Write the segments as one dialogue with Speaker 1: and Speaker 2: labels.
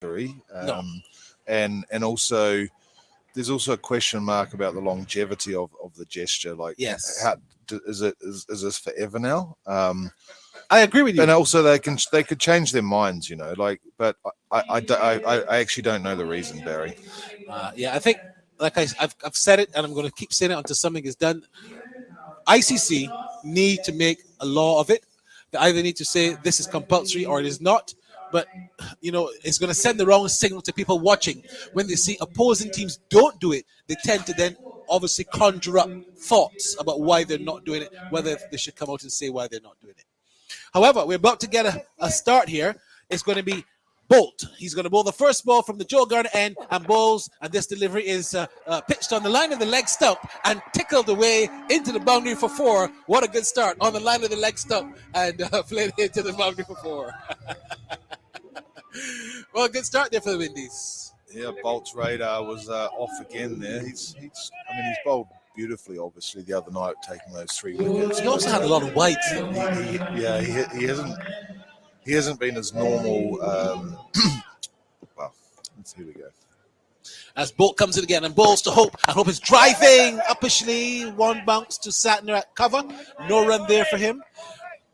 Speaker 1: No.
Speaker 2: And also there's also a question mark about the longevity of the gesture. Like,
Speaker 1: Yes.
Speaker 2: is this forever now?
Speaker 1: I agree with you.
Speaker 2: And also they could change their minds, like. But I actually don't know the reason, Barry.
Speaker 1: Yeah, I think, like I've said it, and I'm going to keep saying it until something is done. ICC need to make a law of it. They either need to say this is compulsory or it is not. But it's going to send the wrong signal to people watching. When they see opposing teams don't do it, they tend to then obviously conjure up thoughts about why they're not doing it, whether they should come out and say why they're not doing it. However, we're about to get a start here. It's going to be Bolt. He's going to bowl the first ball from the Joe Garner end and bowls, and this delivery is pitched on the line of the leg stump and tickled away into the boundary for 4. What a good start on the line of the leg stump and played into the boundary for 4. Well, a good start there for the Windies.
Speaker 2: Yeah, Bolt's radar was off again there. He's bowled beautifully, obviously, the other night, taking those 3 wickets.
Speaker 1: He also had a lot of wides.
Speaker 2: He hasn't been as normal. Well, here we go.
Speaker 1: As Bolt comes in again and bowls to Hope, and Hope is driving uppishly. 1 bounce to Satner at cover. No run there for him.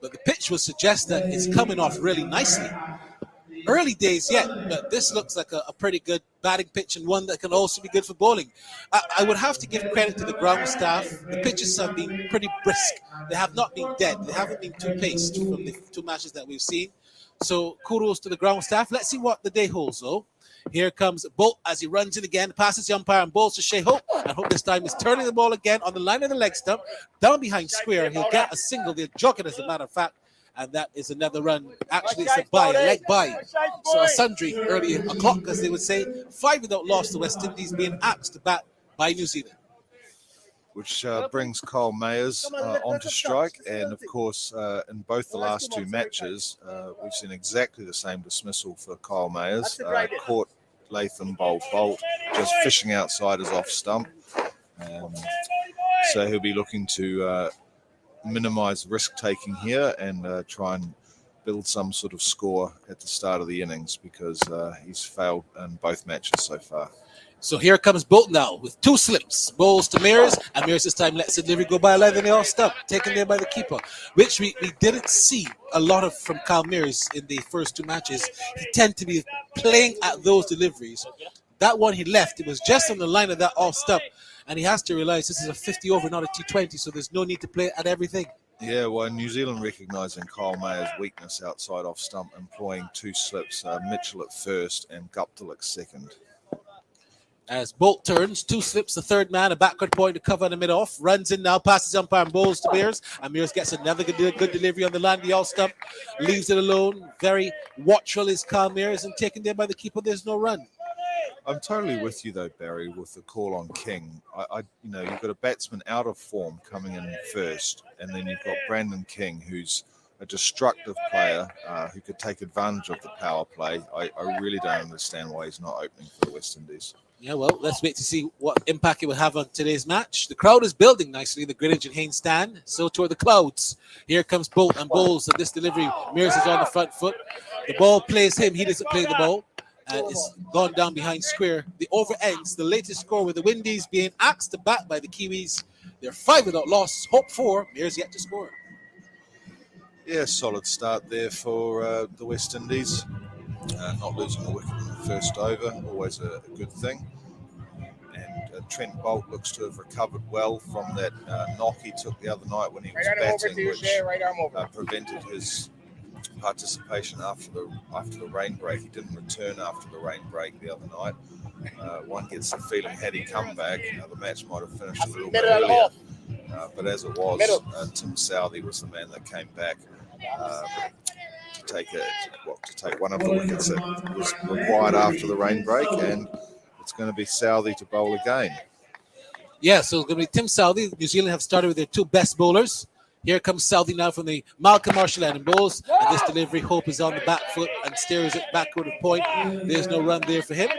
Speaker 1: But the pitch would suggest that it's coming off really nicely. Early days yet, but this looks like a pretty good batting pitch and one that can also be good for bowling. I would have to give credit to the ground staff. The pitches have been pretty brisk. They have not been dead. They haven't been too paced from the 2 matches that we've seen. So kudos to the ground staff. Let's see what the day holds, though. Here comes Bolt as he runs in again, passes the umpire and bowls to Shea Hope. And Hope this time is turning the ball again on the line of the leg stump, down behind square. He'll get a single. They'll jog it, as a matter of fact. And that is another run. Actually, it's a bye, a leg bye. So a sundry early o'clock, as they would say. 5 without loss, the West Indies being axed to bat by New Zealand.
Speaker 2: Which brings Kyle Mayers onto strike. And, of course, in both the last 2 matches, we've seen exactly the same dismissal for Kyle Mayers. Caught Latham Bolt, just fishing outside his off stump. So he'll be looking to minimise risk-taking here and try and build some sort of score at the start of the innings, because he's failed in both matches so far.
Speaker 1: So here comes Bolt now with 2 slips. Bowls to Mears, and Mears this time lets the delivery go by a line in the off stump, taken there by the keeper, which we didn't see a lot of from Kyle Mears in the first 2 matches. He tended to be playing at those deliveries. That one he left, it was just on the line of that off stump. And he has to realize this is a 50 over, not a T20, so there's no need to play at everything.
Speaker 2: Yeah, well, New Zealand recognising Kyle Mayer's weakness outside off stump, employing 2 slips, Mitchell at first and Guptill at second.
Speaker 1: As Bolt turns, 2 slips, the third man, a backward point to cover the mid-off, runs in now, passes umpire and bowls to Mears, and Mears gets another good delivery on the line of the off stump, leaves it alone. Very watchful is Kyle Mears, and taken there by the keeper. There's no run.
Speaker 2: I'm totally with you, though, Barry, with the call on King. You've got a batsman out of form coming in first, and then you've got Brandon King, who's a destructive player who could take advantage of the power play. I really don't understand why he's not opening for the West Indies.
Speaker 1: Yeah, well, let's wait to see what impact it will have on today's match. The crowd is building nicely, the Greenwich and Haynes stand, so toward the clouds. Here comes Bolt and bowls, and this delivery, Mears is on the front foot. The ball plays him, he doesn't play the ball. And it's gone down behind square. The over ends the latest score with the Windies being axed to bat by the Kiwis. They're 5 without loss. Hope 4. Mears yet to score.
Speaker 2: Yeah, solid start there for the West Indies. Not losing a wicket in the first over, always a good thing. And Trent Bolt looks to have recovered well from that knock he took the other night when he was batting, which prevented his participation after the rain break. He didn't return after the rain break the other night. One gets the feeling, had he come back, the match might have finished a little bit earlier. But as it was, Tim Salvi was the man that came back to take one of the wickets that was required after the rain break, and it's going to be Salvi to bowl again.
Speaker 1: Yeah, so it's going to be Tim Salvi. New Zealand have started with their 2 best bowlers. Here comes Salvi now from the Malcolm Marshall and bowls. And this delivery, Hope is on the back foot and steers it backward of point. There's no run there for him.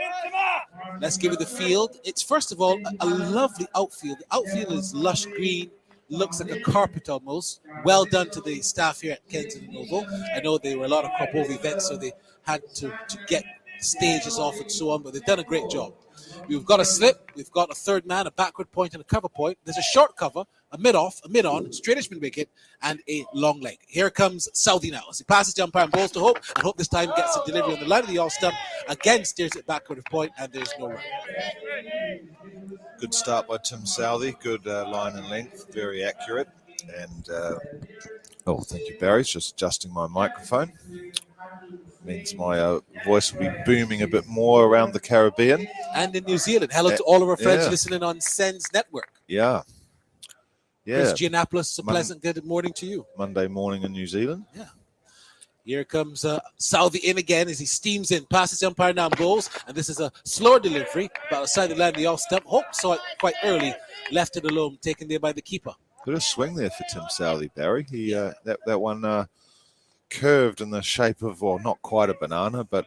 Speaker 1: Let's give it the field. It's, first of all, a lovely outfield. The outfield is lush green, looks like a carpet almost. Well done to the staff here at Kensington Oval. I know there were a lot of crop over events, so they had to get stages off and so on, but they've done a great job. We've got a slip, we've got a third man, a backward point, and a cover point. There's a short cover, a mid-off, a mid-on, straightish mid-wicket, and a long leg. Here comes Salvi now as he passes the umpire and balls to Hope, and Hope this time gets a delivery on the line of the off stump. Again, steers it backward of point, and there's no run.
Speaker 2: Good start by Tim Salvi. Good line and length, very accurate. And thank you, Barry. It's just adjusting my microphone. Means my voice will be booming a bit more around the Caribbean.
Speaker 1: And in New Zealand. Hello to all of our friends
Speaker 2: yeah.
Speaker 1: listening on Sen's Network.
Speaker 2: Yeah.
Speaker 1: Chris Giannopoulos, a pleasant good morning to you.
Speaker 2: Monday morning in New Zealand.
Speaker 1: Yeah. Here comes Salvi in again as he steams in, passes the umpire now and bowls. And this is a slower delivery, about outside the line of the off stump. Hope saw it quite early, left it alone, taken there by the keeper.
Speaker 2: Bit of swing there for Tim Salvi, Barry. He that one curved in the shape of, well, not quite a banana, but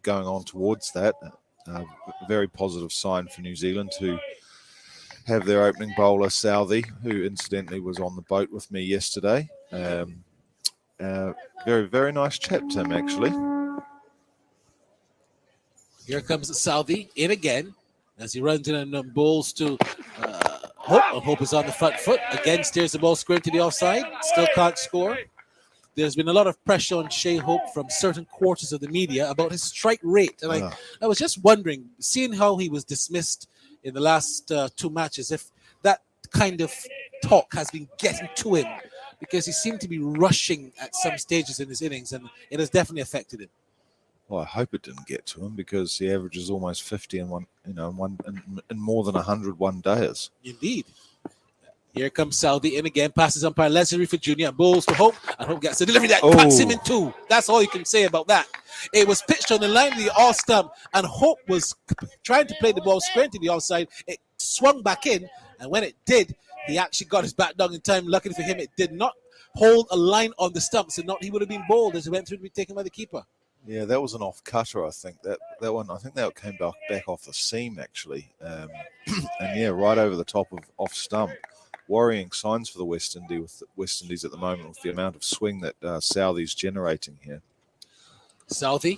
Speaker 2: going on towards that. A very positive sign for New Zealand to have their opening bowler, Salvi, who incidentally was on the boat with me yesterday. Very, very nice chap, Tim, actually.
Speaker 1: Here comes Salvi in again as he runs in and bowls to Hope. And Hope is on the front foot. Again, steers the ball square to the offside. Still can't score. There's been a lot of pressure on Shea Hope from certain quarters of the media about his strike rate. And I was just wondering, seeing how he was dismissed in the last two matches, if that kind of talk has been getting to him, because he seemed to be rushing at some stages in his innings, and it has definitely affected him.
Speaker 2: Well, I hope it didn't get to him, because he averages almost 50 in more than 100 one days.
Speaker 1: Indeed. Here comes Salvi in again, passes umpire Leslie for Jr. and bowls to Hope, and Hope gets a delivery that cuts him in two. That's all you can say about that. It was pitched on the line of the off stump, and Hope was trying to play the ball square to the offside. It swung back in, and when it did, he actually got his bat down in time. Luckily for him, it did not hold a line on the stump, so not he would have been bowled as it went through to be taken by the keeper.
Speaker 2: Yeah, that was an off cutter, I think. That one, I think that came back off the seam, actually. And yeah, right over the top of off stump. Worrying signs for the West Indies at the moment with the amount of swing that Southie's generating here.
Speaker 1: Southie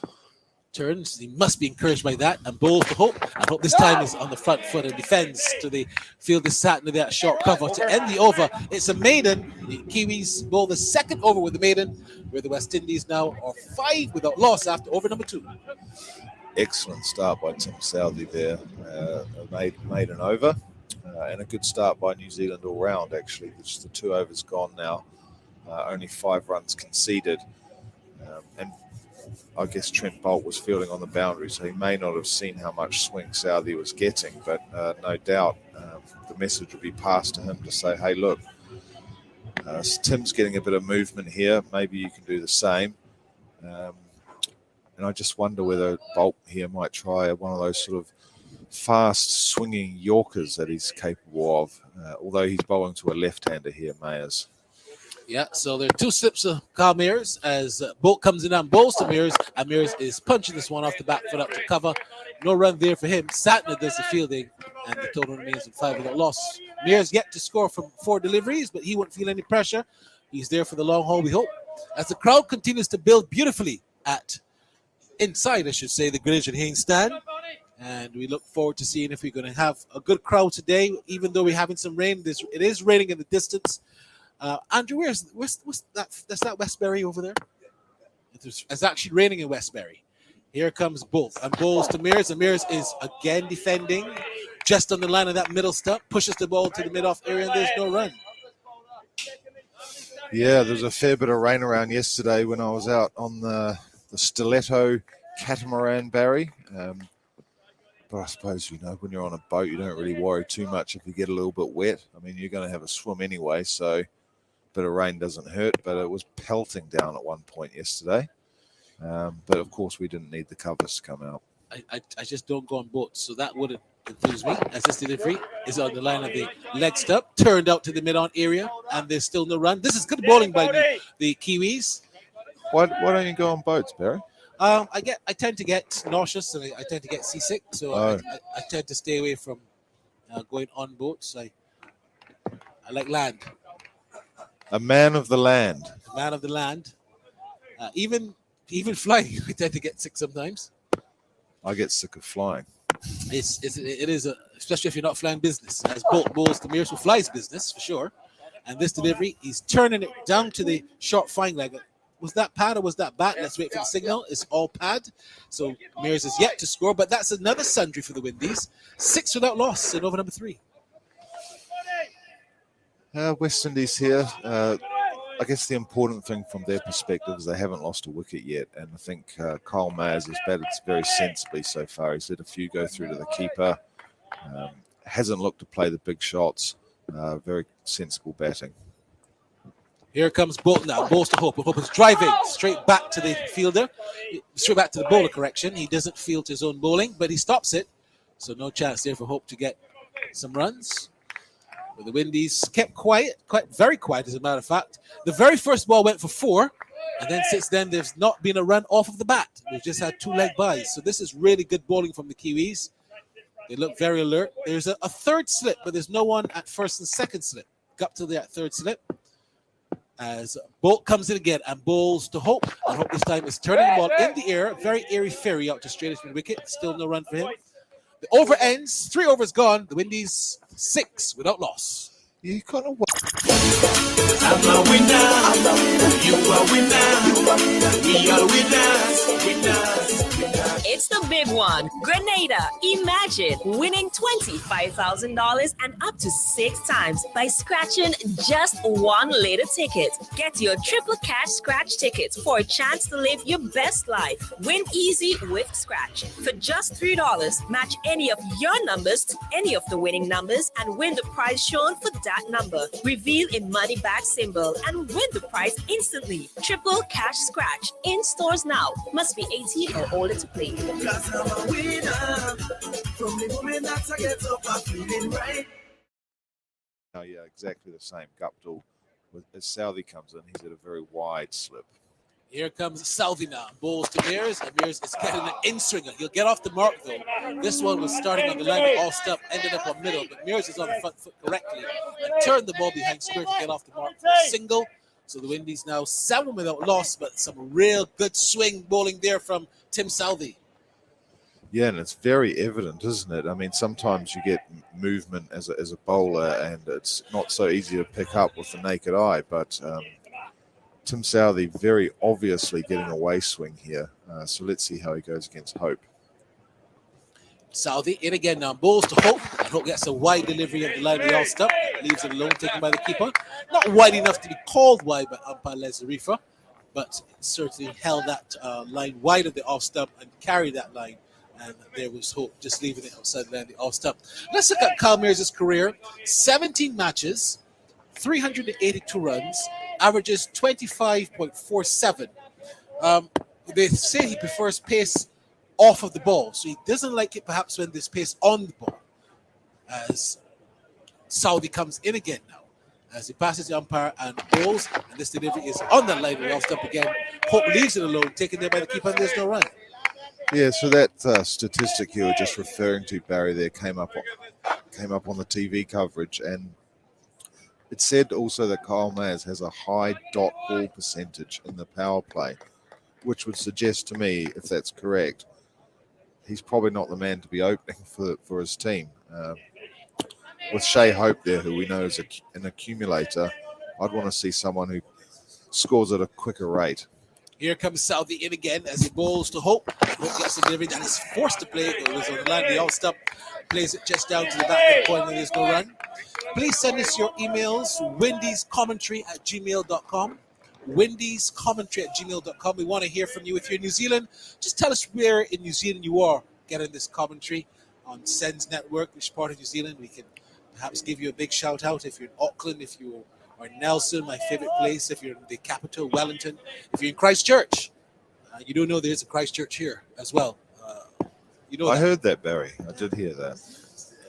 Speaker 1: turns. He must be encouraged by that and bowls to Hope. And Hope this time is on the front foot and defends to the field is sat into that short cover to end the over. It's a maiden. The Kiwis bowl the second over with the maiden, where the West Indies now are 5 without loss after over number 2.
Speaker 2: Excellent start by Tim Southie there. Made an over. And a good start by New Zealand all round, actually. Just the 2 overs gone now. Only 5 runs conceded. And I guess Trent Boult was fielding on the boundary, so he may not have seen how much swing Southie was getting. But no doubt the message will be passed to him to say, hey, look, Tim's getting a bit of movement here. Maybe you can do the same. And I just wonder whether Boult here might try one of those sort of fast swinging Yorkers that he's capable of, although he's bowling to a left-hander here, Mayers.
Speaker 1: Yeah, so there are 2 slips of Carl Mears as Boult comes in and bowls to Mears, and Mears is punching this one off the back foot up to cover. No run there for him. Satner does the fielding, and the total remains at 5 without loss. Mears yet to score from 4 deliveries, but he won't feel any pressure. He's there for the long haul, we hope. As the crowd continues to build beautifully inside, I should say, the Greenwich and Haynes stand. And we look forward to seeing if we're going to have a good crowd today, even though we're having some rain. It is raining in the distance. Andrew, what's that? That's that Westbury over there? It's actually raining in Westbury. Here comes Boult and bowls to Mears, and Mears is again defending just on the line of that middle stump, pushes the ball to the mid-off area, and there's no run.
Speaker 2: Yeah, there was a fair bit of rain around yesterday when I was out on the Stiletto catamaran, Barry. But I suppose, when you're on a boat, you don't really worry too much if you get a little bit wet. I mean, you're going to have a swim anyway, so a bit of rain doesn't hurt. But it was pelting down at one point yesterday. But, of course, we didn't need the covers to come out.
Speaker 1: I just don't go on boats, so that wouldn't enthuse me. As this delivery is on the line of the leg stump, turned out to the mid-on area, and there's still no run. This is good bowling by the Kiwis.
Speaker 2: Why don't you go on boats, Barry?
Speaker 1: I tend to get nauseous and I tend to get seasick, so I tend to stay away from going on boats. I like land.
Speaker 2: A man of the land.
Speaker 1: Man of the land. Even flying, I tend to get sick sometimes.
Speaker 2: I get sick of flying.
Speaker 1: It is, especially if you're not flying business. As Bolt bowls to Mears, who flies business for sure. And this delivery, he's turning it down to the short flying leg. Was that pad or was that bat? Let's wait for the signal. It's all pad. So Mears is yet to score, but that's another sundry for the Windies. 6 without loss in over number 3.
Speaker 2: West Indies here. I guess the important thing from their perspective is they haven't lost a wicket yet, and I think Kyle Mayers has batted very sensibly so far. He's let a few go through to the keeper. Hasn't looked to play the big shots. Very sensible batting.
Speaker 1: Here comes Bolton now. Balls to Hope. Hope is driving straight back to the fielder. Straight back to the bowler, correction. He doesn't field his own bowling, but he stops it. So no chance there for Hope to get some runs. But the Windies kept quiet, very quiet as a matter of fact. The very first ball went for 4, and then since then there's not been a run off of the bat. We've just had 2 leg byes. So this is really good bowling from the Kiwis. They look very alert. There's a third slip, but there's no one at first and second slip. Up to that third slip. As Bolt comes in again and bowls to Hope. And Hope this time is turning the ball in the air. Very airy fairy out to straight mid wicket. Still no run for him. The over ends. 3 overs gone. The Windies 6 without loss.
Speaker 2: You kind of
Speaker 3: I'm a winner. You are winner. We are winners.
Speaker 4: It's the big one. Grenada. Imagine winning $25,000 and up to 6 times by scratching just 1 lotto ticket. Get your triple cash scratch tickets for a chance to live your best life. Win easy with Scratch. For just $3, match any of your numbers to any of the winning numbers and win the prize shown for that number. Reveal a money back symbol and win the prize instantly. Triple cash scratch. In stores now. Must be 18 or older to play.
Speaker 3: Cause I'm a winner. From the moment that I get up, I'm feeling right.
Speaker 2: Oh, yeah, exactly the same. Guptill, as Salvi comes in, he's at a very wide slip.
Speaker 1: Here comes Salvi now. Bowls to Mears, and Mears is getting an in-swinger. He'll get off the mark, though. This one was starting on the line, but all stuff ended up on middle. But Mears is on the front foot correctly and turned the ball behind square to get off the mark for a single. So the Windies now 7 without loss, but some real good swing bowling there from Tim Salvi.
Speaker 2: Yeah, and it's very evident, isn't it? I mean, sometimes you get movement as a bowler, and it's not so easy to pick up with the naked eye. But Tim Salvi very obviously getting a way swing here. So let's see how he goes against Hope.
Speaker 1: Salvi in again now. Bowls to Hope. And Hope gets a wide delivery at the line of the off-stump. Leaves it alone, taken by the keeper. Not wide enough to be called wide by umpire Lesarifa, but certainly held that line wide of the off-stump and carried that line. And there was Hope just leaving it outside the line of the off-stump. Let's look at Kyle Mears' career. 17 matches, 382 runs, averages 25.47. They say he prefers pace off of the ball, so he doesn't like it perhaps when there's pace on the ball. As Salvi comes in again now, as he passes the umpire and bowls, and this delivery is on the line of the off-stump again. Hope leaves it alone, taken there by the keeper, and there's no run.
Speaker 2: Yeah, so that statistic you were just referring to, Barry, there came up on the TV coverage, and it said also that Kyle Mayers has a high dot ball percentage in the power play, which would suggest to me, if that's correct, he's probably not the man to be opening for his team. With Shea Hope there, who we know is an accumulator, I'd want to see someone who scores at a quicker rate.
Speaker 1: Here comes Salvi in again as he bowls to Hope. Hope gets the delivery that is forced to play. It was on the line of the off-stump. Plays it just down to the back of the point and there's no run. Please send us your emails, windiescommentary@gmail.com. windiescommentary@gmail.com. We want to hear from you. If you're in New Zealand, just tell us where in New Zealand you are getting this commentary on Sens Network, which part of New Zealand. We can perhaps give you a big shout out if you're in Auckland, if you are in Nelson, my favorite place, if you're in the capital, Wellington, if you're in Christchurch. You do know there's a Christchurch here as well. You know
Speaker 2: I heard that, Barry. I did hear that.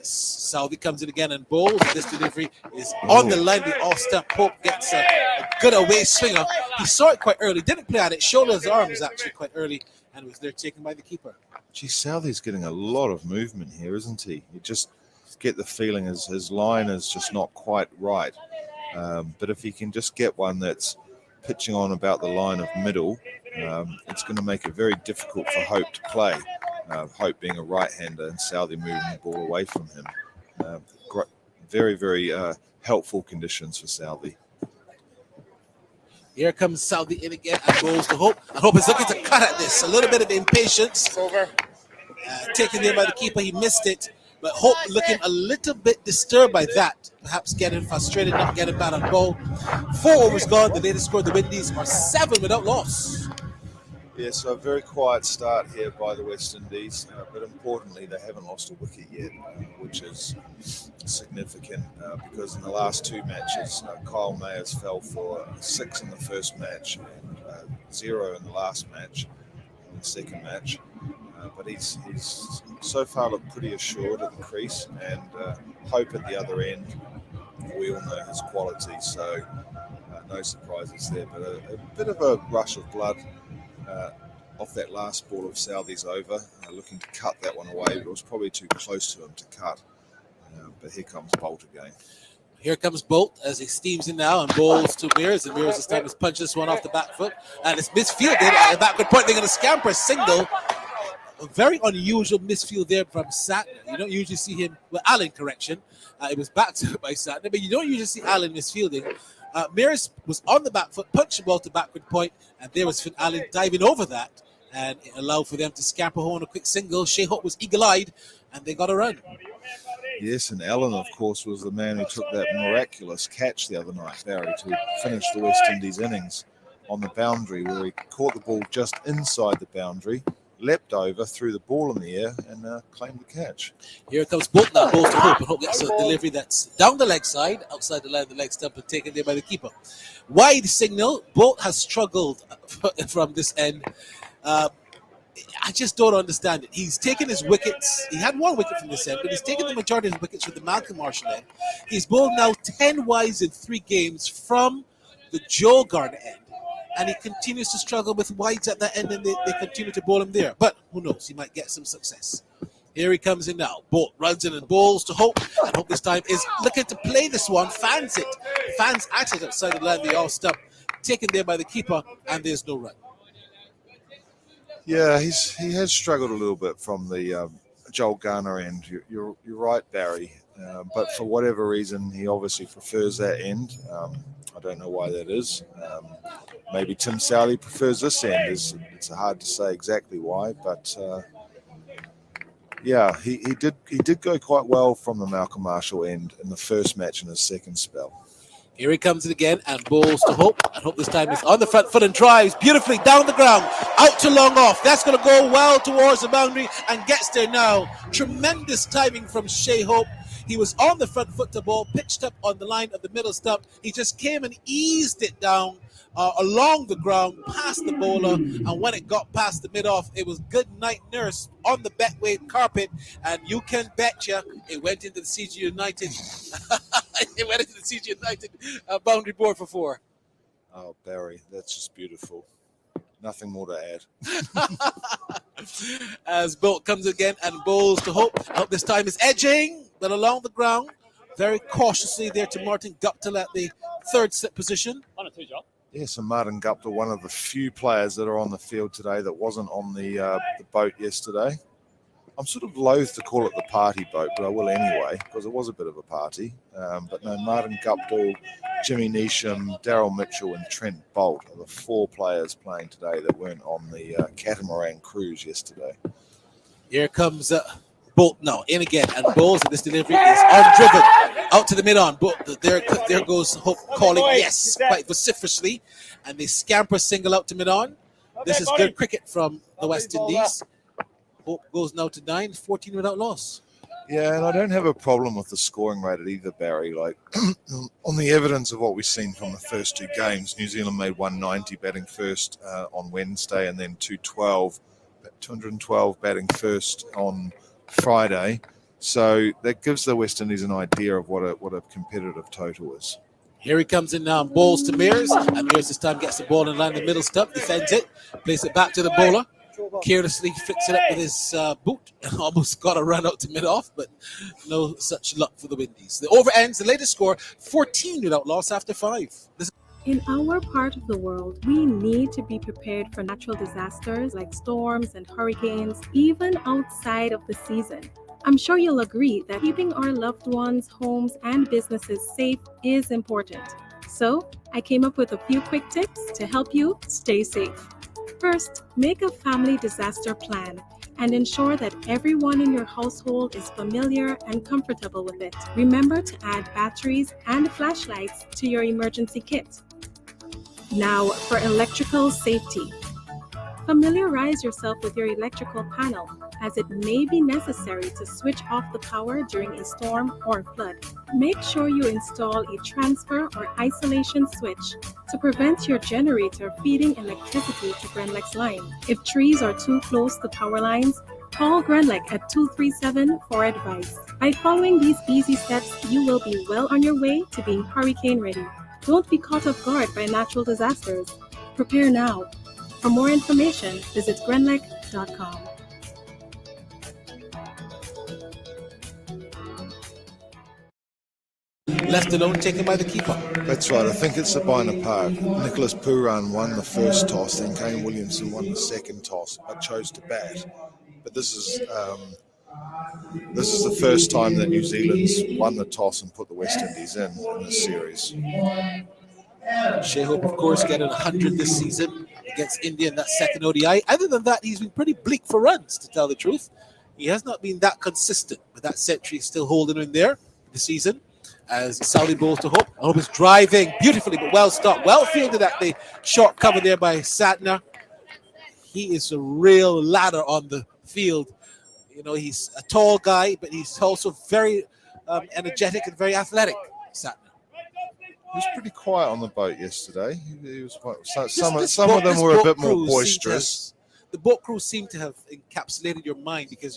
Speaker 1: Salvi comes in again and bowls. This delivery is on the line. The off-stump. Hope gets a good away swinger. He saw it quite early. Didn't play at it. Shoulders, arms actually quite early, and was there taken by the keeper.
Speaker 2: Gee, Southey's getting a lot of movement here, isn't he? You just get the feeling his line is just not quite right. But if he can just get one that's pitching on about the line of middle, it's going to make it very difficult for Hope to play. Hope being a right-hander and Salvi moving the ball away from him. Very, very helpful conditions for Salvi.
Speaker 1: Here comes Salvi in again and goes to Hope. And Hope is looking to cut at this. A little bit of impatience. Taken there by the keeper. He missed it. But Hope looking a little bit disturbed by that. Perhaps getting frustrated, not getting bad on ball. 4 overs gone. The latest score, the Windies are 7 without loss.
Speaker 2: Yeah, so a very quiet start here by the West Indies, but importantly, they haven't lost a wicket yet, which is significant because in the last 2 matches, Kyle Mayers fell for 6 in the first match and 0 in the last match, in the second match. But he's so far looked pretty assured at the crease, and Hope at the other end, we all know his quality, so no surprises there, but a bit of a rush of blood off that last ball of Salvi's over, looking to cut that one away, but it was probably too close to him to cut. But here comes Bolt again.
Speaker 1: Here comes Bolt as he steams in now and bowls to Mears, and Mears this time has punched this one off the back foot, and it's misfielded at the backward point. They're going to scamper a single. A very unusual misfield there from Satner. You don't usually see him, well, Allen, correction. It was backed by Satner, but you don't usually see Allen misfielding. Mears was on the back foot, punched the ball to backward point, and there was Finn Allen diving over that, and it allowed for them to scamper home on a quick single. Shea Hope was eagle-eyed, and they got a run.
Speaker 2: Yes, and Allen, of course, was the man who took that miraculous catch the other night, Barry, to finish the West Indies innings on the boundary, where he caught the ball just inside the boundary, leapt over, threw the ball in the air, and claimed the catch.
Speaker 1: Here comes Bolt now, goes to Hope, and Hope gets a delivery that's down the leg side, outside the line of the leg stump, and taken there by the keeper. Wide signal. Bolt has struggled from this end. I just don't understand it. He's taken his wickets. He had 1 wicket from this end, but he's taken the majority of his wickets from the Malcolm Marshall end. He's bowled now 10 wides in 3 games from the Joe Gardner end. And he continues to struggle with wides at that end, and they continue to bowl him there. But who knows? He might get some success. Here he comes in now. Bolt runs in and bowls to Hope. And Hope this time is looking to play this one. Fans it. Fans at it outside the line. They all stump. Taken there by the keeper, and there's no run.
Speaker 2: Yeah, he has struggled a little bit from the Joel Garner end. You're right, Barry. But for whatever reason, he obviously prefers that end. I don't know why that is. Maybe Tim Salvi prefers this end. It's hard to say exactly why, but yeah, he did go quite well from the Malcolm Marshall end in the first match in his second spell.
Speaker 1: Here he comes in again and bowls to Hope. And Hope this time is on the front foot and drives beautifully down the ground, out to long off. That's going to go well towards the boundary and gets there now. Tremendous timing from Shea Hope. He was on the front foot to bowl, pitched up on the line of the middle stump. He just came and eased it down along the ground, past the bowler, and when it got past the mid-off, it was good night nurse on the Betway carpet, and you can betcha it went into the CG United. It went into the CG United boundary board for 4.
Speaker 2: Oh, Barry, that's just beautiful. Nothing more to add.
Speaker 1: As Bolt comes again and bowls to Hope. Hope this time is edging, but along the ground, very cautiously there to Martin Guptill at the 3rd slip position.
Speaker 5: 1 or 2, John.
Speaker 2: Yes, and Martin Guptill, one of the few players that are on the field today that wasn't on the boat yesterday. I'm sort of loath to call it the party boat, but I will anyway, because it was a bit of a party. But no, Martin Guptill, Jimmy Neesham, Daryl Mitchell, and Trent Bolt are the 4 players playing today that weren't on the catamaran cruise yesterday.
Speaker 1: Here comes Bolt now, in again, and bowls, and this delivery is undriven, out to the mid-on. But there goes Hope calling yes, quite vociferously, and they scamper single out to mid-on. This is good cricket from the West Indies. Hope goes now to 9, 14 without loss.
Speaker 2: Yeah, and I don't have a problem with the scoring rate at either, Barry. Like, on the evidence of what we've seen from the first 2 games, New Zealand made 190 batting first on Wednesday, and then 212 batting first on Friday. So that gives the West Indies an idea of what a competitive total is.
Speaker 1: Here he comes in now and bowls to Mears, and Mears this time gets the ball in line in the middle stump, defends it, plays it back to the bowler. Carelessly flicks it up with his boot and almost got a run out to mid-off, but no such luck for the Windies. The over ends, the latest score, 14 without loss after 5.
Speaker 5: In our part of the world, we need to be prepared for natural disasters like storms and hurricanes, even outside of the season. I'm sure you'll agree that keeping our loved ones, homes, and businesses safe is important. So, I came up with a few quick tips to help you stay safe. First, make a family disaster plan and ensure that everyone in your household is familiar and comfortable with it. Remember to add batteries and flashlights to your emergency kit. Now, for electrical safety. Familiarize yourself with your electrical panel, as it may be necessary to switch off the power during a storm or flood. Make sure you install a transfer or isolation switch to prevent your generator feeding electricity to Grenlec's line. If trees are too close to power lines, call Grenlec at 237 for advice. By following these easy steps, you will be well on your way to being hurricane ready. Don't be caught off guard by natural disasters. Prepare now. For more information, visit grenlec.com.
Speaker 1: Left alone, taken by the keeper.
Speaker 2: That's right. I think it's Sabina Park. Nicholas Pooran won the first toss, then Kane Williamson won the second toss, but chose to bat. But this is the first time that New Zealand's won the toss and put the West Indies in this series.
Speaker 1: Shea Hope, of course, getting 100 this season against India in that second ODI. Other than that, he's been pretty bleak for runs, to tell the truth. He has not been that consistent, but that century is still holding him there this season. As Salvi bowls to Hope. Hope is driving beautifully, but well stopped. Well fielded at the short cover there by Satner. He is a real ladder on the field. You know, he's a tall guy, but he's also very energetic and very athletic, Satner.
Speaker 2: He was pretty quiet on the boat yesterday. He was some of them were a bit more boisterous.
Speaker 1: The boat crews seem to have encapsulated your mind, because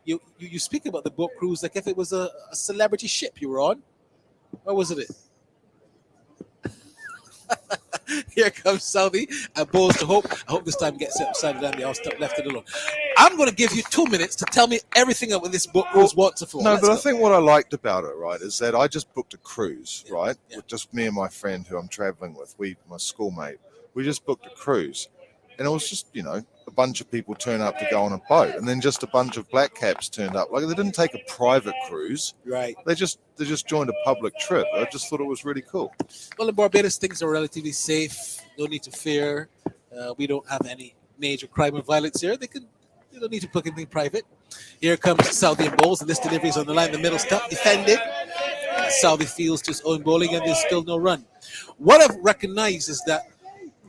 Speaker 1: you speak about the boat crews like if it was a celebrity ship you were on. Or was it? Here comes Salvi and bowls to Hope. I hope this time gets it upside down. I'll stop left it alone. I'm going to give you 2 minutes to tell me everything about this boat cruise wants to for.
Speaker 2: No, but I think what I liked about it, right, is that I just booked a cruise, right, with just me and my friend who I'm traveling with. My schoolmate. We just booked a cruise, and it was just, you know, a bunch of people turn up to go on a boat, and then just a bunch of black caps turned up. Like, they didn't take a private cruise.
Speaker 1: Right.
Speaker 2: They just joined a public trip. I just thought it was really cool.
Speaker 1: Well, in Barbados, things are relatively safe. No need to fear. We don't have any major crime or violence here. They don't need to book anything private. Here comes Salvi and bowls, and this delivery is on the line. The middle stop defended. Salvi fields to his own bowling, and there's still no run. What I've recognized is that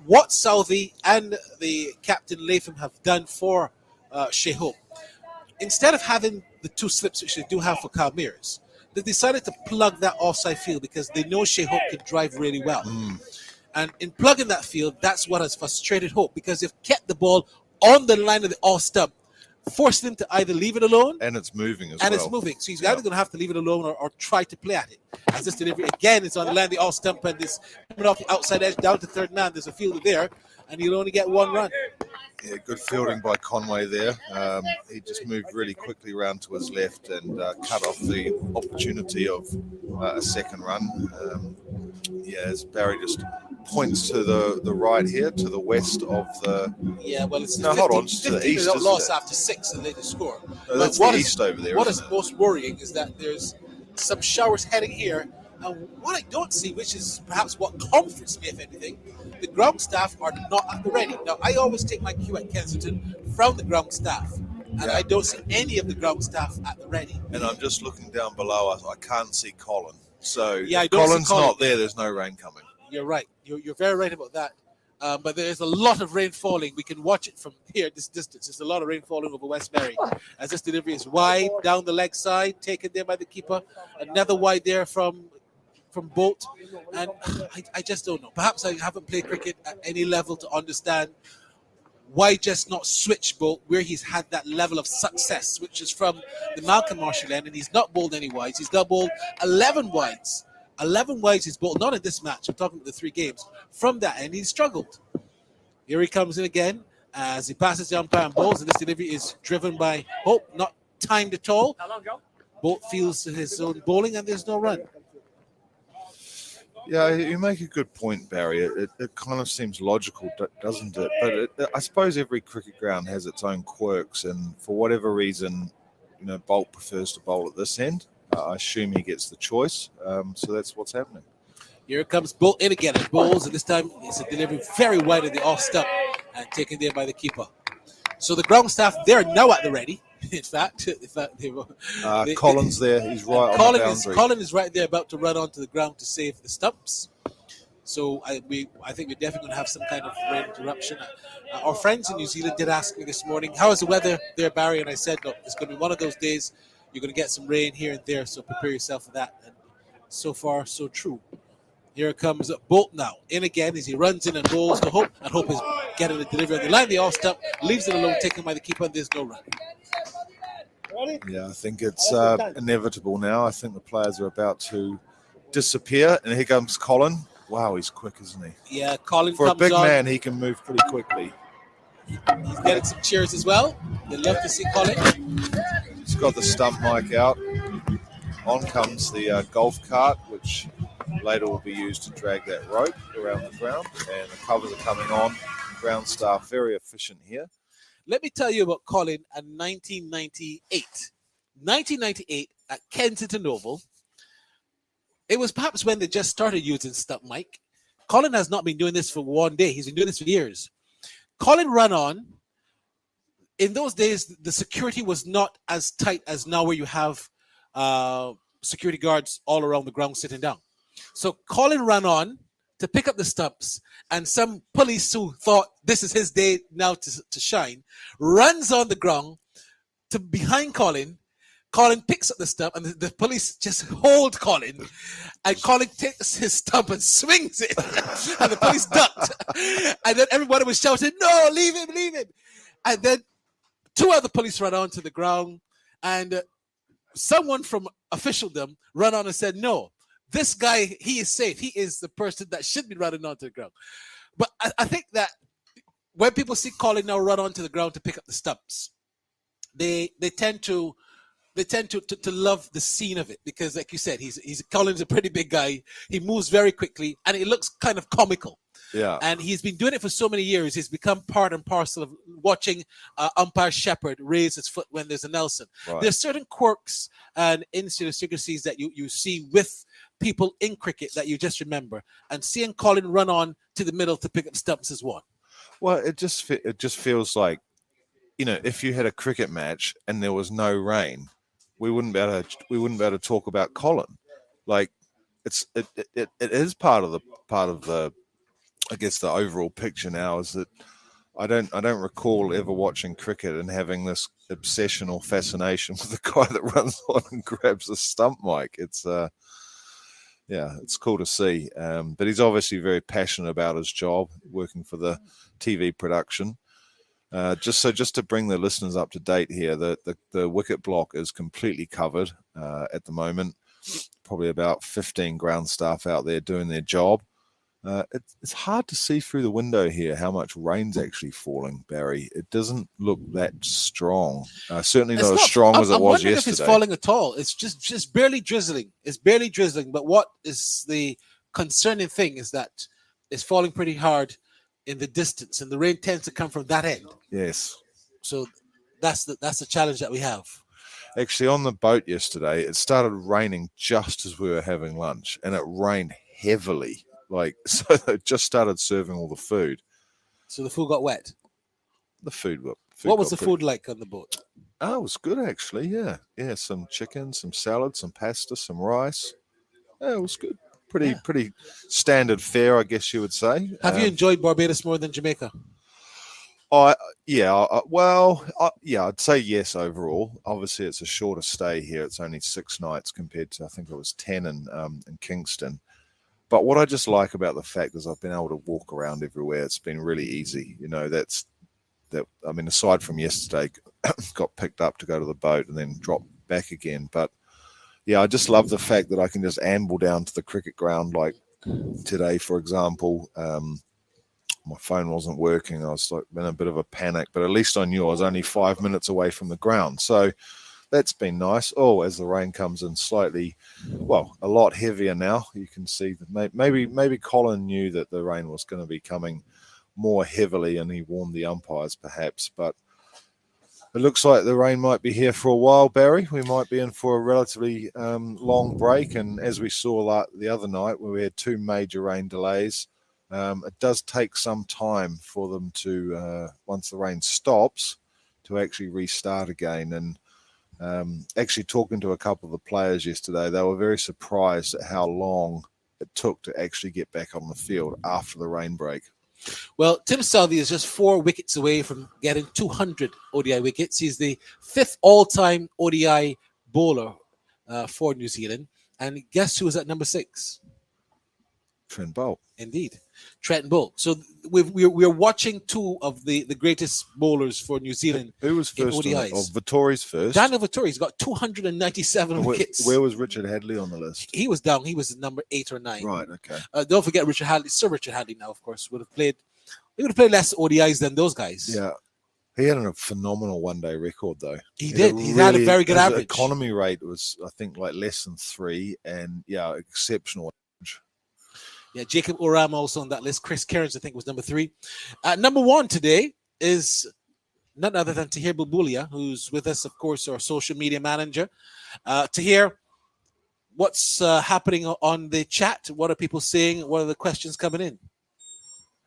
Speaker 1: what Salvi and the captain Latham have done for Shea Hope, instead of having the two slips which they do have for Calmeers, they decided to plug that offside field because they know Shea Hope can drive really well. And in plugging that field, that's what has frustrated Hope, because they've kept the ball on the line of the off stump, forced him to either leave it alone.
Speaker 2: And it's moving as well.
Speaker 1: And it's moving. So he's either going to have to leave it alone or try to play at it. As this delivery, again, it's on the line of the off stump, and this coming off the outside edge down to third man. There's a fielder there, and he'll only get one run.
Speaker 2: Yeah, good fielding by Conway there. He just moved really quickly around to his left and cut off the opportunity of a second run. As Barry just points to the right here, to the west of the...
Speaker 1: Yeah, well, it's
Speaker 2: no,
Speaker 1: 15,
Speaker 2: hold on, it's to the east,
Speaker 1: loss after 6 and they just score.
Speaker 2: No, that's the east over there.
Speaker 1: What is most worrying is that there's some showers heading here. And what I don't see, which is perhaps what comforts me, if anything, the ground staff are not at the ready. Now, I always take my cue at Kensington from the ground staff, and I don't see any of the ground staff at the ready.
Speaker 2: And I'm just looking down below us. I can't see Colin. So
Speaker 1: yeah,
Speaker 2: if Colin's not there, there's no rain coming.
Speaker 1: You're right. You're very right about that. But there's a lot of rain falling. We can watch it from here, this distance. There's a lot of rain falling over Westbury. As this delivery is wide, down the leg side, taken there by the keeper. Another wide there from Bolt. And I just don't know. Perhaps I haven't played cricket at any level to understand why just not switch Bolt where he's had that level of success, which is from the Malcolm Marshall end, and he's not bowled any wides. He's now bowled 11 wides. 11 wides he's bowled, not in this match. I'm talking about the 3 games. From that end, he's struggled. Here he comes in again as he passes the umpire and bowls, and this delivery is driven by Hope, not timed at all. Bolt fields to his own bowling, and there's no run.
Speaker 2: Yeah, you make a good point, Barry. It kind of seems logical, doesn't it? But I suppose every cricket ground has its own quirks, and for whatever reason, Bolt prefers to bowl at this end. I assume he gets the choice, so that's what's happening.
Speaker 1: Here comes Bolt in again and bowls, and this time it's a delivery very wide of the off stump and taken there by the keeper. So the ground staff, they're now at the ready. In fact,
Speaker 2: Collins there, he's right on the boundary.
Speaker 1: Colin is right there about to run onto the ground to save the stumps. So I think we're definitely going to have some kind of rain interruption. Our friends in New Zealand did ask me this morning, how is the weather there, Barry? And I said, look, it's going to be one of those days. You're going to get some rain here and there, so prepare yourself for that. And so far, so true. Here comes Bolt now. In again as he runs in and bowls to Hope. And Hope is getting the delivery on the line. The off stump leaves it alone, taken by the keeper, and there's no run.
Speaker 2: Yeah, I think it's inevitable now. I think the players are about to disappear. And here comes Colin. Wow, he's quick, isn't he?
Speaker 1: Yeah, Colin
Speaker 2: For a
Speaker 1: comes
Speaker 2: big
Speaker 1: on.
Speaker 2: man, he can move pretty quickly.
Speaker 1: He's getting some cheers as well. They love to see Colin.
Speaker 2: He's got the stump mic out. On comes the golf cart, which later will be used to drag that rope around the ground. And the covers are coming on. Ground staff very efficient here.
Speaker 1: Let me tell you about Colin in 1998. 1998 at Kensington Oval. It was perhaps when they just started using stump mic. Colin has not been doing this for one day. He's been doing this for years. Colin ran on. In those days, the security was not as tight as now where you have security guards all around the ground sitting down. So Colin ran on to pick up the stumps, and some police who thought this is his day now to shine, runs on the ground to behind Colin. Colin picks up the stump, and the police just hold Colin, and Colin takes his stump and swings it, and the police ducked. And then everybody was shouting, "No, leave him, leave him." And then two other police ran onto the ground, and someone from officialdom ran on and said, "No, this guy, he is safe. He is the person that should be running onto the ground." But I think that when people see Colin now run onto the ground to pick up the stumps, they tend to love the scene of it, because, like you said, Colin's a pretty big guy. He moves very quickly, and it looks kind of comical.
Speaker 2: Yeah.
Speaker 1: And he's been doing it for so many years. He's become part and parcel of watching umpire Shepherd raise his foot when there's a Nelson.
Speaker 2: Right.
Speaker 1: There's certain quirks and idiosyncrasies that you see with people in cricket that you just remember. And seeing Colin run on to the middle to pick up stumps is one.
Speaker 2: Well, it just feels like, if you had a cricket match and there was no rain, we wouldn't be able to talk about Colin. Like, it is part of the I guess the overall picture now is that I don't recall ever watching cricket and having this obsession or fascination with the guy that runs on and grabs the stump mic. It's it's cool to see. But he's obviously very passionate about his job, working for the TV production. Just to bring the listeners up to date here, the wicket block is completely covered at the moment. Probably about 15 ground staff out there doing their job. It's hard to see through the window here how much rain's actually falling, Barry. It doesn't look that strong. Certainly not as strong as it was yesterday.
Speaker 1: If it's falling at all. It's just barely drizzling. It's barely drizzling. But what is the concerning thing is that it's falling pretty hard in the distance, and the rain tends to come from that end.
Speaker 2: Yes.
Speaker 1: So that's the challenge that we have.
Speaker 2: Actually, on the boat yesterday, it started raining just as we were having lunch, and it rained heavily. So they just started serving all the food.
Speaker 1: So the food got wet?
Speaker 2: The food
Speaker 1: what was the food like on the boat?
Speaker 2: Oh, it was good, actually, yeah. Yeah, some chicken, some salad, some pasta, some rice. Yeah, it was good. Pretty standard fare, I guess you would say.
Speaker 1: Have you enjoyed Barbados more than Jamaica?
Speaker 2: I'd say yes overall. Obviously, it's a shorter stay here. It's only 6 nights compared to, I think it was 10 in Kingston. But what I just like about the fact is I've been able to walk around everywhere. It's been really easy. Aside from yesterday, got picked up to go to the boat and then dropped back again. But yeah, I just love the fact that I can just amble down to the cricket ground. Like today, for example, my phone wasn't working. I was in a bit of a panic, but at least I knew I was only 5 minutes away from the ground. So that's been nice. Oh, as the rain comes in slightly, well, a lot heavier now. You can see that maybe Colin knew that the rain was going to be coming more heavily, and he warned the umpires perhaps. But it looks like the rain might be here for a while, Barry. We might be in for a relatively long break, and as we saw the other night, where we had 2 major rain delays. It does take some time for them to, once the rain stops, to actually restart again. And actually talking to a couple of the players yesterday, they were very surprised at how long it took to actually get back on the field after the rain break.
Speaker 1: Well, Tim Salvi is just 4 wickets away from getting 200 ODI wickets. He's the 5th all-time ODI bowler for New Zealand. And guess who is at number 6?
Speaker 2: Trent Boult.
Speaker 1: Indeed, Trent Boult. So we're watching 2 of the greatest bowlers for New Zealand.
Speaker 2: Who was first?
Speaker 1: ODIs.
Speaker 2: Vittori's first.
Speaker 1: Daniel Vittori's got 297 wickets.
Speaker 2: Where was Richard Hadley on the list?
Speaker 1: He was down. He was number 8 or 9.
Speaker 2: Right. Okay.
Speaker 1: Don't forget Richard Hadley. Sir Richard Hadley now, of course, would have played less ODIs than those guys.
Speaker 2: Yeah. He had a phenomenal one-day record, though.
Speaker 1: He did. He had a very good average.
Speaker 2: Economy rate was, I think, like less than 3, and exceptional.
Speaker 1: Yeah, Jacob Oram also on that list. Chris Cairns, I think, was number 3. Number 1 today is none other than Tahir Bulbulia, who's with us, of course, our social media manager. Tahir, what's happening on the chat? What are people saying? What are the questions coming in?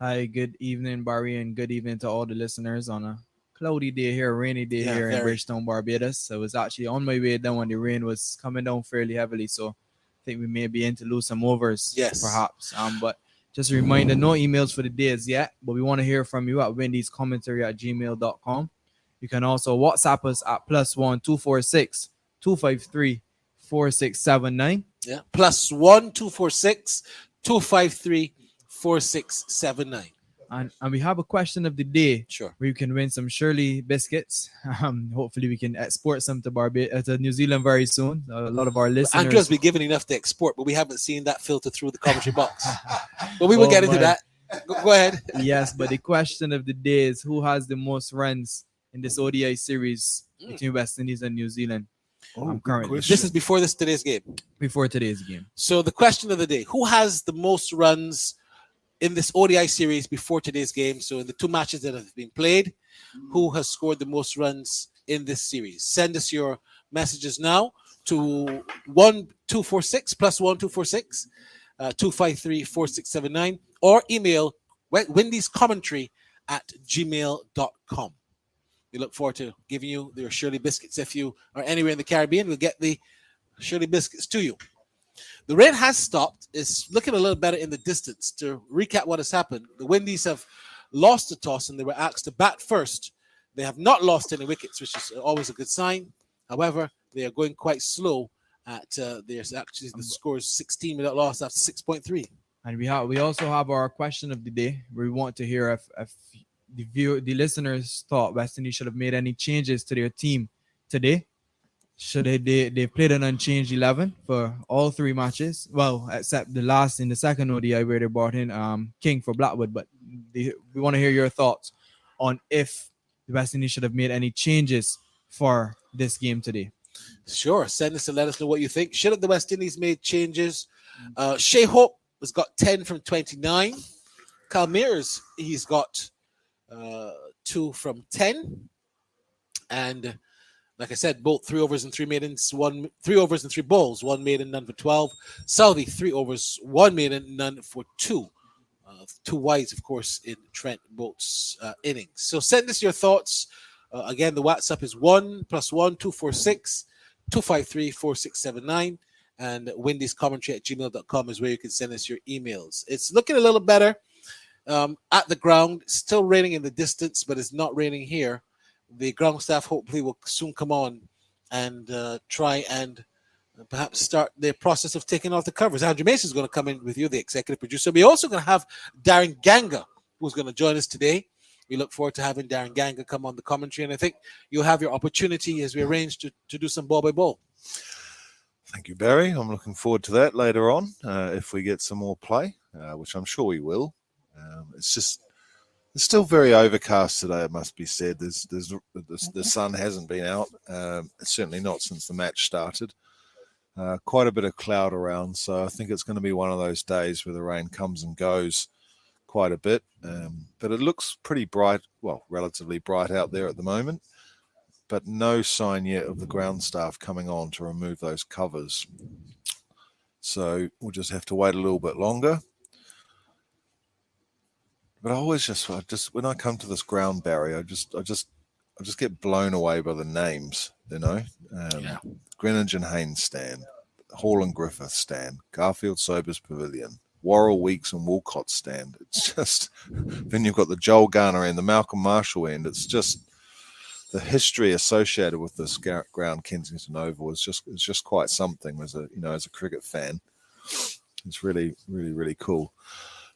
Speaker 6: Hi, good evening, Barry, and good evening to all the listeners on a cloudy day here, rainy day here in Bridgetown, Barbados. So I was actually on my way down when the rain was coming down fairly heavily, so I think we may be in to lose some overs, perhaps. But just a reminder, no emails for the days yet, but we want to hear from you at wendyscommentary@gmail.com. You can also WhatsApp us at +1 246 253 4679.
Speaker 1: Yeah, +1 246 253 4679.
Speaker 6: And we have a question of the day.
Speaker 1: Sure.
Speaker 6: Where you can win some Shirley biscuits. Hopefully we can export some to New Zealand very soon. A lot of our listeners.
Speaker 1: Andrew's been given enough to export, but we haven't seen that filter through the commentary box. But we will get into that. Go ahead.
Speaker 6: Yes, but the question of the day is, who has the most runs in this ODI series between West Indies and New Zealand? Currently.
Speaker 1: This is before today's game.
Speaker 6: Before today's game.
Speaker 1: So the question of the day, who has the most runs in this ODI series before today's game? So in the 2 matches that have been played, who has scored the most runs in this series? Send us your messages now to 1246 +1 246 253 4679, or email wendyscommentary@gmail.com. We look forward to giving you your Shirley biscuits. If you are anywhere in the Caribbean, we'll get the Shirley biscuits to you. The rain has stopped. It's looking a little better in the distance. To recap what has happened, the Windies have lost the toss and they were asked to bat first. They have not lost any wickets, which is always a good sign. However, they are going quite slow at there's actually the score is 16 without loss after 6.3.
Speaker 6: And we also have our question of the day. We want to hear if the listeners thought West Indies should have made any changes to their team today. Should they played an unchanged 11 for all 3 matches? Well, except the last in the second ODI where they brought in King for Blackwood. But we want to hear your thoughts on if the West Indies should have made any changes for this game today.
Speaker 1: Sure. Send us and let us know what you think. Should have the West Indies made changes? Shea Hope has got 10 from 29. Cal Mears, he's got 2 from 10. And like I said, both 3 overs and 3 maidens, 3 overs and 3 balls, 1 maiden, none for 12. Salvi, 3 overs, 1 maiden, none for 2. 2 wides, of course, in Trent Boult's innings. So send us your thoughts. Again, the WhatsApp is 1 +1 246 253 4679. And wendyscommentary@gmail.com is where you can send us your emails. It's looking a little better at the ground. Still raining in the distance, but it's not raining here. The ground staff hopefully will soon come on and try and perhaps start the process of taking off the covers. Andrew Mason is going to come in with you, the executive producer. We're also going to have Darren Ganga, who's going to join us today. We look forward to having Darren Ganga come on the commentary, and I think you'll have your opportunity as we arrange to do some ball by ball.
Speaker 2: Thank you, Barry. I'm looking forward to that later on if we get some more play, which I'm sure we will. It's just It's still very overcast today, it must be said. The sun hasn't been out, certainly not since the match started. Quite a bit of cloud around, so I think it's going to be one of those days where the rain comes and goes quite a bit. But it looks pretty bright, well, relatively bright out there at the moment, but no sign yet of the ground staff coming on to remove those covers. So we'll just have to wait a little bit longer. But I just when I come to this ground barrier, I just get blown away by the names, you know. Greenwich and Haynes stand, Hall and Griffith stand, Garfield Sobers Pavilion, Worrell, Weeks and Walcott stand. It's just, then you've got the Joel Garner end, the Malcolm Marshall end. It's just the history associated with this ground, Kensington Oval, is just quite something as a cricket fan. It's really, really, really cool.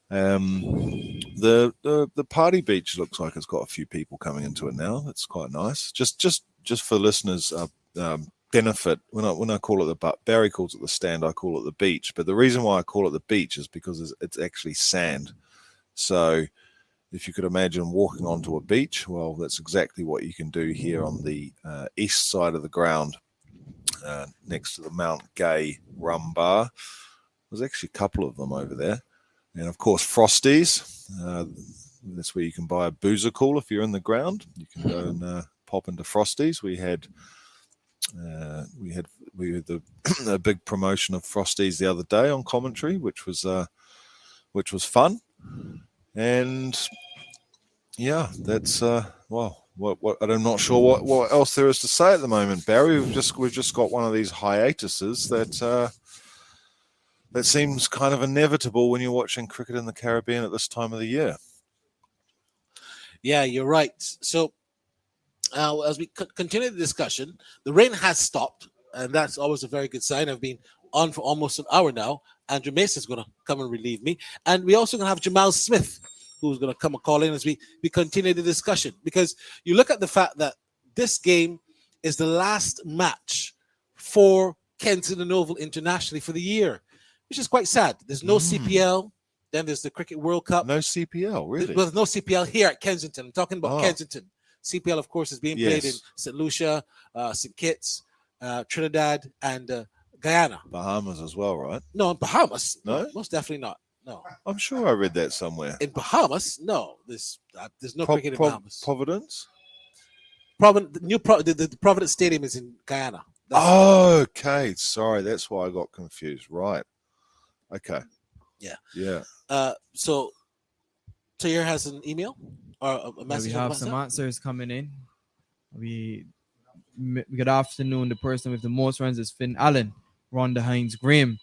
Speaker 2: The party beach looks like it's got a few people coming into it now. That's quite nice. Just for listeners' benefit, when I call it Barry calls it the stand, I call it the beach. But the reason why I call it the beach is because it's actually sand. So if you could imagine walking onto a beach, well, that's exactly what you can do here on the east side of the ground, next to the Mount Gay Rum Bar. There's actually a couple of them over there. And, of course, Frosties. That's where you can buy a boozer call if you're in the ground. You can go and pop into Frosties. We had a big promotion of Frosties the other day on commentary, which was fun. And, yeah, that's, well, I'm not sure what else there is to say at the moment, Barry. We've just got one of these hiatuses that seems kind of inevitable when you're watching cricket in the Caribbean at this time of the year.
Speaker 1: Yeah, you're right. So as we continue the discussion, the rain has stopped, and that's always a very good sign. I've been on for almost an hour now. Andrew Mason's going to come and relieve me. And we're also going to have Jamal Smith, who's going to come and call in as we continue the discussion. Because you look at the fact that this game is the last match for Kensington Oval internationally for the year, which is quite sad. There's no CPL. Then there's the Cricket World Cup.
Speaker 2: No CPL, really?
Speaker 1: Well, there's no CPL here at Kensington. I'm talking about Kensington. CPL, of course, is being played in St. Lucia, St. Kitts, Trinidad, and Guyana.
Speaker 2: Bahamas as well, right?
Speaker 1: No, in Bahamas.
Speaker 2: No?
Speaker 1: Most definitely not. No.
Speaker 2: I'm sure I read that somewhere.
Speaker 1: In Bahamas? No. There's no cricket in Bahamas.
Speaker 2: Providence?
Speaker 1: The Providence Stadium is in Guyana.
Speaker 2: Okay. Sorry, that's why I got confused. Right. Okay. Yeah.
Speaker 1: So Tahir has an email or a message.
Speaker 6: We have some answers coming in. Good afternoon. The person with the most runs is Finn Allen. Rhonda Hines Graham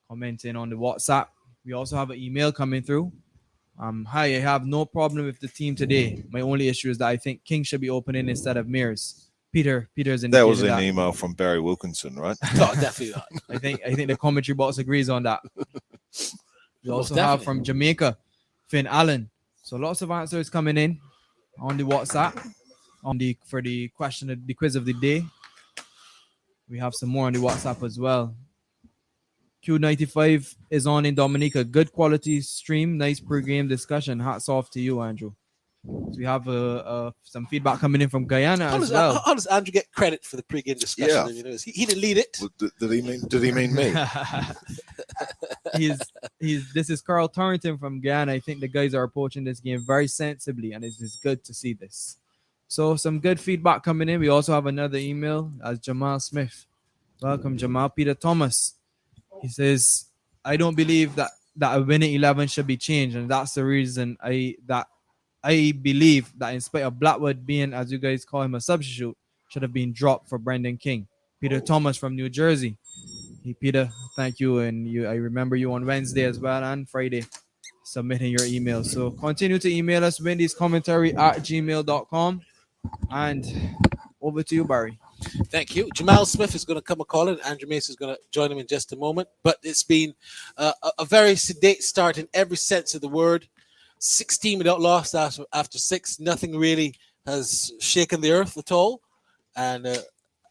Speaker 6: commenting on the WhatsApp. We also have an email coming through. Hi, I have no problem with the team today. My only issue is that I think King should be opening instead of Mears. Peter's in.
Speaker 2: That was an email from Barry Wilkinson, right?
Speaker 1: No, definitely not.
Speaker 6: I think the commentary box agrees on that. We also have from Jamaica, Finn Allen. So lots of answers coming in on the WhatsApp for the question, the quiz of the day. We have some more on the WhatsApp as well. Q95 is on in Dominica. Good quality stream, nice pre-game discussion. Hats off to you, Andrew. So we have some feedback coming in from Guyana as well.
Speaker 1: How does Andrew get credit for the pre-game discussion?
Speaker 2: Yeah.
Speaker 1: You know, he didn't lead it.
Speaker 2: Did he mean me?
Speaker 6: This is Carl Torrington from Guyana. I think the guys are approaching this game very sensibly, and it's good to see this. So some good feedback coming in. We also have another email as Jamal Smith. Welcome, Jamal. Peter Thomas. He says, I don't believe that a winning 11 should be changed, and that's the reason I believe that in spite of Blackwood being, as you guys call him, a substitute, should have been dropped for Brendan King. Peter Thomas from New Jersey. Peter, thank you. And I remember you on Wednesday as well and Friday submitting your email. So continue to email us, windyscommentary@gmail.com. And over to you, Barry.
Speaker 1: Thank you. Jamal Smith is going to come and call it. Andrew Mason is going to join him in just a moment. But it's been a very sedate start in every sense of the word. 16 without loss after 6. Nothing really has shaken the earth at all. And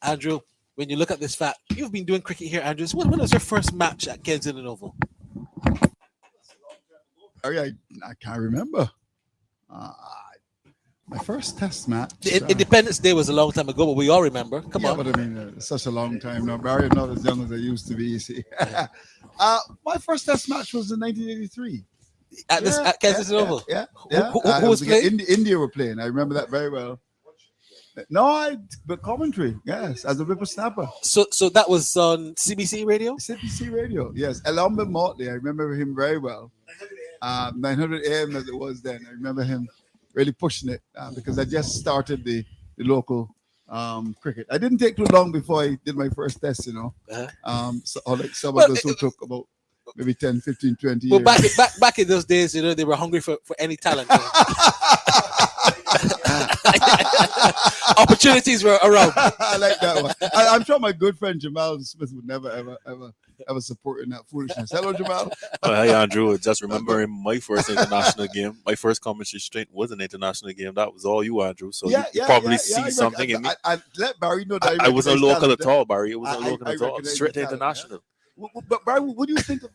Speaker 1: Andrew, when you look at this fact, you've been doing cricket here, Andrew. When was your first match at Kensington Oval?
Speaker 7: I can't remember. My first test match.
Speaker 1: Independence Day was a long time ago, but we all remember. Come on.
Speaker 7: But I mean, it's such a long time now. Barry, I'm not as young as I used to be, you see. My first test match was in 1983.
Speaker 1: At Kansas Oval.
Speaker 7: Yeah.
Speaker 1: Who was playing?
Speaker 7: India were playing. I remember that very well. No, but commentary, yes, as a whippersnapper.
Speaker 1: So that was on CBC Radio?
Speaker 7: CBC Radio, yes. Along with Motley, I remember him very well. 900 AM as it was then. I remember him really pushing it because I just started the local cricket. I didn't take too long before I did my first test, So like some of us who took about maybe 10, 15, 20 years.
Speaker 1: Well, back in those days, they were hungry for any talent. Opportunities were around.
Speaker 7: I like that one. I'm sure my good friend Jamal Smith would never, ever support in that foolishness. Hello, Jamal.
Speaker 8: Hey, Andrew. Just remembering my first international game. My first commentary straight was an international game. That was all you, Andrew. So you probably see something in me.
Speaker 7: I let Barry know that
Speaker 8: I wasn't local at all, Barry. It wasn't local at all. Straight international.
Speaker 7: But Barry, what do you think of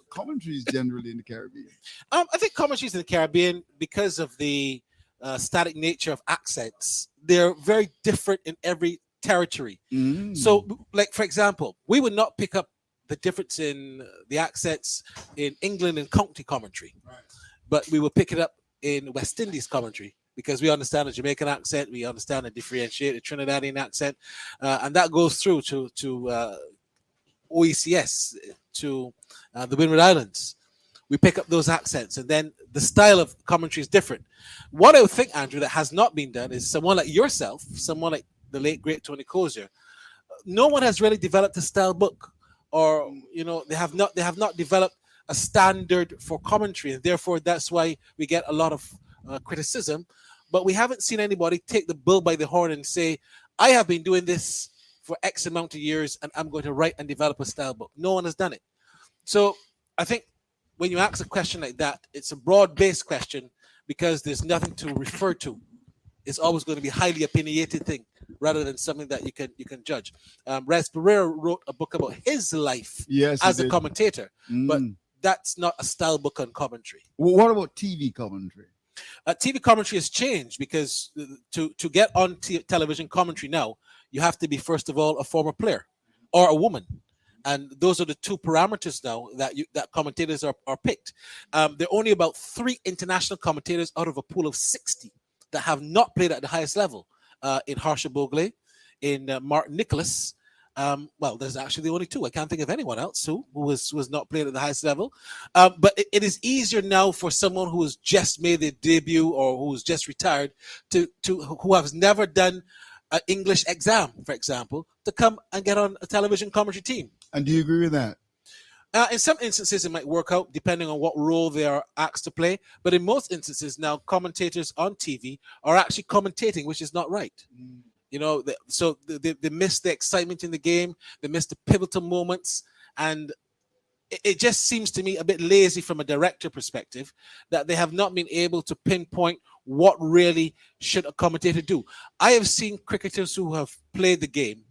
Speaker 7: commentaries generally in the Caribbean?
Speaker 1: I think commentaries in the Caribbean, because of the static nature of accents, they're very different in every territory. So, like, for example, we would not pick up the difference in the accents in England and county commentary, but we would pick it up in West Indies commentary because we understand the Jamaican accent, we understand and differentiate the Trinidadian accent, and that goes through to OECS, to the Windward Islands. We pick up those accents, and then the style of commentary is different. What I would think, Andrew, that has not been done is someone like yourself, someone like the late great Tony Cozier. No one has really developed a style book, or they have not developed a standard for commentary, and therefore that's why we get a lot of criticism. But we haven't seen anybody take the bull by the horn and say, "I have been doing this for X amount of years, and I'm going to write and develop a style book." No one has done it. So I think when you ask a question like that, it's a broad-based question because there's nothing to refer to. It's always going to be a highly opinionated thing rather than something that you can judge. Rez Pereira wrote a book about his life as a commentator, but that's not a style book on commentary.
Speaker 7: Well, what about TV commentary?
Speaker 1: TV commentary has changed because to get on television commentary now, you have to be, first of all, a former player or a woman. And those are the two parameters now that commentators are picked. There are only about 3 international commentators out of a pool of 60 that have not played at the highest level. In Harsha Bogle, in Martin Nicholas. Well, there's actually only 2. I can't think of anyone else who was not playing at the highest level. But it is easier now for someone who has just made their debut or who's just retired who has never done an English exam, for example, to come and get on a television commentary team.
Speaker 7: And do you agree with that?
Speaker 1: In some instances, it might work out depending on what role they are asked to play. But in most instances now, commentators on TV are actually commentating, which is not right. So they miss the excitement in the game. They miss the pivotal moments. And it just seems to me a bit lazy from a director perspective that they have not been able to pinpoint what really should a commentator do. I have seen cricketers who have played the game,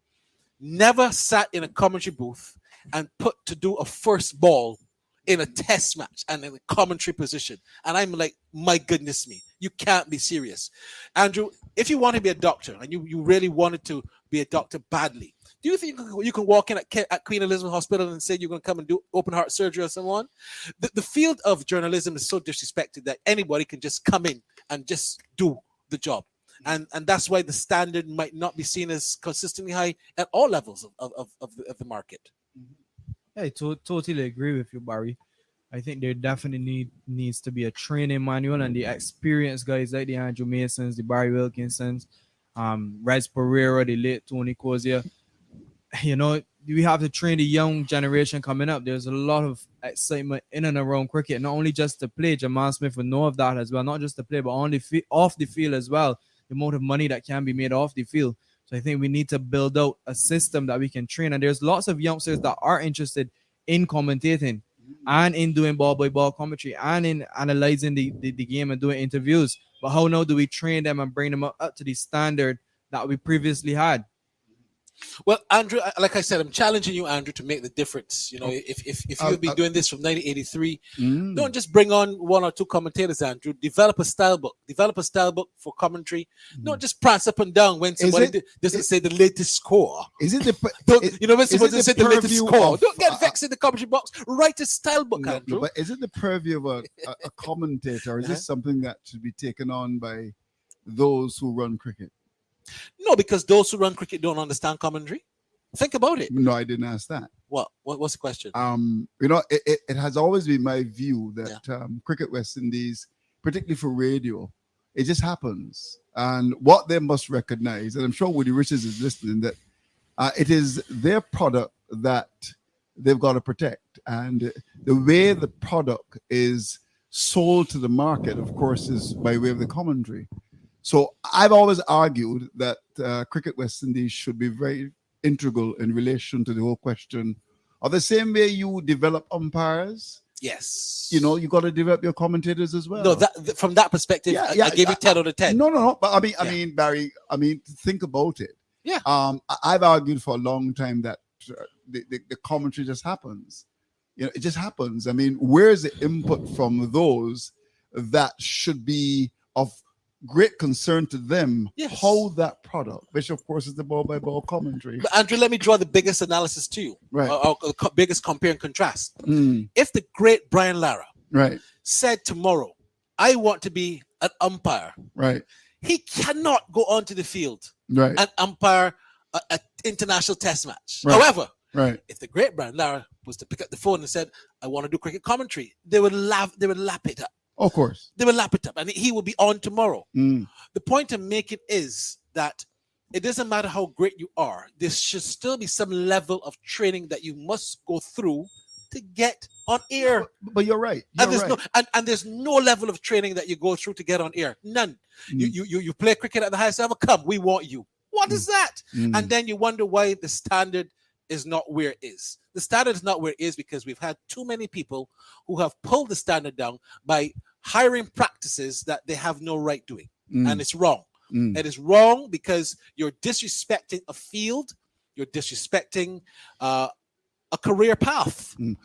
Speaker 1: never sat in a commentary booth and put to do a first ball in a test match and in a commentary position. And I'm like, my goodness me, you can't be serious. Andrew, if you want to be a doctor and you really wanted to be a doctor badly, do you think you can walk in at Queen Elizabeth Hospital and say you're going to come and do open heart surgery or someone? The field of journalism is so disrespected that anybody can just come in and just do the job. And that's why the standard might not be seen as consistently high at all levels of the market.
Speaker 6: I totally agree with you, Barry. I think there definitely needs to be a training manual, and the experienced guys like the Andrew Masons, the Barry Wilkinsons, Rez Pereira, the late Tony Cozier. We have to train the young generation coming up. There's a lot of excitement in and around cricket, not only just to play. Jamal Smith would know of that as well, not just to play, but off the field as well. The amount of money that can be made off the field. So I think we need to build out a system that we can train. And there's lots of youngsters that are interested in commentating and in doing ball-by-ball commentary and in analyzing the game and doing interviews. But how now do we train them and bring them up to the standard that we previously had?
Speaker 1: Well, Andrew, like I said, I'm challenging you, Andrew, to make the difference. You know, if you've been doing this from 1983, don't just bring on one or two commentators, Andrew. Develop a style book. Develop a style book for commentary. Don't just prance up and down when somebody doesn't say the latest score.
Speaker 7: Is it the
Speaker 1: when somebody doesn't say the latest score? Don't get vexed in the commentary box. Write a style book, Andrew.
Speaker 7: But is it the purview of a commentator, or is this something that should be taken on by those who run cricket?
Speaker 1: No, because those who run cricket don't understand commentary. Think about it.
Speaker 7: No, I didn't ask that.
Speaker 1: What's the question?
Speaker 7: It has always been my view that Cricket West Indies, particularly for radio, it just happens. And what they must recognize, and I'm sure Woody Richards is listening, that it is their product that they've got to protect. And the way the product is sold to the market, of course, is by way of the commentary. So I've always argued that Cricket West Indies should be very integral in relation to the whole question of the same way you develop umpires.
Speaker 1: Yes.
Speaker 7: You got to develop your commentators as well.
Speaker 1: No, from that perspective, I gave you 10 out of 10.
Speaker 7: No. But I mean, Barry, think about it.
Speaker 1: Yeah.
Speaker 7: I've argued for a long time that the commentary just happens. It just happens. I mean, where's the input from those that should be of great concern to them?
Speaker 1: Yes.
Speaker 7: How that product, which of course is the ball-by-ball commentary.
Speaker 1: But Andrew, let me draw the biggest analysis to you.
Speaker 7: Right.
Speaker 1: Or biggest compare and contrast. If the great Brian Lara said tomorrow, I want to be an umpire, he cannot go onto the field and umpire an international test match. However, if the great Brian Lara was to pick up the phone and said, I want to do cricket commentary, they would lap it up.
Speaker 7: Of course.
Speaker 1: They will lap it up and he will be on tomorrow. The point I'm making is that it doesn't matter how great you are. There should still be some level of training that you must go through to get on air.
Speaker 7: But you're right.
Speaker 1: There's no level of training that you go through to get on air. None. You play cricket at the highest level. Come, we want you. What is that? And then you wonder why the standard is not where it is. The standard is not where it is because we've had too many people who have pulled the standard down by hiring practices that they have no right doing. And it's wrong. It is wrong because you're disrespecting a field. You're disrespecting a career path.
Speaker 7: And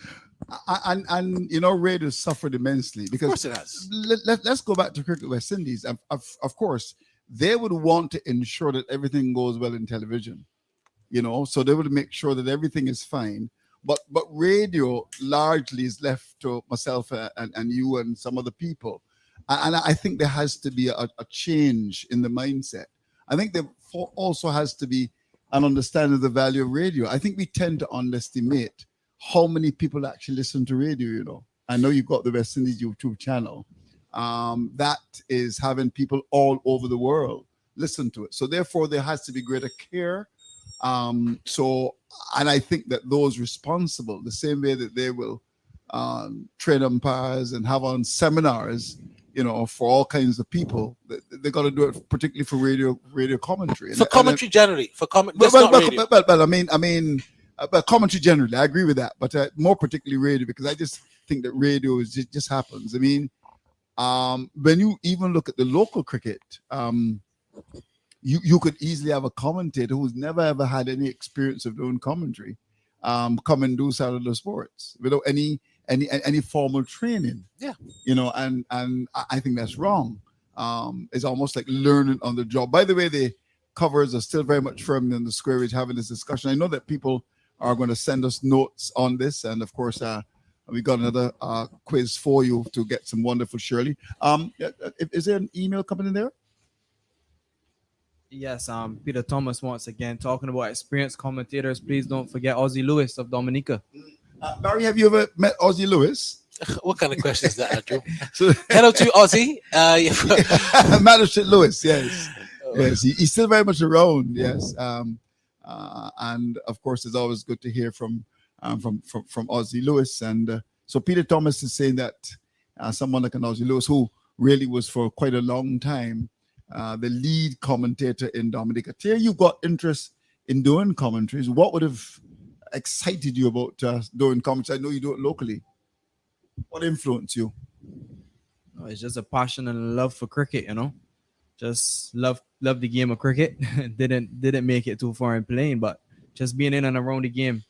Speaker 7: radio suffered immensely because,
Speaker 1: of course it has.
Speaker 7: Let's go back to Cricket West Indies. Of course, they would want to ensure that everything goes well in television. So they would make sure that everything is fine. But radio largely is left to myself and you and some other people. And I think there has to be a change in the mindset. I think there also has to be an understanding of the value of radio. I think we tend to underestimate how many people actually listen to radio, I know you've got the West Indies YouTube channel. That is having people all over the world listen to it. So therefore, there has to be greater care. And I think that those responsible, the same way that they will train umpires and have on seminars, for all kinds of people, they got to do it particularly for radio commentary.
Speaker 1: For commentary generally, but
Speaker 7: commentary generally, I agree with that. But more particularly radio, because I just think that radio just happens. I mean, when you even look at the local cricket, you could easily have a commentator who's never ever had any experience of doing commentary come and do Saturday sports without any formal training.
Speaker 1: Yeah.
Speaker 7: And I think that's wrong. It's almost like learning on the job. By the way, the covers are still very much firmly on the square edge having this discussion. I know that people are going to send us notes on this, and of course we got another quiz for you to get some wonderful Shirley. Is there an email coming in there?
Speaker 6: Yes, Peter Thomas once again talking about experienced commentators. Please don't forget Ozzie Lewis of Dominica.
Speaker 7: Barry, have you ever met Ozzie Lewis?
Speaker 1: What kind of question is that, Andrew? Hello to Ozzie.
Speaker 7: Magistrate Lewis, yes. Yes, he's still very much around, yes. And of course, it's always good to hear from Ozzie Lewis. And so Peter Thomas is saying that someone like an Ozzie Lewis, who really was for quite a long time the lead commentator in Dominica. Tia, you got interest in doing commentaries. What would have excited you about doing commentaries? I know you do it locally. What influenced you?
Speaker 6: It's just a passion and a love for cricket, Just love the game of cricket. didn't make it too far in playing, but just being in and around the game.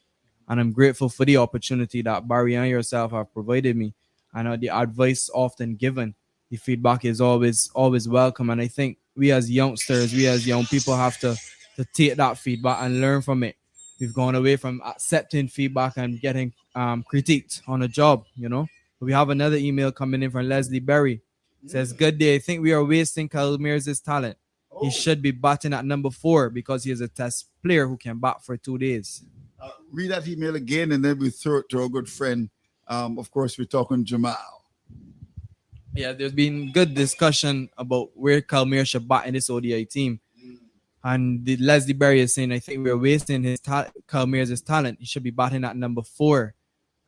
Speaker 6: And I'm grateful for the opportunity that Barry and yourself have provided me. I know the advice often given, the feedback is always welcome. And I think we as youngsters, we as young people have to take that feedback and learn from it. We've gone away from accepting feedback and getting critiqued on a job, you know. We have another email coming in from Leslie Berry. It says, good day. I think we are wasting Calmeers' talent. He should be batting at number 4 because he is a test player who can bat for 2 days.
Speaker 7: Read that email again, and then we throw it to our good friend. Of course, we're talking Jamal.
Speaker 6: Yeah, there's been good discussion about where Calmeer should bat in this ODI team. And Leslie Berry is saying, I think we're wasting Calmeer's talent. He should be batting at number 4.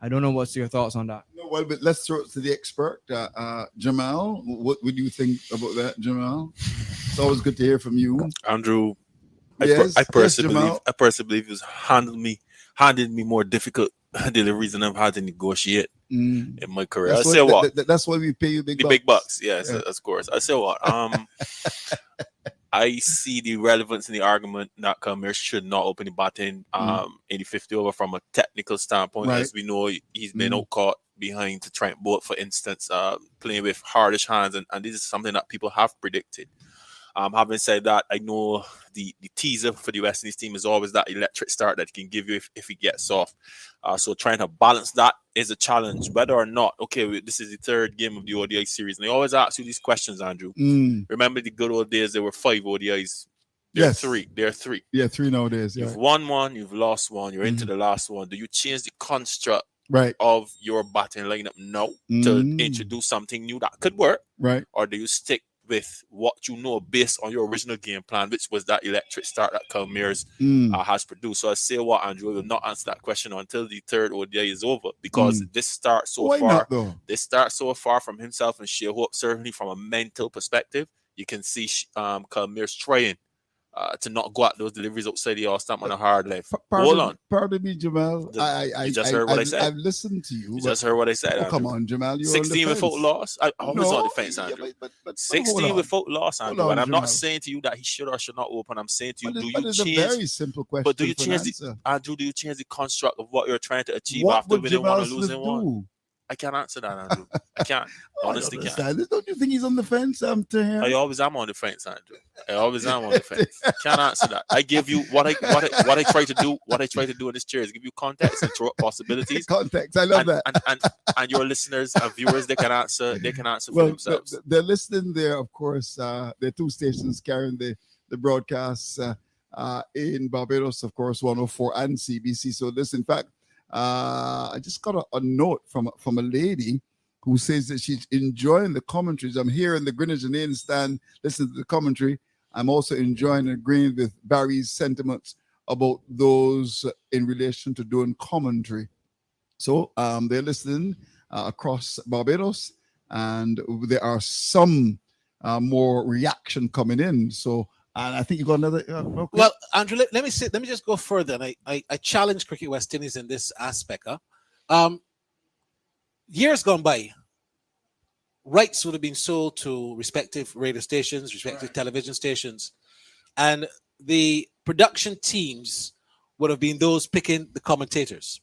Speaker 6: I don't know what's your thoughts on that.
Speaker 7: No, well, but let's throw it to the expert. Jamal, what would you think about that, Jamal? It's always good to hear from you.
Speaker 8: Andrew,
Speaker 7: Yes,
Speaker 8: I personally
Speaker 7: Jamal.
Speaker 8: believe he was handed me more difficult deliveries than I've had to negotiate in my career.
Speaker 7: That's why we pay you big bucks.
Speaker 8: Big bucks, yes, of course. I say what? I see the relevance in the argument that Calmeer should not open the batting in the 50 over from a technical standpoint.
Speaker 7: Right.
Speaker 8: As we know, he's been out caught behind to Trent Bolt, for instance, playing with hardish hands, and this is something that people have predicted. Having said that, I know the teaser for the West Indies team is always that electric start that he can give you if he gets off. So trying to balance that is a challenge, whether or not, okay, this is the 3rd game of the ODI series. And I always ask you these questions, Andrew. Remember the good old days, there were 5 ODIs. There are 3. Yeah,
Speaker 7: 3 nowadays.
Speaker 8: You've won one, you've lost one, you're into the last one. Do you change the construct
Speaker 7: right
Speaker 8: of your batting lineup now to introduce something new that could work?
Speaker 7: Right.
Speaker 8: Or do you stick with what you know based on your original game plan, which was that electric start that Calmeers has produced? So I say what, Andrew, I will not answer that question until the 3rd ODI is over, because this start so far from himself and Shea Hope, certainly from a mental perspective, you can see Calmeers trying to not go at those deliveries outside the all-stamp on a hard left. Hold on.
Speaker 7: Pardon me, Jamal.
Speaker 8: You just heard what I said.
Speaker 7: I've listened to you.
Speaker 8: You just heard what I said.
Speaker 7: Come on, Jamal. You're
Speaker 8: 16
Speaker 7: on the
Speaker 8: without
Speaker 7: fence.
Speaker 8: loss. I always on the fence, Andrew.
Speaker 7: But
Speaker 8: 16 without loss, Andrew.
Speaker 7: on,
Speaker 8: And I'm
Speaker 7: Jamal.
Speaker 8: not saying to you that he should or should not open. I'm saying to you,
Speaker 7: But
Speaker 8: do
Speaker 7: it's
Speaker 8: you
Speaker 7: a
Speaker 8: change?
Speaker 7: very simple question.
Speaker 8: But do you
Speaker 7: for an
Speaker 8: change
Speaker 7: answer.
Speaker 8: Andrew? Do you change the construct of what you're trying to achieve
Speaker 7: What
Speaker 8: after
Speaker 7: would
Speaker 8: winning one or
Speaker 7: Jamal
Speaker 8: losing
Speaker 7: Smith
Speaker 8: one?
Speaker 7: do?
Speaker 8: I can't answer that, Andrew. I can't. Honestly, can't.
Speaker 7: Don't you think he's on the fence? To him?
Speaker 8: I always am on the fence, Andrew. I always am on the fence. Can't answer that. I give you what I try to do. What I try to do in this chair is give you context and throw up possibilities.
Speaker 7: Context. I love that.
Speaker 8: And your listeners and viewers, they can answer. They can answer for themselves.
Speaker 7: They're listening there, of course. There are 2 stations carrying the broadcasts in Barbados, of course, 104 and CBC. So this, in fact, I just got a note from a lady who says that she's enjoying the commentaries. I'm here in the Greenwich and Inn stand, listening to the commentary. I'm also enjoying and agreeing with Barry's sentiments about those in relation to doing commentary. So they're listening across Barbados, and there are some more reaction coming in. So, and I think you got another. Okay.
Speaker 1: Well, Andrew, let me just go further, and I challenge Cricket West Indies in this aspect. Years gone by, rights would have been sold to respective radio stations, respective television stations, and the production teams would have been those picking the commentators.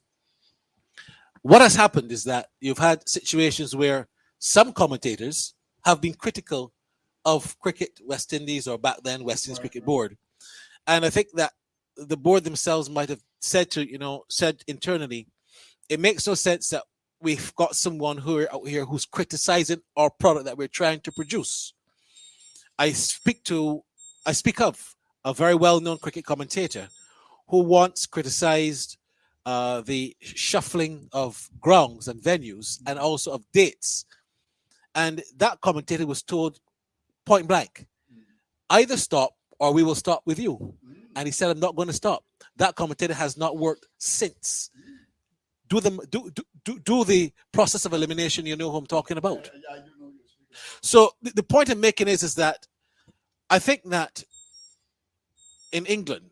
Speaker 1: What has happened is that you've had situations where some commentators have been critical of Cricket West Indies, or back then West Indies Cricket Board. And I think that the board themselves might have said internally, it makes no sense that we've got someone out here who's criticizing our product that we're trying to produce. I speak of a very well-known cricket commentator who once criticized the shuffling of grounds and venues and also of dates. And that commentator was told point blank, either stop or we will stop with you. And he said, I'm not going to stop. That commentator has not worked since. Do the process of elimination, you know who I'm talking about. So the point I'm making is that I think that in England,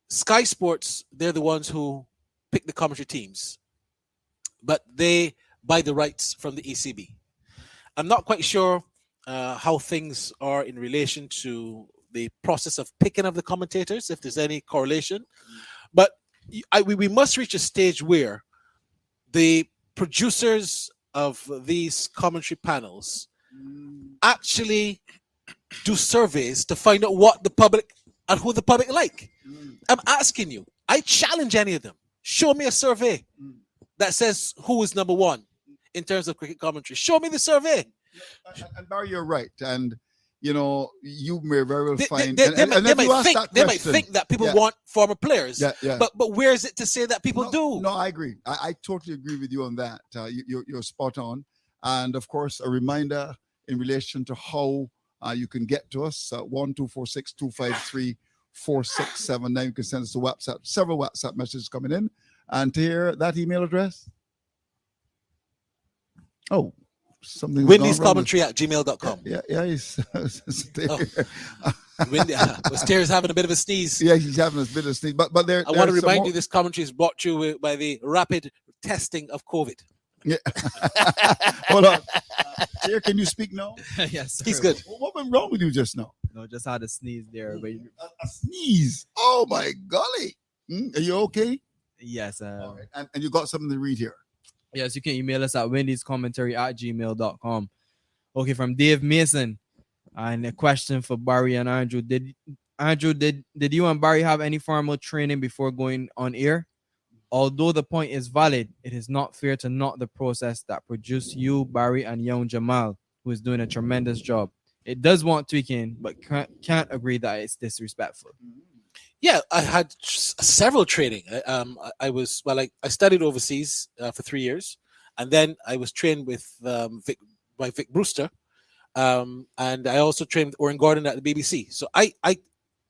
Speaker 1: Sky Sports, they're the ones who pick the commentary teams, but they buy the rights from the ECB. I'm not quite sure how things are in relation to the process of picking of the commentators, if there's any correlation. But we must reach a stage where the producers of these commentary panels actually do surveys to find out what the public and who the public like. I'm asking you, I challenge any of them. Show me a survey that says who is number one in terms of cricket commentary. Show me the survey.
Speaker 7: And Barry, you're right. And you know, you may very well find
Speaker 1: they might think that people want former players. But where is it to say that people do?
Speaker 7: No, I agree. I totally agree with you on that. You're spot on. And of course, a reminder in relation to how you can get to us, 1-246-253-4679. You can send us a WhatsApp, several WhatsApp messages coming in. And to hear that email address. Oh, something.
Speaker 1: Wendy's commentary at gmail.com.
Speaker 7: Yeah, he's
Speaker 1: Wendy, Terry's having a bit of a sneeze.
Speaker 7: Yeah, he's having a bit of a sneeze. But there,
Speaker 1: I want to remind you, this commentary is brought to you by the rapid testing of COVID.
Speaker 7: Yeah. Hold on. Here, can you speak now?
Speaker 6: Yes, sir.
Speaker 1: He's good.
Speaker 7: What went wrong with you just now?
Speaker 6: No, just had a sneeze there. But
Speaker 7: a sneeze. Oh my golly. Are you okay?
Speaker 6: Yes.
Speaker 7: All right. And you got something to read here.
Speaker 6: Yes, you can email us at wendyscommentary@gmail.com. Okay, from Dave Mason. And a question for Barry and Andrew. Did you and Barry have any formal training before going on air? Although the point is valid, it is not fair to knock the process that produced you, Barry, and young Jamal, who is doing a tremendous job. It does want tweaking, but can't agree that it's disrespectful.
Speaker 1: Yeah, I had several training. I studied overseas for 3 years, and then I was trained with Vic Brewster, and I also trained with Oren Gordon at the BBC. So I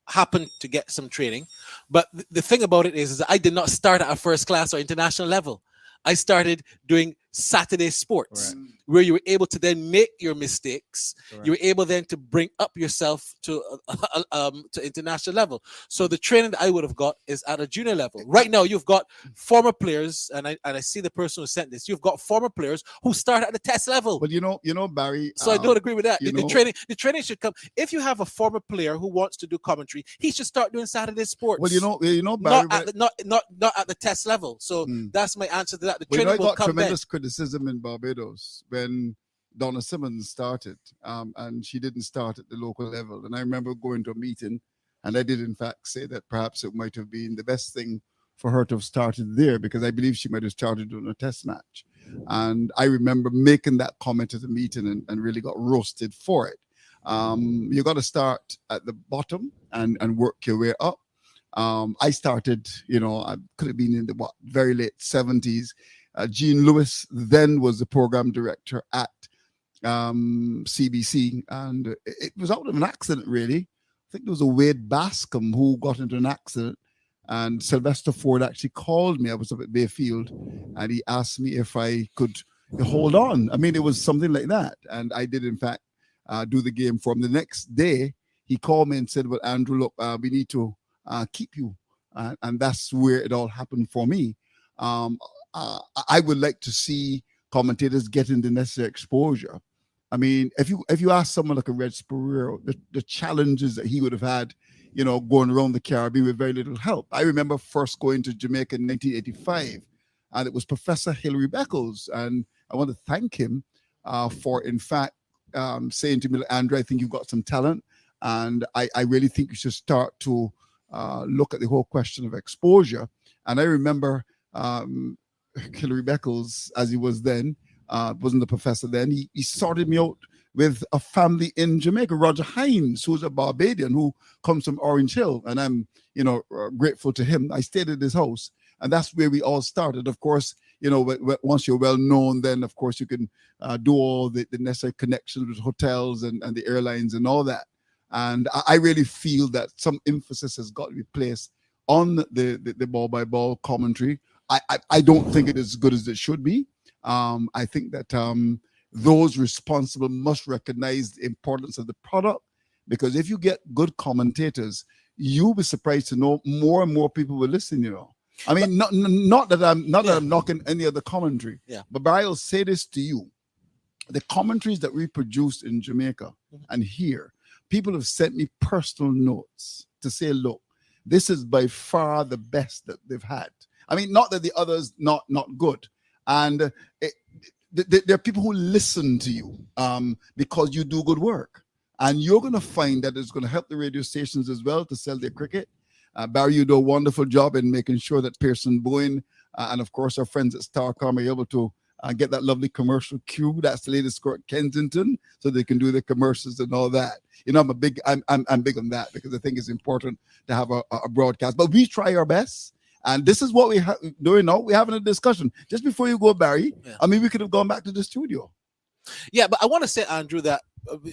Speaker 1: happened to get some training, but the thing about it is that I did not start at a first class or international level. I started doing Saturday sports, where you were able to then make your mistakes. You were able then to bring up yourself to international level. So the training that I would have got is at a junior level. Right now, you've got former players, and I see the person who sent this. You've got former players who start at the test level.
Speaker 7: Well, you know, Barry.
Speaker 1: So I don't agree with that. The training should come. If you have a former player who wants to do commentary, he should start doing Saturday sports.
Speaker 7: Well, you know, Barry,
Speaker 1: not at the test level. So that's my answer to that. The
Speaker 7: training
Speaker 1: will come
Speaker 7: tremendous criticism in Barbados when Donna Simmons started, and she didn't start at the local level. And I remember going to a meeting, and I did in fact say that perhaps it might have been the best thing for her to have started there, because I believe she might have started doing a test match. And I remember making that comment at the meeting and really got roasted for it. You got to start at the bottom and work your way up. I started, I could have been in the very late 70s. Gene Lewis then was the program director at CBC, and it was out of an accident, really. I think there was a Wade Bascom who got into an accident, and Sylvester Ford actually called me. I was up at Bayfield, and he asked me if I could hold on. I mean, it was something like that, and I did, in fact, do the game for him. The next day, he called me and said, well, Andrew, look, we need to keep you, and that's where it all happened for me. I would like to see commentators getting the necessary exposure. I mean, if you ask someone like a Reg Spurrier, the challenges that he would have had, going around the Caribbean with very little help. I remember first going to Jamaica in 1985, and it was Professor Hilary Beckles, and I want to thank him for, in fact, saying to me, Andrew, I think you've got some talent, and I really think you should start to look at the whole question of exposure. And I remember Hilary Beckles, as he was then, wasn't the professor then, he sorted me out with a family in Jamaica, Roger Hines, who's a Barbadian who comes from Orange Hill, and I'm, grateful to him. I stayed at his house, and that's where we all started. Of course, once you're well known, then of course you can do all the necessary connections with hotels and the airlines and all that. And I really feel that some emphasis has got to be placed on the ball-by-ball commentary. I don't think it is as good as it should be. I think that those responsible must recognize the importance of the product, because if you get good commentators, you'll be surprised to know more and more people will listen. I mean, not that I'm knocking any other commentary, but I'll say this to you: the commentaries that we produce in Jamaica and here people have sent me personal notes to say, look, this is by far the best that they've had. I mean, not that the others not good. And there are people who listen to you because you do good work. And you're going to find that it's going to help the radio stations as well to sell their cricket. Barry, you do a wonderful job in making sure that Pearson Bowen and, of course, our friends at Starcom are able to get that lovely commercial cue. That's the latest score at Kensington, so they can do the commercials and all that. You know, I'm big on that because I think it's important to have a broadcast. But we try our best. And this is what we doing now. We're having a discussion. Just before you go, Barry, I mean, we could have gone back to the studio.
Speaker 1: Yeah, but I want to say, Andrew, that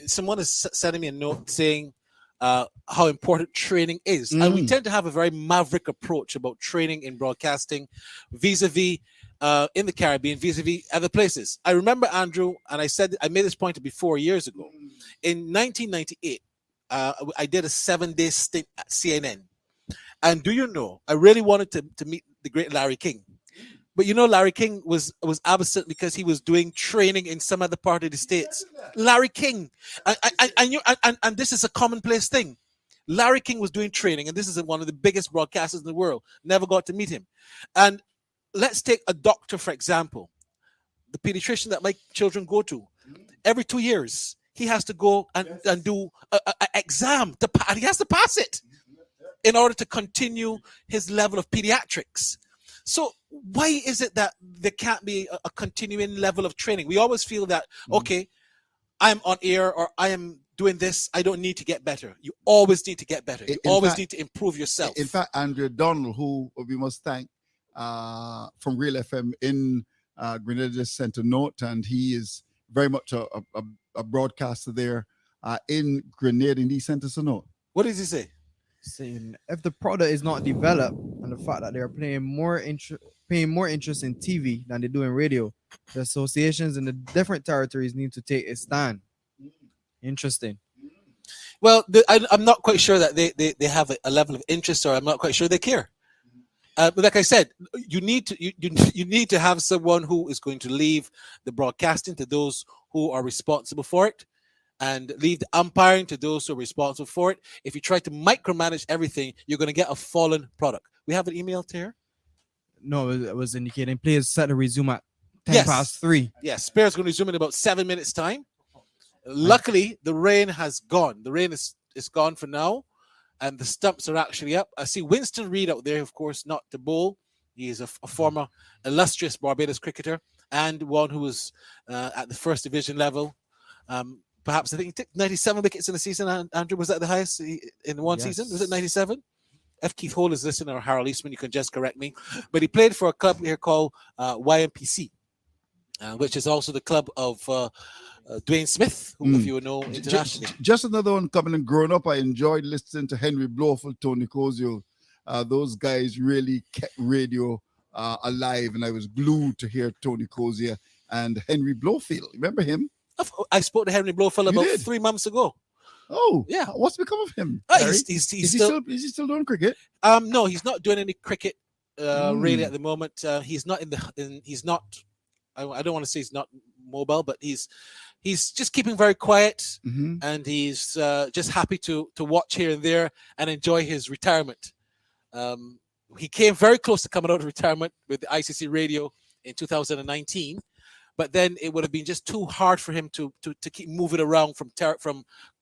Speaker 1: someone is sending me a note saying how important training is. And we tend to have a very maverick approach about training in broadcasting vis-a-vis in the Caribbean, vis-a-vis other places. I remember, Andrew, and I made this point before years ago. In 1998, I did a 7-day stint at CNN. And do you know, I really wanted to meet the great Larry King. But you know, Larry King was absent because he was doing training in some other part of the States. Larry King. And this is a commonplace thing. Larry King was doing training, and this is one of the biggest broadcasters in the world. Never got to meet him. And let's take a doctor, for example. The pediatrician that my children go to. Every 2 years, he has to go and do an exam. And he has to pass it in order to continue his level of pediatrics. So why is it that there can't be a continuing level of training? We always feel that, okay, I'm on air or I am doing this, I don't need to get better. You always need to get better. You always need to improve yourself.
Speaker 7: In fact, Andrea Donald, who we must thank from Real FM in Grenada, sent a note, and he is very much a broadcaster there in Grenada, and he sent us a note.
Speaker 1: What does he say?
Speaker 6: Saying if the product is not developed and the fact that they're paying more interest in TV than they do in radio, the associations in the different territories need to take a stand. Interesting.
Speaker 1: Well, I'm not quite sure that they have a level of interest, or I'm not quite sure they care. But like I said, you need to have someone who is going to leave the broadcasting to those who are responsible for it, and leave the umpiring to those who are responsible for it. If you try to micromanage everything, you're going to get a fallen product. We have an email here.
Speaker 6: No, it was indicating players set to resume at 3:10.
Speaker 1: Yes, Spears going to resume in about 7 minutes' time. Luckily, the rain has gone. The rain is gone for now, and the stumps are actually up. I see Winston Reid out there, of course, not to bowl. He is a former illustrious Barbados cricketer and one who was at the first division level. Perhaps I think he took 97 wickets in the season. Andrew, was that the highest in one season? Was it 97? If Keith Hole is listening, or Harold Eastman, you can just correct me. But he played for a club here called YMPC, which is also the club of Dwayne Smith, who, if you know, internationally.
Speaker 7: Just another one coming and growing up. I enjoyed listening to Henry Blofeld, Tony Cozio. Those guys really kept radio alive, and I was glued to hear Tony Cozio and Henry Blofeld. Remember him?
Speaker 1: I spoke to Henry Blofeld about 3 months ago.
Speaker 7: Oh,
Speaker 1: yeah.
Speaker 7: What's become of him?
Speaker 1: Is he
Speaker 7: still doing cricket?
Speaker 1: No, he's not doing any cricket really at the moment. He's not he's not. I don't want to say he's not mobile, but he's just keeping very quiet, and he's just happy to watch here and there and enjoy his retirement. He came very close to coming out of retirement with the ICC radio in 2019. But then it would have been just too hard for him to keep moving around from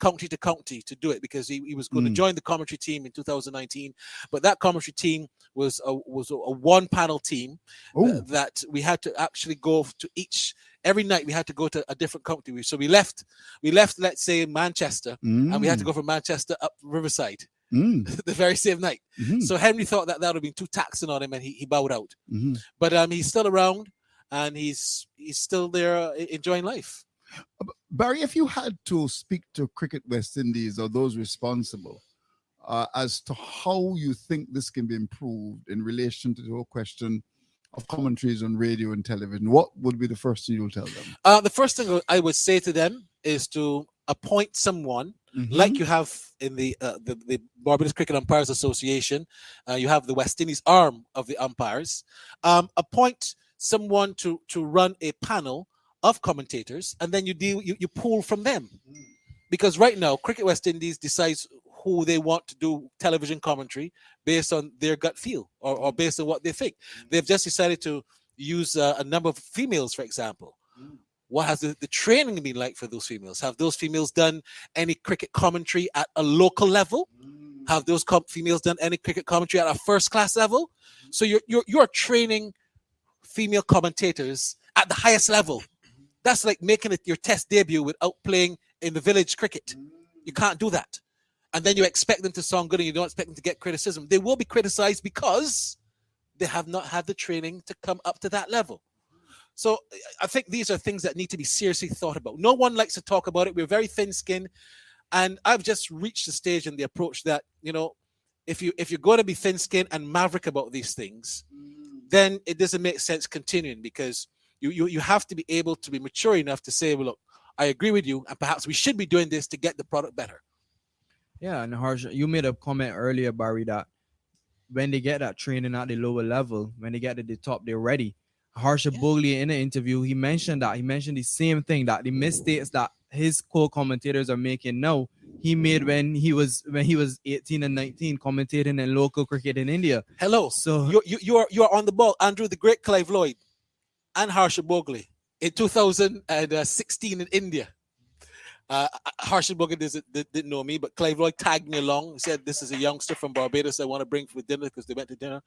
Speaker 1: county to county to do it, because he was going to join the commentary team in 2019. But that commentary team was a one-panel team that we had to actually go to every night we had to go to a different county. So we left, let's say, Manchester, and we had to go from Manchester up Riverside the very same night. So Henry thought that would have been too taxing on him, and he bowed out. But he's still around. And he's still there enjoying life.
Speaker 7: Barry, if you had to speak to Cricket West Indies or those responsible as to how you think this can be improved in relation to the whole question of commentaries on radio and television, what would be the first thing you'll tell them?
Speaker 1: The first thing I would say to them is to appoint someone like you have in the Barbados Cricket Umpires Association. You have the West Indies arm of the umpires. Appoint someone to run a panel of commentators, and then you pull from them. Because right now, Cricket West Indies decides who they want to do television commentary based on their gut feel or based on what they think. They've just decided to use a number of females, for example. What has the training been like for those females? Have those females done any cricket commentary at a local level? Have those females done any cricket commentary at a first class level? So you're training female commentators at the highest level. That's like making it your test debut without playing in the village cricket. You can't do that. And then you expect them to sound good and you don't expect them to get criticism. They will be criticized because they have not had the training to come up to that level. So I think these are things that need to be seriously thought about. No one likes to talk about it. We're very thin-skinned. And I've just reached the stage in the approach that, if you're going to be thin-skinned and maverick about these things, then it doesn't make sense continuing, because you have to be able to be mature enough to say, well, look, I agree with you, and perhaps we should be doing this to get the product better.
Speaker 6: Yeah, and Harsh, you made a comment earlier, Barry, that when they get that training at the lower level, when they get to the top, they're ready. Harsha Bogley in the interview, he mentioned the same thing, that the mistakes that his co-commentators are making now, he made when he was 18 and 19 commentating in local cricket in India.
Speaker 1: Hello. So you are on the ball, Andrew. The great Clive Lloyd and Harsha Bogley in 2016 in India. Harsha Bogley didn't know me, but Clive Lloyd tagged me along. He said, this is a youngster from Barbados I want to bring for dinner, because they went to dinner.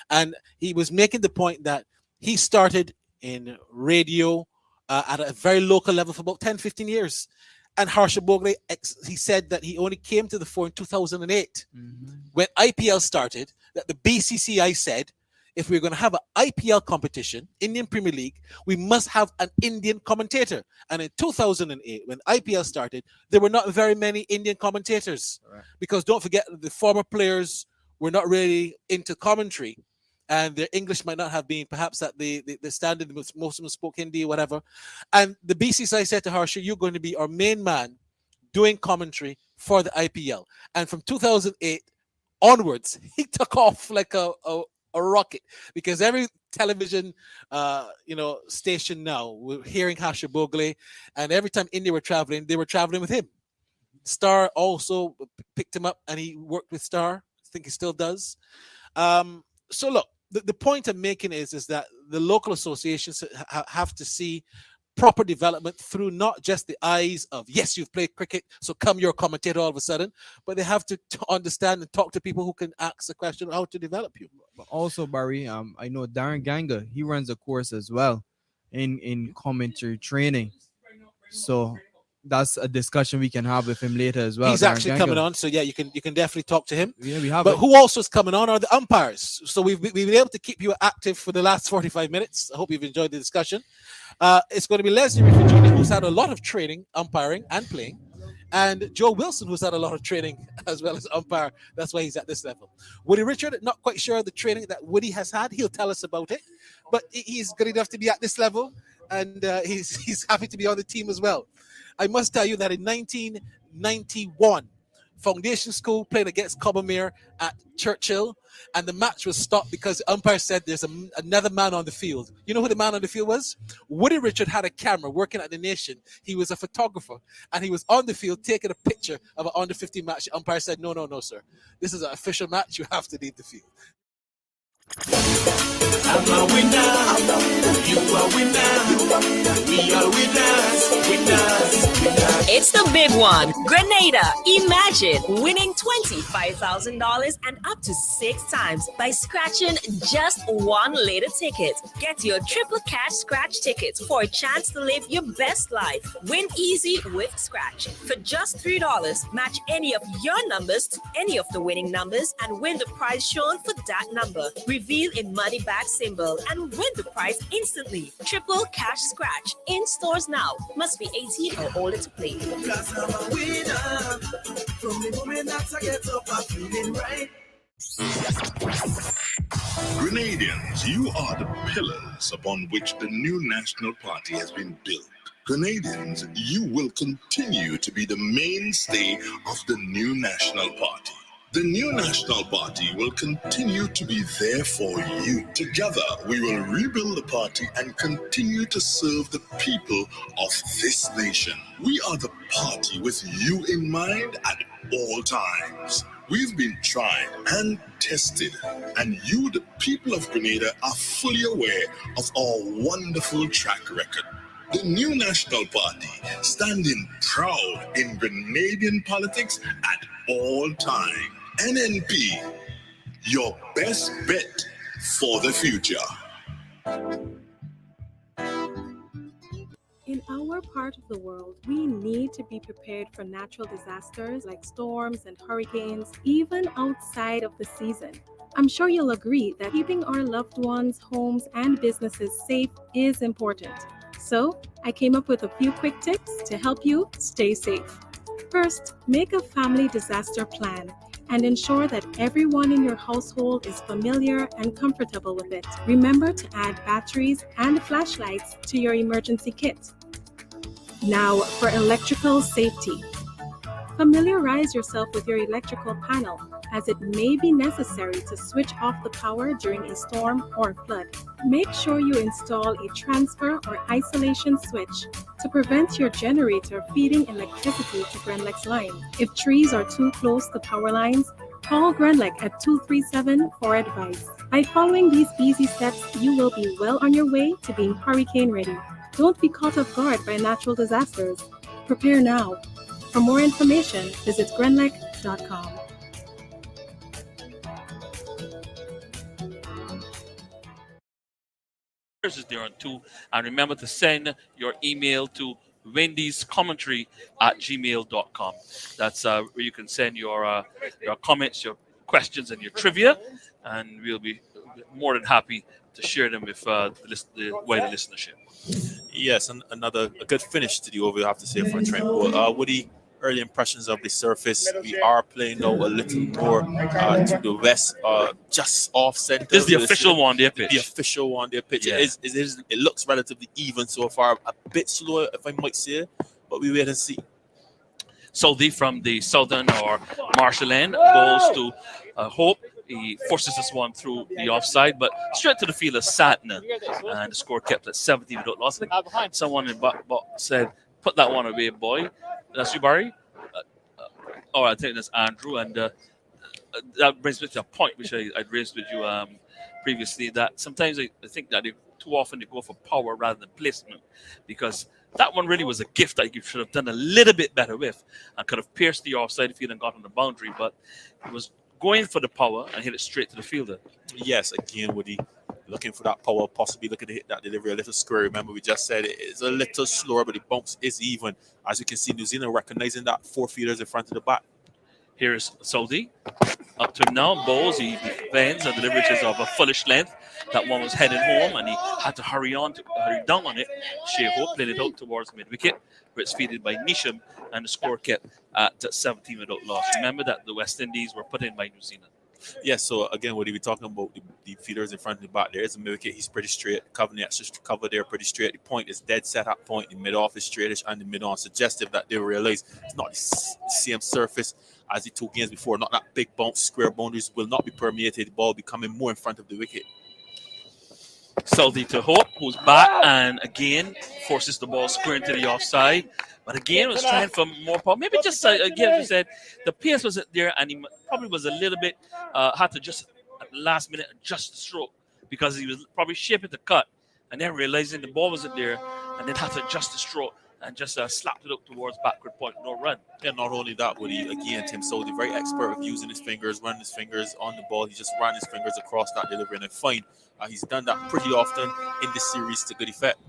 Speaker 1: And he was making the point that he started in radio at a very local level for about 10, 15 years. And Harsha Bogley, he said that he only came to the fore in 2008. When IPL started, that the BCCI said, if we're going to have an IPL competition, Indian Premier League, we must have an Indian commentator. And in 2008, when IPL started, there were not very many Indian commentators. Right. Because don't forget, the former players were not really into commentary. And their English might not have been perhaps at the standard. Most of them spoke Hindi or whatever. And the BCCI said to Harsha, you're going to be our main man doing commentary for the IPL. And from 2008 onwards, he took off like a rocket, because every television station now, we're hearing Harsha Bogley. And every time India were traveling, they were traveling with him. Star also picked him up, and he worked with Star. I think he still does. So look, the point I'm making is that the local associations have to see proper development through not just the eyes of, yes, you've played cricket, so come you're a commentator all of a sudden, but they have to understand and talk to people who can ask the question how to develop you.
Speaker 6: But also, Barry, I know Darren Ganga, he runs a course as well in commentary training. So that's a discussion we can have with him later as well.
Speaker 1: He's actually coming on, so yeah, you can definitely talk to him.
Speaker 6: Yeah, we have.
Speaker 1: But who also is coming on are the umpires. So we've been able to keep you active for the last 45 minutes. I hope you've enjoyed the discussion. It's going to be Leslie Riffigini, who's had a lot of training, umpiring and playing, and Joe Wilson, who's had a lot of training as well as umpire. That's why he's at this level. Woody Richard, not quite sure of the training that Woody has had. He'll tell us about it, but he's good enough to be at this level, and he's happy to be on the team as well. I must tell you that in 1991, Foundation School played against Cobbermere at Churchill, and the match was stopped because the umpire said there's another man on the field. You know who the man on the field was? Woody Richard had a camera working at the Nation. He was a photographer, and he was on the field taking a picture of an under 15 match. The umpire said, no, sir. This is an official match. You have to leave the field.
Speaker 3: I'm a winner, you are winner, we are winners.
Speaker 4: It's the big one. Grenada. Imagine winning $25,000 and up to 6 times by scratching just one later ticket. Get your triple cash scratch tickets for a chance to live your best life. Win easy with Scratch. For just $3, match any of your numbers to any of the winning numbers and win the prize shown for that number. Reveal a money back symbol and win the prize instantly. Triple cash scratch in stores now. Must be 18 or older to play.
Speaker 3: Cause I'm a winner. From the moment that I get up, I'm feeling right.
Speaker 9: Grenadians, you are the pillars upon which the new national party has been built. Grenadians, you will continue to be the mainstay of the new national party. The new National Party will continue to be there for you. Together, we will rebuild the party and continue to serve the people of this nation. We are the party with you in mind at all times. We've been tried and tested, and you, the people of Grenada, are fully aware of our wonderful track record. The new National Party, standing proud in Grenadian politics at all times. NNP, your best bet for the future.
Speaker 5: In our part of the world, we need to be prepared for natural disasters like storms and hurricanes, even outside of the season. I'm sure you'll agree that keeping our loved ones, homes, and businesses safe is important. So, I came up with a few quick tips to help you stay safe. First, make a family disaster plan and ensure that everyone in your household is familiar and comfortable with it. Remember to add batteries and flashlights to your emergency kit. Now, for electrical safety. Familiarize yourself with your electrical panel, as it may be necessary to switch off the power during a storm or flood. Make sure you install a transfer or isolation switch to prevent your generator feeding electricity to Grenlec's line. If trees are too close to power lines, call Grenlec at 237 for advice. By following these easy steps, you will be well on your way to being hurricane ready. Don't be caught off guard by natural disasters. Prepare now. For more information, visit grenlec.com.
Speaker 10: Is there on too, and remember to send your email to wendyscommentary@gmail.com. That's where you can send your comments, your questions, and your trivia, and we'll be more than happy to share them with the wider listenership.
Speaker 8: Yes, and a good finish to the over, I have to say, for Trent. But Woody, early impressions of the surface. We are playing now a little more to the west, just off center.
Speaker 10: This is the official one day pitch.
Speaker 8: The official one day pitch.
Speaker 10: Yeah.
Speaker 8: It looks relatively even so far. A bit slower, if I might say, but we wait and see.
Speaker 10: Salvi from the southern or Marshall end bowls to Hope. He forces this one through the offside, but straight to the field of Satna. And the score kept at 17 without loss. I think someone in box said, "Put that one away, boy." That's you, Barry? I think that's Andrew. And that brings me to a point which I'd raised with you previously, that sometimes I think that too often they go for power rather than placement, because that one really was a gift that you should have done a little bit better with and could have pierced the offside field and got on the boundary, but it was going for the power and hit it straight to the fielder.
Speaker 8: Yes, again, Woody, looking for that power, possibly looking to hit that delivery a little square. Remember, we just said it is a little slower, but the bounce is even. As you can see, New Zealand recognizing that 4 fielders in front of the bat.
Speaker 10: Here's Salvi. Up to now, bowls. He defends and delivers of a fullish length. That one was heading home, and he had to hurry down on it. Shea Hope played it out towards mid-wicket, where it's fielded by Nisham, and the score kept at 17 without loss. Remember that the West Indies were put in by New Zealand.
Speaker 8: Yes, so again, what are we talking about? The fielders in front of the bat. There is a mid-wicket. He's pretty straight. Covering the extra cover there pretty straight. The point is dead set at point. The mid-off is straightish, and the mid-on suggestive that they realize it's not the same surface as the 2 games before. Not that big bounce. Square boundaries will not be permeated. The ball becoming more in front of the wicket.
Speaker 10: Salvi to Hope, who's back and again forces the ball square into the offside. But again, was trying for more power. Maybe just again, as you said, the pace wasn't there, and he probably was a little bit had to just at the last minute adjust the stroke, because he was probably shaping the cut and then realizing the ball wasn't there, and then had to adjust the stroke and just slapped it up towards backward point, no run.
Speaker 8: Yeah, not only that, Woody, again, Tim Salvi, very expert with using his fingers, running his fingers on the ball. He just ran his fingers across that delivery, and I find he's done that pretty often in this series to good effect.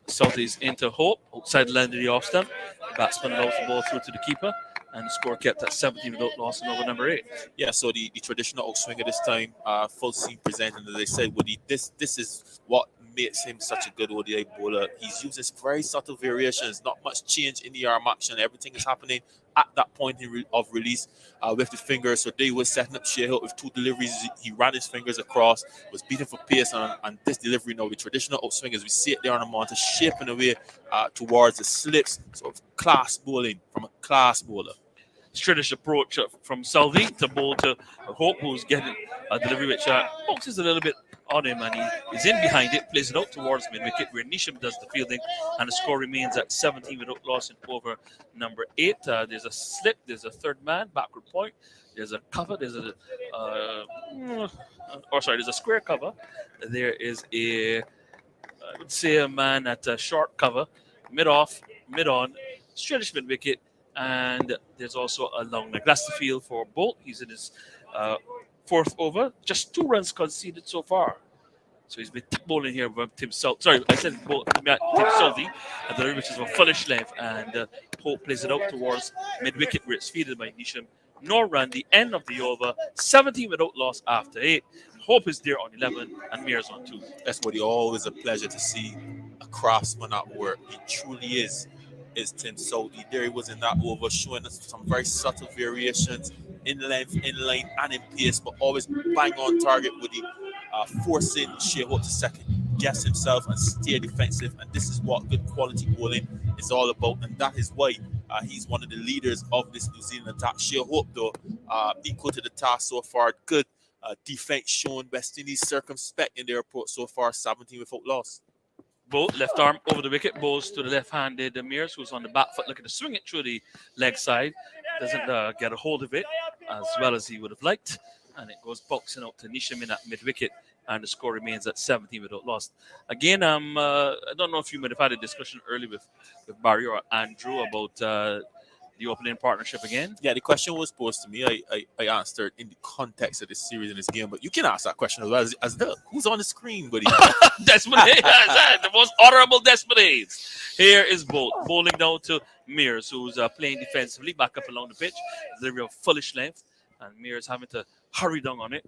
Speaker 10: Salvi's into Hope, outside the line of the off stump. The batsman allows the ball through to the keeper, and the score kept at 17 without loss in over number 8.
Speaker 8: Yeah, so the traditional outswinger this time, full seam presenting, as I said, Woody, this is what makes him such a good ODI bowler. He's using very subtle variations, not much change in the arm action. Everything is happening at that point of release with the fingers. So they were setting up Shea Hope with 2 deliveries. He ran his fingers across, was beaten for pace, and this delivery now, the traditional outswingers, we see it there on the monitor, shaping away towards the slips. So class bowling from a class bowler.
Speaker 10: Straightish approach from Salvi to bowl to Hope, who's getting a delivery which boxes a little bit on him, and he's in behind it, plays it out towards mid-wicket where Nisham does the fielding, and the score remains at 17 without loss in over number 8. There's a slip, there's a third man, backward point, there's a cover, there's a there's a square cover, there is I would say a man at a short cover, mid-off, mid-on, straightish mid-wicket, and there's also a long leg. That's the field for Bolt. He's in his 4th over. Just 2 runs conceded so far. So he's been bowling here with Tim Salvi. Sorry, I said Tim Salvi, which is a fullish length, and Hope plays it out towards mid-wicket where it's fielded by Nisham. No run, the end of the over, 17 without loss after 8. Hope is there on 11 and Mears on 2.
Speaker 8: That's what he always a pleasure to see a craftsman at work. He truly is Tim Salvi. There he was in that over, showing us some very subtle variations in length, in line, and in pace, but always bang on target with the forcing Shea Hope to second guess himself and stay defensive. And this is what good quality bowling is all about, and that is why he's one of the leaders of this New Zealand attack. Shea Hope, though, equal to the task so far. Good defense shown. West Indies circumspect in their approach so far, 17 without loss.
Speaker 10: Bolt, left arm over the wicket, bowls to the left-handed Mears, who's on the back foot looking to swing it through the leg side. Doesn't get a hold of it as well as he would have liked. And it goes boxing out to Nisham in at mid-wicket. And the score remains at 17 without loss. Again, I don't know if you might have had a discussion early with Barry or Andrew about the opening partnership again.
Speaker 8: Yeah, the question was posed to me. I answered in the context of this series and this game, but you can ask that question as well as the who's on the screen, buddy.
Speaker 10: Desmond Hayes, the most honorable Desmond Hayes. Here is Bolt bowling down to Mears, who's playing defensively back up along the pitch. Delivery of fullish length, and Mears having to hurry down on it.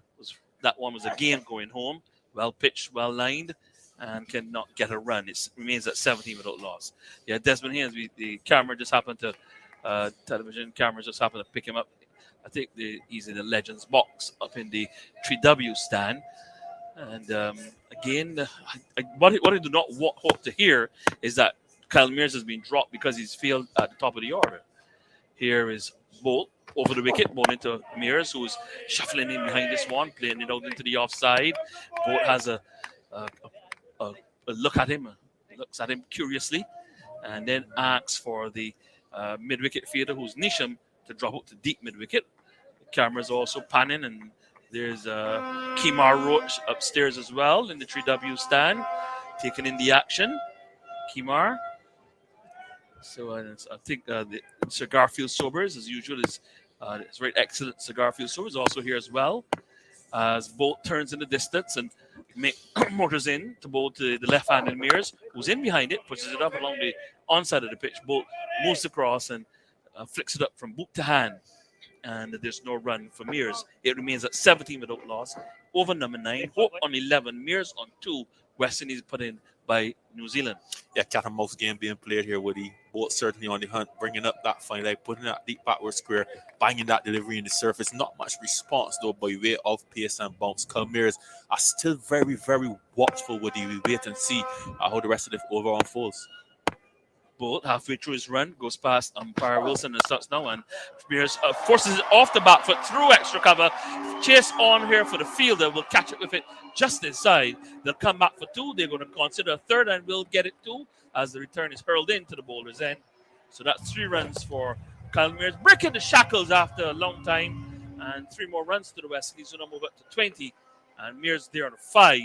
Speaker 10: That one was again going home. Well pitched, well lined, and cannot get a run. It remains at 17 without loss. Yeah, Desmond Hayes, the camera just happened to television cameras just happened to pick him up. I think he's in the Legends box up in the 3W stand. And again, what I do not hope to hear is that Kyle Mears has been dropped because he's failed at the top of the order. Here is Bolt over the wicket, bowling into Mears, who's shuffling in behind this one, playing it out into the offside. Bolt has a look at him, looks at him curiously, and then asks for the mid-wicket fielder, who's Nisham, to drop out to deep mid-wicket. The camera's also panning, and there's Kemar Roach upstairs as well in the 3W stand, taking in the action. Kemar. So I think Sir Garfield Sobers, as usual, is very excellent. Sir Garfield Sobers also here as well. As Bolt turns in the distance and motors in to bowl to the left-handed Mears, who's in behind it, pushes it up along the onside of the pitch. Bolt moves across and flicks it up from boot to hand. And there's no run for Mears. It remains at 17 without loss. Over number 9. Hope on 11. Mears on 2. West Indies put in by New Zealand.
Speaker 8: Yeah, cat and mouse game being played here, Woody. Both certainly on the hunt, bringing up that fine leg, putting that deep backward square, banging that delivery in the surface. Not much response, though, by way of pace and bounce. Calmeers are still very, very watchful, Woody. We wait and see how the rest of the over unfolds.
Speaker 10: Bolt, halfway through his run, goes past umpire Wilson and starts now, and Mears forces it off the back foot through extra cover. Chase on here for the fielder, will catch it with it just inside. They'll come back for 2. They're going to consider a third and will get it 2 as the return is hurled into the bowler's end. So that's 3 runs for Kyle Mears, breaking the shackles after a long time, and 3 more runs to the West Indies. So now move up to 20, and Mears there on 5.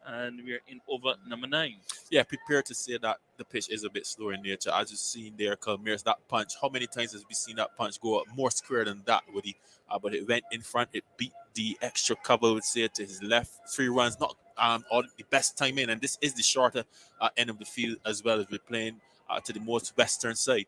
Speaker 10: And we're in over number 9.
Speaker 8: Yeah, prepare to say that the pitch is a bit slower in nature. As you've seen there, Calmeers, that punch. How many times has we seen that punch go up more square than that, Woody? But it went in front. It beat the extra cover, I would say, to his left. 3 runs, not all the best time in. And this is the shorter end of the field as well, as we're playing to the most western side.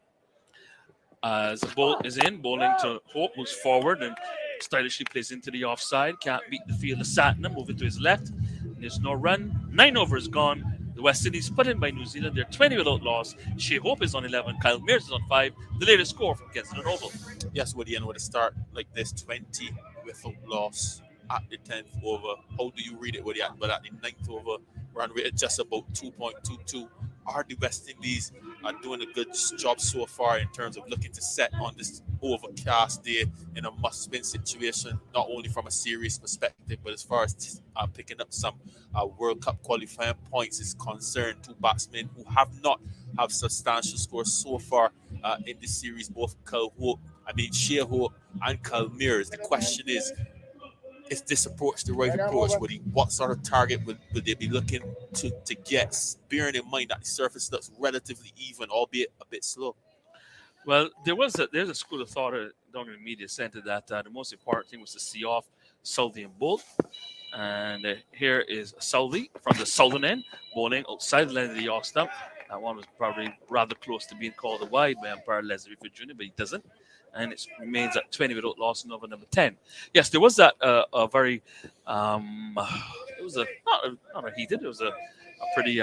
Speaker 10: As the Bolt is in, bowling to Hope, moves forward and stylishly plays into the offside. Can't beat the fielder Satna, moving to his left. There's no run. 9 over is gone. The West Indies put in by New Zealand. They're 20 without loss. Shea Hope is on 11. Kyle Mears is on 5. The latest score from Kensington Oval.
Speaker 8: Yes, Woody, and with a start like this, 20 without loss at the 10th over. How do you read it, Woody? But at the 9th over, run rate just about 2.22. Are the West Indies doing a good job so far in terms of looking to set on this overcast day in a must-win situation, not only from a series perspective, but as far as picking up some World Cup qualifying points is concerned. Two batsmen who have not have substantial scores so far in this series, both Shea Hope and Kyle Mears. The question is this approach the right approach? What sort of target would they be looking to get, bearing in mind that the surface looks relatively even, albeit a bit slow?
Speaker 10: Well, there's a school of thought down in the media center that the most important thing was to see off Salvi and Bolt. And here is Salvi from the southern end, bowling outside the line of the York stump. That one was probably rather close to being called a wide by umpire Leslie Rifford Jr., but he doesn't. And it remains at 20 without loss in over number 10. Yes, there was that a very, it was not a heated, it was a pretty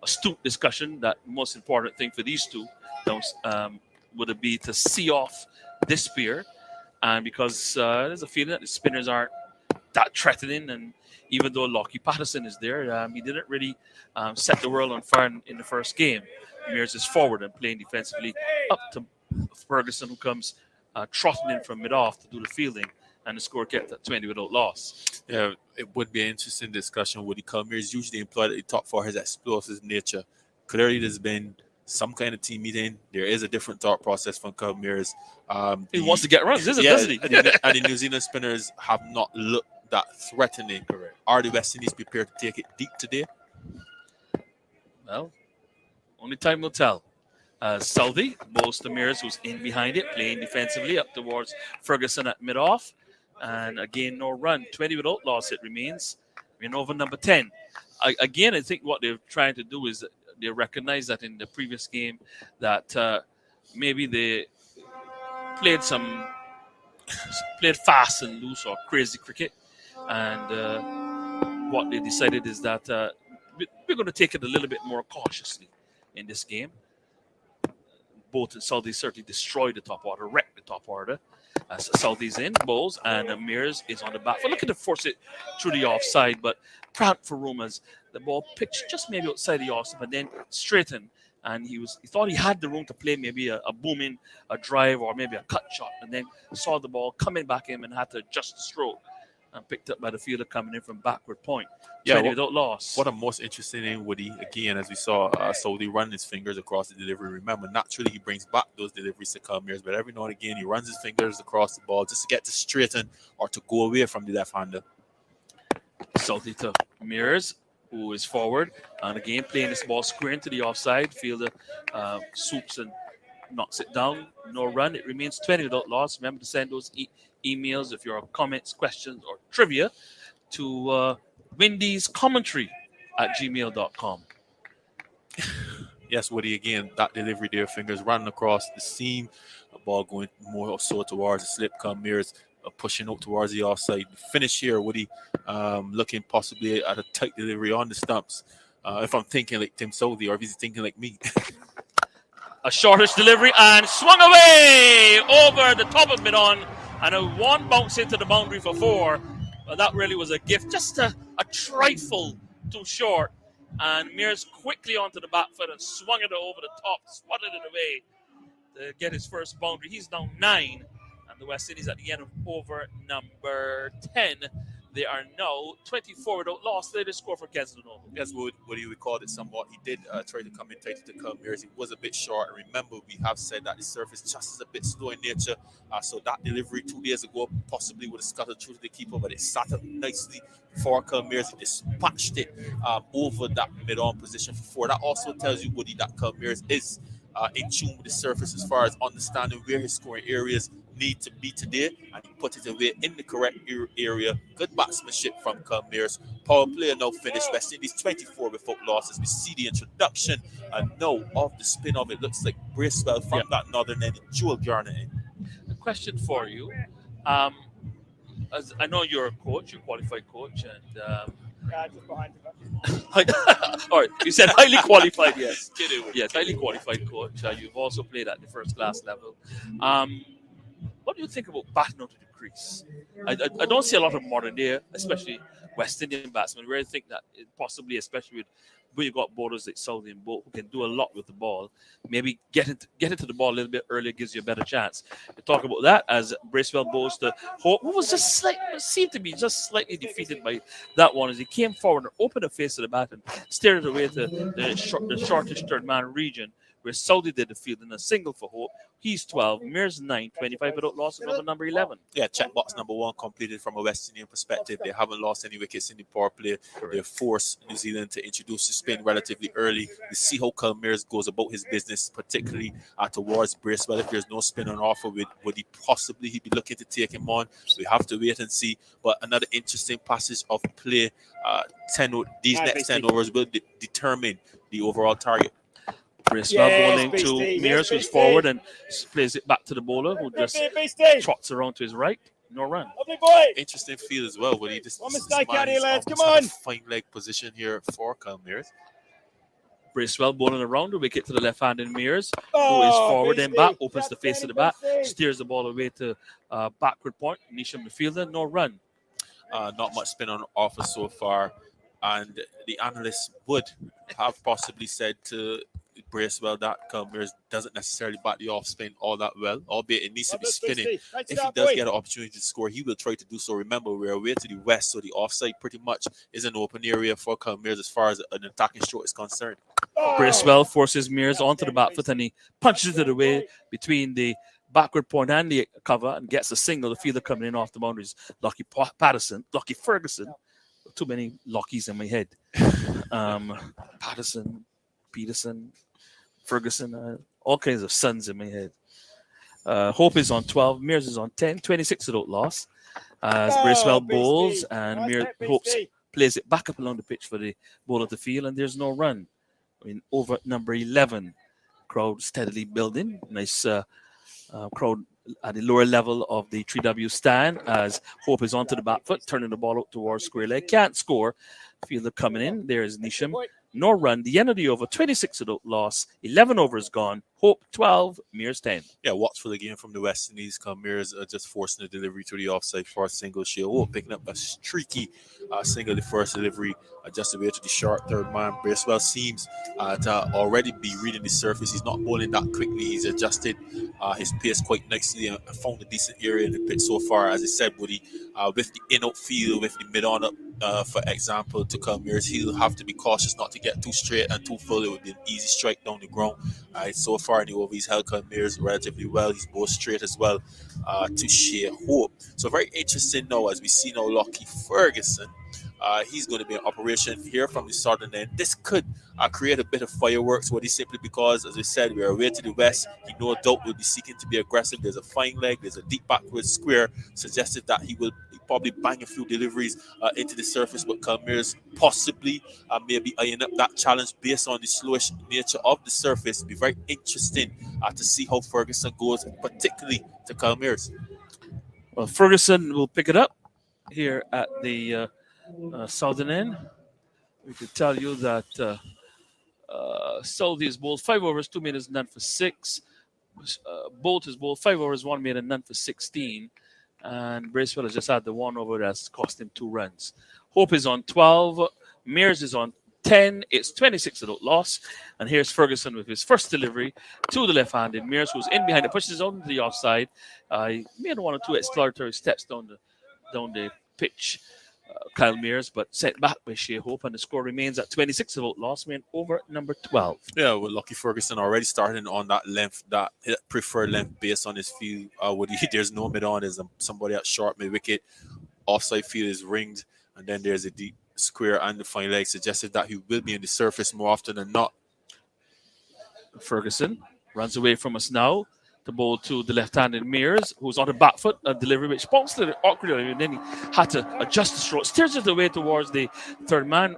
Speaker 10: astute discussion that the most important thing for these two would it be to see off this spear. And because there's a feeling that the spinners aren't that threatening, and even though Lockie Patterson is there, he didn't really set the world on fire in the first game. Mears is forward and playing defensively up to Ferguson, who comes trotting in from mid-off to do the fielding, and the score kept at 20 without loss.
Speaker 8: Yeah, it would be an interesting discussion. Woody Culmer is usually employed at the top for his explosive nature. Clearly, there's been some kind of team meeting. There is a different thought process from Culmer.
Speaker 10: He wants to get runs, doesn't he?
Speaker 8: and the New Zealand spinners have not looked that threatening. Correct. Are the West Indies prepared to take it deep today?
Speaker 10: Well, only time will tell. Salvi bowls to Mears, who's in behind it, playing defensively up towards Ferguson at mid-off. And again, no run. 20 without loss it remains. We're over number 10. I think what they're trying to do is they recognize that in the previous game that maybe they played fast and loose or crazy cricket. And what they decided is that we're going to take it a little bit more cautiously in this game. Both and Salvi certainly destroyed the top order, wrecked the top order. Salvi's in, bowls, and Mears is on the back foot, looking to force it through the offside, but cramped for room as the ball pitched just maybe outside the offside, but then straightened. And he thought he had the room to play maybe a booming, a drive, or maybe a cut shot, and then saw the ball coming back in and had to adjust the stroke. And picked up by the fielder coming in from backward point. Yeah, without loss.
Speaker 8: What I'm most interested in, Woody, again, as we saw Salvi run his fingers across the delivery. Remember, naturally he brings back those deliveries to Culmers, but every now and again he runs his fingers across the ball just to get to straighten or to go away from the left-hander.
Speaker 10: Salvi to Mears, who is forward, and again playing this ball square into the offside. Fielder swoops and knocks it down. No run. It remains 20 without loss. Remember to send those emails if you have comments, questions, or trivia to windyscommentary@gmail.com.
Speaker 8: Yes, Woody, again, that delivery there, fingers running across the seam, a ball going more so towards the slip. Culmers pushing out towards the offside. Finish here, Woody, looking possibly at a tight delivery on the stumps. If I'm thinking like Tim Salvi or if he's thinking like me.
Speaker 10: A shortish delivery and swung away over the top of mid-on. And a one bounce into the boundary for 4. Well, that really was a gift. Just a trifle too short. And Mears quickly onto the back foot and swung it over the top, swatted it away to get his first boundary. He's now 9. And the West Indies at the end of over number 10. They are now 24 without loss. They did score for Kensington Oval.
Speaker 8: Yes, Woody recalled it somewhat. He did try to come in tight to Culmers. He was a bit short. And remember, we have said that the surface just is a bit slow in nature. So that delivery 2 days ago possibly would have scuttled through to the keeper, but it sat up nicely for Culmers. He dispatched it over that mid-on position for 4. That also tells you, Woody, that Culmers is in tune with the surface as far as understanding where his scoring areas need to be today, and he put it away in the correct area. Good batsmanship from Culmers. Power play now finished. West Indies 24 without losses. We see the introduction and now of the spin of it. Looks like Bracewell from that northern end, Joel Garner in.
Speaker 10: A question for you. As I know you're a coach, you're a qualified coach, and
Speaker 11: just behind
Speaker 10: all right, you said highly qualified, yes. Yes, highly qualified coach. You've also played at the first class level. What do you think about batting out of the crease. I don't see a lot of modern day, especially West Indian batsmen, where I think that possibly, especially with when you got bowlers like Salvi and Bolt who can do a lot with the ball, maybe get into the ball a little bit earlier gives you a better chance. We talk about that as Bracewell bowls to Hope, who was seemed to be just slightly defeated by that one as he came forward and opened the face of the bat and steered it away to the shortish third man region, where Saudi did the field in a single for Hope. He's 12, Mears 9, 25 without loss, and over number 11.
Speaker 8: Yeah, checkbox number 1 completed from a West Indian perspective. They haven't lost any wickets in the power play. They forced New Zealand to introduce the spin relatively early. We see how Kyle Mears goes about his business, particularly towards Bracewell. If there's no spin on offer, would he possibly be looking to take him on? We have to wait and see. But another interesting passage of play. These next 10 overs will determine the overall target.
Speaker 10: Bracewell bowling to Mears, who's forward and plays it back to the bowler, who just trots around to his right. No run.
Speaker 8: Interesting field as well. When he just
Speaker 11: Come on.
Speaker 8: fine leg position here for Kyle Mears.
Speaker 10: Bracewell bowling around the wicket to the left-handed Mears, who is forward and back, opens the face of the bat, steers the ball away to backward point. Nisham the fielder, no run.
Speaker 8: Not much spin on offer so far, and the analysts would have possibly said to Bracewell that Kyle Mears doesn't necessarily bat the off spin all that well, albeit it needs to be spinning. If he does get an opportunity to score, he will try to do so. Remember, we're away to the west, so the offside pretty much is an open area for Kyle Mears as far as an attacking stroke is concerned.
Speaker 10: Bracewell forces Mears onto the back foot and he punches it away between the backward point and the cover and gets a single. The fielder coming in off the boundaries. Lockie Ferguson. Too many Lockies in my head. Peterson, Ferguson, all kinds of sons in my head. Hope is on 12, Mears is on 10, 26 without loss. As Bracewell bowls and Mears plays it back up along the pitch for the bowler to field, and there's no run. Over number 11, crowd steadily building. Nice crowd at the lower level of the 3W stand as Hope is onto the back foot, turning the ball out towards square leg. Can't score. Fielder coming in. There's Nisham. No run. The end of the over, 26 without loss. 11 overs gone. Hope 12, Mears 10.
Speaker 8: Yeah, watch for the game from the West Indies. Mears just forcing the delivery to the offside for a single shield. Hope picking up a streaky single, the first delivery, just away to the short third man. Bracewell seems to already be reading the surface. He's not bowling that quickly. He's adjusted his pace quite nicely and found a decent area in the pitch so far. As I said, Woody, with the in-out field, with the mid-on up, for example, to Kyle Mears, he'll have to be cautious not to get too straight and too full. It would be an easy strike down the ground. So far in the over, he's held Kyle Mears relatively well. He's both straight as well to share Hope. So very interesting now as we see now Lockie Ferguson. He's going to be in operation here from the southern end. This could create a bit of fireworks, Woody, simply because, as I said, we are away to the west. He no doubt will be seeking to be aggressive. There's a fine leg. There's a deep backward square. Suggested that he will probably bang a few deliveries into the surface, but Kyle Mears possibly maybe eyeing up that challenge based on the slowish nature of the surface. It'll be very interesting to see how Ferguson goes, particularly to Kyle Mears.
Speaker 10: Well, Ferguson will pick it up here at the southern end. We could tell you that Salvi is bowled 5 overs, 2 minutes, none for 6. Bolt is bowled 5 overs, 1 minute, none for 16. And Bracewell has just had the 1 over that's cost him 2 runs. Hope is on 12. Mears is on 10. It's 26 without loss. And here's Ferguson with his first delivery to the left-handed. Mears, who's in behind it, pushes it out into the offside. He made 1 or 2 exploratory steps down the pitch. Kyle Mears, but set back by Shea Hope, and the score remains at 26 without loss, man, over number 12.
Speaker 8: Yeah, with Lockie Ferguson already starting on that length, that preferred length based on his field. There's no mid-on, there's somebody at short mid-wicket. Offside field is ringed, and then there's a deep square and the fine leg, suggested that he will be in the surface more often than not.
Speaker 10: Ferguson runs away from us now. The ball to the left-handed Mears, who's on the back foot, a delivery which bounced a little awkwardly, and then he had to adjust the stroke, steers it away towards the third man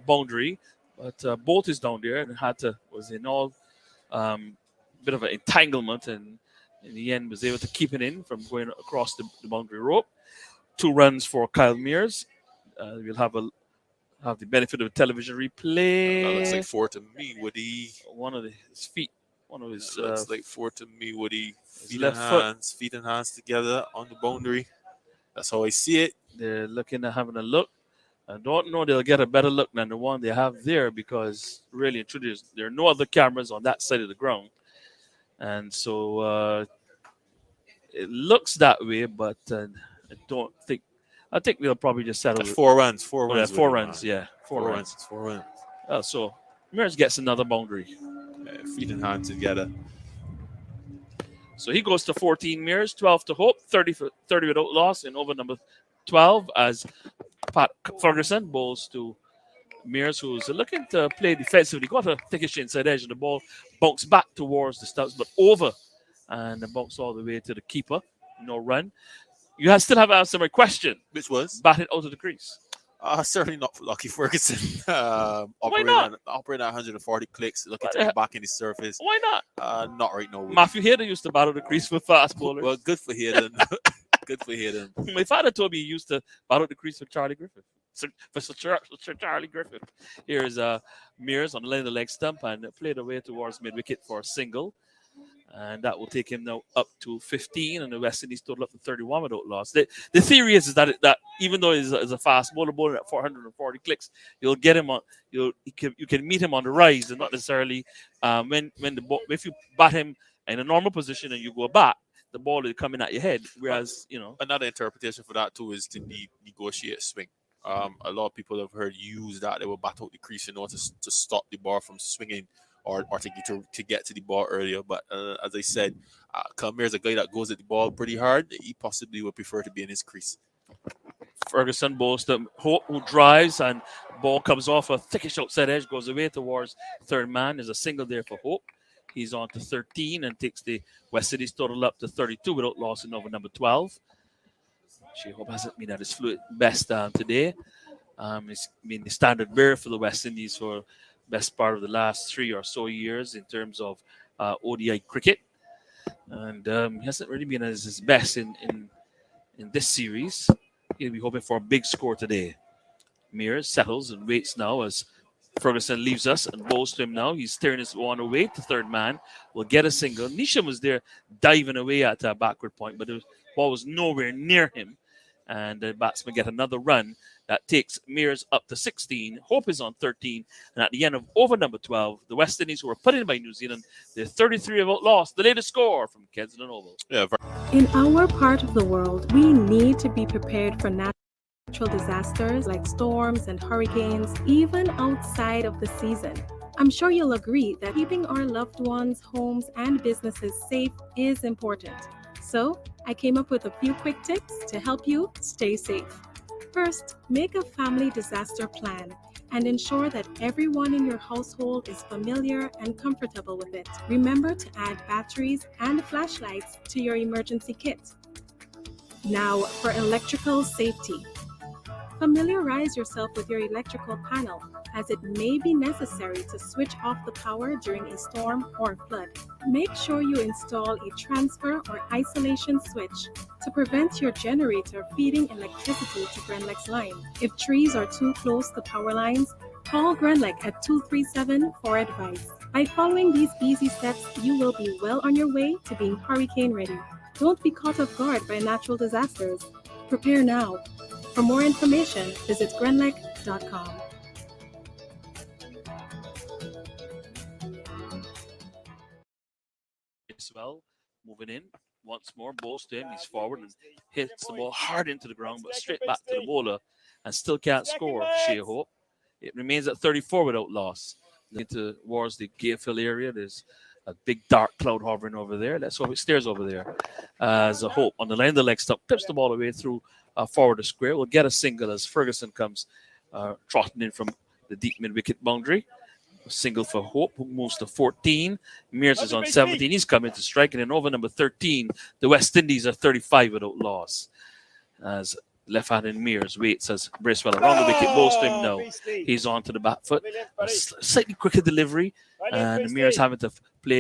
Speaker 10: boundary, but Bolt is down there and was in all bit of an entanglement, and in the end was able to keep it in from going across the boundary rope. 2 runs for Kyle Mears. We'll have the benefit of a television replay.
Speaker 8: That looks like 4 to me, Woody.
Speaker 10: One of his feet. One of his
Speaker 8: looks like 4 to me, Woody. Feet
Speaker 10: left
Speaker 8: and hands together on the boundary. That's how I see it.
Speaker 10: They're looking at having a look. I don't know they'll get a better look than the one they have there because really and truly there are no other cameras on that side of the ground. And so it looks that way, but I don't think. I think they'll probably just settle
Speaker 8: That's
Speaker 10: it.
Speaker 8: 4 runs. 4
Speaker 10: Oh, yeah,
Speaker 8: runs.
Speaker 10: 4 runs. Yeah, 4
Speaker 8: 4
Speaker 10: runs.
Speaker 8: runs. 4 runs.
Speaker 10: So Mears gets another boundary.
Speaker 8: Feet and hands together.
Speaker 10: So he goes to 14 Mears, 12 to Hope, 30 without loss in over number 12 as Pat Ferguson bowls to Mears, who's looking to play defensively. Got a thickish inside edge, and the ball bounced back towards the stumps, but over and the bounce all the way to the keeper. No run. You still haven't answered my question.
Speaker 8: Which was?
Speaker 10: Batted out of the crease.
Speaker 8: Certainly not for Lucky Ferguson.
Speaker 10: Why
Speaker 8: Operating
Speaker 10: not?
Speaker 8: Operating at 140 clicks, looking to
Speaker 10: What
Speaker 8: get back in the surface.
Speaker 10: Why not?
Speaker 8: Not right now.
Speaker 10: Matthew Hayden used to battle the crease for fast bowlers.
Speaker 8: Well, good for Hayden. Good for Hayden.
Speaker 10: My father told me he used to battle the crease for Charlie Griffith. For Sir Charlie Griffith. Here's Mears on the line of the leg stump and played away towards mid wicket for a single. And that will take him now up to 15, and the West Indies total up to 31 without loss. The theory is that even though he's a fast bowler at 440 clicks, you'll get him on. You can meet him on the rise, and not necessarily when the ball. If you bat him in a normal position and you go back, the ball is coming at your head. Whereas
Speaker 8: another interpretation for that too is to negotiate swing. A lot of people have heard use that they will bat out the crease in order to stop the ball from swinging. Or to get to the ball earlier. But as I said, Kalmir's a guy that goes at the ball pretty hard. He possibly would prefer to be in his crease.
Speaker 10: Ferguson bowls to Hope, who drives, and ball comes off a thickish outside edge, goes away towards third man. There's a single there for Hope. He's on to 13 and takes the West Indies total up to 32 without loss in over number 12. Hope hasn't been at his best today. It's been the standard bearer for the West Indies for best part of the last 3 or so years in terms of ODI cricket, and he hasn't really been at his best in this series. He'll be hoping for a big score today. Mears settles and waits now as Ferguson leaves us and bowls to him now. He's steering his one away to third man. Will get a single. Nisham was there diving away at a backward point, but the ball was nowhere near him, and the batsman get another run. That takes Mears up to 16. Hope is on 13. And at the end of over number 12, the West Indies, who were put in by New Zealand, they're 33 without loss. The latest score from Kensington Oval.
Speaker 5: In our part of the world, we need to be prepared for natural disasters like storms and hurricanes, even outside of the season. I'm sure you'll agree that keeping our loved ones, homes, and businesses safe is important. So I came up with a few quick tips to help you stay safe. First, make a family disaster plan and ensure that everyone in your household is familiar and comfortable with it. Remember to add batteries and flashlights to your emergency kit. Now, for electrical safety. Familiarize yourself with your electrical panel, as it may be necessary to switch off the power during a storm or flood. Make sure you install a transfer or isolation switch to prevent your generator feeding electricity to Grenlec's line. If trees are too close to power lines, call Grenlec at 237 for advice. By following these easy steps, you will be well on your way to being hurricane ready. Don't be caught off guard by natural disasters. Prepare now. For more information, visit grenlec.com.
Speaker 10: Well, moving in once more, bowls to him. He's forward and hits the ball hard into the ground, but straight back to the bowler and still can't score. Hope. It remains at 34 without loss. Towards the Gayfield area, there's a big dark cloud hovering over there. Let's hope it stares over there. As a Hope on the line of the leg stump, tips the ball away through forward the square. We'll get a single as Ferguson comes trotting in from the deep mid-wicket boundary. A single for Hope, who moves to 14. Mears is on 17. He's coming to strike. And then over number 13, the West Indies are 35 without loss. As left-handed Mears waits as Bracewell around the wicket, bowls to him now. He's on to the back foot. A slightly quicker delivery. And Mears having to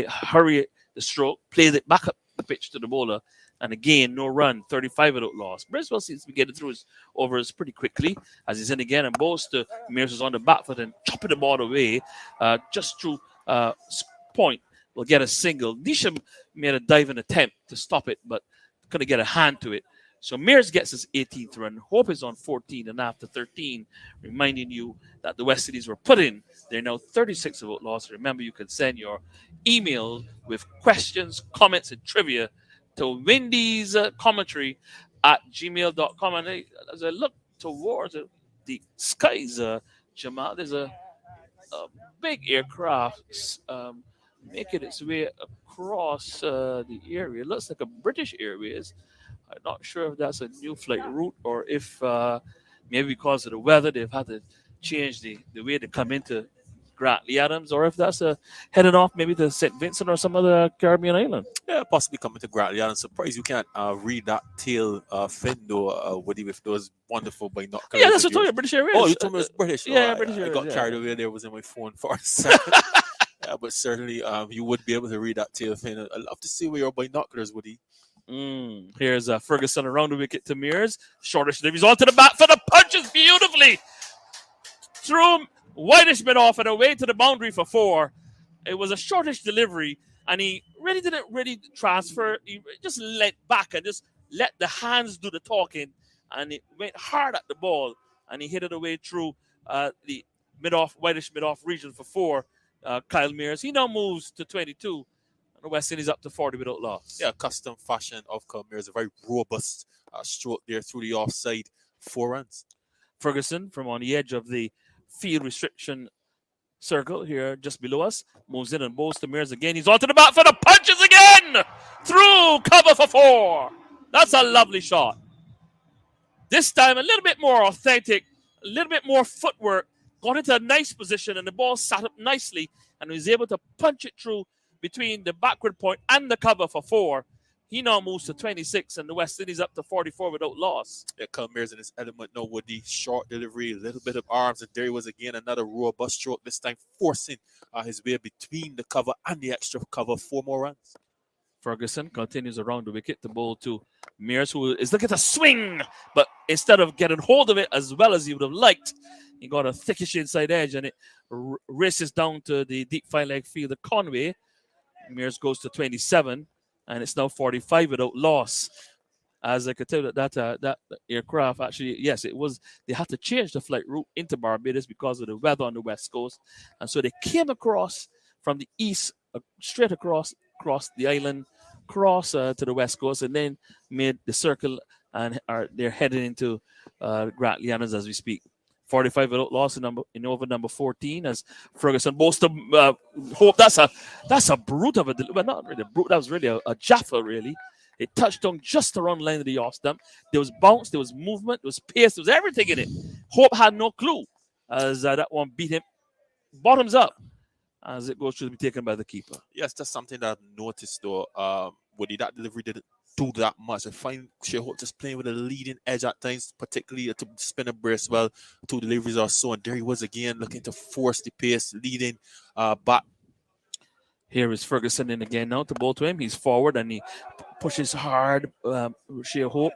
Speaker 10: hurry the stroke, play it back up the pitch to the bowler. And again, no run, 35 without loss. Bracewell seems to be getting through his overs pretty quickly as he's in again and bowls to Mears, is on the back foot and chopping the ball away just through point. Will get a single. Nisham made a diving attempt to stop it, but couldn't get a hand to it. So Mears gets his 18th run. Hope is on 14 and after 13, reminding you that the West Indies were put in. They're now 36 vote loss. Remember, you can send your email with questions, comments, and trivia to Wendy's commentary at gmail.com. And as I look towards the skies, Jamal, there's a big aircraft making its way across the area. It looks like a British Airways. I'm not sure if that's a new flight route or if maybe because of the weather they've had to change the way they come into Grantley Adams, or if that's heading off maybe to St. Vincent or some other Caribbean island.
Speaker 8: Yeah, possibly coming to Grantley. I'm surprised you can't read that tail fin though, Woody, with those wonderful binoculars.
Speaker 10: Yeah, that's what I told you, British Airways.
Speaker 8: Oh, you told me it was British.
Speaker 10: Yeah,
Speaker 8: Oh,
Speaker 10: British Airways.
Speaker 8: I got carried away there, was in my phone for a second. Yeah, but certainly you would be able to read that tail fin. I'd love to see where your binoculars, Woody.
Speaker 10: Here's Ferguson around the wicket to Mears. Shortish deliveries onto the bat for the punches beautifully. Through whitish mid off and away to the boundary for 4. It was a shortish delivery, and he really didn't transfer. He just leant back and just let the hands do the talking, and it went hard at the ball, and he hit it away through the whitish mid off region for 4. Kyle Mears. He now moves to 22. And the West Indies up to 40 without loss.
Speaker 8: Yeah, custom fashion of Kyle Mears. A very robust stroke there through the offside. 4 runs.
Speaker 10: Ferguson from on the edge of the field restriction circle here just below us moves in and bowls to Mears again. He's onto the bat for the punches again. Through cover for 4. That's a lovely shot. This time a little bit more authentic, a little bit more footwork. Got into a nice position and the ball sat up nicely and was able to punch it through between the backward point and the cover for 4. He now moves to 26 and the West Indies up to 44 without loss.
Speaker 8: Yeah, Kyle Mears in his element now with the short delivery, a little bit of arms, and there he was again, another robust stroke, this time forcing his way between the cover and the extra cover. 4 more runs.
Speaker 10: Ferguson continues around the wicket to bowl to Mears, who is looking to swing, but instead of getting hold of it as well as he would have liked, he got a thickish inside edge and it races down to the deep fine leg field of Conway. Mears goes to 27 and it's now 45 without loss. As I could tell that aircraft actually, yes, it was, they had to change the flight route into Barbados because of the weather on the west coast. And so they came across from the east, straight across the island, to the west coast, and then made the circle and they're heading into Grantley Adams as we speak. 45 without loss in over number 14 as Ferguson bowls to Hope. That's a brute of a delivery. Well, not really a brute. That was really a jaffa, really. It touched on just around the line of the off stump. There was bounce, there was movement, there was pace, there was everything in it. Hope had no clue as that one beat him bottoms up as it goes to be taken by the keeper.
Speaker 8: Yes, that's something that I've noticed though. Woody, that delivery didn't do that much. I find Hope just playing with a leading edge at times, particularly to spin a brace well. 2 deliveries or so, and there he was again looking to force the pace, leading back.
Speaker 10: Here is Ferguson in again now to bowl to him. He's forward and he pushes hard. Hope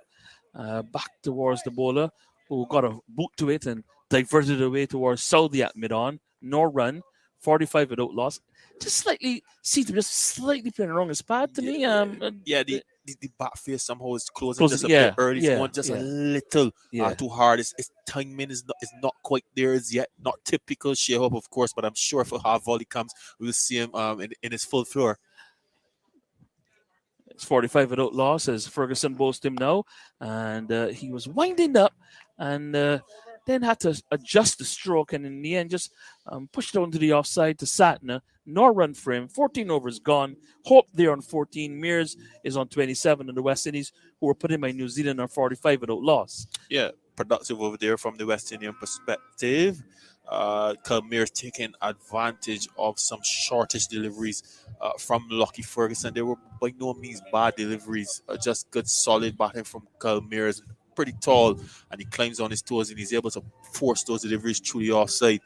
Speaker 10: back towards the bowler who got a boot to it and diverted away towards Salvi at mid-on. No run. 45 without loss. Just slightly playing wrong his pad to me.
Speaker 8: The bat face somehow is closing just a bit early. It's going just a little too hard. His timing is not quite there as yet. Not typical Hope, of course, but I'm sure if a hard volley comes, we'll see him in his full floor.
Speaker 10: It's 45 without loss as Ferguson bowls him now, and he was winding up and then had to adjust the stroke and in the end just pushed it onto the offside to Satna. No run for him. 14 overs gone. Hope there on 14. Mears is on 27 and the West Indies, who were put in by New Zealand, are 45 without loss.
Speaker 8: Yeah, productive over there from the West Indian perspective. Kyle Mears taking advantage of some shortish deliveries from Lockie Ferguson. They were by no means bad deliveries, just good solid batting from Kyle Mears. Pretty tall and he climbs on his toes and he's able to force those deliveries through the offside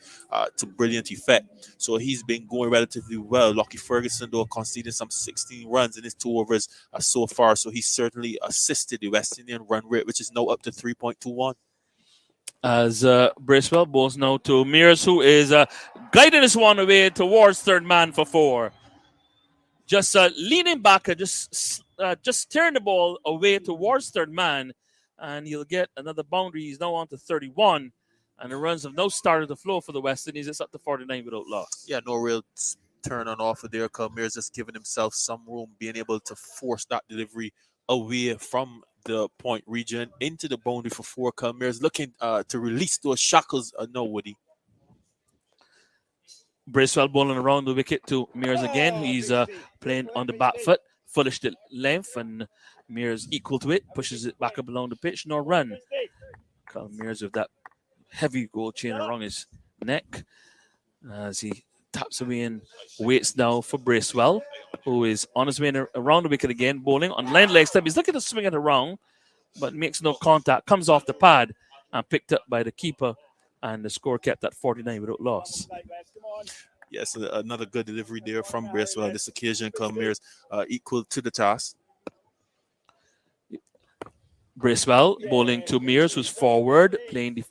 Speaker 8: to brilliant effect. So he's been going relatively well. Lockie Ferguson though conceding some 16 runs in his 2 overs so far, so he's certainly assisted the West Indian run rate, which is now up to 3.21.
Speaker 10: As Bracewell bowls now to Mears, who is guiding this one away towards third man for 4. Just leaning back and just steering the ball away towards third man. and he'll get another boundary. He's now on to 31, and the runs have now started to flow for the West Indies. It's up to 49 without loss.
Speaker 8: Yeah, no real turn on off of there. Kalmir's just giving himself some room, being able to force that delivery away from the point region into the boundary for four. Kalmir's looking to release those shackles. No, Woody.
Speaker 10: Bracewell bowling around the wicket to Mears again. He's playing on the back foot, fullish the length, and Mears equal to it, pushes it back up along the pitch. No run. Colin Mears with that heavy gold chain around his neck as he taps away and waits now for Bracewell, who is on his way around the wicket again, bowling on line leg step. He's looking to swing it around, but makes no contact. Comes off the pad and picked up by the keeper, and the score kept at 49 without loss.
Speaker 8: Yes, another good delivery there from Bracewell on this occasion. Kalmir's equal to the task.
Speaker 10: Bracewell bowling to Mears, who's forward, playing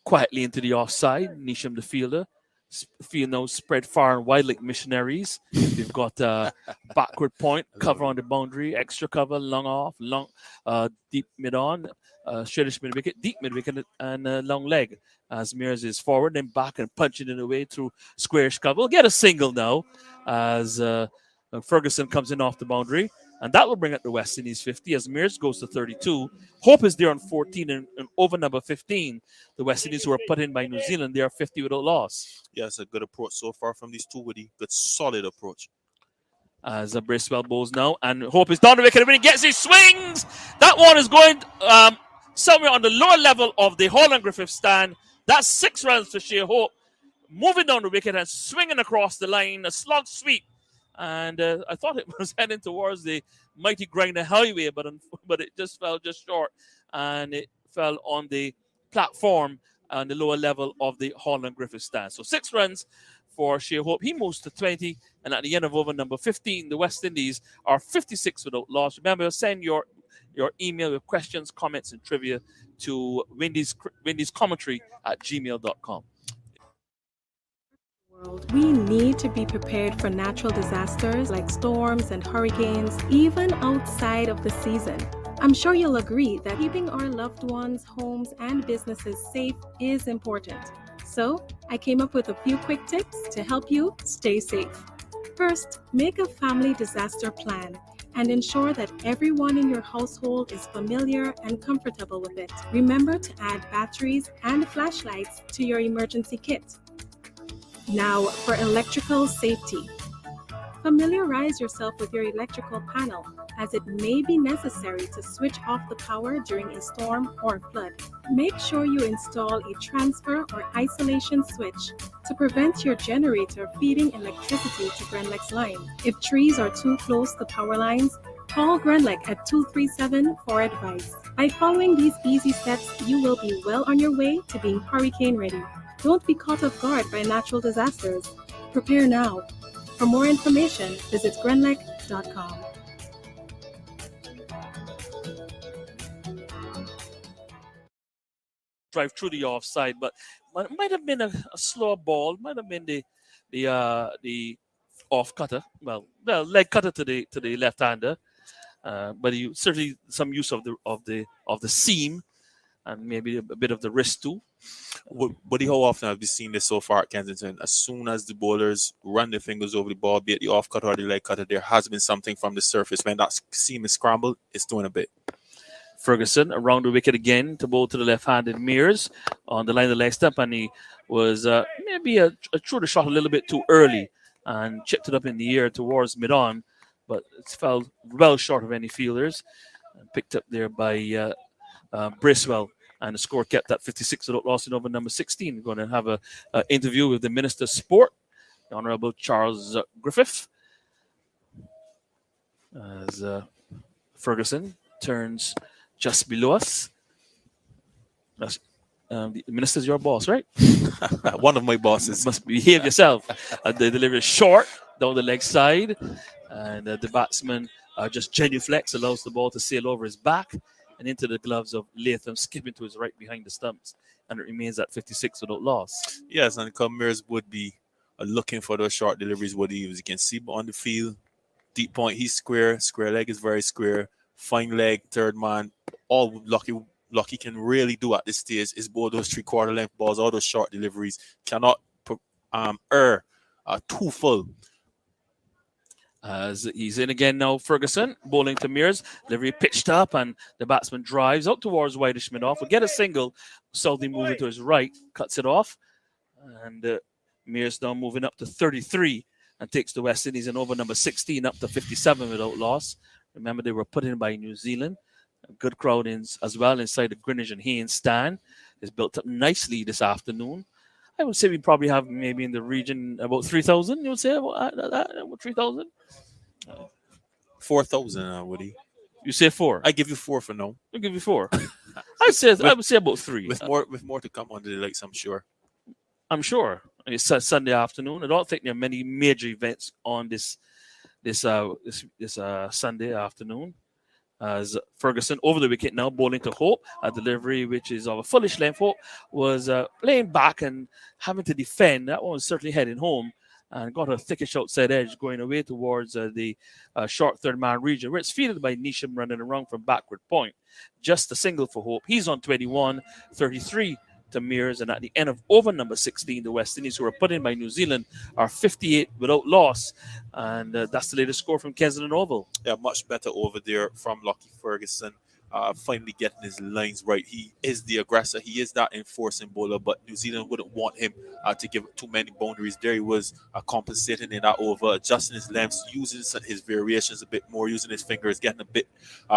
Speaker 10: quietly into the offside. Nisham, the fielder. Field now spread far and wide like missionaries. They've got backward point, cover on the boundary, extra cover, long off, long, deep mid on, straightish mid wicket, deep mid wicket, and long leg. As Mears is forward, then back and punching it away through squarish cover. We'll get a single now as Ferguson comes in off the boundary. And that will bring up the West Indies 50 as Mears goes to 32. Hope is there on 14 and over number 15. The West Indies who are put in by New Zealand, they are 50 without loss.
Speaker 8: Yeah, it's a good approach so far from these two, Woody. Good, solid approach.
Speaker 10: As Bracewell bowls now, and Hope is down the wicket. When he gets his swings, that one is going somewhere on the lower level of the Holland Griffith stand. That's 6 runs for Shea Hope. Moving down the wicket and swinging across the line, a slog sweep. And I thought it was heading towards the mighty Grinder Highway, but it just fell just short, and it fell on the platform on the lower level of the Holland Griffith stand. So 6 runs for Shea Hope. He moves to 20, and at the end of over number 15, the West Indies are 56 without loss. Remember, send your email with questions, comments, and trivia to Wendy's commentary at gmail.com.
Speaker 5: We need to be prepared for natural disasters like storms and hurricanes, even outside of the season. I'm sure you'll agree that keeping our loved ones, homes, and businesses safe is important. So, I came up with a few quick tips to help you stay safe. First, make a family disaster plan and ensure that everyone in your household is familiar and comfortable with it. Remember to add batteries and flashlights to your emergency kit. Now, for electrical safety. Familiarize yourself with your electrical panel, as it may be necessary to switch off the power during a storm or flood. Make sure you install a transfer or isolation switch to prevent your generator feeding electricity to Grenlec's line. If trees are too close to power lines, call Grenlec at 237 for advice. By following these easy steps, you will be well on your way to being hurricane ready. Don't be caught off guard by natural disasters. Prepare now. For more information, visit grenlec.com.
Speaker 10: Drive through the offside, but it might have been a slow ball. Might have been the off cutter. Well, leg cutter to the left hander. But you certainly some use of the seam and maybe a bit of the wrist too.
Speaker 8: Buddy, how often have you seen this so far at Kensington? As soon as the bowlers run their fingers over the ball, be it the off cutter or the leg cutter, there has been something from the surface. When that seam is scrambled, it's doing a bit.
Speaker 10: Ferguson around the wicket again to bowl to the left-handed Mears on the line of the leg stump, and he was maybe threw the shot a little bit too early and chipped it up in the air towards mid-on, but it fell well short of any fielders. Picked up there by Bracewell, and the score kept at 56 without loss in over number 16. We're going to have an interview with the Minister of Sport, the Honourable Charles Griffith, as Ferguson turns just below us. The minister's your boss, right?
Speaker 8: One of my bosses.
Speaker 10: Must behave yourself. The delivery is short down the leg side, and the batsman just genuflex, allows the ball to sail over his back and into the gloves of Latham, skipping to his right behind the stumps, and it remains at 56 without loss.
Speaker 8: Yes, and Cummers would be looking for those short deliveries, as you can see on the field. Deep point, he's square leg is very square. fine leg, third man. All Lucky can really do at this stage is bowl those 3/4 length balls, all those short deliveries. Cannot err too full.
Speaker 10: As he's in again now, Ferguson bowling to Mears. Delivery pitched up, and the batsman drives out towards Whitish mid-off. Will get a single. Salvi moving to his right, cuts it off. And Mears now moving up to 33 and takes the West Indies in over number 16 up to 57 without loss. Remember, they were put in by New Zealand. A good crowd as well inside the Greenwich and Haynes stand. It's built up nicely this afternoon. I would say we probably have maybe in the region about 3,000. You would say about 3,000?
Speaker 8: 4,000, Woody.
Speaker 10: You say 4?
Speaker 8: I give you 4 for now.
Speaker 10: I'll give you 4. I would say about 3.
Speaker 8: With more to come on the lights, I'm sure.
Speaker 10: I'm sure. It's Sunday afternoon. I don't think there are many major events on this Sunday afternoon. As Ferguson over the wicket now, bowling to Hope. A delivery which is of a fullish length. Hope was playing back and having to defend. That one was certainly heading home and got a thickish outside edge going away towards the short third man region, where it's fielded by Nisham running around from backward point. Just a single for Hope. He's on 21, 33 to Mears, and at the end of over number 16, the West Indies, who were put in by New Zealand, are 58 without loss, and that's the latest score from Kensington Oval.
Speaker 8: Yeah, much better over there from Lucky Ferguson. Finally getting his lines right. He is the aggressor. He is that enforcing bowler, but New Zealand wouldn't want him to give too many boundaries. There he was compensating in that over, adjusting his lengths, using his variations a bit more, using his fingers, getting a bit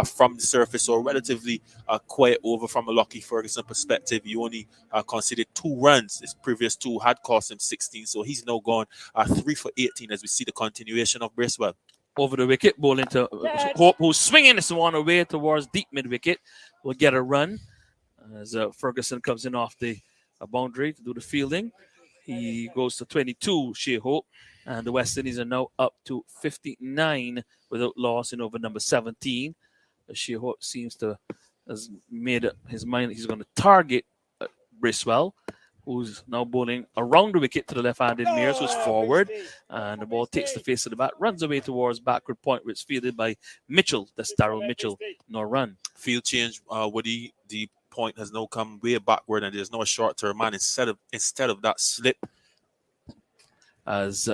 Speaker 8: from the surface. So relatively quiet over from a Lucky Ferguson perspective. He only conceded 2 runs. His previous 2 had cost him 16, so he's now gone 3 for 18 as we see the continuation of Bracewell.
Speaker 10: Over the wicket, bowling to Hope, who's swinging this one away towards deep mid-wicket. Will get a run as Ferguson comes in off the boundary to do the fielding. He goes to 22, Shea Hope, and the West Indies are now up to 59 without loss in over number 17. Shea Hope seems to has made up his mind he's going to target Bracewell, who's now bowling around the wicket to the left-handed Mears, who's forward, and the ball takes the face of the bat, runs away towards backward point, where it's fielded by Mitchell. That's Darryl Mitchell. No run.
Speaker 8: Field change, Woody. The point has now come way backward, and there's no short-term man instead of that slip.
Speaker 10: As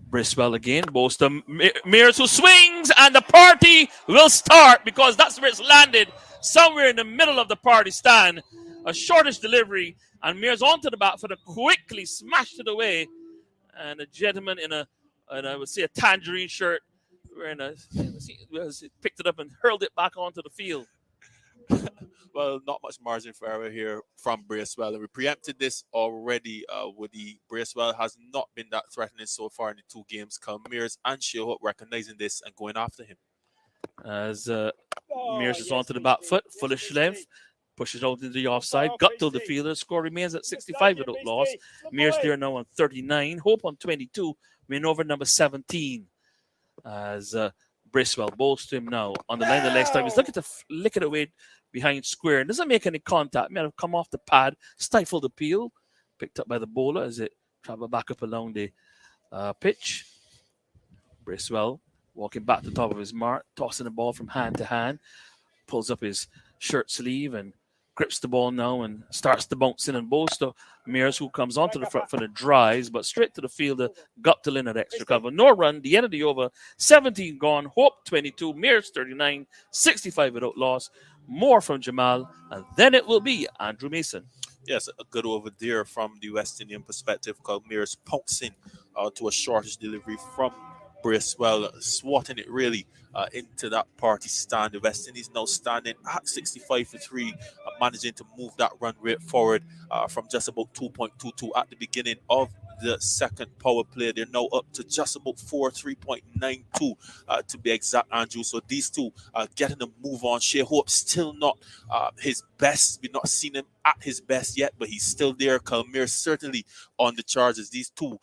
Speaker 10: Bracewell again bowls to Mears, who swings, and the party will start because that's where it's landed, somewhere in the middle of the party stand. A shortish delivery, and Mears onto the bat for the quickly smashed it away. And a gentleman in I would say a tangerine shirt, picked it up and hurled it back onto the field.
Speaker 8: Well, not much margin for error here from Bracewell. We preempted this already. Woody Bracewell has not been that threatening so far in the 2 games. Mears and Shea Hope recognizing this and going after him.
Speaker 10: As Mears is onto the back foot, fullish length. Pushes out into the offside, gut till the fielder. Score remains at 65 without loss. Mears there now on 39. Hope on 22. Win over number 17. As Bracewell bowls to him now on the line of legs time. He's looking to lick it away behind square. And doesn't make any contact. May have come off the pad, stifled the peel. Picked up by the bowler as it traveled back up along the pitch. Bracewell walking back to the top of his mark, tossing the ball from hand to hand. Pulls up his shirt sleeve and grips the ball now and starts to bounce in and bowls to Mears, who comes onto the front for the drives, but straight to the fielder, got to in at extra cover. No run, the end of the over, 17 gone, Hope 22, Mears 39, 65 without loss. More from Jamal, and then it will be Andrew Mason.
Speaker 8: Yes, a good over there from the West Indian perspective, called Mears pouncing to a shortish delivery from Bracewell, swatting it really into that party stand. The West Indies now standing at 65 for 3, managing to move that run rate forward from just about 2.22 at the beginning of the second power play. They're now up to just about 3.92 to be exact, Andrew. So these two getting a move on. Shea Hope still not his best. We've not seen him at his best yet, but he's still there. Kalmir certainly on the charges. These two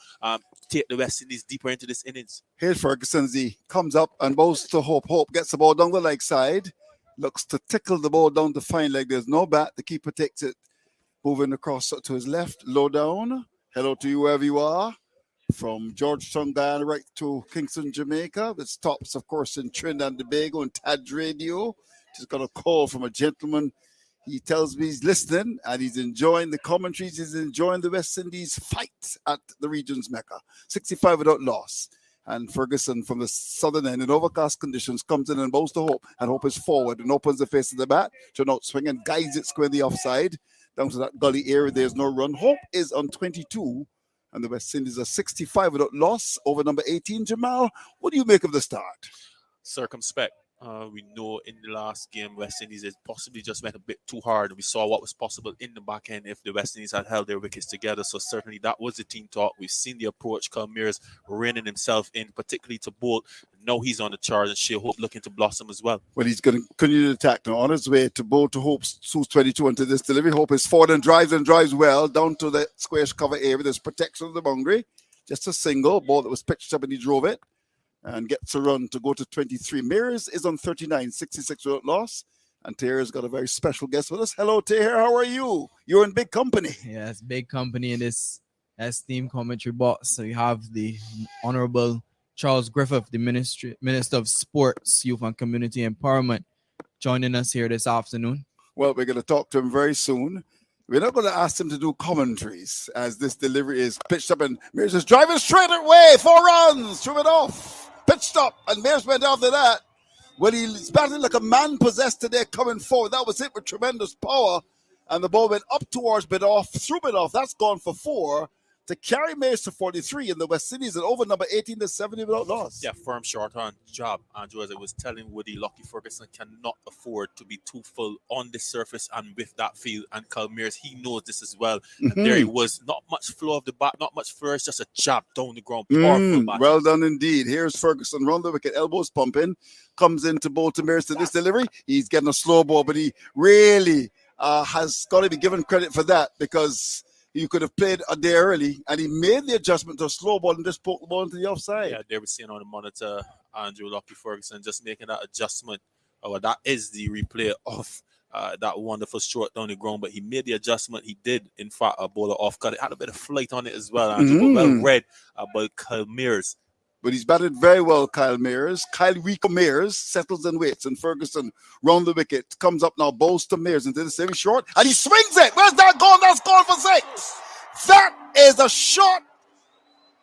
Speaker 8: take the West Indies deeper into this innings.
Speaker 7: Here's Ferguson as he comes up and bowls to Hope. Hope gets the ball down the leg side, looks to tickle the ball down the fine leg. There's no bat. The keeper takes it, moving across to his left, low down. Hello to you wherever you are. from Georgetown, Guyana, right to Kingston, Jamaica. It stops, of course, in Trinidad and Tobago and TAD Radio. Just got a call from a gentleman. He tells me he's listening and he's enjoying the commentaries. He's enjoying the West Indies fight at the region's Mecca. 65 without loss. And Ferguson from the southern end in overcast conditions comes in and bows to Hope. And Hope is forward and opens the face of the bat to an outswing and guides it square in the offside. Down to that gully area, there's no run. Hope is on 22. And the West Indies are 65 without loss over number 18. Jamal, what do you make of the start?
Speaker 8: Circumspect. We know in the last game, West Indies has possibly just went a bit too hard. We saw what was possible in the back end if the West Indies had held their wickets together. So certainly that was the team talk. We've seen the approach. Kalmir's reining himself in, particularly to Bolt. Now he's on the charge and Shea Hope looking to blossom as well.
Speaker 7: Well, he's going to continue to attack now on his way to Bolt to Hope's Sue's 22 into this delivery. Hope is forward and drives well down to the squash cover area. There's protection of the boundary. Just a single ball that was pitched up and he drove it. And gets a run to go to 23. Mears is on 39, 66 without loss. And Tahir's got a very special guest with us. Hello, Tahir. How are you? You're in big company.
Speaker 6: Yeah, it's big company in this esteemed commentary box. So you have the Honorable Charles Griffith, the Minister of Sports, Youth and Community Empowerment, joining us here this afternoon.
Speaker 7: Well, we're going to talk to him very soon. We're not going to ask him to do commentaries as this delivery is pitched up and Mears is driving straight away. 4 runs, threw it off. Pitched up, and Mears went after that. Well, he's batting like a man possessed today coming forward. That was it with tremendous power. And the ball went up towards Bidoff, through Bidoff. That's gone for 4 to carry Mears to 43 in the West Indies and over number 18 to 70 without loss.
Speaker 8: Yeah, firm short-hand job, Andrew. As I was telling Woody, Lockie Ferguson cannot afford to be too full on the surface and with that field. And Kalmir's, he knows this as well. And there he was, not much flow of the bat, not much flourish, just a jab down the ground. Powerful bat.
Speaker 7: Well done indeed. Here's Ferguson round the wicket, elbows pumping, comes into Bolton Mears to this delivery. He's getting a slow ball, but he really has got to be given credit for that because you could have played a day early, and he made the adjustment to a slow ball and just poked the ball into the offside.
Speaker 8: Yeah, they were seeing on the monitor, Andrew Lockie Ferguson just making that adjustment. Oh, that is the replay of that wonderful short down the ground, but he made the adjustment. He did, in fact, a bowler off cut. It had a bit of flight on it as well, Andrew, but well read by Kalmir's.
Speaker 7: But he's batted very well, Kyle Mears. Kyle Rico Mears settles and waits, and Ferguson round the wicket. Comes up now, bowls to Mears into the very short, and he swings it. Where's that gone? That's gone for 6. That is a shot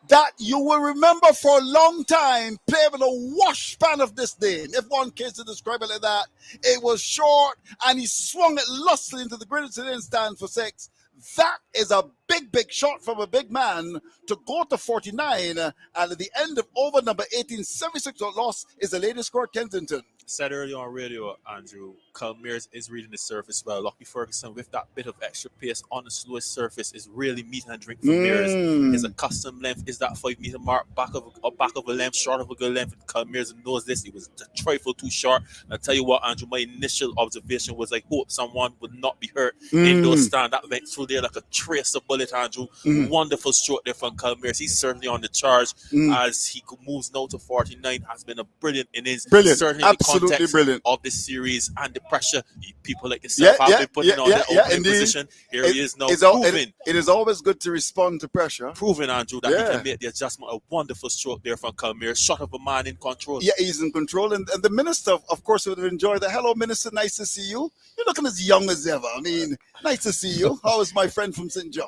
Speaker 7: that you will remember for a long time. Played with a wash pan of this name, if one cares to describe it like that. It was short, and he swung it lustily into the Greenwich stand for 6. That is a big shot from a big man to go to 49. And at the end of over number 18, 76 loss is the latest score at Kensington.
Speaker 8: Said earlier on radio, Andrew, Kalmir's is reading the surface well. Lockie Ferguson, with that bit of extra pace on the slowest surface, is really meat and drink for Mears. His accustomed length is that 5 meter mark, back of a length, short of a good length. Kalmir's knows this. He was a trifle too short. I'll tell you what, Andrew, my initial observation was I hope someone would not be hurt in those stands. That went through there like a trace of bullet, Andrew. Wonderful stroke there from Kalmir's. He's certainly on the charge as he moves now to 49. Has been a brilliant innings. Certainly context
Speaker 7: brilliant
Speaker 8: of this series and the pressure people like yourself have been putting on the opening position. Here he is now proving.
Speaker 7: It is always good to respond to pressure.
Speaker 8: Proving, Andrew, that he can make the adjustment. A wonderful stroke there from Kalmir. Shot of a man in control.
Speaker 7: Yeah, he's in control. And the minister, of course, would have enjoyed that. Hello, minister. Nice to see you. You're looking as young as ever. I mean, nice to see you. How is my friend from St. John?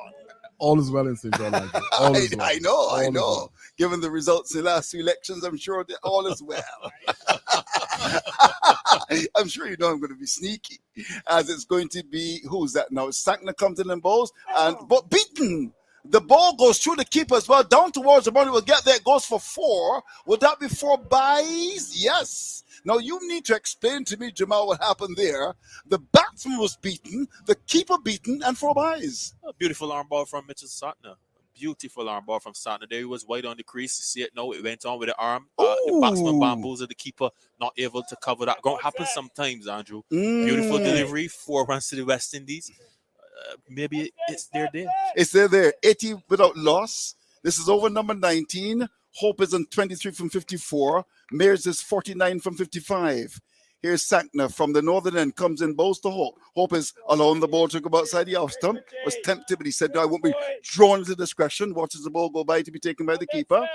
Speaker 11: All is well in St. John.
Speaker 7: I know. Given the results in the last 2 elections, I'm sure that all is well. I'm sure you know I'm going to be sneaky, as it's going to be, who's that now? It's Sankner comes in and bowls, but beaten. The ball goes through the keeper as well, down towards the boundary. Will get there, it goes for 4. Would that be 4 byes? Yes. Now you need to explain to me, Jamal, what happened there. The batsman was beaten, the keeper beaten, and 4 byes.
Speaker 8: A beautiful arm ball from Mitchell Satner. Beautiful arm ball from Satner. There he was wide on the crease. See it now. It went on with the arm. The batsman bamboozled the keeper, not able to cover that ground. Happens sometimes, Andrew. Beautiful delivery. 4 runs to the West Indies. Maybe it's their day.
Speaker 7: It's there. 80 without loss. This is over number 19. Hope is on 23 from 54. Mears is 49 from 55. Here's Sankner from the northern end, comes in, bowls to Hope. Hope is alone. The ball took him outside the off stump. Was tempted, but he said, no, I won't be drawn into discretion. Watches the ball go by to be taken by the keeper.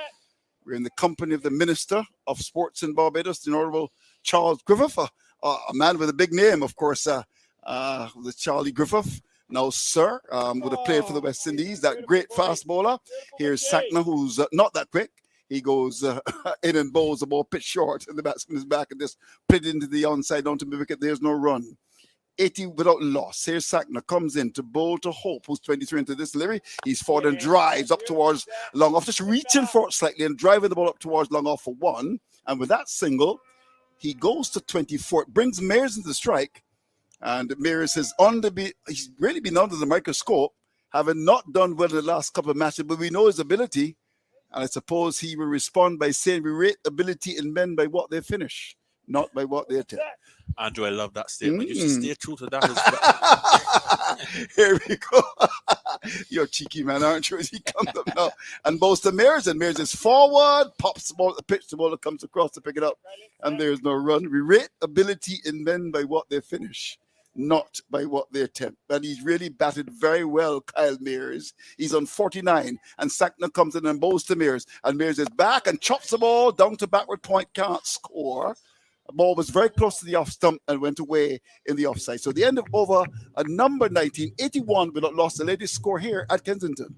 Speaker 7: We're in the company of the Minister of Sports in Barbados, the Honourable Charles Griffith, a man with a big name, of course, the Charlie Griffith. Now, sir, would have played for the West Indies, that great fast bowler. Here's Sackner, who's not that quick. He goes in and bowls the ball pitch short, and the batsman is back and just put it into the onside onto the wicket. There's no run. 80 without loss. Here's Sackner, comes in to bowl to Hope, who's 23 into this delivery. He's forward and drives up towards long off, just reaching for it slightly and driving the ball up towards long off for one. And with that single, he goes to 24. It brings Mears into the strike. And Mears has he's really been under the microscope, having not done well in the last couple of matches, but we know his ability. And I suppose he will respond by saying we rate ability in men by what they finish, not by what they attempt.
Speaker 8: Andrew, I love that statement. You should stay true to that as well.
Speaker 7: Here we go. You're a cheeky man, aren't you? As he comes up now and bows to Mears, and Mears is forward, pops the ball at the pitch, the ball comes across to pick it up, and there's no run. We rate ability in men by what they finish, not by what they attempt. And he's really batted very well, Kyle Mears. He's on 49, and Sackner comes in and bows to Mears, and Mears is back and chops the ball down to backward point, can't score. The ball was very close to the off stump and went away in the offside. So the end of over a number 19, 81 without loss, the latest score here at Kensington.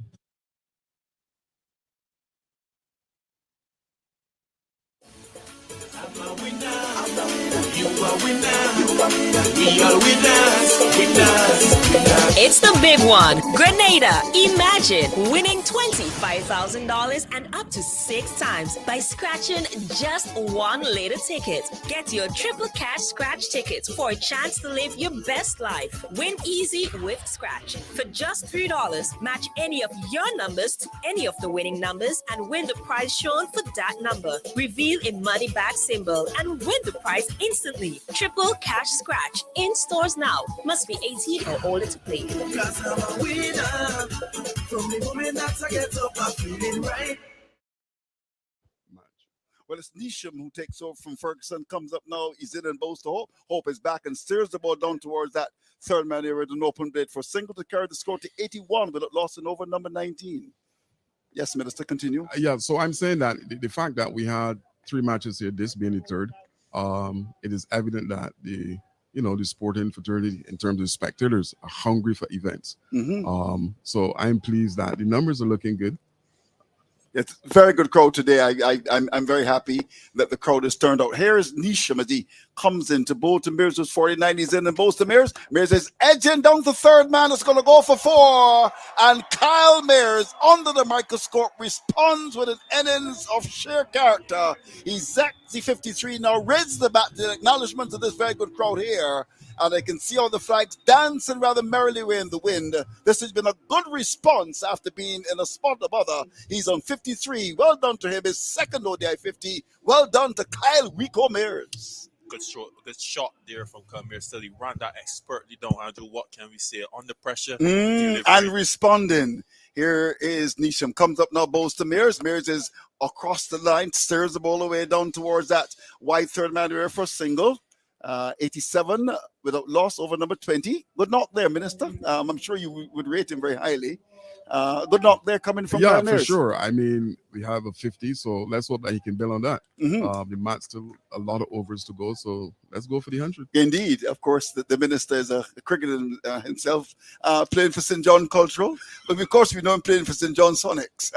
Speaker 4: It's the big one. Grenada. Imagine winning $25,000 and up to 6 times by scratching just one later ticket. Get your triple cash scratch tickets for a chance to live your best life. Win easy with Scratch. For just $3, match any of your numbers to any of the winning numbers and win the prize shown for that number. Reveal a money back symbol and win the prize instantly. Triple cash scratch in stores now. Must be 18 or older to play.
Speaker 3: Cause I'm a winner. From the moment that I get up, I'm feeling right.
Speaker 7: Well, it's Nisham who takes over from Ferguson, comes up now. He's in and bows to Hope. Hope is back and steers the ball down towards that third man area with an open blade for single to carry the score to 81 without loss in over number 19. Yes, Minister, continue.
Speaker 11: Yeah, so I'm saying that the fact that we had 3 matches here, this being the third, it is evident that the sporting fraternity, in terms of spectators, are hungry for events. So I'm pleased that the numbers are looking good.
Speaker 7: It's a very good crowd today. I'm very happy that the crowd has turned out. Here's Nisham as he comes in to bowl to Mears, who's 49. He's in and bowls to Mears. Mears is edging down the third man. It's going to go for 4. And Kyle Mears, under the microscope, responds with an innings of sheer character. He's exactly 53 now. Raises the bat in acknowledgement of this very good crowd here. And I can see all the flags dancing rather merrily away in the wind. This has been a good response after being in a spot of other. He's on 53. Well done to him. His second ODI 50. Well done to Kyle Rico Mears.
Speaker 8: Good shot there from Kyle Mears. Still, he ran that expertly down, Andrew. What can we say? Under pressure.
Speaker 7: And responding. Here is Nisham. Comes up now, bows to Mears. Mears is across the line, steers the ball away down towards that wide third man area for a single. 87 without loss over number 20. Good knock there, Minister. I'm sure you would rate him very highly. Good knock there coming from
Speaker 11: Yeah, for sure. I mean, we have a 50, so let's hope that he can build on that. The match still a lot of overs to go, so let's go for the 100.
Speaker 7: Indeed. Of course, the Minister is a cricketer himself, playing for St. John Cultural. But of course, we know him playing for St. John Sonics.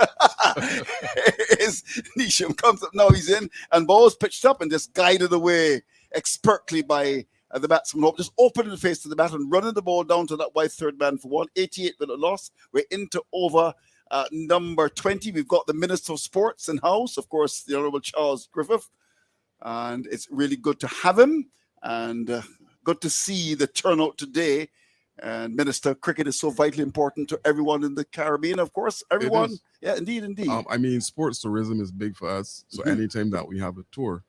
Speaker 7: Nisham comes up now, he's in, and ball's pitched up and just guided away expertly by the batsman. Hope just opening the face to the bat and running the ball down to that wide third man for 188 with a loss. We're into over number 20. We've got the Minister of Sports in house, of course, the Honourable Charles Griffith, and it's really good to have him and good to see the turnout today. And Minister, cricket is so vitally important to everyone in the Caribbean, of course. Everyone, yeah, indeed.
Speaker 11: I mean, sports tourism is big for us. So anytime that we have a tour,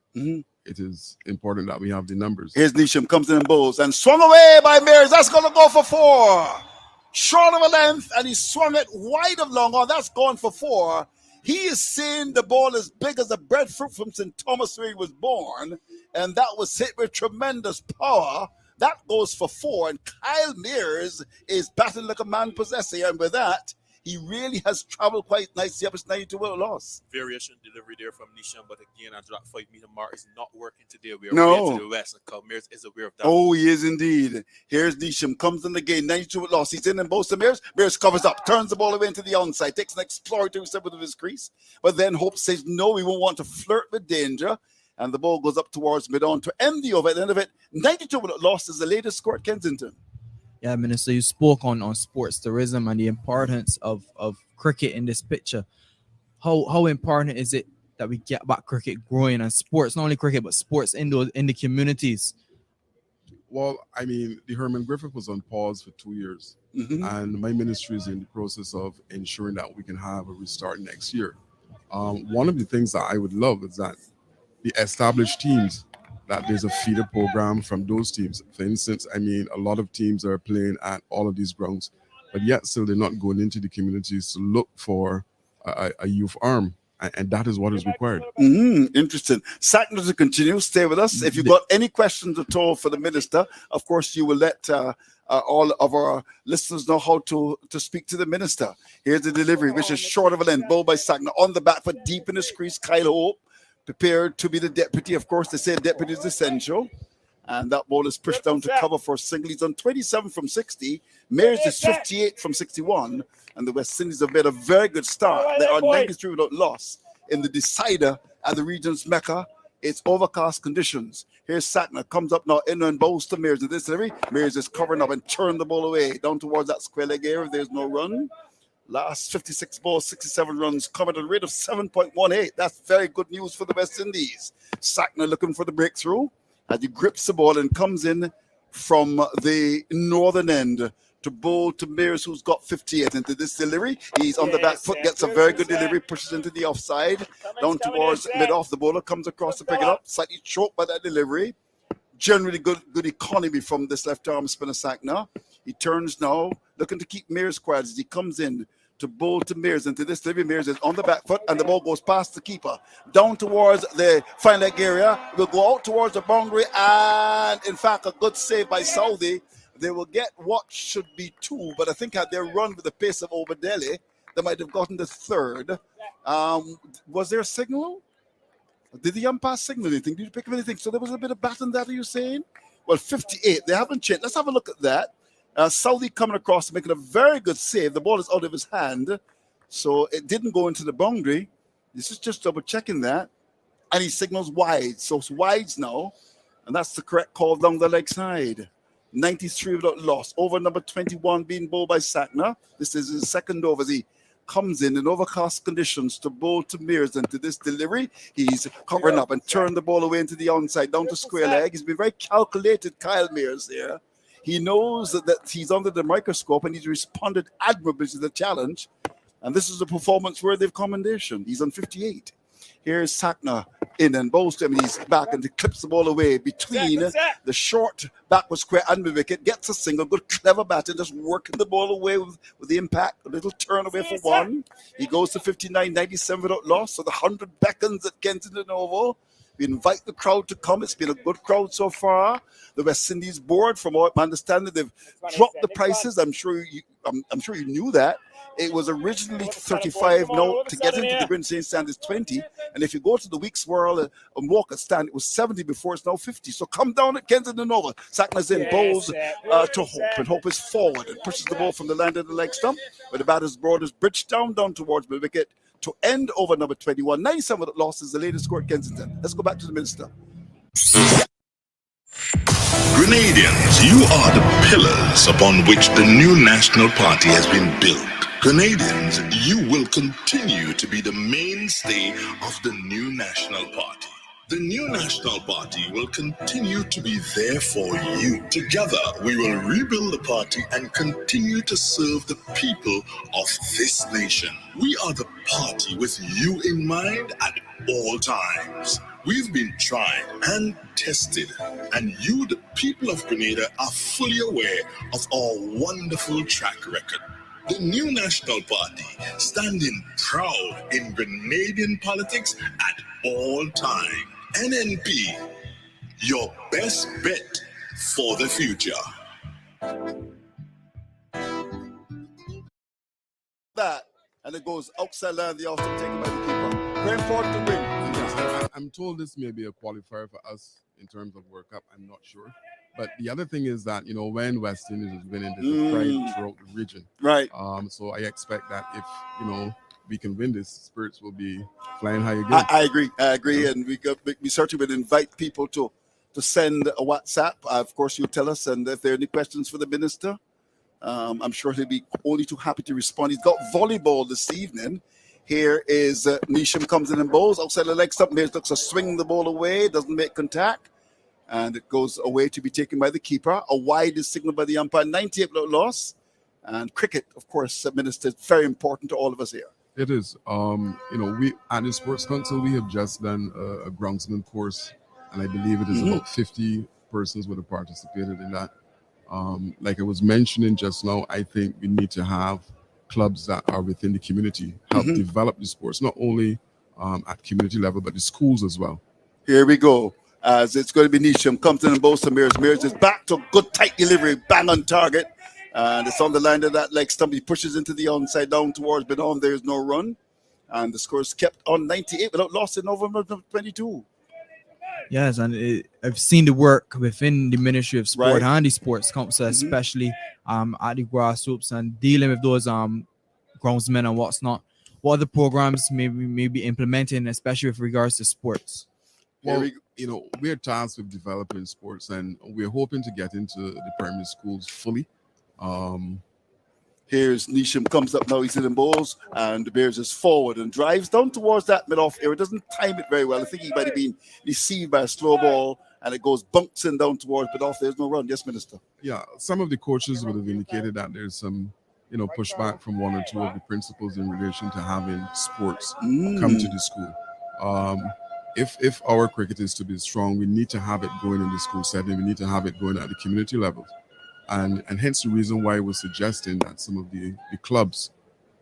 Speaker 11: it is important that we have the numbers.
Speaker 7: Here's Nisham, comes in and bowls and swung away by Mears. That's going to go for 4. Short of a length, and he swung it wide of long on. That's gone for 4.
Speaker 12: He is saying the ball is big as a breadfruit from St. Thomas where he was born, and that was hit with tremendous power. That goes for 4, and Kyle Mears is batting like a man possessed here, and with that, he really has traveled quite nicely up his 92 with a loss.
Speaker 8: Variation delivery there from Nishan, but again, I dropped 5 meter mark is not working today. We're
Speaker 12: No.
Speaker 8: aware to the west, and Kyle Mears is aware of that.
Speaker 12: Oh, he is indeed. Here's Nisham, comes in the game, 92 with loss. He's in and both the Mears. Mears covers up, turns the ball away into the onside, takes an exploratory step with his crease, but then Hope says no, we won't want to flirt with danger. And the ball goes up towards mid-on to end the over. At the end of it, 92 with loss is the latest score at Kensington.
Speaker 6: Yeah, Minister, you spoke on sports tourism and the importance of cricket in this picture. How important is it that we get back cricket growing and sports, not only cricket, but sports in the communities?
Speaker 11: Well, I mean, the Herman Griffith was on pause for 2 years. And my ministry is in the process of ensuring that we can have a restart next year. One of the things that I would love is that the established teams, that there's a feeder program from those teams. For instance, I mean, a lot of teams are playing at all of these grounds, but yet still they're not going into the communities to look for a youth arm, and that is what is required.
Speaker 12: Interesting. Sackner to continue. Stay with us. If you've got any questions at all for the minister, of course, you will let all of our listeners know how to speak to the minister. Here's the delivery, which is short of a length. Ball by Sackner on the back foot, deep in his crease. Kyle Hope prepared to be the deputy. Of course, they say deputy is essential. And that ball is pushed down to cover for a single. He's on 27 from 60. Mears is 58 from 61. And the West Indies have made a very good start. They are 93 without loss in the decider at the region's Mecca. It's overcast conditions. Here's Sackner, comes up now in and bowls to Mears. In this delivery, Mears is covering up and turned the ball away down towards that square leg area. There's no run. Last 56 balls, 67 runs, covered at a rate of 7.18. That's very good news for the West Indies. Sackner looking for the breakthrough as he grips the ball and comes in from the northern end to bowl to Mears, who's got 58 into this delivery. He's on the back foot, gets a very good delivery, pushes into the offside, down towards mid-off. The bowler comes across to pick it up, slightly choked by that delivery. Generally good economy from this left-arm spinner Sackner. He turns now, looking to keep Mears quiet as he comes in to bowl to Mears. Into this delivery, Mears is on the back foot, and the ball goes past the keeper, down towards the fine leg area. Will go out towards the boundary, and in fact, a good save by Salvi. They will get what should be 2, but I think had they run with the pace of Obadele, they might have gotten the 3rd. Was there a signal? Did the umpire signal anything? Did you pick up anything? So there was a bit of bat in that, are you saying? Well, 58. They haven't changed. Let's have a look at that. Salvi coming across, making a very good save. The ball is out of his hand, so it didn't go into the boundary. This is just double checking that. And he signals wide. So it's wides now, and that's the correct call down the leg side. 93 without loss. Over number 21 being bowled by Sackner. This is his second over as he comes in overcast conditions to bowl to Mears. And to this delivery, he's covering up and turned the ball away into the onside, down to square leg. He's been very calculated, Kyle Mears there. He knows that he's under the microscope and he's responded admirably to the challenge. And this is a performance worthy of commendation. He's on 58. Here's Sackner in and bowls to him. He's back and he clips the ball away between the short backward square and the wicket. Gets a single, good clever batting, just working the ball away with the impact. A little turn away for 1. He goes to 59, 97 without loss. So the 100 beckons at Kensington Oval. We invite the crowd to come. It's been a good crowd so far. The West Indies board, from what I understand, they've dropped the prices. I'm sure you knew that. It was originally 35. Now to get into the Green St. stand is 20. And if you go to the Weeks World and walk a stand, it was 70 before. It's now 50. So come down at Kensington Oval. Sackner's in, bowls to Hope. And Hope is forward and pushes the ball from the land of the leg stump. But the batter's broad is bridged down towards the wicket to end over number 21. 97 loss is the latest score at Kensington. Let's go back to the minister.
Speaker 9: Grenadians, you are the pillars upon which the new national party has been built. Grenadians, you will continue to be the mainstay of the new national party. The new national party will continue to be there for you. Together, we will rebuild the party and continue to serve the people of this nation. We are the party with you in mind at all times. We've been tried and tested, and you, the people of Grenada, are fully aware of our wonderful track record. The new National Party, standing proud in Grenadian politics at all time. NNP, your best bet for the future.
Speaker 12: That, and it goes outside line, the also taken by the keeper. Very important to win.
Speaker 11: I'm told this may be a qualifier for us in terms of World Cup. I'm not sure. But the other thing is that, when West Indies is winning, there's a pride throughout the region.
Speaker 12: Right.
Speaker 11: So I expect that if, we can win this, spirits will be flying high again.
Speaker 12: I agree. And we certainly would invite people to send a WhatsApp. Of course, you'll tell us. And if there are any questions for the minister, I'm sure he'll be only too happy to respond. He's got volleyball this evening. Here is Nisham comes in and bowls. Outside the leg stump, Mears looks to swing the ball away, doesn't make contact. And it goes away to be taken by the keeper. A wide is signaled by the umpire, 98 without loss. And cricket, of course, administered, very important to all of us here.
Speaker 11: It is. We at the Sports Council, we have just done a groundsman course, and I believe it is about 50 persons would have participated in that. Like I was mentioning just now, I think we need to have clubs that are within the community, help develop the sports, not only at community level, but the schools as well.
Speaker 12: Here we go. As it's going to be Nisham, comes in and bowls to Mears. Mears is back to good tight delivery, bang on target. And it's on the line of that leg stump. He pushes into the onside down towards Benon. There's no run. And the score is kept on 98 without loss in November 22.
Speaker 6: Yes, and I've seen the work within the Ministry of Sport and the Sports Council, especially at the grassroots and dealing with those groundsmen and what's not. What other programs maybe implementing, especially with regards to sports?
Speaker 11: Well, we're tasked with developing sports, and we're hoping to get into the primary schools fully.
Speaker 12: Here's Nisham comes up now. He's in the balls, and the Bears is forward and drives down towards that mid-off area. Doesn't time it very well. I think he might have been deceived by a slow ball, and it goes bunks in down towards mid-off. There's no run. Yes, Minister.
Speaker 11: Yeah, some of the coaches would have indicated that there's some, pushback from one or two of the principals in relation to having sports come to the school. If our cricket is to be strong, we need to have it going in the school setting. We need to have it going at the community level. And hence the reason why we're suggesting that some of the clubs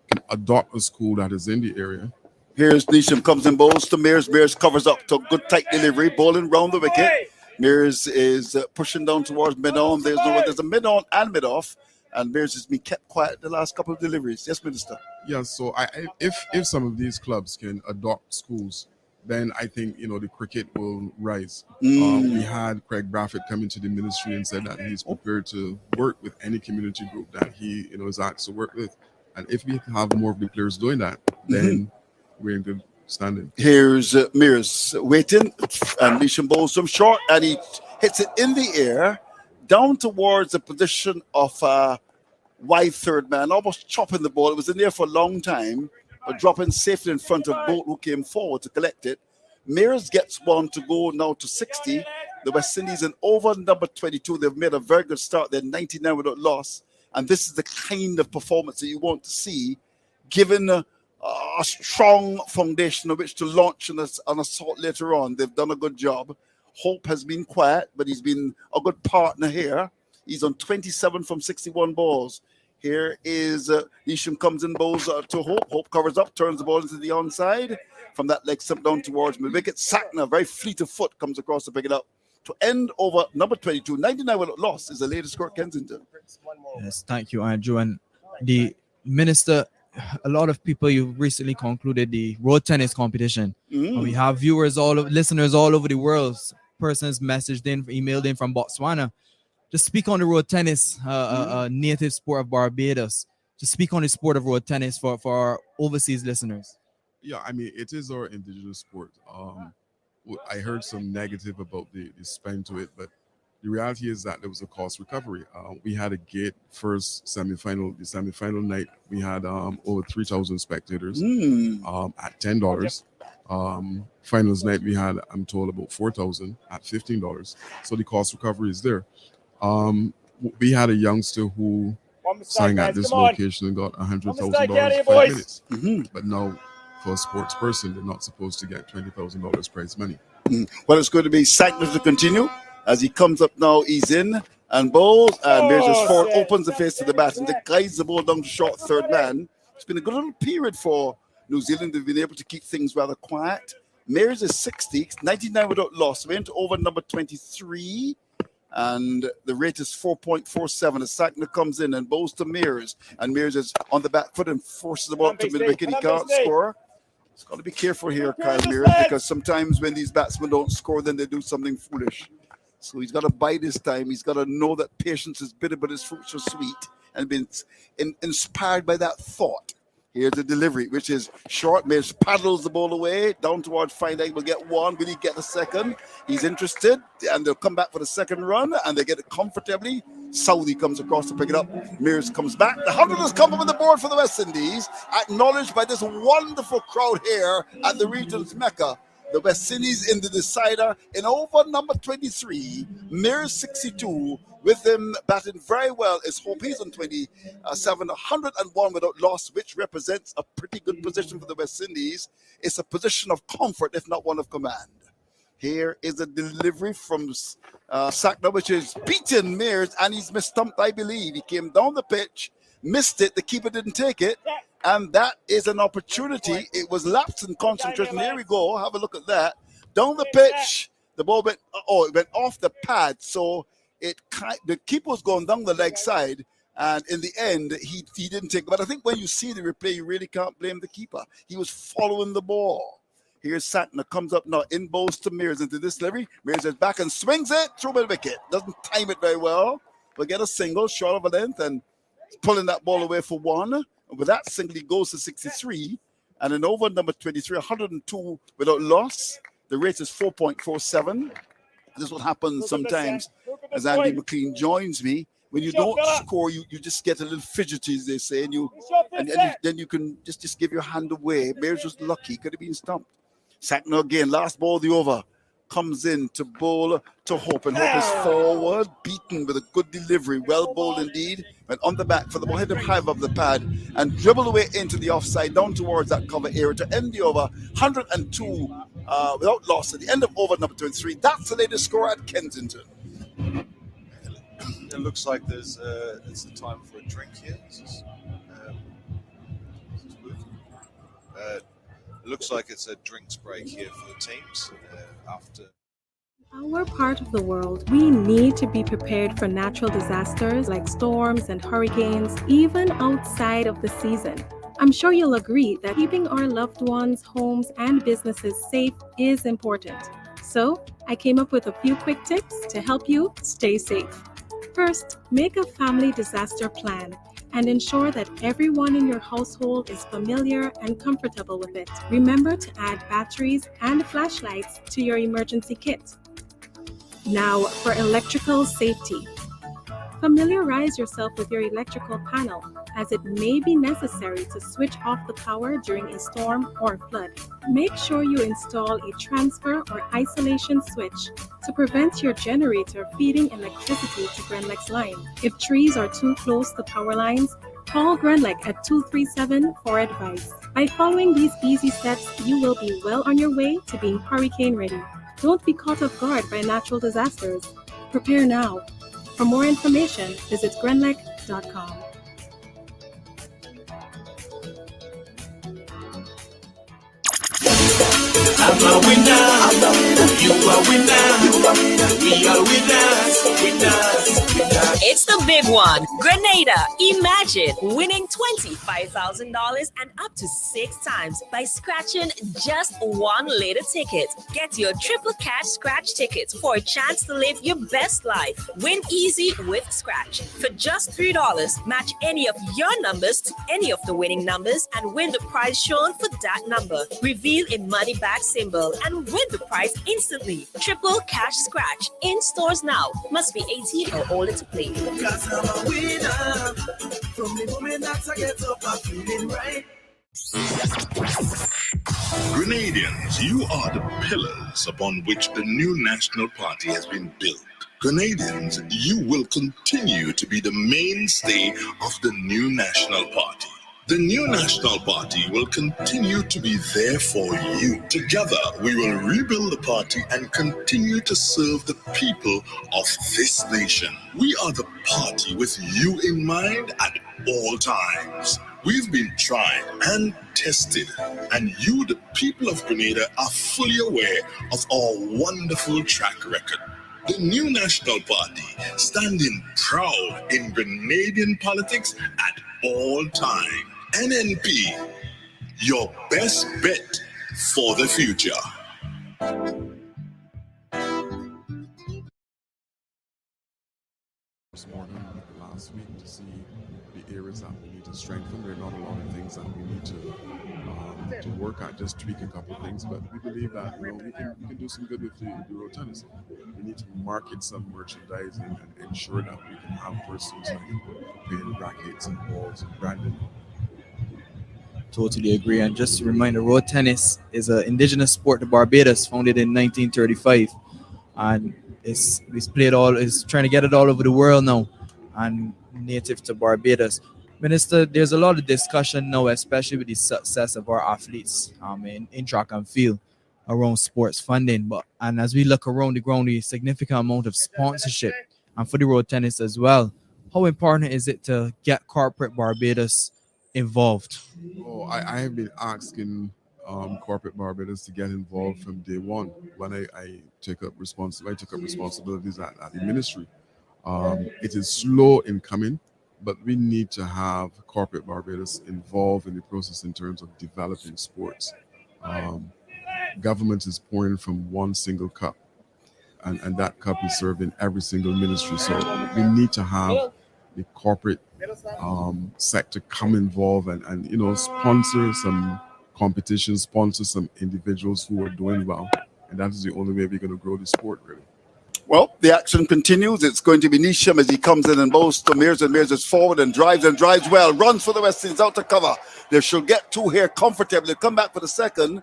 Speaker 11: can adopt a school that is in the area.
Speaker 12: Here's Nisham comes and bowls to Mears. Mears covers up to good tight delivery, bowling round the wicket. Mears is pushing down towards mid-on. There's a mid-on and mid-off. And Mears has been kept quiet the last couple of deliveries. Yes, Minister.
Speaker 11: Yeah, so if some of these clubs can adopt schools, then I think, the cricket will rise. We had Craig Braffett come into the ministry and said that he's prepared to work with any community group that he, is asked to work with. And if we have more of the players doing that, then we're in good standing.
Speaker 12: Here's Mears waiting, and Nisham bowls from short, and he hits it in the air, down towards the position of wide third man, almost chopping the ball. It was in there for a long time, but dropping safely in front of Bolt, who came forward to collect it. Mears gets one to go now to 60. The West Indies in over number 22. They've made a very good start. They're 99 without loss. And this is the kind of performance that you want to see, given a strong foundation on which to launch an assault later on. They've done a good job. Hope has been quiet, but he's been a good partner here. He's on 27 from 61 balls. Here is Nisham comes in, bowls to Hope. Hope covers up, turns the ball into the onside. From that leg step down towards mid-wicket. Sackner, very fleet of foot, comes across to pick it up. To end over number 22, 99 without loss is the latest score at Kensington.
Speaker 6: Yes, thank you, Andrew. And the minister, a lot of people, you recently concluded the road tennis competition. And we have listeners all over the world. Persons messaged in, emailed in from Botswana to speak on the road tennis, a native sport of Barbados. To speak on the sport of road tennis for our overseas listeners.
Speaker 11: Yeah, I mean, it is our indigenous sport. I heard some negative about the spend to it, but the reality is that there was a cost recovery. We had a gate first semifinal. The semifinal night, we had over 3,000 spectators at $10. Finals night, we had, I'm told, about 4,000 at $15. So the cost recovery is there. We had a youngster who sang at this location and got $100,000 for 5 minutes. But now, for a sports person, they're not supposed to get $20,000 prize money.
Speaker 12: Well, it's going to be Sackner to continue. As he comes up now, he's in. and bowls, and Mears just forward, opens the face to the bat, and guides the ball down to short third man. It's been a good little period for New Zealand. They've been able to keep things rather quiet. Mears is 60, 99 without loss. Went over number 23, and the rate is 4.47. As Sackner comes in and bowls to Mears, and Mears is on the back foot and forces the ball to mid-wicket. He can't score. It's got to be careful here, Kyle Mears, because sometimes when these batsmen don't score, then they do something foolish. So he's got to bide his time. He's got to know that patience is bitter, but his fruits are sweet, and been inspired by that thought. Here's the delivery, which is short. Mears paddles the ball away down towards Find Out. Will get one. Will he get the second? He's interested, and they'll come back for the second run, and they get it comfortably. Salvi comes across to pick it up. Mears comes back. The 100 has come up on the board for the West Indies, acknowledged by this wonderful crowd here at the region's Mecca. The West Indies in the decider in over number 23. Mears 62. With him batting very well is Hope. He's on 27, 101 without loss, which represents a pretty good position for the West Indies. It's a position of comfort, if not one of command. Here is a delivery from Sackner, which is beaten Mears, and he's mistumped, I believe. He came down the pitch, missed it. The keeper didn't take it, and that is an opportunity. It was lapse in concentration. Here we go. Have a look at that. Down the pitch, the ball went. It went off the pad, so the keeper was going down the leg side, and in the end, he didn't take it. But I think when you see the replay, you really can't blame the keeper. He was following the ball. Here's Sackner, comes up now, in bowls to Mears into this delivery. Mears is back and swings it through the wicket. Doesn't time it very well, but get a single, short of a length, and pulling that ball away for one. And with that single, he goes to 63. And in over number 23, 102 without loss. The rate is 4.47. This is what happens sometimes as Andy McLean joins me. When you don't score, you just get a little fidgety, as they say, and then you can just give your hand away. Mears was lucky, could have been stumped. Sackner again, last ball of the over, comes in to bowl to Hope, and Hope is forward, beaten with a good delivery, well bowled indeed, went on the back for the ball, hit him high above the pad, and dribbled away into the offside, down towards that cover area to end the over, 102 without loss at the end of over number 23. That's the latest score at Kensington.
Speaker 2: It looks like it's the time for a drink here. It looks like it's a drinks break here for the teams after.
Speaker 5: In our part of the world, we need to be prepared for natural disasters like storms and hurricanes, even outside of the season. I'm sure you'll agree that keeping our loved ones, homes, and businesses safe is important. So, I came up with a few quick tips to help you stay safe. First, make a family disaster plan and ensure that everyone in your household is familiar and comfortable with it. Remember to add batteries and flashlights to your emergency kit. Now, for electrical safety. Familiarize yourself with your electrical panel, as it may be necessary to switch off the power during a storm or flood. Make sure you install a transfer or isolation switch to prevent your generator feeding electricity to Grenlec's line. If trees are too close to power lines, call Grenlec at 237 for advice. By following these easy steps, you will be well on your way to being hurricane ready. Don't be caught off guard by natural disasters. Prepare now. For more information, visit grenlec.com.
Speaker 3: I'm a winner. You are winner. We are winners.
Speaker 4: It's the big one. Grenada. Imagine winning $25,000 and up to 6 times by scratching just one little ticket. Get your triple cash scratch tickets for a chance to live your best life. Win easy with Scratch. For just $3, match any of your numbers to any of the winning numbers and win the prize shown for that number. Reveal a money back symbol and win the prize instantly. Triple cash scratch in stores now. Must be 18 or older to play.
Speaker 3: Cause I'm a winner. From the moment that I get up, I'm feeling right.
Speaker 9: Grenadians, you are the pillars upon which the new national party has been built. Grenadians, you will continue to be the mainstay of the new national party. The new National Party will continue to be there for you. Together, we will rebuild the party and continue to serve the people of this nation. We are the party with you in mind at all times. We've been tried and tested, and you, the people of Grenada, are fully aware of our wonderful track record. The new National Party, standing proud in Grenadian politics at all times. NNP, your best bet for the future.
Speaker 11: This morning, last week, to see the areas that we need to strengthen. There are not a lot of things that we need to work at, just tweak a couple of things. But we believe that we can do some good with the road tennis. We need to market some merchandising and ensure that we can have persons like paying rackets and balls and branding.
Speaker 6: Totally agree. And just to remind, road tennis is an indigenous sport to Barbados, founded in 1935, and it's trying to get it all over the world now, and native to Barbados. Minister, there's a lot of discussion now, especially with the success of our athletes in track and field around sports funding. And as we look around the ground, the significant amount of sponsorship and for the road tennis as well, how important is it to get corporate Barbados involved?
Speaker 11: Oh, I have been asking corporate Barbados to get involved from day one when I took up responsibilities at the ministry. It is slow in coming, but we need to have corporate Barbados involved in the process in terms of developing sports. Government is pouring from one single cup, and that cup is served in every single ministry. So we need to have the corporate sector come involved and sponsor some competitions, sponsor some individuals who are doing well, and that is the only way we're going to grow the sport, really.
Speaker 12: Well, the action continues. It's going to be Nisham as he comes in and bows to Mears, and Mears is forward and drives well, runs for the West Indies, out to cover. They should get two here comfortably. Come back for the second.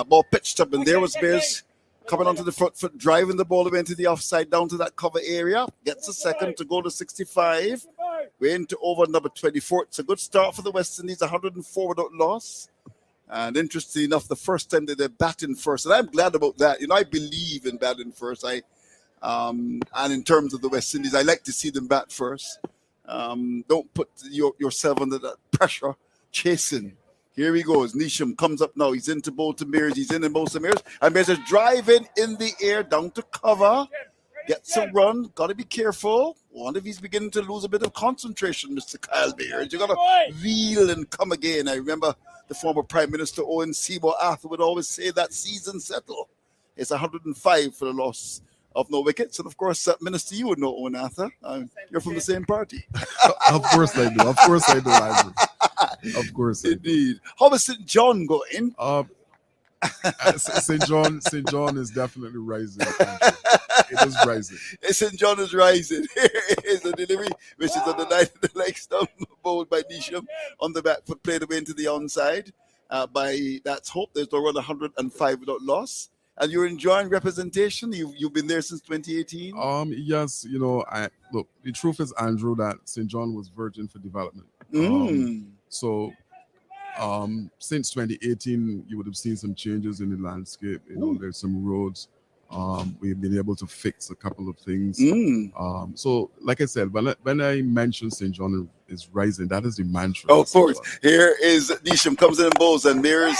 Speaker 12: Ball pitched up, and there was Mears coming onto the front foot, driving the ball away into the offside, down to that cover area. Gets a second to go to 65. We're into over number 24. It's a good start for the West Indies, 104 without loss. And interestingly enough, the first time that they're batting first, and I'm glad about that. I believe in batting first. And in terms of the West Indies, I like to see them bat first. Don't put yourself under that pressure chasing. Here he goes. Nisham comes up now. He's into Bolton Mears. He's in Bolton Mears. And Mears is driving in the air down to cover. Gets a run. Got to be careful. Wonder if he's beginning to lose a bit of concentration, Mr. Kyle Mears. You got to reel and come again. I remember the former Prime Minister Owen Seymour Arthur would always say that season settle. It's 105 for the loss of no wickets. And of course, Minister, you would know Owen Arthur. You're from the same party.
Speaker 11: Of course I do. Of course I do, Isaac. Of course.
Speaker 12: Indeed. How is St. John going?
Speaker 11: St. John is definitely rising. It is rising.
Speaker 12: St. John is rising. Here is a delivery, which is on the line of the leg stump, bowled by Nisham on the back foot, played away into the onside by That's Hope. There's no run, 105 without loss. And you're enjoying representation? You've been there since 2018?
Speaker 11: Yes, look, the truth is, Andrew, that St. John was virgin for development. So since 2018, you would have seen some changes in the landscape. There's some roads. We've been able to fix a couple of things. So, like I said, when I mentioned St. John is rising, that is the mantra.
Speaker 12: Oh, of course. Here is Nisham, comes in and bowls, and Mears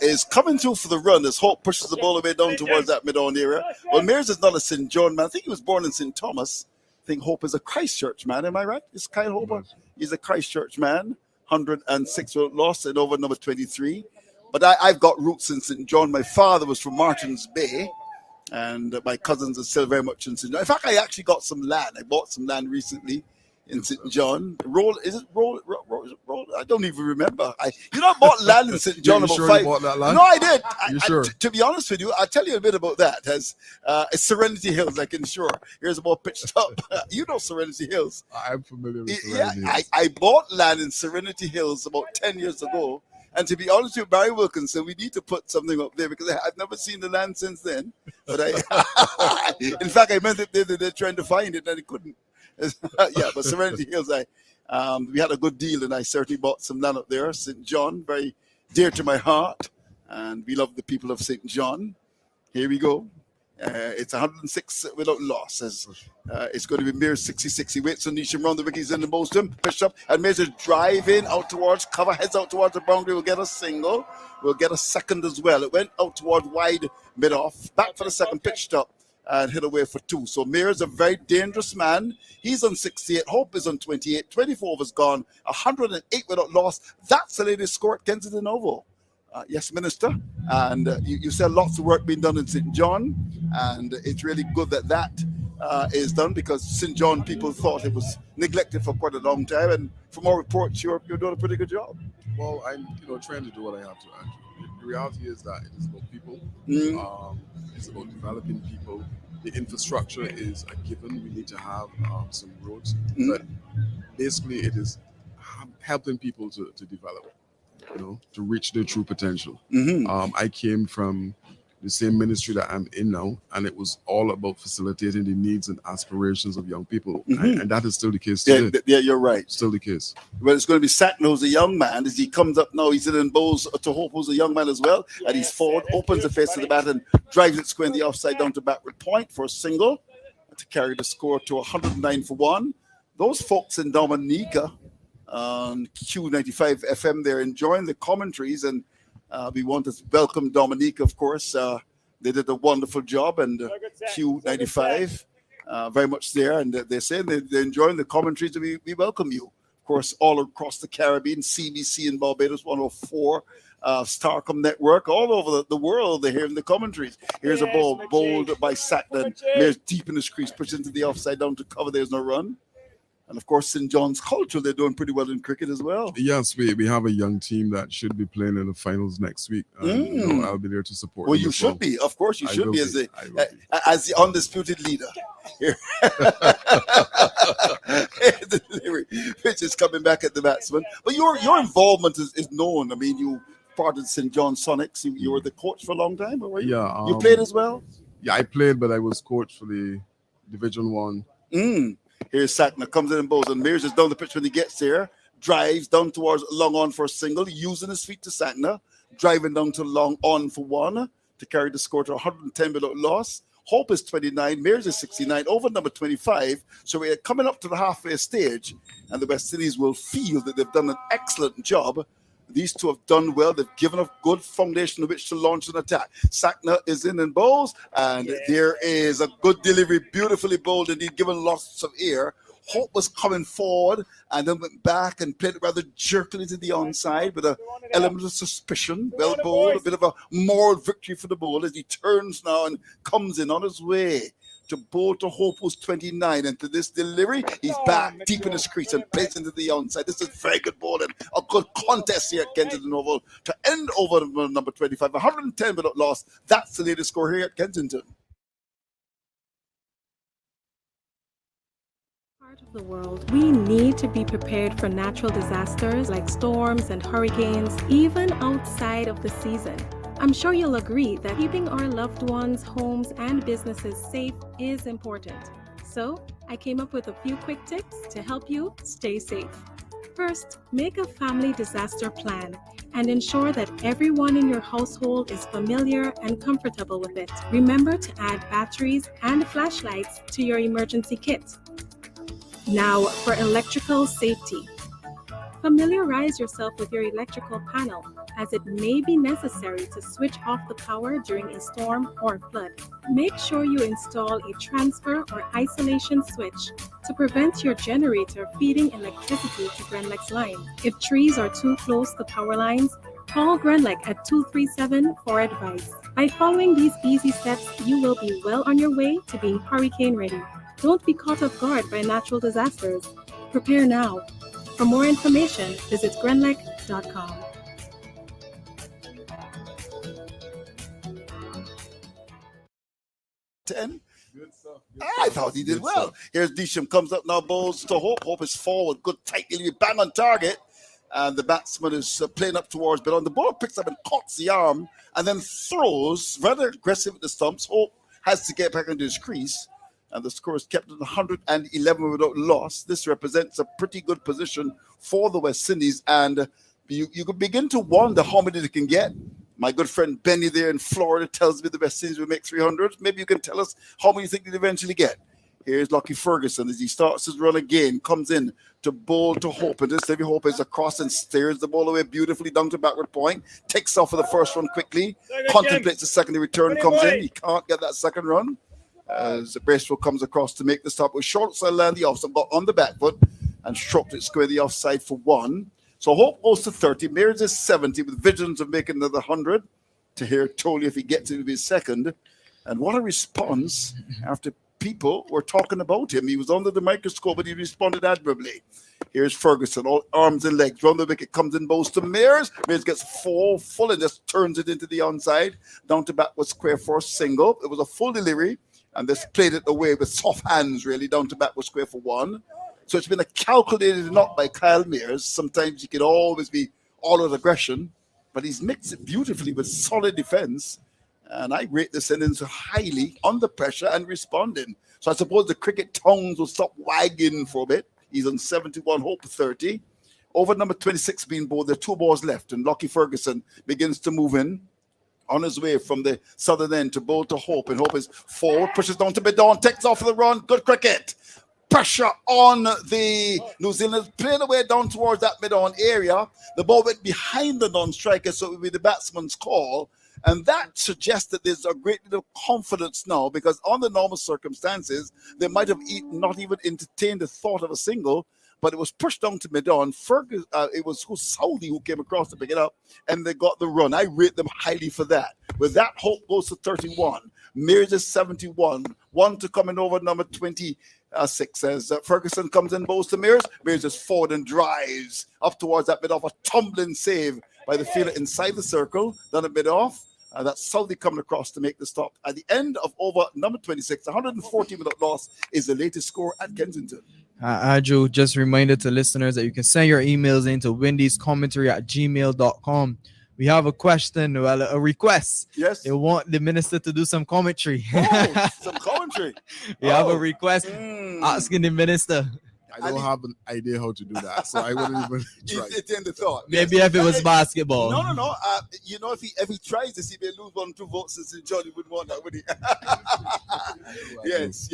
Speaker 12: is coming through for the run as Hope pushes the ball away down towards that mid-on area. Well, Mears is not a St. John man. I think he was born in St. Thomas. I think Hope is a Christchurch man. Am I right? Is Kyle Hope? He's a Christchurch man. 106 without loss and over number 23. But I've got roots in St. John. My father was from Martins Bay, and my cousins are still very much in St. John. In fact, I actually got some land. I bought some land recently in St. John. Roll? I don't even remember. I bought land in St. John about
Speaker 11: sure
Speaker 12: 5.
Speaker 11: You bought that land?
Speaker 12: No, I did.
Speaker 11: You sure?
Speaker 12: To be honest with you, I'll tell you a bit about that. As it's Serenity Hills, I can assure. Here's a ball pitched up. You know Serenity Hills.
Speaker 11: I'm familiar with Serenity Hills.
Speaker 12: I bought land in Serenity Hills about 10 years ago. And to be honest with you, Barry Wilkinson, we need to put something up there because I've never seen the land since then. But in fact, I meant that they're trying to find it and they couldn't. But Serenity Hills, We had a good deal, and I certainly bought some land up there. St. John, very dear to my heart, and we love the people of St. John. Here we go. It's 106 without losses. It's going to be Mears 66. He waits on Nisham round the wickies in the most pitch up, and Mears is driving out towards cover, heads out towards the boundary. We'll get a single. We'll get a second as well. It went out towards wide mid off, back for the second, pitched up and hit away for 2. So Mears, a very dangerous man. He's on 68. Hope is on 28. 24 was gone. 108 without loss. That's the latest score at Kensington Oval. Yes, Minister. And you said lots of work being done in St. John, and it's really good that is done, because St. John people thought it was neglected for quite a long time. And from all reports, you're doing a pretty good job.
Speaker 11: Well, I'm trying to do what I have to. Actually, the reality is that it is about people. It's about developing people. The infrastructure is a given. We need to have some roads, but basically, it is helping people to develop. To reach their true potential. I came from the same ministry that I'm in now, and it was all about facilitating the needs and aspirations of young people. And that is still the case today.
Speaker 12: Yeah, you're right.
Speaker 11: Still the case.
Speaker 12: Well, it's going to be Sackner, who's a young man. As he comes up now, he's in Bowles to Hope, who's a young man as well. And he's forward, opens the face of the bat, and drives it square in the offside down to backward point for a single to carry the score to 109 for 1. Those folks in Dominica on Q95 FM, they're enjoying the commentaries, and we want to welcome Dominique, of course. They did a wonderful job, and Q95 very much there, and they're saying they're enjoying the commentaries, and we welcome you. Of course, all across the Caribbean, CBC in Barbados 104, Starcom Network, all over the world, they're hearing the commentaries. Here's a ball bowled by Sackner. There's deep in his crease, pushed into the offside down to cover. There's no run. And of course, St. John's Culture, they're doing pretty well in cricket as well.
Speaker 11: Yes, we have a young team that should be playing in the finals next week. I'll be there to support them.
Speaker 12: Well, you should be. Of course, you should be as the undisputed leader. The delivery, which is coming back at the batsman. But your involvement is known. I mean, you part of St. John's Sonics. You were the coach for a long time, or were you?
Speaker 11: Yeah.
Speaker 12: You played as well?
Speaker 11: Yeah, I played, but I was coach for the Division 1.
Speaker 12: Here's Sackner, comes in and bowls, and Mears is down the pitch when he gets there, drives down towards long on for a single, using his feet to Sackner, driving down to long on for 1 to carry the score to 110 without loss. Hope is 29, Mears is 69, over number 25. So we're coming up to the halfway stage, and the West Indies will feel that they've done an excellent job. These two have done well. They've given a good foundation on which to launch an attack. Sackner is in and bowls, and there is a good delivery, beautifully bowled, and he'd given lots of air. Hope was coming forward and then went back and played it rather jerkily to the onside with an element of suspicion. Well bowled, a bit of a moral victory for the bowler as he turns now and comes in on his way to bowl to Hope, who's 29, and to this delivery, he's back deep in his crease and plays into the onside. This is very good bowling. A good contest here at Kensington Oval to end over number 25. 110 without loss. That's the latest score here at Kensington.
Speaker 5: Part of the world, we need to be prepared for natural disasters like storms and hurricanes, even outside of the season. I'm sure you'll agree that keeping our loved ones, homes, and businesses safe is important. So, I came up with a few quick tips to help you stay safe. First, make a family disaster plan and ensure that everyone in your household is familiar and comfortable with it. Remember to add batteries and flashlights to your emergency kit. Now, for electrical safety. Familiarize yourself with your electrical panel, as it may be necessary to switch off the power during a storm or flood. Make sure you install a transfer or isolation switch to prevent your generator feeding electricity to Grenlec's line. If trees are too close to power lines, call Grenlec at 237 for advice. By following these easy steps, you will be well on your way to being hurricane ready. Don't be caught off guard by natural disasters. Prepare now. For more information, visit grenlec.com.
Speaker 12: I thought he did well. Here's Disham, comes up now, bowls to Hope. Hope is forward, good tight delivery, bang on target. And the batsman is playing up towards, but on the ball picks up and caught the arm and then throws rather aggressive at the stumps. Hope has to get back into his crease. and the score is kept at 111 without loss. This represents a pretty good position for the West Indies, and you could begin to wonder how many they can get. My good friend Benny there in Florida tells me the West Indies will make 300. Maybe you can tell us how many you think they'll eventually get. Here's Lucky Ferguson as he starts his run again, comes in to bowl to Hope, and this Stevie Hope is across and steers the ball away beautifully down to backward point, takes off for the first run quickly, contemplates the secondary return, comes in, he can't get that second run, as Bracewell comes across to make the stop with short side land the offside, got on the back foot and stroked it square the offside for 1. So Hope goes to 30, Mears is 70 with visions of making another 100. To hear Toley, if he gets it, will be second. And what a response after people were talking about him. He was under the microscope, but he responded admirably. Here's Ferguson, all arms and legs. Round the wicket, comes in, bows to Mears. Mears gets full and just turns it into the onside. Down to back was square for a single. It was a full delivery, and this played it away with soft hands, really. Down to back was square for 1. So it's been a calculated knock by Kyle Mears. Sometimes he can always be all out aggression, but he's mixed it beautifully with solid defense. And I rate this innings highly under pressure and responding. So I suppose the cricket tongues will stop wagging for a bit. He's on 71, Hope 30. Over number 26 being bowled, there are 2 balls left, and Lockie Ferguson begins to move in on his way from the southern end to bowl to Hope, and Hope is forward, pushes down to mid-on, takes off for the run. Good cricket. Pressure on the New Zealanders, playing away down towards that mid-on area. The ball went behind the non-striker, so it would be the batsman's call. And that suggests that there's a great deal of confidence now, because under normal circumstances, they might have not even entertained the thought of a single, but it was pushed down to mid-on. It was Salvi who came across to pick it up, and they got the run. I rate them highly for that. With that, Hope goes to 31. Mears is 71. 1 to come in over number 26 as Ferguson comes in, bows to Mears. Mears is forward and drives up towards that mid-off. A tumbling save by the fielder inside the circle, done a mid-off. That's Salvi coming across to make the stop. At the end of over number 26, 140 without loss is the latest score at Kensington.
Speaker 6: Andrew, just reminder to listeners that you can send your emails into windyscommentary@gmail.com. We have a question, well, a request.
Speaker 12: Yes.
Speaker 6: They want the minister to do some commentary.
Speaker 12: Oh, some commentary.
Speaker 6: We have a request asking the minister.
Speaker 11: I don't have an idea how to do that, so I wouldn't even try.
Speaker 12: It's in the thought.
Speaker 6: Maybe if it was basketball.
Speaker 12: No. If he tries this, he may lose 1 or 2 votes since John wouldn't want that, would he? Yes.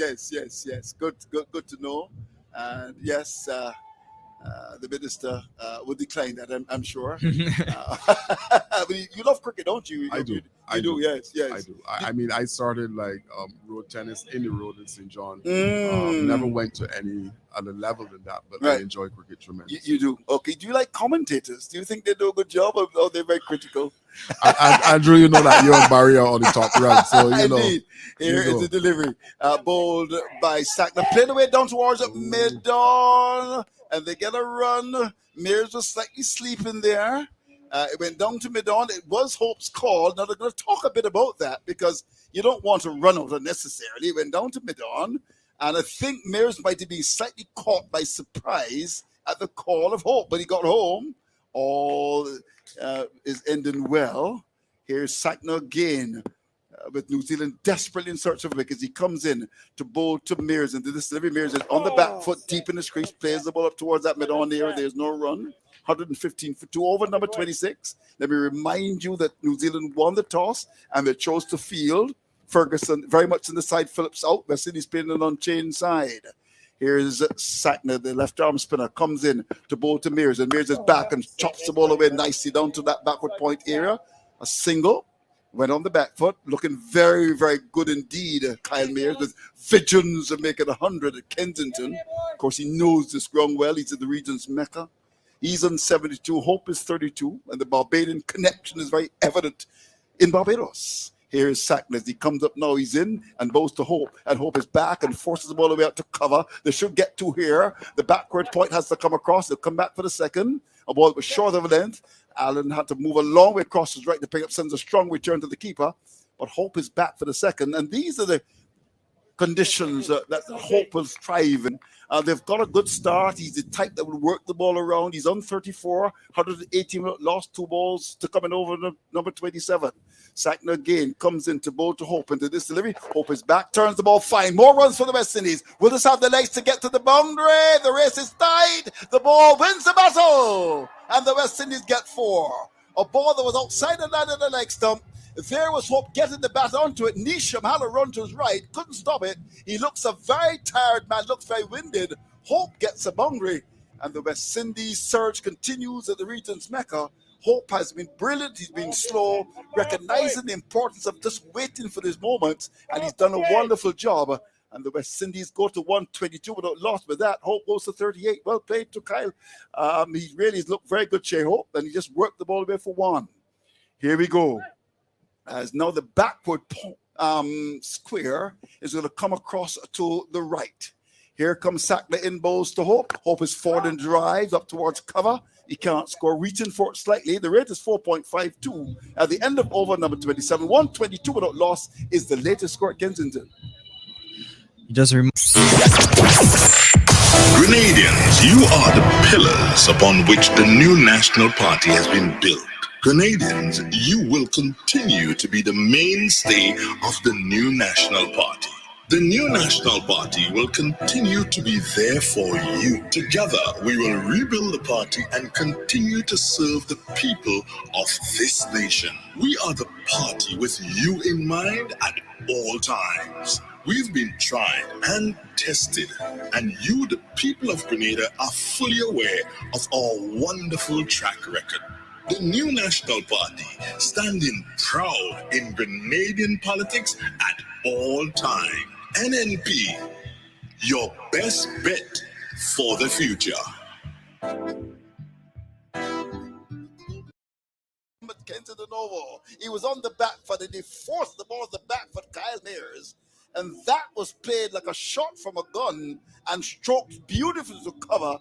Speaker 12: Good to know. And yes, the minister would decline that, I'm sure. But you love cricket, don't you?
Speaker 11: I do.
Speaker 12: I do. Yes.
Speaker 11: I do. I mean, I started like road tennis in the road in St. John. Never went to any other level than that, but I enjoy cricket tremendously.
Speaker 12: You do. Okay. Do you like commentators? Do you think they do a good job, or they're very critical?
Speaker 11: Andrew, you know that you're a barrier on the top run, so you know.
Speaker 12: Indeed. Here is the delivery, bowled by Sackner, playing away down towards mid-on, and they get a run. Mears was slightly sleeping there. It went down to mid-on. It was Hope's call. Now they're going to talk a bit about that, because you don't want to run out unnecessarily. It went down to mid-on, and I think Mears might have been slightly caught by surprise at the call of Hope, but he got home. All is ending well. Here's Sackner again with New Zealand desperately in search of wickets. He comes in to bowl to Mears, and this delivery, Mears is on the back foot, deep in the crease, plays the ball up towards that mid-on area. There's no run. 115 for 2 over number 26. Let me remind you that New Zealand won the toss and they chose to field. Ferguson very much in the side, Phillips out. West Indies playing an unchanged side. Here's Sackner, the left arm spinner, comes in to bowl to Mears, and Mears is back and chops the ball away nicely down to that backward point area. A single, went on the back foot, looking very, very good indeed, Kyle Mears, with visions of making 100 at Kensington. Of course, he knows this ground well. He's at the region's mecca. He's on 72, Hope is 32, and the Barbadian connection is very evident in Barbados. Here is Sackner as he comes up now. He's in and bows to Hope, and Hope is back and forces the ball away out to cover. They should get 2 here. The backward point has to come across. They'll come back for the second. A ball that was short of length. Allen had to move a long way across his right to pick up, sends a strong return to the keeper. But Hope is back for the second. And these are the conditions that Hope will thrive in. They've got a good start. He's the type that will work the ball around. He's on 34, 180 lost 2 balls to coming over number 27. Sackner again comes into bowl to Hope into this delivery. Hope is back, turns the ball fine. More runs for the West Indies. Will this have the legs to get to the boundary? The race is tied. The ball wins the battle. And the West Indies get 4. A ball that was outside the line of the leg stump. There was Hope getting the bat onto it. Nisham had a run to his right, couldn't stop it. He looks a very tired man, looks very winded. Hope gets a boundary, and the West Indies surge continues at the region's Mecca. Hope has been brilliant. He's been slow, recognizing the importance of just waiting for this moment, and he's done a wonderful job. And the West Indies go to 122 without loss. With that, Hope goes to 38. Well played to Kyle. He really has looked very good, Shea Hope, and he just worked the ball away for 1. Here we go. As now the backward square is going to come across to the right. Here comes Sackler in bowls to Hope. Hope is forward and drives up towards cover. He can't score, reaching for it slightly. The rate is 4.52. At the end of over number 27, 122 without loss is the latest score at Kensington.
Speaker 6: Just
Speaker 9: Grenadians, you are the pillars upon which the new national party has been built. Grenadians, you will continue to be the mainstay of the new national party. The new national party will continue to be there for you. Together, we will rebuild the party and continue to serve the people of this nation. We are the party with you in mind at all times. We've been tried and tested, and you, the people of Grenada, are fully aware of our wonderful track record. The new National Party, standing proud in Grenadian politics at all time. NNP, your best bet for the future.
Speaker 12: Kensington Oval. He was on the back foot and he forced the ball to the back foot, Kyle Mears. And that was played like a shot from a gun and stroked beautifully to cover.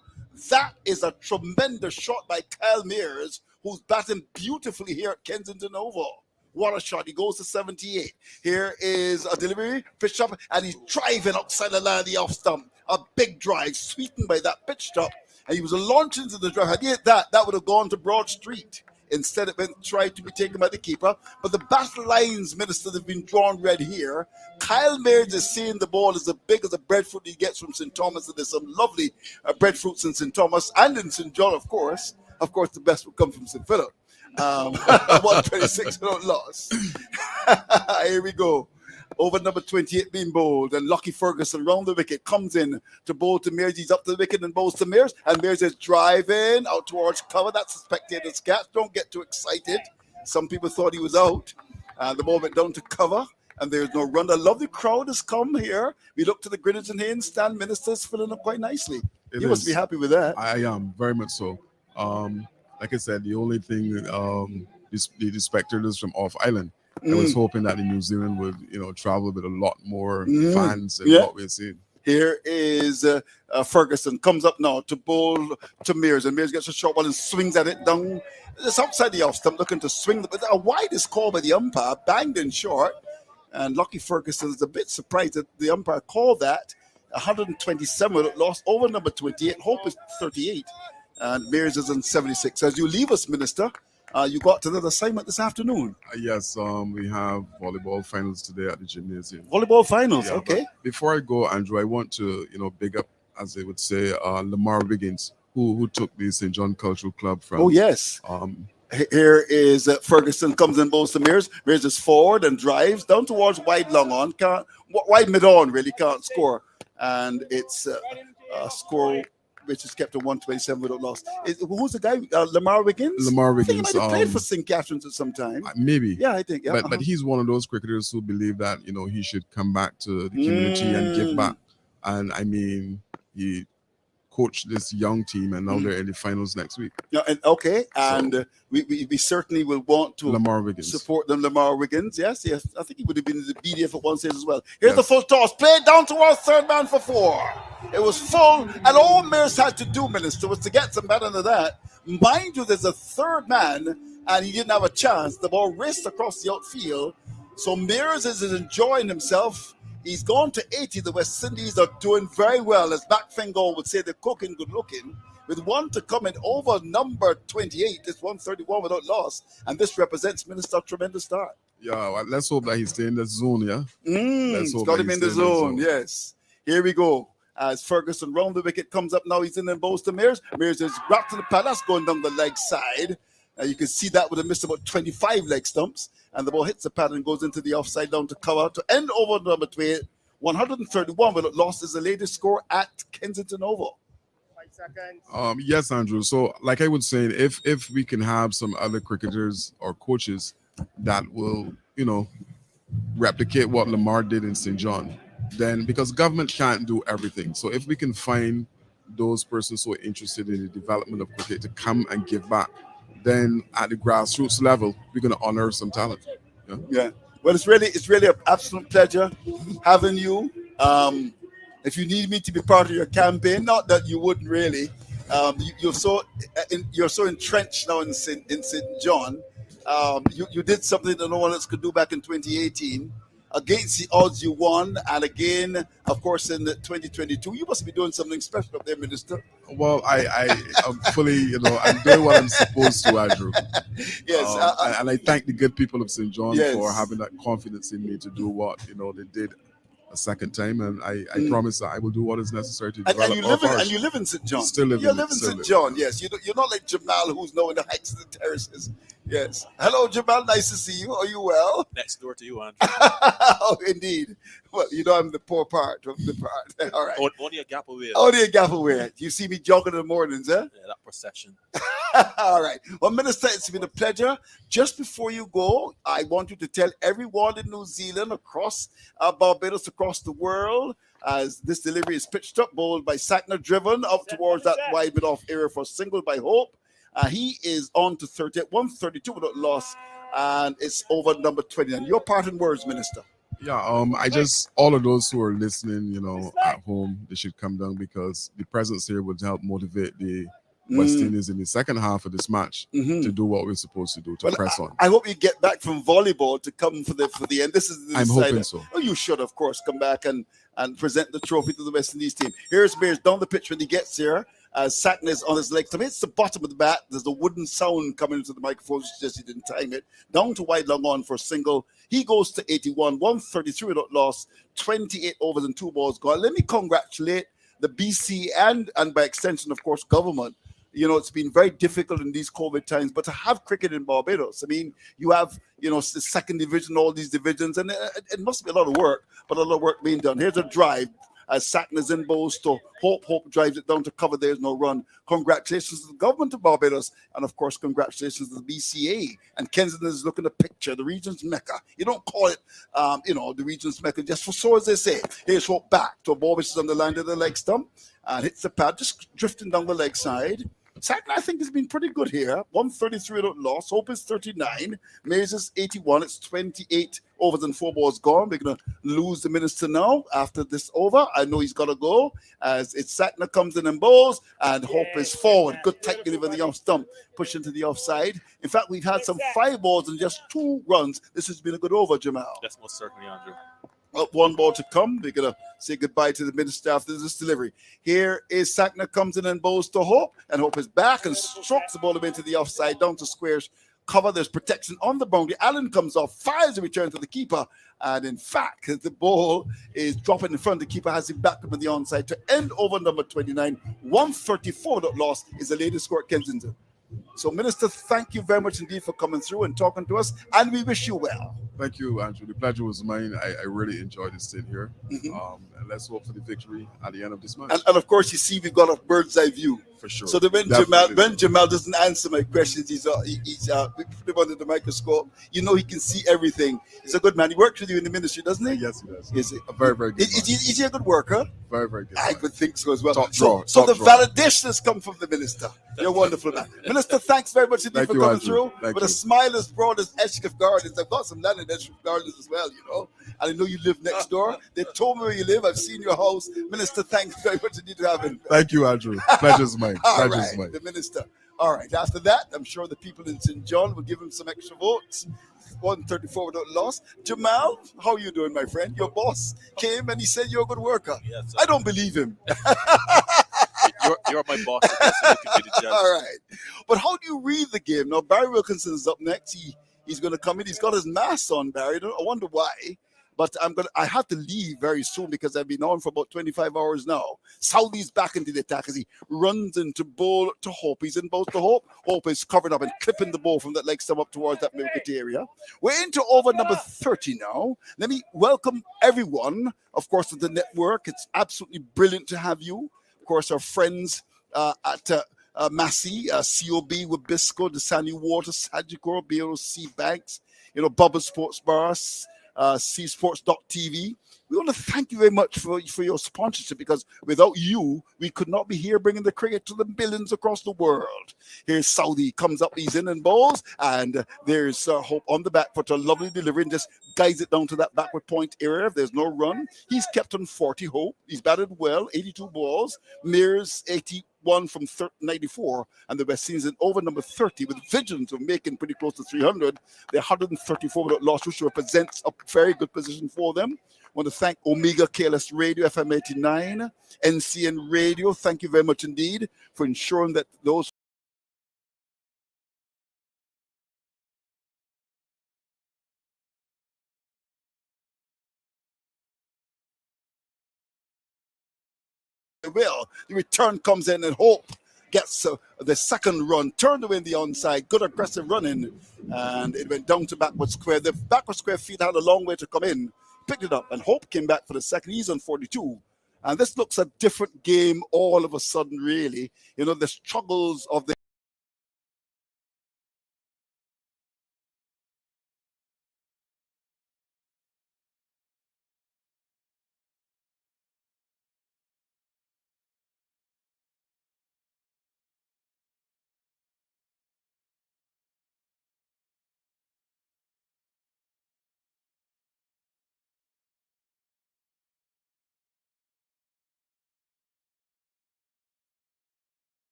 Speaker 12: That is a tremendous shot by Kyle Mears, who's batting beautifully here at Kensington Oval. What a shot. He goes to 78. Here is a delivery, pitch up, and he's driving outside the line of the off stump. A big drive, sweetened by that pitch up. And he was launched into the drive. Had he hit that would have gone to Broad Street. Instead, it went tried to be taken by the keeper. But the battle lines, Minister, have been drawn red here. Kyle Mears is seeing the ball as big as the breadfruit he gets from St. Thomas. And there's some lovely breadfruits in St. Thomas and in St. John, of course. Of course, the best will come from St. Philip. 126 without loss. Here we go. Over number 28 being bowled, and Lockie Ferguson round the wicket comes in to bowl to Mears. He's up to the wicket and bowls to Mears, and Mears is driving out towards cover. That's the spectator's catch. Don't get too excited. Some people thought he was out. The ball went down to cover, and there's no run. A lovely crowd has come here. We look to the Greenwich and Haynes stand. Ministers filling up quite nicely. You must be happy with that.
Speaker 11: I am very much so. Like I said, the only thing the spectators from off island. I was hoping that the New Zealand would, travel with a lot more fans than what we're seeing.
Speaker 12: Here is Ferguson comes up now to bowl to Mears, and Mears gets a short ball and swings at it down. It's outside the off stump, looking to swing. But a wide is called by the umpire, banged in short, and Lockie Ferguson is a bit surprised that the umpire called that. 127 lost over number 28. Hope is 38, and Mears is on 76. As you leave us, Minister. You got another assignment this afternoon.
Speaker 11: Yes, we have volleyball finals today at the gymnasium.
Speaker 12: Volleyball finals,
Speaker 11: yeah,
Speaker 12: okay.
Speaker 11: Before I go, Andrew, I want to, big up, as they would say, Lamar Wiggins, who took the St. John Cultural Club from.
Speaker 12: Oh, yes. Here is Ferguson comes in, bowls to Mears. Mears is forward and drives down towards wide long on. Wide mid on, really can't score. And it's a score which is kept at 127 without loss. Who's the guy? Lamar Wiggins?
Speaker 11: Lamar Wiggins.
Speaker 12: I think he might have played for St. Catherine's at some time.
Speaker 11: Maybe.
Speaker 12: Yeah, I think. Yeah,
Speaker 11: but he's one of those cricketers who believe that, he should come back to the community and give back. And I mean, he coached this young team, and now they're in the finals next week.
Speaker 12: Yeah, and we certainly will want to
Speaker 11: Lamar Wiggins.
Speaker 12: Support them. Lamar Wiggins, yes. I think he would have been in the BDF at one stage as well. Here's the full toss, played down towards third man for 4. It was full, and all Mears had to do, Minister, was to get some better than that. Mind you, there's a third man, and he didn't have a chance. The ball raced across the outfield, so Mears is enjoying himself. He's gone to 80. The West Indies are doing very well. As Back Fingal would say, they're cooking good looking. With one to come in over number 28. It's 131 without loss. And this represents Minister tremendous start.
Speaker 11: Yeah, well, let's hope that he stay in the zone, yeah?
Speaker 12: Let's
Speaker 11: hope
Speaker 12: got
Speaker 11: that
Speaker 12: him
Speaker 11: he
Speaker 12: in the
Speaker 11: stay
Speaker 12: zone, yes. Here we go. As Ferguson round the wicket comes up now, he's in and bows to Mears. Mears is wrapped to the pad. That's going down the leg side. You can see that would have missed about 25 leg stumps. And the ball hits the pad and goes into the offside down to cover to end over number 28. 131 without loss is the latest score at Kensington Oval.
Speaker 11: Yes, Andrew. So, like I was saying, if we can have some other cricketers or coaches that will, replicate what Lamar did in St. John, then because government can't do everything. So, if we can find those persons who are interested in the development of cricket to come and give back, then at the grassroots level, we're going to honor some talent.
Speaker 12: Yeah. Well, it's really an absolute pleasure having you. If you need me to be part of your campaign, not that you wouldn't really, you're so entrenched now in St. John. You did something that no one else could do back in 2018. Against the odds, you won, and again, of course, in 2022, you must be doing something special up there, Minister.
Speaker 11: Well, I'm fully, I'm doing what I'm supposed to, Andrew.
Speaker 12: Yes,
Speaker 11: and I thank the good people of St. John
Speaker 12: yes.
Speaker 11: for having that confidence in me to do what they did a second time, and I promise that I will do what is necessary to develop
Speaker 12: and you live in St. John.
Speaker 11: Still live
Speaker 12: in St. John. Yes, you're not like Jamal, who's now in the heights of the terraces. Yes. Hello, Jamal. Nice to see you. Are you well?
Speaker 1: Next door to you, Andrew.
Speaker 12: Oh, indeed. Well, I'm the poor part of the part. All right.
Speaker 1: Only a gap away.
Speaker 12: Only a gap away. You see me jogging in the mornings, eh?
Speaker 1: Yeah, that procession.
Speaker 12: All right. Well, Minister, it's been a pleasure. Just before you go, I want you to tell everyone in New Zealand, across Barbados, across the world, as this delivery is pitched up, bowled by Sackner, driven up towards that wide mid-off area for a single by Hope. He is on to 132 without loss, and it's over number 29. Your parting words, Minister.
Speaker 11: Yeah, all of those who are listening, at home, they should come down because the presence here would help motivate the West Indies in the second half of this match to do what we're supposed to do, to press on.
Speaker 12: I hope you get back from volleyball to come for the end. This is the
Speaker 11: I'm hoping so.
Speaker 12: Oh, you should, of course, come back and present the trophy to the West Indies team. Here's Bears down the pitch when he gets here. Sackner is on his leg. So it's the bottom of the bat. There's a wooden sound coming into the microphone. Just he didn't time it. Down to wide long on for a single. He goes to 81, 133 without loss, 28 overs and 2 balls gone. Let me congratulate the BC and by extension, of course, government. It's been very difficult in these COVID times, but to have cricket in Barbados, I mean, you have, the second division, all these divisions, and it must be a lot of work, but a lot of work being done. Here's a drive. As Sackner's in bows to Hope. Hope drives it down to cover. There's no run. Congratulations to the government of Barbados. And, of course, congratulations to the BCA. And Kensington is looking to picture the region's Mecca. You don't call it, the region's Mecca just for so, as they say. Here's Hope back to a ball which is on the line of the leg stump. And hits the pad, just drifting down the leg side. Sackner, I think, has been pretty good here. 133 without loss. Hope is 39. Mays is 81. It's 28 overs and 4 balls gone. We're going to lose the minister now after this over. I know he's got to go as it's Sackner comes in and bowls, and Hope is forward. Good tight delivery the off stump. Push into the offside. In fact, we've had some 5 balls and just 2 runs. This has been a good over, Jamal.
Speaker 1: That's most certainly, Andrew.
Speaker 12: Up 1 ball to come. We're going to say goodbye to the minister after this delivery. Here is Sackner comes in and bowls to Hope, and Hope is back and strokes the ball into the offside, down to squares. Cover, there's protection on the boundary. Allen comes off, fires a return to the keeper, and in fact, the ball is dropping in front. The keeper has him back up on the onside to end over number 29. 134 that loss is the latest score at Kensington. So, Minister, thank you very much indeed for coming through and talking to us, and we wish you well.
Speaker 11: Thank you, Andrew. The pleasure was mine. I really enjoyed this stint here. And let's hope for the victory at the end of this match.
Speaker 12: And of course, you see, we've got a bird's eye view.
Speaker 11: For sure.
Speaker 12: So that when Jamal doesn't answer my questions, we put him under the microscope. He can see everything. He's a good man. He works with you in the ministry, doesn't he?
Speaker 11: Yes, he does.
Speaker 12: Is he?
Speaker 11: A very, very good man.
Speaker 12: Is he a good worker?
Speaker 11: Very, very good.
Speaker 12: I would think so as well.
Speaker 11: Top
Speaker 12: so
Speaker 11: draw.
Speaker 12: the validation has come from the minister. You're wonderful, man. Minister, thanks very much indeed for coming
Speaker 11: Andrew.
Speaker 12: through. With a smile as broad as Edgecliff Gardens. I've got some land in Edgecliff Gardens as well, And I know you live next door. They told me where you live. I've seen your house. Minister, thanks very much indeed for having me.
Speaker 11: Thank you, Andrew. Pleasure's mine.
Speaker 12: All right, the minister. All right. After that, I'm sure the people in St. John will give him some extra votes. 134 without loss. Jamal, how you doing, my friend? Your boss came and he said you're a good worker.
Speaker 8: Yes,
Speaker 12: I don't believe him.
Speaker 8: you're my boss. So you can be the judge.
Speaker 12: All right. But how do you read the game? Now, Barry Wilkinson is up next. He's going to come in. He's got his mask on, Barry. I wonder why. But I have to leave very soon because I've been on for about 25 hours now. Salvi's back into the attack as he runs into ball to Hope. He's in both to Hope. Hope is covered up and clipping the ball from that leg stump up towards that wicket area. We're into over number 30 now. Let me welcome everyone, of course, to the network. It's absolutely brilliant to have you. Of course, our friends at Massey, COB with Bisco, the Sandy Water, Sagicor, BOC Banks, Bubba Sports Bars, csports.tv. We want to thank you very much for your sponsorship because without you, we could not be here bringing the cricket to the billions across the world. Here's Saudi, comes up, he's in and bowls, and there's Hope on the back foot, a lovely delivery and just guides it down to that backward point area. If there's no run, he's kept on 40, Hope. He's batted well, 82 balls, Mears 81 from 94, and the West Indies in over number 30 with visions of making pretty close to 300. They're 134 without loss, which represents a very good position for them. I want to thank Omega KLS Radio, FM 89, NCN Radio. Thank you very much indeed for ensuring that those will. The return comes in and Hope gets the second run, turned away in the onside, good aggressive running, and it went down to backward square. The backward square feet had a long way to come in, picked it up, and Hope came back for the second. He's on 42. And this looks a different game all of a sudden, really. The struggles of the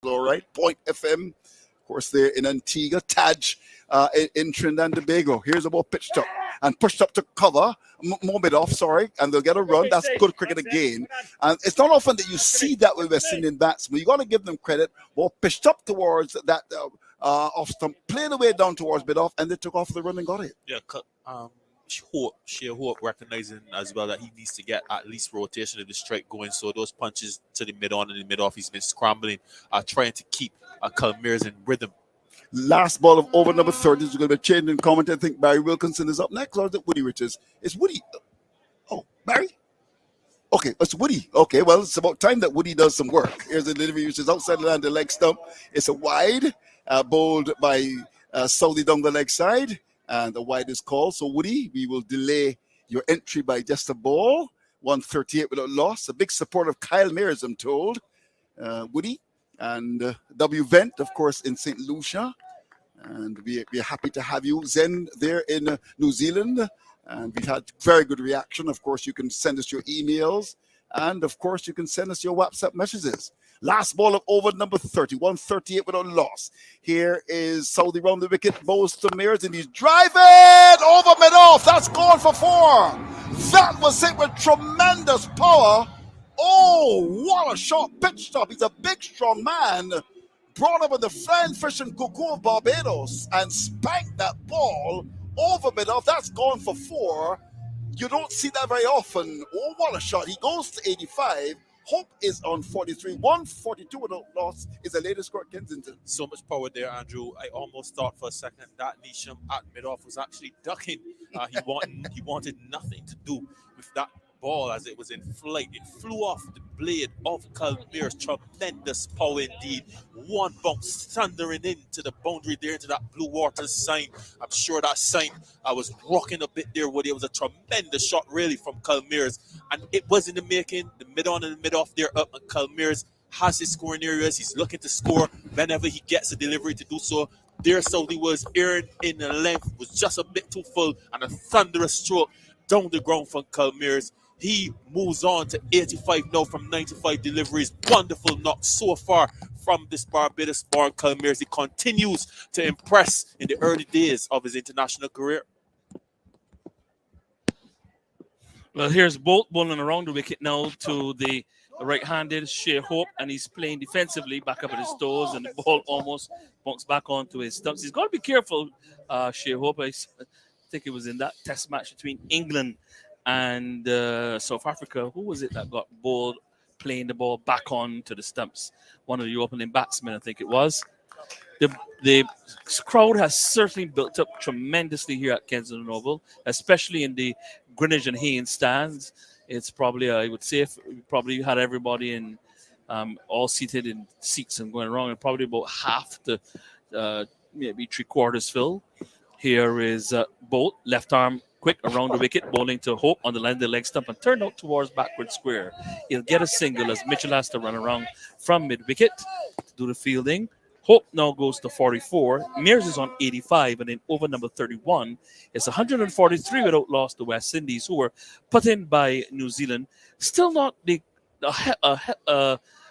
Speaker 12: all right, Point FM, of course, they're in Antigua, Taj in Trinidad and Tobago. Here's a ball pitched up and pushed up to cover, more mid off, sorry, and they'll get a run. That's good cricket again. And it's not often that you see that with West Indian batsmen. You got to give them credit. Ball pitched up towards that off stump, played away down towards mid off, and they took off the run and got it.
Speaker 8: Yeah, Hope recognizing as well that he needs to get at least rotation of the strike going. So those punches to the mid on and the mid off, he's been scrambling, trying to keep Calmeers in rhythm.
Speaker 12: Last ball of over number 30 is going to be changed in comment. I think Barry Wilkinson is up next, or is it Woody Richards? It's Woody. Oh, Barry? Okay, it's Woody. Okay, well, it's about time that Woody does some work. Here's the delivery, which is outside the line, the leg stump. It's a wide, bowled by Saudi down the leg side, and the wide is called. So, Woody, we will delay your entry by just a ball. 138 without loss. A big support of Kyle Mears, I'm told. Woody and W. Vent, of course, in St. Lucia. And we're happy to have you, Zen, there in New Zealand. And we've had very good reaction. Of course, you can send us your emails. And, of course, you can send us your WhatsApp messages. Last ball of over number 30, 138 without loss. Here is Saudi round the wicket, bows to Mears, and he's driving over mid-off. That's gone for 4. That was it with tremendous power. Oh, what a shot pitch stop. He's a big, strong man. Brought up with the flying fish and cuckoo of Barbados and spanked that ball over mid-off. That's gone for 4. You don't see that very often. Oh, what a shot. He goes to 85. Hope is on 43. 142 without loss is the latest score at Kensington.
Speaker 8: So much power there, Andrew. I almost thought for a second that Nisham at mid-off was actually ducking. He wanted nothing to do with that ball as it was in flight. It flew off the blade of Calmeers. Tremendous power indeed. One bounce thundering into the boundary there, into that Blue Water sign. I'm sure that sign was rocking a bit there, Woody. It was a tremendous shot, really, from Calmeers. And it was in the making, the mid-on and the mid-off there up. And Calmeers has his scoring areas. He's looking to score whenever he gets a delivery to do so. There, Salvi was airing in the length, was just a bit too full, and a thunderous stroke down the ground from Calmeers. He moves on to 85 now from 95 deliveries. Wonderful knock so far from this Barbados-born Calmeers. He continues to impress in the early days of his international career.
Speaker 10: Well, here's Bolt bowling around the wicket now to the right-handed Shea Hope, and he's playing defensively back up at his toes, and the ball almost bounced back onto his stumps. He's got to be careful, Shea Hope. I think it was in that test match between England and South Africa. Who was it that got bowled playing the ball back on to the stumps? One of the opening batsmen, I think it was. The crowd has certainly built up tremendously here at Kensington Oval, especially in the Greenwich and Haynes stands. It's probably, I would say, if we probably had everybody in all seated in seats and going around, and probably about half to maybe 3/4 full. Here is Bolt, left arm quick around the wicket, bowling to Hope on the line of the leg stump and turn out towards backward square. He'll get a single as Mitchell has to run around from mid-wicket to do the fielding. Hope now goes to 44. Mears is on 85, and in over number 31, it's 143 without loss to West Indies, who were put in by New Zealand. Still not the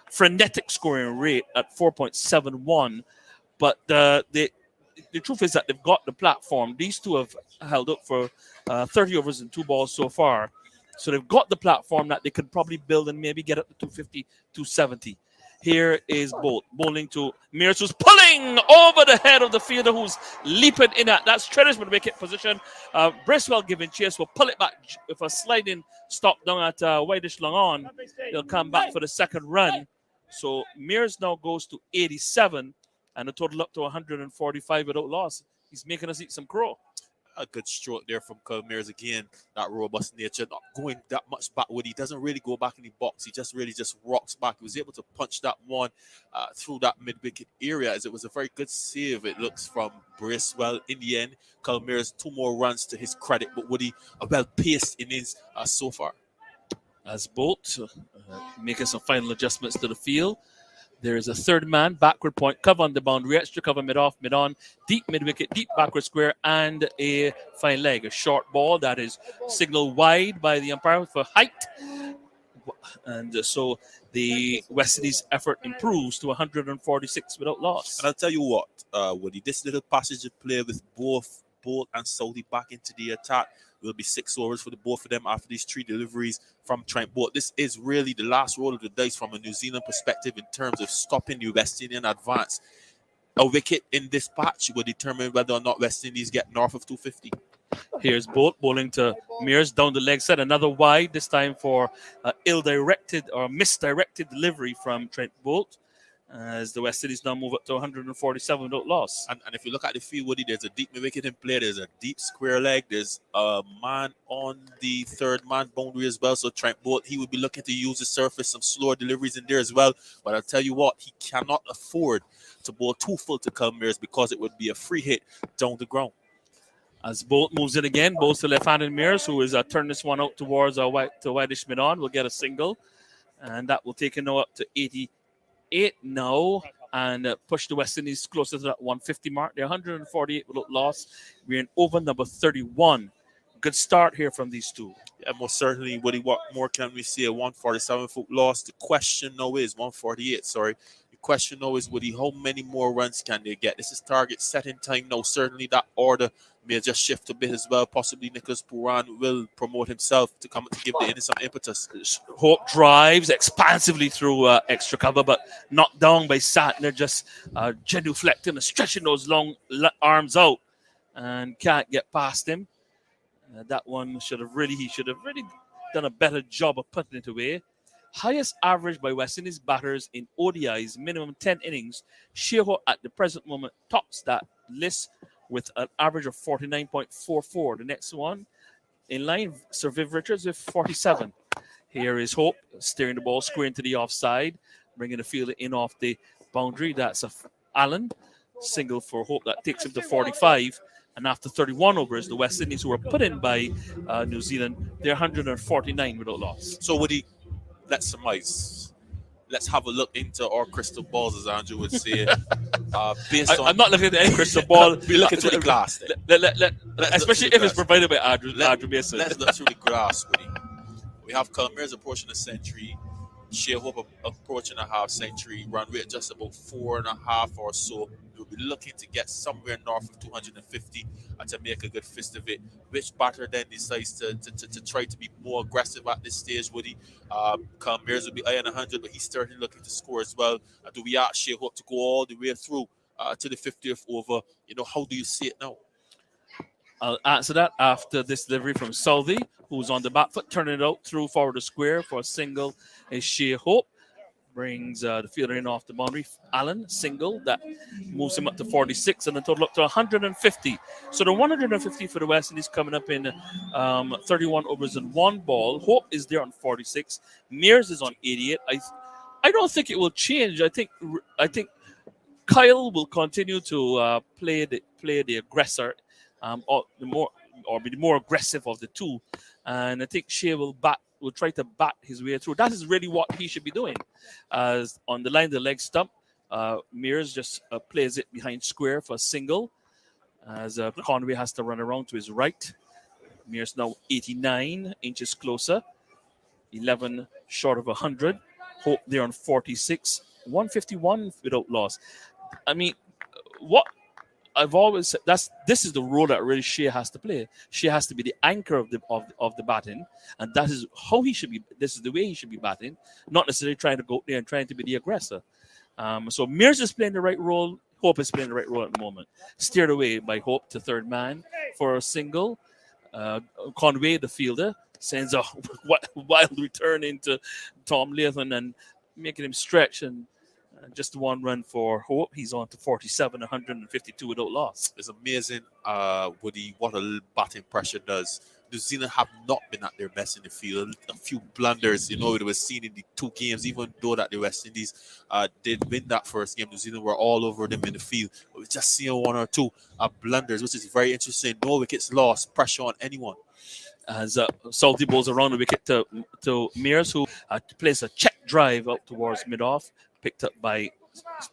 Speaker 10: frenetic scoring rate at 4.71, but the truth is that they've got the platform. These two have held up for 30 overs and 2 balls so far. So they've got the platform that they could probably build and maybe get up to 250, 270. Here is Bolt bowling to Mears, who's pulling over the head of the fielder, who's leaping in at that strategic wicket position. Bracewell giving chase, will pull it back with a sliding stop down at Whitish long on. They'll come back for the second run. So Mears now goes to 87 and a total up to 145 without loss. He's making us eat some crow.
Speaker 8: A good stroke there from Calmeers again. That robust nature, not going that much backward. He doesn't really go back in the box. He just really rocks back. He was able to punch that one through that mid-wicket area, as it was a very good save, it looks, from Bracewell. In the end, Calmeers 2 more runs to his credit, but Woody, a well-paced innings so far.
Speaker 10: As Bolt making some final adjustments to the field. There is a third man, backward point, cover on the boundary, extra cover mid-off, mid-on, deep mid-wicket, deep backward square, and a fine leg. A short ball that is signaled wide by the umpire for height. And so the West Indies effort improves to 146 without loss.
Speaker 8: And I'll tell you what, Woody, this little passage of play with both Bolt and Salvi back into the attack will be 6 overs for the both of them after these 3 deliveries from Trent Bolt. This is really the last roll of the dice from a New Zealand perspective in terms of stopping the West Indian advance. A wicket in this patch will determine whether or not West Indies get north of 250.
Speaker 10: Here's Bolt bowling to Mears down the leg side. Another wide, this time for ill-directed or misdirected delivery from Trent Bolt, as the West Indies now move up to 147 without loss.
Speaker 8: And if you look at the field, Woody, there's a deep mid-wicket in play. There's a deep square leg. There's a man on the third man boundary as well. So Trent Bolt, he would be looking to use the surface, some slower deliveries in there as well. But I'll tell you what, he cannot afford to bowl too full to Calmeers, because it would be a free hit down the ground.
Speaker 10: As Bolt moves in again, bowls to left-handed Mears, who is turning this one out towards Whitish mid-on, will get a single. And that will take him now up to 88 now, and push the West Indies closer to that 150 mark. They're 148 without loss. We're in over number 31. Good start here from these two.
Speaker 8: Yeah, most certainly, Woody. What more can we see? A 147-foot loss. The question now is 148. Sorry. The question now is, Woody, how many more runs can they get? This is target set in time now. Certainly, that order may just shift a bit as well. Possibly Nicholas Puran will promote himself to come to give the innings some impetus.
Speaker 10: Hope drives expansively through extra cover, but knocked down by Satner, just genuflecting and stretching those long arms out, and can't get past him. That one should have really done a better job of putting it away. Highest average by West Indies batters in ODIs, minimum 10 innings. Sheho at the present moment tops that list with an average of 49.44. The next one in line, Sir Viv Richards with 47. Here is Hope steering the ball square into the offside, bringing the fielder in off the boundary. That's Allen. Single for Hope that takes him to 45. And after 31 overs, the West Indies, who were put in by New Zealand, they're 149 without loss.
Speaker 8: So Woody, let's surmise. Let's have a look into our crystal balls, as Andrew would say. Based on,
Speaker 10: I'm not looking at any crystal ball.
Speaker 8: We look into the glass.
Speaker 10: Especially if it's provided by Andrew Mason.
Speaker 8: Let's look through the glass, Woody. We have Calmers approaching the century. Shea Hope approaching a half century. Run rate just about 4.5 or so. We'll be looking to get somewhere north of 250 to make a good fist of it. Which batter then decides to try to be more aggressive at this stage, Woody? Calmers will be eyeing 100, but he's certainly looking to score as well. Do we ask Shea Hope to go all the way through to the 50th over? How do you see it now?
Speaker 10: I'll answer that after this delivery from Salvi, who's on the back foot, turning it out through forward to square for a single. Is Shea Hope brings the fielder in off the boundary. Allen, single, that moves him up to 46 and the total up to 150. So the 150 for the West Indies coming up in 31 overs and 1 ball. Hope is there on 46. Mears is on 88. I don't think it will change. I think Kyle will continue to play the aggressor. Or be the more aggressive of the two, and I think Shea will try to bat his way through. That is really what he should be doing. As on the line of the leg stump, Mears just plays it behind square for a single, as Conway has to run around to his right. Mears now 89 inches closer, 11 short of 100. Hope there on 46, 151 without loss. I mean, what I've always said, this is the role that really Shea has to play. Shea has to be the anchor of the batting, and that is how he should be. This is the way he should be batting, not necessarily trying to go there and trying to be the aggressor. So Mears is playing the right role. Hope is playing the right role at the moment. Steered away by Hope to third man for a single. Conway, the fielder, sends a wild return into Tom Latham and making him stretch, and just one run for Hope. He's on to 47, 152 without loss.
Speaker 8: It's amazing, Woody, what a batting pressure does. New Zealand have not been at their best in the field. A few blunders, it was seen in the 2 games, even though that the West Indies did win that first game. New Zealand were all over them in the field. But we're just seeing 1 or 2 blunders, which is very interesting. No wickets lost, pressure on anyone.
Speaker 10: As Salty bowls around the wicket to Mears, who plays a check drive out towards mid-off, picked up by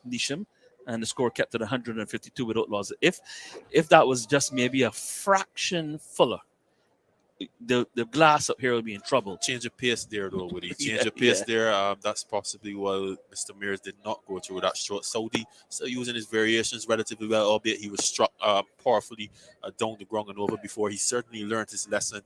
Speaker 10: Nisham, and the score kept at 152 without loss. If that was just maybe a fraction fuller, the glass up here will be in trouble.
Speaker 8: Change of pace there, though, Woody. Change of pace there. That's possibly why Mr. Mears did not go through that short. Saudi still using his variations relatively well, albeit he was struck powerfully down the ground and over before. He certainly learned his lesson.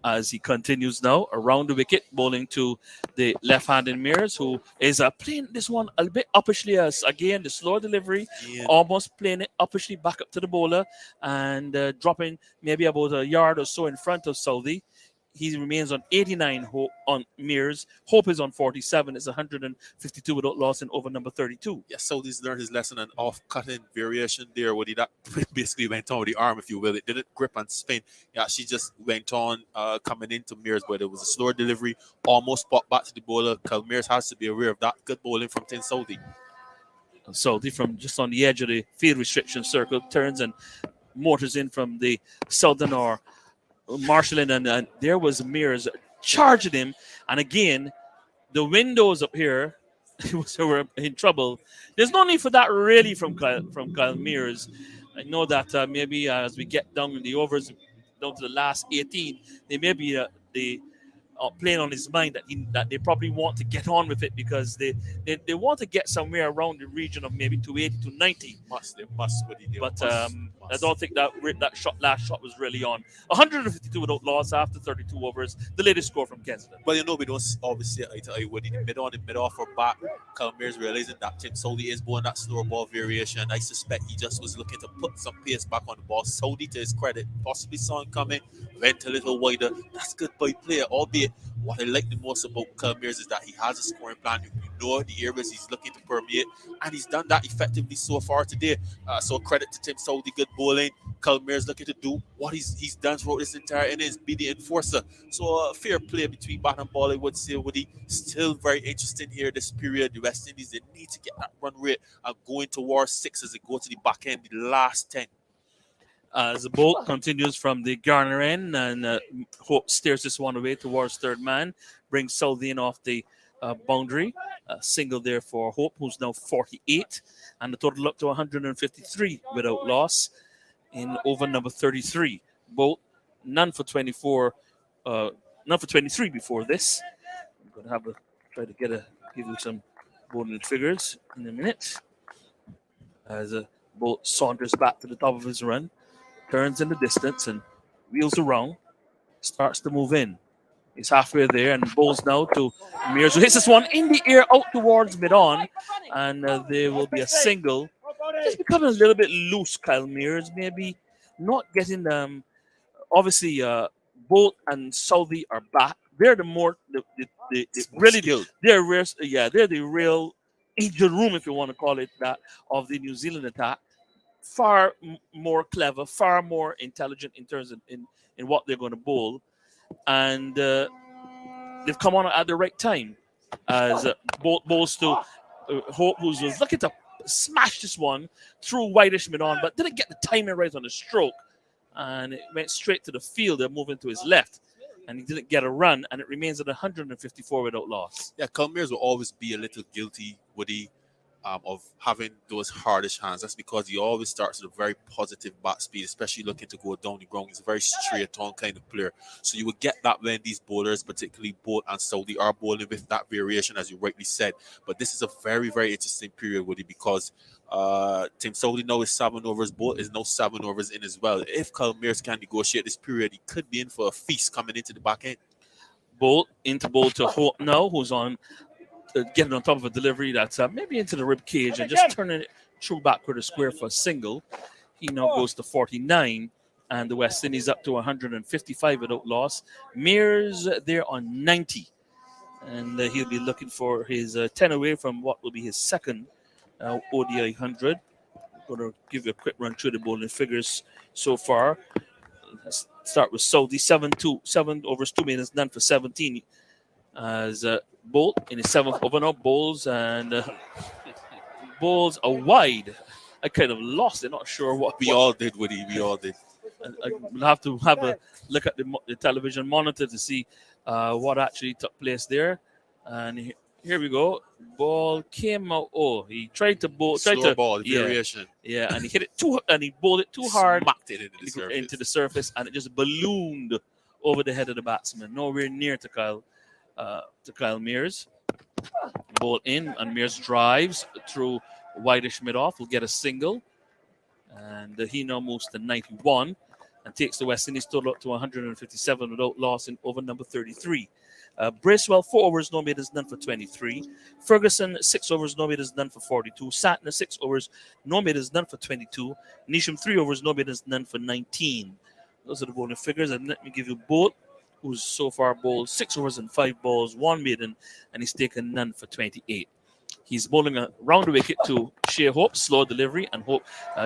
Speaker 10: As he continues now around the wicket, bowling to the left-handed Mears, who is playing this one a bit uppishly, as again the slower delivery, almost playing it uppishly back up to the bowler and dropping maybe about a yard or so in front of Salvi. He remains on 89 on Mears. Hope is on 47. It's 152 without loss in over number 32.
Speaker 8: Yeah, Saudi's learned his lesson, and off-cutting variation there, Woody, that basically went on with the arm, if you will. It didn't grip and spin. Yeah, she just went on coming into Mears, but it was a slower delivery, almost popped back to the bowler. Mears has to be aware of that. Good bowling from Tin Saudi.
Speaker 10: Saudi from just on the edge of the field restriction circle turns and motors in from the southern or marshalling, and there was Mears charging him, and again the windows up here were in trouble. There's no need for that really from Kyle Mears. I know that maybe as we get down in the overs down to the last 18, they may be playing on his mind that they probably want to get on with it, because they want to get somewhere around the region of maybe 280 to 90.
Speaker 8: They must.
Speaker 10: I don't think that last shot was really on. 152 without loss after 32 overs, the latest score from Kensington.
Speaker 8: Well, we don't always see eye to eye with the mid-on and mid-off or back. Calmers realizing that Tim Saudi is bowling that slower ball variation. I suspect he just was looking to put some pace back on the ball. Saudi, to his credit, possibly saw him coming, went a little wider. That's good by player, albeit what I like the most about Calmers is that he has a scoring plan. You know the areas he's looking to permeate, and he's done that effectively so far today. So credit to Tim Saudi, good bowling. Calmer's looking to do what he's done throughout this entire innings, be the enforcer. So fair play between bat and ball, I would say, Woody. Still very interesting here this period. The West Indies, they need to get that run rate and going towards 6 as they go to the back end, the last 10.
Speaker 10: As the bolt continues from the Garner end, and Hope steers this one away towards third man, brings Salvi in off the boundary. Single there for Hope, who's now 48, and the total up to 153 without loss in over number 33. Bolt, none for 24, none for 23 before this. I'm going to try to give you some bowling figures in a minute. As Bolt saunters back to the top of his run, turns in the distance and wheels around, starts to move in. He's halfway there and bowls now to Mears, who hits this one in the air out towards mid-on, and there will be a single. Just becoming a little bit loose, Kyle Mears, maybe not getting obviously Bolt and Salvi are back. They're the real angel room, if you want to call it that, of the New Zealand attack. Far more clever, far more intelligent in terms of in what they're going to bowl, and they've come on at the right time as bowls to Hope, who's looking to smash this one through whitish mid-on, but didn't get the timing right on the stroke, and it went straight to the field. They're moving to his left, and he didn't get a run, and it remains at 154 without loss.
Speaker 8: Yeah, Calmeers will always be a little guilty, Woody, of having those hardish hands. That's because he always starts with a very positive bat speed, especially looking to go down the ground. He's a very straight-on kind of player. So you will get that when these bowlers, particularly Bolt and Saudi, are bowling with that variation, as you rightly said. But this is a very, very interesting period, Woody, because Tim Saudi now is 7 overs. Bolt is now 7 overs in as well. If Calmeers can negotiate this period, he could be in for a feast coming into the back end.
Speaker 10: Bolt into Bolt to Hope now, who's on getting on top of a delivery that's maybe into the rib cage and just turning it through backward a square for a single. He now goes to 49, and the West Indies up to 155 without loss. Mears there on 90, and he'll be looking for his 10 away from what will be his second ODI 100. I'm going to give you a quick run through the bowling figures so far. Let's start with Saudi, 7 overs, 2 minutes, none for 17. As Bolt in his 7th over now bowls and bowls a wide. I kind of lost it, not sure what.
Speaker 8: We all did, Woody. We all did.
Speaker 10: I will have to have a look at the television monitor to see what actually took place there. And here we go. Ball came out. Oh, he tried to bowl.
Speaker 8: Variation.
Speaker 10: Yeah, and he hit it and he bowled it too hard.
Speaker 8: Smacked it
Speaker 10: into the surface, and it just ballooned over the head of the batsman. Nowhere near to Kyle Mears. Ball in, and Mears drives through whitish mid-off. Will get a single, and he now moves to 91 and takes the West Indies total up to 157 without loss in over number 33. Bracewell, 4 overs, no middles, none for 23. Ferguson, 6 overs, no middles, none for 42. Satner, 6 overs, no middles, none for 22. Nisham, 3 overs, no middles, none for 19. Those are the bowling figures, and let me give you Bolt, who's so far bowled 6 overs and 5 balls, 1 maiden, and he's taken none for 28. He's bowling around the wicket to Shea Hope, slow delivery, and Hope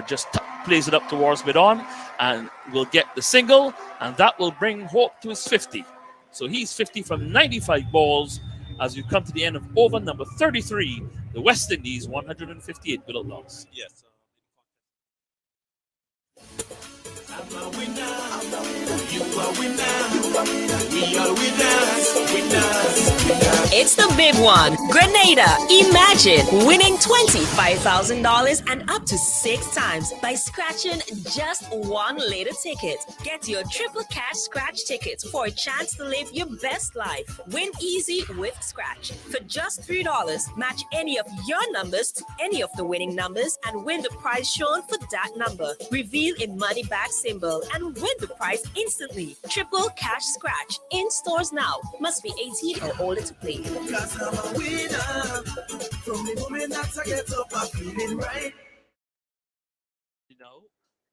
Speaker 10: just plays it up towards mid-on and will get the single, and that will bring Hope to his 50. So he's 50 from 95 balls as we come to the end of over number 33, the West Indies 158 without loss.
Speaker 8: Yes.
Speaker 3: I'm a winner. You are winner. We are winners.
Speaker 4: It's the big one. Grenada. Imagine winning $25,000 and up to 6 times by scratching just one later ticket. Get your triple cash scratch tickets for a chance to live your best life. Win easy with Scratch. For just $3, match any of your numbers to any of the winning numbers and win the prize shown for that number. Reveal a money back symbol and win the prize instantly. Triple cash scratch in stores now. Must be 18 or older to play.
Speaker 3: Cause I'm a winner. From the moment that I get up, I'm feeling right.
Speaker 10: Now,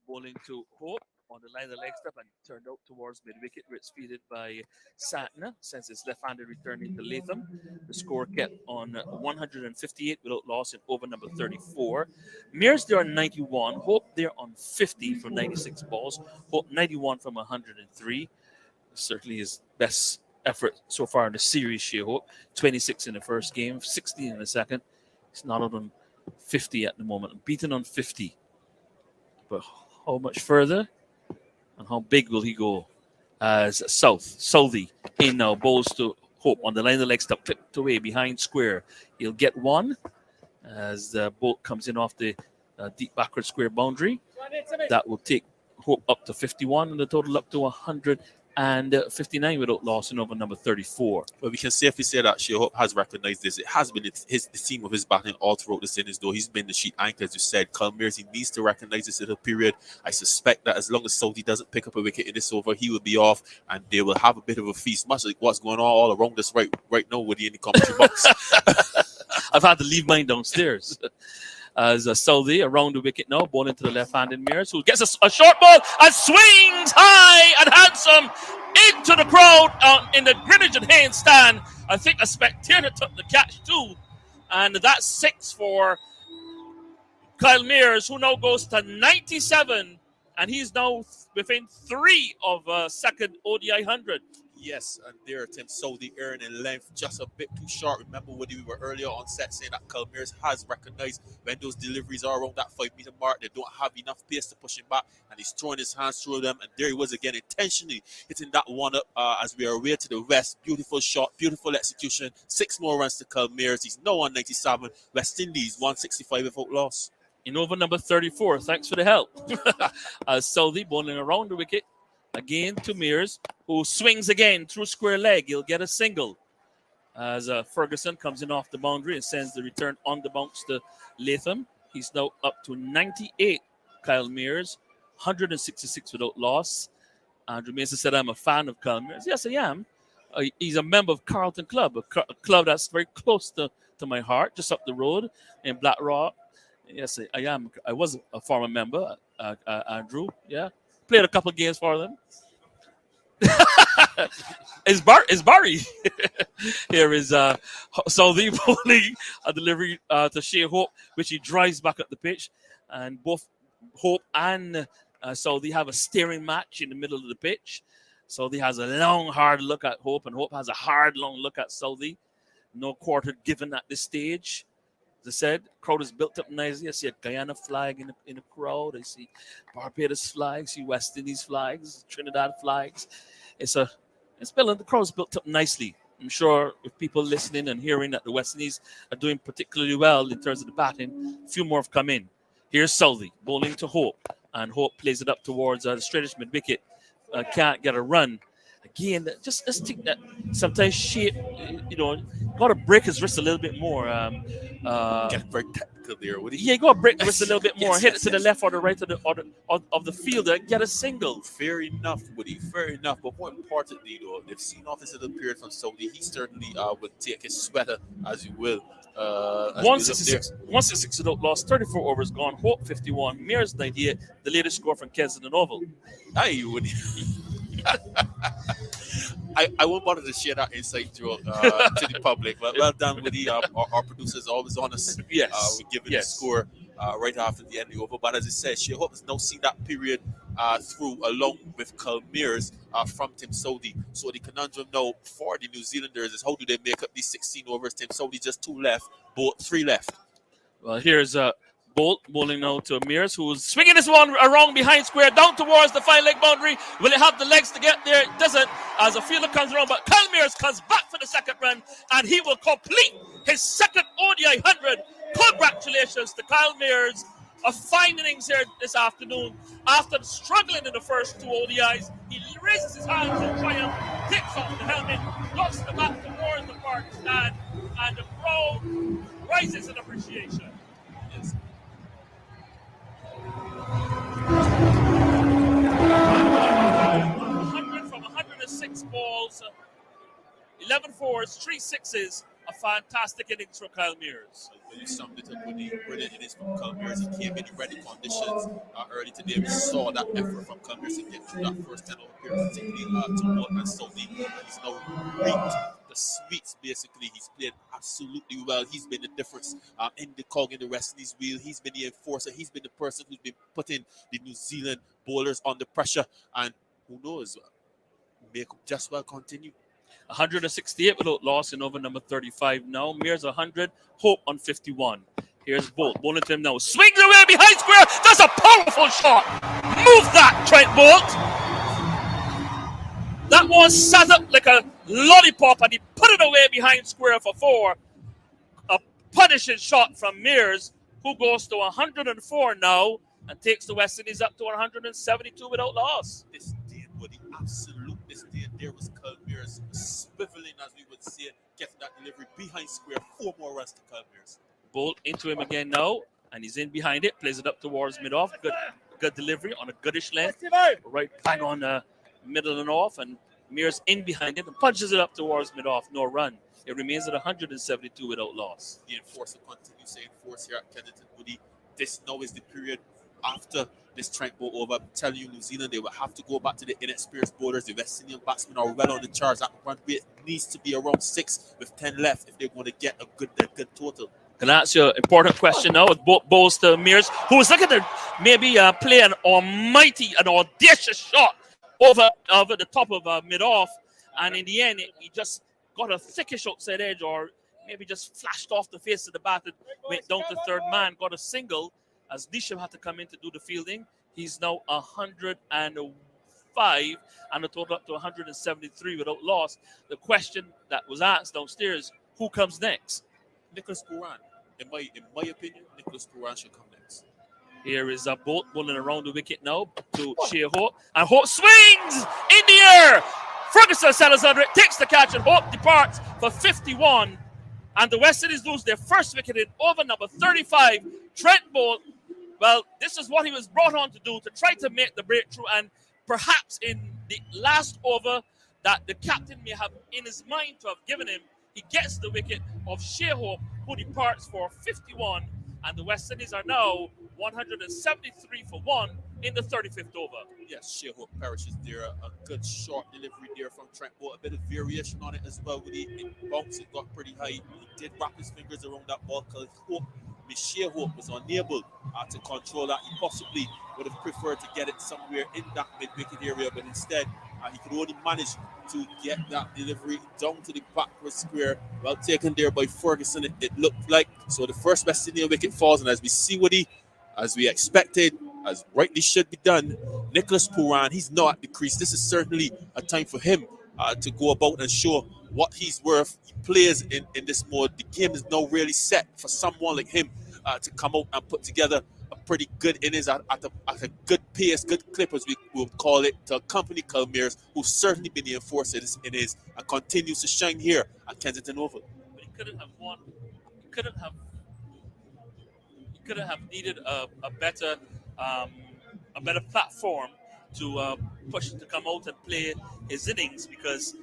Speaker 10: bowling to Hope. on the line of the leg step and turned out towards mid-wicket where it's fielded by Satna. Since it's left-handed returning to Latham. The score kept on 158 without loss in over number 34. Mears there on 91. Hope there on 50 from 96 balls. Hope 91 from 103. Certainly his best effort so far in the series, Shea Hope. 26 in the first game, 16 in the second. He's not on 50 at the moment. Beaten on 50. But how much further and how big will he go? As Salvi in now, bowls to Hope on the line of the leg step, flipped away behind square. He'll get one as the bolt comes in off the deep backward square boundary. That will take Hope up to 51 and the total up to 159 without loss in over number 34.
Speaker 8: Well, we can safely say that Shea Hope has recognized this. It has been the theme of his batting all throughout the innings, though he's been the sheet anchor, as you said. Mears, he needs to recognize this little period. I suspect that as long as Saudi doesn't pick up a wicket in this over, he will be off, and they will have a bit of a feast, much like what's going on all around us right now with the commentary box.
Speaker 10: I've had to leave mine downstairs. As Salvi around the wicket now, ball into the left-handed Mears, who gets a short ball and swings high and handsome into the crowd in the Greenwich and Haynes stand. I think a spectator took the catch too. And that's 6 for Kyle Mears, who now goes to 97. And he's now within 3 of second ODI 100.
Speaker 8: Yes, and there Tim Saudi earning length just a bit too short. Remember when we were earlier on set saying that Kyle Mears has recognized when those deliveries are around that 5-meter mark, they don't have enough pace to push him back, and he's throwing his hands through them, and there he was again intentionally hitting that one up as we are away to the west. Beautiful shot, beautiful execution. 6 more runs to Kyle Mears. He's now on 97. West Indies 165 without loss.
Speaker 10: In over number 34. Thanks for the help. Salvi bowling around the wicket. Again to Mears, who swings again through square leg. He'll get a single. As Ferguson comes in off the boundary and sends the return on the bounce to Latham. He's now up to 98, Kyle Mears. 166 without loss. Andrew Mason said, I'm a fan of Kyle Mears. Yes, I am. He's a member of Carlton Club, a club that's very close to my heart, just up the road in Black Rock. Yes, I am. I was a former member, Andrew. Yeah. Played a couple of games for them. Is Barry. Here is Salvi bowling a delivery to Shea Hope, which he drives back up the pitch. And both Hope and Salvi have a staring match in the middle of the pitch. Salvi has a long, hard look at Hope, and Hope has a hard, long look at Salvi. No quarter given at this stage. As I said, crowd is built up nicely. I see a Guyana flag in the crowd. I see Barbados flags, I see West Indies flags, Trinidad flags. The crowd's built up nicely. I'm sure if people listening and hearing that the West Indies are doing particularly well in terms of the batting, a few more have come in. Here's Salvi bowling to Hope, and Hope plays it up towards the straightish mid wicket. Can't get a run. Again, just think that sometimes Shea, got to break his wrist a little bit more.
Speaker 8: Get very technical there, would he?
Speaker 10: Yeah, you got to break the wrist a little bit more. Hit it to the left or the right of the fielder. Get a single.
Speaker 8: Fair enough, Woody. Fair enough. But more importantly, though, they've seen off this little period from Saudi. He certainly would take his sweater, as you will.
Speaker 10: 166 without loss, 34 overs gone. Hope 51, Mears 98. The latest score from Kensington Oval.
Speaker 8: Aye, Woody. I won't bother to share that inside joke to the public, but well done, Woody. Our producer is always honest.
Speaker 10: Yes.
Speaker 8: We're giving the score right after the end of the over. But as I said, Shea Hope has now seen that period through along with Kyle Mears from Tim Saudi. So the conundrum now for the New Zealanders is how do they make up these 16 overs? Tim Saudi just 2 left, Bolt 3 left.
Speaker 10: Well, here's Bolt bowling now to Mears, who's swinging this one around behind square, down towards the 5-leg boundary. Will it have the legs to get there? It doesn't, as a fielder comes around, but Kyle Mears comes back for the second run, and he will complete his second ODI 100. Congratulations to Kyle Mears. A fine innings here this afternoon. After struggling in the first 2 ODIs, he raises his hands in triumph, takes off the helmet, looks the back towards the park stand, and the crowd rises in appreciation. Yes. 100 from 106 balls, 11 fours, 3 sixes, a fantastic innings from Kyle Mears.
Speaker 8: You summed it up with the brilliant innings from Culmers. He came in ready conditions early today. We saw that effort from Culmers to get through that first 10 over period, particularly to Bolt and Salvi. And he's now reaped the sweets, basically. He's played absolutely well. He's been the difference in the cog in the West Indies wheel. He's been the enforcer. He's been the person who's been putting the New Zealand bowlers under pressure. And who knows, may just well continue.
Speaker 10: 168 without loss in over number 35 now. Mears 100, Hope on 51. Here's Bolt. Bowling to him now. Swings away behind square. That's a powerful shot. Move that, Trent Bolt. That one sat up like a lollipop and he put it away behind square for 4. A punishing shot from Mears, who goes to 104 now and takes the West Indies up to 172 without loss.
Speaker 8: This did what the absolute this did. There was Culmers swiveling, as we would say, getting that delivery behind square. 4 more runs to Culmers.
Speaker 10: Bolt into him again now, and he's in behind it. Plays it up towards mid-off. Good delivery on a goodish length. Right bang on the middle and off, and Mears in behind it and punches it up towards mid-off. No run. It remains at 172 without loss.
Speaker 8: The enforcer continues to enforce here at Kennington Woody. This now is the period after this Trent Bolt over. I'm telling you, New Zealand, they will have to go back to the inexperienced bowlers. The West Indian batsmen are well on the charge. That run rate needs to be around 6 with 10 left if they're going to get a good total.
Speaker 10: Can I ask you an important question now with bowls to Mears, who was looking to maybe play an audacious shot over the top of mid-off, and in the end, he just got a thickish outside edge, or maybe just flashed off the face of the bat and went down to third man, got a single, as Nisham had to come in to do the fielding. He's now 105 and a total up to 173 without loss. The question that was asked downstairs, who comes next?
Speaker 8: Nicholas Puran. In my opinion, Nicholas Puran should come next.
Speaker 10: Here is a Bolt bowling around the wicket now to Shea Hope. And Hope swings in the air. Ferguson Salazar takes the catch and Hope departs for 51. And the West Indies lose their first wicket in over number 35. Trent Bolt, well, this is what he was brought on to do, to try to make the breakthrough. And perhaps in the last over that the captain may have in his mind to have given him, he gets the wicket of Shea Hope, who departs for 51. And the West Indies are now 173 for 1 in the 35th over.
Speaker 8: Yes, Shea Hope perishes there. A good short delivery there from Trent Bolt. A bit of variation on it as well. When he bounced, it got pretty high. He did wrap his fingers around that ball because Shea Hope was unable to control that. He possibly would have preferred to get it somewhere in that mid-wicket area, but instead he could only manage to get that delivery down to the backward square. Well taken there by Ferguson, it looked like. So the first West Indian wicket falls, and as we see as we expected, as rightly should be done, Nicholas Puran, he's not at the crease. This is certainly a time for him to go about and show what he's worth. He plays in this mode. The game is now really set for someone like him to come out and put together a pretty good innings at a good pace, good clip, as we would call it, to accompany Culmers, who's certainly been the enforcer in his innings and continues to shine here at Kensington Oval.
Speaker 10: But he couldn't have won. He couldn't have needed a better platform to push to come out and play his innings, because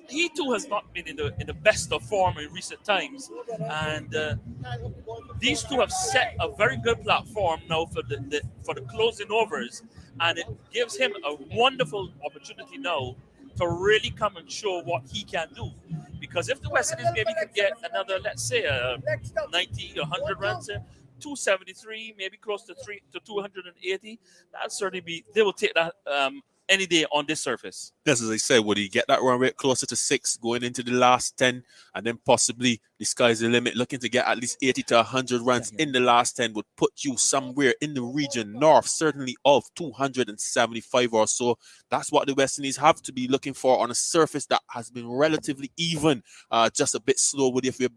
Speaker 10: he too has not been in the best of form in recent times, and these two have set a very good platform now for the closing overs, and it gives him a wonderful opportunity now to really come and show what he can do. Because if the West Indies maybe could get another, let's say, 90, 100 runs, 273, maybe close to 280, that'd certainly be, they will take that any day on this surface.
Speaker 8: Yes, as I said, would he get that run rate closer to 6 going into the last 10, and then possibly the sky's the limit, looking to get at least 80 to 100 runs in the last 10 would put you somewhere in the region north, certainly of 275 or so. That's what the West Indies have to be looking for on a surface that has been relatively even, just a bit slow with if we're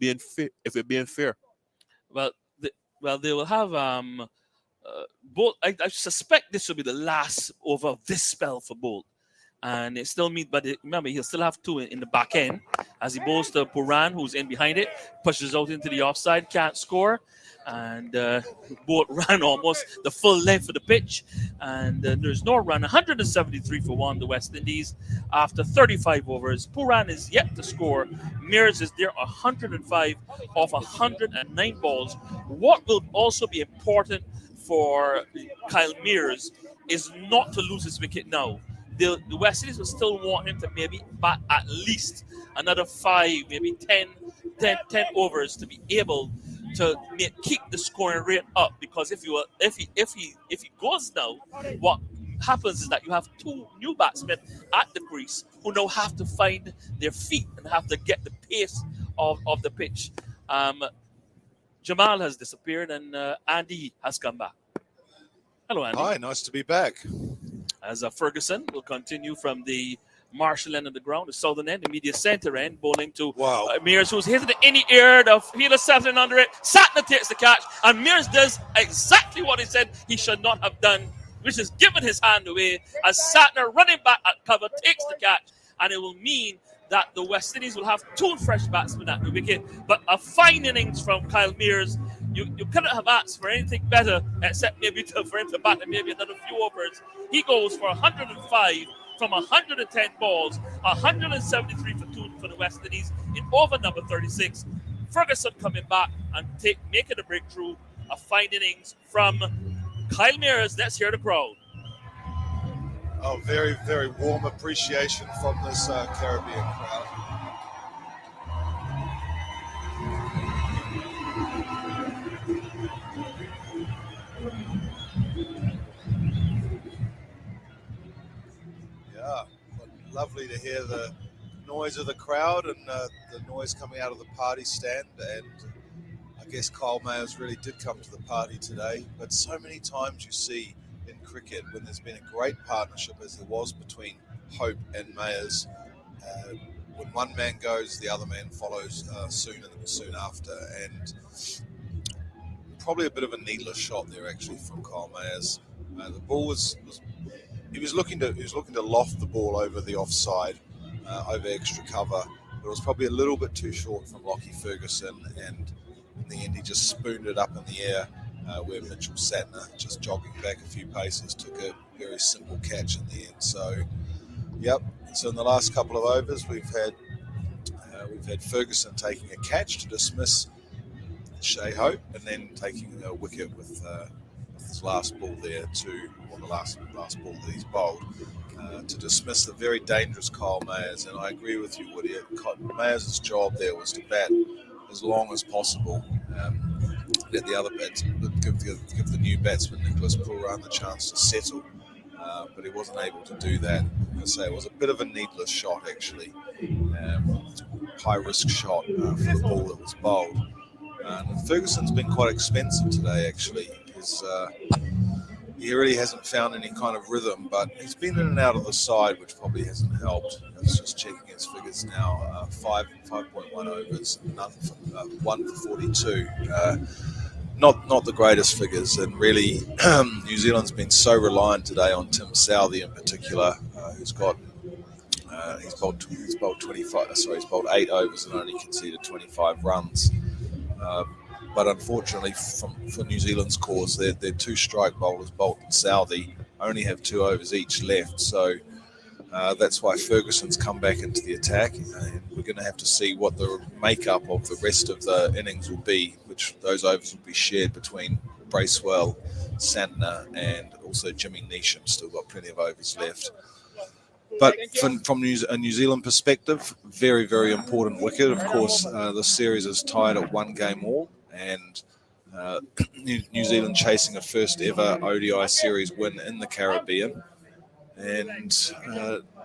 Speaker 8: being fair.
Speaker 10: Well, they will have Bolt. I suspect this will be the last over of this spell for Bolt. And it still means, but remember, he'll still have 2 in the back end as he bowls to Puran, who's in behind it, pushes out into the offside, can't score. And both ran almost the full length of the pitch. And there's no run. 173 for 1, the West Indies, after 35 overs. Puran is yet to score. Mears is there 105 off 109 balls. What will also be important for Kyle Mears is not to lose his wicket now. The West Indies will still want him to maybe bat at least another 5, maybe 10 overs to be able to keep the scoring rate up. Because if he goes now, what happens is that you have 2 new batsmen at the crease who now have to find their feet and have to get the pace of the pitch. Jamal has disappeared and Andy has come back. Hello, Andy.
Speaker 2: Hi, nice to be back.
Speaker 10: As Ferguson will continue from the Marshall end of the ground, the southern end, the media center end, bowling to Mears, who's hitting it in the air, the fielder settling under it. Satner takes the catch, and Mears does exactly what he said he should not have done, which is giving his hand away as Satner, running back at cover, takes the catch, and it will mean that the West Indies will have 2 fresh batsmen at the wicket, but a fine innings from Kyle Mears. You couldn't have asked for anything better except maybe for him to bat and maybe another few overs. He goes for 105 from 110 balls, 173 for 2 for the West Indies in over number 36. Ferguson coming back and making a breakthrough. A fine innings from Kyle Mears. Let's hear the crowd.
Speaker 2: Oh, very, very warm appreciation from this Caribbean crowd. Yeah, lovely to hear the noise of the crowd and the noise coming out of the party stand. And I guess Kyle Mayers really did come to the party today. But so many times you see in cricket, when there's been a great partnership as there was between Hope and Mayers, when one man goes, the other man follows soon after. And probably a bit of a needless shot there actually from Kyle Mayers. The ball he was looking to loft the ball over the offside, over extra cover, but it was probably a little bit too short from Lockie Ferguson, and in the end he just spooned it up in the air, where Mitchell Satner, just jogging back a few paces, took a very simple catch in the end. So, yep. So in the last couple of overs, we've had Ferguson taking a catch to dismiss Shea Hope, and then taking a wicket with his last ball there the last ball that he's bowled, to dismiss the very dangerous Kyle Mayers. And I agree with you, Woody. Mayers' job there was to bat as long as possible. Let the other give the new batsman Nicholas Puran the chance to settle, but he wasn't able to do that. I say it was a bit of a needless shot actually, high risk shot for the ball that was bowled. Ferguson's been quite expensive today actually. He really hasn't found any kind of rhythm, but he's been in and out of the side, which probably hasn't helped. I was just checking his figures now. 5.1 overs, 1 for 42. Not the greatest figures, and really New Zealand's been so reliant today on Tim Salvi in particular, who's got he's bowled 8 overs and only conceded 25 runs. But unfortunately, for New Zealand's cause, their 2 strike bowlers, Bolt and Salvi, only have 2 overs each left. So that's why Ferguson's come back into the attack, and we're going to have to see what the makeup of the rest of the innings will be, which those overs will be shared between Bracewell, Santner, and also Jimmy Neesham. Still got plenty of overs left. But from a New Zealand perspective, very, very important wicket. Of course, the series is tied at 1 game all, and New Zealand chasing a first ever ODI series win in the Caribbean. And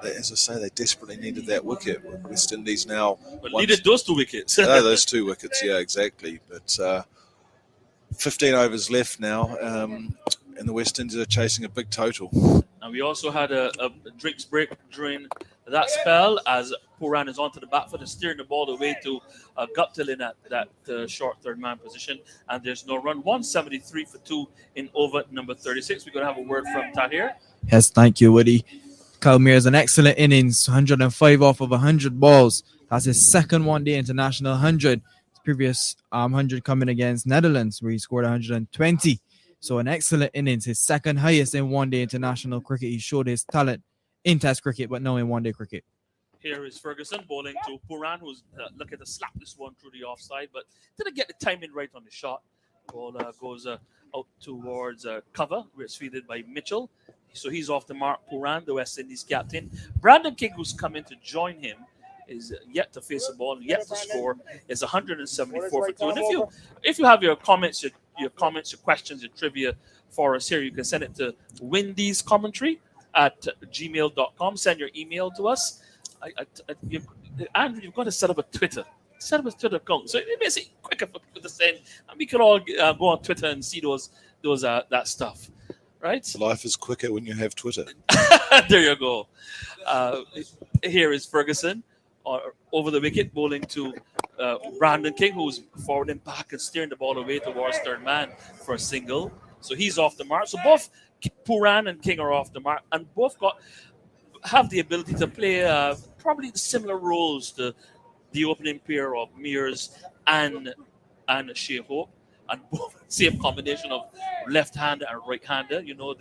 Speaker 2: as I say, they desperately needed that wicket. West Indies now
Speaker 10: needed those 2 wickets.
Speaker 2: Those 2 wickets, yeah, exactly. But 15 overs left now, and the West Indies are chasing a big total.
Speaker 10: And we also had a drinks break during that spell as Puran is onto the back foot and steering the ball away to Guptill in that short third man position. And there's no run. 173 for 2 in over number 36. We're going to have a word from Tahir.
Speaker 6: Yes, thank you, Woody. Kyle Mears, an excellent innings, 105 off of 100 balls. That's his second one-day international 100. His previous 100 coming against Netherlands, where he scored 120. So an excellent innings, his second highest in one-day international cricket. He showed his talent in Test cricket, but no in one-day cricket.
Speaker 10: Here is Ferguson bowling to Puran, who's looking to slap this one through the offside, but didn't get the timing right on the shot. Ball goes out towards cover, where it's fielded by Mitchell. So he's off the mark. Puran, the West Indies captain. Brandon King, who's come in to join him, is yet to face the ball, yet to score. Is 174 for 2. And if you have your comments, your questions, your trivia for us here, you can send it to windiescommentary@gmail.com. Send your email to us. Andrew, you've got to set up a Twitter. Set up a Twitter account, so it makes it quicker for people to send, and we can all go on Twitter and see those that stuff, right?
Speaker 2: Life is quicker when you have Twitter.
Speaker 10: There you go. Here is Ferguson over the wicket, bowling to Brandon King, who's forward and back and steering the ball away towards third man for a single. So he's off the mark. So both Puran and King are off the mark, and both have the ability to play probably similar roles to the opening pair of Mears and Shea Hope, and both same combination of left-hander and right-hander. You know,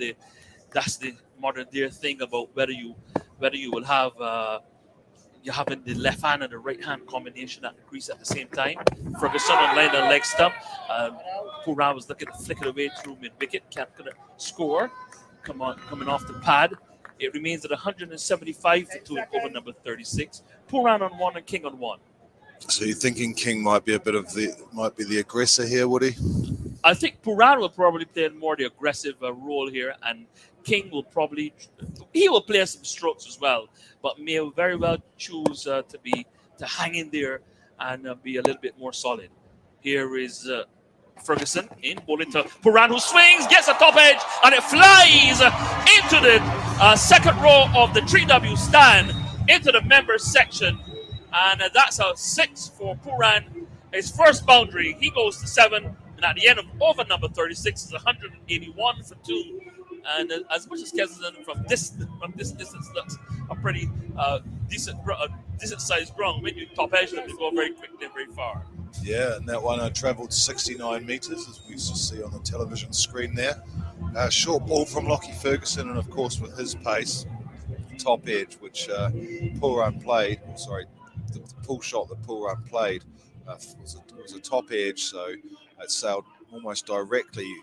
Speaker 10: that's the modern day thing about whether you will have you're having the left hand and the right hand combination at the crease at the same time. Ferguson on line and leg stump. Puran was looking to flick it away through mid-wicket. Can't score. Coming off the pad. It remains at 175 for 2 in over number 36. Puran on 1 and King on 1.
Speaker 2: So you're thinking King might be the aggressor here, would he?
Speaker 10: I think Puran will probably play more the aggressive role here, and King will probably play some strokes as well, but may very well choose to hang in there and be a little bit more solid. Here is Ferguson in, bowling to Puran, who swings, gets a top edge, and it flies into the second row of the 3W stand, into the members section, and that's a 6 for Puran. His first boundary, he goes to 7, and at the end of over number 36 is 181 for 2. And as much as Kensington from this distance looks a pretty decent sized ground, when you top edge them, you go very quickly and very far.
Speaker 2: Yeah, and that one travelled 69 metres, as we used to see on the television screen there. Short ball from Lockie Ferguson, and of course with his pace, top edge, which Puran played. The pull shot that Puran played was a top edge, so it sailed almost directly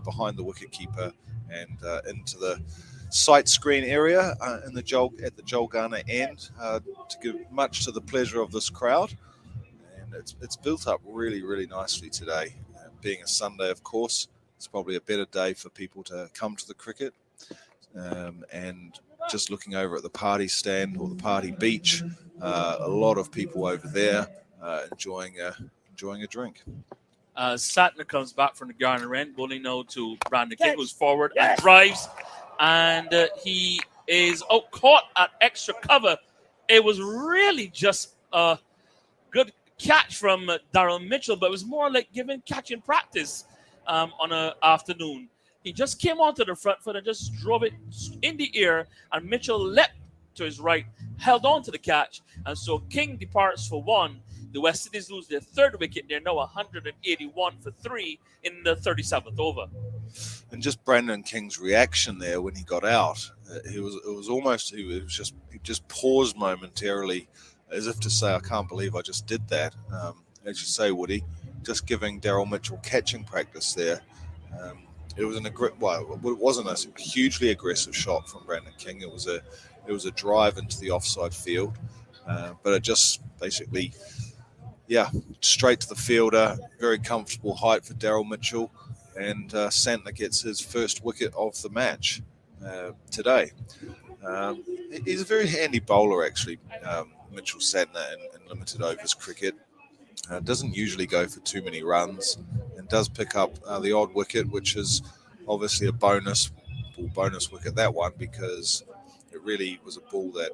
Speaker 2: behind the wicketkeeper and into the sight screen area at the Joel Garner end, to give much to the pleasure of this crowd. And it's built up really, really nicely today. Being a Sunday, of course, it's probably a better day for people to come to the cricket. And just looking over at the party stand or the party beach, a lot of people over there enjoying a drink.
Speaker 10: Satner comes back from the Garner end, bowling now to Brandon King, who's forward and drives, and he is caught at extra cover. It was really just a good catch from Darryl Mitchell, but it was more like giving catching practice on an afternoon. He just came onto the front foot and just drove it in the air, and Mitchell leapt to his right, held on to the catch, and so King departs for 1. The West Indies lose their third wicket. They're now 181 for 3 in the 37th over.
Speaker 2: And just Brandon King's reaction there when he got out, he just paused momentarily, as if to say, "I can't believe I just did that." As you say, Woody, just giving Darryl Mitchell catching practice there. It was it wasn't a hugely aggressive shot from Brandon King. It was a drive into the offside field, but it just basically, straight to the fielder. Very comfortable height for Darryl Mitchell, and Santner gets his first wicket of the match today. He's a very handy bowler, actually, Mitchell Santner, in limited overs cricket. Doesn't usually go for too many runs, and does pick up the odd wicket, which is obviously a bonus wicket, that one, because it really was a ball that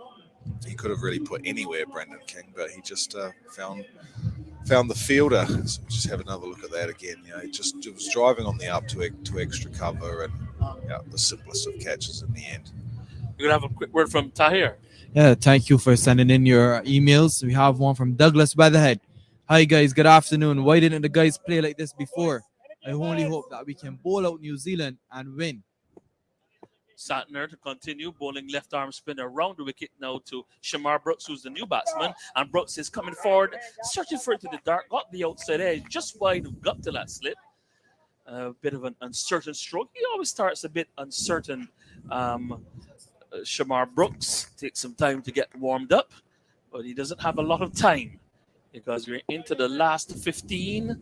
Speaker 2: he could have really put anywhere, Brandon King, but he just found the fielder. So just have another look at that again. It was driving on the up to extra cover, and the simplest of catches in the end.
Speaker 10: You're going to have a quick word from Tahir.
Speaker 6: Yeah, thank you for sending in your emails. We have one from Douglas Weatherhead. Hi guys, good afternoon. Why didn't the guys play like this before? I only hope that we can bowl out New Zealand and win.
Speaker 10: Santner to continue bowling left arm spinner around the wicket now to Shamar Brooks, who's the new batsman. And Brooks is coming forward, searching for it to the dark, got the outside edge, just wide of got to that slip. A bit of an uncertain stroke. He always starts a bit uncertain. Shamar Brooks takes some time to get warmed up, but he doesn't have a lot of time because we're into the last 15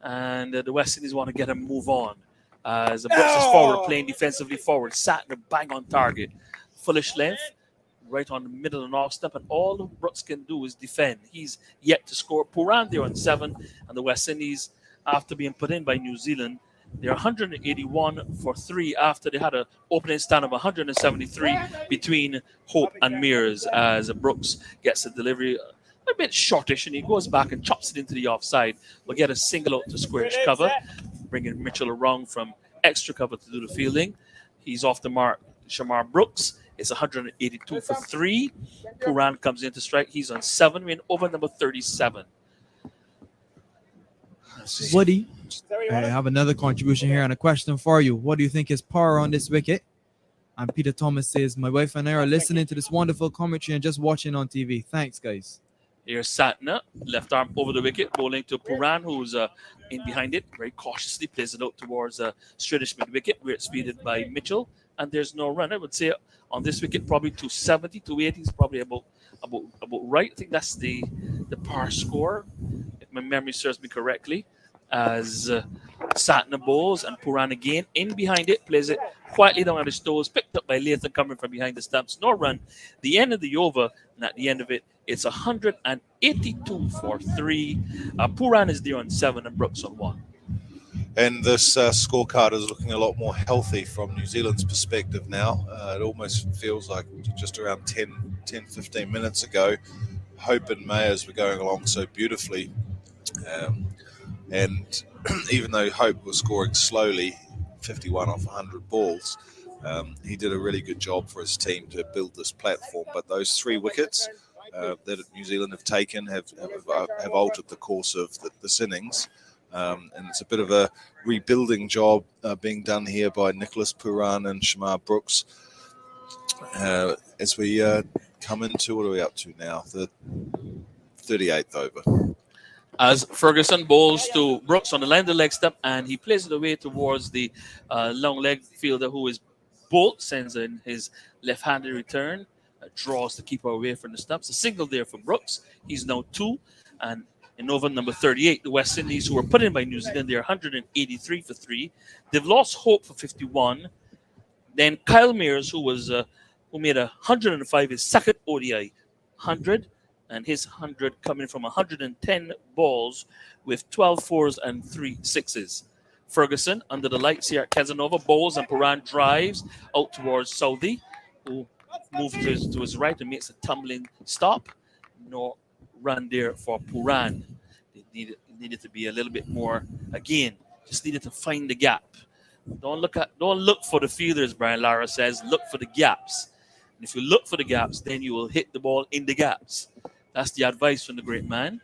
Speaker 10: and the West Indies want to get him move on. As the Brooks is forward, playing defensively forward, Satner bang on target, fullish length, right on the middle and off step, and all Brooks can do is defend. He's yet to score. Puran there on 7, and the West Indies, after being put in by New Zealand, they're 181 for 3 after they had an opening stand of 173 between Hope and Mears as Brooks gets a delivery a bit shortish, and he goes back and chops it into the offside. We'll get a single out to squarish cover, bringing Mitchell around from extra cover to do the fielding. He's off the mark. Shamar Brooks is 182 for 3. Puran comes in to strike. He's on 7. We're in over number 37.
Speaker 6: Woody, I have another contribution here and a question for you. What do you think is power on this wicket? And Peter Thomas says, my wife and I are listening to this wonderful commentary and just watching on TV. Thanks, guys.
Speaker 10: Here's Satna, left arm over the wicket, bowling to Puran, who's in behind it, very cautiously plays it out towards straightish mid wicket, where it's fielded by Mitchell, and there's no run. I would say on this wicket, probably 270, 280 is probably about right. I think that's the par score, if my memory serves me correctly. As Satna bowls and Puran again in behind it, plays it quietly down on his toes, picked up by Latham coming from behind the stumps. No run. The end of the over, and at the end of it, it's 182 for 3. Puran is there on 7 and Brooks on 1.
Speaker 2: And this scorecard is looking a lot more healthy from New Zealand's perspective now. It almost feels like just around 10, 15 minutes ago, Hope and Mayers were going along so beautifully. And even though Hope was scoring slowly, 51 off 100 balls, he did a really good job for his team to build this platform. But those 3 wickets that New Zealand have taken have altered the course of this innings. And it's a bit of a rebuilding job being done here by Nicholas Puran and Shamar Brooks as we come into, what are we up to now? The 38th over.
Speaker 10: As Ferguson bowls to Brooks on the line of the leg step, and he plays it away towards the long leg fielder who is Bolt, sends in his left-handed return, draws the keeper away from the stumps. A single there for Brooks. He's now 2, and in over number 38, the West Indies, who were put in by New Zealand, they're 183 for 3. They've lost Hope for 51. Then Kyle Mears, who made 105, his second ODI 100. And his 100 coming from 110 balls with 12 fours and 3 sixes. Ferguson, under the lights here at Casanova, bowls and Puran drives out towards Salvi, who moves to his right and makes a tumbling stop. No run there for Puran. It needed to be a little bit more, again, just needed to find the gap. Don't look for the fielders, Brian Lara says, look for the gaps. And if you look for the gaps, then you will hit the ball in the gaps. That's the advice from the great man.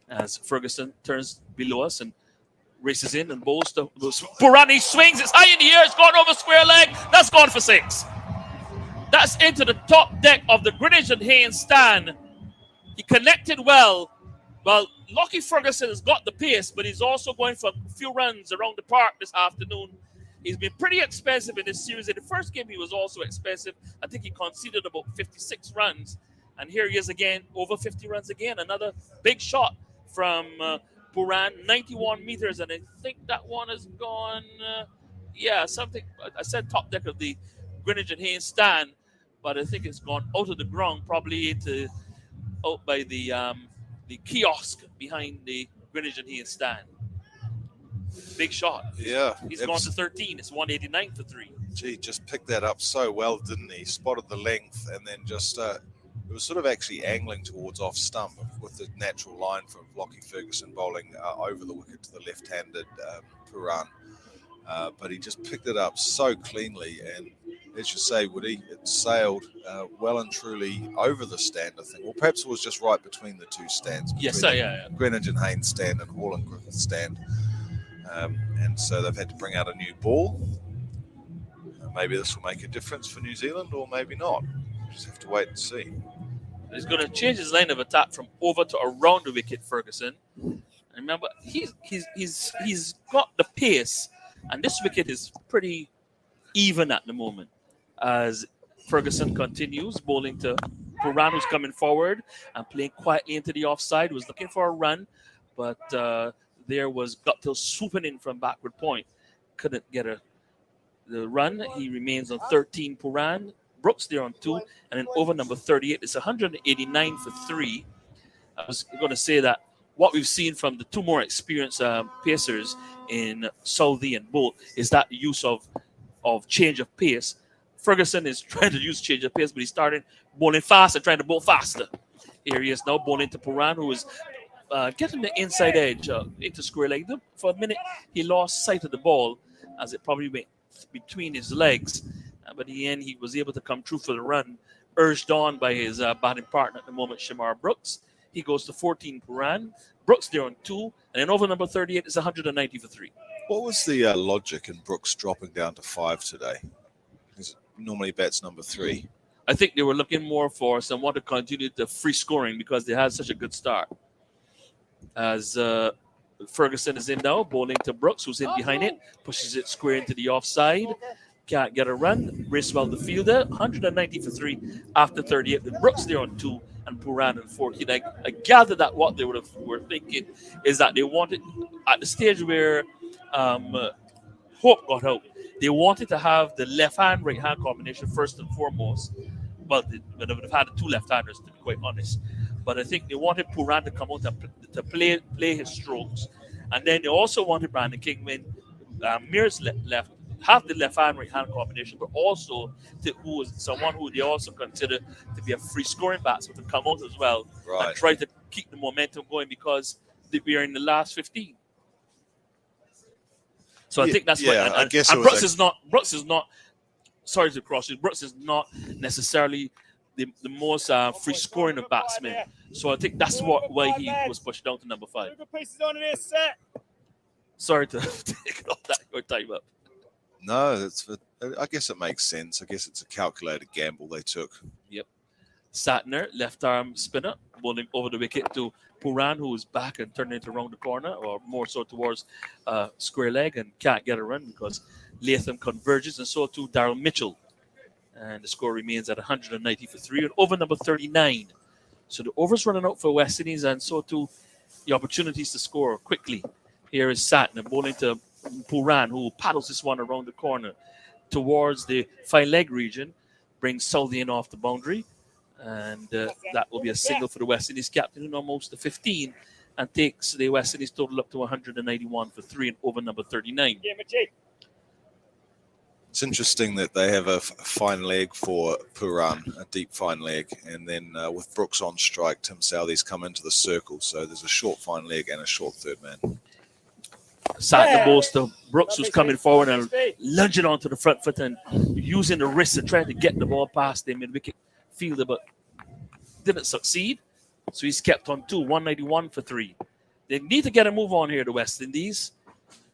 Speaker 10: As Ferguson turns below us and races in and bowls to Puran. Swings, it's high in the air, it's gone over square leg. That's gone for 6. That's into the top deck of the Greenwich and Haynes stand. He connected well. Well, Lockie Ferguson has got the pace, but he's also going for a few runs around the park this afternoon. He's been pretty expensive in this series. In the first game, he was also expensive. I think he conceded about 56 runs. And here he is again, over 50 runs again. Another big shot from Puran, 91 meters. And I think that one has gone, something. I said top deck of the Greenwich and Haynes stand, but I think it's gone out of the ground, probably out by the kiosk behind the Greenwich and Haynes stand. Big shot.
Speaker 2: Yeah.
Speaker 10: He's gone to 13. It's 189 for 3.
Speaker 2: Gee, just picked that up so well, didn't he? Spotted the length and then just... it was sort of actually angling towards off stump with the natural line from Lockie Ferguson bowling over the wicket to the left-handed Puran. But he just picked it up so cleanly and as you say, Woody, it sailed well and truly over the stand, I think. Well, perhaps it was just right between the two stands.
Speaker 10: Yes,
Speaker 2: between
Speaker 10: yeah.
Speaker 2: Greenwich and Haynes stand and Hall and Griffith stand. And so they've had to bring out a new ball. Maybe this will make a difference for New Zealand, or maybe not. Just have to wait and see.
Speaker 10: He's going to change his line of attack from over to around the wicket, Ferguson. And remember, he's got the pace, and this wicket is pretty even at the moment. As Ferguson continues bowling to Puran, who's coming forward and playing quietly into the offside, was looking for a run, but there was Guptill swooping in from backward point. Couldn't get the run. He remains on 13, Puran. Brooks there on 2, and then over number 38. It's 189 for 3. I was going to say that what we've seen from the two more experienced pacers in Salvi and Bolt is that use of change of pace. Ferguson is trying to use change of pace, but he's starting bowling fast and trying to bowl faster. Here he is now bowling to Puran, who is getting the inside edge into square leg. For a minute, he lost sight of the ball as it probably went between his legs. But in the end, he was able to come through for the run, urged on by his batting partner at the moment, Shamar Brooks. He goes to 14, Puran. Brooks there on 2, and then over number 38 is 190 for 3.
Speaker 2: What was the logic in Brooks dropping down to 5 today? Because normally bats number 3.
Speaker 10: I think they were looking more for someone to continue the free scoring because they had such a good start. As Ferguson is in now, bowling to Brooks, who's in behind it, pushes it square into the offside. Can't get a run. Bracewell the fielder, 190 for 3 after 38. With Brooks there on 2 and Puran on 14. I gather that what they were thinking is that they wanted, at the stage where Hope got out, they wanted to have the left-hand, right-hand combination first and foremost. Well, they would have had the two left-handers, to be quite honest. But I think they wanted Puran to come out to play his strokes. And then they also wanted Brandon Kingman, Mears left, have the left-hand, right-hand combination, but also who is someone who they also consider to be a free-scoring batsman to come out as well and try to keep the momentum going because we are in the last 15. So I think that's what. And,
Speaker 2: I guess
Speaker 10: and Brooks is not. Sorry to cross you. Brooks is not necessarily the most free-scoring of batsmen. So I think that's why he was pushed down to number 5. Sorry to take off that your time up.
Speaker 2: No, I guess it makes sense. I guess it's a calculated gamble they took.
Speaker 10: Yep. Satner, left arm spinner, bowling over the wicket to Puran, who is back and turning it around the corner, or more so towards square leg, and can't get a run because Latham converges, and so too Daryl Mitchell. And the score remains at 190 for 3 and over number 39. So the overs running out for West Indies, and so too the opportunities to score quickly. Here is Satner bowling to Puran, who paddles this one around the corner towards the 5-leg region, brings Salvi in off the boundary, and that will be a single for the West Indies captain, in almost the 15, and takes the West Indies total up to 191 for 3 and over number 39.
Speaker 2: It's interesting that they have a fine leg for Puran, a deep fine leg, and then with Brooks on strike, Tim Southey's come into the circle, so there's a short fine leg and a short third man.
Speaker 10: Sat the balls to Brooks, who's coming forward and lunging onto the front foot and using the wrist and trying to get the ball past the mid-wicket fielder, but didn't succeed. So he's kept on 2, 191 for 3. They need to get a move on here, the West Indies.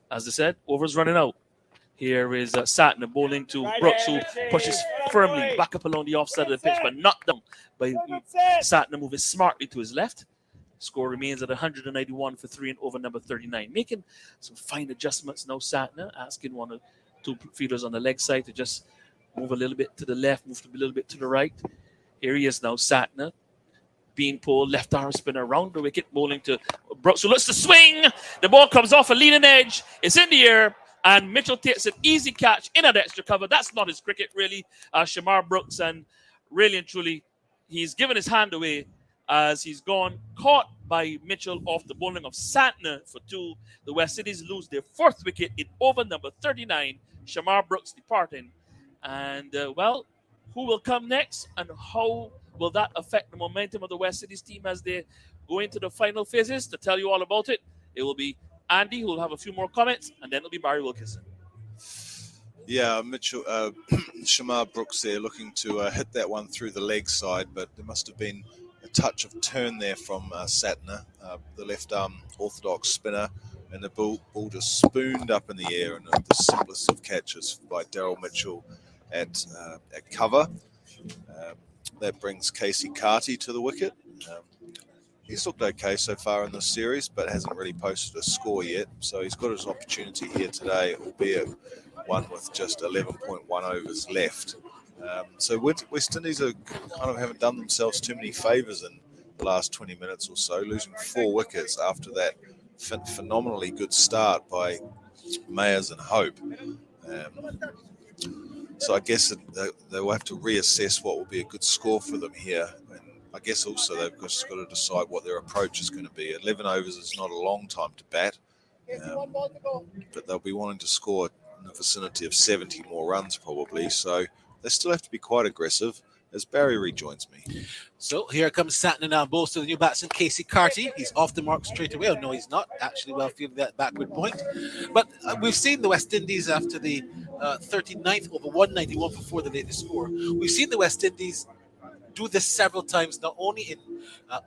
Speaker 10: As I said, overs running out. Here is Satner bowling to Brooks, who pushes firmly back up along the offside of the pitch, but not down by Satner moving smartly to his left. Score remains at 191 for 3 and over number 39. Making some fine adjustments now, Satner, asking one or two fielders on the leg side to just move a little bit to the left, move a little bit to the right. Here he is now, Satner. Being pulled, left arm spinner around the wicket, bowling to Brooks, who looks to swing. The ball comes off a leading edge. It's in the air, and Mitchell takes an easy catch in at extra cover. That's not his cricket, really, Shamar Brooks, and really and truly, he's given his hand away as he's gone, caught by Mitchell off the bowling of Satner for 2. The West Indies lose their 4th wicket in over number 39. Shamar Brooks departing. And, who will come next and how will that affect the momentum of the West Indies team as they go into the final phases? To tell you all about it, it will be Andy who will have a few more comments, and then it'll be Barry Wilkinson.
Speaker 2: Yeah, Mitchell, Shamar Brooks there looking to hit that one through the leg side, but there must have been a touch of turn there from Satner, the left arm orthodox spinner, and the ball just spooned up in the air, and the simplest of catches by Daryl Mitchell at cover. That brings Casey Carty to the wicket. He's looked okay so far in this series, but hasn't really posted a score yet. So he's got his opportunity here today, albeit one with just 11.1 overs left. So West Indies are kind of haven't done themselves too many favours in the last 20 minutes or so, losing 4 wickets after that phenomenally good start by Mayers and Hope. So I guess they will have to reassess what will be a good score for them here. And I guess also they've just got to decide what their approach is going to be. 11 overs is not a long time to bat, but they'll be wanting to score in the vicinity of 70 more runs probably. So they still have to be quite aggressive as Barry rejoins me.
Speaker 1: So here comes Satner now, balls to the new batsman, Casey Carty. He's off the mark straight away. Oh, no, he's not. Actually, well fielding that backward point. But we've seen the West Indies after the 39th over 191 before the latest score. We've seen the West Indies do this several times, not only in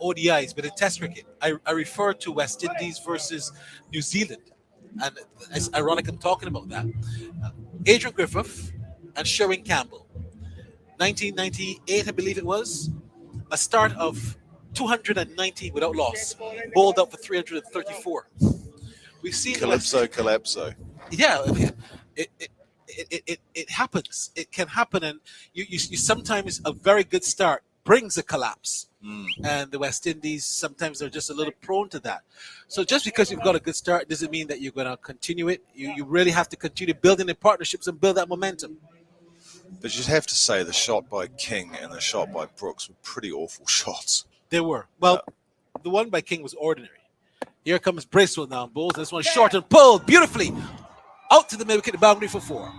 Speaker 1: ODIs, but in Test cricket. I refer to West Indies versus New Zealand. And it's ironic I'm talking about that. Adrian Griffith and Sherwin Campbell. 1998, I believe it was. A start of 290 without loss. Bowled up for 334. We've seen
Speaker 2: Calypso.
Speaker 1: Yeah, it happens. It can happen, and you sometimes a very good start brings a collapse. And the West Indies sometimes are just a little prone to that. So just because you've got a good start doesn't mean that you're going to continue it. You really have to continue building the partnerships and build that momentum.
Speaker 2: But you'd have to say the shot by King and the shot by Brooks were pretty awful shots.
Speaker 1: They were. Well, the one by King was ordinary. Here comes Bracewell now on balls. This one short and pulled beautifully out to the mid-wicket boundary for 4.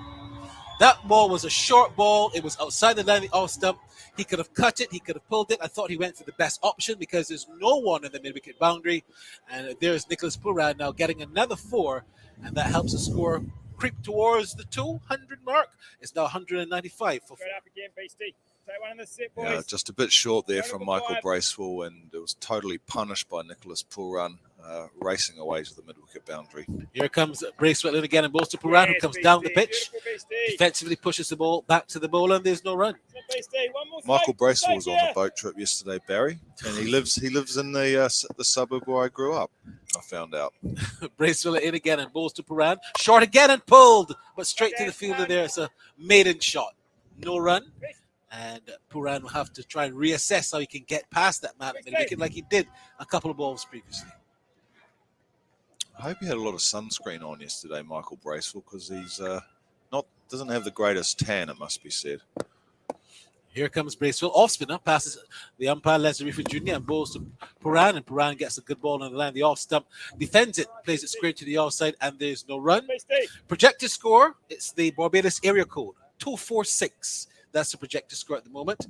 Speaker 1: That ball was a short ball. It was outside the line of the off stump. He could have cut it. He could have pulled it. I thought he went for the best option because there's no one in the mid-wicket boundary. And there's Nicholas Pooran now getting another 4. And that helps the score creep towards the 200 mark. It's now 195 for 4.
Speaker 2: Yeah, just a bit short there from Michael Bracewell, and it was totally punished by Nicholas Pooran, racing away to the mid-wicket boundary.
Speaker 1: Here comes Bracewell in again and balls to Pooran, who comes down the pitch, defensively pushes the ball back to the bowler, and there's no run.
Speaker 2: Michael Bracewell was on the boat trip yesterday, Barry, and he lives in the suburb where I grew up. I found out.
Speaker 1: Bracewell in again and balls to Pooran, short again and pulled, but straight to the fielder there. It's a maiden shot, no run. And Pooran will have to try and reassess how he can get past that man at mid-wicket like he did a couple of balls previously.
Speaker 2: I hope he had a lot of sunscreen on yesterday, Michael Bracewell, because he's doesn't have the greatest tan, it must be said.
Speaker 1: Here comes Bracewell, off spinner, passes the umpire, Leslie Riffin Jr., and balls to Pooran, and Pooran gets a good ball on the line, the off stump, defends it, plays it square to the offside, and there's no run. Projected score, it's the Barbados area code, 246. That's the projected score at the moment.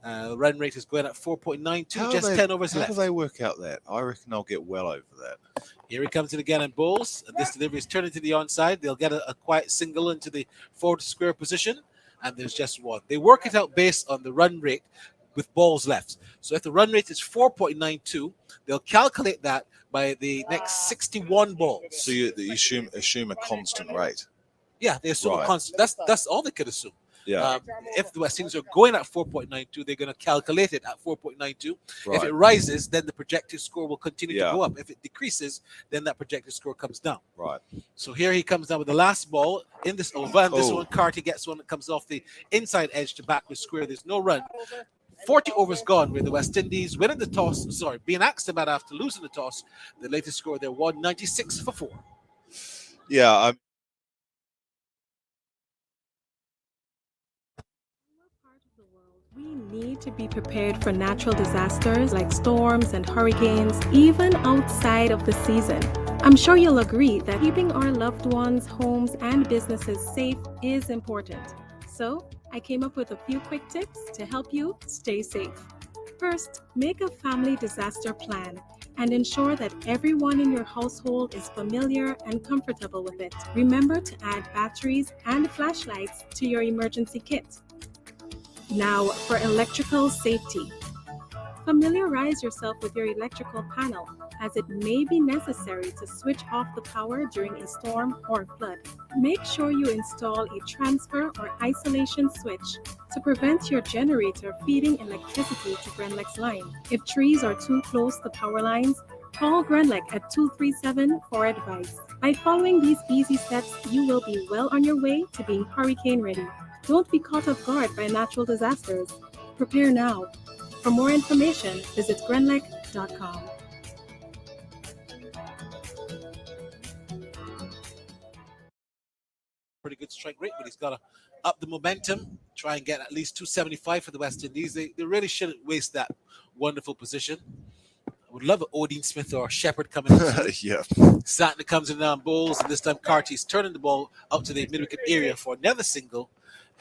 Speaker 1: The run rate is going at 4.92, just 10 overs left.
Speaker 2: How do they work out that? I reckon they'll get well over that.
Speaker 1: Here he comes in again and bowls, and this delivery is turned into the onside. They'll get a quiet single into the forward square position, and there's just one. They work it out based on the run rate with balls left. So if the run rate is 4.92, they'll calculate that by the next 61 balls.
Speaker 2: So you assume a constant rate.
Speaker 1: Yeah, they assume a constant. That's all they could assume.
Speaker 2: Yeah.
Speaker 1: If the West Indies are going at 4.92, they're going to calculate it at 4.92.
Speaker 2: Right.
Speaker 1: If it rises, then the projected score will continue to go up. If it decreases, then that projected score comes down.
Speaker 2: Right.
Speaker 1: So here he comes down with the last ball in this over. And this one, Carty gets one that comes off the inside edge to backward square. There's no run. 40 overs gone with the West Indies winning the toss. Being asked about after losing the toss. The latest score there, 196 for 4.
Speaker 2: Yeah,
Speaker 5: We need to be prepared for natural disasters like storms and hurricanes, even outside of the season. I'm sure you'll agree that keeping our loved ones, homes, and businesses safe is important. So, I came up with a few quick tips to help you stay safe. First, make a family disaster plan and ensure that everyone in your household is familiar and comfortable with it. Remember to add batteries and flashlights to your emergency kit. Now for electrical safety. Familiarize yourself with your electrical panel, as it may be necessary to switch off the power during a storm or flood. Make sure you install a transfer or isolation switch to prevent your generator feeding electricity to Grenlec's line. If trees are too close to power lines, call Grenlec at 237 for advice. By following these easy steps, you will be well on your way to being hurricane ready. Don't be caught off guard by natural disasters. Prepare now. For more information, visit grenlec.com.
Speaker 1: Pretty good strike rate, but he's got to up the momentum, try and get at least 275 for the West Indies. They really shouldn't waste that wonderful position. I would love an Odin Smith or Shepherd coming in.
Speaker 2: Yeah.
Speaker 1: Satner comes in on bowls, and this time Carty's turning the ball out to the mid-wicket area for another single,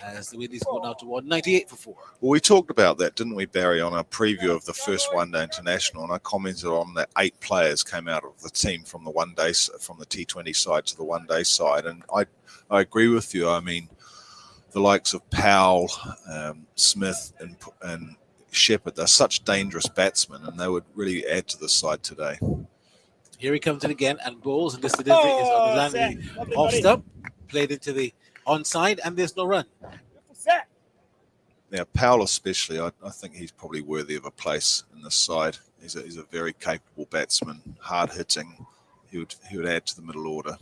Speaker 1: as the Windies go now to 198 for 4.
Speaker 2: Well, we talked about that, didn't we, Barry, on our preview of the first one-day international, and I commented on that 8 players came out of the team from the one-day, from the T20 side to the one-day side, and I agree with you. I mean, the likes of Powell, Smith, and Shepherd, they're such dangerous batsmen, and they would really add to the side today.
Speaker 1: Here he comes in again and bowls, and this delivery is on the landing off stump, played into the onside, and there's no run.
Speaker 2: Now, Powell especially, I think he's probably worthy of a place in this side. He's a very capable batsman, hard-hitting. He would add to the middle order.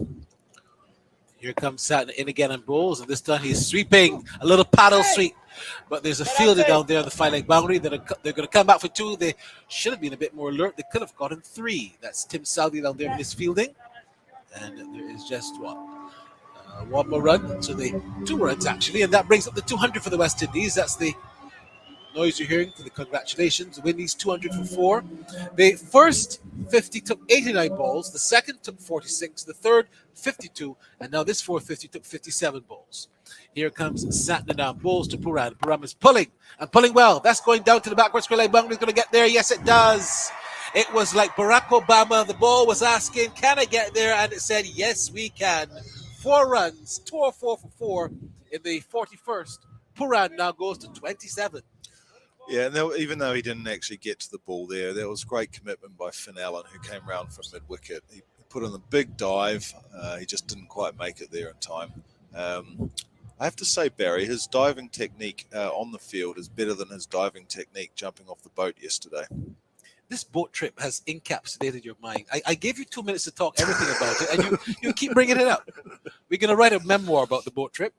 Speaker 1: Here comes Satner in again and bowls, and this time he's sweeping, a little paddle sweep. But there's a fielder down there on the 5-leg boundary. They're going to come back for 2. They should have been a bit more alert. They could have gotten 3. That's Tim Salvi down there misfielding. And there is just one more run. So 2 runs, actually. And that brings up the 200 for the West Indies. That's the noise you're hearing for the congratulations. The Windies 200 for 4. The first 50 took 89 balls. The second took 46. The third, 52. And now this 450 took 57 balls. Here comes Satner now. Balls to Puran. Puran is pulling and pulling well. That's going down to the backward square leg boundary. Is going to get there. Yes, it does. It was like Barack Obama. The ball was asking, can I get there? And it said, yes, we can. 4 runs, 2 or 4 for 4 in the 41st. Puran now goes to 27.
Speaker 2: Yeah, and even though he didn't actually get to the ball there was great commitment by Finn Allen, who came round from mid-wicket. He put in a big dive. He just didn't quite make it there in time. I have to say, Barry, his diving technique on the field is better than his diving technique jumping off the boat yesterday.
Speaker 1: This boat trip has encapsulated your mind. I gave you 2 minutes to talk everything about it, and you keep bringing it up. We're going to write a memoir about the boat trip.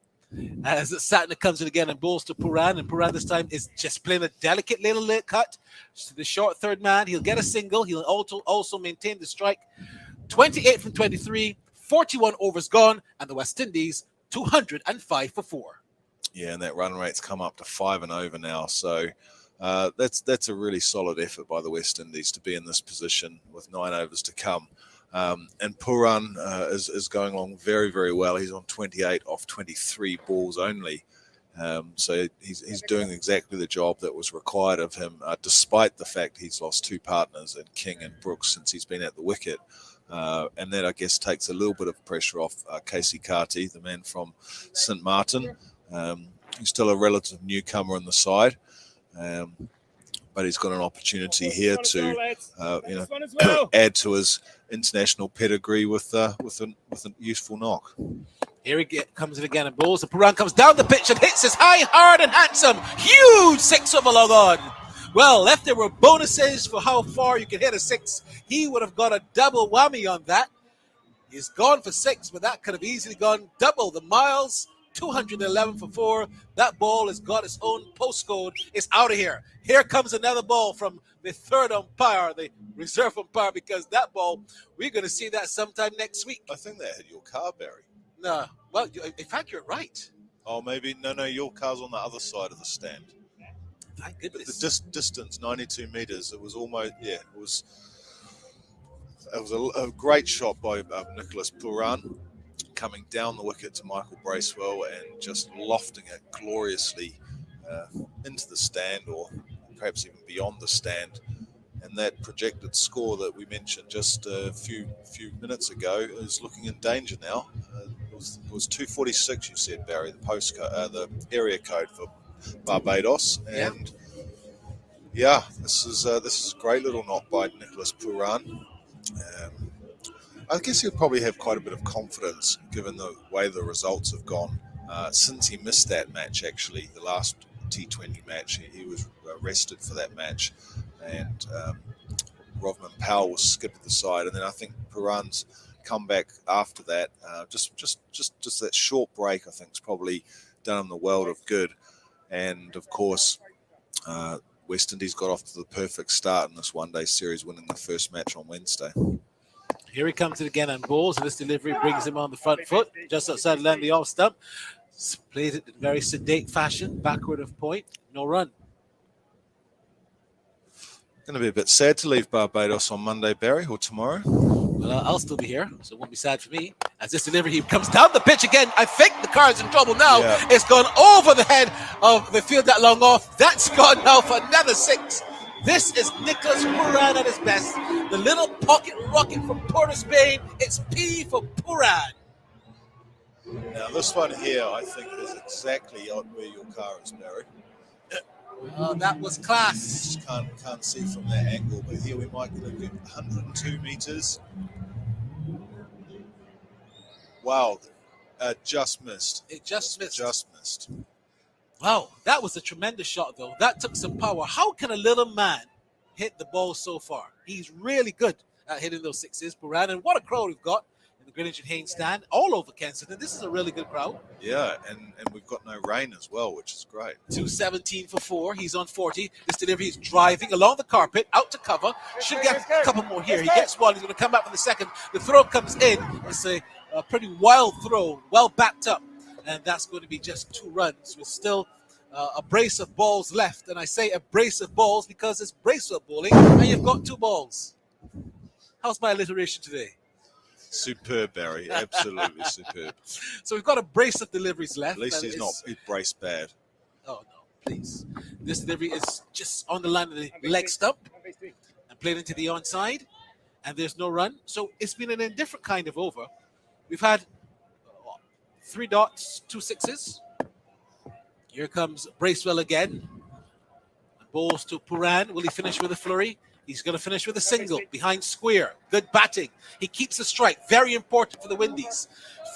Speaker 1: As Satner comes in again and bowls to Puran, and Puran this time is just playing a delicate little late cut to the short third man. He'll get a single. He'll also maintain the strike. 28 from 23, 41 overs gone, and the West Indies 205 for 4.
Speaker 2: Yeah, and that run rate's come up to 5 and over now. So that's a really solid effort by the West Indies to be in this position with 9 overs to come. And Puran is going along very, very well. He's on 28 off 23 balls only. So he's doing exactly the job that was required of him, despite the fact he's lost 2 partners in King and Brooks since he's been at the wicket. And that, I guess, takes a little bit of pressure off Casey Carty, the man from St. Martin. He's still a relative newcomer in the side. But he's got an opportunity here to add to his international pedigree with a useful knock.
Speaker 1: Here he comes in again and bowls. And Puran comes down the pitch and hits his high, hard, and handsome. Huge 6 over long on. Well, if there were bonuses for how far you can hit a 6, he would have got a double whammy on that. He's gone for 6, but that could have easily gone double the miles. 211 for 4. That ball has got its own postcode. It's out of here. Here comes another ball from the third umpire, the reserve umpire, because that ball, we're going to see that sometime next week.
Speaker 2: I think that hit your car, Barry.
Speaker 1: No. Well, in fact, you're right.
Speaker 2: Oh, maybe. No, your car's on the other side of the stand.
Speaker 1: Thank goodness.
Speaker 2: But the distance, 92 metres, it was almost, it was a great shot by Nicholas Puran, coming down the wicket to Michael Bracewell and just lofting it gloriously into the stand, or perhaps even beyond the stand. And that projected score that we mentioned just a few minutes ago is looking in danger now. It was 246, you said, Barry, the postcode, the area code for Barbados, and this is a great little knock by Nicholas Puran. I guess he'll probably have quite a bit of confidence given the way the results have gone since he missed that match. Actually, the last T20 match, he was arrested for that match, and Rovman Powell was skipped to the side, and then I think Puran's comeback after that, just that short break, I think, has probably done him the world of good. And of course, West Indies got off to the perfect start in this one-day series, winning the first match on Wednesday.
Speaker 1: Here he comes in again on balls, and this delivery brings him on the front foot, just outside the land of the off stump. Plays it in very sedate fashion, backward of point, no run.
Speaker 2: Going to be a bit sad to leave Barbados on Monday, Barry, or tomorrow.
Speaker 1: Well, I'll still be here, so it won't be sad for me. As this delivery, he comes down the pitch again. I think the card's in trouble now.
Speaker 2: Yeah.
Speaker 1: It's gone over the head of the field that long off. That's gone now for another 6. This is Nicholas Puran at his best. The little pocket rocket from Port of Spain. It's P for Puran.
Speaker 2: Now, this one here, I think, is exactly on where your car is, Barry.
Speaker 1: That was class.
Speaker 2: Just can't see from that angle, but here we might get 102 meters. Wow, just missed.
Speaker 1: It just missed.
Speaker 2: Just missed.
Speaker 1: Wow, that was a tremendous shot, though. That took some power. How can a little man hit the ball so far? He's really good at hitting those 6s, Puran. And what a crowd we've got in the Greenwich and Haynes stand all over Kensington. This is a really good crowd.
Speaker 2: Yeah, and we've got no rain as well, which is great.
Speaker 1: 217 for 4. He's on 40. This delivery is driving along the carpet, out to cover. Should get a couple more here. He gets one. He's going to come back for the second. The throw comes in. It's a pretty wild throw, well backed up. And that's going to be just 2 runs with still a brace of balls left. And I say a brace of balls because it's bracewell bowling, and you've got 2 balls. How's my alliteration today?
Speaker 2: Superb, Barry. Absolutely superb.
Speaker 1: So we've got a brace of deliveries left.
Speaker 2: At least he's braced bad.
Speaker 1: Oh, no, please. This delivery is just on the line of the leg stump and played into the onside, and there's no run. So it's been an indifferent kind of over. We've had 3 dots, 2 6s. Here comes Bracewell again. Balls to Puran. Will he finish with a flurry? He's going to finish with a single behind square. Good batting. He keeps the strike. Very important for the Windies.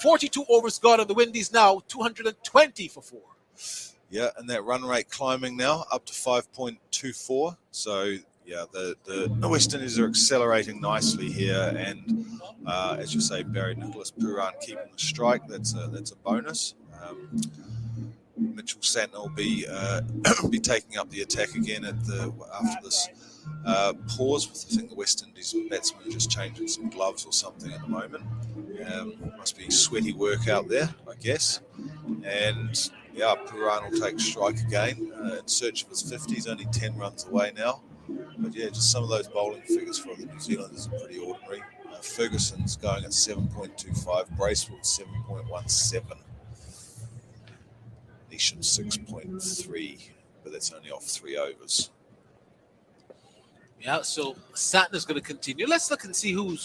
Speaker 1: 42 overs gone on the Windies now. 220 for 4.
Speaker 2: Yeah, and that run rate climbing now up to 5.24. So, yeah, the West Indies are accelerating nicely here. And as you say, Barry, Nicholas Puran keeping the strike. That's a bonus. Mitchell Santner will be taking up the attack again after this pause. I think the West Indies batsmen are just changing some gloves or something at the moment. Must be sweaty work out there, I guess. And yeah, Puran will take strike again in search of his 50s. Only 10 runs away now. But yeah, just some of those bowling figures for the New Zealanders are pretty ordinary. Ferguson's going at 7.25, Bracewell 7.17. Nisham 6.3, but that's only off 3 overs.
Speaker 1: Yeah, so Satner's going to continue. Let's look and see who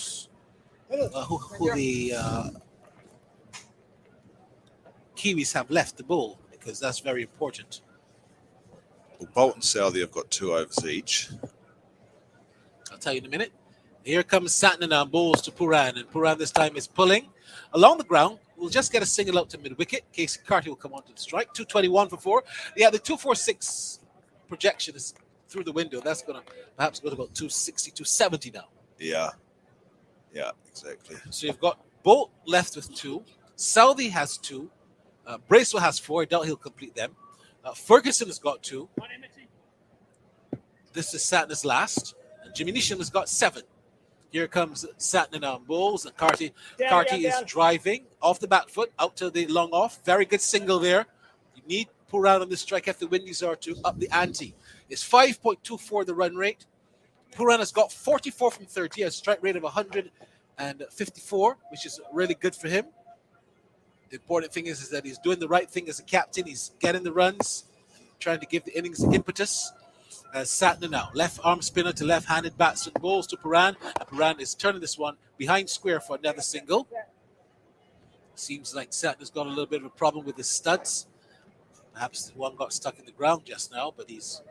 Speaker 1: the Kiwis have left the bowl, because that's very important.
Speaker 2: Well, Bolt and Salvi have got 2 overs each.
Speaker 1: I'll tell you in a minute. Here comes Satner now, balls to Puran, and Puran this time is pulling along the ground. We'll just get a single out to mid-wicket. Casey Carty will come onto the strike. 221 for 4. Yeah, the 246 projection is through the window. That's going to perhaps go to about 260, 270 now.
Speaker 2: Yeah, exactly.
Speaker 1: So you've got Bolt left with 2. Salvi has 2. Bracewell has 4. I doubt he'll complete them. Ferguson has got 2. This is Satner's last. And Jimmy Neesham has got 7. Here comes Satner on balls, and Carty is driving off the back foot out to the long off. Very good single there. You need Puran on the strike if the Windies are to up the ante. It's 5.24 the run rate. Puran has got 44 from 30, a strike rate of 154, which is really good for him. The important thing is that he's doing the right thing as a captain. He's getting the runs, trying to give the innings the impetus. Satner now. Left arm spinner to left-handed batsman. Balls to Puran. And Puran is turning this one behind square for another single. Seems like Satner's got a little bit of a problem with his studs. Perhaps one got stuck in the ground just now, but he's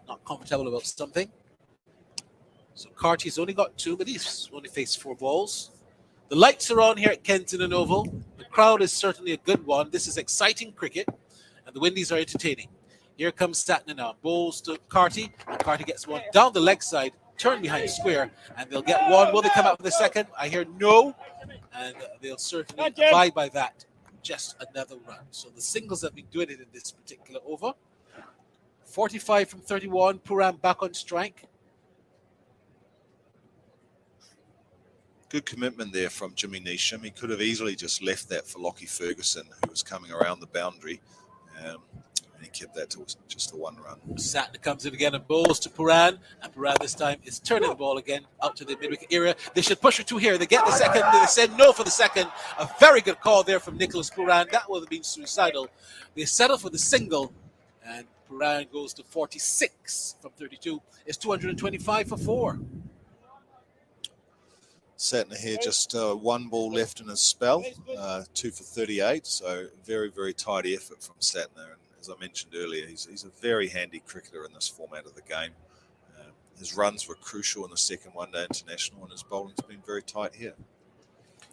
Speaker 1: not comfortable about something. So Carty's only got 2, but he's only faced 4 balls. The lights are on here at Kensington Oval. The crowd is certainly a good one. This is exciting cricket, and the Windies are entertaining. Here comes Satner now. Bowls to Carty, and Carty gets one down the leg side, turn behind square, and they'll get one. Will they come out for the second? I hear no, and they'll certainly abide by that. Just another run. So the singles have been doing it in this particular over. 45 from 31. Puran back on strike.
Speaker 2: Good commitment there from Jimmy Neesham. He could have easily just left that for Lockie Ferguson, who was coming around the boundary. And he kept that to just a 1 run.
Speaker 1: Satner comes in again and bowls to Puran. And Puran this time is turning the ball again out to the mid-wicket area. They should push her 2 here. They get the second. They said no for the second. A very good call there from Nicholas Puran. That would have been suicidal. They settle for the single. And Puran goes to 46 from 32. It's 225 for 4.
Speaker 2: Satner here, just 1 ball left in his spell, 2 for 38. So very, very tidy effort from Satner. And as I mentioned earlier, he's a very handy cricketer in this format of the game. His runs were crucial in the second one-day international, and his bowling's been very tight here.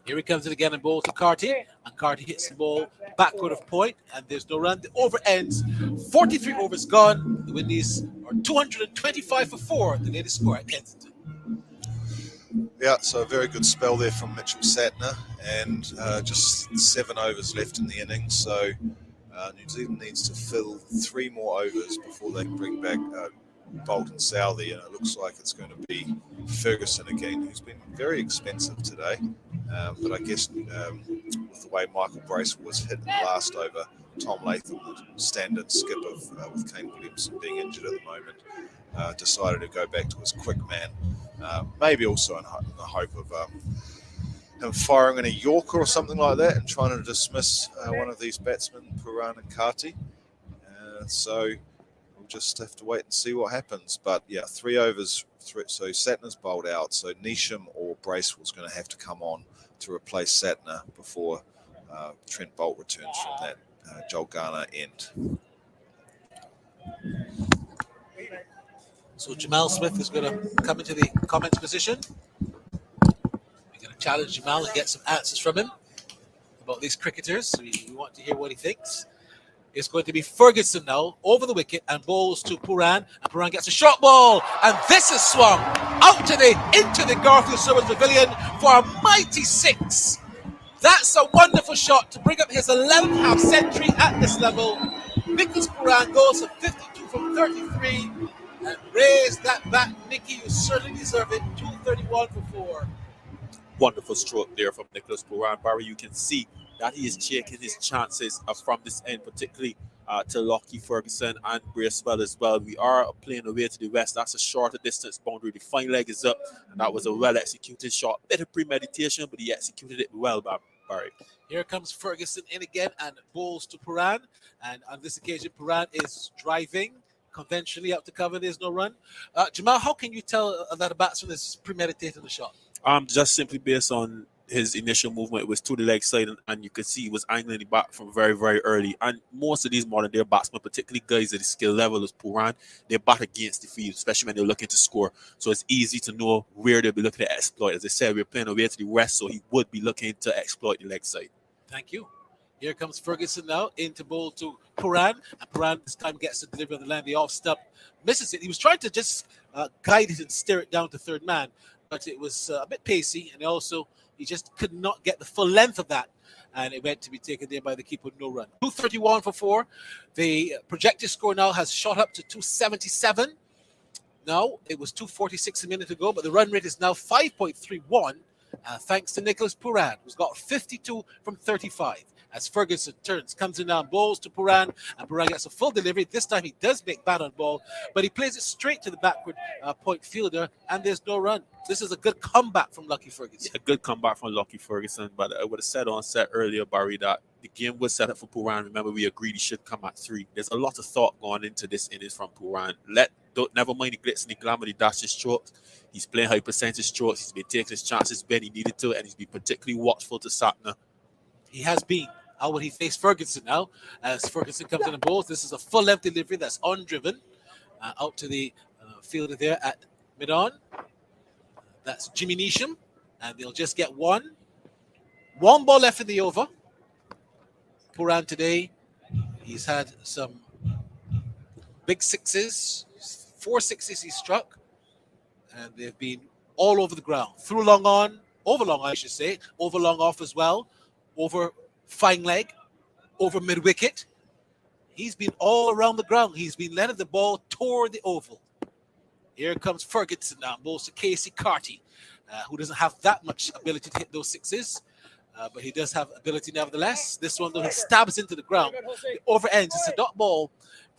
Speaker 1: Here he comes in again and ball to Carty. And Carty hits the ball backward of point, and there's no run. The over ends. 43 overs gone. The Windies are 225 for 4, the latest score at Kensington.
Speaker 2: Yeah, so a very good spell there from Mitchell Satner, and just 7 overs left in the innings. So New Zealand needs to fill 3 more overs before they can bring back Bolt and Salvi, and it looks like it's going to be Ferguson again, who's been very expensive today. But I guess with the way Michael Brace was hit in the last over, Tom Latham, the standard skip of with Kane Williamson being injured at the moment, decided to go back to his quick man. Maybe also in the hope of him firing in a Yorker or something like that and trying to dismiss one of these batsmen, Puran and Carty. So we'll just have to wait and see what happens. But yeah, 3 overs. So Satner's bowled out. So Neesham or Bracewell's going to have to come on to replace Satner before Trent Bolt returns from that Joel Garner end.
Speaker 1: So Jamal Smith is going to come into the comments position. We're going to challenge Jamal and get some answers from him about these cricketers. We want to hear what he thinks. It's going to be Ferguson now over the wicket and bowls to Puran. And Puran gets a short ball. And this is swung out into the Garfield Service Pavilion for a mighty 6. That's a wonderful shot to bring up his 11th half century at this level. Nicholas Puran goes to 52 from 33. And raise that back, Nicky. You certainly deserve it. 231 for 4.
Speaker 8: Wonderful stroke there from Nicholas Puran. Barry, you can see that he is taking his chances from this end, particularly to Lockie Ferguson and Bracewell as well. We are playing away to the west. That's a shorter distance boundary. The fine leg is up, and that was a well-executed shot. Bit of premeditation, but he executed it well, Barry.
Speaker 1: Here comes Ferguson in again and bowls to Puran. And on this occasion, Puran is driving conventionally out to cover. There's no run. Jamal, how can you tell that a batsman is premeditating the shot?
Speaker 8: Just simply based on his initial movement, it was to the leg side, and you could see he was angling the bat from very, very early. And most of these modern day batsmen, particularly guys at the skill level as Puran, they bat against the field, especially when they're looking to score. So it's easy to know where they'll be looking to exploit. As I said, we're playing away to the west, so he would be looking to exploit the leg side.
Speaker 1: Thank you. Here comes Ferguson now into bowl to Puran. And Puran this time gets the delivery on the line. The off stump misses it. He was trying to just guide it and steer it down to third man, but it was a bit pacey, and also he just could not get the full length of that, and it went to be taken there by the keeper. No run. 231 for 4. The projected score now has shot up to 277. Now it was 246 a minute ago, but the run rate is now 5.31, thanks to Nicholas Puran, who's got 52 from 35. As Ferguson comes in now and bowls to Puran, and Puran gets a full delivery. This time he does make bat on ball, but he plays it straight to the backward point fielder, and there's no run. This is a good comeback from Lockie Ferguson.
Speaker 8: Yeah, a good comeback from Lockie Ferguson, but I would have said on set earlier, Barry, that the game was set up for Puran. Remember, we agreed he should come at 3. There's a lot of thought going into this innings from Puran. Let Don't never mind the glitz and the glamour, the dashes strokes. He's playing high percentage strokes. He's been taking his chances when he needed to, and he's been particularly watchful to Satner.
Speaker 1: He has been. How would he face Ferguson now? As Ferguson comes in the ball, this is a full length delivery that's undriven out to the fielder there at mid-on. That's Jimmy Neesham, and they'll just get one. One ball left in the over. Puran today, he's had some big sixes, 4 sixes he struck, and they've been all over the ground. Through long on, over long I should say, over long off as well, over fine leg, over mid wicket. He's been all around the ground. He's been letting the ball toward the oval. Here comes Ferguson now, bowls to Casey Carty, who doesn't have that much ability to hit those sixes. But he does have ability nevertheless. This one, though, he stabs into the ground. The over ends. It's a dot ball.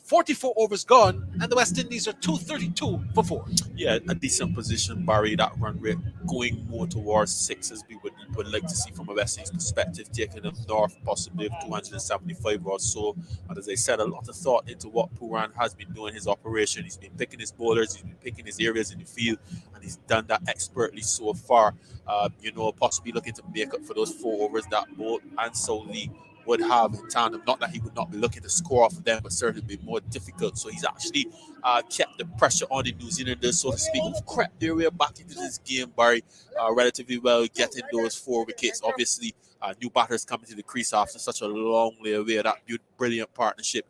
Speaker 1: 44 overs gone, and the West Indies are 232 for 4.
Speaker 8: Yeah, a decent position, Barry. That run rate going more towards 6 as we would like to see from a West Indies perspective, taking them north possibly of 275 or so. And as I said, a lot of thought into what Puran has been doing, his operation. He's been picking his bowlers, he's been picking his areas in the field, and he's done that expertly so far. Possibly looking to make up for those 4 overs that both and Salvi would have in tandem. Not that he would not be looking to score off of them, but certainly be more difficult. So he's actually kept the pressure on the New Zealanders, so to speak, who've crept their way back into this game, Barry, relatively well, getting those 4 wickets. Obviously, new batters coming to the crease after such a long way away. That brilliant partnership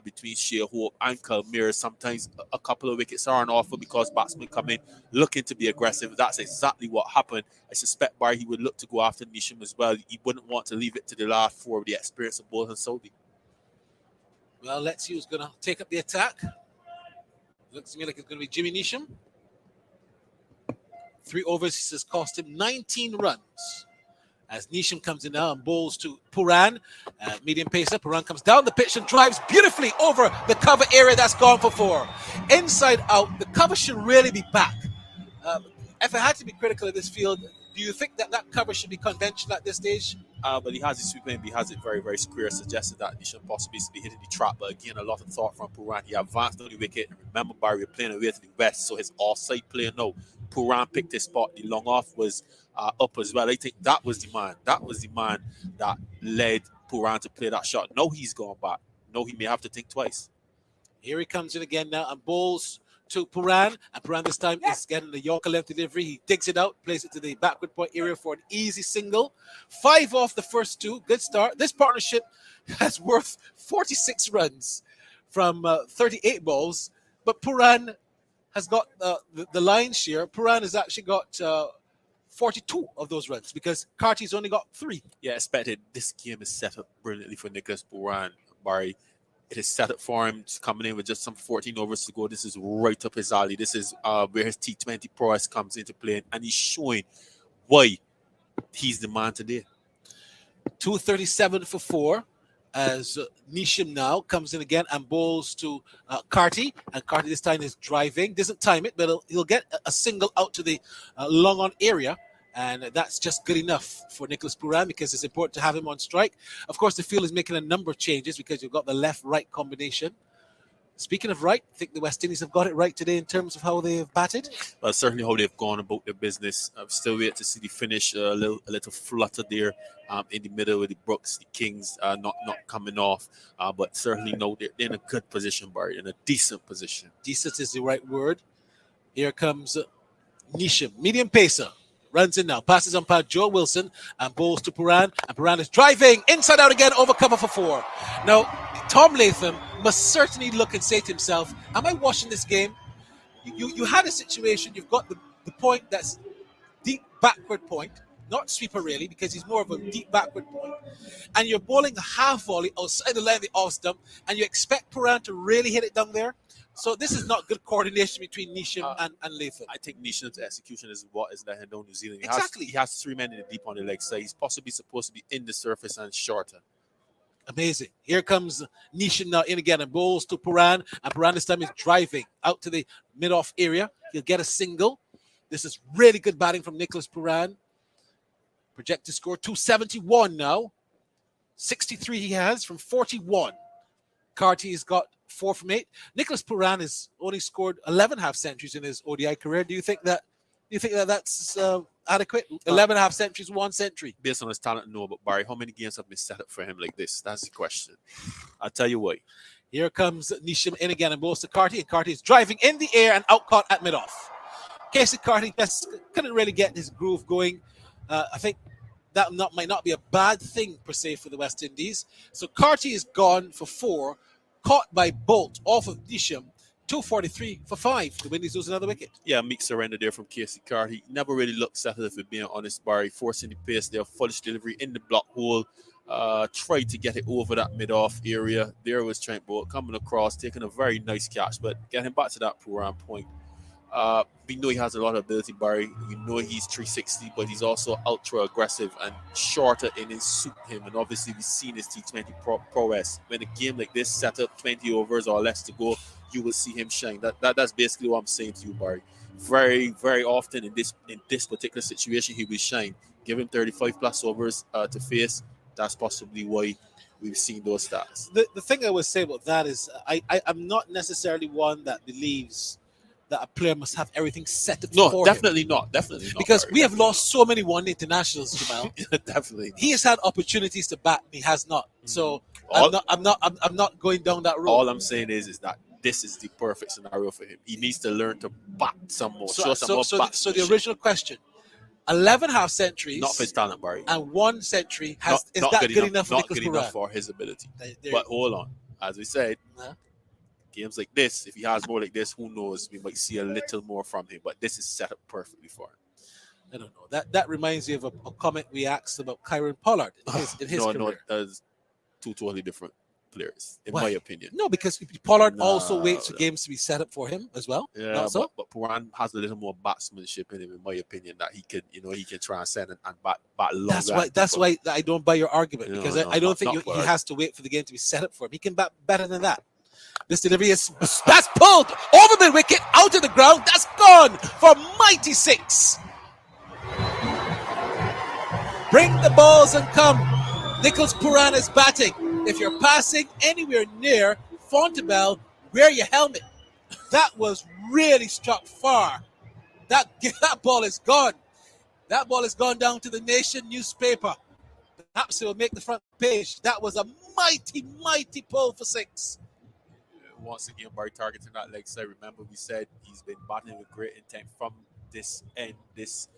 Speaker 8: between Shea Hope and Kalmir. Sometimes a couple of wickets are on offer because batsmen come in looking to be aggressive. That's exactly what happened. I suspect Barry, he would look to go after Neesham as well. He wouldn't want to leave it to the last 4 with the experience of Bowles and Salvi.
Speaker 1: Well, let's see who's going to take up the attack. Looks to me like it's going to be Jimmy Neesham. 3 overs has cost him 19 runs. As Neesham comes in now and bowls to Puran, medium pacer. Puran comes down the pitch and drives beautifully over the cover area. That's gone for 4. Inside out, the cover should really be back. If I had to be critical of this field, do you think that cover should be conventional at this stage?
Speaker 8: But he has his sweep and he has it very, very square. Suggested that Neesham possibly be hitting the trap. But again, a lot of thought from Puran. He advanced on the wicket. Remember, Barry, we're playing away to the west, so his offside play now. Puran picked his spot. The long off was up as well. I think that was the man. That was the man that led Puran to play that shot. No, he's gone back. No, he may have to think twice.
Speaker 1: Here he comes in again now and bowls to Puran. And Puran this time is getting the Yorker left delivery. He digs it out, plays it to the backward point area for an easy single. 5 off the first 2. Good start. This partnership has worth 46 runs from 38 balls. But Puran has got the lion's share. Puran has actually got 42 of those runs because Carty's only got 3.
Speaker 8: Yeah, expected. This game is set up brilliantly for Nicholas Puran, Barry. It is set up for him coming in with just some 14 overs to go. This is right up his alley. This is where his T20 prowess comes into play, and he's showing why he's the man today.
Speaker 1: 237 for 4 as Neesham now comes in again and bowls to Carty. And Carty this time is driving. Doesn't time it, but he'll get a single out to the long on area. And that's just good enough for Nicholas Puran because it's important to have him on strike. Of course, the field is making a number of changes because you've got the left-right combination. Speaking of right, I think the West Indies have got it right today in terms of how they've batted.
Speaker 8: Well, certainly how they've gone about their business. I'm still waiting to see the finish. A little flutter there in the middle with the Brooks, the Kings not coming off. But certainly no, they're in a good position, Barry, in a decent position.
Speaker 1: Decent is the right word. Here comes Neesham, medium pacer. Runs in now, passes umpire Joe Wilson and bowls to Puran. And Puran is driving inside out again over cover for 4. Now, Tom Latham must certainly look and say to himself, am I watching this game? You had a situation, you've got the point that's deep backward point, not sweeper really, because he's more of a deep backward point. And you're bowling a half volley outside the line of the off stump, and you expect Puran to really hit it down there. So this is not good coordination between Neesham and Latham.
Speaker 8: I think Neesham's execution is what is letting down New Zealand.
Speaker 1: He
Speaker 8: has 3 men in the deep on the leg side. He's possibly supposed to be in the surface and shorter.
Speaker 1: Amazing. Here comes Neesham now in again and bowls to Puran. And Puran this time is driving out to the mid-off area. He'll get a single. This is really good batting from Nicholas Puran. Projected score 271 now. 63 he has from 41. Carty's got 4 from 8. Nicholas Puran has only scored 11 half centuries in his ODI career. Do you think that's adequate? 11 half centuries, 1 century.
Speaker 8: Based on his talent, no. But Barry, how many games have been set up for him like this? That's the question. I'll tell you what.
Speaker 1: Here comes Nisham in again and blows to Carty, and Carty is driving in the air and out caught at mid-off. Casey Carty just couldn't really get his groove going. I think that might not be a bad thing per se for the West Indies. So Carty is gone for 4, caught by Bolt off of Nisham. 243 for 5. The Windies lose another wicket.
Speaker 8: Yeah, meek surrender there from Casey Carty. He never really looked settled, if we're being honest, Barry. Forcing the pace there, foolish delivery in the block hole. Tried to get it over that mid-off area. There was Trent Bolt coming across, taking a very nice catch, but getting back to that Puran point. We know he has a lot of ability, Barry. We know he's 360, but he's also ultra aggressive and shorter innings suit him. And obviously, we've seen his T20 prowess. When a game like this set up 20 overs or less to go, you will see him shine. That's basically what I'm saying to you, Barry. Very, very often in this particular situation, he will shine. Give him 35 plus overs to face. That's possibly why we've seen those stats.
Speaker 1: The thing I would say about that is I'm not necessarily one that believes that a player must have everything set up for
Speaker 8: definitely
Speaker 1: him.
Speaker 8: not. Definitely not.
Speaker 1: Because
Speaker 8: Barry,
Speaker 1: we have lost so many one-day internationals, Jamal.
Speaker 8: Definitely.
Speaker 1: He has had opportunities to bat, and he has not. So I'm not going down that road.
Speaker 8: All I'm saying is that this is the perfect scenario for him. He needs to learn to bat some more.
Speaker 1: So the original question: 11 half centuries,
Speaker 8: not for his talent, Barry,
Speaker 1: and 1 century is that good enough for
Speaker 8: not
Speaker 1: Nicholas
Speaker 8: good
Speaker 1: Puran?
Speaker 8: enough for his ability. But hold on, as we said, games like this, if he has more like this, who knows? We might see a little more from him. But this is set up perfectly for him.
Speaker 1: I don't know. That reminds me of a comment we asked about Kyron Pollard in his career.
Speaker 8: No, that's 2 totally different players, in my opinion.
Speaker 1: No, because Pollard also waits for games to be set up for him as well.
Speaker 8: Yeah, but Puran has a little more batsmanship in him, in my opinion, that he can transcend and bat longer.
Speaker 1: That's why I don't buy your argument, because I don't think he has to wait for the game to be set up for him. He can bat better than that. This delivery that's pulled over the wicket, out of the ground. That's gone for mighty 6. Bring the balls and come. Nicholas Puran is batting. If you're passing anywhere near Fontebelle, wear your helmet. That was really struck far. That ball is gone. That ball has gone down to the Nation newspaper. Perhaps it will make the front page. That was a mighty, mighty pull for 6.
Speaker 8: Once again, Barry targeting that leg side. Remember, we said he's been batting with great intent from this end. This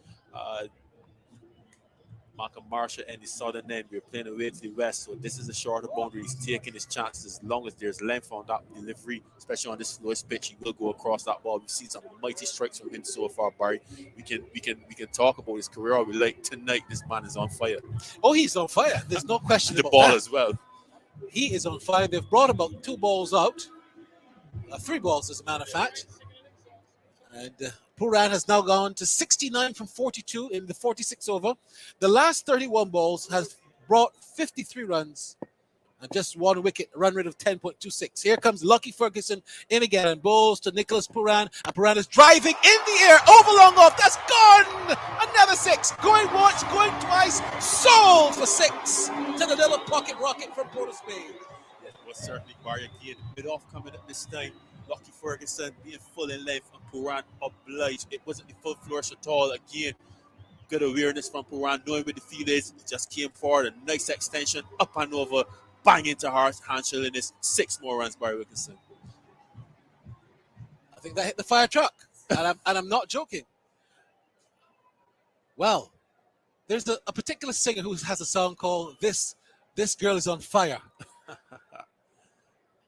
Speaker 8: Malcolm Marshall and the southern end. We're playing away to the west, so this is a shorter boundary. He's taking his chances. As long as there's length on that delivery, especially on this slowest pitch, he will go across that ball. We've seen some mighty strikes from him so far, Barry. We can talk about his career all we like. Tonight, this man is on fire.
Speaker 1: Oh, he's on fire. There's no question
Speaker 8: the
Speaker 1: about
Speaker 8: ball
Speaker 1: that.
Speaker 8: as well.
Speaker 1: He is on fire. They've brought about 2 balls out. 3 balls, as a matter of fact. And Puran has now gone to 69 from 42 in the 46th over. The last 31 balls has brought 53 runs and just 1 wicket, a run rate of 10.26. Here comes Lucky Ferguson in again and bowls to Nicholas Puran. And Puran is driving in the air, over long off. That's gone! Another 6. Going once, going twice. Sold for 6 to the little pocket rocket from Port of Spain.
Speaker 8: Certainly, Barry again, mid-off coming up this time. Lucky Ferguson being full in length and Puran obliged. It wasn't the full flourish at all. Again, good awareness from Puran, knowing where the field is. He just came forward, a nice extension, up and over, bang into Hansel in this 6 more runs, Barry Wilkinson.
Speaker 1: I think that hit the fire truck, and I'm not joking. Well, there's a particular singer who has a song called This Girl Is on Fire.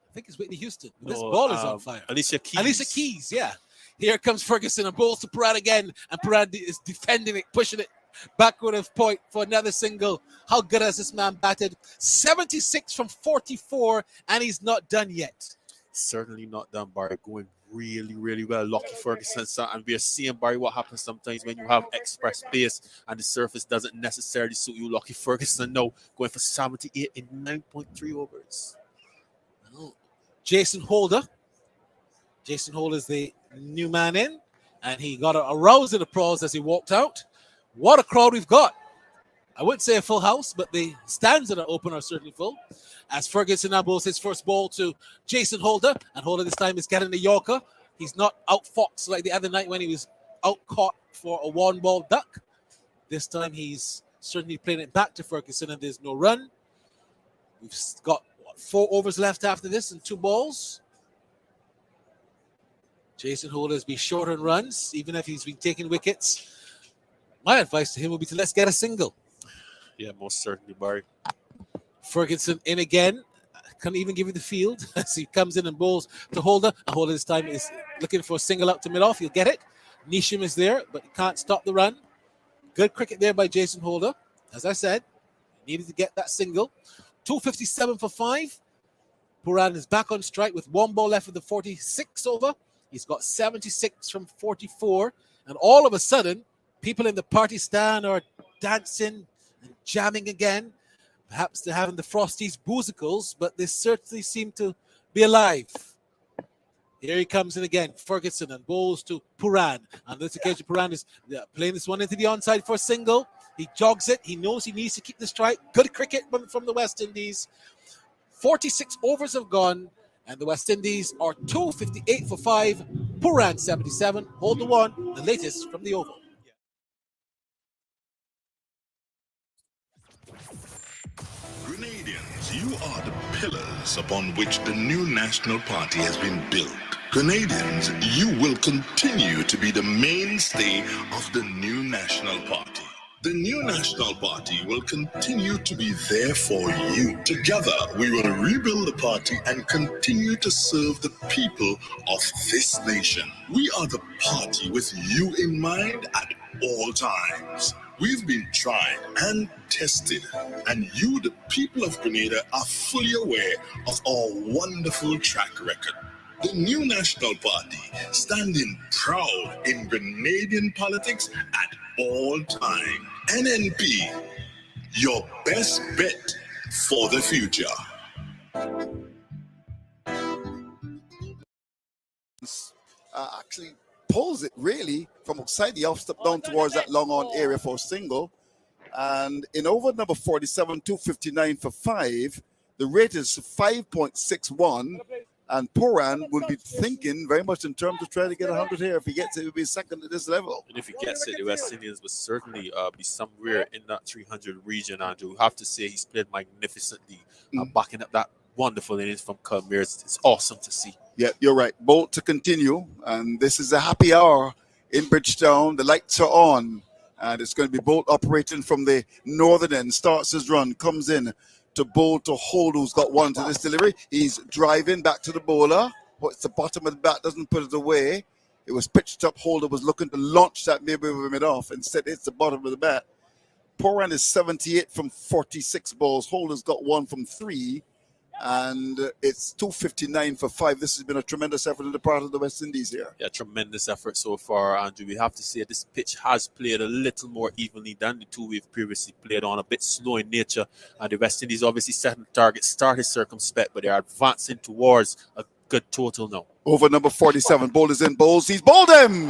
Speaker 1: I think it's Whitney Houston. This ball is on fire.
Speaker 8: Alicia Keys,
Speaker 1: yeah. Here comes Ferguson and bowls to Puran again. And Puran is defending it, pushing it backward of point for another single. How good has this man batted? 76 from 44, and he's not done yet.
Speaker 8: Certainly not done, Barry. Going really, really well. Lucky Ferguson, and we are seeing, Barry, what happens sometimes when you have express pace and the surface doesn't necessarily suit you. Lucky Ferguson, no, going for 78 in 9.3 overs.
Speaker 1: Jason Holder. Jason Holder is the new man in, and he got a rousing applause as he walked out. What a crowd we've got. I wouldn't say a full house, but the stands that are open are certainly full. As Ferguson now bowls his first ball to Jason Holder, and Holder this time is getting the Yorker. He's not outfoxed like the other night when he was out caught for a one-ball duck. This time he's certainly playing it back to Ferguson, and there's no run. We've got 4 overs left after this and 2 balls. Jason Holder has been short on runs, even if he's been taking wickets. My advice to him would be to let's get a single.
Speaker 8: Yeah, most certainly, Barry.
Speaker 1: Ferguson in again. Can't even give you the field as he comes in and bowls to Holder. And Holder this time is looking for a single out to mid-off. He'll get it. Nisham is there, but he can't stop the run. Good cricket there by Jason Holder. As I said, he needed to get that single. 257 for 5. Puran is back on strike with 1 ball left of the 46 over. He's got 76 from 44. And all of a sudden, people in the party stand are dancing and jamming again. Perhaps they're having the Frosties boozicles, but they certainly seem to be alive. Here he comes in again, Ferguson, and bowls to Puran. On this occasion, Puran is playing this one into the onside for a single. He jogs it. He knows he needs to keep the strike. Good cricket from the West Indies. 46 overs have gone, and the West Indies are 258 for 5. Puran 77. Hold the 1, the latest from the Oval.
Speaker 9: Grenadians, you are the pillars upon which the new National Party has been built. Grenadians, you will continue to be the mainstay of the new National Party. The new National Party will continue to be there for you. Together, we will rebuild the party and continue to serve the people of this nation. We are the party with you in mind at all times. We've been tried and tested, and you, the people of Grenada, are fully aware of our wonderful track record. The new National Party, standing proud in Grenadian politics at all time. NNP, your best bet for the future.
Speaker 12: Actually pulls it really from outside the off step down towards that long on area for a single. And in over number 47, 259 for 5, the rate is 5.61. And Puran will be thinking very much in terms of trying to get 100 here. If he gets it, he'll be second at this level.
Speaker 8: And if he gets it, the West Indians will certainly be somewhere in that 300 region, Andrew. You have to say he's played magnificently, backing up that wonderful innings from Kalmir. It's awesome to see.
Speaker 12: Yeah, you're right. Bolt to continue. And this is a happy hour in Bridgetown. The lights are on. And it's going to be Bolt operating from the northern end. Starts his run, comes in to bowl to Hold, who's got 1 to this delivery. He's driving back to the bowler. Puts the bottom of the bat, doesn't put it away. It was pitched up. Holder was looking to launch that maybe with it off. Instead, it's the bottom of the bat. Puran is 78 from 46 balls. Holder's got 1 from 3. And it's 259 for 5. This has been a tremendous effort on the part of the West Indies here.
Speaker 8: Yeah, tremendous effort so far, Andrew. We have to say this pitch has played a little more evenly than the 2 we've previously played on, a bit slow in nature. And the West Indies obviously setting the target, started circumspect, but they are advancing towards a good total now.
Speaker 12: Over number 47, bowlers in bowls. He's bowled him.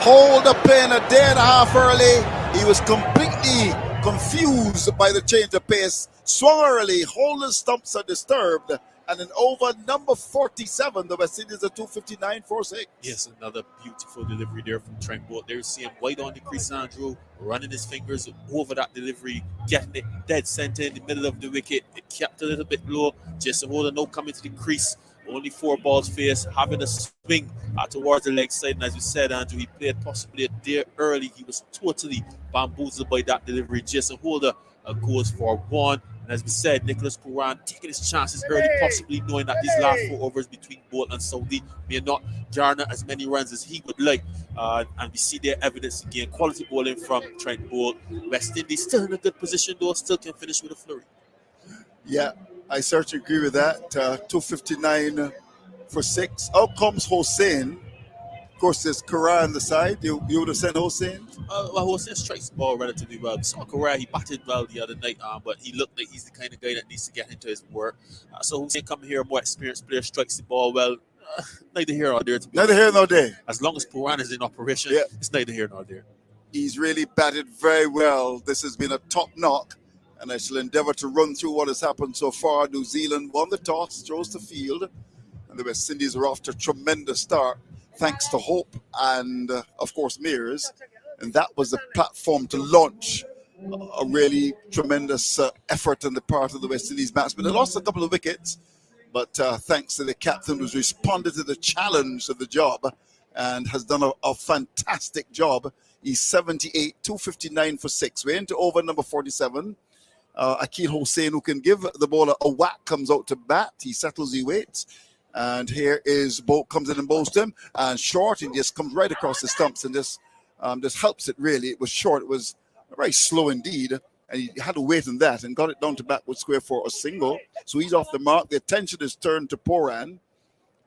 Speaker 12: Hold up playing a day and a half early. He was completely confused by the change of pace. Swung early, Holder's stumps are disturbed, and then over number 47, the West Indies are 259 for 6.
Speaker 8: Yes, another beautiful delivery there from Trent Bolt. There you see him wide on the crease, Andrew, running his fingers over that delivery, getting it dead center in the middle of the wicket. It kept a little bit low. Jason Holder now coming to the crease. Only 4 balls faced, having a swing towards the leg side. And as you said, Andrew, he played possibly a day early. He was totally bamboozled by that delivery. Jason Holder goes for 1. And as we said, Nicholas Puran taking his chances early, possibly knowing that these last 4 overs between Bolt and Salvi may not garner as many runs as he would like. And we see their evidence again. Quality bowling from Trent Bolt. West Indies still in a good position, though, still can finish with a flurry.
Speaker 12: Yeah, I certainly agree with that. 259 for 6. Out comes Hossein. Of course, there's Kara on the side. You would have sent Hossein?
Speaker 8: Well, Hossein strikes the ball relatively well. So Kara, he batted well the other night, but he looked like he's the kind of guy that needs to get into his work. So Hossein coming here, a more experienced player, strikes the ball well. Neither here nor there.
Speaker 12: Neither here nor there.
Speaker 8: As long as Puran is in operation, it's neither here nor there.
Speaker 12: He's really batted very well. This has been a top knock, and I shall endeavour to run through what has happened so far. New Zealand won the toss, chose the field, and the West Indies are off to a tremendous start, thanks to Hope and, of course, Mears. And that was the platform to launch a really tremendous effort on the part of the West Indies batsmen. They lost a couple of wickets, but thanks to the captain who's responded to the challenge of the job and has done a fantastic job. He's 78, 259 for 6. We're into over number 47. Akil Hossain, who can give the bowler a whack, comes out to bat. He settles, he waits. And here is Bolt, comes in and bowls to him. And short, and just comes right across the stumps and just helps it, really. It was short. It was very slow indeed. And he had to wait on that and got it down to backward square for a single. So he's off the mark. The attention is turned to Poran.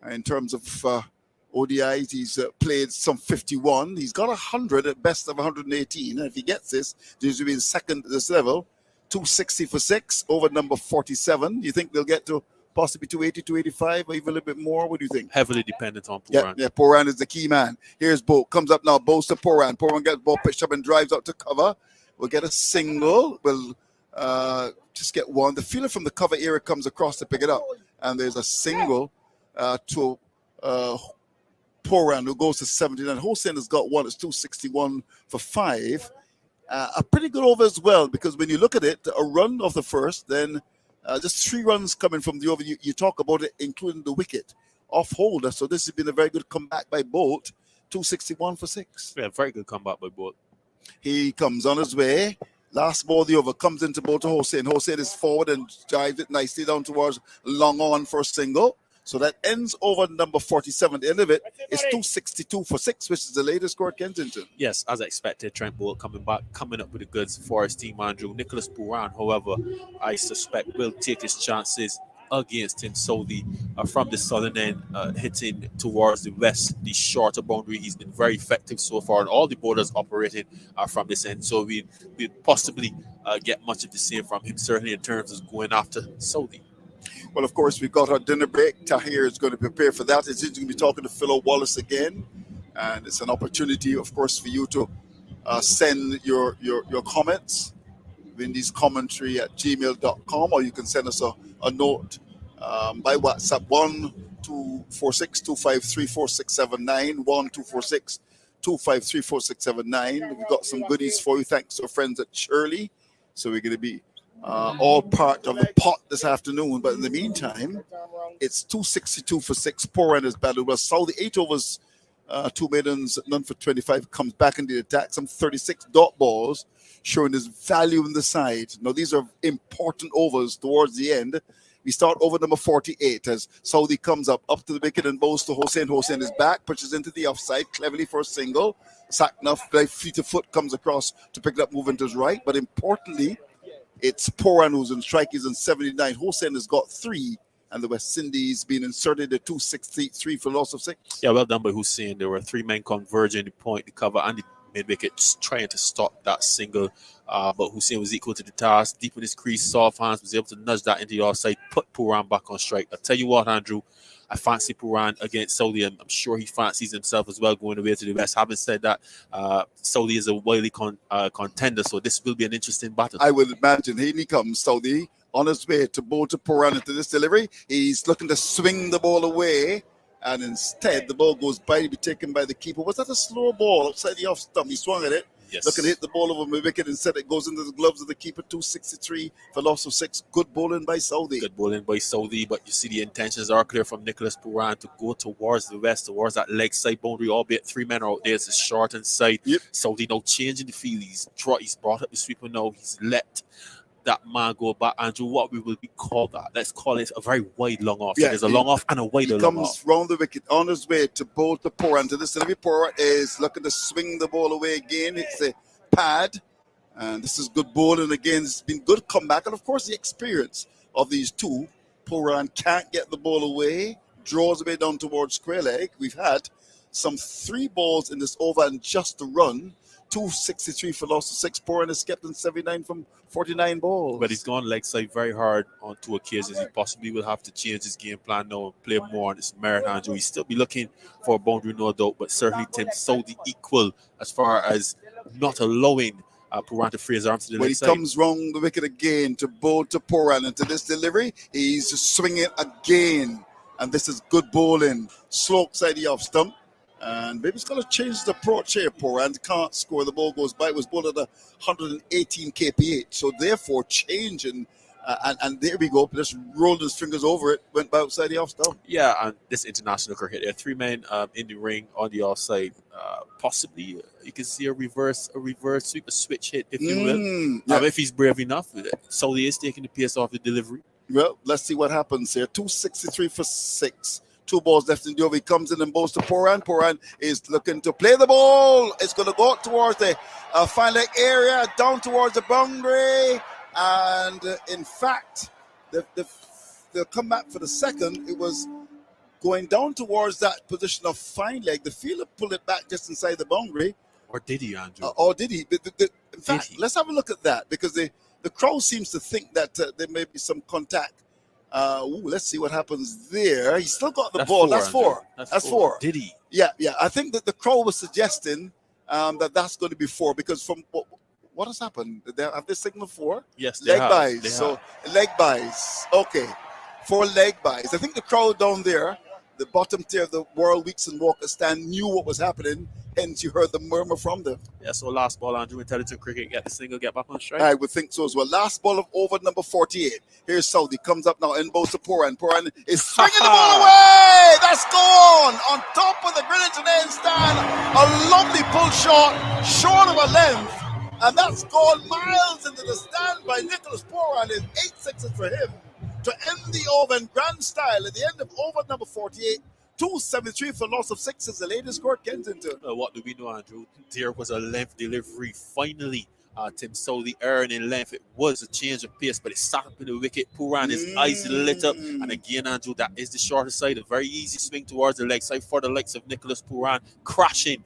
Speaker 12: In terms of ODIs, he's played some 51. He's got 100 at best of 118. And if he gets this will be the second at this level. 260 for 6 over number 47. Do you think they'll get to possibly 280, 285, or even a little bit more? What do you think?
Speaker 8: Heavily dependent on Poran.
Speaker 12: Yeah, Poran is the key man. Here's Bo. Comes up now. Bo's to Poran. Poran gets the ball pitched up and drives out to cover. We'll get a single. We'll just get one. The fielder from the cover area comes across to pick it up. And there's a single to Poran, who goes to 79. Hossain has got one. It's 261 for 5. A pretty good over as well, because when you look at it, a run of the first, then just 3 runs coming from the over. You talk about it, including the wicket off holder. So this has been a very good comeback by Bolt. 261 for 6.
Speaker 8: Yeah, very good comeback by Bolt.
Speaker 12: He comes on his way. Last ball, the over comes into Bolt to Hossain. Hossain is forward and drives it nicely down towards long on for a single. So that ends over number 47. The end of it is 262 for 6, which is the latest score at Kensington.
Speaker 8: Yes, as expected, Trent Bolt coming up with the goods for his team, Andrew. Nicholas Puran, however, I suspect will take his chances against him. So from the southern end, hitting towards the west, the shorter boundary, he's been very effective so far, and all the bowlers operating from this end. So we possibly get much of the same from him, certainly in terms of going after Saudi.
Speaker 12: Well, of course, we've got our dinner break. Tahir is going to prepare for that. He's going to be talking to Philo Wallace again. And it's an opportunity, of course, for you to send your comments, Windy's commentary at gmail.com, or you can send us a note by WhatsApp, 1-246-253-4679, 1-246-253-4679. We've got some goodies for you, thanks to our friends at Shirley. So we're going to be all part of the pot this afternoon. But in the meantime, it's 262 for 6. Poran is battled well. Saudi 8 overs, 2 maidens, none for 25, comes back into the attack. Some 36 dot balls, showing his value in the side. Now, these are important overs towards the end. We start over number 48 as Saudi comes up to the wicket and bows to Hossain. Hossain is back, pushes into the offside cleverly for a single. Sacknuff, by fleet of foot, comes across to pick it up, moving to his right. But importantly, it's Poran who's in strike. He's in 79. Hossain has got 3, and the West Indies being inserted at 263 for loss of 6.
Speaker 8: Yeah, well done by Hussein. There were 3 men converging the point, the cover, and the mid-wicket, just trying to stop that single. But Hussein was equal to the task. Deep in his crease, soft hands, was able to nudge that into the offside, put Poran back on strike. I'll tell you what, Andrew, I fancy Poran against Saudi, and I'm sure he fancies himself as well going away to the West. Having said that, Saudi is a wily contender, so this will be an interesting battle.
Speaker 12: I would imagine. Here he comes, Saudi, on his way to bowl to Poran into this delivery. He's looking to swing the ball away, and instead the ball goes by to be taken by the keeper. Was that a slow ball outside the off stump? He swung at it.
Speaker 8: Yes.
Speaker 12: Looking to hit the ball over my wicket. Instead, it goes into the gloves of the keeper. 263 for loss of 6. Good bowling by Saudi.
Speaker 8: Good bowling by Saudi, but you see the intentions are clear from Nicholas Puran to go towards the west, towards that leg side boundary, albeit 3 men are out there. It's a short inside.
Speaker 12: Yep.
Speaker 8: Saudi now changing the field. He's brought up the sweeper now. He's let that man go back. Andrew, what we will call that? Let's call it a very wide long off. So there's a long off and a wider long off.
Speaker 12: He comes round the wicket on his way to bowl to Poran. To this delivery, Poran is looking to swing the ball away again. It's a pad, and this is good bowling again. It's been good comeback, and of course the experience of these two. Poran can't get the ball away, draws away down towards square leg. We've had some 3 balls in this over and just a run. 263 for loss of 6. Poran is kept in 79 from 49 balls.
Speaker 8: But he's gone leg side very hard on 2 occasions. He possibly will have to change his game plan now and play more on this merit, Andrew. He'll still be looking for a boundary, no doubt, but certainly Tim Saudi equal as far as not allowing Poran to free his arms to the
Speaker 12: when
Speaker 8: leg
Speaker 12: he
Speaker 8: side.
Speaker 12: comes round the wicket again to bowl to Poran into this delivery, he's swinging again. And this is good bowling. Slope side the off stump. And maybe it's going to change the approach here. Poran can't score. The ball goes by. It was bowled at 118 kph. So therefore, changing. And there we go. Just rolled his fingers over it. Went by outside the off stump.
Speaker 8: Yeah, and this international cricket, there are 3 men in the ring on the offside. Possibly, you can see a reverse sweep, a switch hit, if you will.
Speaker 12: Yeah.
Speaker 8: If he's brave enough, Saudi is taking the pace off the delivery.
Speaker 12: Well, let's see what happens here. 263 for 6. 2 balls left in the over. He comes in and bowls to Poran. Poran is looking to play the ball. It's going to go out towards the fine leg area, down towards the boundary. And in fact, the comeback for the second, it was going down towards that position of fine leg. The fielder pulled it back just inside the boundary.
Speaker 8: Or did he, Andrew?
Speaker 12: Or did he? In fact, let's have a look at that because the crowd seems to think that there may be some contact. Let's see what happens there. He's still got the ball. That's 4. That's 4.
Speaker 8: Did he?
Speaker 12: Yeah. I think that the crowd was suggesting that's going to be 4 because from what has happened? Have they signaled 4?
Speaker 8: Yes,
Speaker 12: leg buys. So leg buys. Okay, 4 leg buys. I think the crowd down there, the bottom tier of the World Weeks and Walker stand, knew what was happening. Hence, you heard the murmur from them.
Speaker 8: Yeah, so last ball, Andrew, Intelligent Cricket, get the single, get back on strike.
Speaker 12: I would think so as well. Last ball of over number 48. Here's Saudi, comes up now and bowls to Poran. Poran is swinging the ball away. That's gone on top of the Greenwich end stand. A lovely pull shot, short of a length. And that's gone miles into the stand by Nicholas Poran. Is 8 sixes for him to end the over in grand style at the end of over number 48. 273 for loss of 6 is the latest score at Kensington.
Speaker 8: What do we know, Andrew? There was a length delivery. Finally, Tim Saudi earned in length. It was a change of pace, but it sat up in the wicket. Poran, his eyes lit up. And again, Andrew, that is the shorter side. A very easy swing towards the leg side for the likes of Nicholas Poran, crashing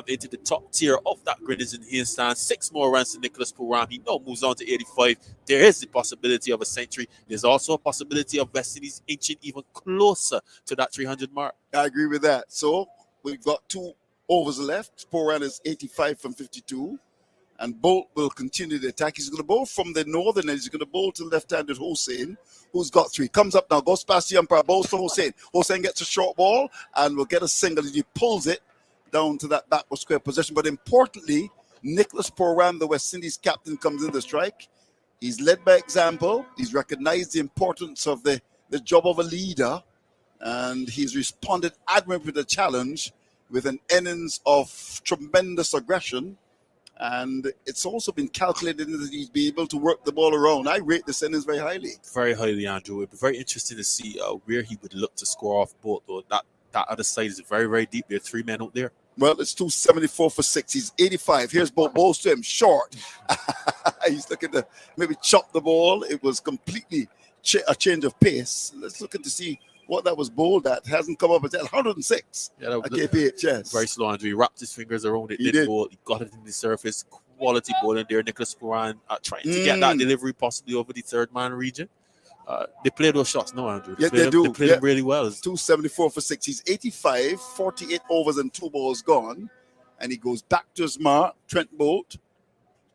Speaker 8: into the top tier of that Greenwich handstand. 6 more runs to Nicholas Poran. He now moves on to 85. There is the possibility of a century. There's also a possibility of West Indies inching even closer to that 300 mark.
Speaker 12: I agree with that. So we've got 2 overs left. Poran is 85 from 52. And Bolt will continue the attack. He's going to bowl from the northern end. He's going to bowl to left-handed Hossein, who's got 3. Comes up now, goes past the umpire, bowls to Hossein. Hossein gets a short ball and will get a single. He pulls it down to that backward square position. But importantly, Nicholas Poran, the West Indies captain, comes in the strike. He's led by example. He's recognized the importance of the job of a leader. And he's responded admirably to the challenge with an innings of tremendous aggression. And it's also been calculated that he's been able to work the ball around. I rate the innings very highly.
Speaker 8: Very highly, Andrew. It'd be very interesting to see where he would look to score off Bolt, though. That other side is very, very deep. There are 3 men out there.
Speaker 12: Well, it's 274 for 6. He's 85. Here's Bolt. Bowls to him. Short. He's looking to maybe chop the ball. It was completely a change of pace. Let's look at to see what that was bowled at. Hasn't come up at 106.
Speaker 8: Yeah, that was
Speaker 12: kph, yes.
Speaker 8: Very slow, Andrew. He wrapped his fingers around it.
Speaker 12: He did.
Speaker 8: Bowl. He got it in the surface. Quality bowling there. Nicholas Poran trying to get that delivery possibly over the 3rd man region. They play those shots now, Andrew.
Speaker 12: They do.
Speaker 8: They play them really well.
Speaker 12: 274 for 6. He's 85, 48 overs and 2 balls gone. And he goes back to his mark. Trent Bolt,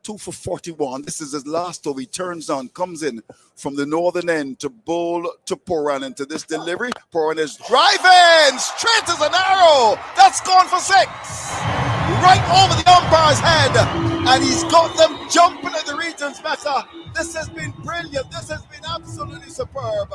Speaker 12: 2 for 41. This is his last over. He turns on, comes in from the northern end to bowl to Poran into this delivery. Poran is driving straight as an arrow. That's gone for 6. Right over the umpire's head. And he's got them jumping at the Regent's Mecca. This has been brilliant. This has been absolutely superb.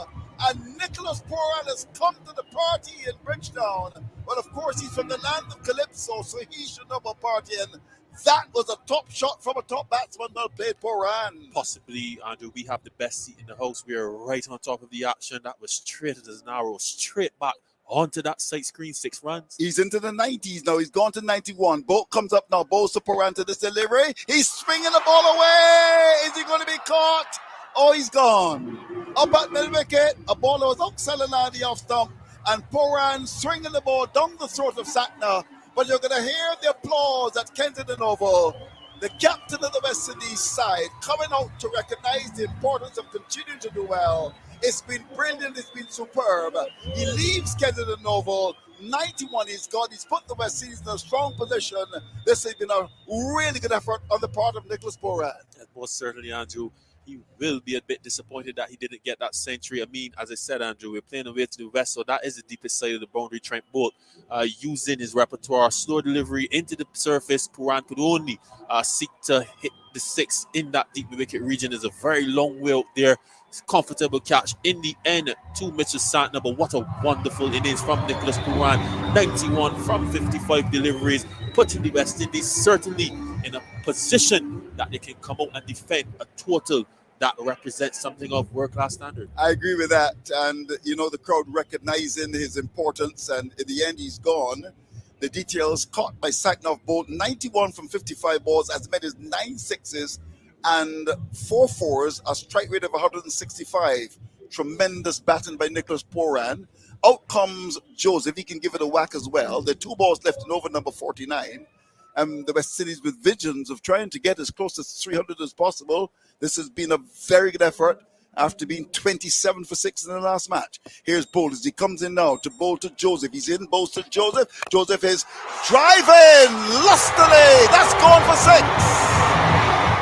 Speaker 12: And Nicholas Poran has come to the party in Bridgetown. But of course, he's from the land of Calypso, so he should know about partying. That was a top shot from a top batsman. Well played, Poran.
Speaker 8: Possibly, Andrew, we have the best seat in the house. We are right on top of the action. That was straight as an arrow, straight back onto that sight screen. 6 runs.
Speaker 12: He's into the 90s now. He's gone to 91. Bolt comes up now. Bowls to Poran to this delivery. He's swinging the ball away. Is he going to be caught? Oh, he's gone. Up at mid wicket. A ball that was outselling out the off stump. And Poran swinging the ball down the throat of Satna. but you're going to hear the applause at Kensington Oval. The captain of the West Indies side coming out to recognize the importance of continuing to do well. It's been brilliant. It's been superb. He leaves Kensington Oval. 91 he's got. He's put the West Indies in a strong position. This has been a really good effort on the part of Nicholas Boran.
Speaker 8: Most certainly, Andrew. He will be a bit disappointed that he didn't get that century. I mean, as I said, Andrew, we're playing away to the west, so that is the deepest side of the boundary. Trent Bolt using his repertoire, slow delivery into the surface. Puran could only seek to hit the six in that deep wicket region. Is a very long way out there. Comfortable catch in the end to Mitchell Santner, but what a wonderful innings from Nicholas Puran. 91 from 55 deliveries, putting the West Indies certainly in a position that they can come out and defend a total that represents something of world-class standard.
Speaker 12: I agree with that. And, you know, the crowd recognizing his importance, and in the end, he's gone. The details caught by Santner Bolt, 91 from 55 balls, as many as 9 sixes and 4 fours, a strike rate of 165. Tremendous batting by Nicholas Puran. Out comes Joseph. He can give it a whack as well. There are 2 balls left in over number 49. The West Indies with visions of trying to get as close to 300 as possible. This has been a very good effort after being 27 for 6 in the last match. Here's Bolt as he comes in now to bowl to Joseph. He's in, bowls to Joseph. Joseph is driving lustily. That's gone for 6.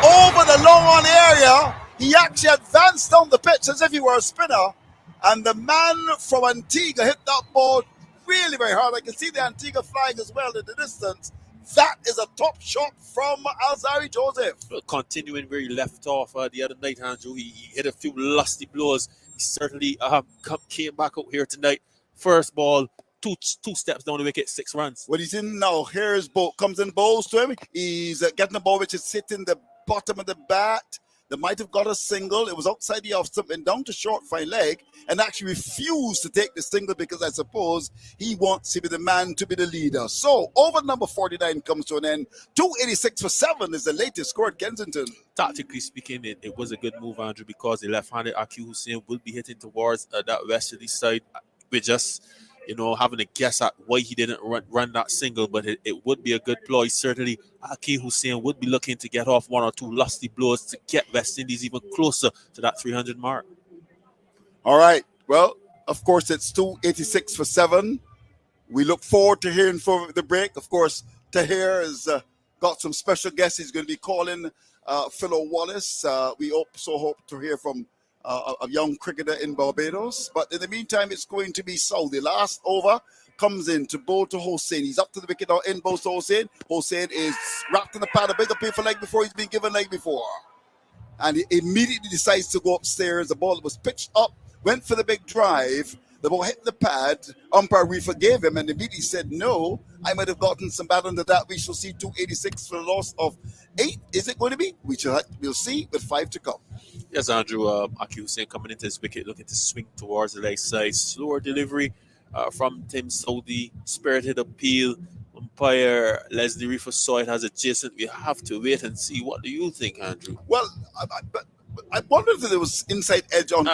Speaker 12: Over the long on area, he actually advanced down the pitch as if he were a spinner. And the man from Antigua hit that ball really very hard. I can see the Antigua flying as well in the distance. That is a top shot from Alzari Joseph.
Speaker 8: Continuing where he left off the other night, Andrew, he hit a few lusty blows. He certainly came back out here tonight. First ball, two steps down the wicket, 6 runs.
Speaker 12: Well, he's in now. Here's Bolt. Comes in, bowls to him. He's getting the ball, which is hitting the bottom of the bat. They might have got a single. It was outside the off stump and down to short fine leg, and actually refused to take the single because I suppose he wants to be the man to be the leader. So over number 49 comes to an end. 286 for 7 is the latest score at Kensington.
Speaker 8: Tactically speaking, it was a good move, Andrew, because the left-handed Aki Hussain will be hitting towards that westerly side. We're just, having a guess at why he didn't run that single, but it would be a good ploy. Certainly, Aki Hussain would be looking to get off 1 or 2 lusty blows to get West Indies even closer to that 300 mark.
Speaker 12: All right. Well, of course, it's 286 for 7. We look forward to hearing for the break. Of course, Tahir has got some special guests. He's going to be calling Philo Wallace. We also hope to hear from a young cricketer in Barbados. But in the meantime, it's going to be Saudi. Last over comes in to bowl to Hossain. He's up to the wicket now, in bowls to Hossain. Hossain is wrapped in the pad, a bigger pay for leg before he's been given leg before. And he immediately decides to go upstairs. The ball was pitched up, went for the big drive. The ball hit the pad. Umpire forgave him and immediately said, no, I might have gotten some bad under that. We shall see 286 for a loss of 8. Is it going to be? We'll see with 5 to come.
Speaker 8: Yes, Andrew, Aki Hussain coming into his wicket, looking to swing towards the leg side. Slower delivery from Tim Saudi. Spirited appeal. Umpire Leslie Reefer saw it as adjacent. We have to wait and see. What do you think, Andrew?
Speaker 12: Well, I wondered if there was inside edge on.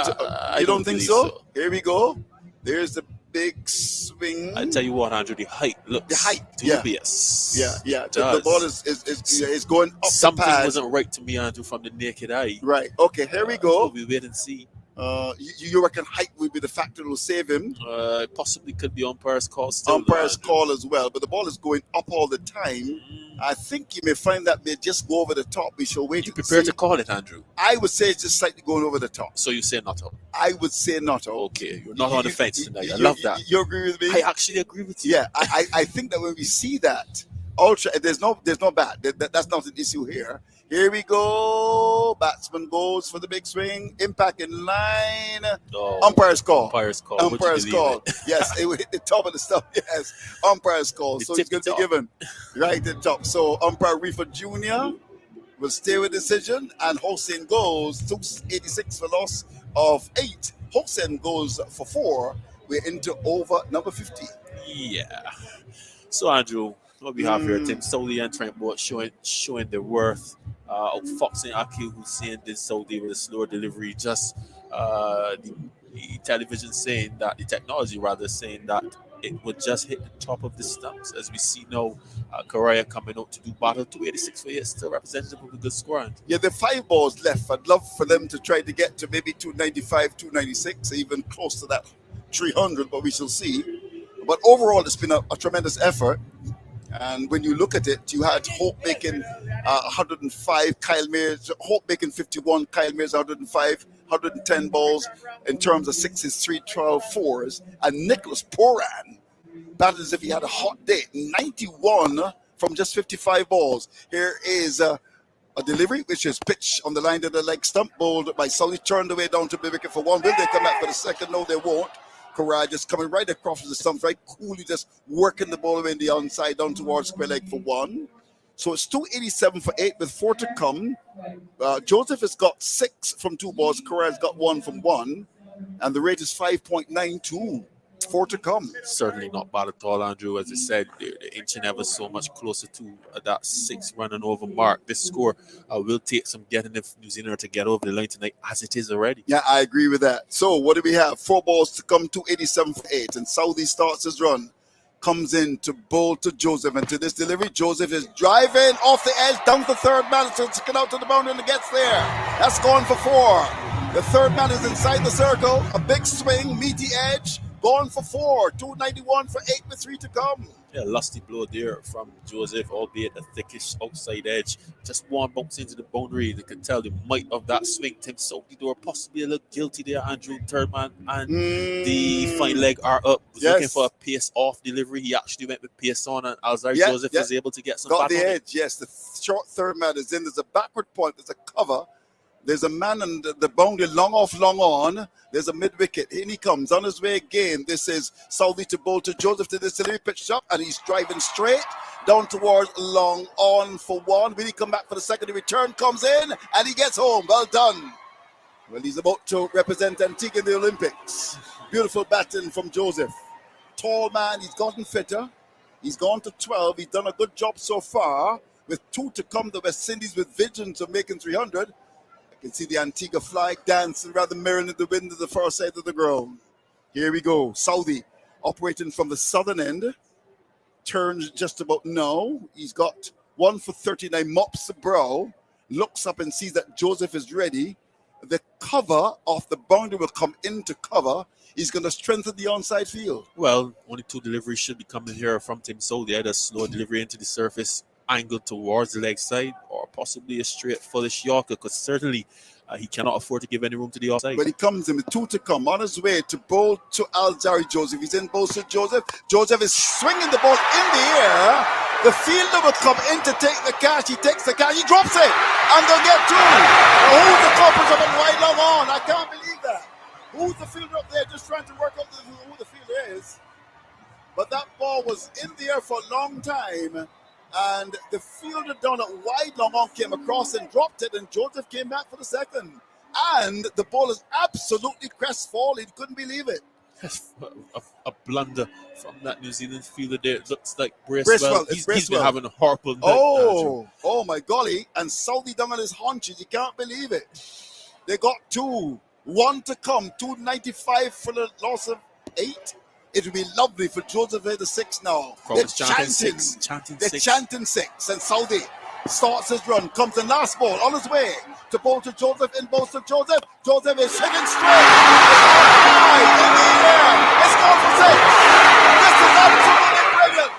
Speaker 12: You don't think so? Here we go. There's the big swing.
Speaker 8: I tell you what, Andrew, the height looks dubious.
Speaker 12: Yeah. The ball is going up
Speaker 8: Something
Speaker 12: the pad.
Speaker 8: wasn't right to me, Andrew, from the naked eye.
Speaker 12: Right. Okay, here we go.
Speaker 8: We wait and see.
Speaker 12: You reckon height will be the factor that will save him?
Speaker 8: It possibly could be umpire's call still.
Speaker 12: Umpire's call as well, but the ball is going up all the time. I think you may find that may just go over the top. We shall wait.
Speaker 8: You prepared to call it, Andrew?
Speaker 12: I would say it's just slightly going over the top.
Speaker 8: So you say not out?
Speaker 12: I would say not out.
Speaker 8: Okay, you're not on the fence tonight. I love that.
Speaker 12: You agree with me?
Speaker 8: I actually agree with you.
Speaker 12: Yeah, I think that when we see that, there's no bad. That's not an issue here. Here we go. Batsman goes for the big swing. Impact in line. Umpire's call.
Speaker 8: Umpire's call.
Speaker 12: Umpire's call. Yes, it will hit the top of the stuff. Yes, umpire's call. So it's going to be given right at the top. So umpire Reefer Jr. will stay with decision, and Hossain goes 286 for loss of 8. Hossain goes for 4. We're into over number 50.
Speaker 8: Yeah. So Andrew, what we have here, Tim Saudi and Trent Bolt showing their worth. Outfoxing Aki Hussain did Saudi with a slower delivery. Just the television saying that, the technology rather saying that it would just hit the top of the stumps. As we see now, Correa coming out to do battle. 286 for you, still representative of a good score.
Speaker 12: Yeah, there are 5 balls left. I'd love for them to try to get to maybe 295, 296, even close to that 300, but we shall see. But overall, it's been a tremendous effort. And when you look at it, you had Hope making 105, Kyle Mears, Hope making 51, Kyle Mears 105, 110 balls in terms of 6s, 3, 12, 4s. And Nicholas Poran batted as if he had a hot day, 91 from just 55 balls. Here is a delivery, which is pitch on the line to the leg stump, bowled by Sully, turned away down to the wicket for 1. Will they come back for the second? No, they won't. Corral just coming right across the stump, very coolly just working the ball away in the onside down towards square leg for 1. So it's 287 for 8 with 4 to come. Joseph has got 6 from 2 balls. Corral's got 1 from 1. And the rate is 5.92. 4 to come.
Speaker 8: Certainly not bad at all, Andrew. As I said, they're inching ever so much closer to that 6 run and over mark. This score will take some getting if New Zealand are to get over the line tonight, as it is already.
Speaker 12: Yeah, I agree with that. So what do we have? 4 balls to come, 287 for 8. And Saudi starts his run. Comes in to bowl to Joseph. And to this delivery, Joseph is driving off the edge, down to the third man. So it's get out to the boundary and it gets there. That's gone for 4. The third man is inside the circle. A big swing, meaty edge. Gone for 4, 291 for 8 with 3 to come.
Speaker 8: Yeah, lusty blow there from Joseph, albeit a thickish outside edge. Just one bounce into the boundary. They could tell the might of that swing. Tim Salvi were possibly a little guilty there. Andrew, third man, and the fine leg are up. Was looking for a pace off delivery. He actually went with pace on, and Alzari Joseph was able to get some.
Speaker 12: Got the edge, yes. The short third man is in. There's a backward point. There's a cover. There's a man on the boundary, long off, long on. There's a mid-wicket. In he comes, on his way again. This is Salvi to bowl to Joseph to this delivery, pitched up, and he's driving straight down towards long on for 1. Will he come back for the second? The return comes in, and he gets home. Well done. Well, he's about to represent Antigua in the Olympics. Beautiful batting from Joseph. Tall man, he's gotten fitter. He's gone to 12. He's done a good job so far. With 2 to come, the West Indies with visions of making 300. You can see the Antigua flag dancing, rather mirroring in the wind of the far side of the ground. Here we go. Saudi operating from the southern end. Turns just about now. He's got 1 for 39, mops the brow. Looks up and sees that Joseph is ready. The cover of the boundary will come into cover. He's going to strengthen the onside field.
Speaker 8: Well, only 2 deliveries should be coming here from Tim Saudi. Either slow delivery into the surface, angled towards the leg side, or possibly a straight fullish Yorker, because certainly he cannot afford to give any room to the offside.
Speaker 12: But he comes in with 2 to come, on his way to bowl to Alzari Joseph. He's in bowl to Joseph. Joseph is swinging the ball in the air. The fielder will come in to take the catch. He takes the catch. He drops it. And they'll get 2. Who's the culprit of it right long on? I can't believe that. Who's the fielder up there just trying to work out who the fielder is? But that ball was in the air for a long time. And the fielder down at wide long on came across and dropped it, and Joseph came back for the second. And the ball is absolutely crestfallen. He couldn't believe it.
Speaker 8: a blunder from that New Zealand fielder there. It looks like Bracewell. He's been having a horrible night.
Speaker 12: Oh my golly. And Salvi down on his haunches. You can't believe it. They got 2. 1 to come. 295 for the loss of 8. It would be lovely for Joseph to hit the 6 now. They're chanting 6. They're chanting 6. And Saudi starts his run, comes in last ball on his way to bowl to Joseph, in bowl to Joseph. Joseph is hitting straight. It's in the air. It's gone for 6. This is absolutely brilliant.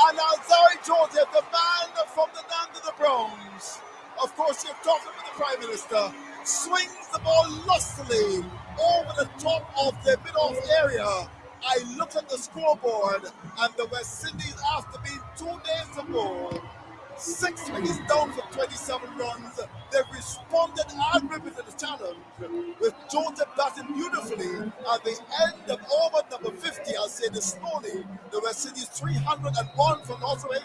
Speaker 12: And Alzari Joseph, the man from the land of the Browns. Of course, you're talking with the Prime Minister. Swings the ball lustily over the top of the mid-off area. I look at the scoreboard, and the West Indies, after being 2 days ago, 6 wickets down for 27 runs, they've responded admirably to the challenge, with Joseph batting beautifully. At the end of over number 50, I'll say this slowly, the West Indies 301 for loss of 8.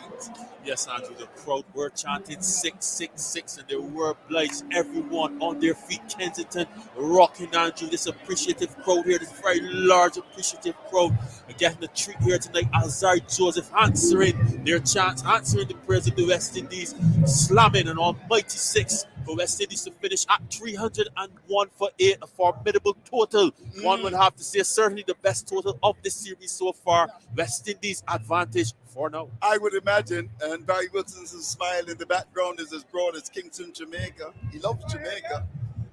Speaker 8: Yes, Andrew, the crowd were chanting 6, 6, 6, and they were obliged, everyone on their feet. Kensington rocking, Andrew. This appreciative crowd here, this very large appreciative crowd, getting a treat here tonight. Alzari Joseph answering their chants, answering the prayers of the West Indies, slamming an almighty 6 for West Indies to finish at 301 for 8, a formidable total. One would have to say certainly the best total of the series so far. West Indies advantage for now.
Speaker 12: I would imagine, and Barry Wilson's smile in the background is as broad as Kingston, Jamaica. He loves Jamaica,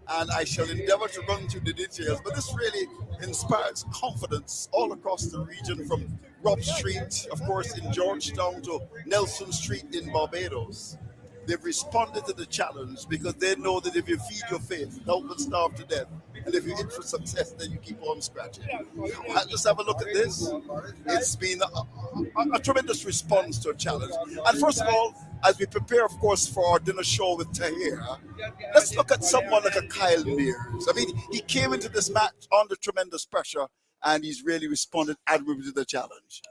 Speaker 12: and I shall endeavor to run through the details. But this really inspires confidence all across the region, from Rob Street, of course, in Georgetown, to Nelson Street in Barbados. They've responded to the challenge because they know that if you feed your faith, doubt will starve to death. And if you aim for success, then you keep on scratching. Let's have a look at this. It's been a tremendous response to a challenge. And first of all, as we prepare, of course, for our dinner show with Tahir, let's look at someone like a Kyle Mears. I mean, he came into this match under tremendous pressure, and he's really responded admirably to the challenge.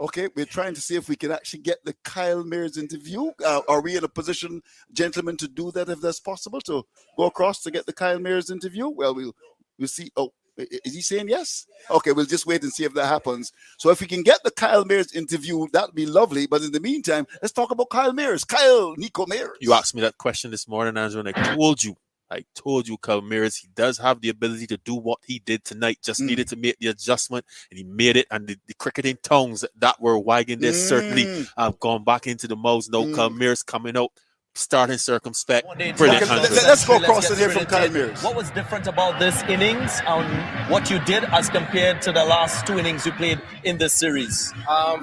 Speaker 12: Okay, we're trying to see if we can actually get the Kyle Mears interview. Are we in a position, gentlemen, to do that if that's possible, to go across to get the Kyle Mears interview? Well, we'll see. Oh, is he saying yes? Okay, we'll just wait and see if that happens. So if we can get the Kyle Mears interview, that'd be lovely. But in the meantime, let's talk about Kyle Mears. Kyle Nico Mears.
Speaker 8: You asked me that question this morning, Andrew, and I told you, Kyle Mears, he does have the ability to do what he did tonight. Just needed to make the adjustment, and he made it. And the cricketing tongues that were wagging there certainly gone back into the mouths. No, Kyle Mears coming out, starting circumspect. Brilliant.
Speaker 12: Let's go across and hear from Kyle Mears.
Speaker 13: What was different about this innings and what you did as compared to the last 2 innings you played in this series?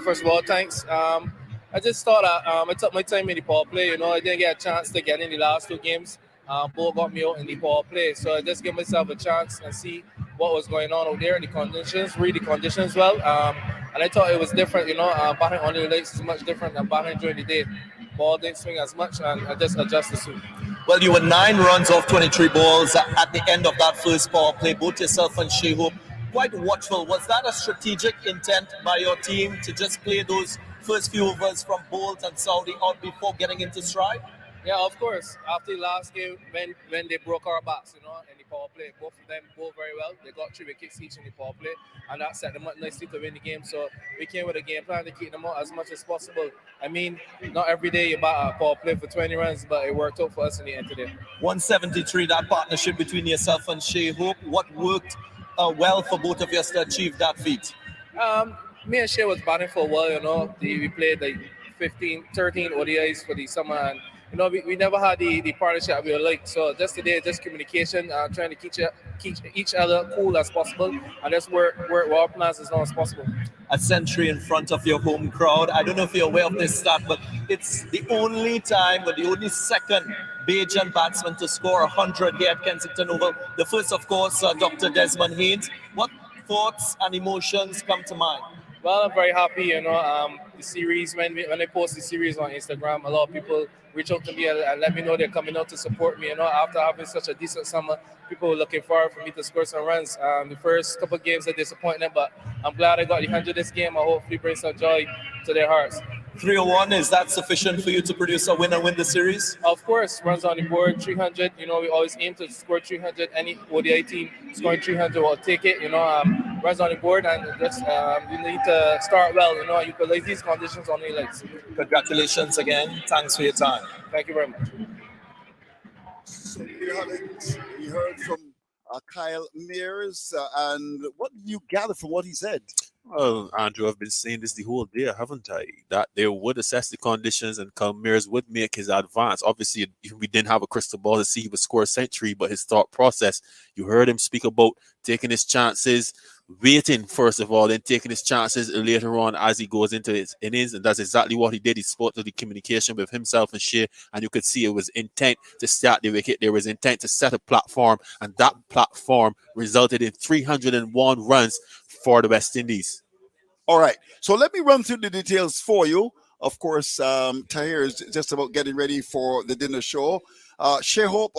Speaker 14: First of all, thanks. I just thought I took my time in the power play. You know, I didn't get a chance to get in the last 2 games. Ball got me out in the power play, so I just gave myself a chance and see what was going on out there in the conditions, read the conditions well, and I thought it was different. You know, batting on the lakes is much different than batting during the day. Ball didn't swing as much, and I just adjusted to it.
Speaker 13: Well, you were 9 runs off 23 balls at the end of that first power play. Both yourself and Shea Hope quite watchful. Was that a strategic intent by your team to just play those first few overs from Bolt and Salvi out before getting into stride?
Speaker 14: Yeah, of course. After the last game, when they broke our backs, you know, in the power play, both of them bowled very well. They got 3 wickets each in the power play, and that set them up nicely to win the game. So we came with a game plan to keep them out as much as possible. I mean, not every day you bat a power play for 20 runs, but it worked out for us in the end today.
Speaker 13: 173, that partnership between yourself and Shea Hope. What worked well for both of us to achieve that feat?
Speaker 14: Me and Shea was batting for a while, you know. We played like 13 ODIs for the summer, and you know, we never had the partnership we would like. So just today, just communication, trying to keep each other cool as possible, and just work our plans as long as possible.
Speaker 13: A century in front of your home crowd. I don't know if you're aware of this stat, but it's the only time, or the only second Bajan batsman to score 100 here at Kensington Oval. The first, of course, Dr. Desmond Haynes. What thoughts and emotions come to mind?
Speaker 14: Well, I'm very happy, you know, the series, when I post the series on Instagram, a lot of people reach out to me and let me know they're coming out to support me. You know, after having such a decent summer, people were looking forward for me to score some runs. The first couple of games are disappointing, but I'm glad I got the 100 this game. I hopefully bring some joy to their hearts.
Speaker 13: 301, is that sufficient for you to produce a win and win the series?
Speaker 14: Of course, runs on the board, 300. You know, we always aim to score 300. Any ODI team scoring 300 will take it. You know, runs on the board, and just we need to start well. You know, utilize these conditions on the legs.
Speaker 13: Congratulations again. Thanks for your time.
Speaker 14: Thank you very much.
Speaker 12: So we heard from Kyle Mears, and what did you gather from what he said?
Speaker 8: Well, Andrew, I've been saying this the whole day, haven't I? That they would assess the conditions and Kyle Mears would make his advance. Obviously, we didn't have a crystal ball to see he would score a century, but his thought process, you heard him speak about taking his chances, waiting first of all, then taking his chances later on as he goes into his innings, and that's exactly what he did. He spoke to the communication with himself and Shea, and you could see it was intent to start the wicket. There was intent to set a platform, and that platform resulted in 301 runs for the West Indies.
Speaker 12: All right, so let me run through the details for you. Of course, Tahir is just about getting ready for the dinner show. Shea Hope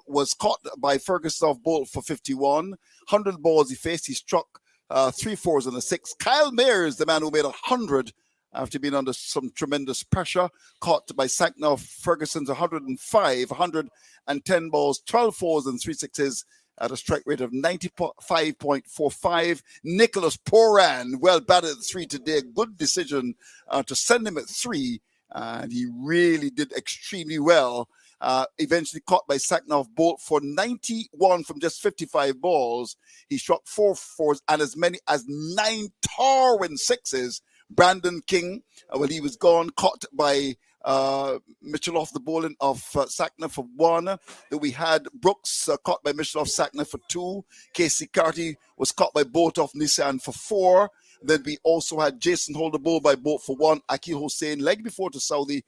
Speaker 12: was caught by Ferguson off Bolt for 51. 100 balls he faced. He struck 3 fours and a 6. Kyle Mears, the man who made 100 after being under some tremendous pressure, caught by Sacknoff Ferguson's 105, 110 balls, 12 fours and 3 sixes at a strike rate of 95.45. Nicholas Poran, well batted at 3 today. Good decision to send him at 3 and he really did extremely well. Eventually caught by Saknov Bolt for 91 from just 55 balls. He struck 4 fours and as many as 9 towering sixes. Brandon King, well, he was gone, caught by Mitchell off the bowling of Sackner for 1. Then we had Brooks caught by Mitchell off Sackner for 2. Casey Carty was caught by Bolt off Nissan for 4. Then we also had Jason Holder bowled by Bolt for 1. Akil Hussain leg before to Saudi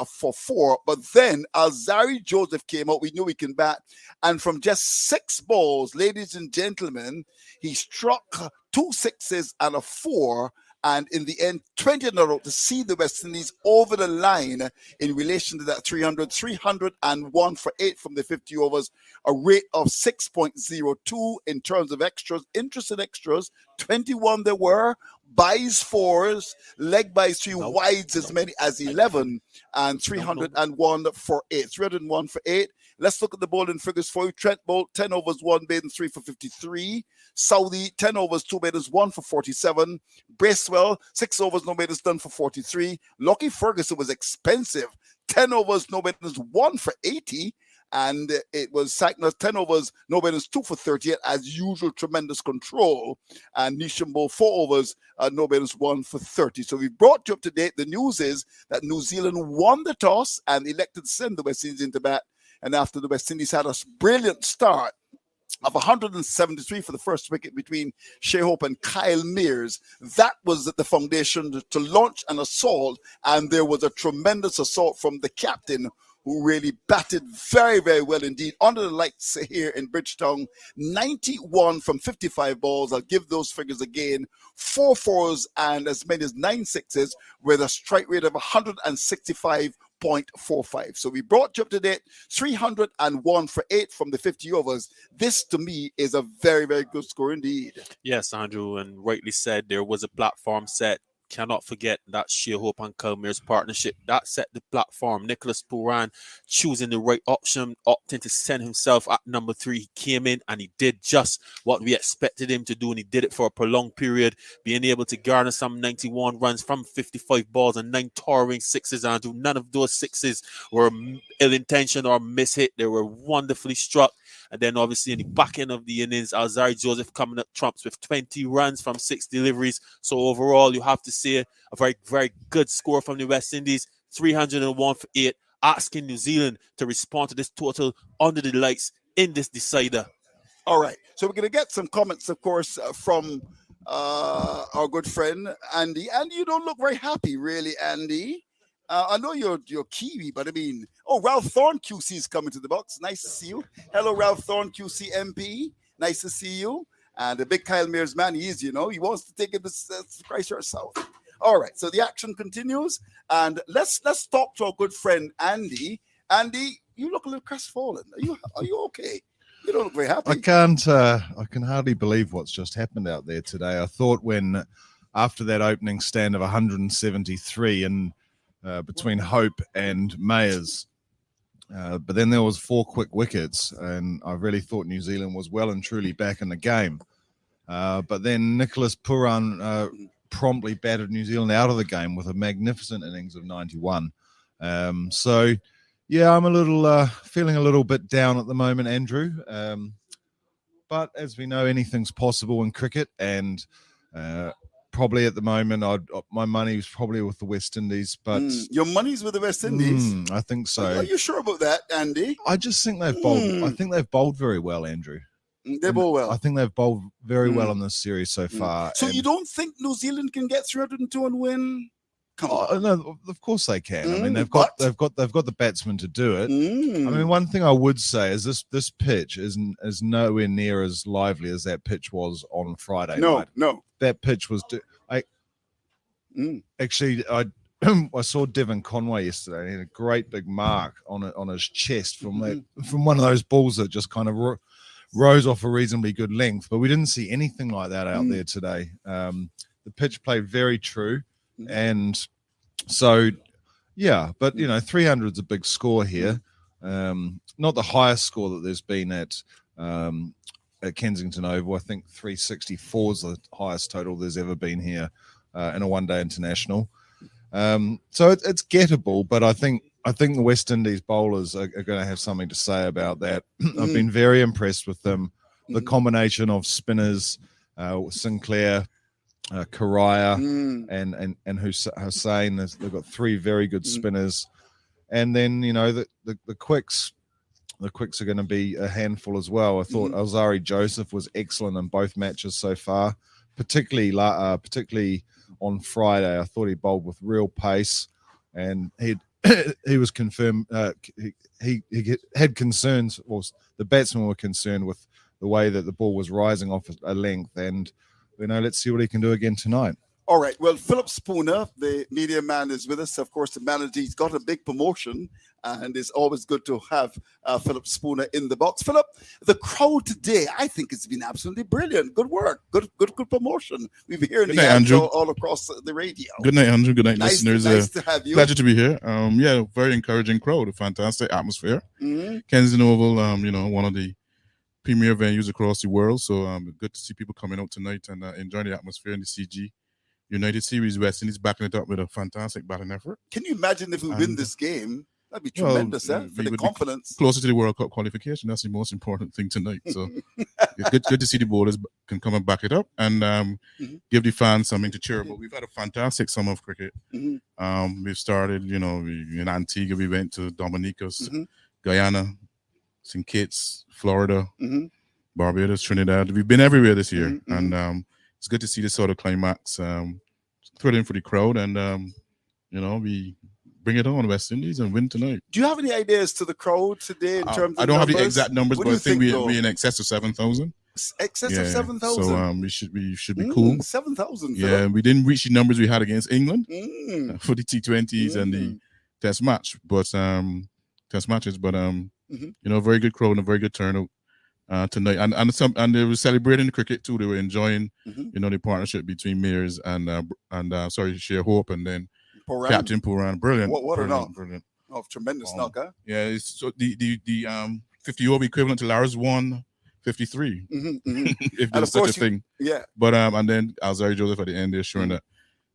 Speaker 12: for 4. But then Alzari Joseph came out. We knew he can bat. And from just 6 balls, ladies and gentlemen, he struck 2 sixes and a 4. And in the end, 20 in a row to see the West Indies over the line in relation to that 301 for 8 from the 50 overs, a rate of 6.02 in terms of extras. Interested extras, 21 there were, buys 4s, leg buys 3, wides as many as 11, and 301 for 8. 301 for 8. Let's look at the bowling figures for you. Trent Bolt, 10 overs, 1 maiden, 3 for 53. Saudi, 10 overs, 2 maidens, 1 for 47. Bracewell, 6 overs, no maidens, done for 43. Lockie Ferguson was expensive. 10 overs, no maidens, 1 for 80. And it was Sackner, 10 overs, no maidens, 2 for 38. As usual, tremendous control. And Nishambo, 4 overs, no maidens, 1 for 30. So we brought you up to date. The news is that New Zealand won the toss and elected to send the West Indies into bat. And after the West Indies had a brilliant start of 173 for the first wicket between Shea Hope and Kyle Mears, that was the foundation to launch an assault. And there was a tremendous assault from the captain, who really batted very, very well indeed. Under the lights here in Bridgetown, 91 from 55 balls. I'll give those figures again. 4 fours and as many as 9 sixes with a strike rate of 165.45. So we brought you up to date, 301 for 8 from the 50 overs. This, to me, is a very, very good score indeed.
Speaker 8: Yes, Andrew, and rightly said, there was a platform set. Cannot forget that Shea Hope and Kalmir's partnership. That set the platform. Nicholas Puran choosing the right option, opting to send himself at number 3. He came in and he did just what we expected him to do, and he did it for a prolonged period, being able to garner some 91 runs from 55 balls and 9 towering sixes. Andrew, none of those sixes were ill-intentioned or mishit. They were wonderfully struck. And then obviously in the back end of the innings, Alzari Joseph coming up trumps with 20 runs from 6 deliveries. So overall, you have to say a very, very good score from the West Indies, 301 for 8, asking New Zealand to respond to this total under the lights in this decider.
Speaker 12: All right. So we're going to get some comments, of course, from our good friend, Andy. Andy, you don't look very happy, really, Andy. I know you're Kiwi, but I mean, Ralph Thorne QC is coming to the box. Nice to see you. Hello, Ralph Thorne QC MP. Nice to see you. And the big Kyle Mears man, he is, he wants to take it to Christchurch South. All right, so the action continues, and let's talk to our good friend Andy. Andy, you look a little crestfallen. Are you okay? You don't look very happy.
Speaker 15: I can hardly believe what's just happened out there today. I thought after that opening stand of 173 and between Hope and Mayers. But then there was 4 quick wickets, and I really thought New Zealand was well and truly back in the game. But then Nicholas Puran promptly batted New Zealand out of the game with a magnificent innings of 91. So, yeah, I'm feeling a little bit down at the moment, Andrew. But as we know, anything's possible in cricket, and probably at the moment, my money's probably with the West Indies. But
Speaker 12: your money's with the West Indies?
Speaker 15: I think so.
Speaker 12: Are you sure about that, Andy?
Speaker 15: I just think they've bowled. I think they've bowled very well, Andrew.
Speaker 12: They bowl well.
Speaker 15: I think they've bowled very well in this series so far.
Speaker 12: So you don't think New Zealand can get 302 and win? Come on.
Speaker 15: No, of course they can. I mean, they've got the batsmen to do it. I mean, one thing I would say is this pitch is nowhere near as lively as that pitch was on Friday night.
Speaker 12: No.
Speaker 15: That pitch was. Actually, I saw Devon Conway yesterday. He had a great big mark on his chest from one of those balls that just kind of rose off a reasonably good length. But we didn't see anything like that out there today. The pitch played very true. And so, yeah, but 300 is a big score here. Not the highest score that there's been at Kensington Oval. I think 364 is the highest total there's ever been here in a one-day international. So it's gettable, but I think the West Indies bowlers are going to have something to say about that. I've been very impressed with them. The combination of spinners, Sinclair, Karaya, and Hussain. They've got three very good spinners, and then the quicks. The quicks are going to be a handful as well. I thought Alzari Joseph was excellent in both matches so far, particularly on Friday. I thought he bowled with real pace, and he was confirmed. He had concerns. Well, the batsmen were concerned with the way that the ball was rising off a length, and let's see what he can do again tonight.
Speaker 12: All right. Well, Philip Spooner, the media man, is with us. Of course, the manager, he's got a big promotion, and it's always good to have Philip Spooner in the box. Philip, the crowd today, I think it's been absolutely brilliant. Good work. Good promotion. We've been hearing the ads all across the radio.
Speaker 16: Good night, Andrew. Good night, listeners.
Speaker 12: Nice to have you.
Speaker 16: Pleasure to be here. Very encouraging crowd, a fantastic atmosphere. Kensington Oval, one of the premier venues across the world. So good to see people coming out tonight and enjoying the atmosphere in the CG United Series. West Indies backing it up with a fantastic batting effort.
Speaker 12: Can you imagine if we win this game? That'd be tremendous, for the confidence.
Speaker 16: Closer to the World Cup qualification. That's the most important thing tonight. So it's good to see the bowlers can come and back it up and give the fans something to cheer about. We've had a fantastic summer of cricket. We've started, in Antigua, we went to Dominicos, Guyana, St. Kitts, Florida, Barbados, Trinidad. We've been everywhere this year. And it's good to see this sort of climax. Thrilling for the crowd. And, we bring it on, West Indies, and win tonight.
Speaker 12: Do you have any ideas to the crowd today in terms of
Speaker 16: I don't
Speaker 12: numbers?
Speaker 16: have the exact numbers, but I think we're in excess of 7,000.
Speaker 12: Excess of 7,000?
Speaker 16: So we should be cool.
Speaker 12: 7,000.
Speaker 16: Yeah, we didn't reach the numbers we had against England for the T20s and the test match, but test matches. But very good crowd and a very good turnout tonight. And they were celebrating the cricket too. They were enjoying the partnership between Mears and Shea Hope and then Captain Puran. Brilliant.
Speaker 12: What a knock.
Speaker 16: Brilliant.
Speaker 12: Oh, tremendous knock, huh?
Speaker 16: Yeah, so the 50 over equivalent to Lara's 153. If there's such a thing.
Speaker 12: Yeah.
Speaker 16: But and then Alzari Joseph at the end, they're showing that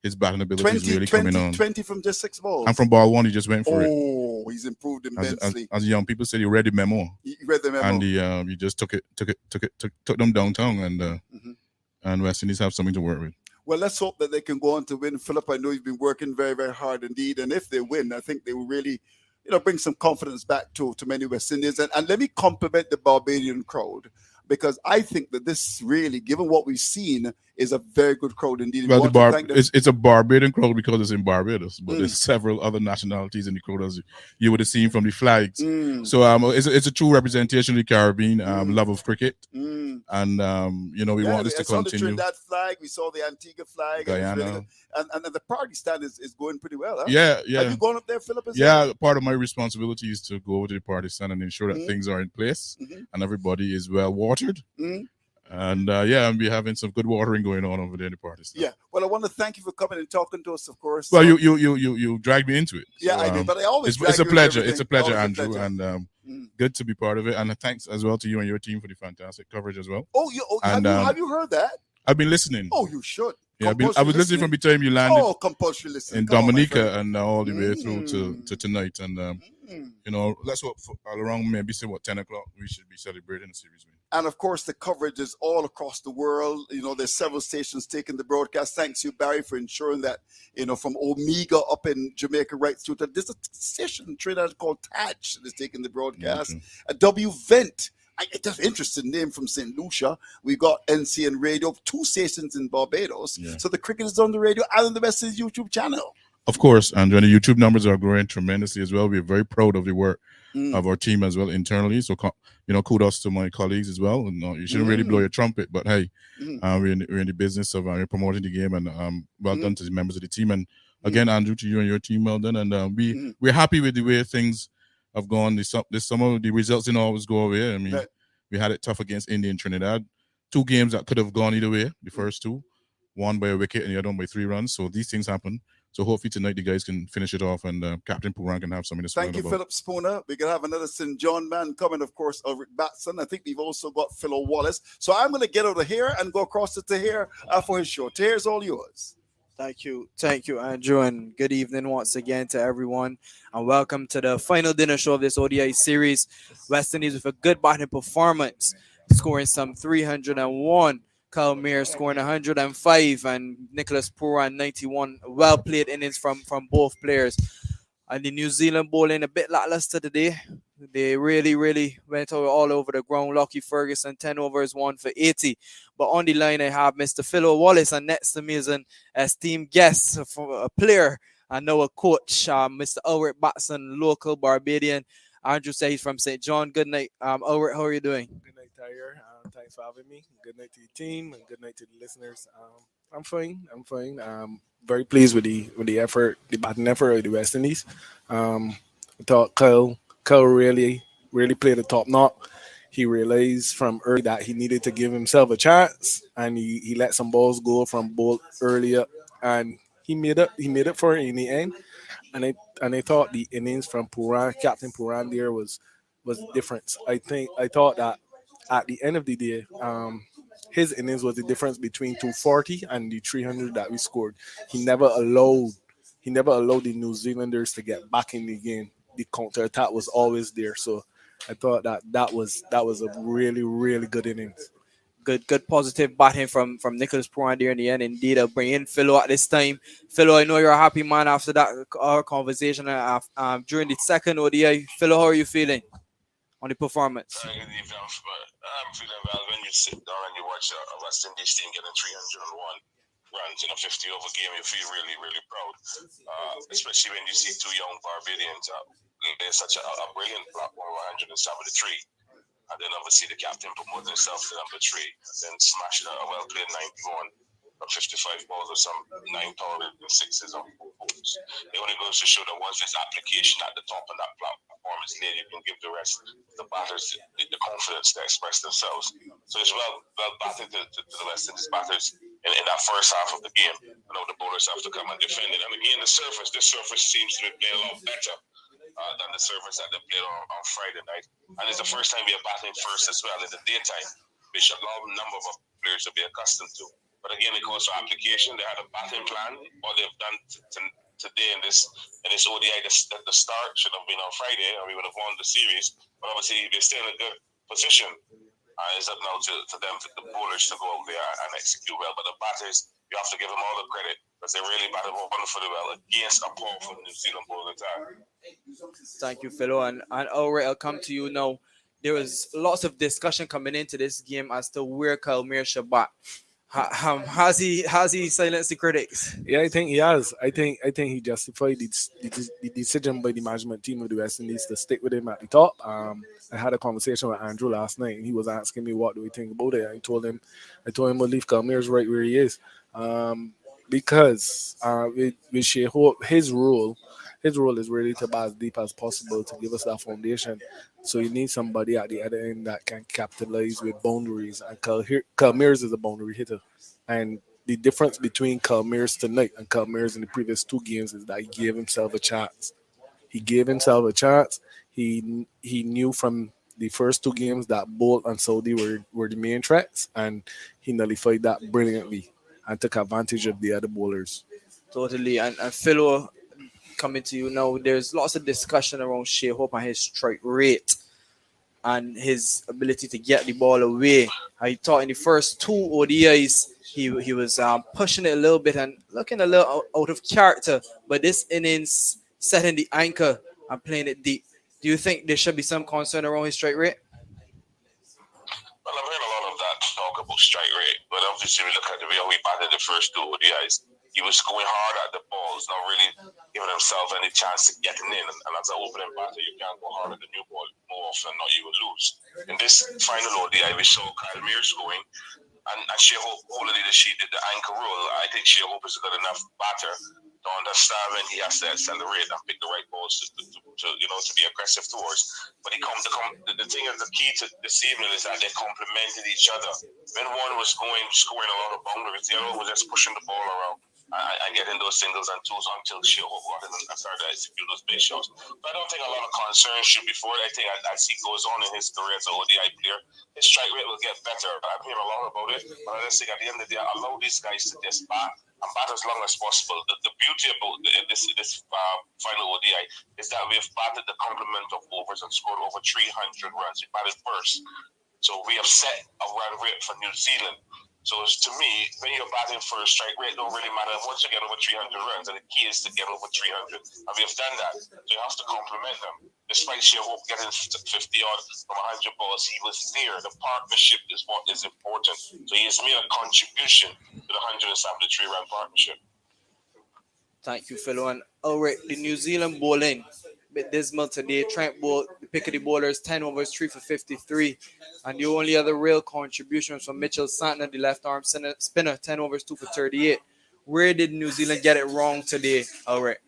Speaker 16: his batting ability is really coming on.
Speaker 12: 20 from just 6 balls.
Speaker 16: And from ball 1, he just went for it.
Speaker 12: Oh, he's improved immensely.
Speaker 16: As young people said, he read the memo.
Speaker 12: He read the memo.
Speaker 16: And he just took them downtown, and West Indies have something to work with.
Speaker 12: Well, let's hope that they can go on to win. Philip, I know you've been working very, very hard indeed. And if they win, I think they will really, bring some confidence back to many West Indians. And let me compliment the Barbadian crowd, because I think that this really, given what we've seen, is a very good crowd indeed.
Speaker 16: Well, it's a Barbadian crowd because it's in Barbados, but there's several other nationalities in the crowd, as you would have seen from the flags. So it's a true representation of the Caribbean love of cricket, and we want this to continue. We saw the
Speaker 12: Trinidad flag, we saw the Antigua flag,
Speaker 16: Guyana,
Speaker 12: and the party stand is going pretty well. Huh?
Speaker 16: Yeah.
Speaker 12: Have you gone up there, Philip?
Speaker 16: Part of my responsibility is to go over to the party stand and ensure that things are in place and everybody is well watered. And and we're having some good watering going on over there in the party stand.
Speaker 12: Yeah. Well, I want to thank you for coming and talking to us, of course.
Speaker 16: Well, you dragged me into it.
Speaker 12: Yeah, I did, but I always
Speaker 16: it's a pleasure. It's a pleasure, Andrew, and good to be part of it. And thanks as well to you and your team for the fantastic coverage as well.
Speaker 12: Have you heard that?
Speaker 16: I've been listening.
Speaker 12: Oh, you should.
Speaker 16: Yeah, I was listening from the time you landed.
Speaker 12: Oh, compulsory listening.
Speaker 16: In Dominica and all the way through to tonight. And, let's hope around maybe 10 o'clock we should be celebrating the series win.
Speaker 12: And, of course, the coverage is all across the world. There's several stations taking the broadcast. Thanks you, Barry, for ensuring that, from Omega up in Jamaica right through to there's a station in Trinidad called Taj that is taking the broadcast. A W Vent. It's an interesting name from St. Lucia. We got NCN Radio, 2 stations in Barbados. Yeah. So the cricket is on the radio and on the West Indies YouTube channel.
Speaker 16: Of course, and the YouTube numbers are growing tremendously as well. We're very proud of the work of our team as well internally. So, kudos to my colleagues as well. You shouldn't really blow your trumpet, but hey, we're in the business of promoting the game, and well done to the members of the team. And again, Andrew, to you and your team, well done. And we're happy with the way things have gone this summer. The results didn't always go away. I mean, we had it tough against India and Trinidad. 2 games that could have gone either way. The first 2, one by a wicket and the other one by 3 runs. So these things happen. So hopefully tonight the guys can finish it off and Captain Puran can have something to smile about.
Speaker 12: Thank you, Philip Spooner. We're going to have another St. John man coming, of course, Ulrich Batson. I think we've also got Philo Wallace. So I'm going to get out of here and go across to Tahir for his show. Tahir's all yours.
Speaker 6: Thank you, Andrew, and good evening once again to everyone, and welcome to the final dinner show of this ODI series. West Indies with a good batting performance, scoring some 301. Kyle Mears scoring 105, and Nicholas Puran 91. Well played innings from both players. And the New Zealand bowling a bit lackluster today. They really went all over the ground. Lockie Ferguson, 10 overs, 1 for 80. But on the line, I have Mr. Philo Wallace, and next to me is an esteemed guest, a player, and now a coach, Mr. Ulrich Batson, local Barbadian. Andrew says he's from St. John. Good night, Ulrich. How are you doing?
Speaker 17: Good night, Tyre. Thanks for having me. Good night to the team and good night to the listeners. I'm fine. I'm fine. Very pleased with the effort, the batting effort of the West Indies. I thought Kyle really played a top knock. He realized from early that he needed to give himself a chance, and he let some balls go from both earlier, and he made it for it in the end. And I thought the innings from Puran, Captain Puran, there was the difference. I thought that at the end of the day, his innings was the difference between 240 and the 300 that we scored. He never allowed he never allowed the New Zealanders to get back in the game. The counter attack was always there. So I thought that was a really good innings.
Speaker 6: Good positive batting from Nicholas Puran there in the end. Indeed, I'll bring in Philo at this time. Philo, I know you're a happy man after that our conversation during the second ODI. Philo, how are you feeling on the performance?
Speaker 18: Good evening, but I'm feeling well when you sit down and you watch a West Indies team getting 301 runs in a 50 over game. You feel really proud, especially when you see two young Barbadians. There's such a brilliant block, 173. And then obviously the captain promoted himself to number 3, and then smashed a well played 91 from 55 balls or some 9 targets and 6s on 4 balls. It only goes to show that once there's application at the top of that platform is there, you can give the rest of the batters the confidence to express themselves. So it's well batted to the West Indies batters in that first half of the game. You know, the bowlers have to come and defend it. And again, this surface seems to be playing a lot better than the service that they played on Friday night. And it's the first time we are batting first as well in the daytime, which a large number of players will be accustomed to. But again, it calls for application. They had a batting plan. What they've done today in this ODI, the start should have been on Friday, and we would have won the series. But obviously, they're still in a good position. It's up now to them, the bowlers, to go out there and execute well. But the batters, you have to give them all the credit because they really batted wonderfully well against a powerful New Zealand bowling attack.
Speaker 6: Thank you, Philo. And Ulrich, I'll come to you now. There was lots of discussion coming into this game as to where Kyle Mears should bat. Has he silenced the critics?
Speaker 17: Yeah, I think he has. I think he justified the decision by the management team of the West Indies to stick with him at the top. I had a conversation with Andrew last night, and he was asking me what do we think about it. I told him we'll leave Kyle Mears right where he is, because with Shea Hope, his role is really to bat as deep as possible to give us that foundation. So you need somebody at the other end that can capitalize with boundaries. And Kyle Mears is a boundary hitter. And the difference between Kyle Mears tonight and Kyle Mears in the previous 2 games is that he gave himself a chance. He knew from the first 2 games that Bolt and Saudi were the main threats, and he nullified that brilliantly and took advantage of the other bowlers.
Speaker 6: Totally. And Philo, coming to you now, there's lots of discussion around Shea Hope and his strike rate and his ability to get the ball away. I thought in the first 2 ODIs he was pushing it a little bit and looking a little out of character, but this innings setting the anchor and playing it deep. Do you think there should be some concern around his strike rate?
Speaker 18: Well, I've heard a lot of that talk about strike rate, but obviously we look at the way we batted the first 2 ODIs. He was going hard at the balls, not really giving himself any chance to get in. And as an opening batter, you can't go hard at the new ball more often, or you will lose. In this final ODI, we saw Kyle Mears going, and Shea Hope holding she did the anchor role. I think Shea Hope is a good enough batter to understand when he has to accelerate and pick the right balls to be aggressive towards. But the thing is, the key to this evening is that they complemented each other. When one was scoring a lot of boundaries, the other was just pushing the ball around. and getting those singles and twos until Shea Hope got in and started to execute those base shots. But I don't think a lot of concern should be for it. I think as he goes on in his career as an ODI player, his strike rate will get better. I'm hearing a lot about it, but I just think at the end of the day, allow these guys to just bat and bat as long as possible. The beauty about this final ODI is that we have batted the complement of overs and scored over 300 runs. We batted first. So we have set a run rate for New Zealand. So to me, when you're batting for a strike rate, don't really matter once you get over 300 runs, and the key is to get over 300. And we have done that. So you have to compliment them. Despite Shea Hope getting 50 odd from 100 balls, he was there. The partnership is what is important. So he has made a contribution to the 173 run partnership.
Speaker 6: Thank you, Philo. And all right, the New Zealand bowling, bit dismal today. Trent Bolt, the pick of the bowlers, 10 overs, 3 for 53. And the only other real contributions from Mitchell Santner, the left arm spinner, 10 overs, 2 for 38. Where did New Zealand get it wrong today? All right.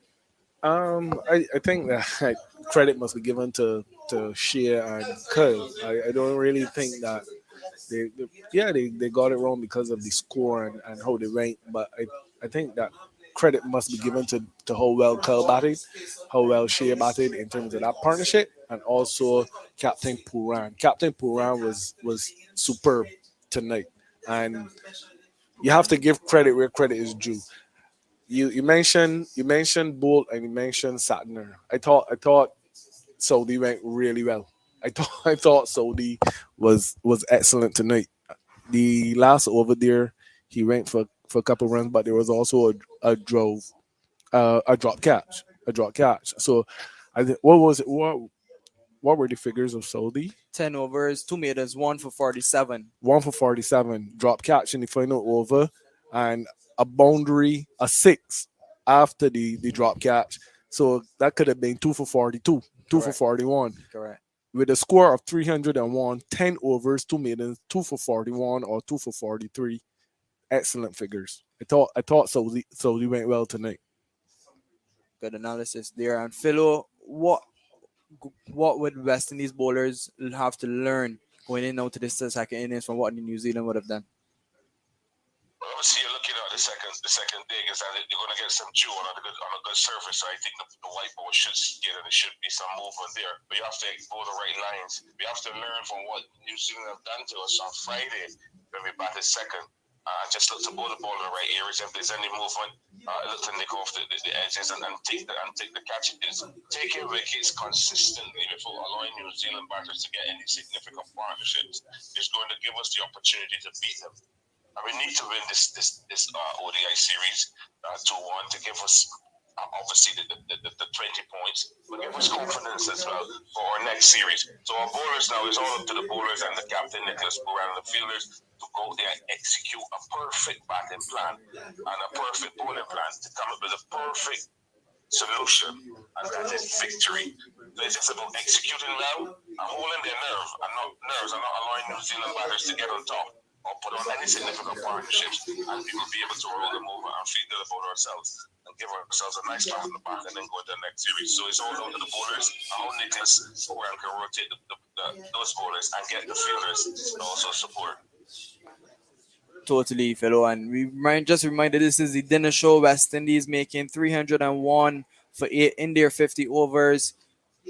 Speaker 17: I think that credit must be given to Shea and Curl. I don't really think that they got it wrong because of the score and how they ranked, but I think that credit must be given to how well Curl batted, how well Shea batted in terms of that partnership, and also Captain Puran. Captain Puran was superb tonight, and you have to give credit where credit is due. You mentioned Bolt and you mentioned Satner. I thought Saudi went really well. I thought Saudi was excellent tonight. The last over there, he went for a couple runs, but there was also a drop catch. So what were the figures of Saudi?
Speaker 6: 10 overs, 2 meters, 1 for 47.
Speaker 17: 1 for 47. Drop catch in the final over, and a boundary, a 6 after the drop catch. So that could have been 2 for 42, 2 for 41.
Speaker 6: Correct.
Speaker 17: With a score of 301, 10 overs, 2 meters, 2 for 41 or 2 for 43. Excellent figures. I thought Saudi went well tonight.
Speaker 6: Good analysis there. And Philo, what would West Indies bowlers have to learn going in now to this second innings from what New Zealand would have done?
Speaker 18: Obviously, you're looking at the second dig is that you're going to get some chew on a good surface. So I think the white ball should get and there should be some movement there. But you have to explore the right lines. We have to learn from what New Zealand have done to us on Friday when we batted second. Just look to bowl the ball in the right areas. If there's any movement, look to nick off the edges and take the catches. Taking wickets consistently before allowing New Zealand batters to get any significant partnerships is going to give us the opportunity to beat them. And we need to win this ODI series 2-1 to give us obviously the 20 points, but give us confidence as well for our next series. So our bowlers now is all up to the bowlers and the captain Nicholas Buran and the fielders to go there and execute a perfect batting plan and a perfect bowling plan to come up with a perfect solution, and that is victory. So it's just about executing well and holding their nerves and not allowing New Zealand batters to get on top or put on any significant partnerships, and we will be able to roll them over and feel good about ourselves and give ourselves a nice pat on the back and then go to the next series. So it's all down to the bowlers and how Nicholas Buran can rotate those bowlers and get the fielders to also support.
Speaker 6: Totally, Philo. And we just reminded this is the dinner show. West Indies making 301 for 8 in their 50 overs.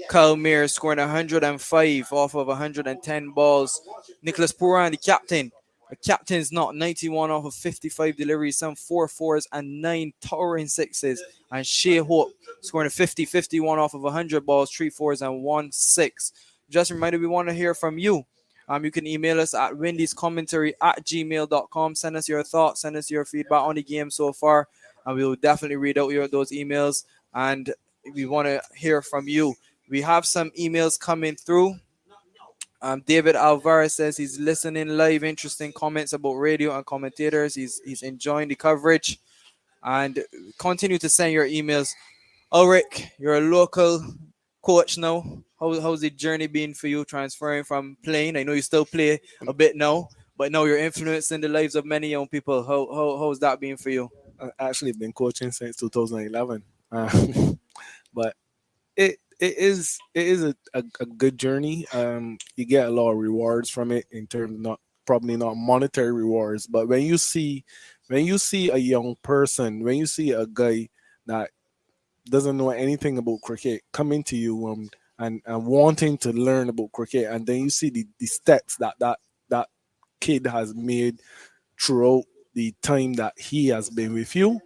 Speaker 6: Kyle Meir scoring 105 off of 110 balls. Nicholas Puran, the captain. The captain's not 91 off of 55 deliveries, some 4 4s and 9 towering 6s. And Shea Hope scoring a 50-51 off of 100 balls, 3 4s and 1 6. Just a reminder, we want to hear from you. You can email us at windyscommentary@gmail.com. Send us your thoughts, send us your feedback on the game so far, and we will definitely read out those emails. And we want to hear from you. We have some emails coming through. David Alvarez says he's listening live, interesting comments about radio and commentators. He's enjoying the coverage. And continue to send your emails. Ulrich, you're a local coach now. How's the journey been for you transferring from playing? I know you still play a bit now, but now you're influencing the lives of many young people. How's that been for you?
Speaker 17: I actually been coaching since 2011, but it is a good journey. You get a lot of rewards from it in terms probably not monetary rewards, but when you see when you see a young person, when you see a guy that doesn't know anything about cricket coming to you and wanting to learn about cricket, and then you see the steps that kid has made throughout the time that he has been with you,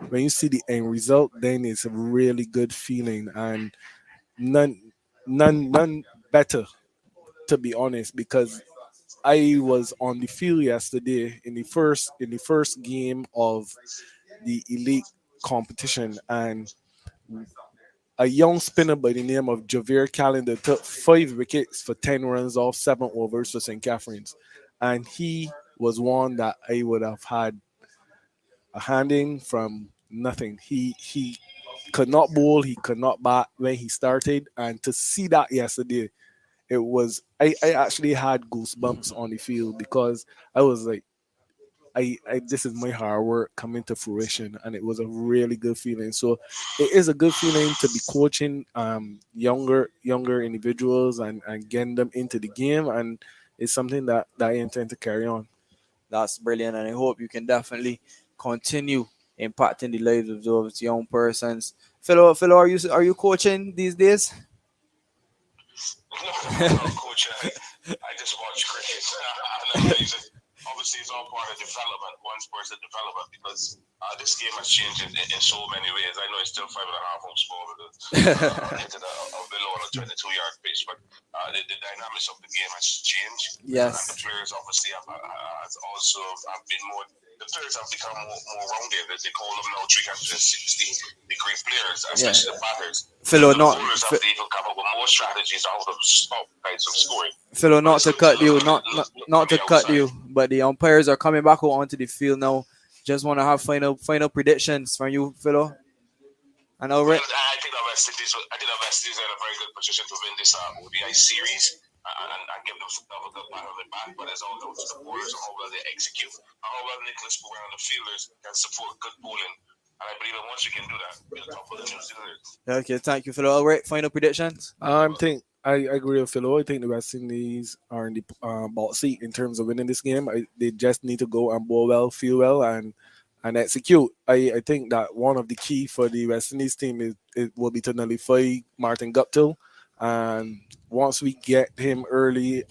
Speaker 17: when you see the end result, then it's a really good feeling, and none better, to be honest, because I was on the field yesterday in the first game of the elite competition, and a young spinner by the name of Javier Calendar took 5 wickets for 10 runs off 7 overs for St. Catherine's, and he was one that I would have had a handing from nothing. He could not bowl, he could not bat when he started, and to see that yesterday, it was I actually had goosebumps on the field because I was like, I this is my hard work coming to fruition, and it was a really good feeling. So it is a good feeling to be coaching younger individuals and getting them into the game, and it's something that I intend to carry on.
Speaker 6: That's brilliant, and I hope you can definitely continue impacting the lives of those young persons. Philo, are you coaching these days?
Speaker 18: I'm not coaching. I just watch cricket. And obviously, it's all part of development, one person development, because this game has changed in so many ways. I know it's still 5.5 homes score with hitting a below on a 22-yard pitch, but the dynamics of the game has changed.
Speaker 6: Yes.
Speaker 18: And the players obviously have been more. The players have become more rounded. They call them now 360-degree players, especially the batters.
Speaker 6: Philo,
Speaker 18: The bowlers have to even come up with more strategies how to stop guys from scoring.
Speaker 6: Philo, not to cut you, not to cut you, but the umpires are coming back onto the field now. Just want to have final predictions from you, Philo. And all right.
Speaker 18: I think the West Indies are in a very good position to win this ODI series and give them a good pat on the back. But it's all down to the bowlers and how well they execute, and how well Nicholas Pugan and the fielders can support good bowling. And I believe that once you can do that, we're the top of the New Zealanders.
Speaker 6: Okay, thank you, Philo. All right, final predictions.
Speaker 17: I agree with Philo. I think the West Indies are in the box seat in terms of winning this game. They just need to go and bowl well, feel well, and execute. I think that one of the key for the West Indies team it will be to nullify Martin Guptill, and once we get him early,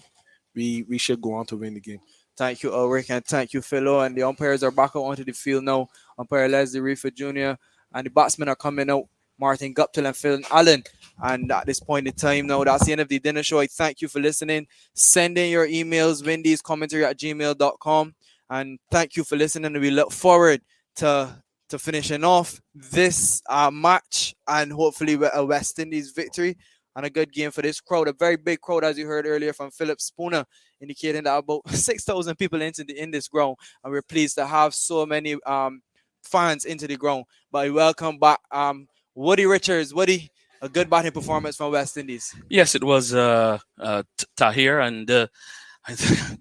Speaker 17: we should go on to win the game.
Speaker 6: Thank you, Ulrich, and thank you, Philo. And the umpires are back out onto the field now. Umpire Leslie Reefer Jr. and the batsmen are coming out. Martin Guptill and Phil Allen. And at this point in time now, that's the end of the dinner show. I thank you for listening. Send in your emails, windyscommentary@gmail.com. And thank you for listening. And we look forward to finishing off this match and hopefully with a West Indies victory and a good game for this crowd. A very big crowd, as you heard earlier from Philip Spooner, indicating that about 6,000 people in this ground. And we're pleased to have so many fans into the ground. But I welcome back Woody Richards. Woody, a good batting performance from West Indies.
Speaker 10: Yes, it was Tahir, and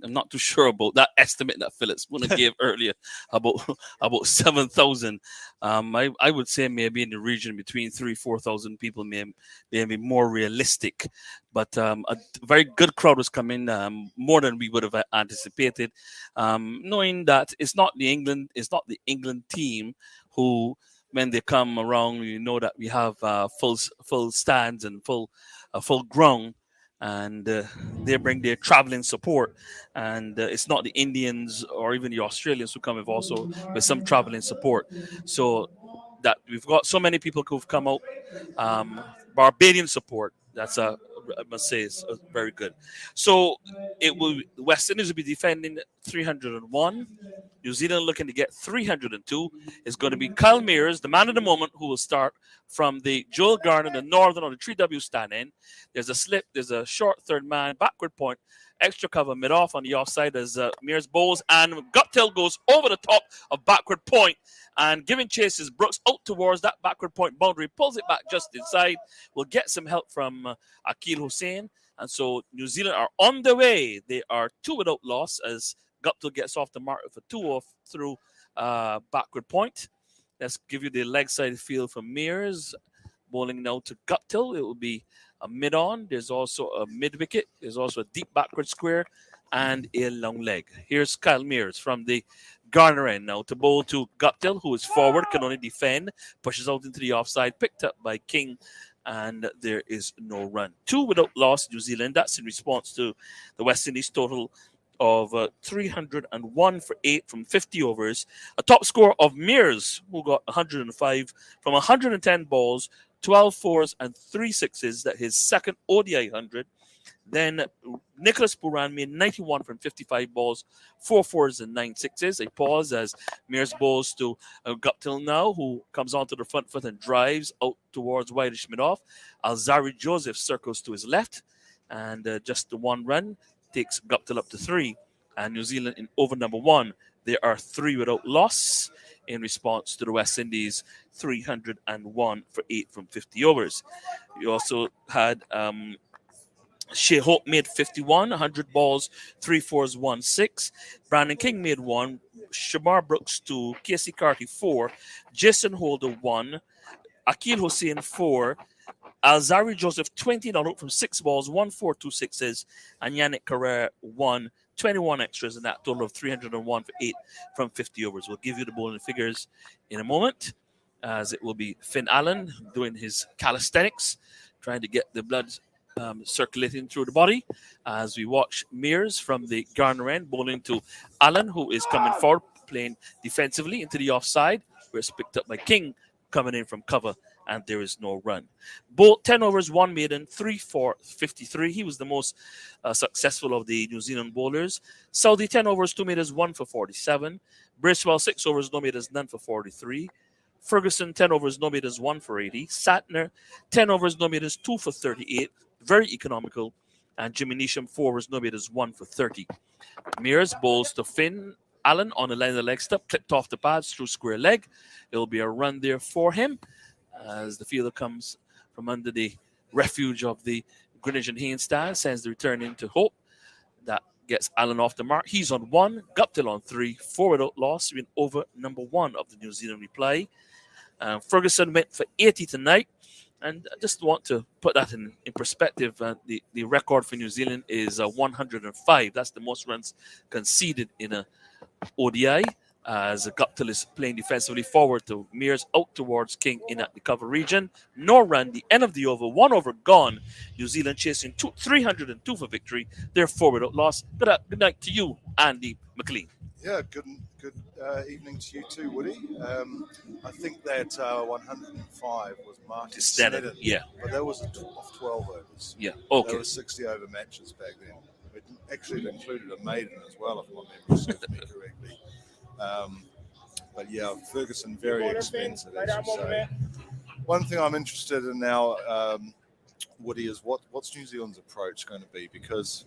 Speaker 10: I'm not too sure about that estimate that Philip Spooner gave earlier about 7,000. I would say maybe in the region between 3,000-4,000 people may be more realistic. But a very good crowd was coming, more than we would have anticipated, knowing that it's not the England team who, when they come around, you know that we have full stands and full ground. And they bring their traveling support, and it's not the Indians or even the Australians who come with some traveling support. So that we've got so many people who've come out. Barbadian support, I must say, is very good. So West Indies will be defending 301. New Zealand looking to get 302. Is going to be Kyle Mears, the man of the moment, who will start from the Joel Garner, the northern or the 3W stand in. There's a slip, there's a short third man, backward point, extra cover mid off on the offside as Mears bowls, and Guptill goes over the top of backward point, and giving chase is Brooks out towards that backward point boundary, pulls it back just inside. We'll get some help from Akil Hussain, and so New Zealand are on the way. They are 2 without loss as Guptill gets off the mark for 2 off through backward point. Let's give you the leg side feel for Mears. Bowling now to Guptill. It will be a mid-on. There's also a mid-wicket. There's also a deep backward square and a long leg. Here's Kyle Mears from the Garner in now to bowl to Guptill, who is forward, can only defend, pushes out into the offside, picked up by King, and there is no run. 2 without loss, New Zealand. That's in response to the West Indies total of 301 for 8 from 50 overs. A top score of Mears, who got 105 from 110 balls, 12 fours and 3 sixes. That his second ODI 100. Then Nicholas Puran made 91 from 55 balls, 4 fours and 9 sixes. A pause as Mears bowls to Guptill now, who comes onto the front foot and drives out towards Whitish mid-off. Alzari Joseph circles to his left, and just the 1 run takes Guptill up to 3. And New Zealand in over number 1, there are 3 without loss in response to the West Indies 301 for 8 from 50 overs. You also had Shea Hope made 51, 100 balls, 3 fours, 1 6. Brandon King made 1. Shamar Brooks 2. Casey Carty 4. Jason Holder 1. Akil Hussein 4. Alzari Joseph 20 not out from 6 balls, 1 4, 2 sixes. And Yannick Carrere 1. 21 extras in that total of 301 for 8 from 50 overs. We'll give you the bowling figures in a moment, as it will be Finn Allen doing his calisthenics, trying to get the blood circulating through the body, as we watch Mears from the Garner end bowling to Allen, who is coming forward, playing defensively into the offside, where it's picked up by King coming in from cover, and there is no run. Both 10 overs, 1 maiden, 3 for 53. He was the most successful of the New Zealand bowlers. Saudi 10 overs, 2 maidens, 1 for 47. Bracewell 6 overs, no maidens, none for 43. Ferguson 10 overs, no maidens, 1 for 80. Satner 10 overs, no maidens, 2 for 38. Very economical. And Jimmy Neesham 4 overs, no maidens, 1 for 30. Mears bowls to Finn Allen on the line of the leg step, clipped off the pads through square leg. It'll be a run there for him as the fielder comes from under the refuge of the Greenwich and Haynes stand, sends the return into Hope. That gets Allen off the mark. He's on 1, Guptill on 3, 4 without loss. We're in over number 1 of the New Zealand reply. Ferguson went for 80 tonight. And I just want to put that in perspective. The record for New Zealand is 105. That's the most runs conceded in a ODI, as Guptill is playing defensively forward to Mears out towards King in at the cover region. No run, the end of the over, 1 over gone. New Zealand chasing 302 for victory. They're 4 without loss. Good night to you, Andy McLean.
Speaker 2: Yeah, good evening to you too, Woody. I think that 105 was Martin
Speaker 10: Standard, yeah.
Speaker 2: But that was of 12 overs.
Speaker 10: Yeah, okay.
Speaker 2: There were 60 over matches back then. It actually included a maiden as well, if my memory serves me correctly. But yeah, Ferguson, very expensive, as you say. One thing I'm interested in now, Woody, is what's New Zealand's approach going to be? Because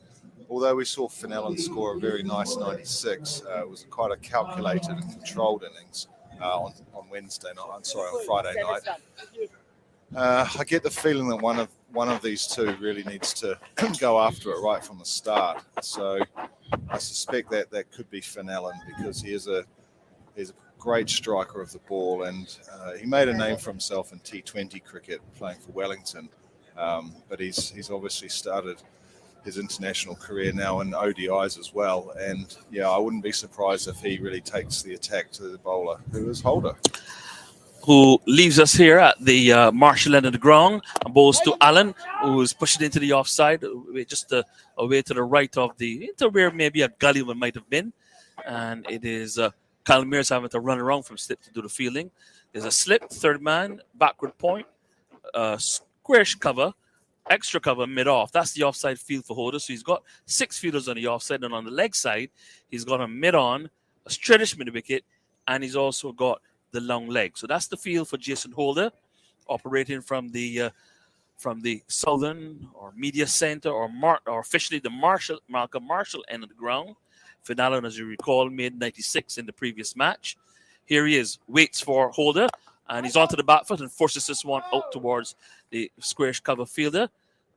Speaker 2: although we saw Finn Allen score a very nice 96, it was quite a calculated and controlled innings on Friday night. I get the feeling that one of these two really needs to go after it right from the start. So I suspect that could be Finn Allen, because he's a great striker of the ball, and he made a name for himself in T20 cricket playing for Wellington. But he's obviously started his international career now in ODIs as well. And yeah, I wouldn't be surprised if he really takes the attack to the bowler, who is Holder,
Speaker 10: who leaves us here at the Marshall end of the ground and bowls to Allen, who is pushing into the offside, just away to the right of into where maybe a gully one might have been. And it is Kyle Mears having to run around from slip to do the fielding. There's a slip, third man, backward point, squarish cover, extra cover mid-off. That's the offside field for Holder. So he's got 6 fielders on the offside, and on the leg side, he's got a mid-on, a straightish mid-wicket, and he's also got the long leg. So that's the field for Jason Holder, operating from the southern or media center, or officially the Malcolm Marshall end of the ground. Finn Allen, as you recall, made 96 in the previous match. Here he is, waits for Holder, and he's onto the back foot and forces this one out towards the squarish cover fielder.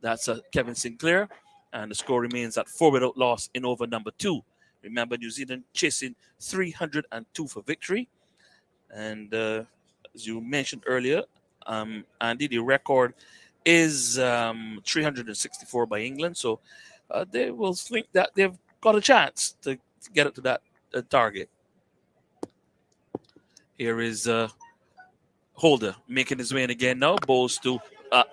Speaker 10: That's Kevin Sinclair, and the score remains at 4 without loss in over number 2. Remember, New Zealand chasing 302 for victory. And as you mentioned earlier, Andy, the record is 364 by England. So they will think that they've got a chance to get it to that target. Here is Holder making his way in again now. Bowls to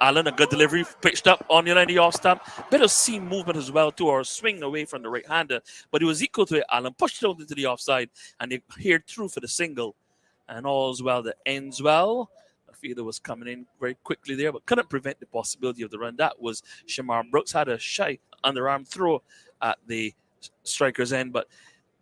Speaker 10: Allen. A good delivery pitched up on the line of the off stump. Bit of seam movement as well too, or swing away from the right hander. But it was equal to it. Allen pushed it out into the offside and they heard through for the single. And all's well that ends well. A fielder was coming in very quickly there, but couldn't prevent the possibility of the run. That was Shamar Brooks. Had a shy underarm throw at the striker's end, but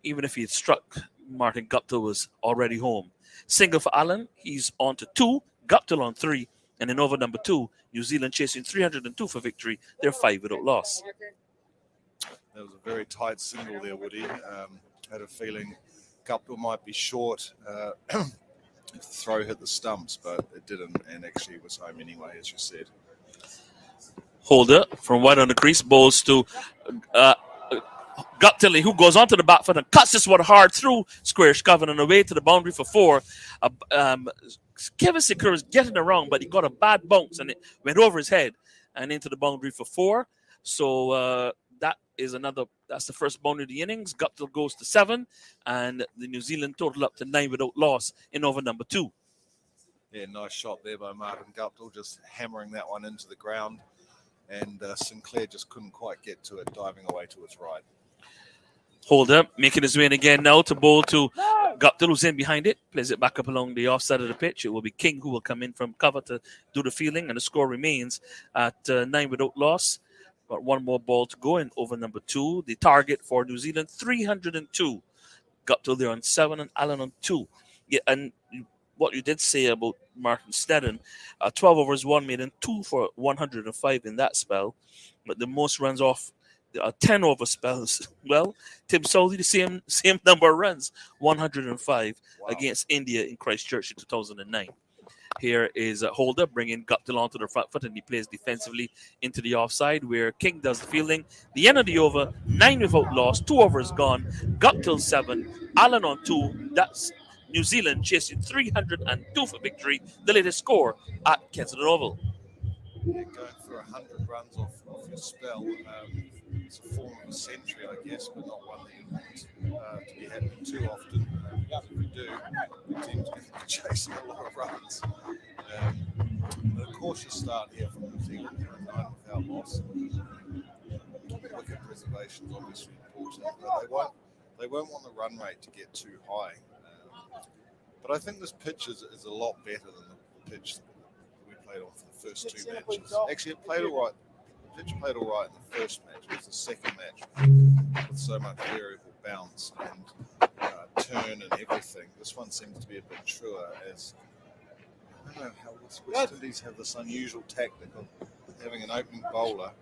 Speaker 10: even if he had struck, Martin Guptill was already home. Single for Allen. He's on to 2. Guptill on 3. And in over number 2, New Zealand chasing 302 for victory. They're 5 without loss.
Speaker 2: That was a very tight single there, Woody. Had a feeling Guptill might be short if the throw hit the stumps, but it didn't, and actually it was home anyway, as you said.
Speaker 10: Holder from wide on the crease, bowls to Guptill, who goes onto the back foot and cuts this one hard through square scoven and away to the boundary for 4. Kevin Secure is getting it wrong, but he got a bad bounce and it went over his head and into the boundary for 4. So that's the first boundary of the innings. Guptill goes to 7, and the New Zealand total up to 9 without loss in over number 2.
Speaker 2: Yeah, nice shot there by Martin Guptill, just hammering that one into the ground. And Sinclair just couldn't quite get to it, diving away to his right.
Speaker 10: Holder making his way in again now to bowl to Guptill, who's in behind it. Plays it back up along the offside of the pitch. It will be King who will come in from cover to do the fielding, and the score remains at 9 without loss. But one more ball to go in over number 2. The target for New Zealand, 302. Guptill there on 7 and Allen on 2. Yeah, and what you did say about Martin Sneddon, 12 overs, 1 made and 2 for 105 in that spell. But the most runs off 10 over spells. Well, Tim Salvi, the same number of runs, 105 against India in Christchurch in 2009. Here is Holder bringing Guptill onto the front foot, and he plays defensively into the offside where King does the fielding. The end of the over, 9 without loss, 2 overs gone. Guptill 7, Allen on 2. That's New Zealand chasing 302 for victory. The latest score at Kensington Oval.
Speaker 2: Yeah, going for 100 runs off your spell. It's a form of a century, I guess, but not one that you want to be happening too often. If we do, the team's going to be chasing a lot of runs. But a cautious start here from New Zealand, 9 without loss. Wicket preservation is obviously important, but they won't want the run rate to get too high. But I think this pitch is a lot better than the pitch that we played on for the first 2 matches. Actually, it played all right. The pitch played all right in the first match. It was the second match with so much variable bounce and turn and everything. This one seems to be a bit truer, as I don't know how West Indies have this unusual tactic of having an opening bowler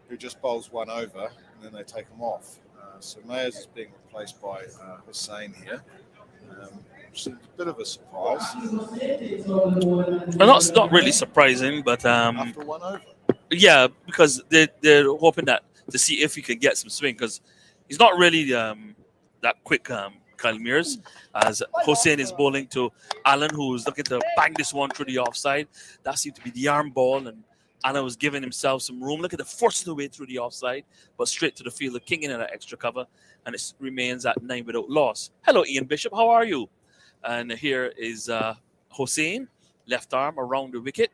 Speaker 2: who just bowls one over and then they take him off. So Mayers is being replaced by Hussain here. Which seems a bit of a surprise.
Speaker 10: Well, that's not really surprising, but
Speaker 2: after 1 over.
Speaker 10: Yeah, because they're hoping that to see if he can get some swing, because he's not really that quick, Kyle Mears, as Hossein is bowling to Allen, who's looking to bang this one through the offside. That seemed to be the arm ball, and Allen was giving himself some room. Look at the forcing the way through the offside, but straight to the field, the King in that extra cover, and it remains at 9 without loss. Hello, Ian Bishop, how are you? And here is Hossein, left arm around the wicket,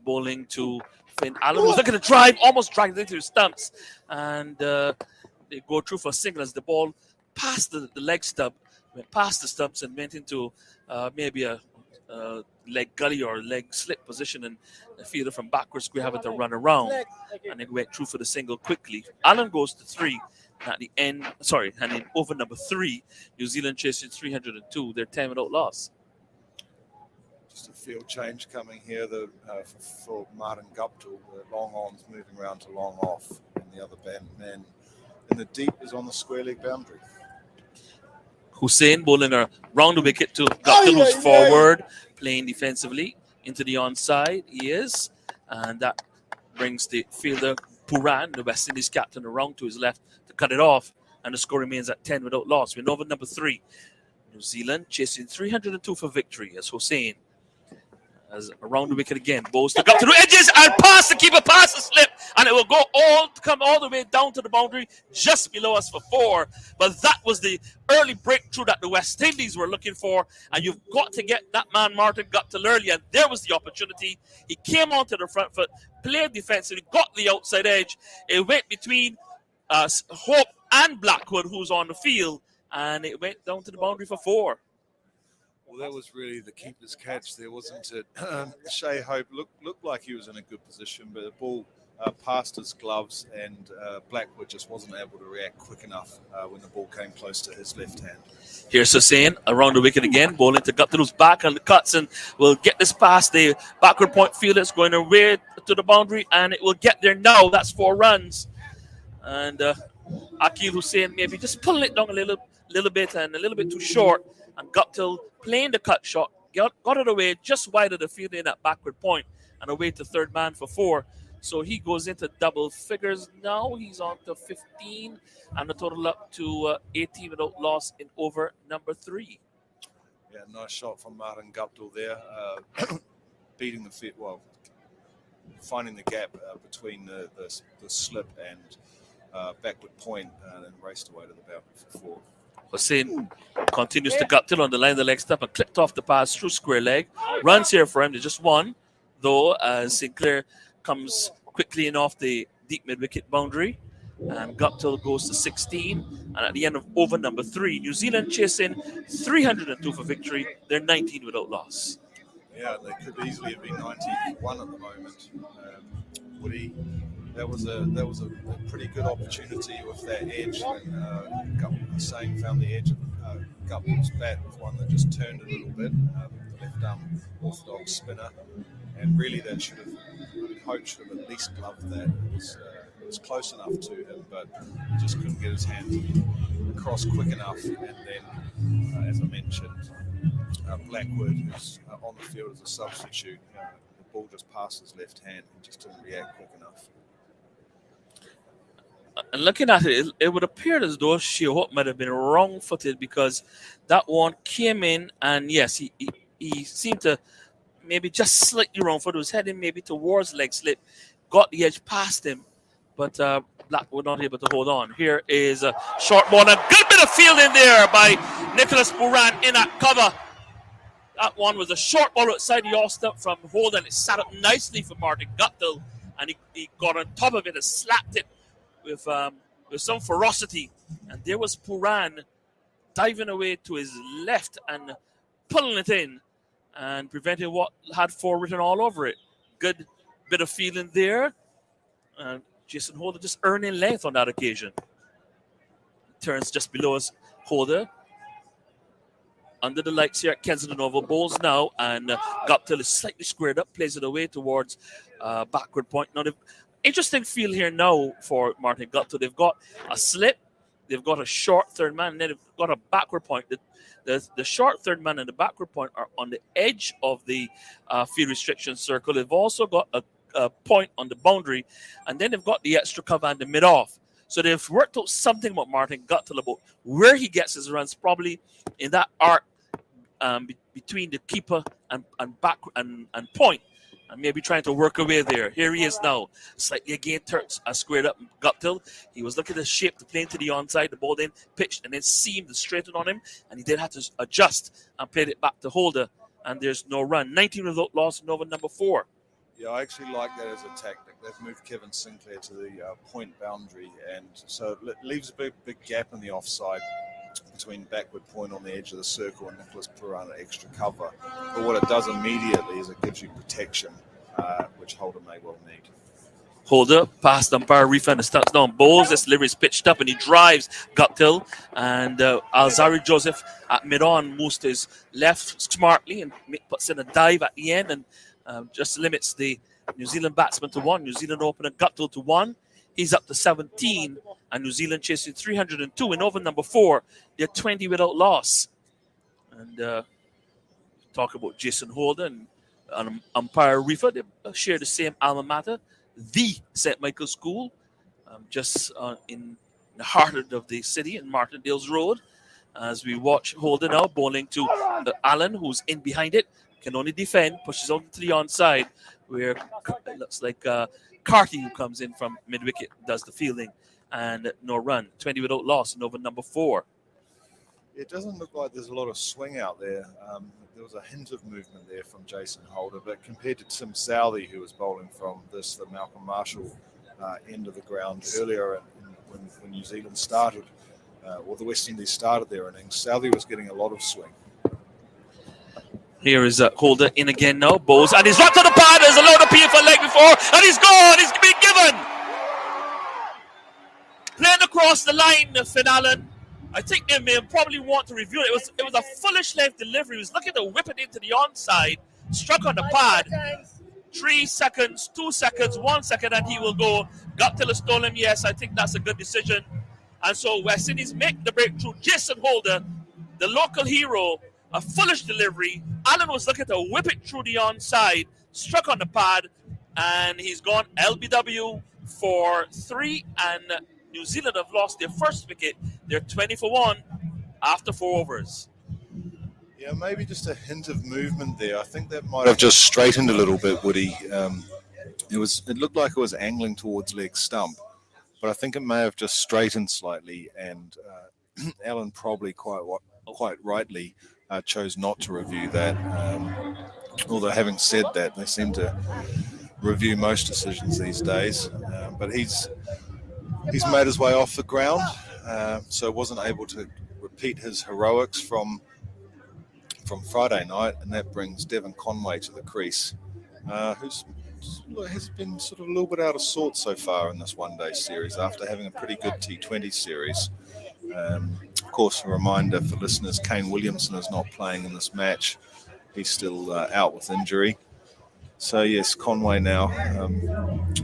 Speaker 10: bowling to Finn Allen, who's looking to drive, almost dragged into the stumps. And they go through for a single as the ball passed the leg stub, went past the stumps and went into maybe a leg gully or leg slip position. And the fielder from backwards, we're having to run around. And they went through for the single quickly. Allen goes to 3. At the end, and in over number 3, New Zealand chasing 302. They're 10 without loss.
Speaker 2: Just a field change coming here for Martin Guptill. The long on's moving around to long off, and the other man in the deep is on the square leg boundary.
Speaker 10: Hussein bowling around the wicket to Guptill, who's forward, playing defensively into the onside. He is, and that brings the fielder Puran, the West Indies captain, around to his left to cut it off, and the score remains at 10 without loss. We're over number 3. New Zealand chasing 302 for victory as Hossein As around the wicket again, Bowles to go to the edges and pass the keeper, pass the slip, and it will come all the way down to the boundary just below us for 4. But that was the early breakthrough that the West Indies were looking for, and you've got to get that man Martin Guptill early, and there was the opportunity. He came onto the front foot, played defensively, got the outside edge. It went between Hope and Blackwood, who's on the field, and it went down to the boundary for 4.
Speaker 2: Well, that was really the keeper's catch there, wasn't it? Shea Hope looked like he was in a good position, but the ball passed his gloves, and Blackwood just wasn't able to react quick enough when the ball came close to his left hand.
Speaker 10: Here's Hussain around the wicket again, bowling to Guptill, who's back on the cuts, and will get this past the backward point fielder. It's going away to the boundary, and it will get there now. That's 4 runs. And Akil Hussain maybe just pulling it down a little bit and a little bit too short, and Guptill playing the cut shot, got it away just wide of the field in that backward point and away to third man for 4. So he goes into double figures now. He's on to 15 and a total up to 18 without loss in over number 3.
Speaker 2: Yeah, nice shot from Martin Guptill there, beating the fit, finding the gap between the slip and backward point, and then raced away to the boundary for 4.
Speaker 10: Hussain continues to Guptill on the line of the leg step and clipped off the pass through square leg. Runs here for him. There's just 1, though, as Sinclair comes quickly in off the deep mid-wicket boundary. And Guptill goes to 16. And at the end of over number 3, New Zealand chasing 302 for victory. They're 19 without loss.
Speaker 2: Yeah, they could easily have been 91 at the moment. Woody, that was a pretty good opportunity with that edge when Hussain found the edge of Guptill's bat with one that just turned a little bit, the left arm orthodox spinner, and really that Hope should have at least gloved that. It was close enough to him, but he just couldn't get his hand across quick enough. And then, as I mentioned, Blackwood, who's on the field as a substitute, the ball just passed his left hand and just didn't react quick enough.
Speaker 10: And looking at it, it would appear as though Shea Hope might have been wrong-footed, because that one came in, and yes, he seemed to maybe just slightly wrong-footed. Was heading maybe towards leg slip, got the edge past him, but Blackwood not able to hold on. Here is a short ball, and a good bit of fielding there by Nicholas Buran in at cover. That one was a short ball outside the off stump from Holden. It sat up nicely for Martin Guptill, and he got on top of it and slapped it with some ferocity. And there was Puran diving away to his left and pulling it in and preventing what had 4 written all over it. Good bit of feeling there. And Jason Holder just earning length on that occasion. Turns just below us, Holder. Under the lights here at Kensington Oval. Bowls now, and Guptill is slightly squared up, plays it away towards backward point. Now, the interesting feel here now for Martin Guptill. They've got a slip, they've got a short third man, and then they've got a backward point. The short third man and the backward point are on the edge of the field restriction circle. They've also got a point on the boundary, and then they've got the extra cover and the mid-off. So they've worked out something about Martin Guptill about where he gets his runs, probably in that arc between the keeper and back and point, and maybe trying to work away there. Here he is now, slightly again turns squared up. Guptill, he was looking to shape the plane to the onside. The ball then pitched and then seamed and straightened on him, and he did have to adjust and played it back to Holder, and there's no run. 19 without loss in over number 4.
Speaker 2: Yeah, I actually like that as a tactic. They've moved Kevin Sinclair to the point boundary, and so it leaves a big gap in the offside between backward point on the edge of the circle and Nicholas Purana extra cover. But what it does immediately is it gives you protection, which Holder may well need.
Speaker 10: Holder past umpire refund and starts down. Bowles, this delivery is pitched up and he drives Guptill, and Alzari Joseph at mid-on moves to his left smartly and puts in a dive at the end and just limits the New Zealand batsman to 1. New Zealand opener Guptill to 1. He's up to 17, and New Zealand chasing 302 in over number 4. They're 20 without loss. And talk about Jason Holden and umpire Reefer. They share the same alma mater, the St. Michael's School, just in the heart of the city in Martindale's Road. As we watch Holden now bowling to Allen, who's in behind it. can only defend, pushes out to the onside, where it looks like Carty, who comes in from mid-wicket, does the fielding, and no run. 20 without loss in over number 4.
Speaker 2: It doesn't look like there's a lot of swing out there. There was a hint of movement there from Jason Holder, but compared to Tim Salvi, who was bowling from the Malcolm Marshall end of the ground earlier when New Zealand started, or the West Indies started their innings, Salvi was getting a lot of swing.
Speaker 10: Here is Holder in again now, bowls, and he's dropped to the pad. There's a load of PFL leg before, and he's gone. He's been given. Playing across the line, Finn Allen. I think they may probably want to review it. It was a foolish length delivery. He was looking to whip it into the onside, struck on the pad. 3 seconds, 2 seconds, 1 second, and he will go. Guptill has stole him. Yes, I think that's a good decision. And so West Indies make the breakthrough. Jason Holder, the local hero, a foolish delivery. Allen was looking to whip it through the onside, struck on the pad, and he's gone LBW for 3, and New Zealand have lost their first wicket. They're 20 for 1 after 4 overs.
Speaker 2: Yeah, maybe just a hint of movement there. I think that might have just straightened a little bit, Woody. It looked like it was angling towards leg stump, but I think it may have just straightened slightly, and Allen probably quite rightly chose not to review that. Although having said that, they seem to review most decisions these days. But he's made his way off the ground, so wasn't able to repeat his heroics from Friday night, and that brings Devon Conway to the crease, has been sort of a little bit out of sorts so far in this one-day series after having a pretty good T20 series. Of course, a reminder for listeners, Kane Williamson is not playing in this match. He's still out with injury. So, yes, Conway now,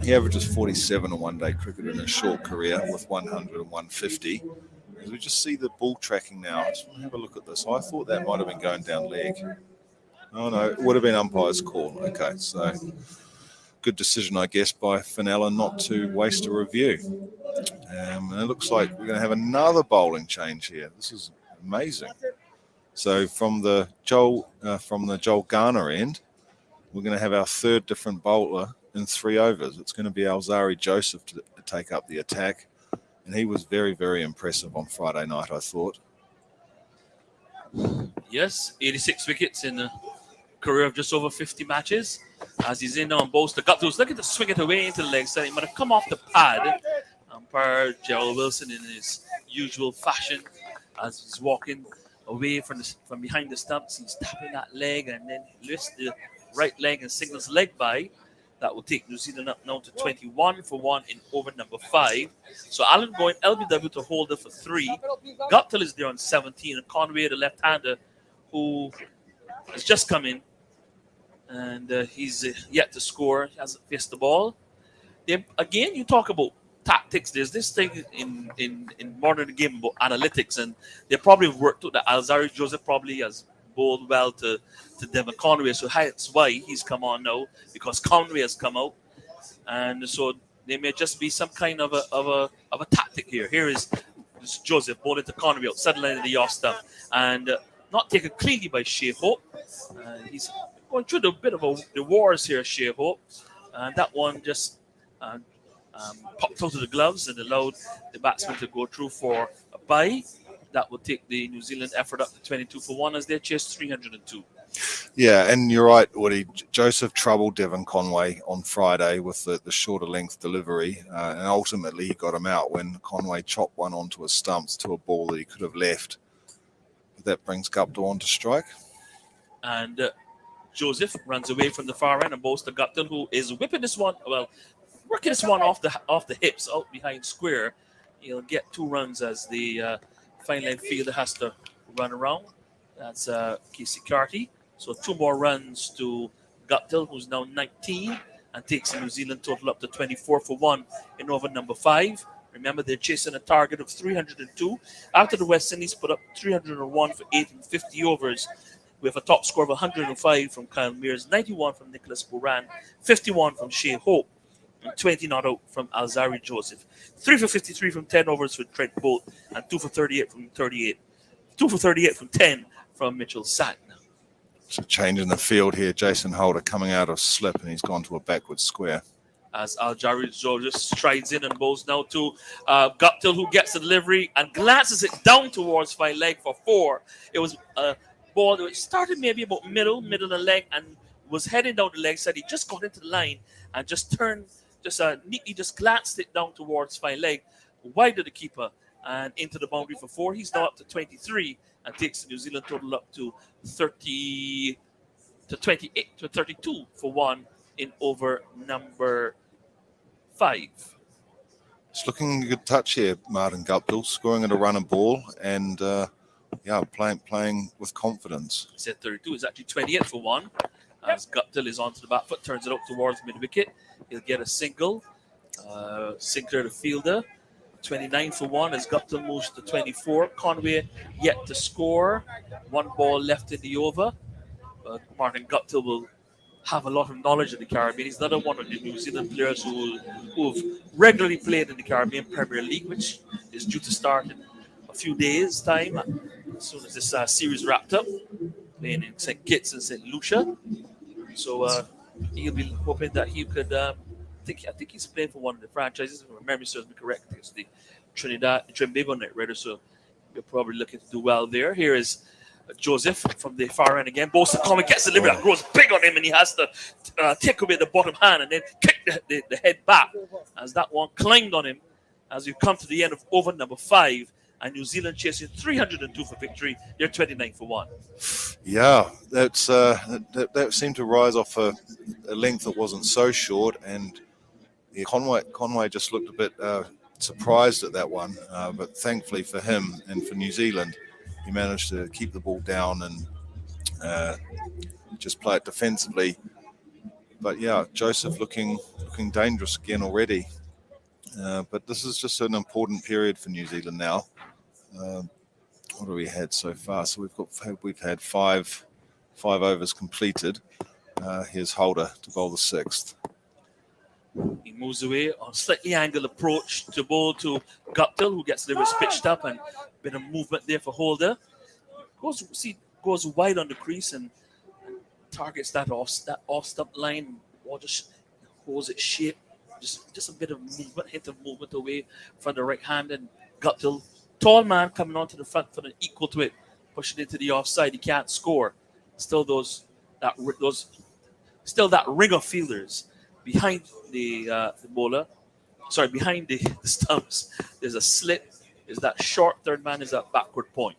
Speaker 2: he averages 47 in one-day cricket in his short career with 100 and 150. As we just see the ball tracking now, I just want to have a look at this. I thought that might have been going down leg. Oh, no, it would have been umpire's call. Okay, so good decision, I guess, by Finn Allen not to waste a review. And it looks like we're going to have another bowling change here. This is amazing. So from the Joel Garner end, we're going to have our third different bowler in 3 overs. It's going to be Alzari Joseph to take up the attack. And he was very, very impressive on Friday night, I thought.
Speaker 10: Yes, 86 wickets in a career of just over 50 matches. As he's in on bowls to Guptill, looking to swing it away into the leg side. He might have come off the pad. Umpire Gerald Wilson in his usual fashion as he's walking away from behind the stumps. He's tapping that leg and then he lifts the right leg and signals leg by. That will take New Zealand up now to 21 for 1 in over number 5. So Allen going LBW to Holder for 3. Guptill is there on 17. And Conway, the left-hander, who has just come in. And he's yet to score. He hasn't faced the ball. Again, you talk about tactics. There's this thing in modern game about analytics. And they probably worked out that Alzari Joseph probably has bowled well to Devon Conway, so that's why he's come on now, because Conway has come out, and so there may just be some kind of a tactic here. Here is Joseph bowling to Conway outside the line of the off stump, and not taken cleanly by Shea Hope. He's going through a bit of the wars here, Shea Hope, and that one just popped out of the gloves and allowed the batsman to go through for a bye. That will take the New Zealand effort up to 22 for 1 as they chase 302.
Speaker 2: Yeah, and you're right, Woody. Joseph troubled Devon Conway on Friday with the shorter length delivery, and ultimately he got him out when Conway chopped one onto his stumps to a ball that he could have left. That brings Guptill on to strike.
Speaker 10: And Joseph runs away from the far end and bowls to Guptill, who is whipping this one, working this one off the hips out behind square. He'll get 2 runs as the fine leg fielder has to run around. That's Casey Carty. So 2 more runs to Guptill, who's now 19, and takes the New Zealand total up to 24 for 1 in over number 5. Remember, they're chasing a target of 302 after the West Indies put up 301 for 8 and 50 overs, with a top score of 105 from Kyle Mears, 91 from Nicholas Buran, 51 from Shea Hope, and 20 not out from Alzari Joseph. 3 for 53 from 10 overs for Trent Bolt, and 2 for 38 from 38. 2 for 38 from 10 from Mitchell Sattler.
Speaker 2: It's a change in the field here. Jason Holder coming out of slip, and he's gone to a backward square.
Speaker 10: As Aljari Georgia strides in and bowls now to Guptill, who gets the delivery and glances it down towards fine leg for 4. It was a ball that started maybe about middle and leg, and was heading down the leg side. He just got into the line and just turned, neatly just glanced it down towards fine leg, wide of the keeper and into the boundary for 4. He's now up to 23 and takes the New Zealand total up to 30 to 28 to 32 for 1 in over number 5.
Speaker 2: It's looking a good touch here, Martin Guptill, scoring at a run and ball, and playing with confidence.
Speaker 10: He said 32 is actually 28 for 1. As Guptill is onto the back foot, turns it up towards mid wicket. He'll get a single. Sinclair the fielder. 29 for 1 as Guptill moves to 24. Conway yet to score. 1 ball left in the over. Martin Guptill will have a lot of knowledge of the Caribbean. He's another one of the New Zealand players who have regularly played in the Caribbean Premier League, which is due to start in a few days' time, as soon as this series wrapped up, playing in St. Kitts and St. Lucia. So he'll be hoping that he could. I think he's playing for one of the franchises. If my memory serves me correct, it's the Trinidad Tobago Knight Riders. So you're probably looking to do well there. Here is Joseph from the far end again. Boston Comic gets the delivery that grows big on him, and he has to take away the bottom hand and then kick the head back as that one climbed on him. As we come to the end of over number 5, and New Zealand chasing 302 for victory. They're 29 for 1.
Speaker 2: Yeah, that seemed to rise off a length that wasn't so short, and Conway just looked a bit surprised at that one, but thankfully for him and for New Zealand, he managed to keep the ball down and just play it defensively. But yeah, Joseph looking dangerous again already. But this is just an important period for New Zealand now. What have we had so far? So we've had five overs completed. Here's Holder to bowl the 6th.
Speaker 10: He moves away on slightly angled approach to bowl to Guptill, who gets the rivers pitched up, and a bit of movement there for Holder. Goes wide on the crease and targets that off stump line, or just holds it shape. Just a bit of movement, hint of movement away from the right hand, and Guptill, tall man coming onto the front foot and equal to it, pushing into the offside. He can't score. Still that ring of fielders behind the bowler. Sorry, behind the stumps. There's a slit. There's that short third man. Is that backward point.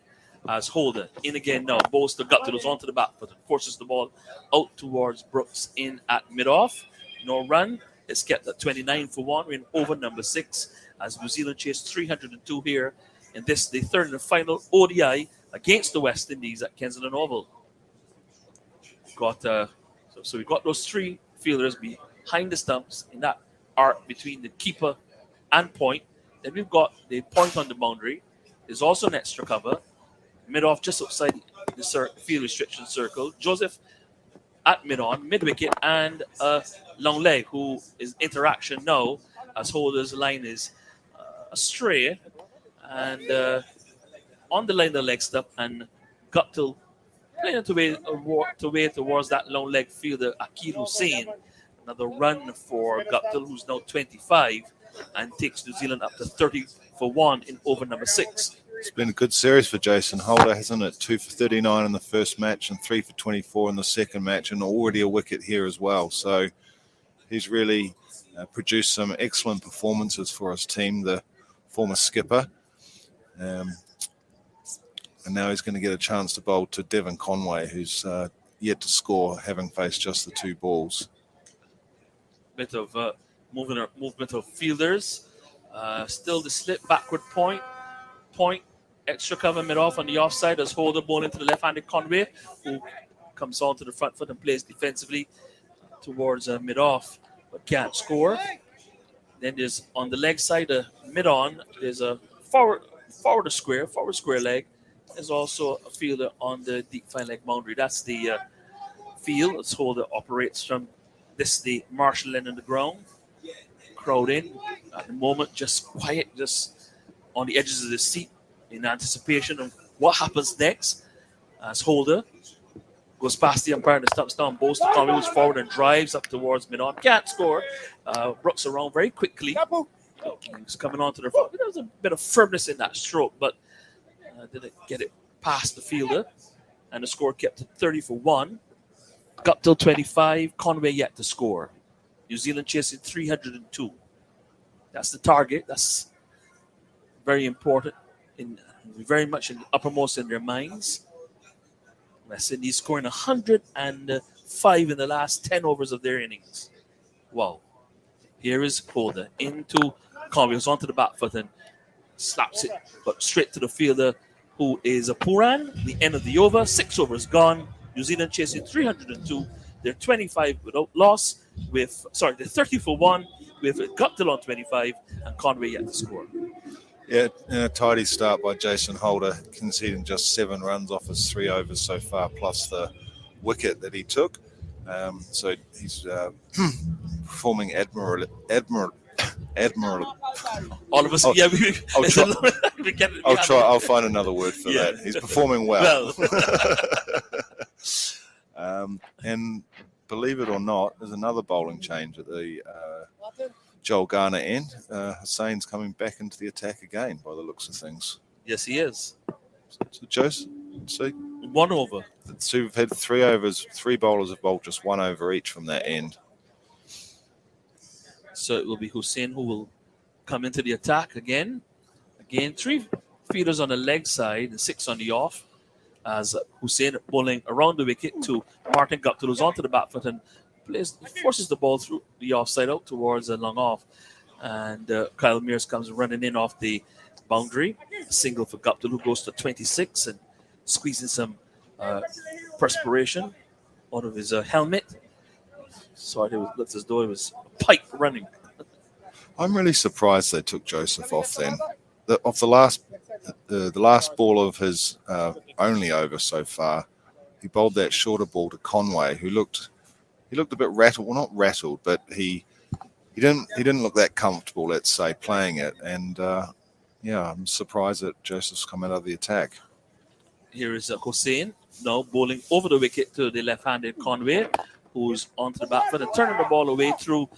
Speaker 10: As Holder in again now, bowls to Guptill, goes onto the back foot and forces the ball out towards Brooks in at mid-off. No run. It's kept at 29 for 1. We're in over number 6 as New Zealand chased 302 here in the third and final ODI against the West Indies at Kensington Oval. So we've got those 3 fielders behind the stumps in that arc between the keeper and point. Then we've got the point on the boundary. There's also an extra cover. Mid-off just outside the field restriction circle. Joseph at mid-on, mid-wicket, and long leg, who is interaction now as Holder's line is astray. And on the line, the leg stop, and Guptill playing to way towards that long leg fielder, Akil Hussain. Another run for Guptill, who's now 25, and takes New Zealand up to 30 for 1 in over number 6.
Speaker 2: It's been a good series for Jason Holder, hasn't it? 2 for 39 in the first match and 3 for 24 in the second match, and already a wicket here as well. So he's really produced some excellent performances for his team, the former skipper. And now he's going to get a chance to bowl to Devon Conway, who's yet to score, having faced just the 2 balls.
Speaker 10: Bit of movement of fielders. Still the slip backward point, extra cover mid-off on the offside as Holder ball into the left-handed Conway, who comes on to the front foot and plays defensively towards mid-off, but can't score. Then there's on the leg side, mid-on, there's a forward square leg. There's also a fielder on the deep fine leg boundary. That's the field as Holder operates from. This the Marshall end of the ground. Crowd in at the moment, just quiet, just on the edges of the seat in anticipation of what happens next. As Holder Goes past the umpire and steps down. Bowls to Conway, moves forward and drives up towards mid-on. Can't score. Brooks around very quickly. He's coming onto the front. There was a bit of firmness in that stroke, but didn't get it past the fielder. And the score kept it 30-1. Guptill 25. Conway yet to score. New Zealand chasing 302. That's the target. That's very important, very much uppermost in their minds. West Indies scoring 105 in the last 10 overs of their innings. Wow. Here is Holder into Conway, who's onto the back foot and slaps it, but straight to the fielder, who is a Puran. The end of the over. 6 overs gone. New Zealand chasing 302. They're 25 without loss. They're 30-1 with Guptill on 25 and Conway yet to score.
Speaker 2: Yeah, a tidy start by Jason Holder, conceding just 7 runs off his 3 overs so far, plus the wicket that he took. So he's performing admirably.
Speaker 10: All of us,
Speaker 2: I'll find another word for that. He's performing well. And believe it or not, there's another bowling change at the Joel Garner end. Hussein's coming back into the attack again by the looks of things.
Speaker 10: Yes, he is.
Speaker 2: So Joseph, see?
Speaker 10: 1 over.
Speaker 2: So we've had 3 overs, 3 bowlers have bowled just 1 over each from that end.
Speaker 10: So it will be Hussein who will come into the attack again. Again, 3 fielders on the leg side and 6 on the off. As Hussein bowling around the wicket to Martin Guptill, who's onto the back foot and forces the ball through the offside out towards a long off. And Kyle Mears comes running in off the boundary. Single for Guptill, who goes to 26 and squeezing some perspiration out of his helmet. So it looks as though it was a pipe running.
Speaker 2: I'm really surprised they took Joseph off then. The last ball of his only over so far, he bowled that shorter ball to Conway, who looked a bit rattled. Well, not rattled, but he didn't look that comfortable, let's say, playing it. And I'm surprised that Joseph's come out of the attack.
Speaker 10: Here is Hussein now bowling over the wicket to the left-handed Conway, who's onto the back foot and turning the ball away through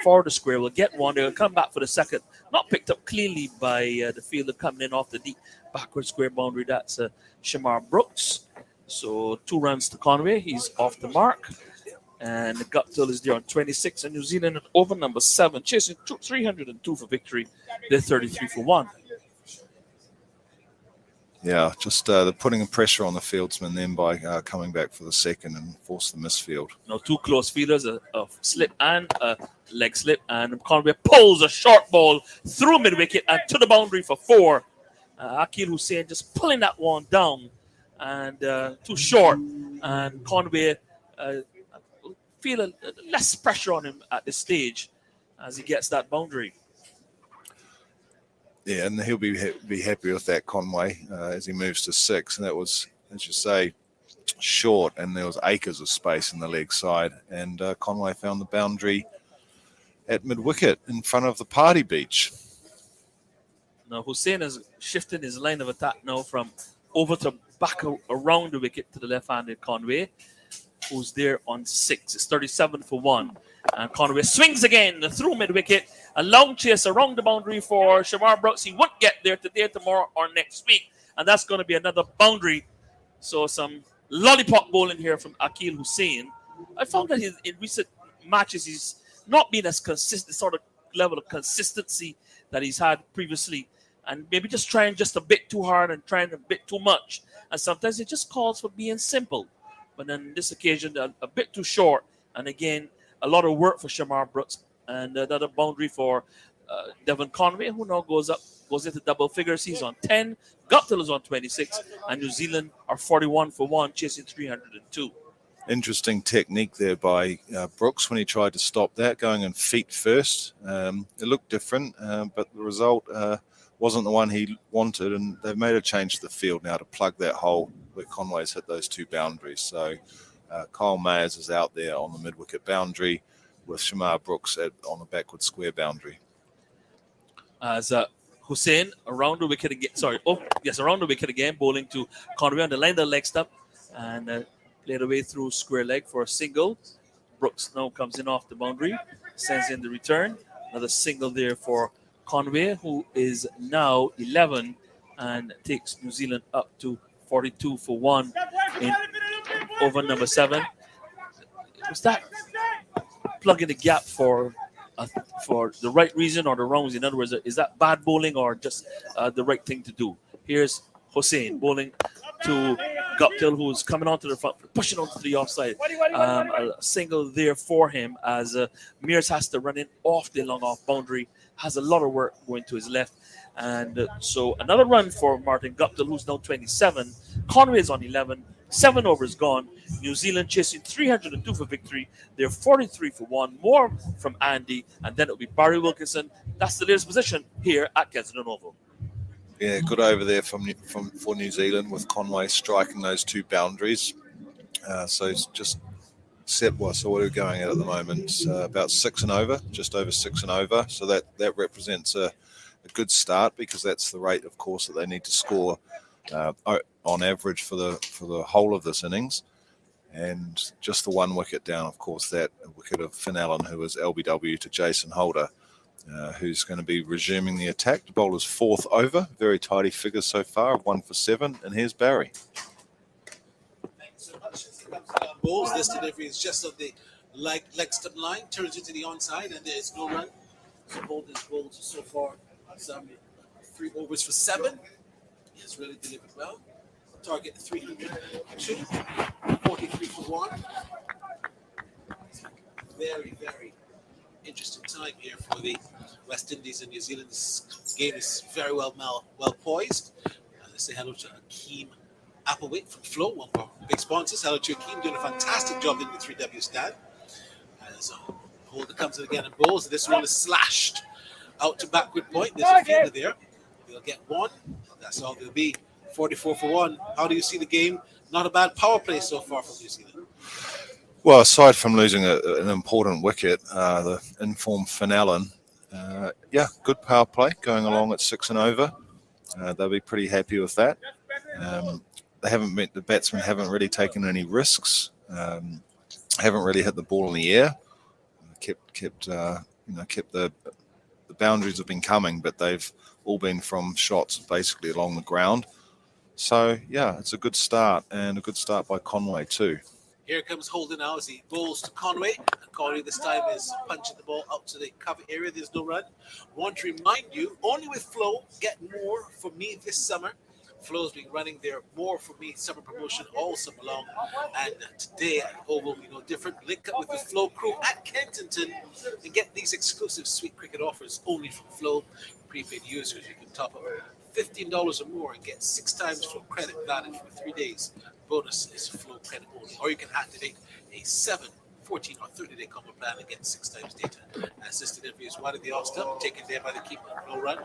Speaker 10: for the square. Will get one. They'll come back for the second. Not picked up cleanly by the fielder coming in off the deep backward square boundary. That's Shamar Brooks. So 2 runs to Conway. He's off the mark. And Guptill is there on 26. And New Zealand at over number 7, chasing 302 for victory. They're 33-1.
Speaker 2: Yeah, just they're putting pressure on the fieldsman then by coming back for the second and force the misfield.
Speaker 10: Now 2 close fielders, a slip and a leg slip. And Conway pulls a short ball through mid-wicket and to the boundary for 4. Akil Hussein just pulling that one down and too short. And Conway feel less pressure on him at this stage as he gets that boundary.
Speaker 2: Yeah, and he'll be happy with that, Conway, as he moves to 6. And that was, as you say, short, and there was acres of space in the leg side. And Conway found the boundary at mid-wicket in front of the party beach.
Speaker 10: Now, Hussein has shifted his line of attack now from over to back around the wicket to the left-handed Conway, who's there on 6. It's 37-1. And Conway swings again through mid-wicket. A long chase around the boundary for Shamar Brooks. He won't get there today, tomorrow, or next week. And that's going to be another boundary. So some lollipop bowling here from Akil Hussein. I found that in recent matches, he's not been as consistent, sort of level of consistency that he's had previously. And maybe just trying just a bit too hard and trying a bit too much. And sometimes it just calls for being simple. But on this occasion, a bit too short. And again, a lot of work for Shamar Brooks. And another boundary for Devon Conway, who now goes into double figures. He's on 10. Guptill is on 26. And New Zealand are 41-1, chasing 302.
Speaker 2: Interesting technique there by Brooks when he tried to stop that, going in feet first. It looked different, but the result wasn't the one he wanted. And they've made a change to the field now to plug that hole where Conway's hit those 2 boundaries. So Kyle Mayers is out there on the mid-wicket boundary with Shamar Brooks on the backward square boundary.
Speaker 10: As Hussein around the wicket again. Around the wicket again, bowling to Conway on the line of the leg stump. And Played away through square leg for a single. Brooks now comes in off the boundary, sends in the return. Another single there for Conway, who is now 11 and takes New Zealand up to 42 for 1 in over number 7. Was that plugging the gap for the right reason or the wrong reason? In other words, is that bad bowling or just the right thing to do? Here's Hossein bowling to Guptill, who's coming onto the front, pushing onto the offside. A single there for him as Mears has to run in off the long off boundary. Has a lot of work going to his left. And so another run for Martin Guptill, who's now 27. Conway is on 11. 7 overs gone. New Zealand chasing 302 for victory. They're 43 for 1. More from Andy. And then it'll be Barry Wilkinson. That's the latest position here at Kensington Oval.
Speaker 2: Yeah, good over there for New Zealand with Conway striking those 2 boundaries. So it's just so what are we going at the moment? About 6 and over, just over 6 and over. So that represents a good start because that's the rate, of course, that they need to score on average for the whole of this innings. And just the 1 wicket down, of course, that wicket of Finn Allen, who was LBW to Jason Holder. Who's going to be resuming the attack. The bowler's 4th over. Very tidy figures so far, 1 for 7. And here's Barry.
Speaker 1: Thanks so much. Balls. This delivery is just on the leg stump line, turns into the onside, and there's no run. So Holden's bowled so far. Some 3 overs for 7. He has really delivered well. Target 302. 43 for 1. Very, very interesting time here for the West Indies and New Zealand. This game is very well poised. Let's say hello to Akeem Applewick from Flow, one of our big sponsors. Hello to Akeem, doing a fantastic job in the 3W stand. As Holder comes in again and bowls. This one is slashed out to backward point. There's a fielder there. They'll get 1. That's all they'll be. 44 for 1. How do you see the game? Not a bad power play so far from New Zealand.
Speaker 2: Well, aside from losing an important wicket, the informed Finn Allen, good power play going along at 6 and over. They'll be pretty happy with that. The batsmen haven't really taken any risks. Haven't really hit the ball in the air. Kept the boundaries have been coming, but they've all been from shots basically along the ground. So it's a good start and a good start by Conway too.
Speaker 1: Here comes Holden now as he bowls to Conway. And Conway this time is punching the ball out to the cover area. There's no run. Want to remind you, only with Flow, get more for me this summer. Flow's been running their More For Me summer promotion all summer long. And today at Oval will be no different. Link up with the Flow crew at Kensington and get these exclusive sweet cricket offers only from Flow. Prepaid users, you can top up $15 or more and get 6 times Flow credit valid for 3 days. Bonus is Flow credit only. Or you can activate a 7, 14, or 30-day combo plan and get 6 times data. Assisted delivery is one of the off stump, taken there by the keeper of Flow run.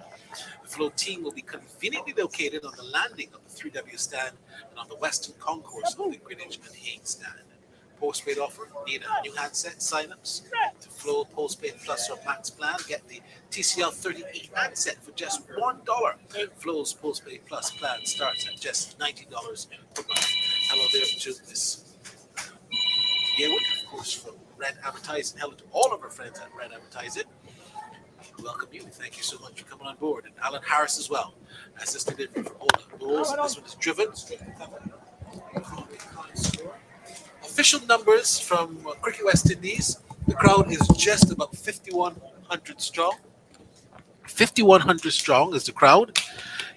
Speaker 1: The Flow team will be conveniently located on the landing of the 3W stand and on the western concourse of the Greenwich and Haynes stand. Postpaid offer, need a new handset, sign-ups to Flow Postpaid Plus or Max plan. Get the TCL 38 handset for just $1. Flow's Postpaid Plus plan starts at just $90 per month. Hello there to this Yearwood, of course, from Red Advertising. Hello to all of our friends at Red Advertising. We welcome you. Thank you so much for coming on board. And Alan Harris as well. Assisted delivery from Holden Bowles. This one is driven. Official numbers from Cricket West Indies. The crowd is just about 5,100 strong. 5,100 strong is the crowd.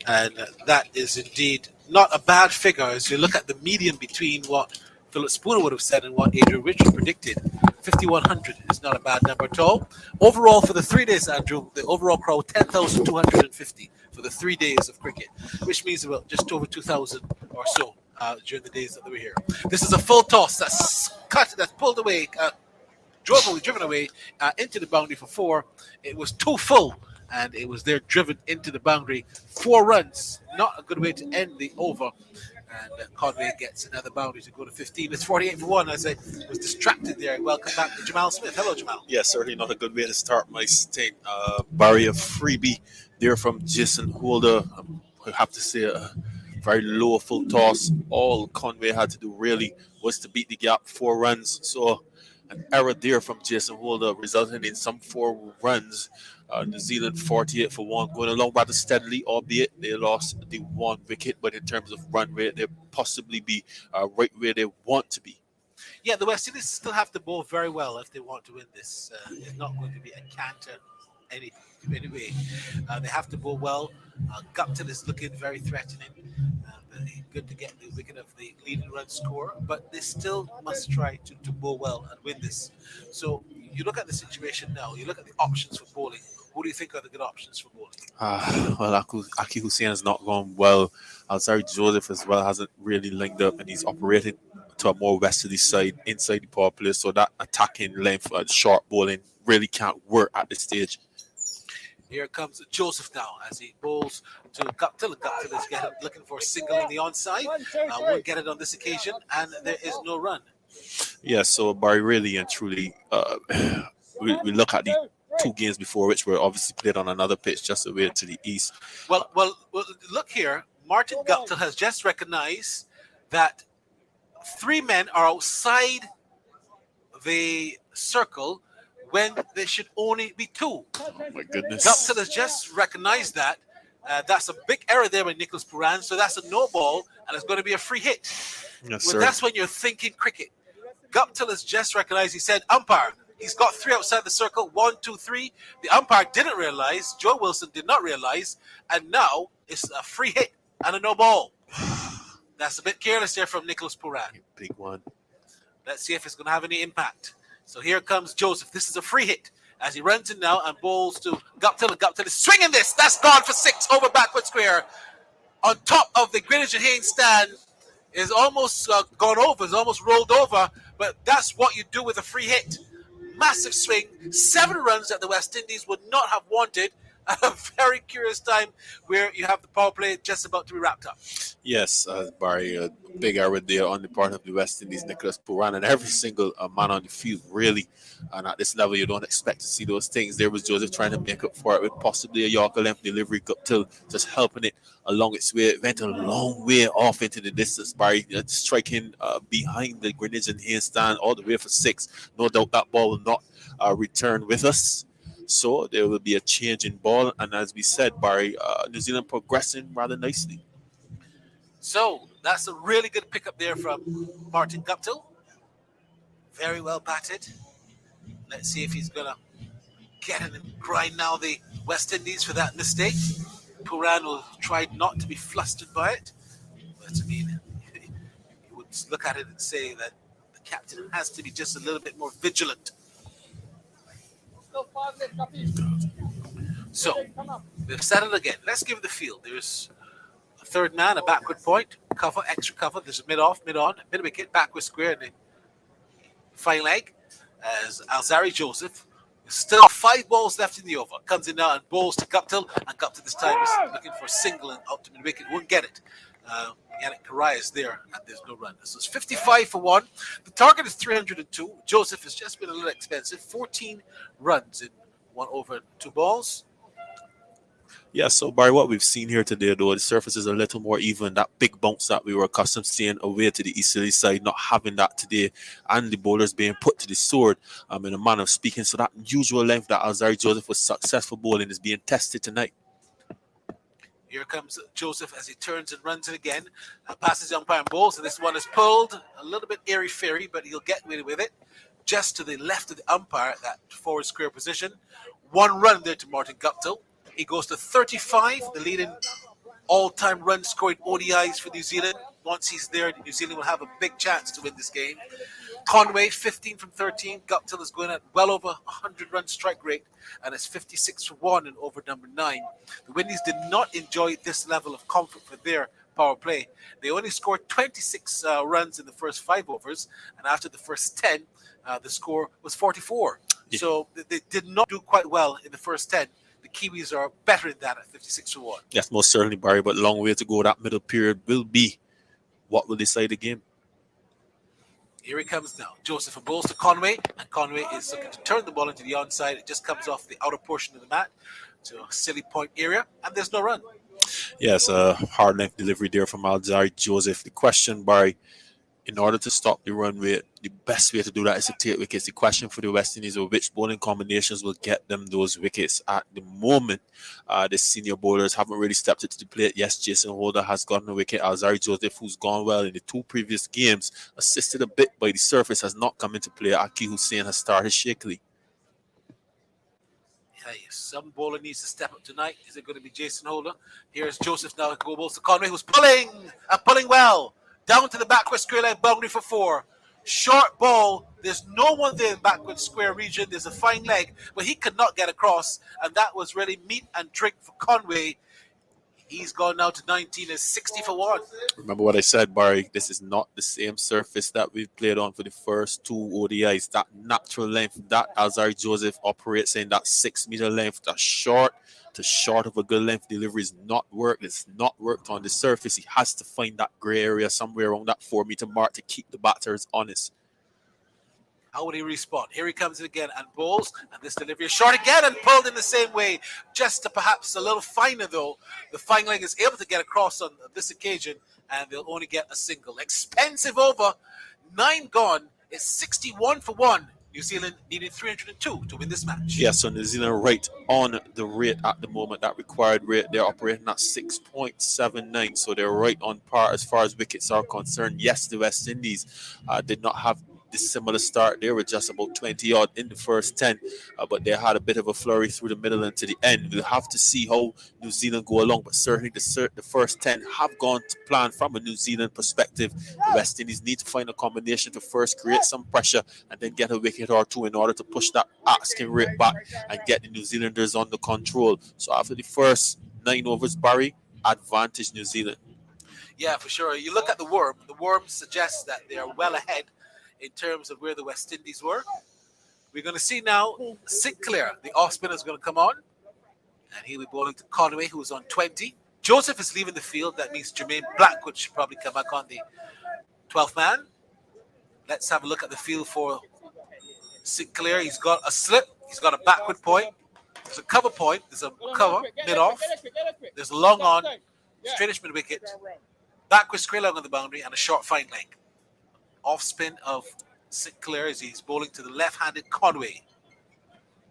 Speaker 1: And that is indeed not a bad figure as you look at the median between what Philip Spooner would have said and what Adrian Richards predicted. 5,100 is not a bad number at all. Overall, for the 3 days, Andrew, the overall crowd, 10,250 for the 3 days of cricket, which means about just over 2,000 or so during the days that they were here. This is a full toss that's pulled away, driven away into the boundary for 4. It was too full, and it was there driven into the boundary. 4 runs, not a good way to end the over. And Conway gets another boundary to go to 15. It's 48 for 1 as I was distracted there. Welcome back to Jamal Smith. Hello, Jamal.
Speaker 8: Yeah, certainly not a good way to start my stint. Barry, a freebie there from Jason Holder. I have to say, very low full toss. All Conway had to do really was to beat the gap, 4 runs. So an error there from Jason Holder resulted in some 4 runs. New Zealand 48 for 1, going along rather steadily, albeit they lost the 1 wicket. But in terms of run rate, they'll possibly be right where they want to be.
Speaker 1: Yeah, the West Indies still have to bowl very well if they want to win this. It's not going to be a canter anyway. They have to bowl well. Guptill is looking very threatening. Good to get the wicket of the leading run scorer, but they still must try to bowl well and win this. So you look at the situation now, you look at the options for bowling. Who do you think are the good options for bowling?
Speaker 8: Well, Aki Hussain has not gone well. Alzari Joseph as well hasn't really linked up, and he's operated to a more westerly side inside the power play. So that attacking length, short bowling really can't work at this stage.
Speaker 1: Here comes Joseph now as he bowls to Guptill. Guptill is looking for a single in the onside. Won't get it on this occasion, and there is no run.
Speaker 8: Yeah, so Barry, really and truly, we look at the 2 games before, which were obviously played on another pitch just away to the east.
Speaker 1: Well, look here. Martin Guptill has just recognized that 3 men are outside the circle when there should only be 2.
Speaker 8: Oh my goodness.
Speaker 1: Guptill has just recognized that. That's a big error there by Nicholas Puran, so that's a no ball, and it's going to be a free hit.
Speaker 8: Yes,
Speaker 1: well,
Speaker 8: sir.
Speaker 1: that's when you're thinking cricket. Guptill has just recognized, he said, umpire, he's got 3 outside the circle, 1, 2, 3. The umpire didn't realize, Joe Wilson did not realize, and now it's a free hit and a no ball. That's a bit careless there from Nicholas Puran.
Speaker 8: Big one.
Speaker 1: Let's see if it's going to have any impact. So here comes Joseph. This is a free hit as he runs in now and bowls to Guptill. And Guptill is swinging this. That's gone for 6 over backward square. On top of the Greenwich and Haynes stand is almost gone over. Is almost rolled over. But that's what you do with a free hit. Massive swing. 7 runs that the West Indies would not have wanted. A very curious time where you have the power play just about to be wrapped up.
Speaker 8: Yes, Barry, a big error there on the part of the West Indies, Nicholas Puran, and every single man on the field, really. And at this level, you don't expect to see those things. There was Joseph trying to make up for it with possibly a Yorker length delivery, Guptill just helping it along its way. It went a long way off into the distance, Barry, striking behind the Greenwich and Haynes stand all the way for 6. No doubt that ball will not return with us. So there will be a change in ball. And as we said, Barry, New Zealand progressing rather nicely.
Speaker 1: So that's a really good pickup there from Martin Guptill. Very well batted. Let's see if he's going to get in and grind now the West Indies for that mistake. Puran will try not to be flustered by it. But I mean, you would look at it and say that the captain has to be just a little bit more vigilant. So, we've set it again. Let's give it the field. There's a third man, a backward point, cover, extra cover. There's a mid-off, mid-on, mid-wicket, backward square, and the fine leg as Alzari Joseph. Still 5 balls left in the over. Comes in now and bowls to Guptill, and Guptill this time is looking for a single and out to mid-wicket. Won't get it. Yannick Karai is there, and there's no run. So it's 55 for 1. The target is 302. Joseph has just been a little expensive. 14 runs in 1 over 2 balls.
Speaker 8: Yeah, so Barry, what we've seen here today, though, the surface is a little more even. That big bounce that we were accustomed to seeing away to the easterly side, not having that today, and the bowlers being put to the sword in a manner of speaking. So that usual length that Alzari Joseph was successful bowling is being tested tonight.
Speaker 1: Here comes Joseph as he turns and runs it again. Passes the umpire and bowls, and this one is pulled. A little bit airy-fairy, but he'll get away with it. Just to the left of the umpire, that forward square position. 1 run there to Martin Guptill. He goes to 35, the leading all-time run scoring ODIs for New Zealand. Once he's there, New Zealand will have a big chance to win this game. Conway, 15 from 13. Guptill is going at well over 100 run strike rate, and it's 56 for 1 in over number 9. The Windies did not enjoy this level of comfort for their power play. They only scored 26 runs in the first 5 overs, and after the first 10, the score was 44. Yeah. So they did not do quite well in the first 10. The Kiwis are better than that at 56 for 1.
Speaker 8: Yes, most certainly, Barry, but long way to go. That middle period will be what will decide the game.
Speaker 1: Here he comes now. Joseph and bowls to Conway, and Conway is looking to turn the ball into the onside. It just comes off the outer portion of the mat to a silly point area, and there's no run.
Speaker 8: Yes, hard length delivery there from Alzari Joseph. The question, Barry, in order to stop the run rate, the best way to do that is to take wickets. The question for the West Indies is which bowling combinations will get them those wickets. At the moment, the senior bowlers haven't really stepped into the plate. Yes, Jason Holder has gotten a wicket. Alzari Joseph, who's gone well in the 2 previous games, assisted a bit by the surface, has not come into play. Aki Hussain has started shakily.
Speaker 1: Hey, some bowler needs to step up tonight. Is it going to be Jason Holder? Here's Joseph now. Go balls to Conway, who's pulling well. Down to the backward square leg boundary for 4. Short ball. There's no one there in the backward square region. There's a fine leg, but he could not get across, and that was really meat and drink for Conway. He's gone now to 19 and 60 for 1.
Speaker 8: Remember what I said, Barry. This is not the same surface that we played on for the first 2 ODIs. That natural length that Alzari Joseph operates in, that 6-meter length, that short of a good length delivery is not worked. It's not worked on the surface. He has to find that gray area somewhere around that 4-meter mark to keep the batters honest.
Speaker 1: How would he respond? Here he comes in again and bowls, and this delivery is short again and pulled in the same way, just to perhaps a little finer though. The fine leg is able to get across on this occasion, and they'll only get a single. Expensive over, 9 gone. It's 61 for 1. New Zealand needed 302 to win this match.
Speaker 8: Yes, so New Zealand right on the rate at the moment, that required rate. They're operating at 6.79, so they're right on par as far as wickets are concerned. Yes, the West Indies did not have this similar start. They were just about 20 odd in the first 10, but they had a bit of a flurry through the middle and to the end. We'll have to see how New Zealand go along, but certainly the first 10 have gone to plan from a New Zealand perspective. The West Indies need to find a combination to first create some pressure and then get a wicket or 2 in order to push that asking rate back and get the New Zealanders under control. So after the first 9 overs, Barry, advantage New Zealand.
Speaker 1: Yeah, for sure. You look at the worm. The worm suggests that they are well ahead in terms of where the West Indies were. We're going to see now Sinclair, the off spinner, is going to come on, and he'll be bowling to Conway, who is on 20. Joseph is leaving the field. That means Jermaine Blackwood should probably come back on the 12th man. Let's have a look at the field for Sinclair. He's got a slip. He's got a backward point. There's a cover point. There's a cover mid-off. There's a long on, straightish mid-wicket, backward square leg on the boundary, and a short fine leg. Off spin of Sinclair as he's bowling to the left-handed Conway.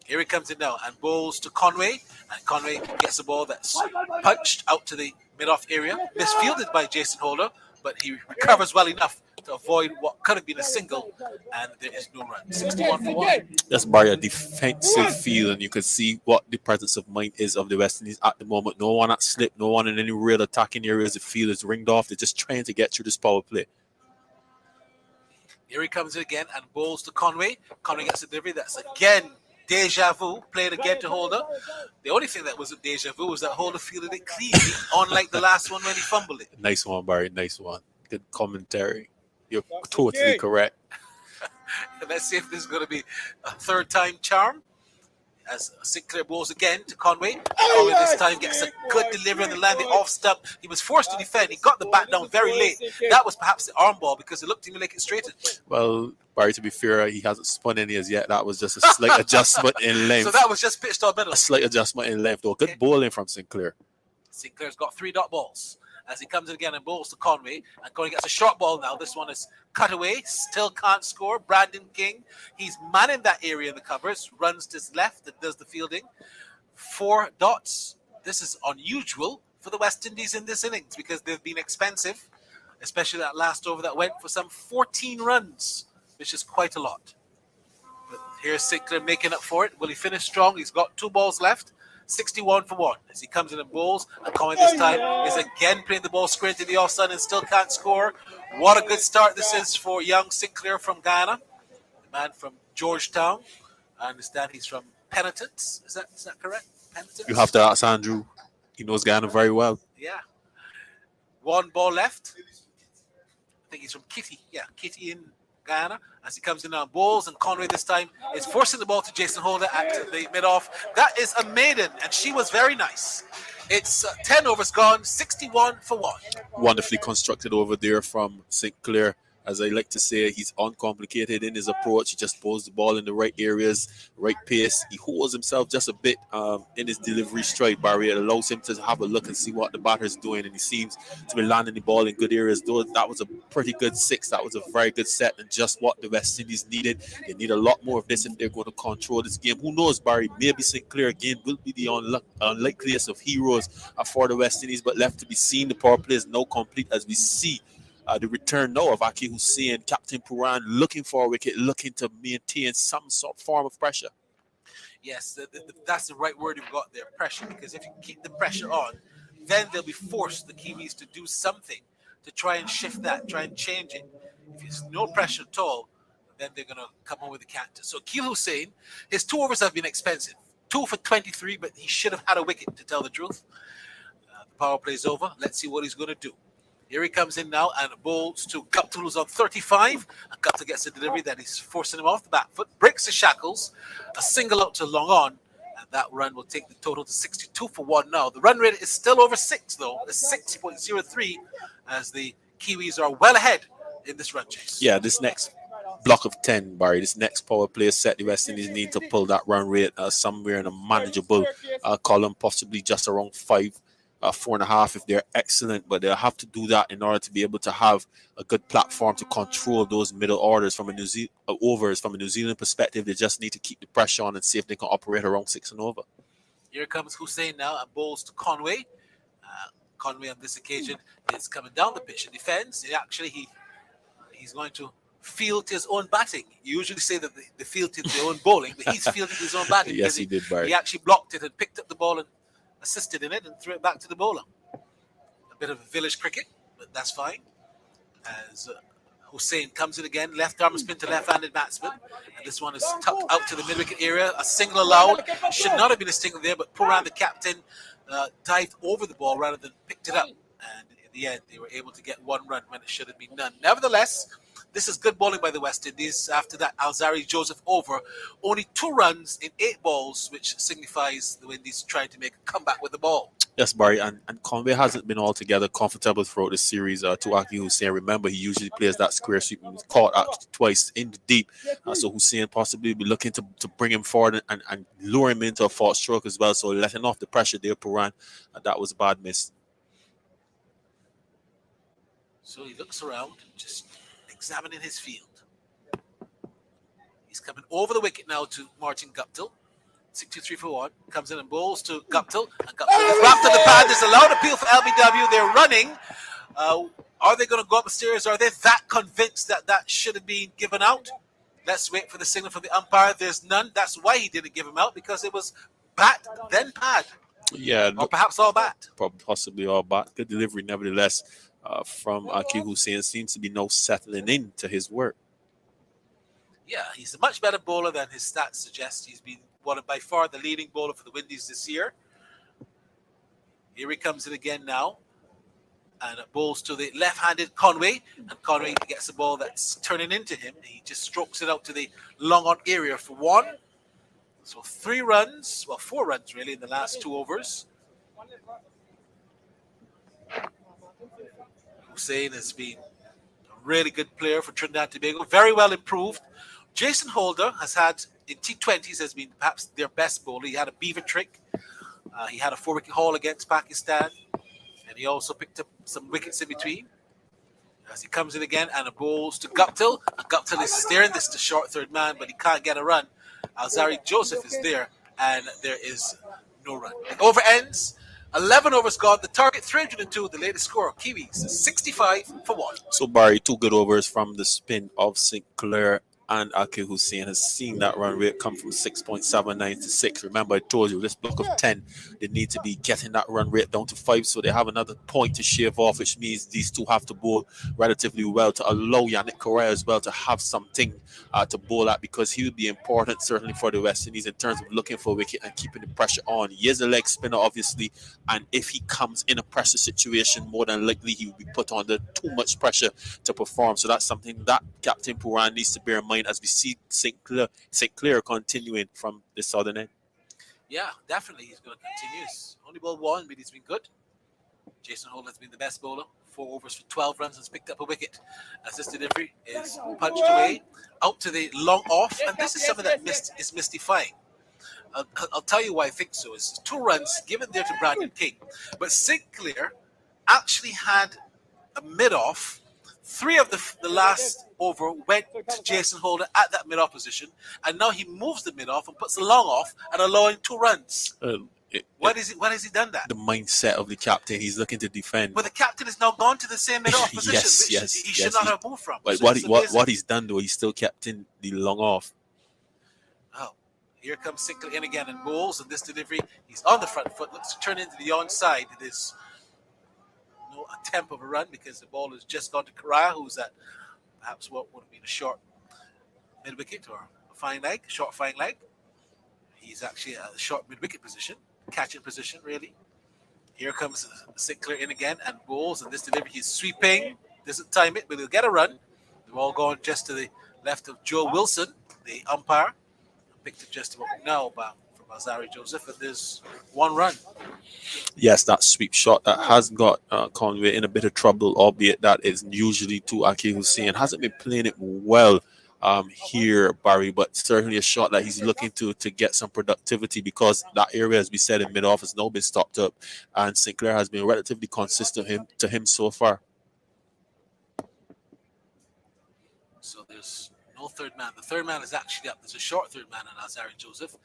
Speaker 1: Here he comes in now and bowls to Conway, and Conway gets the ball that's punched out to the mid-off area, misfielded by Jason Holder, but he recovers well enough to avoid what could have been a single, and there is no run. 61 for 1.
Speaker 8: That's by a defensive field, and you can see what the presence of mind is of the West Indies at the moment. No one at slip, no one in any real attacking areas. The field is ringed off. They're just trying to get through this power play.
Speaker 1: Here he comes in again and bowls to Conway. Conway gets a delivery. That's again deja vu, played again to Holder. The only thing that wasn't deja vu was that Holder fielded it cleanly, unlike the last one when he fumbled it.
Speaker 8: Nice one, Barry. Nice one. Good commentary. You're totally correct.
Speaker 1: Let's see if this is going to be a 3rd-time charm. As Sinclair bowls again to Conway. Conway this time gets a good delivery on the landing off stump. He was forced to defend. He got the bat down very late. That was perhaps the arm ball because it looked to me like it straightened.
Speaker 8: Well, Barry, to be fair, he hasn't spun any as yet. That was just a slight adjustment in length.
Speaker 1: So that was just pitched on middle.
Speaker 8: A slight adjustment in length, though. Good bowling from Sinclair.
Speaker 1: Sinclair's got 3 dot balls. As he comes in again and bowls to Conway. And Conway gets a short ball now. This one is cut away. Still can't score. Brandon King. He's manning that area in the covers. Runs to his left and does the fielding. 4 dots. This is unusual for the West Indies in this innings because they've been expensive. Especially that last over that went for some 14 runs, which is quite a lot. But here's Sinclair making up for it. Will he finish strong? He's got 2 balls left. 61 for 1 as he comes in and bowls, and Conway this time is again playing the ball square into the offside and still can't score. What a good start this is for young Sinclair from Ghana, the man from Georgetown. I understand he's from Penitence. Is that correct? Penitence?
Speaker 8: You have to ask Andrew. He knows Ghana very well.
Speaker 1: Yeah. 1 ball left. I think he's from Kitty. Yeah, Kitty in Ghana. As he comes in now and bowls, and Conway this time is forcing the ball to Jason Holder at the mid-off. That is a maiden, and she was very nice. It's 10 overs gone, 61 for 1.
Speaker 8: Wonderfully constructed over there from Sinclair. As I like to say, he's uncomplicated in his approach. He just pulls the ball in the right areas, right pace. He holds himself just a bit in his delivery stride, Barry. It allows him to have a look and see what the batter is doing, and he seems to be landing the ball in good areas. Though that was a pretty good six. That was a very good set, and just what the West Indies needed. They need a lot more of this if they're going to control this game. Who knows, Barry? Maybe Sinclair again will be the unlikeliest of heroes for the West Indies, but left to be seen. The power play is now complete as we see the return now of Aki Hussein, Captain Puran, looking for a wicket, looking to maintain some sort of form of pressure.
Speaker 1: Yes, that's the right word you've got there, pressure, because if you keep the pressure on, then they'll be forced, the Kiwis, to do something to try and shift that, try and change it. If there's no pressure at all, then they're going to come on with the canter. So Akil Hussein, his 2 overs have been expensive. 2 for 23, but he should have had a wicket, to tell the truth. The power play is over. Let's see what he's going to do. Here he comes in now and bowls to Guptill, who's on 35. And Guptill gets a delivery that is forcing him off the back foot, breaks the shackles, a single out to long on, and that run will take the total to 62 for 1 now. The run rate is still over 6, though. It's 6.03, as the Kiwis are well ahead in this run chase.
Speaker 8: Yeah, this next block of 10, Barry, this next power play set, the West Indies need to pull that run rate somewhere in a manageable column, possibly just around 5. 4.5 if they're excellent, but they'll have to do that in order to be able to have a good platform to control those middle orders from a overs. From a New Zealand perspective, they just need to keep the pressure on and see if they can operate around 6 and over.
Speaker 1: Here comes Hussein now and bowls to Conway. Conway on this occasion is coming down the pitch and defends. He's going to field his own batting. You usually say that they field their own bowling, but he's fielding his own batting.
Speaker 8: Yes, he did, Barry.
Speaker 1: He actually blocked it and picked up the ball and assisted in it and threw it back to the bowler. A bit of village cricket, but that's fine. As Hussein comes in again, left arm spin to left-handed batsman, and this one is tucked out to the mid-wicket area. A single allowed. Should not have been a single there, but Puran, the captain, dived over the ball rather than picked it up. And in the end, they were able to get 1 run when it should have been none. Nevertheless, this is good bowling by the West Indies. After that Alzari Joseph over, only 2 runs in 8 balls, which signifies the Windies trying to make a comeback with the ball.
Speaker 8: Yes, Barry, and Conway hasn't been altogether comfortable throughout this series. To Aki Hussein, remember, he usually plays that square sweep. He was caught out twice in the deep. So Hussein possibly be looking to bring him forward and lure him into a false stroke as well. So letting off the pressure there, Puran, that was a bad miss.
Speaker 1: So he looks around, just examining his field. He's coming over the wicket now to Martin Guptill. 6-2-3 for 1. Comes in and bowls to Guptill. And Guptill is wrapped in the pad. There's a loud appeal for LBW. They're running. Are they going to go up the stairs? Are they that convinced that that should have been given out? Let's wait for the signal from the umpire. There's none. That's why he didn't give him out, because it was bat, then pad.
Speaker 8: Yeah.
Speaker 1: Or perhaps all bat.
Speaker 8: Possibly all bat. Good delivery, nevertheless. From Aki Hussein, seems to be now settling into his work.
Speaker 1: Yeah, he's a much better bowler than his stats suggest. He's been by far the leading bowler for the Windies this year. Here he comes in again now. And it bowls to the left-handed Conway. And Conway gets the ball that's turning into him. He just strokes it out to the long-on area for 1. So 4 runs really in the last 2 overs. Hussein has been a really good player for Trinidad and Tobago, very well improved. Jason Holder has had, in T20s, has been perhaps their best bowler. He had a beaver trick. He had a 4-wicket haul against Pakistan. And he also picked up some wickets in between. As he comes in again and bowls to Guptill. And Guptill is staring this to short third man, but he can't get a run. Alzari Joseph is there, and there is no run. The over ends. 11 overs gone. The target 302. The latest score of Kiwis is 65 for 1.
Speaker 8: So Barry, 2 good overs from the spin of Sinclair, and Aki Hussein has seen that run rate come from 6.79 to 6. Remember, I told you this block of 10, they need to be getting that run rate down to 5, so they have another point to shave off, which means these 2 have to bowl relatively well to allow Yannick Correa as well to have something to bowl at, because he would be important certainly for the West Indies in terms of looking for a wicket and keeping the pressure on. He is a leg spinner, obviously, and if he comes in a pressure situation, more than likely he will be put under too much pressure to perform. So that's something that Captain Puran needs to bear in mind as we see St. Clair continuing from the southern end.
Speaker 1: Yeah, definitely he's going to continue. He's only ball 1, but he's been good. Jason Holden has been the best bowler. 4 overs for 12 runs, has picked up a wicket. As this delivery is punched away out to the long off, and this is something that is mystifying. I'll tell you why I think so. It's 2 runs given there to Brandon King, but Sinclair actually had a mid-off. 3 of the last over went to Jason Holder at that mid-off position, and now he moves the mid-off and puts the long off and allowing 2 runs. Why has he done that?
Speaker 8: The mindset of the captain, he's looking to defend.
Speaker 1: But the captain has now gone to the same mid-off position, which he should not have moved from.
Speaker 8: But
Speaker 1: So
Speaker 8: what he's done though, he's still kept in the long off.
Speaker 1: Oh, here comes Sinclair in again and bowls, and this delivery, he's on the front foot, looks to turn into the onside. It is no attempt of a run because the ball has just gone to Correa, who's at perhaps what would have been a short mid-wicket or a fine leg, short fine leg. He's actually a short mid-wicket position, catching position, really. Here comes Sinclair in again and bowls, and this delivery, he's sweeping, doesn't time it, but he'll get a run. The ball going just to the left of Joe Wilson, the umpire. Picked it just about now from Azari Joseph, and there's 1 run.
Speaker 8: Yes, that sweep shot that has got Conway in a bit of trouble, albeit that is usually to Aki Hussein. Hasn't been playing it well here, Barry, but certainly a shot that he's looking to get some productivity, because that area, as we said, in mid-off has now been stopped up, and Sinclair has been relatively consistent to him so far.
Speaker 1: So there's no third man. The third man is actually up. There's a short third man on Azari Joseph.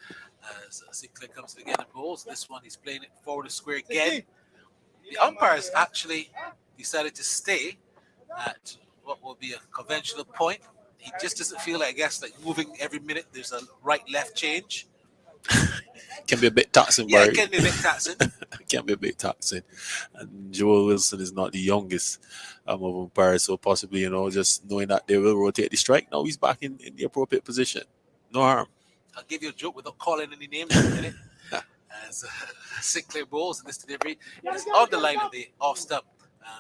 Speaker 1: As Sinclair comes in again and bowls. This one, he's playing it forward to square again. The umpires actually decided to stay at what will be a conventional point. He just doesn't feel, I guess, like moving every minute. There's a right-left change.
Speaker 8: Can be a bit taxing,
Speaker 1: Yeah,
Speaker 8: Barry.
Speaker 1: it can be a bit taxing.
Speaker 8: Can be a bit taxing. And Joel Wilson is not the youngest of umpires, so possibly, just knowing that they will rotate the strike. Now he's back in the appropriate position. No harm.
Speaker 1: I'll give you a joke without calling any names in a minute. As Sinclair bowls, and this delivery is on the line of the off stump,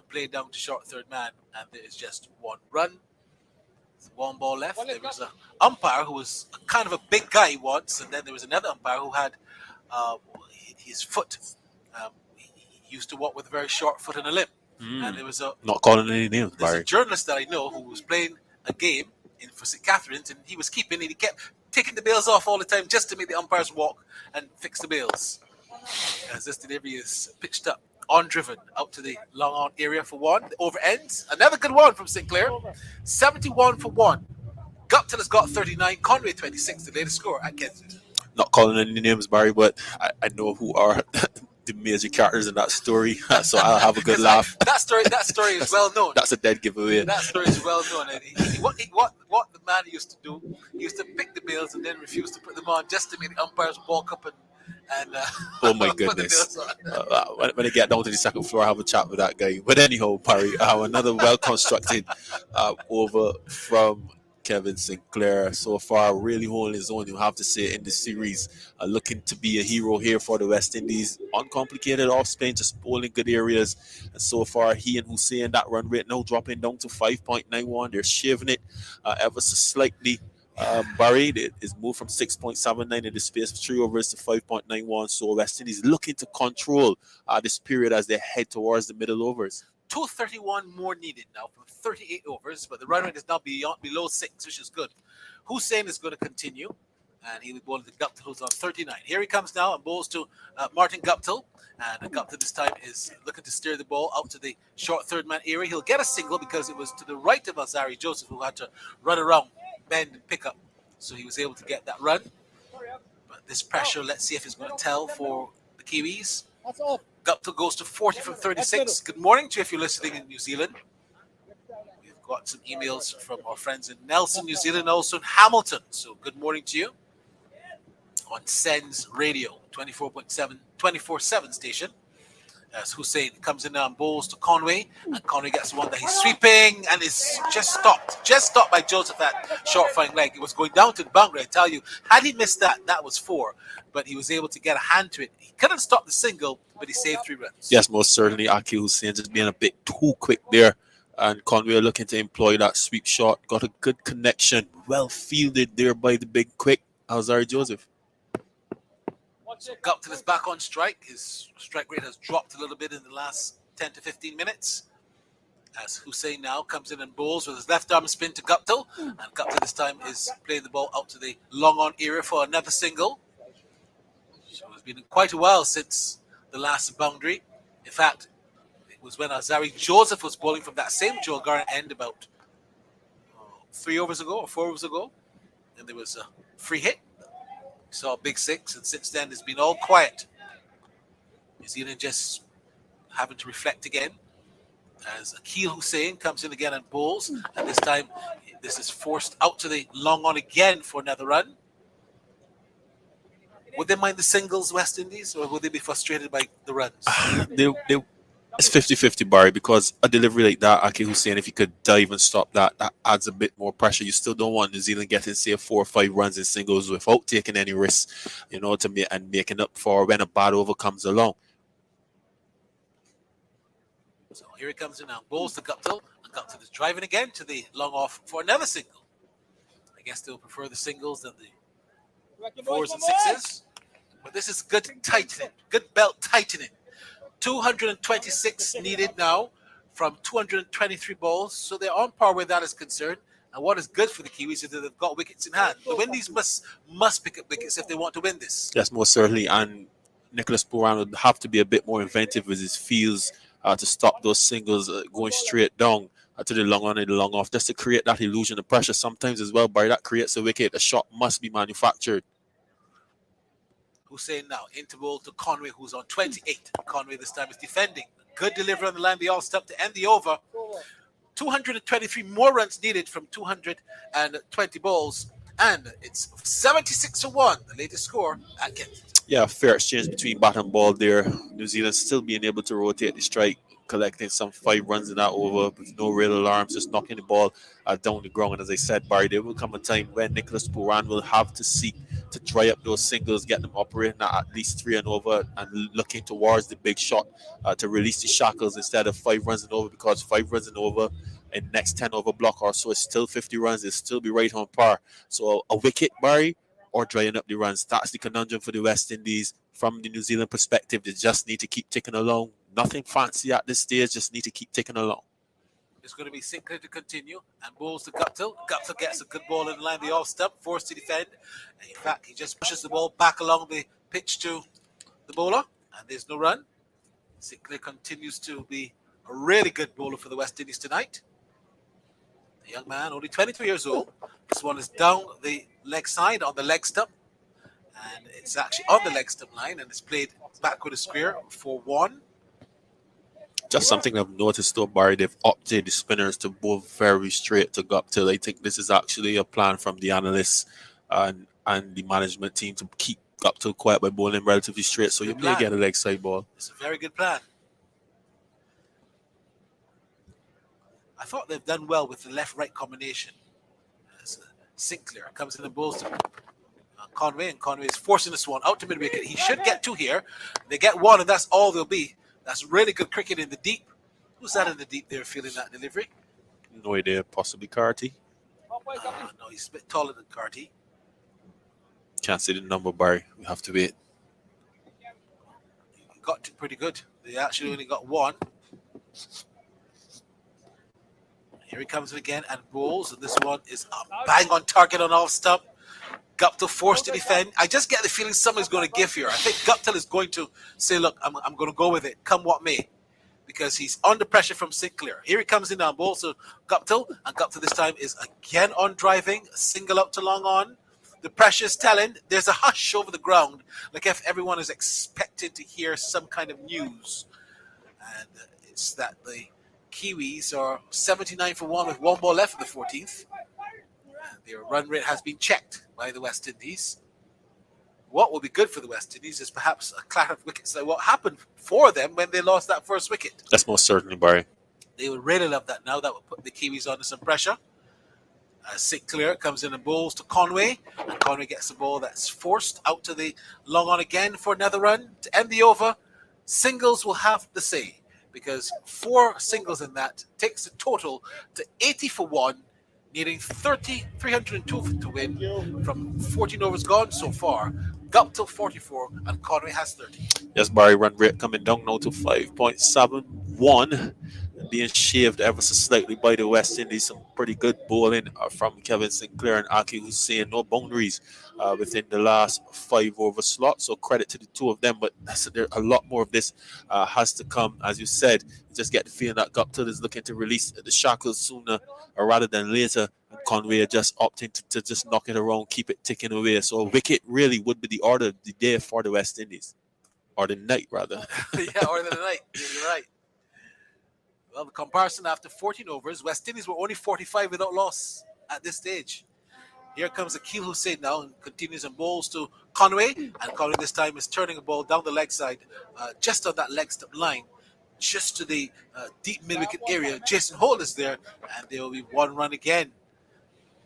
Speaker 1: played down to short third man, and there is just 1 run. There's 1 ball left. There was an umpire who was kind of a big guy once, and then there was another umpire who had his foot. He used to walk with a very short foot and a limp. And there was
Speaker 8: Not calling any names,
Speaker 1: there's
Speaker 8: Barry.
Speaker 1: a journalist that I know who was playing a game for St. Catherine's, and he was keeping, and he kept taking the bails off all the time just to make the umpires walk and fix the bails. As this delivery is pitched up, on driven, out to the long on area for 1. The over ends. Another good one from Sinclair. 71 for 1. Guptill has got 39. Conway 26, the latest score at Kensington.
Speaker 8: Not calling any names, Barry, but I know who are the major characters in that story, so I'll have a good laugh.
Speaker 1: That story is well known.
Speaker 8: That's a dead giveaway.
Speaker 1: That story is well known. And what the man used to do, he used to pick the bails and then refuse to put them on just to make the umpires walk up and
Speaker 8: oh my
Speaker 1: put the
Speaker 8: goodness.
Speaker 1: bails on.
Speaker 8: When I get down to the second floor, I'll have a chat with that guy. But anyhow, Barry, another well-constructed over from Kevin Sinclair. So far, really holding his own, you have to say, in the series. Looking to be a hero here for the West Indies. Uncomplicated off spin, just bowling good areas. And so far, he and Hussein, that run rate now dropping down to 5.91. They're shaving it ever so slightly. Barry is moved from 6.79 in the space of 3 overs to 5.91. So West Indies looking to control this period as they head towards the middle overs.
Speaker 1: 231 more needed now from 38 overs, but the run rate is now below 6, which is good. Hussein is going to continue, and he'll be bowling to Guptill, who's on 39. Here he comes now and bowls to Martin Guptill, and Guptill this time is looking to steer the ball out to the short third man area. He'll get a single because it was to the right of Azari Joseph, who had to run around, bend, and pick up. So he was able to get that run. But this pressure, let's see if it's going to tell for the Kiwis. Guptill goes to 40 from 36. Good morning to you if you're listening in New Zealand. We've got some emails from our friends in Nelson, New Zealand, also in Hamilton. So good morning to you on Sen's Radio, 24/7 station. As Hussein comes in now and bowls to Conway, and Conway gets one that he's sweeping and is just stopped by Joseph at short fine leg. It was going down to the boundary. I tell you, had he missed that was 4, but he was able to get a hand to it. He couldn't stop the single, but he saved 3 runs.
Speaker 8: Yes, most certainly. Aki Hussein just being a bit too quick there, and Conway looking to employ that sweep shot. Got a good connection, well fielded there by the big quick Azari Joseph.
Speaker 1: So Guptill is back on strike. His strike rate has dropped a little bit in the last 10 to 15 minutes. As Hussein now comes in and bowls with his left arm spin to Guptill. And Guptill this time is playing the ball out to the long on area for another single. So it's been quite a while since the last boundary. In fact, it was when Azari Joseph was bowling from that same Joe Garner end about 3 overs ago or 4 overs ago. And there was a free hit. We saw a big six, and since then it's been all quiet. New Zealand just having to reflect again. As Akil Hussein comes in again and bowls, and this time this is forced out to the long on again for another run. Would they mind the singles, West Indies, or would they be frustrated by the runs?
Speaker 8: It's 50-50, Barry, because a delivery like that, Akil Hussein, if you could dive and stop that, that adds a bit more pressure. You still don't want New Zealand getting, say, 4 or 5 runs in singles without taking any risks, and making up for when a bad over comes along.
Speaker 1: So here he comes in now. Bowls to Guptill, and Guptill is driving again to the long off for another single. I guess they'll prefer the singles than the 4s and 6s. But this is good tightening, good belt tightening. 226 needed now from 223 balls. So they're on par where that is concerned. And what is good for the Kiwis is that they've got wickets in hand. The Windies must pick up wickets if they want to win this.
Speaker 8: Yes, most certainly. And Nicholas Pooran would have to be a bit more inventive with his fields to stop those singles going straight down to the long on and the long off, just to create that illusion of pressure. Sometimes as well, Barry, that creates a wicket. A shot must be manufactured.
Speaker 1: Hussein now into ball to Conway, who's on 28. Conway this time is defending. Good delivery on the line, the all stump to end the over. 223 more runs needed from 220 balls, and it's 76-1, the latest score at Kent.
Speaker 8: Yeah, fair exchange between bat and ball there. New Zealand still being able to rotate the strike, collecting some 5 runs in that over with no real alarms, just knocking the ball down the ground. And as I said, Barry, there will come a time when Nicholas Pooran will have to seek to dry up those singles, get them operating at least 3 and over, and looking towards the big shot to release the shackles instead of 5 runs and over, because 5 runs and over in next 10 over block or so is still 50 runs. It'll still be right on par. So a wicket, Barry, or drying up the runs. That's the conundrum for the West Indies. From the New Zealand perspective, they just need to keep ticking along. Nothing fancy at this stage, just need to keep ticking along.
Speaker 1: It's going to be Sinclair to continue, and balls to Guptill. Guptill gets a good ball in the line, the off stump, forced to defend. And in fact, he just pushes the ball back along the pitch to the bowler, and there's no run. Sinclair continues to be a really good bowler for the West Indies tonight. The young man, only 22 years old. This one is down the leg side on the leg stump, and it's actually on the leg stump line, and it's played back with a square for 1.
Speaker 8: Just something I've noticed though, Barry, they've opted the spinners to bowl very straight to Guptill. I think this is actually a plan from the analysts and the management team to keep Guptill quiet by bowling relatively straight, so you may get a leg side ball.
Speaker 1: It's a very good plan. I thought they've done well with the left-right combination. As Sinclair comes in and bowls to Conway, and Conway is forcing this one out to mid-wicket. He should get 2 here. They get 1, and that's all they'll be. That's really good cricket in the deep. Who's that in the deep there feeling that delivery?
Speaker 8: No idea. Possibly Carty.
Speaker 1: No, he's a bit taller than Carty.
Speaker 8: Can't see the number, Barry. We have to wait.
Speaker 1: He got to pretty good. They actually only got 1. Here he comes again and bowls, and this one is a bang on target on off stump. Guptill forced to defend. I just get the feeling somebody's going to give here. I think Guptill is going to say, look, I'm going to go with it, come what may, because he's under pressure from Sinclair. Here he comes in now, ball to Guptill, and Guptill this time is again on driving, a single out to long on. The pressure's telling. There's a hush over the ground, like if everyone is expected to hear some kind of news. And it's that the Kiwis are 79 for 1 with 1 ball left in the 14th. Their run rate has been checked by the West Indies. What will be good for the West Indies is perhaps a clatter of wickets like what happened for them when they lost that first wicket.
Speaker 8: That's most certainly, Barry.
Speaker 1: They would really love that now. That would put the Kiwis under some pressure. Sinclair comes in and bowls to Conway, and Conway gets the ball that's forced out to the long on again for another run to end the over. Singles will have the say, because 4 singles in that takes the total to 80 for 1, needing 302 to win from 14 overs gone so far. Guptill 44 and Conway has 30.
Speaker 8: Yes, Barry, run rate coming down now to 5.7. 1, being shaved ever so slightly by the West Indies. Some pretty good bowling from Kevin Sinclair and Aki Hussain. No boundaries within the last 5 over slot. So credit to the two of them. But there, a lot more of this has to come. As you said, you just get the feeling that Guptill is looking to release the shackles sooner rather than later. And Conway just opting to just knock it around, keep it ticking away. So a wicket really would be the order of the day for the West Indies. Or the night, rather.
Speaker 1: Yeah, or the night. Yeah, you're right. Well, the comparison after 14 overs, West Indies were only 45 without loss at this stage. Here comes Akil Hussain now and continues and bowls to Conway. And Conway this time is turning a ball down the leg side, just on that leg step line, just to the deep mid-wicket area. Jason Holt is there, and there will be 1 run again.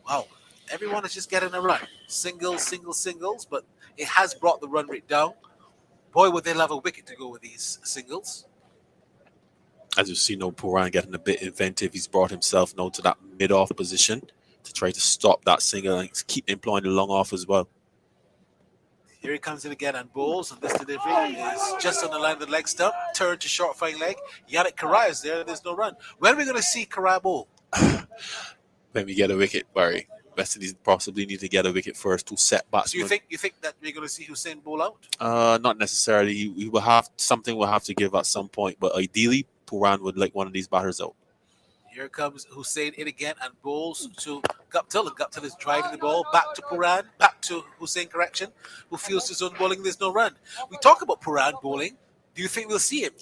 Speaker 1: Wow, everyone is just getting a run. Singles, but it has brought the run rate down. Boy, would they love a wicket to go with these singles.
Speaker 8: As you see, Pooran getting a bit inventive. He's brought himself now to that mid-off position to try to stop that single and keep employing the long off as well.
Speaker 1: Here he comes in again and bowls, and this delivery is just on the line of the leg stump. Turn to short fine leg. Yannick Karai is there. There's no run. When are we going to see Karai bowl?
Speaker 8: When we get a wicket, Barry. West Indies possibly need to get a wicket first to set batsmen.
Speaker 1: So you think that we're going to see Hussain bowl out?
Speaker 8: Not necessarily. We will have something we'll have to give at some point, but ideally, Pooran would like one of these batters out.
Speaker 1: Here comes Hussain in again and bowls to Guptill. And Guptill is driving the ball back to Pooran, back to Hussain, who feels his own bowling. There's no run. We talk about Pooran bowling. Do you think we'll see him?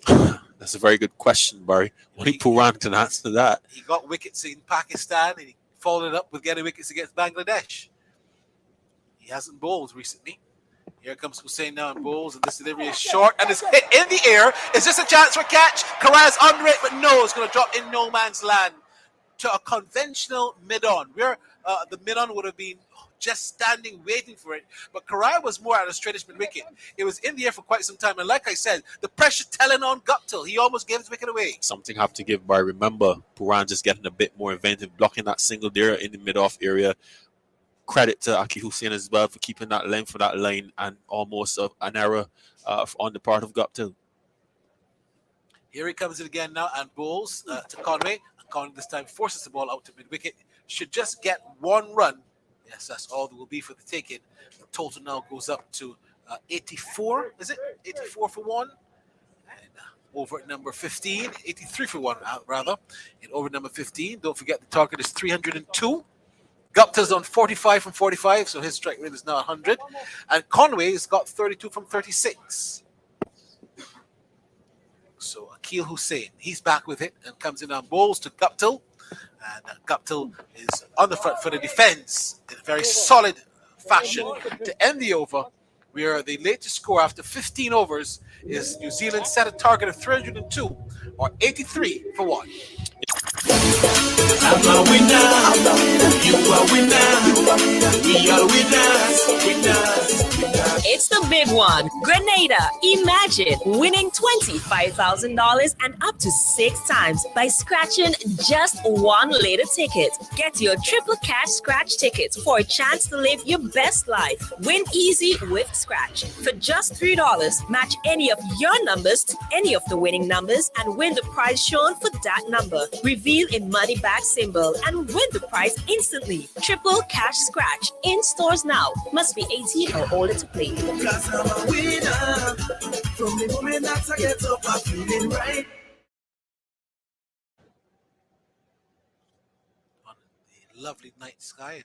Speaker 8: That's a very good question, Barry. Only Pooran can answer that.
Speaker 1: He got wickets in Pakistan and he followed it up with getting wickets against Bangladesh. He hasn't bowled recently. Here comes Hussain now and bowls, and this delivery is short and is hit in the air. Is this a chance for a catch? Karai's under it, but no, it's going to drop in no man's land to a conventional mid-on, where the mid-on would have been just standing waiting for it. But Karai was more at a straightish mid-wicket. It was in the air for quite some time, and like I said, the pressure telling on Guptill. He almost gave his wicket away.
Speaker 8: Something have to give, Barry. Remember, Pooran just getting a bit more inventive, blocking that single there in the mid-off area. Credit to Aki Hussain as well for keeping that length for that line, and almost an error on the part of Guptill.
Speaker 1: Here he comes in again now and bowls to Conway. And Conway this time forces the ball out to mid-wicket. Should just get 1 run. Yes, that's all there will be for the taking. The total now goes up to 84. Is it 84 for 1? And over at number 15, 83 for 1 rather. And over number 15, don't forget the target is 302. Guptill's on 45 from 45, so his strike rate is now 100. And Conway's got 32 from 36. So Akil Hussain, he's back with it and comes in on bowls to Guptill. And Guptill is on the front foot and defends in a very solid fashion to end the over, where the latest score after 15 overs is New Zealand set a target of 302 or 83 for 1.
Speaker 3: I'm a winner, you are winner, we are winners.
Speaker 4: It's the big one. Grenada. Imagine winning $25,000 and up to 6 times by scratching just 1 later ticket. Get your triple cash scratch tickets for a chance to live your best life. Win easy with Scratch. For just $3, match any of your numbers to any of the winning numbers and win the prize shown for that number. Reveal a money back symbol and win the prize instantly. Triple cash scratch in stores now. Must be 18 or older to play.
Speaker 3: Cause I'm a winner. From the moment that I get up, I'm feeling right.
Speaker 1: On the lovely night sky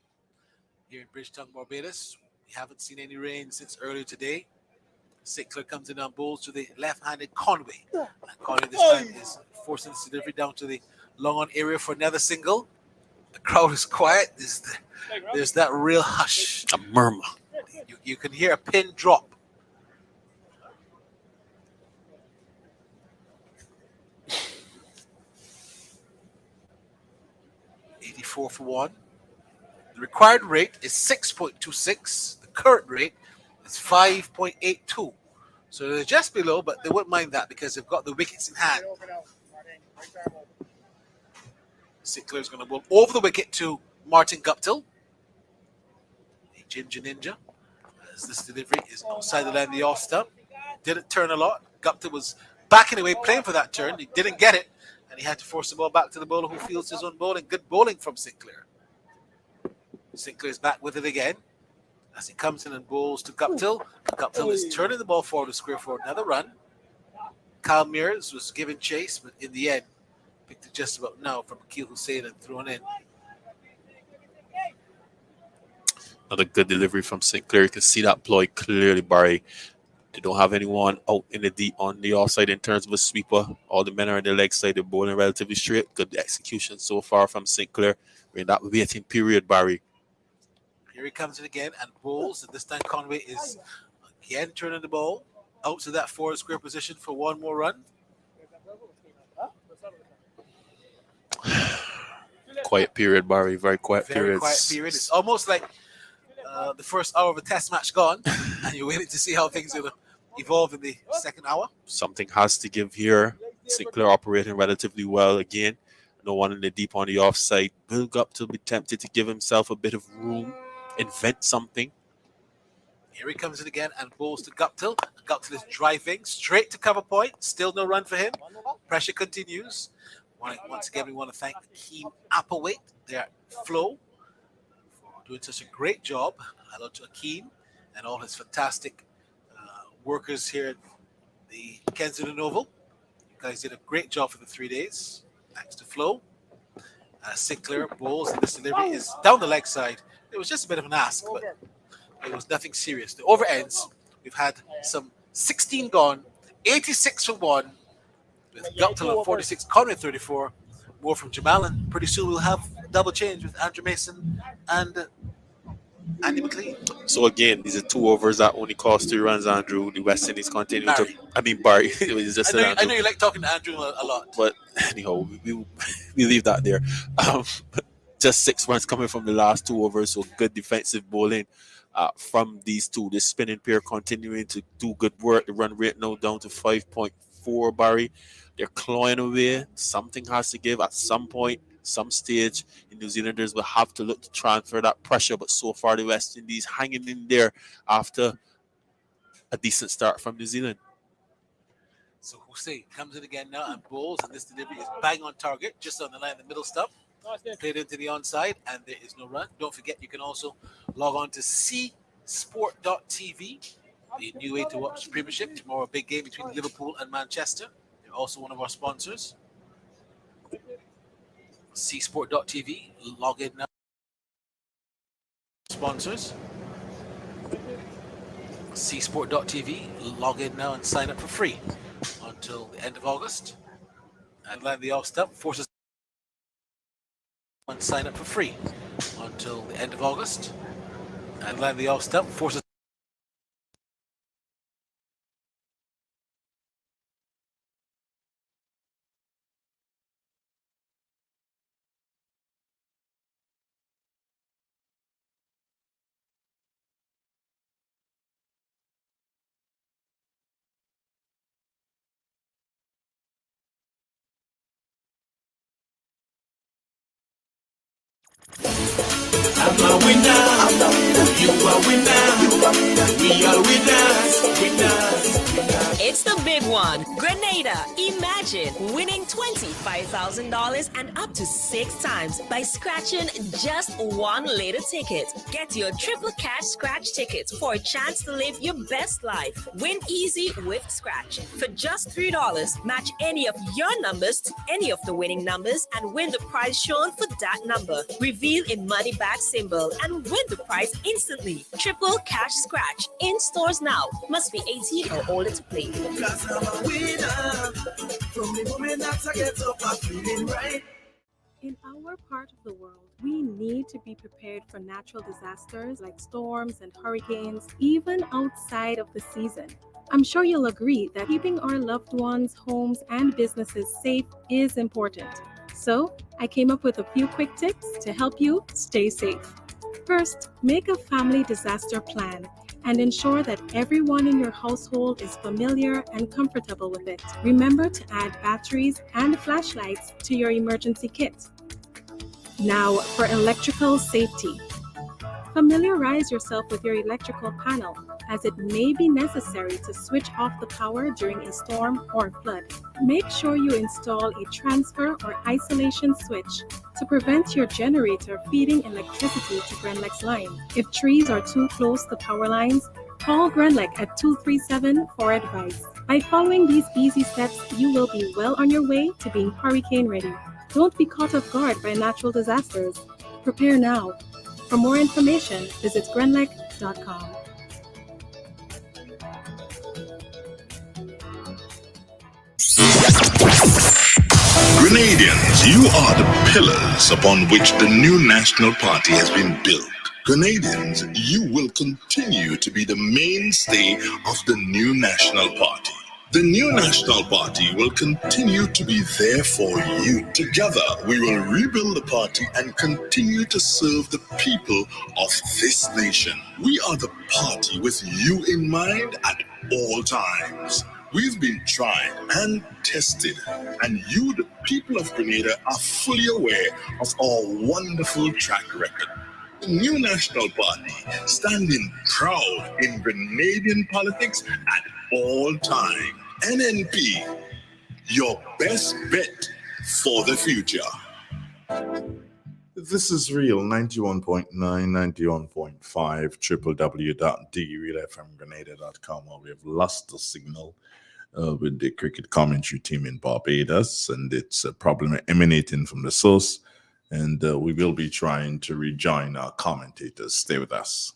Speaker 1: here in Bridgetown, Barbados. We haven't seen any rain since earlier today. Sickler comes in on bowls to the left-handed Conway. And Conway this time is forcing this delivery down to the long-on area for another single. The crowd is quiet. There's that real hush.
Speaker 8: A murmur.
Speaker 1: You can hear a pin drop. $84 for 1. The required rate is 6.26. The current rate is 5.82. So they're just below, but they wouldn't mind that because they've got the wickets in hand. Sinclair is going to bowl over the wicket to Martin Guptill. A Ginger Ninja. As this delivery is outside the line of the off stump. Didn't turn a lot. Guptill was backing away, playing for that turn. He didn't get it, and he had to force the ball back to the bowler who fields his own bowling. Good bowling from Sinclair. Sinclair's back with it again as he comes in and bowls to Guptill. Guptill is turning the ball forward to square for another run. Kyle Mears was given chase, but in the end, picked it just about now from Akil Hussain and thrown in.
Speaker 8: Another good delivery from Sinclair. You can see that ploy clearly, Barry. They don't have anyone out in the deep on the offside in terms of a sweeper. All the men are on the leg side. They're bowling relatively straight. Good execution so far from Sinclair. We're in that waiting period, Barry.
Speaker 1: Here he comes in again and bowls. And this time Conway is again turning the ball out to that forward square position for one more run.
Speaker 8: Quiet period, Barry. Very quiet period.
Speaker 1: Very quiet period. It's almost like the first hour of a test match gone, and you're waiting to see how things will evolve in the second hour.
Speaker 8: Something has to give here. Sinclair operating relatively well again. No one in the deep on the offside. Will Guptill be tempted to give himself a bit of room, invent something?
Speaker 1: Here he comes in again and bowls to Guptill. Guptill is driving straight to cover point. Still no run for him. Pressure continues. Once again, we want to thank Akeem Applewhite, their flow, for doing such a great job. Hello to Akeem and all his fantastic workers here at the Kensington Oval. You guys did a great job for the 3 days. Thanks to Flo. Sinclair bowls, and this delivery is down the leg side. It was just a bit of an ask, but it was nothing serious. The over ends, we've had some 16 gone, 86 for 1, with Guptill at 46, Conway 34, more from Jamal, and pretty soon we'll have double change with Andrew Mason and Andy McLean.
Speaker 8: So again, these are 2 overs that only cost 3 runs, Andrew. The West Indies continue to... I mean, Barry. It's just
Speaker 1: I know you like talking to Andrew a lot.
Speaker 8: But anyhow, we leave that there. Just 6 runs coming from the last 2 overs, so good defensive bowling from these 2. This spinning pair continuing to do good work. The run rate now down to 5.4, Barry. They're clawing away. Something has to give at some point, some stage. The New Zealanders will have to look to transfer that pressure, but so far the West Indies hanging in there after a decent start from New Zealand.
Speaker 1: So Hussein comes in again now and bowls, and this delivery is bang on target, just on the line, the middle stump. Played into the onside, and there is no run. Don't forget, you can also log on to csport.tv, the new way to watch the Premiership. Tomorrow, a big game between Liverpool and Manchester. They're also one of our sponsors. csport.tv, log in now. Sponsors. csport.tv, log in now and sign up for free until the end of August. And land the off stump forces and sign up for free until the end of August. And land the off stump forces.
Speaker 3: I'm a winner, you are winner, we are winners, winners.
Speaker 4: It's the big one. Grenada. Imagine winning $25,000 and up to 6 times by scratching just one later ticket. Get your triple cash scratch tickets for a chance to live your best life. Win easy with Scratch. For just $3, match any of your numbers to any of the winning numbers and win the prize shown for that number. Reveal a money back symbol and win the prize instantly. Triple cash scratch in stores now. Must be 18 or older to play.
Speaker 3: Cause I'm a winner. From the moment that I get up, I'm feeling right.
Speaker 5: In our part of the world, we need to be prepared for natural disasters like storms and hurricanes, even outside of the season. I'm sure you'll agree that keeping our loved ones, homes, and businesses safe is important. So, I came up with a few quick tips to help you stay safe. First, make a family disaster plan and ensure that everyone in your household is familiar and comfortable with it. Remember to add batteries and flashlights to your emergency kit. Now, for electrical safety. Familiarize yourself with your electrical panel. as it may be necessary to switch off the power during a storm or flood. Make sure you install a transfer or isolation switch to prevent your generator feeding electricity to Grenlec's line. If trees are too close to power lines, call Grenlec at 237 for advice. By following these easy steps, you will be well on your way to being hurricane ready. Don't be caught off guard by natural disasters. Prepare now. For more information, visit grenlec.com.
Speaker 9: Grenadians, you are the pillars upon which the new national party has been built. Grenadians, you will continue to be the mainstay of the new national party. The new national party will continue to be there for you. Together, we will rebuild the party and continue to serve the people of this nation. We are the party with you in mind at all times. We've been tried and tested, and you, the people of Grenada, are fully aware of our wonderful track record. The new national party, standing proud in Grenadian politics at all times. NNP, your best bet for the future.
Speaker 19: This is Real 91.9, 91.5, www.drealfmgrenada.com, where we have lost the signal with the cricket commentary team in Barbados, and it's a problem emanating from the source, and we will be trying to rejoin our commentators. Stay with us.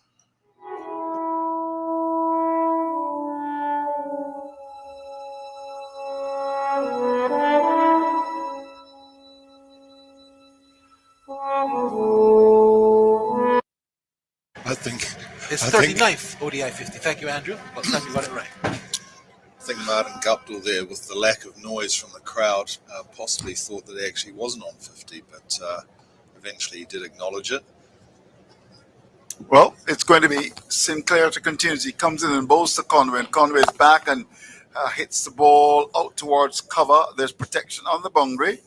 Speaker 2: I think
Speaker 1: It's 39th ODI 50. Thank you, Andrew. Looks like you got it right.
Speaker 2: I think Martin Guptill there, with the lack of noise from the crowd, possibly thought that he actually wasn't on 50, but eventually he did acknowledge it.
Speaker 12: Well, it's going to be Sinclair to continue. He comes in and bowls to Conway, and Conway is back and hits the ball out towards cover. There's protection on the boundary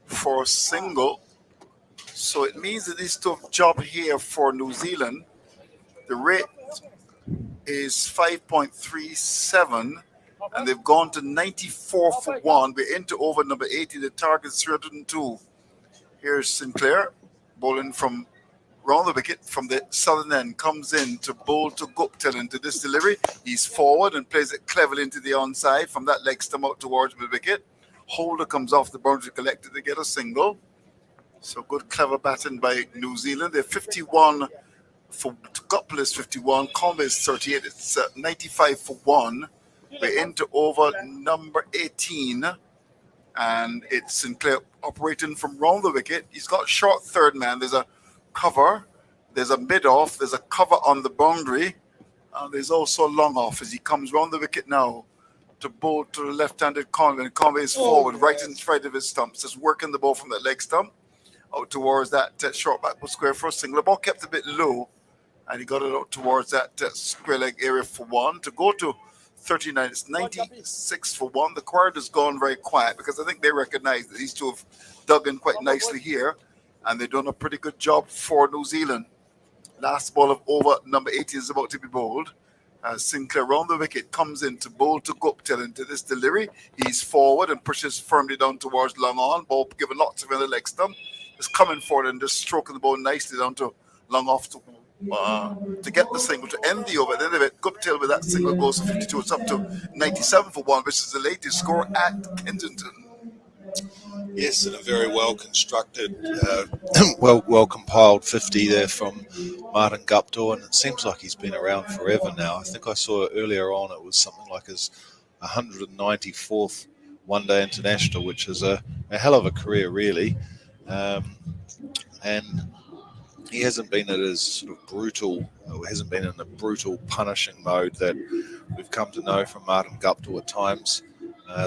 Speaker 12: for a single. So it means that this tough job here for New Zealand. The rate is 5.37, and they've gone to 94 for 1. We're into over number 80. The target is 302. Here's Sinclair bowling from round the wicket from the southern end, comes in to bowl to Guptill into this delivery. He's forward and plays it cleverly into the onside from that leg stump out towards the wicket. Holder comes off the boundary collected to get a single. So good, clever batting by New Zealand. They're 51 for Guptill is 51. Conway is 38. It's 95 for 1. We're into over number 18. And it's Sinclair operating from round the wicket. He's got short third man. There's a cover. There's a mid off. There's a cover on the boundary. There's also a long off as he comes round the wicket now to bowl to the left-handed Conway. And Conway is forward, right in front of his stumps. Just working the ball from that leg stump out towards that short backward square for a single. The ball kept a bit low, and he got it out towards that square leg area for 1. To go to 39, it's 96 for 1. The crowd has gone very quiet because I think they recognize that these two have dug in quite nicely here, and they've done a pretty good job for New Zealand. Last ball of over number 80 is about to be bowled. Sinclair round the wicket comes in to bowl to Guptill into this delivery. He's forward and pushes firmly down towards long on. Ball given lots of in the leg stump. Is coming forward and just stroking the ball nicely down to long off to get the single to end the over. At the end of it, Guptill with that single goes to 52. It's up to 97 for 1, which is the latest score at Kensington.
Speaker 2: Yes, and a very well constructed, well compiled 50 there from Martin Guptill, and it seems like he's been around forever now. I think I saw earlier on it was something like his 194th one-day international, which is a hell of a career, really. And he hasn't been at his sort of brutal, hasn't been in the brutal punishing mode that we've come to know from Martin Guptill at times.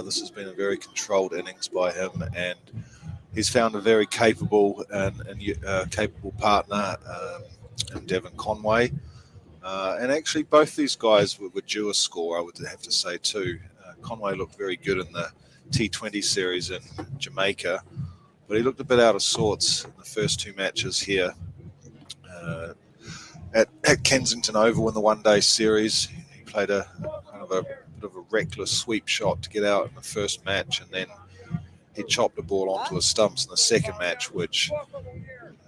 Speaker 2: This has been a very controlled innings by him, and he's found a very capable and capable partner in Devon Conway. And actually, both these guys were due a score, I would have to say too. Conway looked very good in the T20 series in Jamaica, but he looked a bit out of sorts in the first two matches here. at Kensington Oval in the one-day series. He played a kind of a bit of a reckless sweep shot to get out in the first match, and then he chopped the ball onto the stumps in the second match, which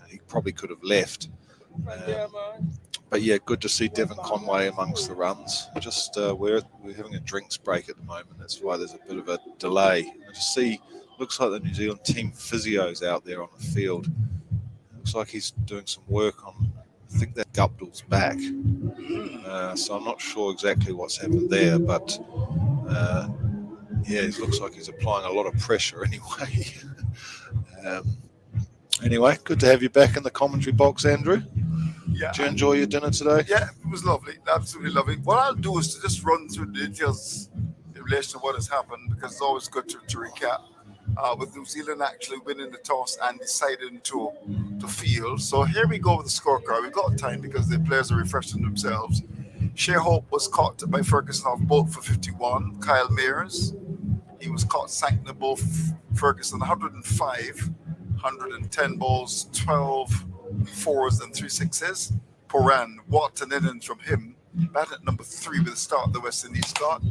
Speaker 2: he probably could have left. But yeah, good to see Devon Conway amongst the runs. Just we're having a drinks break at the moment. That's why there's a bit of a delay. I just see, looks like the New Zealand team physio's out there on the field. Looks like he's doing some work on, I think that Guptill's back. So I'm not sure exactly what's happened there, but yeah, it looks like he's applying a lot of pressure anyway. Anyway, good to have you back in the commentary box, Andrew.
Speaker 12: Yeah.
Speaker 2: Did you enjoy your dinner today?
Speaker 12: Yeah, it was lovely. Absolutely lovely. What I'll do is to just run through the details in relation to what has happened, because it's always good to recap. With New Zealand actually winning the toss and deciding to field. So here we go with the scorecard. We've got time because the players are refreshing themselves. Shea Hope was caught by Ferguson off boat for 51. Kyle Mears, he was caught sank the ball. Ferguson 105, 110 balls, 12 fours and 3 sixes. Poran, what an innings from him. Bat at number 3 with the start of the West Indies start.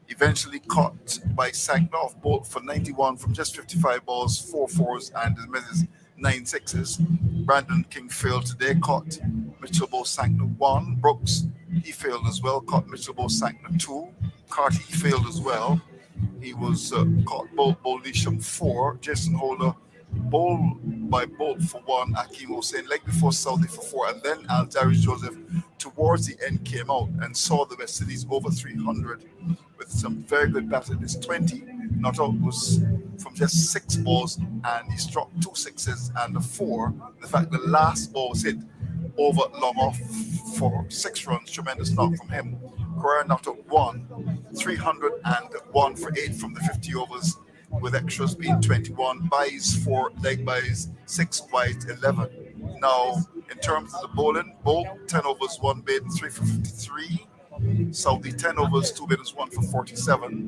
Speaker 12: Eventually caught by Sankner off bolt for 91 from just 55 balls, 4 fours and as many as 9 sixes. Brandon King failed today, caught Mitchell Bo Sankner 1. Brooks, he failed as well, caught Mitchell Bo Sankner 2. Carty failed as well. He was caught Bolt Nisham 4. Jason Holder bowl by Bolt for 1. Akeem Hussain leg before Salvi for 4. And then Altaris Joseph towards the end came out and saw the West Indies over 300 with some very good batting. His 20 not out was from just 6 balls, and he struck 2 sixes and a 4. The fact the last ball was hit over long off for 6 runs, tremendous knock from him. Correa knocked out 1, 301 for 8 from the 50 overs, with extras being 21, buys 4, leg buys 6, wides 11. Now, in terms of the bowling, Bolt 10 overs, 1 bid, 3 for 53. Salvi 10 overs, 2 bidders, 1 for 47.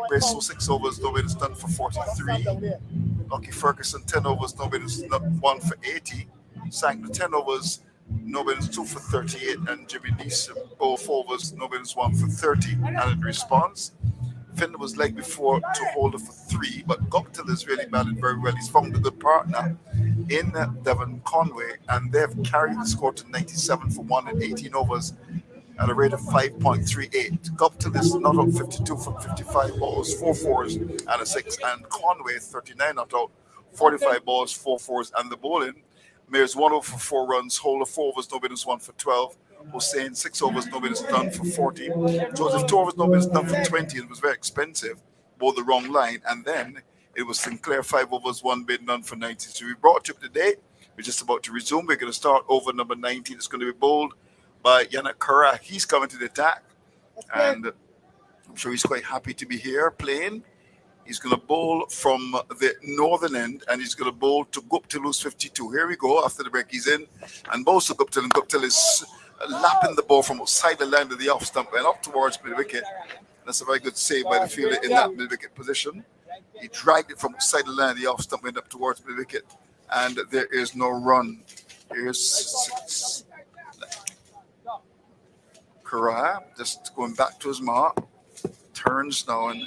Speaker 12: Bracewell 6 overs, no bidders, done for 43. Lucky Ferguson 10 overs, no bidders, 1 for 80. Sankner 10 overs, no bidders, 2 for 38. And Jimmy Neeson both overs, no bidders, 1 for 30. And in response, Finn was leg before to Holder for 3, but Guptill has really batted very well. He's found a good partner in Devon Conway, and they've carried the score to 97 for 1 in 18 overs at a rate of 5.38. Guptill is not out 52 from 55 balls, 4 fours and a 6, and Conway 39 not out, 45 balls, 4 fours and the bowling. Mears 1 over for 4 runs, Holder 4 overs, no bidders, 1 for 12. Hussain 6 overs, no bidders done for 40. Joseph 2 overs, no bidders done for 20. It was very expensive, bowled the wrong line, and then it was Sinclair 5 overs, 1 bid, none for 90. So we brought you up to date. We're just about to resume. We're going to start over number 19. It's going to be bowled by Yannick Kara. He's coming to the attack, and I'm sure he's quite happy to be here playing. He's going to bowl from the northern end, and he's going to bowl to Guptill, who's 52. Here we go. After the break, he's in, and bowls to Guptill, and Guptill is lapping the ball from outside the line of the off stump and up towards mid-wicket. That's a very good save by the fielder in that mid-wicket position. He dragged it from outside the line of the off stump and up towards mid-wicket, and there is no run. Here's Kara, just going back to his mark, turns now and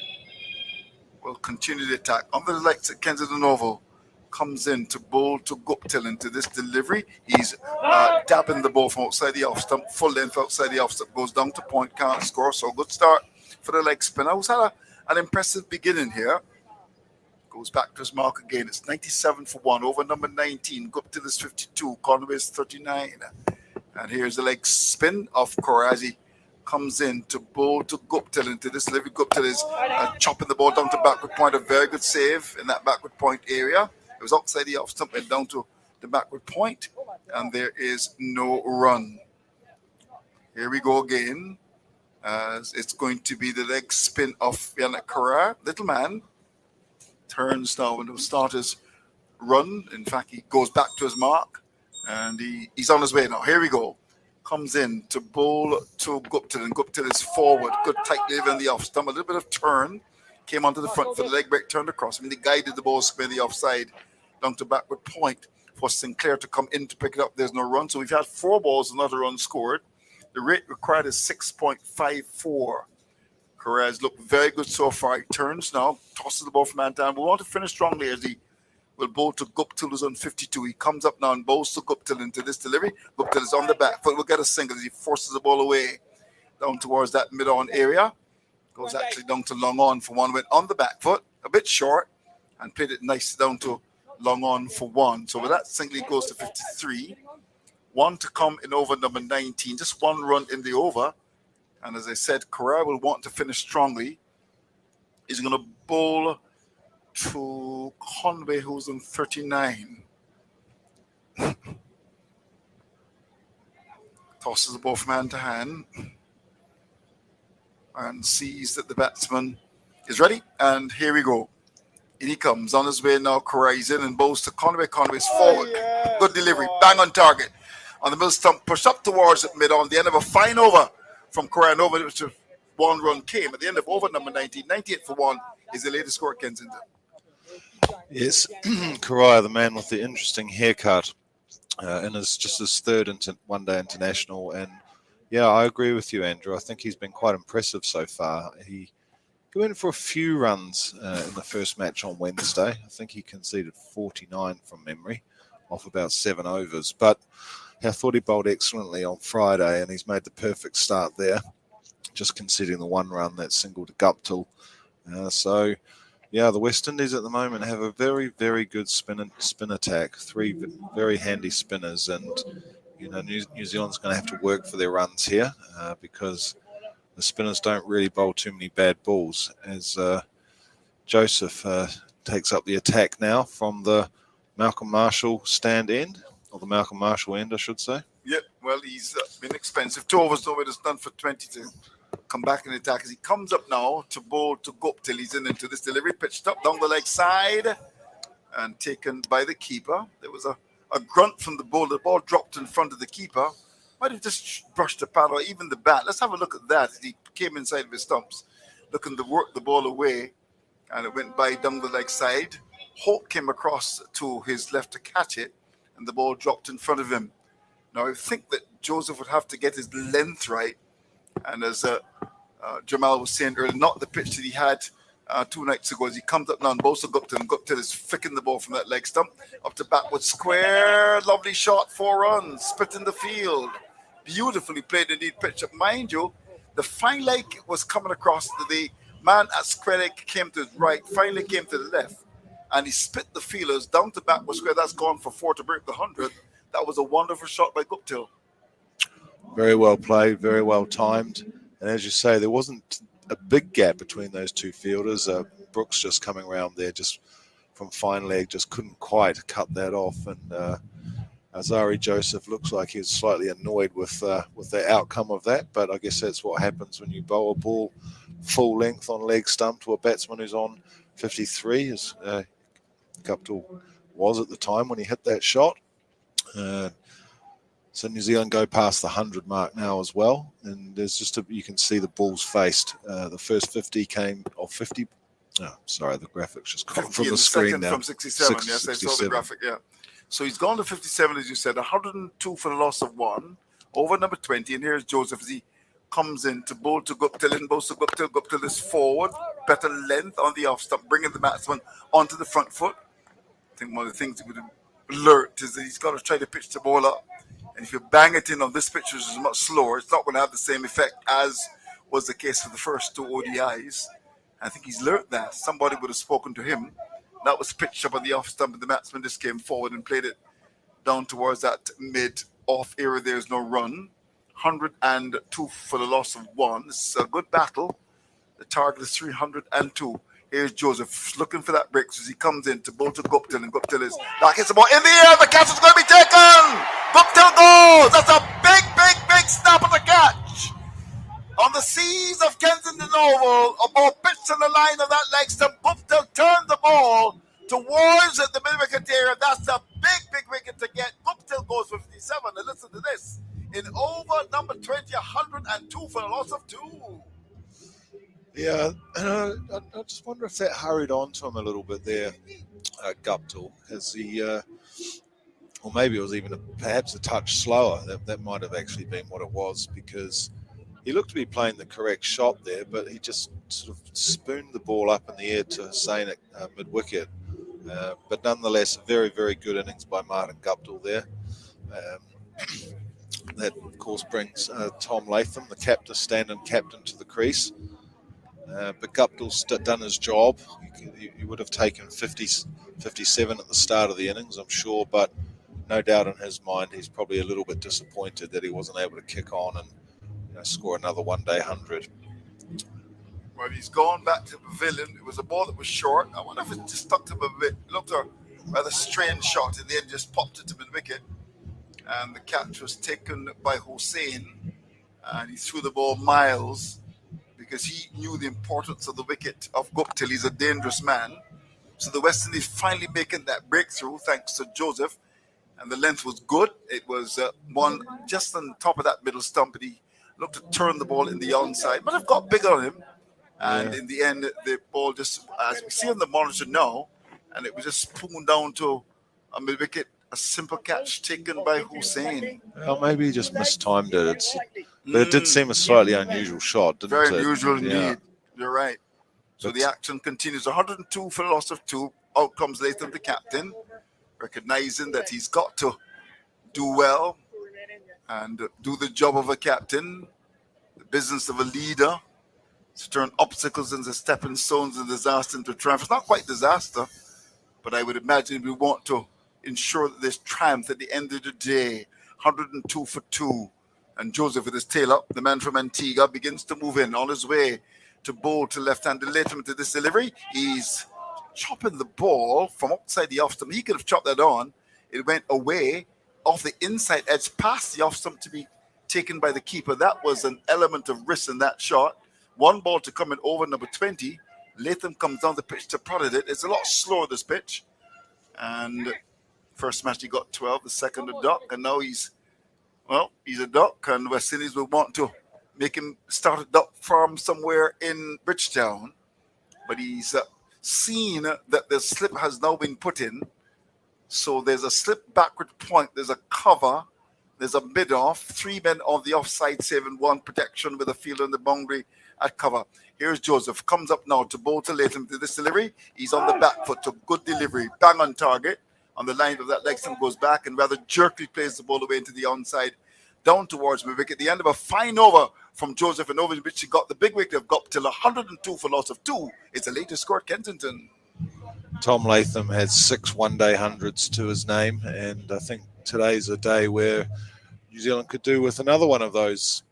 Speaker 12: will continue the attack. Under the lights at Kensington Oval, comes in to bowl to Guptill into this delivery. He's dabbing the ball from outside the off stump, full length outside the off stump, goes down to point, can't score. So good start for the leg spinner, who's had an impressive beginning here. Goes back to his mark again. It's 97 for 1 over number 19. Guptill is 52, Conway is 39. And here's the leg spin of Korazi. Comes in to bowl to Guptill into this delivery. Guptill is chopping the ball down to backward point. A very good save in that backward point area. It was outside the off stump and down to the backward point, and there is no run. Here we go again. It's going to be the leg spin of Yannick Kara. Little man turns now and will start his run. In fact, he goes back to his mark, and he's on his way now. Here we go. Comes in to bowl to Guptill, and Guptill is forward. Good tight delivery in the off stump. A little bit of turn. Came onto the front for the leg break, turned across. I mean, they guided the ball square the offside down to backward point for Sinclair to come in to pick it up. There's no run. So we've had 4 balls and not a run scored. The rate required is 6.54. Corrales look very good so far. He turns now, tosses the ball from Antan. We want to finish strongly as he will bowl to Guptill, who's on 52. He comes up now and bowls to Guptill into this delivery. Guptill is on the back foot. We'll get a single as he forces the ball away down towards that mid-on area. Goes actually down to long on for 1. Went on the back foot, a bit short, and played it nice down to long on for 1. So with that single, he goes to 53. 1 to come in over number 19. Just 1 run in the over. And as I said, Correa will want to finish strongly. He's going to bowl to Conway, who's on 39. Tosses the ball from hand to hand and sees that the batsman is ready. And here we go. In he comes on his way now. Correa is in and bowls to Conway. Conway's forward. Good delivery. Bang on target. On the middle stump, pushed up towards it mid on. The end of a fine over from Correa and over, which 1 run came. At the end of over number 19, 98 for 1 is the latest score at Kensington.
Speaker 15: Yes, Correa, the man with the interesting haircut, and is just his 3rd one-day international. And yeah, I agree with you, Andrew. I think he's been quite impressive so far. He went for a few runs in the first match on Wednesday. I think he conceded 49 from memory off about 7 overs. But I thought he bowled excellently on Friday, and he's made the perfect start there, just conceding the 1 run, that single to Guptill. So, yeah, the West Indies at the moment have a very, very good spin attack, 3 very handy spinners, and New Zealand's going to have to work for their runs here because the spinners don't really bowl too many bad balls. As Joseph takes up the attack now from the Malcolm Marshall stand end. Or the Malcolm Marshall end, I should say.
Speaker 12: Yep, well, he's been expensive. 2 overs, though, it is done for 20 to come back in the attack. As he comes up now to bowl to Guptill. He's into this delivery, pitched up down the leg side and taken by the keeper. There was a grunt from the ball. The ball dropped in front of the keeper. Might have just brushed the pad or even the bat. Let's have a look at that. He came inside of his stumps, looking to work the ball away, and it went by down the leg side. Hope came across to his left to catch it, and the ball dropped in front of him. Now, I think that Joseph would have to get his length right. And as Jamal was saying earlier, not the pitch that he had 2 nights ago. As he comes up now and bowls to Guptill, and Guptill is flicking the ball from that leg stump up to backward square. Lovely shot, 4 runs, split in the field. Beautifully played indeed, pitch up. Mind you, the fine leg was coming across. The man at square leg came to his right, finally came to the left. And he split the feelers down to backward square. That's gone for 4 to break the 100. That was a wonderful shot by Guptill.
Speaker 15: Very well played, very well timed. And as you say, there wasn't a big gap between those 2 fielders. Brooks just coming around there just from fine leg, just couldn't quite cut that off. And Azari Joseph looks like he was slightly annoyed with the outcome of that. But I guess that's what happens when you bowl a ball full length on leg stump to a batsman who's on 53, as Guptill was at the time when he hit that shot. So New Zealand go past the 100 mark now as well, and there's just you can see the balls faced. The first 50 came off 50. Oh, sorry, the graphics just gone from the screen now.
Speaker 12: From 67, yes, I saw the graphic, yeah. So he's gone to 57, as you said, 102 for the loss of 1, over number 20, and here's Joseph as he comes in to bowl to Guptill, and bowls to Guptill. Guptill is forward, better length on the off stump, bringing the batsman onto the front foot. I think one of the things he would have learned is that he's got to try to pitch the ball up. And if you bang it in on this pitch, which is much slower, it's not going to have the same effect as was the case for the first 2 ODIs. I think he's learned that. Somebody would have spoken to him. That was pitched up on the off stump, and the batsman just came forward and played it down towards that mid-off area. There's no run. 102 for the loss of 1. This is a good battle. The target is 302. Here's Joseph looking for that break as he comes in to bowl to Guptill, and Guptill is that hits the ball in the air. The catch is going to be taken. Guptill goes. That's a big, big, big snap at the catch. On the seas of Kensington Oval, a ball pitched on the line of that leg stump. Guptill turned the ball towards the mid-wicket area. That's a big, big wicket to get. Guptill goes for 57. And listen to this. In over number 20, 102 for a loss of 2.
Speaker 15: Yeah, I just wonder if that hurried on to him a little bit there, Guptill, as he
Speaker 2: or maybe it was even perhaps a touch slower. That might have actually been what it was, because he looked to be playing the correct shot there, but he just sort of spooned the ball up in the air to Hussein at mid-wicket. But nonetheless, a very, very good innings by Martin Guptill there. That, of course, brings Tom Latham, the captain, stand-in captain, to the crease. But Guptill's done his job. He would have taken 57 at the start of the innings, I'm sure, but no doubt in his mind he's probably a little bit disappointed that he wasn't able to kick on and score another one-day 100.
Speaker 12: Well, he's gone back to the pavilion. It was a ball that was short. I wonder if it just stuck to him a bit. It looked a rather strange shot, and then just popped it to mid-wicket. And the catch was taken by Hussein, and he threw the ball miles because he knew the importance of the wicket of Guptill. He's a dangerous man. So the West Indies finally making that breakthrough thanks to Joseph, and the length was good. It was one just on top of that middle stump, and he looked to turn the ball in the onside, but it got bigger on him. And in the end, the ball just, as we see on the monitor now, and it was just spooned down to a mid-wicket, a simple catch taken by Hussein.
Speaker 2: Well, maybe he just mistimed it. But it did seem a slightly unusual shot, didn't it?
Speaker 12: Very unusual indeed.
Speaker 2: Yeah.
Speaker 12: You're right. So the action continues. 102 for the loss of 2. Out comes Latham, the captain, recognizing that he's got to do well and do the job of a captain, the business of a leader, to turn obstacles into stepping stones and disaster into triumph. It's not quite disaster, but I would imagine we want to ensure that there's triumph at the end of the day. 102 for 2. And Joseph, with his tail up, the man from Antigua, begins to move in on his way to bowl to left-handed Latham to this delivery. He's chopping the ball from outside the off stump. He could have chopped that on. It went away off the inside edge past the off stump to be taken by the keeper. That was an element of risk in that shot. One ball to come in over number 20. Latham comes down the pitch to prod it. It's a lot slower, this pitch. And first match he got 12, the second a duck, and now he's a duck, and West Indies will want to make him start a duck farm somewhere in Bridgetown. But he's seen that the slip has now been put in. So there's a slip backward point, there's a cover, there's a mid-off, 3 men on the offside, saving 1 protection with a fielder on the boundary at cover. Here's Joseph, comes up now to bowl to Latham to this delivery. He's on the back foot, to good delivery, bang on target. On the line of that leg stump, goes back and rather jerkily plays the ball away into the onside, down towards mid-wicket. At the end of a fine over from Joseph, and over in which he got the big wicket of Guptill, 102 for loss of 2. It's the latest score at Kensington.
Speaker 2: Tom Latham has 6 one-day hundreds to his name, and I think today's a day where New Zealand could do with another one of those.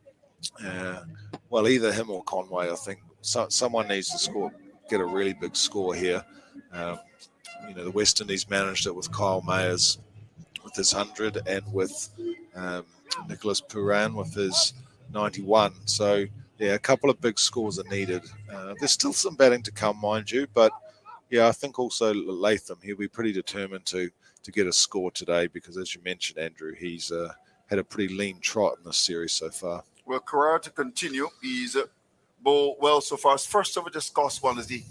Speaker 2: Well, either him or Conway, I think. Someone needs to get a really big score here. The West Indies managed it with Kyle Mayers with his 100 and with Nicholas Puran with his 91. So, a couple of big scores are needed. There's still some batting to come, mind you, but, I think also Latham, he'll be pretty determined to get a score today because, as you mentioned, Andrew, he's had a pretty lean trot in this series so far.
Speaker 12: Well, Carrera to continue. He's bowled well so far. His first over just cost 1 as he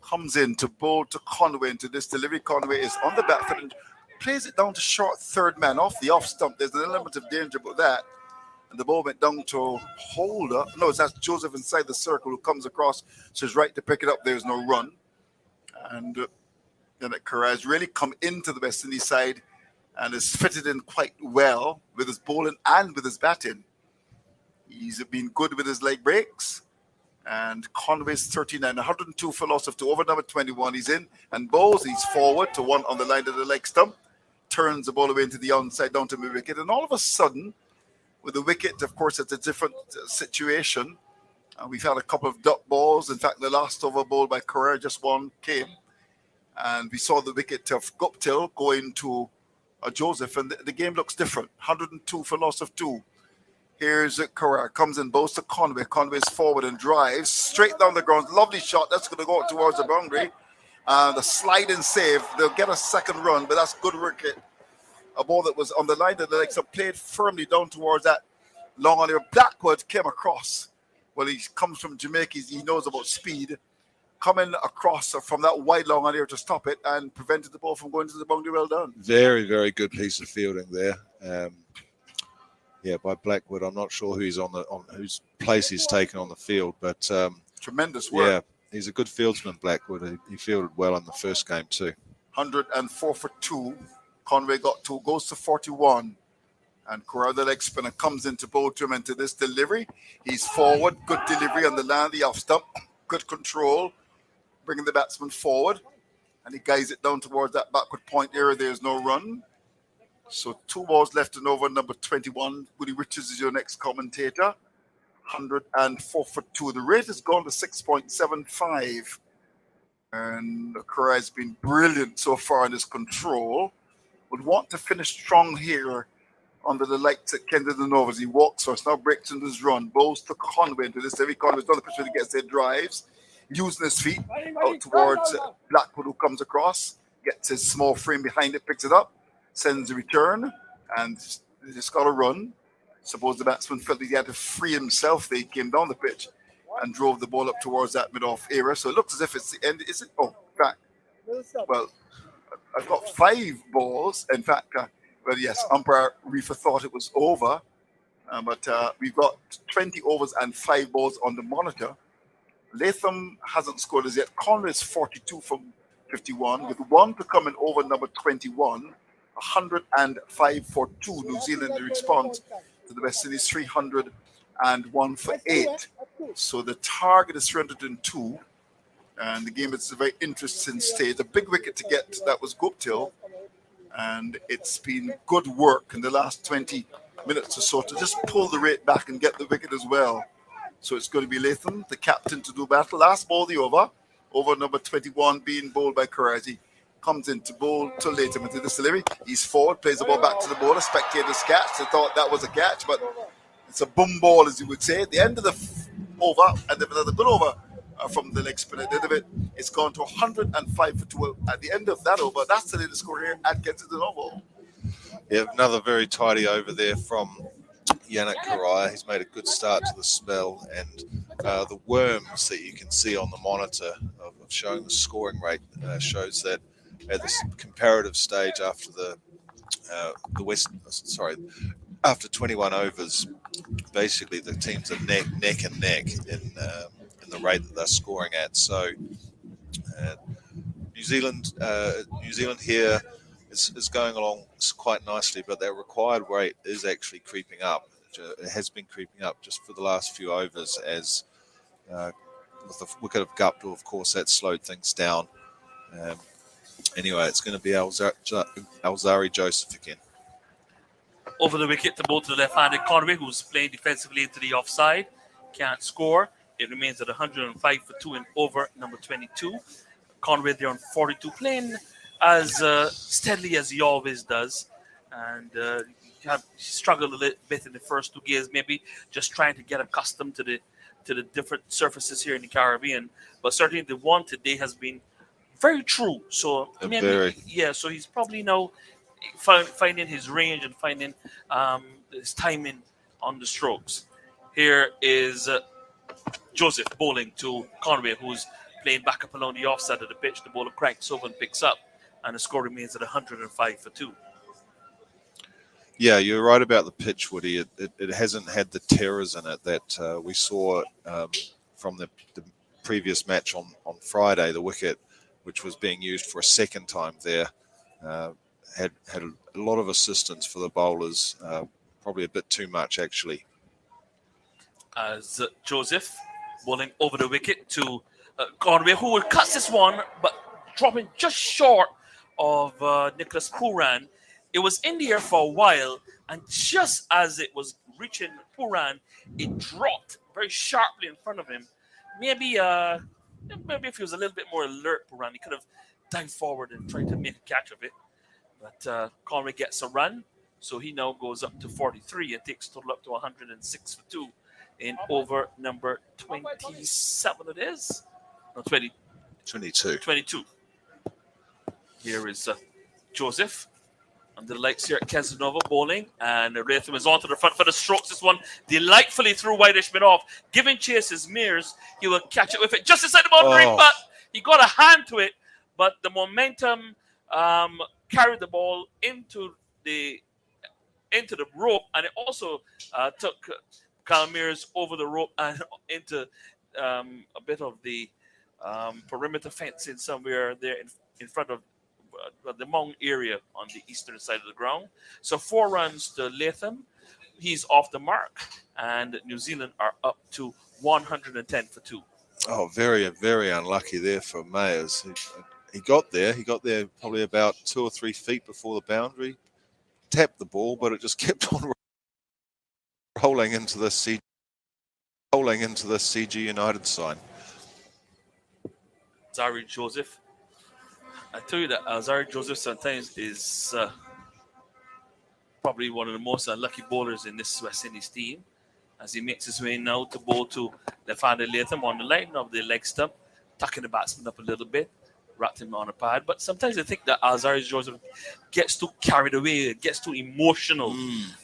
Speaker 12: comes in to bowl to Conway into this delivery. Conway is on the back foot and plays it down to short third man off the off stump. There's an element of danger about that. And the ball went down to Holder. No, that's Joseph inside the circle who comes across. So he's right to pick it up. There's no run. And then Carrera has really come into the West Indies side and is fitted in quite well with his bowling and with his batting. He's been good with his leg breaks. And Conway's 39, 102 for loss of 2. Over number 21, he's in and bowls. He's forward to 1 on the line of the leg stump. Turns the ball away into the onside down to mid-wicket. And all of a sudden, with the wicket, of course, it's a different situation. We've had a couple of duck balls. In fact, the last over ball by Carrera, just 1 came. And we saw the wicket of Guptill going to Joseph. And the game looks different. 102 for loss of 2. Here's Carrera, comes in, bows to Conway. Conway's forward and drives straight down the ground. Lovely shot. That's going to go towards the boundary. The slide and save. They'll get a second run, but that's good wicket. A ball that was on the line of the legs, played firmly down towards that long on there. Blackwood came across. Well, he comes from Jamaica. He knows about speed. coming across from that wide long area to stop it and prevented the ball from going to the boundary. Well done.
Speaker 2: Very, very good piece of fielding there. By Blackwood. I'm not sure on whose place he's taken on the field, but
Speaker 12: tremendous work.
Speaker 2: Yeah, he's a good fieldsman, Blackwood. He fielded well in the first game too.
Speaker 12: 104 for 2. Conway got 2, goes to 41. And Corral, the leg spinner, comes into bowl to him into this delivery. He's forward, good delivery on the land, the off stump, good control, bringing the batsman forward. And he guides it down towards that backward point area. There's no run. So 2 balls left and over. Number 21, Woody Richards is your next commentator. 104 for 2. The rate has gone to 6.75. And Corral has been brilliant so far in his control. Would want to finish strong here under the lights at Kensington Novas. He walks first, now breaks into his run. Bowls to Conway into this. Every Conway's done the pitch when he gets their drives. Using his feet out towards Blackwood, who comes across, gets his small frame behind it, picks it up, sends a return, and just got a run. Suppose the batsman felt that he had to free himself. They came down the pitch and drove the ball up towards that mid-off area. So it looks as if it's the end. Is it? Oh, in fact, well, I've got 5 balls. In fact, well, yes, umpire Reefer thought it was over, but we've got 20 overs and 5 balls on the monitor. Latham hasn't scored as yet. Conway is 42 from 51, with 1 to come in over number 21. 105 for 2. New Zealand in response to the West Indies, 301 for 8. So the target is 302. And the game is a very interesting stage. A big wicket to get, that was Guptill. And it's been good work in the last 20 minutes or so to just pull the rate back and get the wicket as well. So it's going to be Latham, the captain, to do battle. Last ball, the over. Over number 21 being bowled by Karaji. Comes in to bowl to Latham into this delivery. He's forward, plays the ball back to the bowler. Spectators catch. They thought that was a catch, but it's a boom ball, as you would say. At the end of the over, and then another good over from the leg spinner. At the end of it, it's gone to 105 for 2. At the end of that over, that's the latest score here at Kensington Oval.
Speaker 2: Yeah, another very tidy over there from Yannick Karai. He's made a good start to the spell, and the worms that you can see on the monitor of showing the scoring rate shows that at this comparative stage after after 21 overs, basically the teams are neck and neck in the rate that they're scoring at. So New Zealand here is going along quite nicely, but their required rate is actually creeping up. It has been creeping up just for the last few overs as with the wicket of Guptill, of course, that slowed things down. Anyway, it's going to be Alzari Joseph again.
Speaker 10: Over the wicket to both the left-handed Conway, who's playing defensively into the offside. Can't score. It remains at 105 for 2 and over number 22. Conway there on 42, playing as steadily as he always does. And have struggled a little bit in the first 2 games, maybe just trying to get accustomed to the different surfaces here in the Caribbean. But certainly the one today has been very true. So maybe, so he's probably now finding his range and finding his timing on the strokes. Here is Joseph bowling to Conway, who's playing back up along the offside of the pitch. The bowler cranks over and picks up, and the score remains at 105 for 2.
Speaker 2: Yeah, you're right about the pitch, Woody. It hasn't had the terrors in it that we saw from the previous match on Friday. The wicket, which was being used for a second time there, had a lot of assistance for the bowlers, probably a bit too much, actually.
Speaker 10: As Joseph bowling over the wicket to Conway, who will cut this one, but dropping just short of Nicholas Pooran. It was in the air for a while, and just as it was reaching Pooran, it dropped very sharply in front of him. Maybe if he was a little bit more alert, Pooran, he could have dived forward and tried to make a catch of it. But Conway gets a run, so he now goes up to 43 and takes total up to 106 for 2 in over number 27 it is? No, 22. Here is Joseph under the lights here at Casanova bowling, and Latham is onto the front for the strokes. This one delightfully through whitish mid off, giving chase his Mears. He will catch it with it just inside the boundary, but He got a hand to it, but the momentum carried the ball into the rope, and it also took Calmeers over the rope and into a bit of the perimeter fencing somewhere there in front of the Mong area on the eastern side of the ground. So 4 runs to Latham. He's off the mark, and New Zealand are up to 110 for 2.
Speaker 2: Oh, very, very unlucky there for Mayers. He got there. He got there probably about 2 or 3 feet before the boundary, tapped the ball, but it just kept on rolling into the CG United sign.
Speaker 10: Zari Joseph. I tell you that Zari Joseph sometimes is probably one of the most unlucky bowlers in this West Indies team, as he makes his way now to bowl to left-handed Latham on the line of the leg stump, tucking the batsman up a little bit, wrapped him on a pad. But sometimes I think that Zari Joseph gets too carried away, gets too emotional.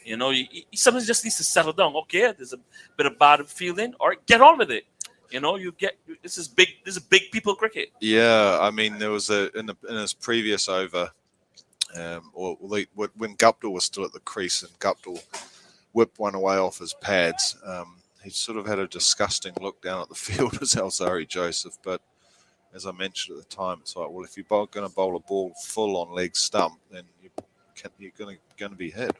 Speaker 10: You know, he sometimes just needs to settle down. Okay, there's a bit of bad feeling, or get on with it. You know, this is big people cricket.
Speaker 2: Yeah, I mean, there was in his previous over, when Guptill was still at the crease and Guptill whipped one away off his pads, he sort of had a disgusting look down at the field as Alzari Joseph. But as I mentioned at the time, it's like, well, if you're going to bowl a ball full on leg stump, then you're going to be hit.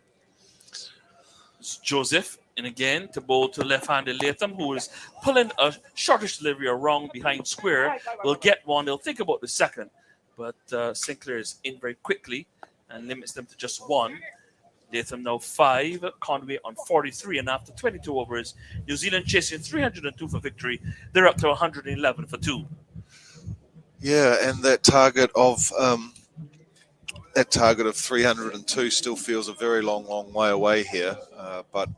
Speaker 10: It's Joseph, and again to bowl to left-handed Latham, who is pulling a shortish delivery around behind square. Will get one. They'll think about the second, but Sinclair is in very quickly and limits them to just 1. Latham now 5, Conway on 43, and after 22 overs, New Zealand chasing 302 for victory. They're up to 111 for 2.
Speaker 2: Yeah, and that target of 302 still feels a very long way away here. But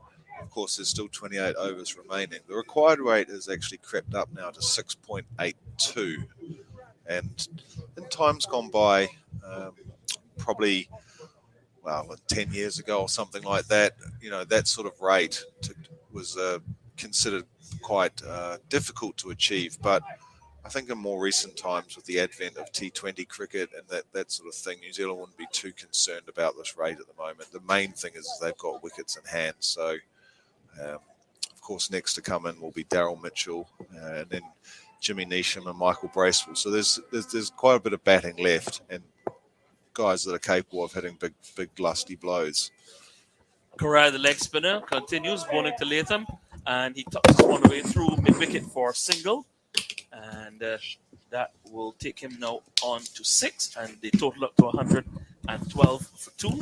Speaker 2: of course, there's still 28 overs remaining. The required rate has actually crept up now to 6.82, and in times gone by, probably 10 years ago or something like that, that sort of rate was considered quite difficult to achieve. But I think in more recent times, with the advent of T20 cricket and that sort of thing, New Zealand wouldn't be too concerned about this rate at the moment. The main thing is they've got wickets in hand. So, of course, next to come in will be Daryl Mitchell, and then Jimmy Neesham and Michael Bracewell. So there's quite a bit of batting left, and guys that are capable of hitting big lusty blows.
Speaker 10: Corral, the leg spinner, continues bowling to Latham, and he tucks this one away through mid-wicket for a single. And that will take him now on to 6, and the total up to 112 for 2.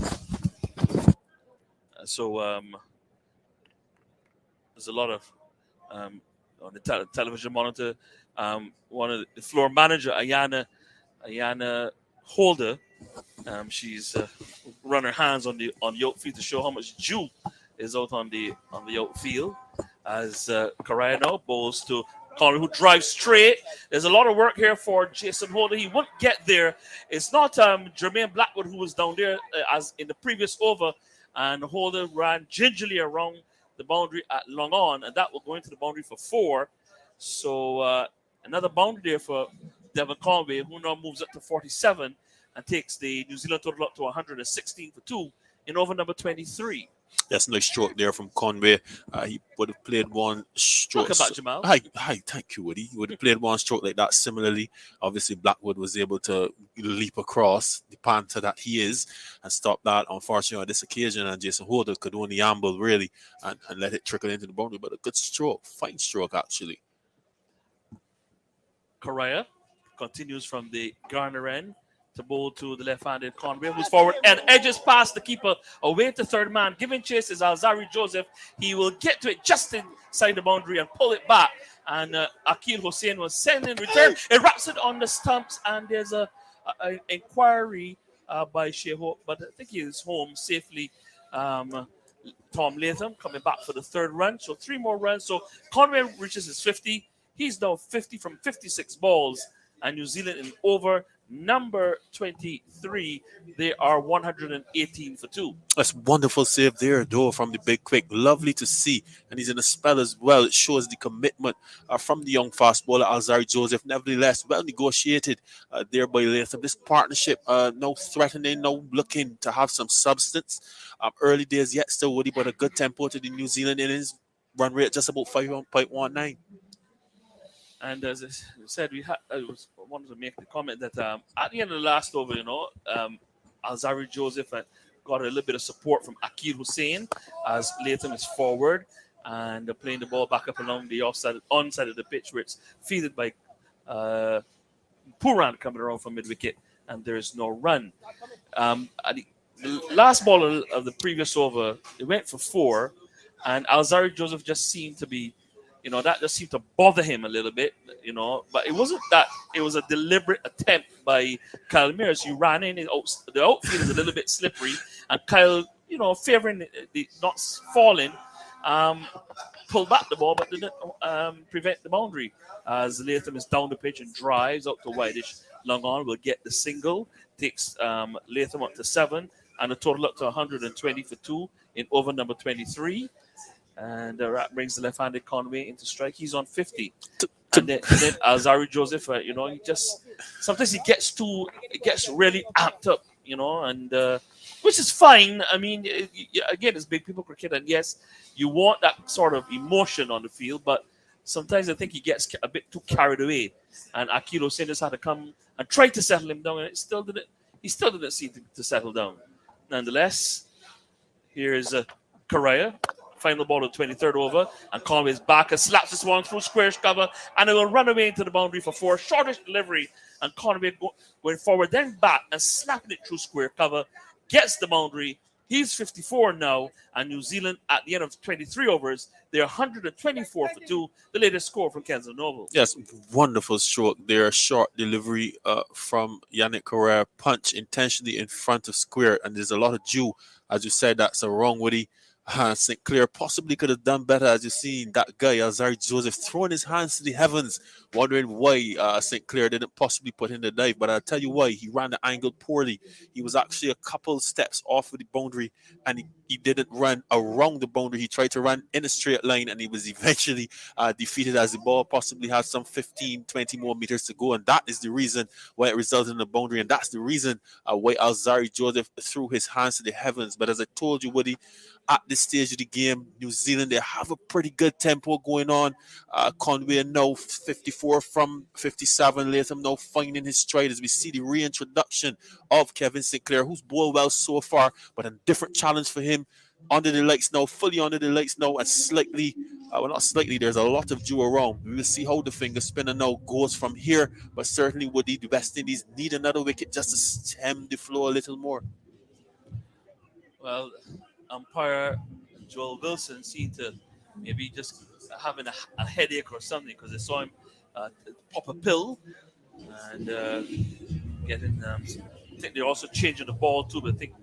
Speaker 10: So there's a lot of on the television monitor. One of the floor manager, Ayana Holder, she's run her hands on the outfield to show how much dew is out on the outfield as Correa now bowls to Conway, who drives straight. There's a lot of work here for Jason Holder. He won't get there. It's not Jermaine Blackwood who was down there as in the previous over, and Holder ran gingerly around the boundary at long on, and that will go into the boundary for 4. So another boundary there for Devon Conway, who now moves up to 47 and takes the New Zealand total up to 116 for 2 in over number 23.
Speaker 8: That's a nice stroke there from Conway. He would have played one stroke.
Speaker 10: Talk about Jamal.
Speaker 8: Hi, thank you, Woody. He would have played one stroke like that similarly. Obviously, Blackwood was able to leap across the panther that he is and stop that. Unfortunately, on this occasion, and Jason Holder could only amble really and let it trickle into the boundary. But a good stroke, fine stroke actually.
Speaker 10: Correa continues from the Garner end to bowl to the left-handed Conway, who's forward and edges past the keeper away to third man. Giving chase is Alzari Joseph. He will get to it just inside the boundary and pull it back. And Akil Hussain was sent in return. It wraps it on the stumps, and there's an inquiry by Shea Hope, but I think he is home safely. Tom Latham coming back for the 3rd run. So 3 more runs. So Conway reaches his 50. He's now 50 from 56 balls. And New Zealand in over number 23. They are 118 for 2.
Speaker 8: That's wonderful save there, though, from the big quick. Lovely to see. And he's in a spell as well. It shows the commitment from the young fast bowler, Alzari Joseph. Nevertheless, well negotiated there by Latham. This partnership, no threatening, no looking to have some substance. Early days yet, still Woody, but a good tempo to the New Zealand innings. Run rate just about 5.19.
Speaker 10: And as I said, I wanted to make the comment that at the end of the last over, Alzari Joseph got a little bit of support from Akil Hussain as Latham is forward and playing the ball back up along the onside of the pitch where it's fielded by Puran coming around from mid-wicket, and there is no run. At the last ball of the previous over, it went for 4, and Alzari Joseph just seemed to be, that just seemed to bother him a little bit, but it wasn't that. It was a deliberate attempt by Kyle Mears. He ran in, the outfield is a little bit slippery, and Kyle, favoring the not falling, pulled back the ball, but didn't prevent the boundary. As Latham is down the pitch and drives out to Whitish. Long on will get the single, takes Latham up to 7, and a total up to 120 for 2 in over number 23. And that brings the left-handed Conway into strike. He's on 50. And then Alzari Joseph, he just sometimes he gets really amped up, and which is fine. I mean, again, it's big people cricket, and yes, you want that sort of emotion on the field, but sometimes I think he gets a bit too carried away. And Akil Hussain just had to come and try to settle him down, and he still didn't seem to settle down. Nonetheless, here is Correa. Final ball of 23rd over, and Conway's back and slaps this one through square cover, and it will run away into the boundary for 4. Shortish delivery, and Conway going forward, then back and slapping it through square cover, gets the boundary. He's 54 now, and New Zealand at the end of 23 overs, they're 124 for 2, the latest score from Kensington Oval.
Speaker 8: Yes, wonderful stroke there. Short delivery from Yannick Correa, punch intentionally in front of square, and there's a lot of dew. As you said, that's a wrong Woody. St. Clair possibly could have done better, as you've seen that guy, Alzari Joseph, throwing his hands to the heavens, wondering why St. Clair didn't possibly put in the dive. But I'll tell you why, he ran the angle poorly. He was actually a couple steps off of the boundary, and he didn't run around the boundary. He tried to run in a straight line, and he was eventually defeated as the ball possibly had some 15, 20 more meters to go. And that is the reason why it resulted in the boundary. And that's the reason why Alzari Joseph threw his hands to the heavens. But as I told you, Woody, at this stage of the game, New Zealand, they have a pretty good tempo going on. Conway now 54 from 57. Latham now finding his stride as we see the reintroduction of Kevin Sinclair, who's bowled well so far, but a different challenge for him. Under the lights now, fully under the lights now, and slightly, not slightly, there's a lot of dew around. We will see how the finger spinner now goes from here, but certainly would the West Indies need another wicket just to stem the flow a little more.
Speaker 10: Well, umpire Joel Wilson seemed to maybe just having a headache or something, because I saw him pop a pill and getting. I think they're also changing the ball too, but I think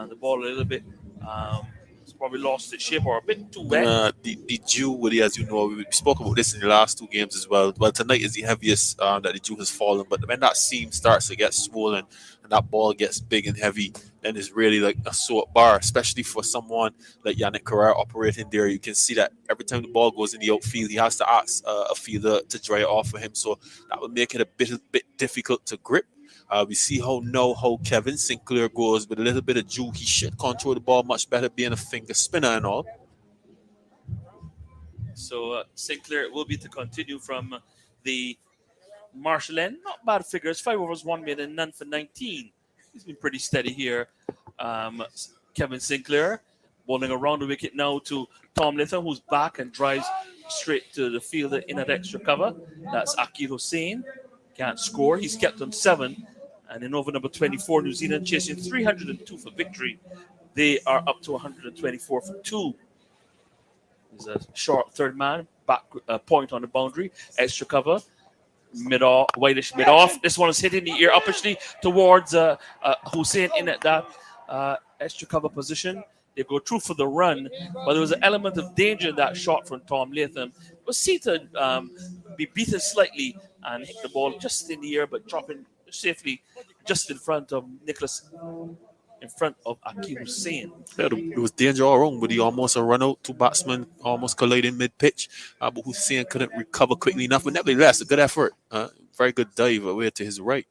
Speaker 10: the ball a little bit. It's probably lost its shape or a bit too wet.
Speaker 8: The dew, Woody, as you know, we spoke about this in the last 2 games as well. Well, tonight is the heaviest that the dew has fallen, but when that seam starts to get swollen and that ball gets big and heavy, then it's really like a sore bar, especially for someone like Yannick Correa operating there. You can see that every time the ball goes in the outfield, he has to ask a fielder to dry it off for him. So that would make it a bit difficult to grip. We see how Kevin Sinclair goes with a little bit of dew. He should control the ball much better, being a finger spinner and all.
Speaker 10: So Sinclair will be to continue from the Marshall end. Not bad figures. 5 overs, 1 made, and none for 19. He's been pretty steady here. Kevin Sinclair bowling around the wicket now to Tom Latham, who's back and drives straight to the fielder in at extra cover. That's Akil Hussain. Can't score. He's kept on 7. And in over number 24, New Zealand chasing 302 for victory. They are up to 124 for 2. There's a short third man, back point on the boundary, extra cover. Mid-off, whitish mid-off. This one is hitting the ear uppishly towards Hussain in at that extra cover position. They go through for the run, but there was an element of danger in that shot from Tom Latham. Was seen to be beaten slightly and hit the ball just in the air, but dropping safely just in front of Nicholas, in front of Akeem Hussein.
Speaker 8: Yeah, it was danger all wrong, but he almost a run out. Two batsmen almost collided mid pitch, but Hussein couldn't recover quickly enough. But nevertheless, a good effort. Very good dive away to his right.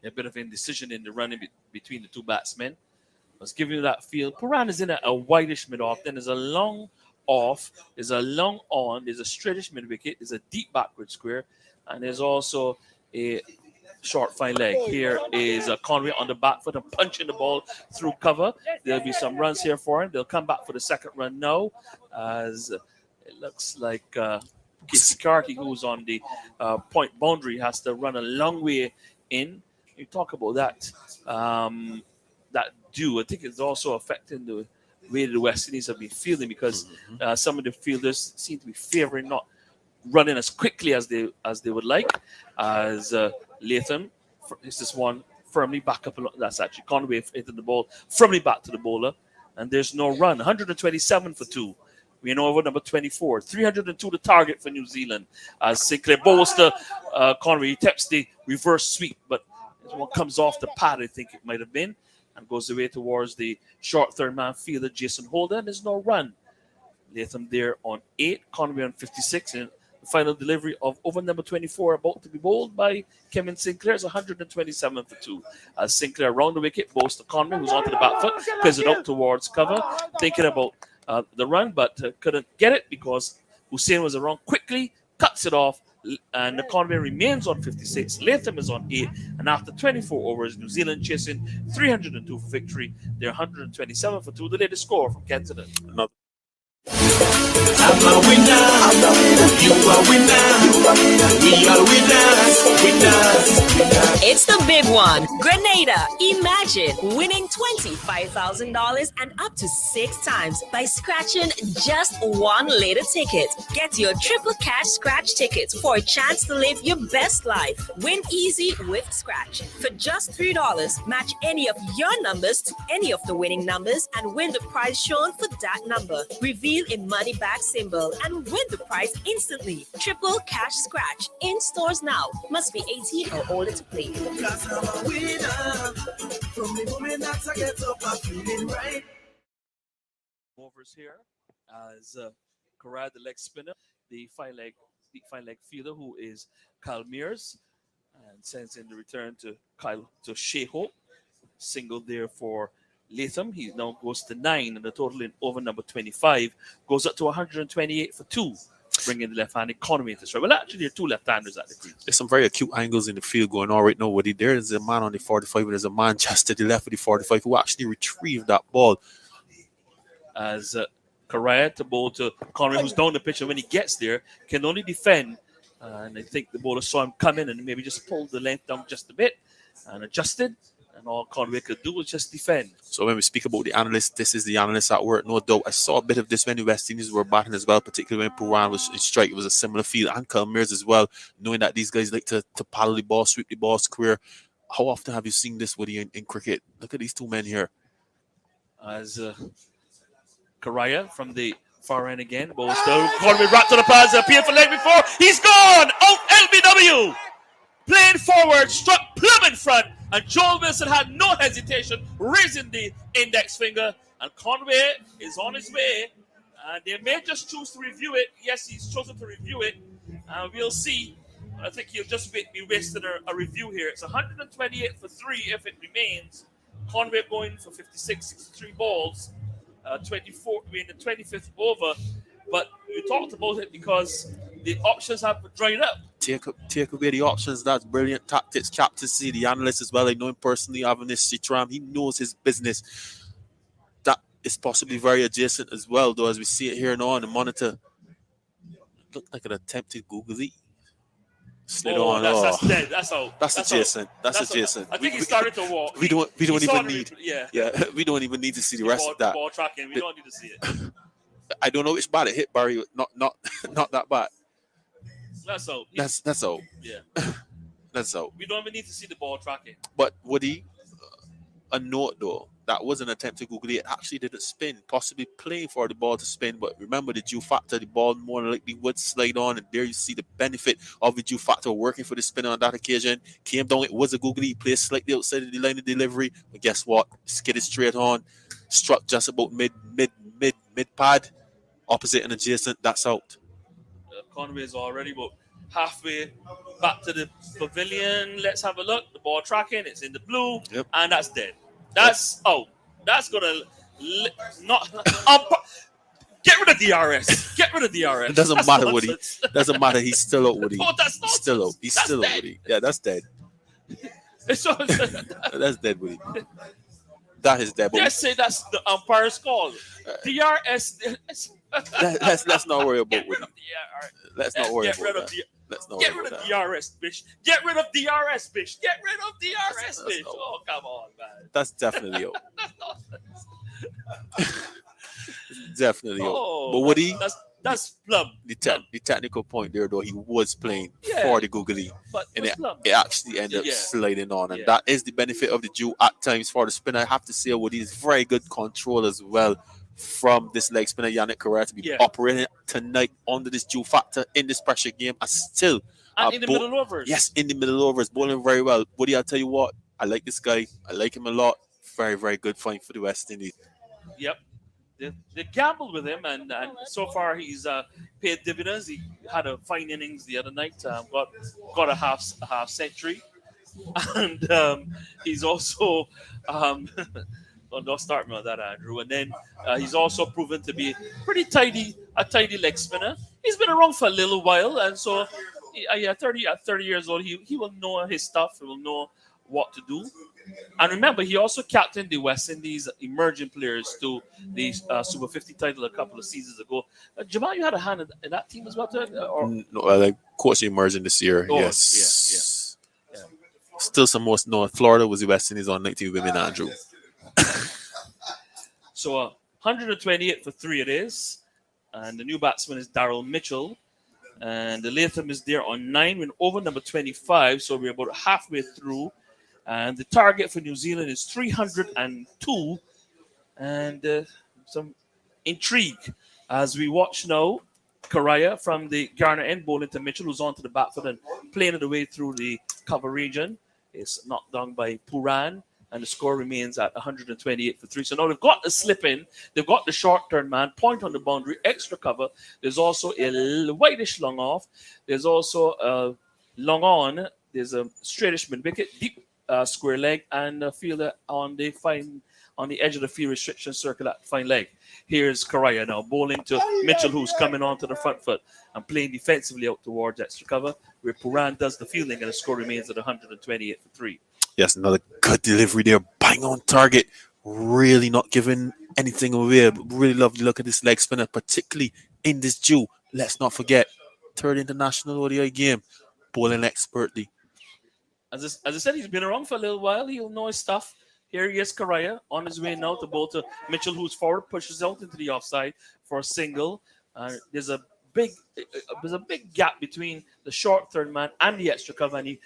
Speaker 10: A bit of indecision in the running between the two batsmen. I was giving you that feel. Puran is in a whitish mid off. Then there's a long off, there's a long on, there's a straightish mid wicket, there's a deep backward square, and there's also a short fine leg. Here is Conway on the back foot and punching the ball through cover. There'll be some runs here for him. They'll come back for the second run now, as it looks like Casey Carkey, who's on the point boundary, has to run a long way in. You talk about that. That dew, I think it's also affecting the way the West Indies have been fielding, because some of the fielders seem to be favoring not running as quickly as they would like. As Latham, this is one firmly back up. That's actually Conway hitting the ball firmly back to the bowler, and there's no run. 127 for 2. We know over number 24. 302 the target for New Zealand. As Sinclair bowls to Conway, he taps the reverse sweep, but this one comes off the pad, I think it might have been, and goes away towards the short third man fielder, Jason Holder, and there's no run. Latham there on 8, Conway on 56, and the final delivery of over number 24 about to be bowled by Kevin Sinclair is 127 for 2. As Sinclair around the wicket, bowls to Conway, who's onto the back foot, plays it out towards cover, thinking about the run, but couldn't get it because Hussein was around quickly, cuts it off, and the Conway remains on 56. Latham is on 8, and after 24 overs, New Zealand chasing 302 for victory. They're 127 for 2. The latest score from Kensington.
Speaker 3: I'm a winner, you are winner, we are winners.
Speaker 4: It's the big one. Grenada, imagine winning $25,000 and up to 6 times by scratching just one later ticket. Get your triple cash scratch tickets for a chance to live your best life. Win easy with Scratch. For just $3, match any of your numbers to any of the winning numbers and win the prize shown for that number. Reveal a money back symbol and win the prize instantly. Triple cash scratch in stores now. Must be 18 or older to play.
Speaker 3: Cause I'm a winner. From the moment that I get up, I'm feeling right.
Speaker 10: Overs here as Karad, the leg spinner, the fine leg fielder, who is Kyle Mears, and sends in the return to Shea Hope. Single there for Latham. He now goes to 9, and the total in over number 25 goes up to 128 for 2, bringing the left-handed Conway into strike. Well, actually, there are 2 left-handers at the crease.
Speaker 8: There's some very acute angles in the field going on right now. Woody, there is a man on the 45, and there's a man just to the left of the 45 who actually retrieved that ball.
Speaker 10: As Correa to bowl to Conway, who's down the pitch, and when he gets there, can only defend. And I think the bowler saw him come in and maybe just pulled the length down just a bit and adjusted. And all Conway could do was just defend.
Speaker 8: So when we speak about the analyst, this is the analyst at work, no doubt. I saw a bit of this when the West Indies were batting as well, particularly when Puran was in strike. It was a similar feel. And Kyle Mears as well, knowing that these guys like to paddle the ball, sweep the ball square. How often have you seen this, Woody, in cricket? Look at these 2 men here.
Speaker 10: As Correa from the far end again, bowls to Conway, wrapped to the pads, appeared for leg before. He's gone! Out LBW! Playing forward, struck plumb in front, and Joel Wilson had no hesitation, raising the index finger, and Conway is on his way, and they may just choose to review it. Yes, he's chosen to review it, and we'll see. I think he'll just be wasting a review here. It's 128 for 3 if it remains. Conway going for 56, 63 balls, 24 in the 25th over, but we talked about it because the options have dried up.
Speaker 8: Take away the options. That's brilliant tactics, captaincy, the analyst as well. I know him personally, Avanis Chitram. He knows his business. That is possibly very adjacent as well, though, as we see it here now on the monitor. Looked like an attempted googly. Slid on.
Speaker 10: That's dead. That's out.
Speaker 8: That's adjacent. That's adjacent.
Speaker 10: I think he started to walk.
Speaker 8: We don't even need.
Speaker 10: Yeah.
Speaker 8: We don't even need to see the rest of that.
Speaker 10: Ball tracking. We don't need to see it.
Speaker 8: I don't know which bat it hit, Barry. Not that bat.
Speaker 10: That's out.
Speaker 8: That's out.
Speaker 10: Yeah.
Speaker 8: That's out.
Speaker 10: We don't even need to see the ball tracking.
Speaker 8: But Woody, a note though that was an attempt to googly. It actually didn't spin, possibly playing for the ball to spin. But remember the dew factor, the ball more likely would slide on, and there you see the benefit of the dew factor working for the spinner on that occasion. Came down, it was a googly, placed slightly outside of the line of delivery, but guess what? Skidded straight on, struck just about mid pad, opposite and adjacent. That's out.
Speaker 10: Conway is already about halfway back to the pavilion. Let's have a look. The ball tracking. It's in the blue, and that's dead. That's out. That's gonna not. Get rid of DRS. Get rid of DRS.
Speaker 8: It doesn't
Speaker 10: That's
Speaker 8: matter,
Speaker 10: nonsense.
Speaker 8: Woody. Doesn't matter. He's still out, Woody.
Speaker 10: Oh, that's
Speaker 8: He's still out. He's still out, Woody. Yeah, that's dead. That's dead, Woody. That is dead.
Speaker 10: Just say that's the umpire's call. DRS.
Speaker 8: Let's not worry about Woody. Let's not worry about that. Let's not
Speaker 10: Get
Speaker 8: worry
Speaker 10: rid
Speaker 8: about
Speaker 10: of
Speaker 8: that.
Speaker 10: DRS, bitch. Get rid of DRS, bitch. Get rid of DRS, bitch. Oh, come on, man.
Speaker 8: That's definitely out. Definitely out.
Speaker 10: Oh,
Speaker 8: But Woody,
Speaker 10: that's plum.
Speaker 8: the technical point there, though, he was playing
Speaker 10: Yeah.
Speaker 8: for the googly,
Speaker 10: But
Speaker 8: and
Speaker 10: it's plum.
Speaker 8: it actually ended up
Speaker 10: Yeah.
Speaker 8: sliding on, and
Speaker 10: Yeah.
Speaker 8: that is the benefit of the dew at times for the spinner. I have to say, Woody is very good control as well from this leg spinner Yannick Correa to be operating tonight under this dew factor in this pressure game, and still
Speaker 10: And in the middle overs.
Speaker 8: Yes, in the middle overs, bowling very well. Woody, I'll tell you what, I like this guy. I like him a lot. Very, very good find for the West Indies.
Speaker 10: Yep. They gambled with him, and so far he's paid dividends. He had a fine innings the other night, got a half century, and he's also don't start me on that, Andrew. And then he's also proven to be a tidy leg spinner. He's been around for a little while, and so at 30 years old, he will know his stuff. He will know what to do. And remember, he also captained the West Indies emerging players to the Super 50 title a couple of seasons ago. Jamal, you had a hand in that team as well, or?
Speaker 8: No, like coaching emerging this year.
Speaker 10: Oh,
Speaker 8: Yes. Yeah. Still some more. No, Florida was the West Indies on 19 women, Andrew.
Speaker 10: So 128 for 3 it is. And the new batsman is Daryl Mitchell. And the Latham is there on 9. We're over number 25, so we're about halfway through. And the target for New Zealand is 302. And some intrigue as we watch now. Correa from the Garner end bowling to Mitchell, who's on to the back foot and playing it away through the cover region. It's knocked down by Puran, and the score remains at 128 for 3. So now they've got the slip in, they've got the short turn man, point on the boundary, extra cover. There's also a whitish long off. There's also a long on. There's a straightish mid wicket, deep square leg, and a fielder on the edge of the field restriction circle at fine leg. Here's Correa now bowling to Mitchell, who's coming onto the front foot and playing defensively out towards extra cover, where Puran does the fielding, and the score remains at 128 for 3.
Speaker 8: Yes, another good delivery there. Bang on target. Really not giving anything away. Really love the look at this leg spinner, particularly in this dew. Let's not forget, third international ODI game, bowling expertly.
Speaker 10: As I said, he's been around for a little while. He'll know his stuff. Here he is, Correa, on his way now to bowl to Mitchell, who's forward, pushes out into the offside for a single. There's a big gap between the short third man and the extra cover, and he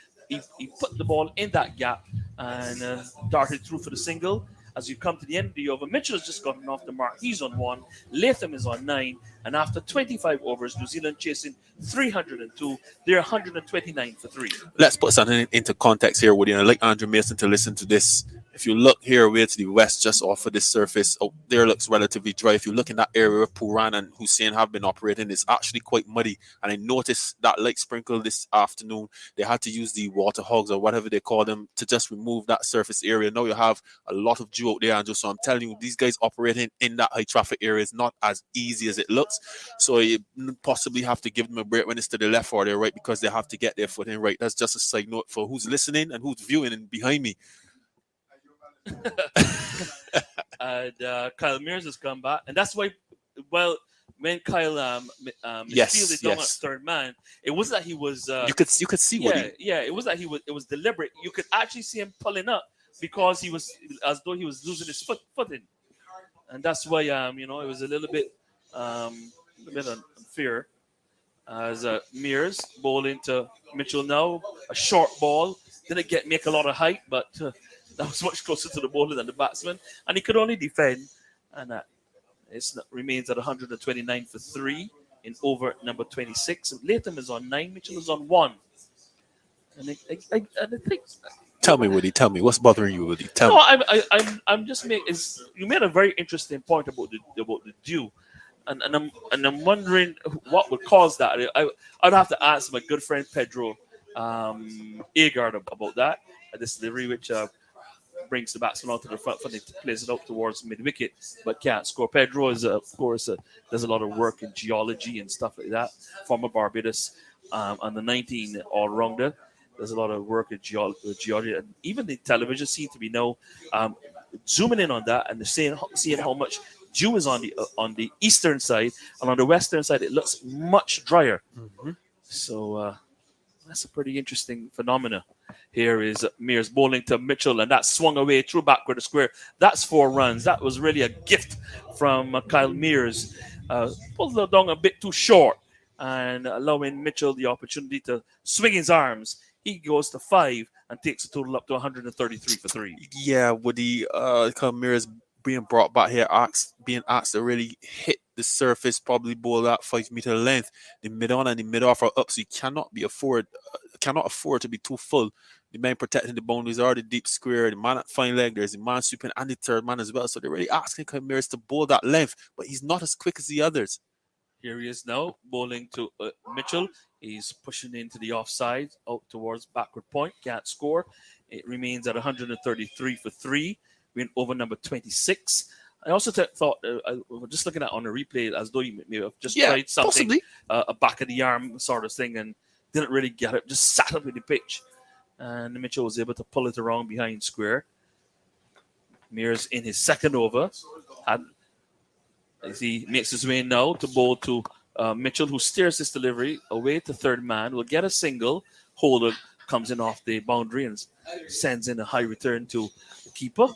Speaker 10: put the ball in that gap and darted through for the single. As you come to the end of the over, Mitchell has just gotten off the mark. He's on 1. Latham is on 9. And after 25 overs, New Zealand chasing 302. They're 129 for 3.
Speaker 8: Let's put something into context here, Woody. And I'd like Andrew Mason to listen to this. If you look here away to the west, just off of this surface, there looks relatively dry. If you look in that area where Puran and Hussein have been operating, it's actually quite muddy. And I noticed that light sprinkle this afternoon. They had to use the water hogs or whatever they call them to just remove that surface area. Now you have a lot of dew out there, Andrew. So I'm telling you, these guys operating in that high traffic area is not as easy as it looks. So you possibly have to give them a break when it's to the left or the right, because they have to get their foot in right. That's just a side note for who's listening and who's viewing and behind me.
Speaker 10: And Kyle Mears has come back, and that's why. Well, when Kyle
Speaker 8: Yes,
Speaker 10: fielded down at
Speaker 8: yes.
Speaker 10: third man, it wasn't that he was.
Speaker 8: You could see what
Speaker 10: it was that it was deliberate. You could actually see him pulling up because he was as though he was losing his footing, and that's why it was a little bit unfair. As Mears bowling to Mitchell now, a short ball, didn't make a lot of height, but that was much closer to the bowler than the batsman, and he could only defend. And remains at 129 for 3 in over number 26. And Latham is on 9, Mitchell is on 1. And I think.
Speaker 8: Tell me, Woody. Tell me what's bothering you, Woody. Tell
Speaker 10: No,
Speaker 8: me.
Speaker 10: I'm just making. You made a very interesting point about the dew, and I'm wondering what would cause that. I'd have to ask my good friend Pedro Agard about that. This delivery, which brings the batsman onto the front foot and plays it out towards mid wicket, but can't score. Pedro is, of course, does a lot of work in geology and stuff like that. Former Barbados and the 19 all rounder. There's a lot of work in geology, and even the television seem to be now zooming in on that, and they're seeing how much dew is on the eastern side, and on the western side it looks much drier.
Speaker 8: Mm-hmm.
Speaker 10: So that's a pretty interesting phenomena. Here is Mears bowling to Mitchell, and that swung away through backward the square. That's 4 runs. That was really a gift from Kyle Mears. Pulled it down a bit too short and allowing Mitchell the opportunity to swing his arms. He goes to 5 and takes a total up to 133 for 3.
Speaker 8: Yeah, Woody, Mears being brought back here, being asked to really hit the surface, probably bowl that 5-meter length. The mid-on and the mid-off are up, so you cannot afford to be too full. The man protecting the boundaries are the deep square, the man at fine leg, there's the man sweeping and the third man as well. So they're really asking Mears to bowl that length, but he's not as quick as the others.
Speaker 10: Here he is now, bowling to Mitchell. He's pushing into the offside, out towards backward point. Can't score. It remains at 133 for 3. We're in over number 26. I also thought, just looking at on a replay, as though he may have just tried something, a back of the arm sort of thing, and didn't really get it. Just sat up in the pitch. And Mitchell was able to pull it around behind square. Mears in his second over. As he makes his way now to bowl to Mitchell, who steers this delivery away to third man, will get a single. Holder comes in off the boundary and sends in a high return to the keeper.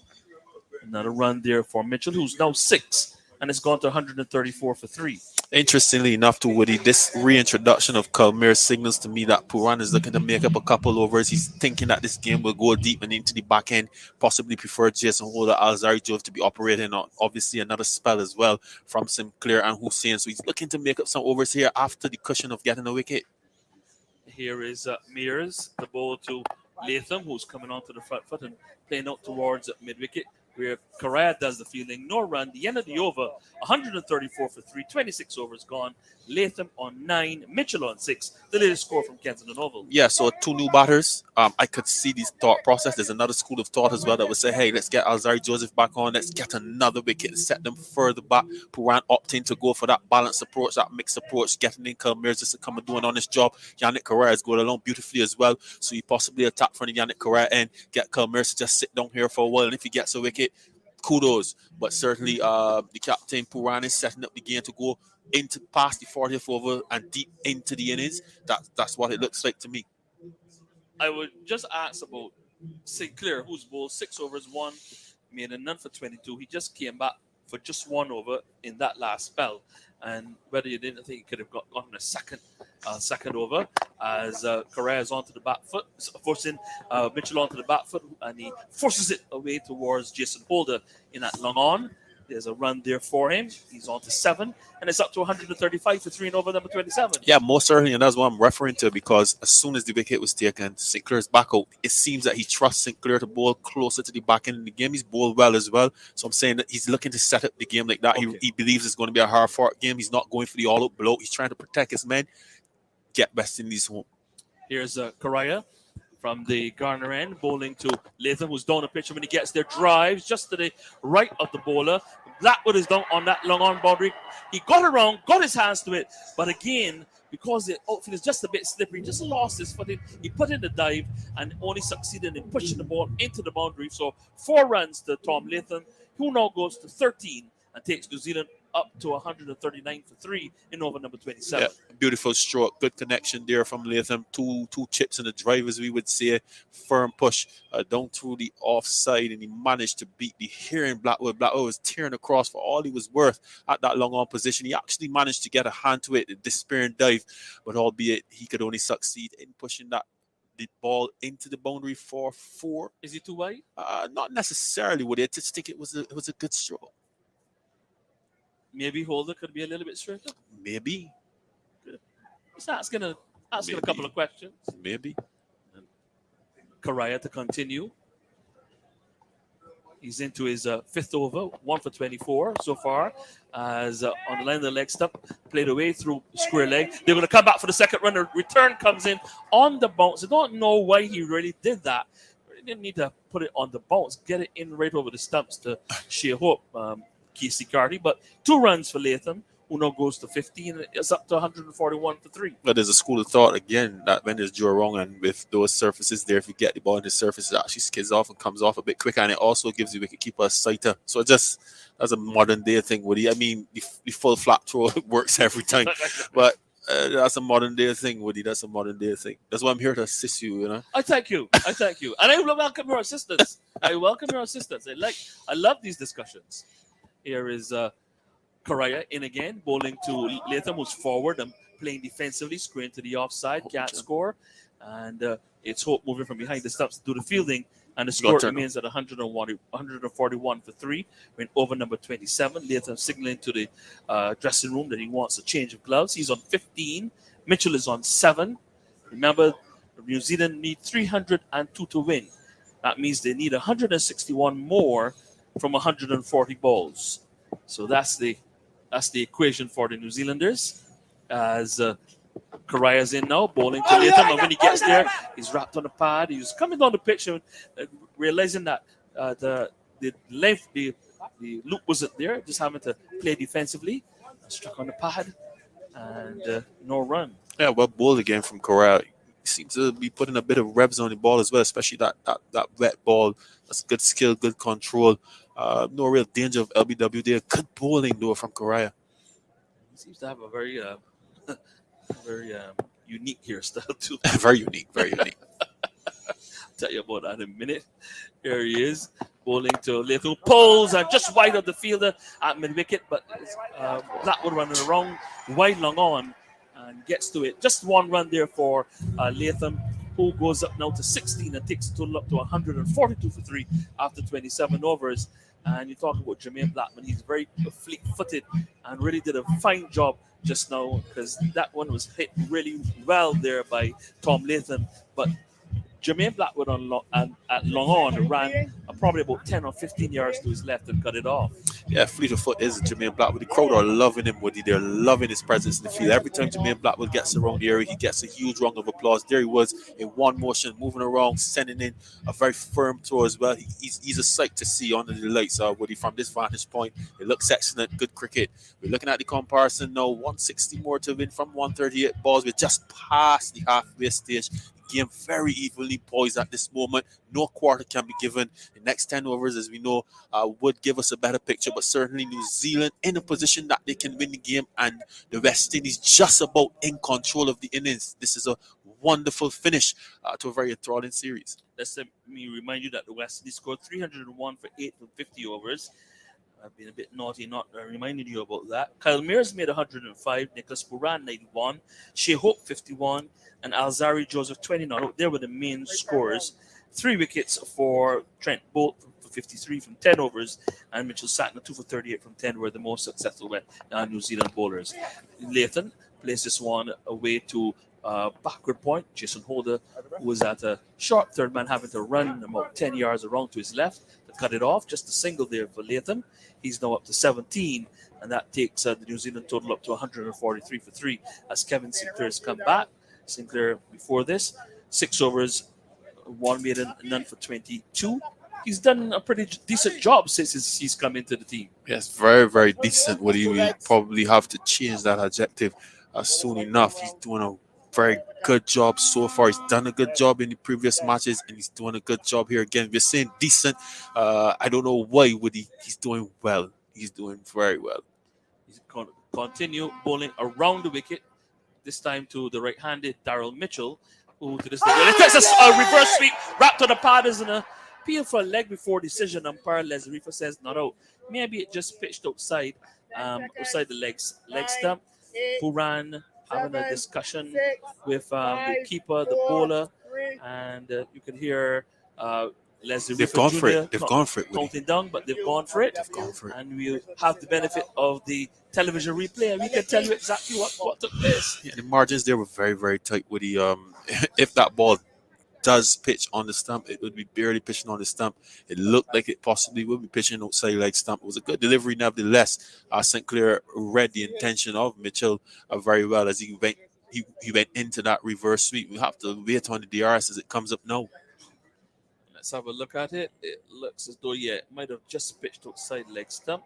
Speaker 10: Another run there for Mitchell, who's now 6, and it's gone to 134 for 3.
Speaker 8: Interestingly enough, to Woody, this reintroduction of Kalmir signals to me that Puran is looking to make up a couple overs. He's thinking that this game will go deep and into the back end, possibly prefer Jason Holder, Alzari Jove to be operating on obviously another spell as well from Sinclair and Hussein. So he's looking to make up some overs here after the cushion of getting a wicket.
Speaker 10: Here is Mears, the ball to Latham, who's coming onto the front foot and playing out towards mid-wicket, where Correa does the fielding. No run. The end of the over, 134 for 3, 26 overs gone. Latham on 9, Mitchell on 6. The latest score from Kensington Oval.
Speaker 8: Yeah, so 2 new batters. I could see this thought process. There's another school of thought as well that would say, hey, let's get Alzari Joseph back on. Let's get another wicket and set them further back. Puran opting to go for that balanced approach, that mixed approach, getting in Kalmir's just to come and doing on his job. Yannick Correa is going along beautifully as well. So you possibly attack from the Yannick Correa end, get Kalmir to just sit down here for a while. And if he gets a wicket, kudos. But certainly the captain Puran is setting up the game to go into past the 40th over and deep into the innings. That's what it looks like to me.
Speaker 10: I would just ask about Sinclair, who's bowled 6 overs, 1, made a none for 22. He just came back for just 1 over in that last spell. And whether you didn't think he could have gotten a second over, as Correa is onto the back foot, forcing Mitchell onto the back foot, and he forces it away towards Jason Holder in that long on. There's a run there for him. He's on to 7, and it's up to 135 for 3 and over number 27.
Speaker 8: Yeah, most certainly, and that's what I'm referring to, because as soon as the wicket was taken, Sinclair's back out. It seems that he trusts Sinclair to bowl closer to the back end of the game. He's bowled well as well, so I'm saying that he's looking to set up the game like that. Okay. He believes it's going to be a hard-fought game. He's not going for the all-out blow. He's trying to protect his men, get West Indies home.
Speaker 10: Here's Correa from the Garner end, bowling to Latham, who's down the pitch. When he gets there, drives just to the right of the bowler. Blackwood is down on that long on boundary. He got around, got his hands to it, but again, because the outfield is just a bit slippery, just lost his footing. He put in the dive and only succeeded in pushing the ball into the boundary. So 4 runs to Tom Latham, who now goes to 13 and takes New Zealand up to 139 for 3 in over number 27.
Speaker 8: Yeah, beautiful stroke, good connection there from Latham. Two chips in the drive, as we would say. Firm push down through the offside, and he managed to beat the hearing Blackwood. Blackwood was tearing across for all he was worth at that long on position. He actually managed to get a hand to it, a despairing dive, but albeit he could only succeed in pushing that the ball into the boundary for 4.
Speaker 10: Is he too wide?
Speaker 8: Not necessarily, Woody. I just think it was a good stroke.
Speaker 10: Maybe Holder could be a little bit straighter.
Speaker 8: Maybe.
Speaker 10: Just asking a couple of questions.
Speaker 8: Maybe.
Speaker 10: Correa to continue. He's into his 5th over, 1 for 24 so far. As on the line of the leg stump, played away through square leg. They're going to come back for the second run. The return comes in on the bounce. I don't know why he really did that. He didn't need to put it on the bounce. Get it in right over the stumps to sheer hope, Casey Carty. But 2 runs for Latham. Uno goes to 15. It's up to 141 for 3.
Speaker 8: But there's a school of thought again that when there's draw wrong and with those surfaces there, if you get the ball in the surface, it actually skids off and comes off a bit quicker, and it also gives the wicketkeeper a sighter. So that's a modern day thing, Woody. I mean, the full flat throw works every time, but that's a modern day thing, Woody. That's a modern day thing. That's why I'm here to assist you. You know.
Speaker 10: I thank you, and I welcome your assistance. I love these discussions. Here is Correa in again, bowling to Latham, who's forward and playing defensively, screen to the offside, can't score. And it's Hope moving from behind the stumps to do the fielding. And the score remains at 141 for 3. We're in over number 27. Latham signaling to the dressing room that he wants a change of gloves. He's on 15. Mitchell is on 7. Remember, New Zealand need 302 to win. That means they need 161 more from 140 balls. So that's the equation for the New Zealanders. As Correa's in now, bowling to Latham, and when he gets there, he's wrapped on the pad. He's coming down the pitch and realizing that the loop wasn't there, just having to play defensively. Struck on the pad, and no run.
Speaker 8: Yeah, well bowled again from Correa. He seems to be putting a bit of revs on the ball as well, especially that wet ball. That's good skill, good control. No real danger of LBW there. Good bowling though from Correa.
Speaker 10: He seems to have a very unique hairstyle too.
Speaker 8: Very unique, very unique.
Speaker 10: Tell you about that in a minute. Here he is, bowling to Latham, pulls and just wide of the fielder at mid wicket, but Blackwood running around wide long on and gets to it. Just 1 run there for Latham, who goes up now to 16 and takes a total up to 142 for 3 after 27 overs. And you talk about Jermaine Blackman, he's very fleet-footed and really did a fine job just now, because that one was hit really well there by Tom Latham. But Jermaine Blackwood at long on ran probably about 10 or 15 yards to his left and cut it off.
Speaker 8: Yeah, fleet of foot is Jermaine Blackwood. The crowd are loving him, Woody. They're loving his presence in the field. Every time Jermaine Blackwood gets around the area, he gets a huge round of applause. There he was in one motion, moving around, sending in a very firm throw as well. He's a sight to see under the lights, Woody, from this vantage point. It looks excellent, good cricket. We're looking at the comparison now, 160 more to win from 138 balls. We're just past the halfway stage. Game very evenly poised at this moment. No quarter can be given. The next 10 overs, as we know, would give us a better picture, but certainly New Zealand in a position that they can win the game, and the West Indies just about in control of the innings. This is a wonderful finish to a very enthralling series.
Speaker 10: Let me remind you that the West Indies scored 301 for 8 from 50 overs. I've been a bit naughty not reminding you about that. Kyle Mears made 105, Nicholas Puran 91, Shea Hope 51, and Alzari Joseph 29. There were the main scorers. 3 wickets for Trent Bolt for 53 from 10 overs, and Mitchell Sattner 2 for 38 from 10 were the most successful New Zealand bowlers. Latham placed this one away to backward point. Jason Holder was at a short third man, having to run about 10 yards around to his left to cut it off. Just a single there for Latham. He's now up to 17, and that takes the New Zealand total up to 143 for 3 as Kevin Sinclair's come back. Sinclair before this, 6 overs, 1 maiden, none for 22. He's done a pretty decent job since he's come into the team.
Speaker 8: Yes, very, very decent. Woody, we probably have to change that adjective soon enough. He's doing a very good job so far. He's done a good job in the previous matches, and he's doing a good job here again. We're saying decent. I don't know why, Woody. He's doing well. He's doing very well.
Speaker 10: He's going to continue bowling around the wicket, this time to the right-handed Daryl Mitchell, who to this day, it takes a reverse sweep, wrapped on the pad as an appeal for a leg before decision. Umpire Les Rifa says not out. Maybe it just pitched outside the leg stump. Puran having a discussion with the keeper, the bowler, and you can hear Leslie
Speaker 1: They've
Speaker 10: Riffer
Speaker 1: gone for
Speaker 10: Jr.
Speaker 1: it. They've
Speaker 10: not
Speaker 1: gone for it, Woody.
Speaker 10: counting down, but they've gone for it.
Speaker 1: They've gone for it.
Speaker 10: And we have the benefit of the television replay, and we can tell you exactly what took place.
Speaker 8: Yeah, the margins there were very, very tight, Woody. If that ball does pitch on the stump, it would be barely pitching on the stump. It looked like it possibly would be pitching outside leg stump. It was a good delivery, nevertheless. St. Clair read the intention of Mitchell very well as he went into that reverse sweep. We have to wait on the DRS as it comes up now.
Speaker 10: Let's have a look at it. It looks as though, yeah, it might have just pitched outside leg stump.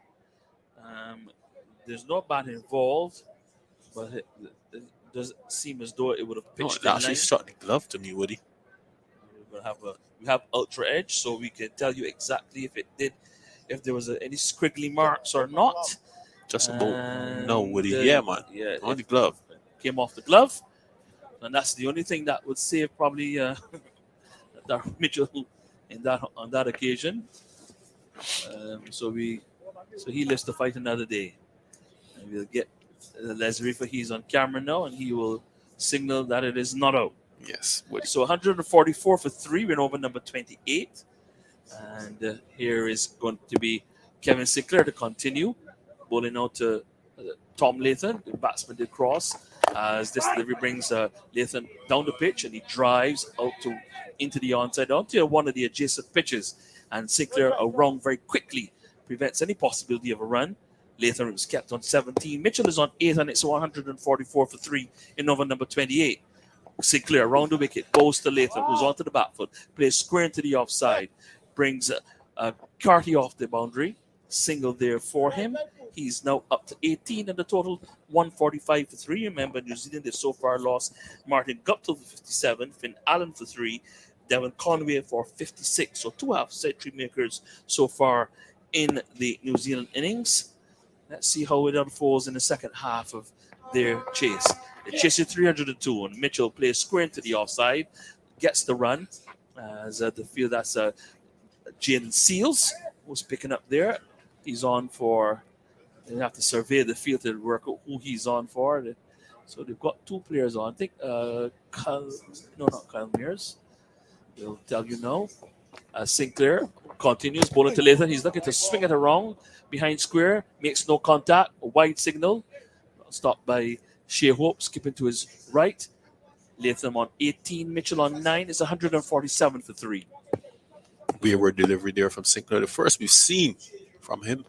Speaker 10: There's no bat involved, but it does seem as though it would have
Speaker 8: No,
Speaker 10: pitched
Speaker 8: it actually struck the glove to me, Woody.
Speaker 10: We have Ultra Edge, so we can tell you exactly if there was any squiggly marks or not.
Speaker 8: Just about no, Woody.
Speaker 10: And,
Speaker 8: Yeah, man.
Speaker 10: Yeah,
Speaker 8: on the glove.
Speaker 10: Came off the glove, and that's the only thing that would save probably Mitchell on that occasion. So he lives to fight another day, and we'll get Leslie for he's on camera now, and he will signal that it is not out.
Speaker 8: Yes, Woody.
Speaker 10: So 144 for 3, win over number 28. And here is going to be Kevin Sinclair to continue. Bowling out to Tom Lathan. The batsman did cross. As this delivery brings Lathan down the pitch, and he drives into the onside, onto one of the adjacent pitches. And Sinclair around very quickly, prevents any possibility of a run. Lathan was kept on 17. Mitchell is on 8, and it's 144 for 3 in over number 28. Sinclair around the wicket, goes to Lathan, who's onto the back foot, plays square into the offside, brings Carty off the boundary, single there for him. He's now up to 18, and the total 145 for 3. Remember, New Zealand has so far lost Martin Guptill for 57, Finn Allen for 3, Devon Conway for 56. So 2 half-century makers so far in the New Zealand innings. Let's see how it unfolds in the second half of their chase. They chase it 302, and Mitchell plays square into the offside, gets the run. As the field, that's Jaden Seals who's picking up there. He's on for, they have to survey the field to work out who he's on for. So they've got 2 players on. I think, not Kyle Mears. We'll tell you now. Sinclair continues, bowling to Lathan. He's looking to swing it around behind square, makes no contact, a wide signal. Stopped by Shea Hope, skipping to his right. Latham on 18, Mitchell on 9. It's 147 for 3.
Speaker 8: Wayward delivery there from Sinclair. The first we've seen from him.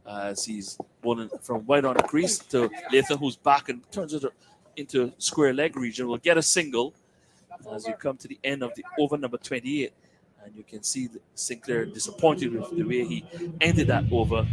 Speaker 10: As he's bowling from wide on the crease to Latham, who's back and turns it into square leg region. Will get a single as you come to the end of the over number 28. And you can see Sinclair disappointed with the way he ended that over.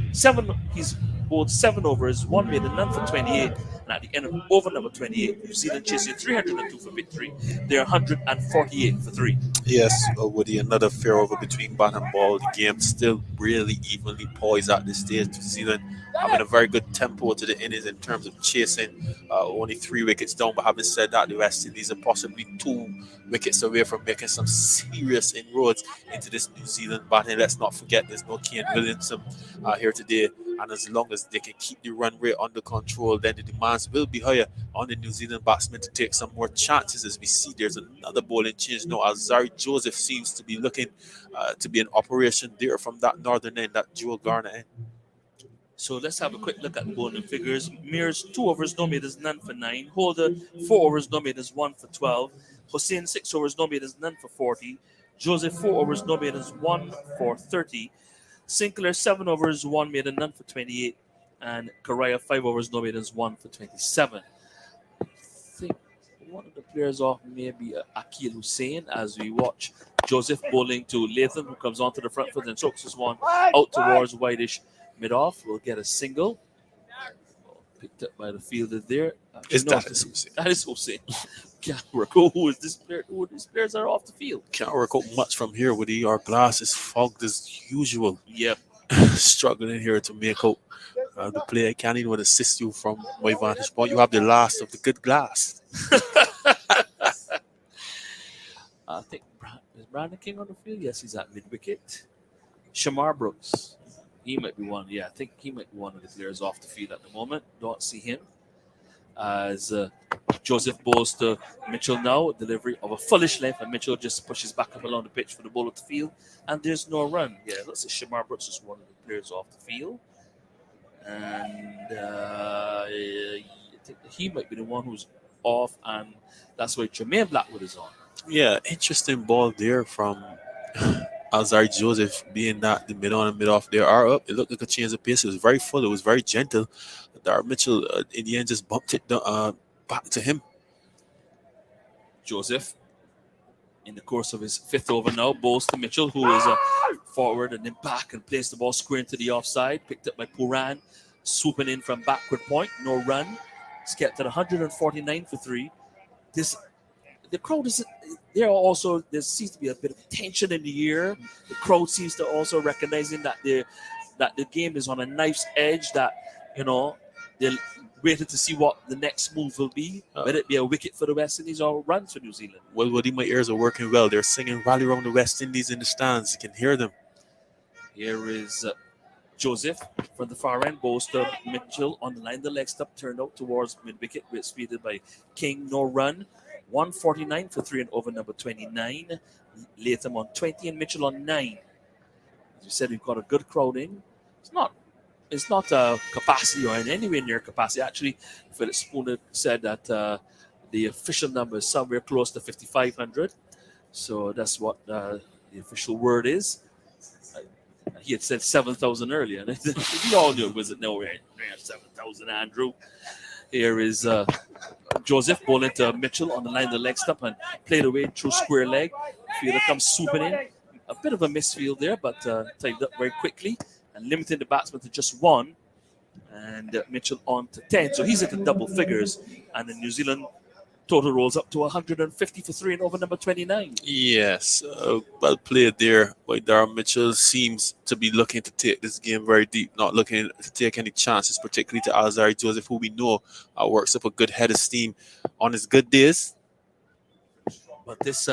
Speaker 10: He's bowled 7 overs, 1 made and none for 28. And at the end of over number 28, New Zealand chasing 302 for victory. They're 148 for 3.
Speaker 8: Yes, Woody, another fair over between bat and ball. The game still really evenly poised at this stage. New Zealand having a very good tempo to the innings in terms of chasing. Only 3 wickets down, but having said that, the West Indies are possibly 2 wickets away from making some serious inroads into this New Zealand batting. Let's not forget there's no Kane Williamson here today, and as long as they can keep the run rate under control, then the demands will be higher on the New Zealand batsmen to take some more chances. As we see, there's another bowling change now. Alzari Joseph seems to be looking to be an operation there from that northern end, that Joel Garner end.
Speaker 10: So let's have a quick look at the bowling figures. Mears 2 overs, no made is none for 9. Holder 4 overs, no made is 1 for 12. Hussein 6 overs, no made is none for 40. Joseph 4 overs, no made is 1 for 30. Sinclair 7 overs, 1 made and none for 28. And Karaya 5 overs, no made is 1 for 27. I think one of the players off may be Akil Hussein as we watch Joseph bowling to Latham, who comes onto the front foot and chokes this one out towards whitish mid-off. We'll get a single. Picked up by the fielder there.
Speaker 8: That is Hussein.
Speaker 10: That is Hussein. Can't work out who is this player. Who these players are off the field.
Speaker 8: Can't work out much from here, Woody. Our glass is fogged as usual.
Speaker 10: Yep.
Speaker 8: Struggling here to make out the play. I can't even assist you from my vantage point. You have the last of the good glass.
Speaker 10: I think is Brandon King on the field? Yes, he's at mid-wicket. Shamar Brooks. He might be one. Yeah, I think he might be one of the players off the field at the moment. Don't see him. As Joseph bowls to Mitchell now. Delivery of a fullish length, and Mitchell just pushes back up along the pitch for the ball of the field. And there's no run. Yeah, looks like Shamar Brooks is one of the players off the field. And I think he might be the one who's off, and that's why Jermaine Blackwood is on.
Speaker 8: Yeah, interesting ball there from Alzari Joseph, being that the mid on and mid off there are up. It looked like a change of pace. It was very full. It was very gentle. Dar Mitchell, in the end, just bumped it back to him.
Speaker 10: Joseph, in the course of his fifth over now, bowls to Mitchell, who is forward and then back and plays the ball square into the offside. Picked up by Puran, swooping in from backward point. No run. It's kept at 149 for 3. The crowd is there seems to be a bit of tension in the air. The crowd seems to also recognizing that the game is on a knife's edge, that they're waiting to see what the next move will be, whether it be a wicket for the West Indies or a run for New Zealand.
Speaker 8: Well, Woody, my ears are working well. They're singing Rally Round the West Indies in the stands. You can hear them.
Speaker 10: Here is Joseph from the far end, bowls to Mitchell on the line. The leg stop turned out towards mid-wicket, which speeded by King. No run. 149 for 3 and over number 29. Latham on 20 and Mitchell on 9. As we said, we've got a good crowd in. It's not capacity or in anywhere near capacity. Actually, Philip Spooner said that the official number is somewhere close to 5,500. So that's what the official word is. He had said 7,000 earlier. And we all knew it was nowhere near 7,000, Andrew. Here is Joseph bowling to Mitchell on the line of the leg stop and played away through square leg. Fielder comes swooping in. A bit of a misfield there, but tied up very quickly and limiting the batsman to just 1. And Mitchell on to 10. So he's at the double figures. And the New Zealand total rolls up to 150 for 3 and over number 29.
Speaker 8: Yes, well played there by Dar Mitchell. Seems to be looking to take this game very deep, not looking to take any chances, particularly to Alzari Joseph, who we know works up a good head of steam on his good days.
Speaker 10: But this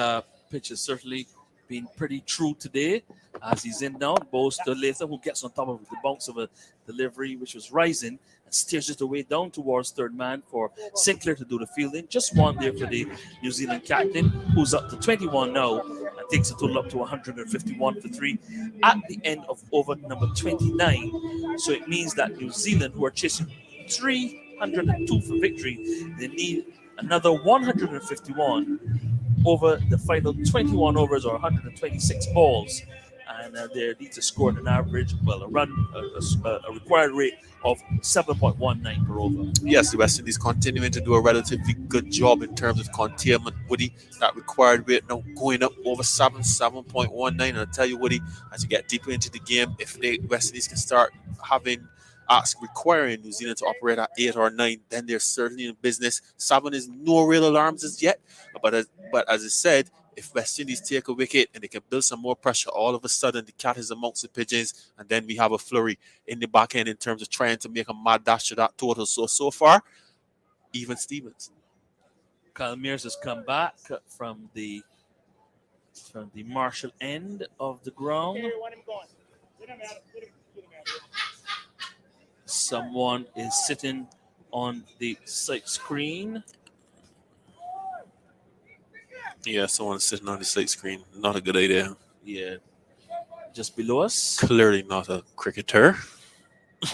Speaker 10: pitch has certainly been pretty true today, as he's in now. Bowls to Latham, who gets on top of the bounce of a delivery which was rising and steers it away down towards third man for Sinclair to do the fielding. Just 1 there for the New Zealand captain, who's up to 21 now and takes a total up to 151 for 3 at the end of over number 29. So it means that New Zealand, who are chasing 302 for victory, they need another 151 over the final 21 overs or 126 balls, and they need to score an average, a required rate of 7.19 per over.
Speaker 8: Yes, the West Indies continuing to do a relatively good job in terms of containment. Woody, that required rate now going up over 7.19. And I'll tell you, Woody, as you get deeper into the game, if the West Indies can start requiring New Zealand to operate at 8 or 9, then they're certainly in business. 7 is no real alarms as yet, but as I said, if West Indies take a wicket and they can build some more pressure, all of a sudden the cat is amongst the pigeons, and then we have a flurry in the back end in terms of trying to make a mad dash to that total. So far, even Stevens.
Speaker 10: Kyle Mears has come back from the Marshall end of the ground. Someone is sitting on the sight screen.
Speaker 8: Yeah, someone's sitting on the sight screen. Not a good idea.
Speaker 10: Yeah. Just below us.
Speaker 8: Clearly not a cricketer.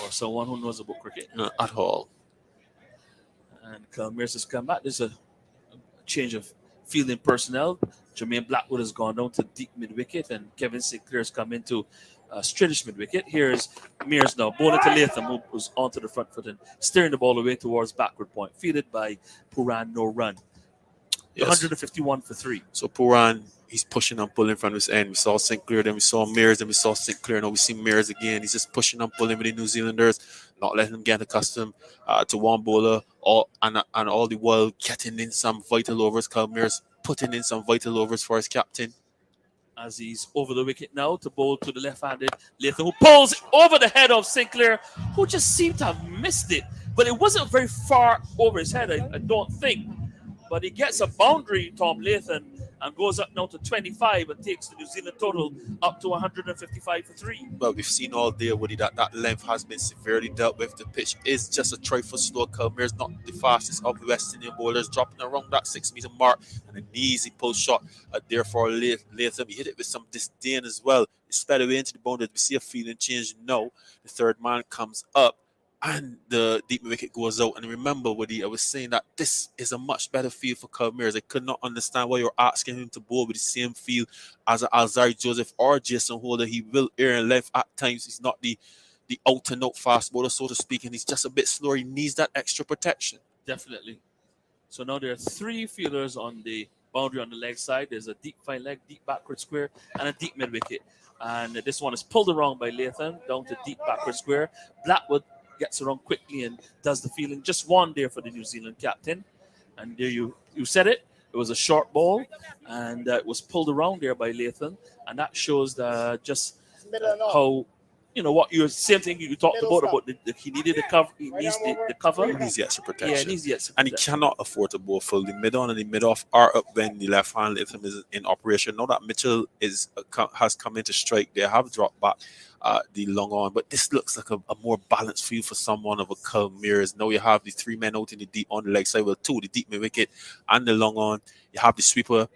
Speaker 10: Or someone who knows about cricket.
Speaker 8: Not at all.
Speaker 10: And Kyle Mears has come back. There's a change of fielding personnel. Jermaine Blackwood has gone down to deep mid-wicket, and Kevin Sinclair has come into straightish mid-wicket. Here's Mears now, bowling to Latham, who's onto the front foot and steering the ball away towards backward point. Fielded by Puran, no run. Yes. 151 for 3.
Speaker 8: So Puran, he's pushing and pulling from his end. We saw Sinclair, then we saw Mears, then we saw Sinclair. Now we see Mears again. He's just pushing and pulling with the New Zealanders, not letting them get accustomed to one bowler, and all the while getting in some vital overs. Kyle Mears putting in some vital overs for his captain.
Speaker 10: As he's over the wicket now to bowl to the left-handed Latham, who pulls it over the head of Sinclair, who just seemed to have missed it. But it wasn't very far over his head, I don't think. But he gets a boundary, Tom Latham, and goes up now to 25 and takes the New Zealand total up to 155 for 3.
Speaker 8: Well, we've seen all day, Woody, that length has been severely dealt with. The pitch is just a trifle slow. Kalmir's not the fastest of the West Indian bowlers, dropping around that 6-meter mark, and an easy post shot. Therefore, Latham, he hit it with some disdain as well. It sped away into the boundary. We see a feeling change now. The third man comes up, and the deep wicket goes out. And remember, Woody, I was saying that this is a much better field for Kalmir. I could not understand why you're asking him to bowl with the same field as Alzari Joseph or Jason Holder. He will air in length at times. He's not the out and out fast bowler, so to speak, and he's just a bit slower. He needs that extra protection.
Speaker 10: Definitely. So now there are 3 fielders on the boundary on the leg side. There's a deep fine leg, deep backward square, and a deep mid wicket. And this one is pulled around by Latham down to deep backward square. Blackwood gets around quickly and does the fielding. Just one there for the New Zealand captain. And there you said it. It was a short ball, and it was pulled around there by Latham. And that shows just how, what you same thing you talked about he needed the cover. He needs the cover.
Speaker 8: He needs the extra protection.
Speaker 10: Yeah, he needs the extra
Speaker 8: and he cannot afford to bowl full. The mid on and the mid off are up when the left hand Latham is in operation. Now that Mitchell has come into strike, they have dropped back the long on, but this looks like a more balanced field for someone of a Kalmir's. Now you have the 3 men out in the deep on the leg side, well, 2, the deep mid wicket and the long on. You have the sweeper.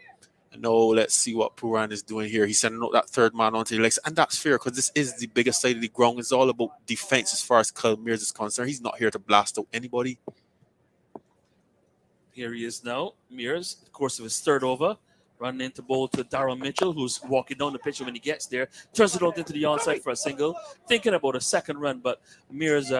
Speaker 8: No, let's see what Puran is doing here. He's sending out that third man onto the legs, and that's fair because this is the biggest side of the ground. It's all about defense as far as Kalmir's is concerned. He's not here to blast out anybody.
Speaker 10: Here he is now, Mears, the course of his third over, running into bowl to Darryl Mitchell, who's walking down the pitch when he gets there, turns it out into the onside for a single, thinking about a second run, but Mears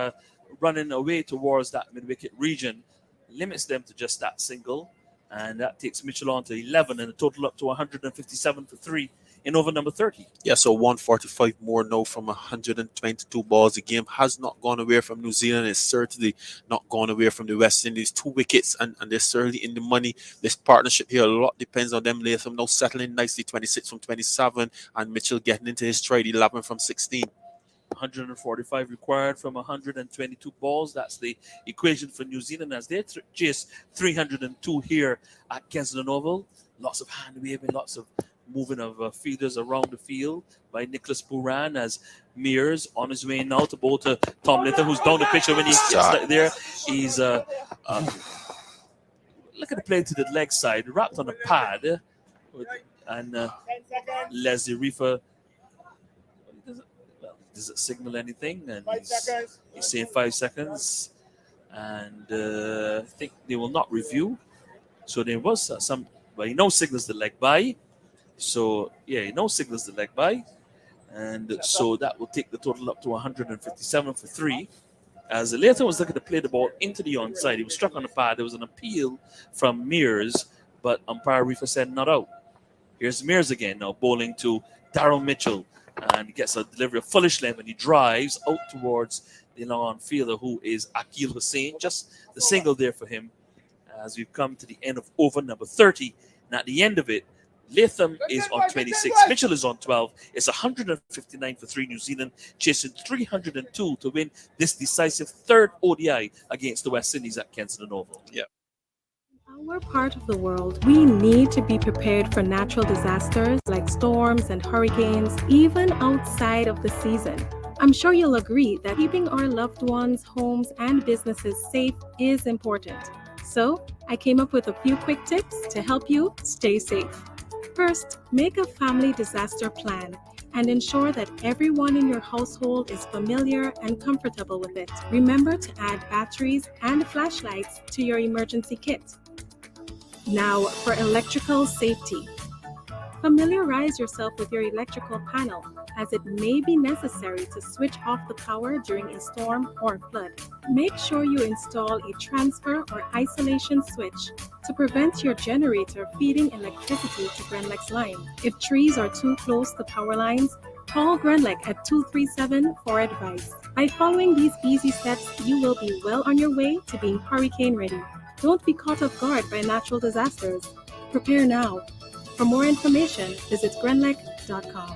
Speaker 10: running away towards that mid-wicket region, limits them to just that single. And that takes Mitchell on to 11 and a total up to 157 for 3 in over number 30.
Speaker 8: Yeah, so 145 more now from 122 balls. The game has not gone away from New Zealand. It's certainly not gone away from the West Indies. 2 wickets, and they're certainly in the money. This partnership here, a lot depends on them. Latham now settling nicely, 26 from 27, and Mitchell getting into his stride, 11 from 16.
Speaker 10: 145 required from 122 balls. That's the equation for New Zealand as they chase 302 here at Kensington Oval. Lots of hand waving, lots of moving of fielders around the field by Nicholas Puran as Mears on his way now to bowl to Tom Linton, who's down the pitch. When he gets there, he's look at the play to the leg side, wrapped on a pad, and Leslie Reefer doesn't signal anything, and he's saying 5 seconds, and I think they will not review. So there was some, but he signals the leg by. So yeah, he signals the leg by, and so that will take the total up to 157 for 3. As Latham was looking to play the ball into the onside, he was struck on the pad. There was an appeal from Mears, but umpire Reefer said not out. Here's Mears again now bowling to Darryl Mitchell. And he gets a delivery of fullish length, and he drives out towards the long-on fielder, who is Akil Hussain. Just the single there for him as we've come to the end of over number 30. And at the end of it, Latham is on 26. Mitchell is on 12. It's 159 for 3 New Zealand, chasing 302 to win this decisive third ODI against the West Indies at Kensington Oval.
Speaker 8: Yeah.
Speaker 5: In our part of the world, we need to be prepared for natural disasters like storms and hurricanes, even outside of the season. I'm sure you'll agree that keeping our loved ones, homes, and businesses safe is important. So, I came up with a few quick tips to help you stay safe. First, make a family disaster plan and ensure that everyone in your household is familiar and comfortable with it. Remember to add batteries and flashlights to your emergency kit. Now, for electrical safety. Familiarize yourself with your electrical panel, as it may be necessary to switch off the power during a storm or flood. Make sure you install a transfer or isolation switch to prevent your generator feeding electricity to Grenlec's line. If trees are too close to power lines, call Grenlec at 237 for advice. By following these easy steps, you will be well on your way to being hurricane ready. Don't be caught off guard by natural disasters. Prepare now. For more information, visit grenlec.com.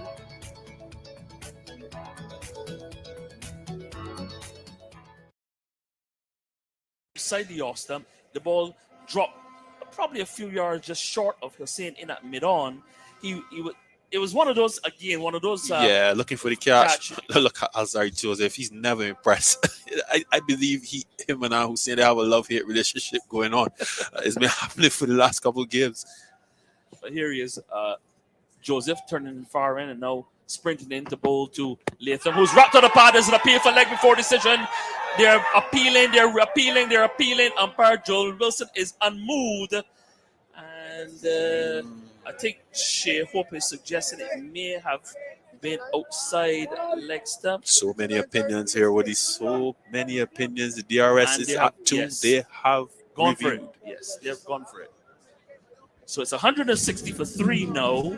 Speaker 10: Beside the off stump, the ball dropped probably a few yards just short of Hussein in at mid-on. He would. It was one of those
Speaker 8: yeah, looking for the catch. Look at Azari Joseph. He's never impressed. I believe him and Hussein, they have a love-hate relationship going on. It's been happening for the last couple of games.
Speaker 10: But here he is, Joseph turning far end and now sprinting into bowl to Latham, who's wrapped on the pad. There's an appeal for leg before decision. They're appealing. Umpire Joel Wilson is unmoved. And I think Shea Hope is suggesting it may have been outside leg stump.
Speaker 8: So many opinions here, Woody. So many opinions. The DRS is up to.
Speaker 10: Yes,
Speaker 8: they have
Speaker 10: gone
Speaker 8: reviewed.
Speaker 10: for it. Yes, they've gone for it. So it's 160 for 3 now.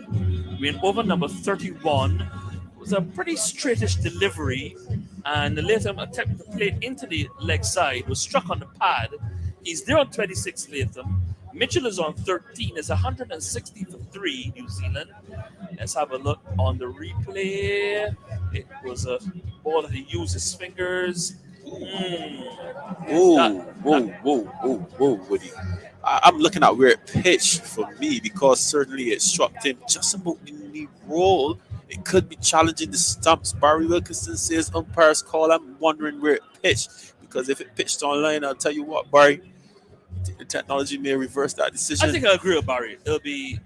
Speaker 10: We're in over number 31. It was a pretty straightish delivery. And the Latham attempted to play it into the leg side, was struck on the pad. He's there on 26, Latham. Mitchell is on 13. It's 160 for 3, New Zealand. Let's have a look on the replay. It was a ball that he used his fingers.
Speaker 8: Whoa, Woody. I'm looking at where it pitched for me because certainly it struck him just about in the roll. It could be challenging the stumps. Barry Wilkinson says umpires call. I'm wondering where it pitched because if it pitched online, I'll tell you what, Barry, the technology may reverse that decision.
Speaker 10: I think I agree with Barry. It'll be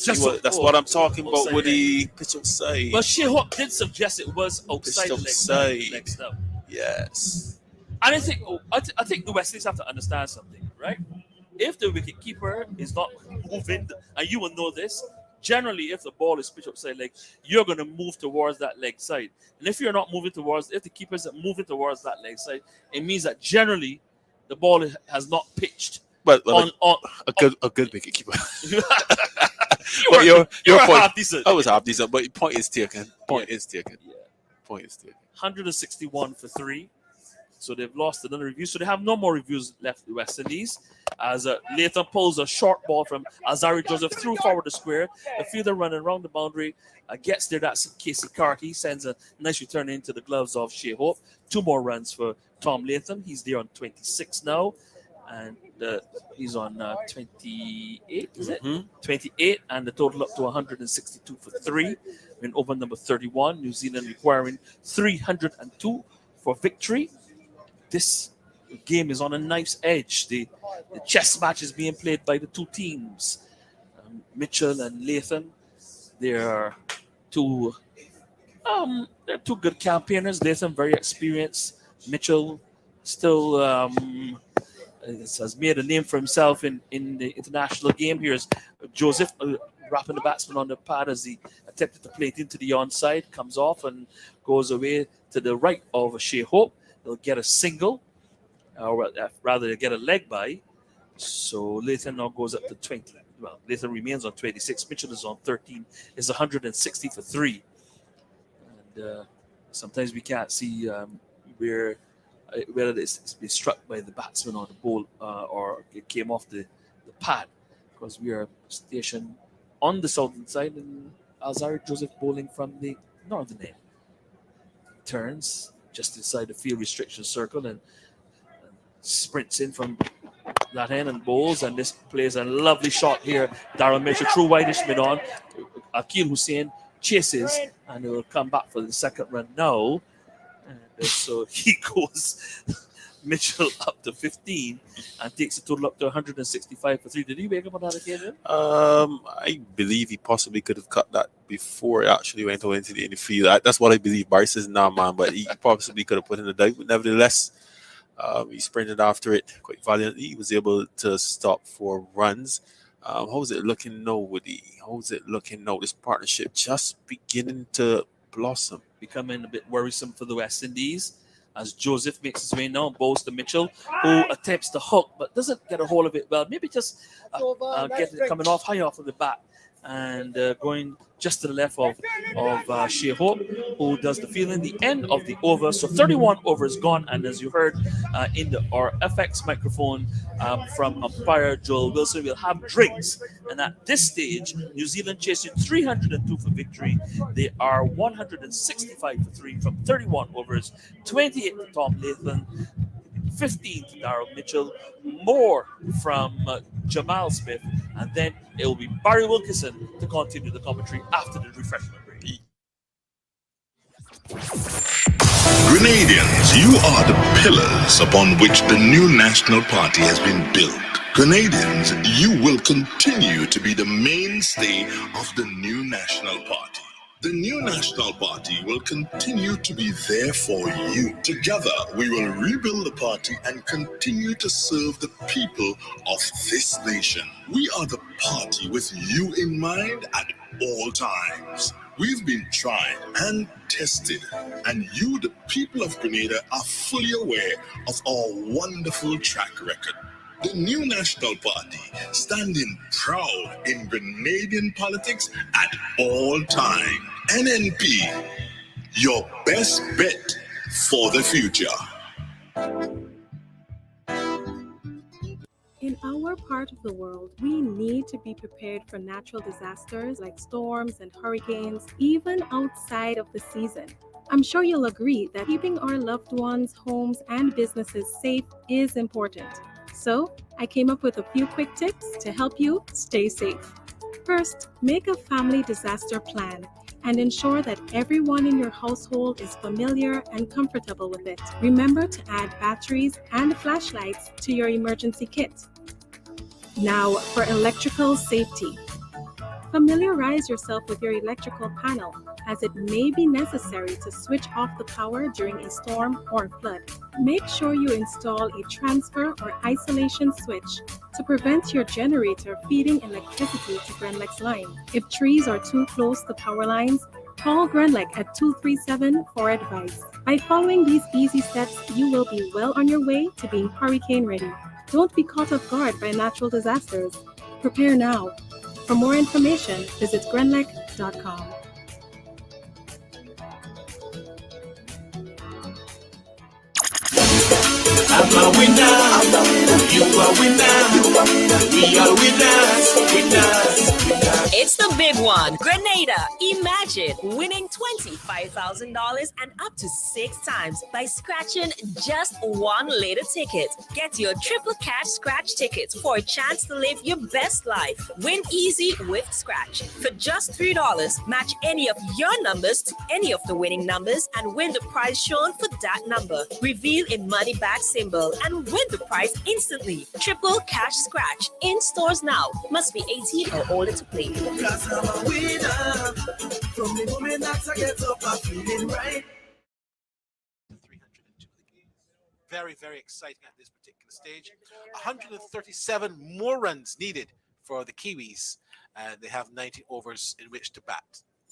Speaker 8: that's what I'm talking about with the pitch outside.
Speaker 10: But Shea Hope did suggest it was outside
Speaker 8: outside.
Speaker 10: leg stump.
Speaker 8: Yes.
Speaker 10: And I think the West Indies have to understand something, right? If the wicket keeper is not moving, and you will know this, generally if the ball is pitched upside leg, you're going to move towards that leg side. And if you're not moving towards, if the keeper isn't moving towards that leg side, it means that generally the ball has not pitched.
Speaker 8: But a good wicket keeper. Your point,
Speaker 10: half decent.
Speaker 8: I was half decent, but point is taken. Point is taken.
Speaker 10: 161 for 3. So they've lost another review. So they have no more reviews left, the West Indies. As Latham pulls a short ball from Azari Joseph through forward the square. The fielder running around the boundary gets there. That's Casey Karki. Sends a nice return into the gloves of Shea Hope. 2 more runs for Tom Latham. He's there on 26 now. And he's on 28, is it? 28, and the total up to 162 for 3. In over number 31, New Zealand requiring 302 for victory. This game is on a knife's edge. The chess match is being played by the two teams. Mitchell and Latham, they're two good campaigners. Latham very experienced. Mitchell still has made a name for himself in the international game. Here's Joseph wrapping the batsman on the pad as he attempted to play it into the onside, comes off and goes away to the right of Shea Hope. They'll get a single, or rather, they'll get a leg by. So Latham now goes up to 20. Well, Latham remains on 26. Mitchell is on 13. It's 160 for 3. And sometimes we can't see whether it's been struck by the batsman or the ball or it came off the pad, because we are stationed on the southern side and Azari Joseph bowling from the northern end. Turns just inside the field restriction circle and sprints in from that end and bowls, and this plays a lovely shot here. Darren Mitchell through wideish mid on. Akil Hussein chases and it will come back for the second run now. And so he goes Mitchell up to 15 and takes the total up to 165 for 3. Did he wake up on that occasion?
Speaker 8: I believe he possibly could have cut that before it actually went over into the field. That's what I believe. Barry says, nah, man, but he possibly could have put in the dive. But nevertheless, he sprinted after it quite valiantly. He was able to stop 4 runs. How's it looking now, Woody? How's it looking now? This partnership just beginning to blossom.
Speaker 10: Becoming a bit worrisome for the West Indies as Joseph makes his way now, bowls to Mitchell, who attempts to hook but doesn't get a hold of it well. Maybe just get it coming off high off of the bat and going just to the left of Shea Hope, who does the fielding the end of the over. So 31 overs gone, and as you heard in our FX microphone from umpire Joel Wilson, we'll have drinks. And at this stage, New Zealand chasing 302 for victory. They are 165 for 3 from 31 overs, 28 to Tom Latham. 15 to Darrell Mitchell, more from Jamal Smith, and then it will be Barry Wilkinson to continue the commentary after the refreshment break.
Speaker 9: Grenadians, you are the pillars upon which the new National Party has been built. Grenadians, you will continue to be the mainstay of the new National Party. The new National Party will continue to be there for you. Together, we will rebuild the party and continue to serve the people of this nation. We are the party with you in mind at all times. We've been tried and tested, and you, the people of Grenada, are fully aware of our wonderful track record. The new National Party, standing proud in Grenadian politics at all time. NNP, your best bet for the future.
Speaker 5: In our part of the world, we need to be prepared for natural disasters like storms and hurricanes, even outside of the season. I'm sure you'll agree that keeping our loved ones, homes, and businesses safe is important. So, I came up with a few quick tips to help you stay safe. First, make a family disaster plan and ensure that everyone in your household is familiar and comfortable with it. Remember to add batteries and flashlights to your emergency kit. Now, for electrical safety. Familiarize yourself with your electrical panel, as it may be necessary to switch off the power during a storm or flood. Make sure you install a transfer or isolation switch to prevent your generator feeding electricity to Grenlec's line. If trees are too close to power lines, call Grenlec at 237 for advice. By following these easy steps, you will be well on your way to being hurricane ready. Don't be caught off guard by natural disasters. Prepare now. For more information, visit grenlec.com.
Speaker 3: I'm a winner, you are winner, we are winners, winners, winners.
Speaker 4: It's the big one. Grenada, imagine winning $25,000 and up to 6 times by scratching just one later ticket. Get your triple cash scratch tickets for a chance to live your best life. Win easy with Scratch. For just $3, match any of your numbers to any of the winning numbers and win the prize shown for that number. Reveal a money back symbol and win the prize instantly. Triple cash scratch in stores now. Must be 18 or older to play.
Speaker 3: Cause I'm a winner. From the moment that I get up, I'm feeling right.
Speaker 1: Very, very exciting at this particular stage. 137 more runs needed for the Kiwis, and they have 90 overs in which to bat.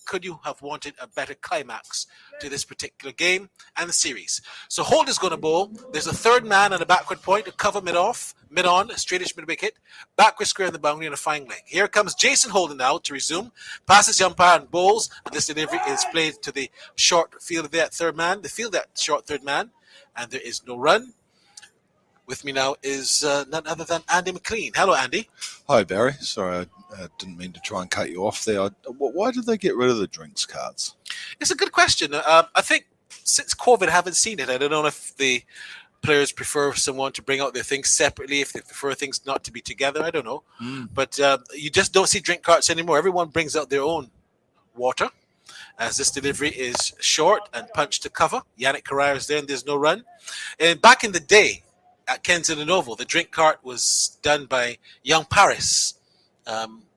Speaker 1: Could you have wanted a better climax to this particular game and the series? So Holt is going to bowl. There's a third man on the backward point to cover mid-on, a straightish mid-wicket, backward square in the boundary and a fine leg. Here comes Jason Holden now to resume. Passes the umpire and bowls, and this delivery is played to the short field of that third man. The field that short third man, and there is no run. With me now is none other than Andy McLean. Hello, Andy.
Speaker 2: Hi, Barry. Sorry, I didn't mean to try and cut you off there. Why did they get rid of the drinks cards?
Speaker 1: It's a good question. I think since COVID, I haven't seen it. I don't know if the players prefer someone to bring out their things separately, if they prefer things not to be together. I don't know. But you just don't see drink carts anymore. Everyone brings out their own water, as this delivery is short and punched to cover. Yannick Carrera is there, and there's no run. And back in the day, at Kensington Oval, the drink cart was done by young Paris,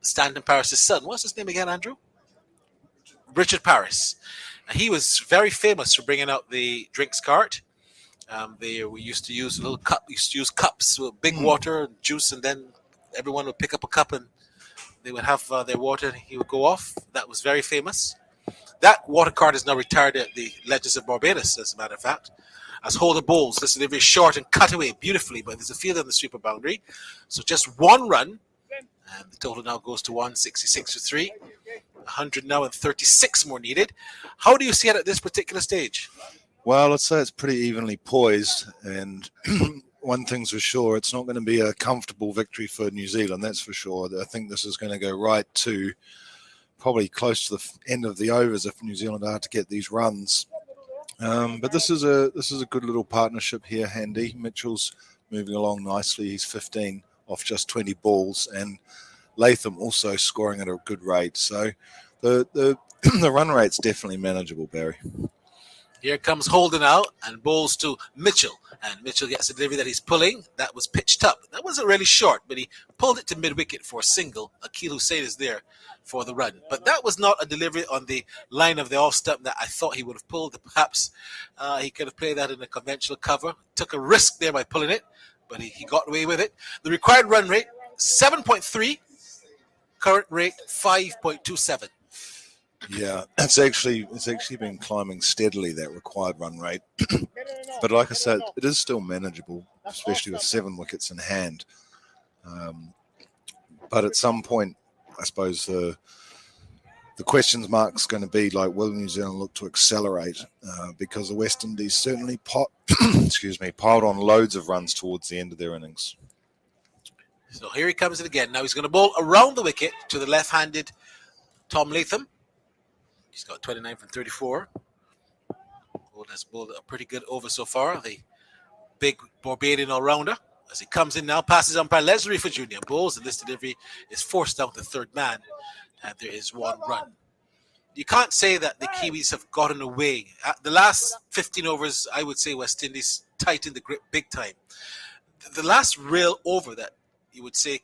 Speaker 1: Stanton Paris' son. What's his name again, Andrew? Richard Paris. And he was very famous for bringing out the drinks cart. We used to use a little cup. We used to use cups with big water and juice, and then everyone would pick up a cup and they would have their water, and he would go off. That was very famous. That water cart is now retired at the Legends of Barbados, as a matter of fact. As Holder bowls, this delivery is short and cut away beautifully, but there's a field on the sweeper boundary. So just one run, and the total now goes to 166 for 3. 100 now and 36 more needed. How do you see it at this particular stage?
Speaker 2: Well, I'd say it's pretty evenly poised, and one thing's for sure, it's not going to be a comfortable victory for New Zealand, that's for sure. I think this is going to go right to probably close to the end of the overs if New Zealand are to get these runs. But this is a good little partnership here, Handy. Mitchell's moving along nicely. He's 15 off just 20 balls, and Latham also scoring at a good rate. So the the run rate's definitely manageable, Barry.
Speaker 1: Here comes Holden out and bowls to Mitchell. And Mitchell gets a delivery that he's pulling. That was pitched up. That wasn't really short, but he pulled it to mid-wicket for a single. Akil Hussain is there for the run. But that was not a delivery on the line of the off stump that I thought he would have pulled. Perhaps he could have played that in a conventional cover. Took a risk there by pulling it, but he got away with it. The required run rate, 7.3. Current rate, 5.27.
Speaker 2: Yeah, it's actually been climbing steadily, that required run rate. But like I said, it is still manageable, especially with 7 wickets in hand. But at some point, I suppose the question mark's going to be, like, will New Zealand look to accelerate? Because the West Indies certainly piled on loads of runs towards the end of their innings.
Speaker 1: So here he comes in again. Now he's going to bowl around the wicket to the left-handed Tom Latham. He's got 29 from 34. Has bowled a pretty good over so far. The big Barbadian all-rounder. As he comes in now, passes umpire Leslie for Jr. Bowls, and this delivery is forced down to third man, and there is 1 run. You can't say that the Kiwis have gotten away. The last 15 overs, I would say West Indies tightened the grip big time. The last real over that you would say the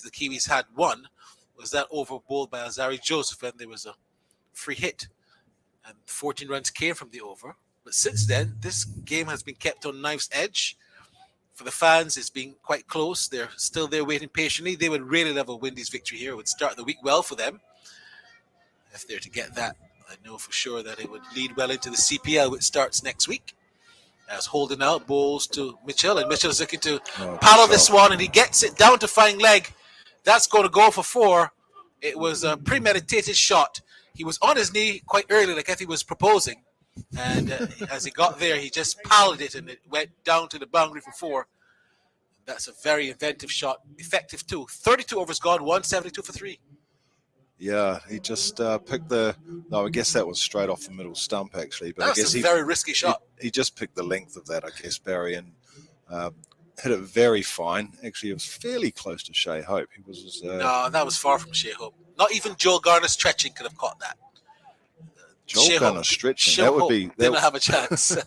Speaker 1: Kiwis had won was that over bowled by Azari Joseph, and there was a free hit, and 14 runs came from the over. But since then, this game has been kept on knife's edge. For the fans, it's been quite close. They're still there waiting patiently. They would really love a Windies victory here. It would start the week well for them. If they're to get that, I know for sure that it would lead well into the CPL, which starts next week. As Holden out bowls to Mitchell, and Mitchell is looking to paddle this one, and he gets it down to flying leg. That's going to go for 4. It was a premeditated shot. He was on his knee quite early, like if he was proposing. And as he got there, he just paddled it, and it went down to the boundary for 4. That's a very inventive shot. Effective too. 32 overs gone, 172 for 3.
Speaker 2: Yeah, he just picked the. No, I guess that was straight off the middle stump, actually. But
Speaker 1: That
Speaker 2: I
Speaker 1: was
Speaker 2: guess
Speaker 1: a very risky shot.
Speaker 2: He just picked the length of that, I guess, Barry, and hit it very fine. Actually, it was fairly close to Shea Hope. He was.
Speaker 1: No, that was far from Shea Hope. Not even Joel Garner stretching could have caught that.
Speaker 2: Joel Garner stretching.
Speaker 1: Shea
Speaker 2: That would
Speaker 1: Hope
Speaker 2: be.
Speaker 1: did not have a chance.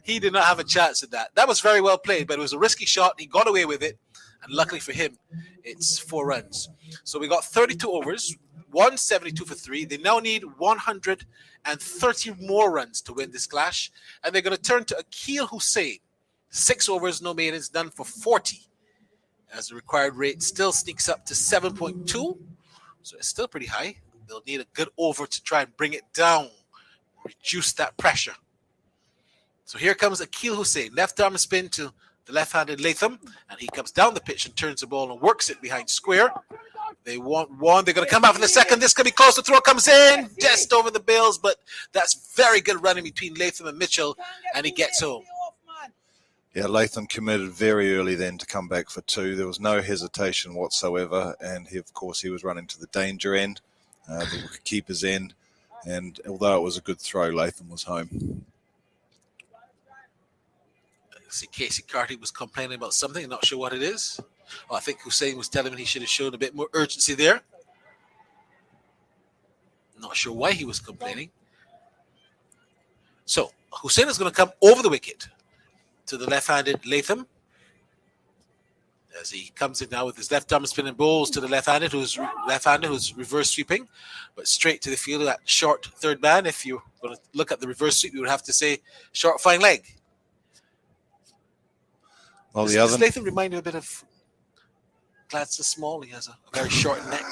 Speaker 1: He did not have a chance at that. That was very well played, but it was a risky shot. He got away with it, and luckily for him, it's 4 runs. So we got 32 overs, 172 for 3. They now need 130 more runs to win this clash, and they're going to turn to Akil Hussain. 6 overs, no maidens, done for 40. As the required rate still sneaks up to 7.2, so it's still pretty high. They'll need a good over to try and bring it down, reduce that pressure. So here comes Akil Hussain, left arm spin to the left-handed Latham, and he comes down the pitch and turns the ball and works it behind square. They want 1. They're going to come out for the second. This could be close. The throw comes in just over the bills, but that's very good running between Latham and Mitchell, and he gets home.
Speaker 2: Yeah, Latham committed very early then to come back for 2. There was no hesitation whatsoever, and he was running to the danger end, the keeper's end, and although it was a good throw, Latham was home.
Speaker 1: See, Casey Carty was complaining about something, not sure what it is. Well, I think Hussain was telling him he should have shown a bit more urgency there. Not sure why he was complaining. So Hussain is going to come over the wicket to the left-handed Latham. As he comes in now with his left arm spinning bowls to the left-handed who's reverse sweeping, but straight to the field of that short third man. If you're going to look at the reverse sweep, you would have to say short flying leg.
Speaker 2: Well,
Speaker 1: Does Latham remind you a bit of Gladstone Small? He has a very short neck,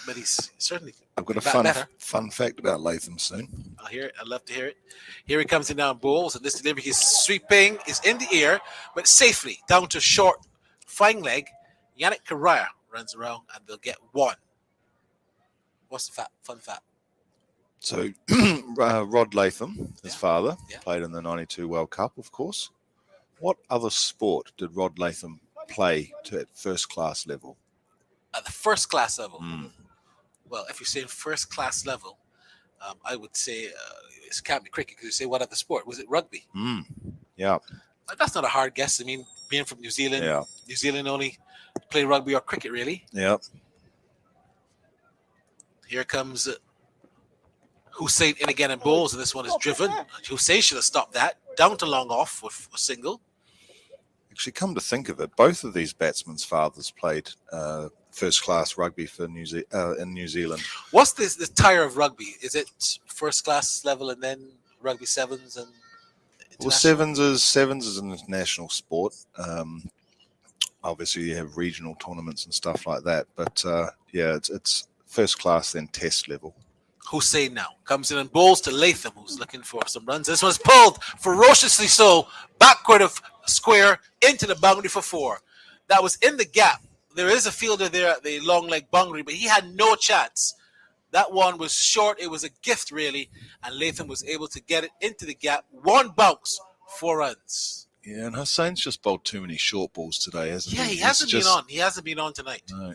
Speaker 1: but he's certainly.
Speaker 2: I've got a fun fact about Latham soon.
Speaker 1: I'll hear it. I'd love to hear it. Here he comes in now in bowls, and this delivery, his sweeping is in the air, but safely down to short flying leg. Yannick Correa runs around, and they'll get 1. What's the fun fact?
Speaker 2: So Rod Latham, his father, played in the 92 World Cup, of course. What other sport did Rod Latham play at first class level?
Speaker 1: At the first class level? Well, if you're saying first class level, I would say it can't be cricket because you say what other sport? Was it rugby?
Speaker 2: Yeah.
Speaker 1: That's not a hard guess. I mean, being from New Zealand,
Speaker 2: Yeah.
Speaker 1: New Zealand only play rugby or cricket, really.
Speaker 2: Yeah.
Speaker 1: Here comes Hussein in again and bowls, and this one is driven. Hussein should have stopped that. Down to long off with a single.
Speaker 2: Actually, come to think of it, both of these batsmen's fathers played first-class rugby for in New Zealand.
Speaker 1: What's this tire of rugby? Is it first-class level and then rugby sevens and
Speaker 2: Well, sevens is an international sport. Obviously, you have regional tournaments and stuff like that. But yeah, it's first class, then test level.
Speaker 1: Hussein now comes in and bowls to Latham, who's looking for some runs. This one's pulled ferociously so, backward of square into the boundary for 4. That was in the gap. There is a fielder there at the long leg boundary, but he had no chance. That one was short. It was a gift, really, and Latham was able to get it into the gap. 1 bounce, 4 runs.
Speaker 2: Yeah, and Hussein's just bowled too many short balls today, hasn't he?
Speaker 1: Yeah, he hasn't been on. He hasn't been on tonight.
Speaker 2: No.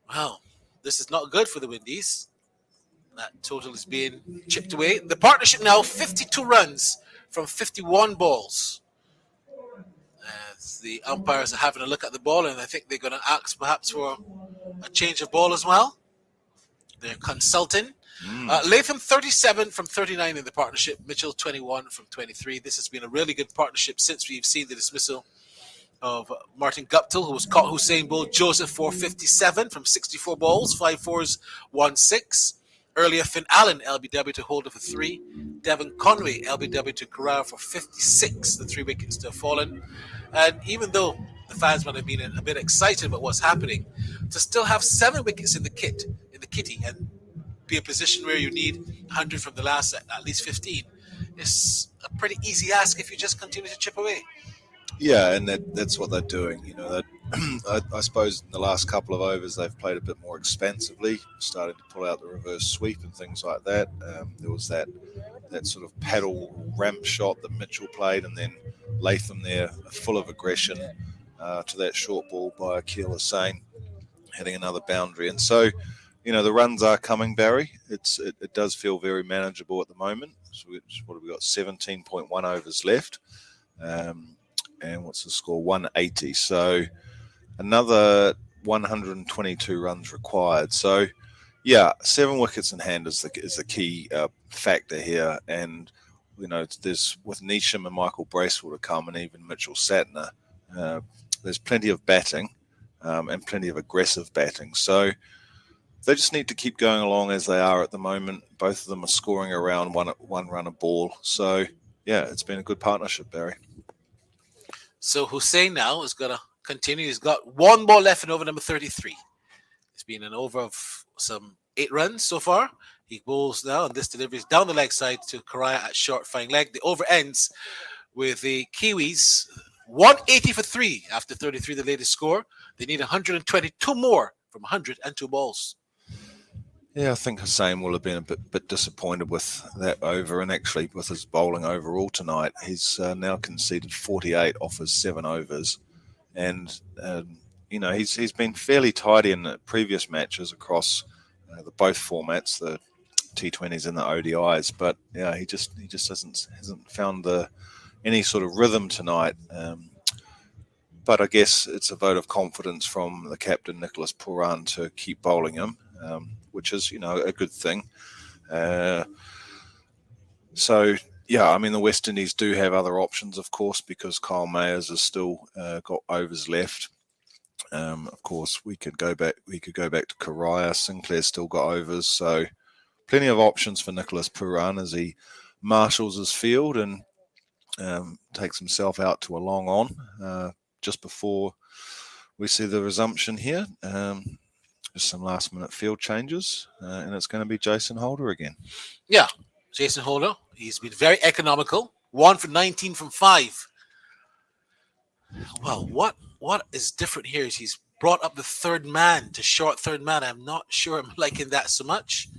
Speaker 1: Well, this is not good for the Windies. That total is being chipped away. The partnership now 52 runs from 51 balls. As the umpires are having a look at the ball, and I think they're going to ask perhaps for a change of ball as well. They're consulting. Latham 37 from 39 in the partnership. Mitchell 21 from 23. This has been a really good partnership since we've seen the dismissal of Martin Guptill, who was caught Hussein Bull. Joseph 457 from 64 balls. 5 4s, 1 6. Earlier, Finn Allen, LBW to Holder for 3. Devon Conway, LBW to Carrara for 56. The 3 wickets to have fallen. And even though the fans might have been a bit excited about what's happening, to still have 7 wickets in the kitty, and be a position where you need 100 from the last at least 15 is a pretty easy ask if you just continue to chip away.
Speaker 2: Yeah, and that's what they're doing. You know, that I suppose in the last couple of overs they've played a bit more expansively, starting to pull out the reverse sweep and things like that. There was that sort of paddle ramp shot that Mitchell played, and then Latham there, full of aggression to that short ball by Akil Hussain, hitting another boundary. And so, you know, the runs are coming, Barry. It does feel very manageable at the moment. So what have we got? 17.1 overs left. And what's the score? 180. So another 122 runs required. So, yeah, 7 wickets in hand is the key factor here. And, you know, there's with Neesham and Michael Bracewell to come, and even Mitchell Satner, there's plenty of batting and plenty of aggressive batting. So they just need to keep going along as they are at the moment. Both of them are scoring around one run a ball. So, yeah, it's been a good partnership, Barry.
Speaker 1: So Hussein now is going to continue. He's got 1 ball left in over number 33. It's been an over of some 8 runs so far. He bowls now, and this delivery is down the leg side to Karaya at short fine leg. The over ends with the Kiwis 180 for 3 after 33, the latest score. They need 122 more from 102 balls.
Speaker 2: Yeah, I think Hussein will have been a bit disappointed with that over, and actually with his bowling overall tonight. He's now conceded 48 off his 7 overs, and you know he's been fairly tidy in the previous matches across the both formats, the T20s and the ODIs. But yeah, he just hasn't found any sort of rhythm tonight. But I guess it's a vote of confidence from the captain Nicholas Pooran to keep bowling him. Which is, you know, a good thing. So, yeah, I mean, the West Indies do have other options, of course, because Kyle Mayers has still got overs left. Of course, we could go back to Karaya. Sinclair's still got overs. So plenty of options for Nicholas Pooran as he marshals his field and takes himself out to a long on just before we see the resumption here. Just some last minute field changes, and it's going to be Jason Holder again.
Speaker 1: Yeah, Jason Holder. He's been very economical. 1 for 19 from 5. Well, what is different here is he's brought up the third man to short third man. I'm not sure I'm liking that so much.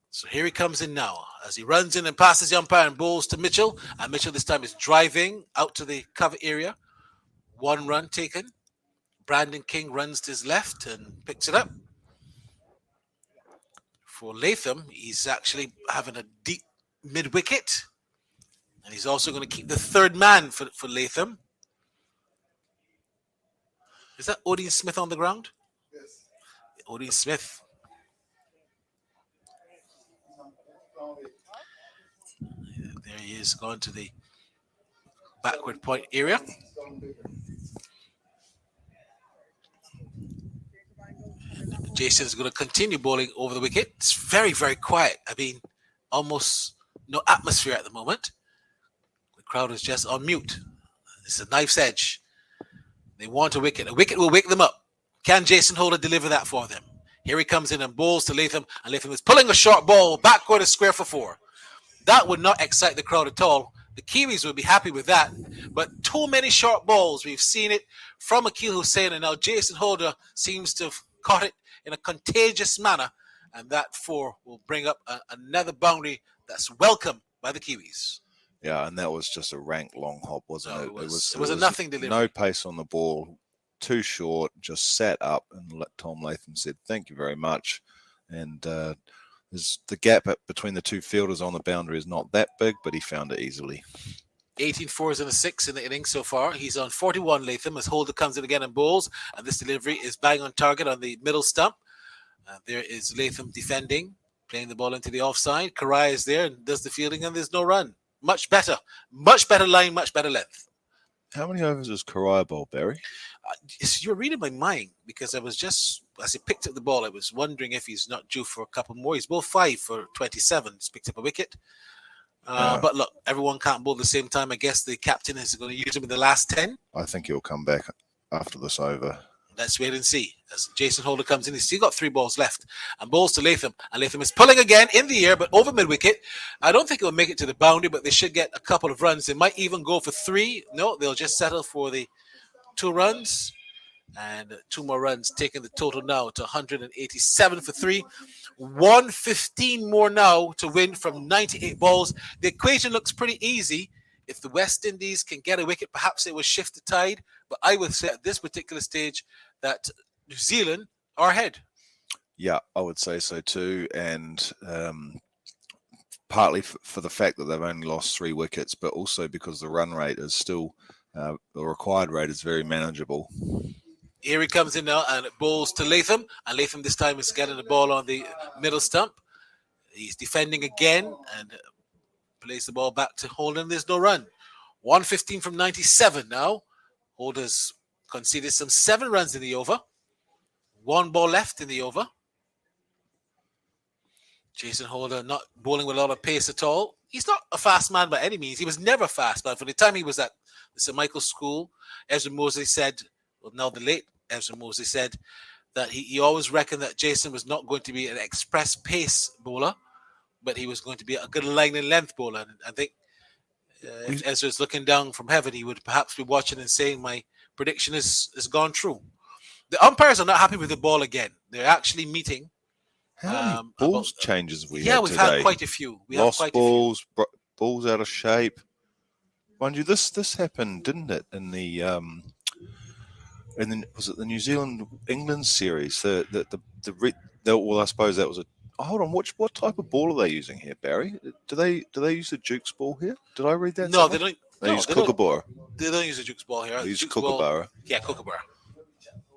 Speaker 1: So here he comes in now as he runs in and passes the umpire and bowls to Mitchell. And Mitchell this time is driving out to the cover area. 1 run taken. Brandon King runs to his left and picks it up. for Latham, he's actually having a deep mid-wicket. And he's also going to keep the third man for Latham. Is that Odin Smith on the ground?
Speaker 7: Yes.
Speaker 1: Odin Smith. There he is, going to the backward point area. Jason's going to continue bowling over the wicket. It's very, very quiet. I mean, almost no atmosphere at the moment. The crowd is just on mute. It's a knife's edge. They want a wicket. A wicket will wake them up. Can Jason Holder deliver that for them? Here he comes in and bowls to Latham, and Latham is pulling a short ball backward a square for 4. That would not excite the crowd at all. The Kiwis would be happy with that. But too many short balls. We've seen it from Akil Hussain, and now Jason Holder seems to have caught it in a contagious manner, and that 4 will bring up another boundary that's welcome by the Kiwis.
Speaker 2: Yeah, and that was just a rank long hop, wasn't it?
Speaker 1: It was a nothing delivery.
Speaker 2: No pace on the ball, too short, just sat up, and Tom Latham said, "Thank you very much." And the gap between the two fielders on the boundary is not that big, but he found it easily.
Speaker 1: 18 fours and a 6 in the innings so far. He's on 41, Latham, as Holder comes in again and bowls, and this delivery is bang on target on the middle stump. There is Latham defending, playing the ball into the offside. Karai is there and does the fielding, and there's no run. Much better line, much better length.
Speaker 2: How many overs does Karai bowl, Barry?
Speaker 1: You're reading my mind, because I was just, as he picked up the ball, I was wondering if he's not due for a couple more. He's bowled 5 for 27. He's picked up a wicket. But look, everyone can't bowl at the same time. I guess the captain is going to use him in the last 10.
Speaker 2: I think he'll come back after this over.
Speaker 1: Let's wait and see. As Jason Holder comes in, he's still got 3 balls left and bowls to Latham. And Latham is pulling again in the air, but over mid-wicket. I don't think it will make it to the boundary, but they should get a couple of runs. They might even go for 3. No, they'll just settle for the 2 runs. And 2 more runs, taking the total now to 187 for 3. 115 more now to win from 98 balls. The equation looks pretty easy. If the West Indies can get a wicket, perhaps it will shift the tide. But I would say at this particular stage that New Zealand are ahead.
Speaker 2: Yeah, I would say so too. And partly for the fact that they've only lost 3 wickets, but also because the run rate is still, the required rate is very manageable.
Speaker 1: Here he comes in now and bowls to Latham. And Latham this time is getting the ball on the middle stump. He's defending again and plays the ball back to Holder. There's no run. 115 from 97 now. Holder's conceded some 7 runs in the over. 1 ball left in the over. Jason Holder not bowling with a lot of pace at all. He's not a fast man by any means. He was never fast, but for the time he was at the St. Michael's School, Ezra Mosley said, well, now the late Ezra Mosley said that he always reckoned that Jason was not going to be an express pace bowler, but he was going to be a good line and length bowler. And I think if Ezra's looking down from heaven, he would perhaps be watching and saying, my prediction has gone true. The umpires are not happy with the ball again. They're actually meeting.
Speaker 2: How many balls changes have we had
Speaker 1: Yeah, we've
Speaker 2: today?
Speaker 1: had quite a few.
Speaker 2: Lost balls, balls out of shape. Mind you, this happened, didn't it, in the was it the New Zealand England series? Well, I suppose that was a. Oh, hold on, what type of ball are they using here, Barry? Do they use the Duke's ball here? Did I read that?
Speaker 1: No,
Speaker 2: somewhere?
Speaker 1: they don't.
Speaker 2: They use Kookaburra.
Speaker 1: They don't use a Duke's ball here.
Speaker 2: They use
Speaker 1: Duke's
Speaker 2: Kookaburra.
Speaker 1: ball- Yeah, Kookaburra.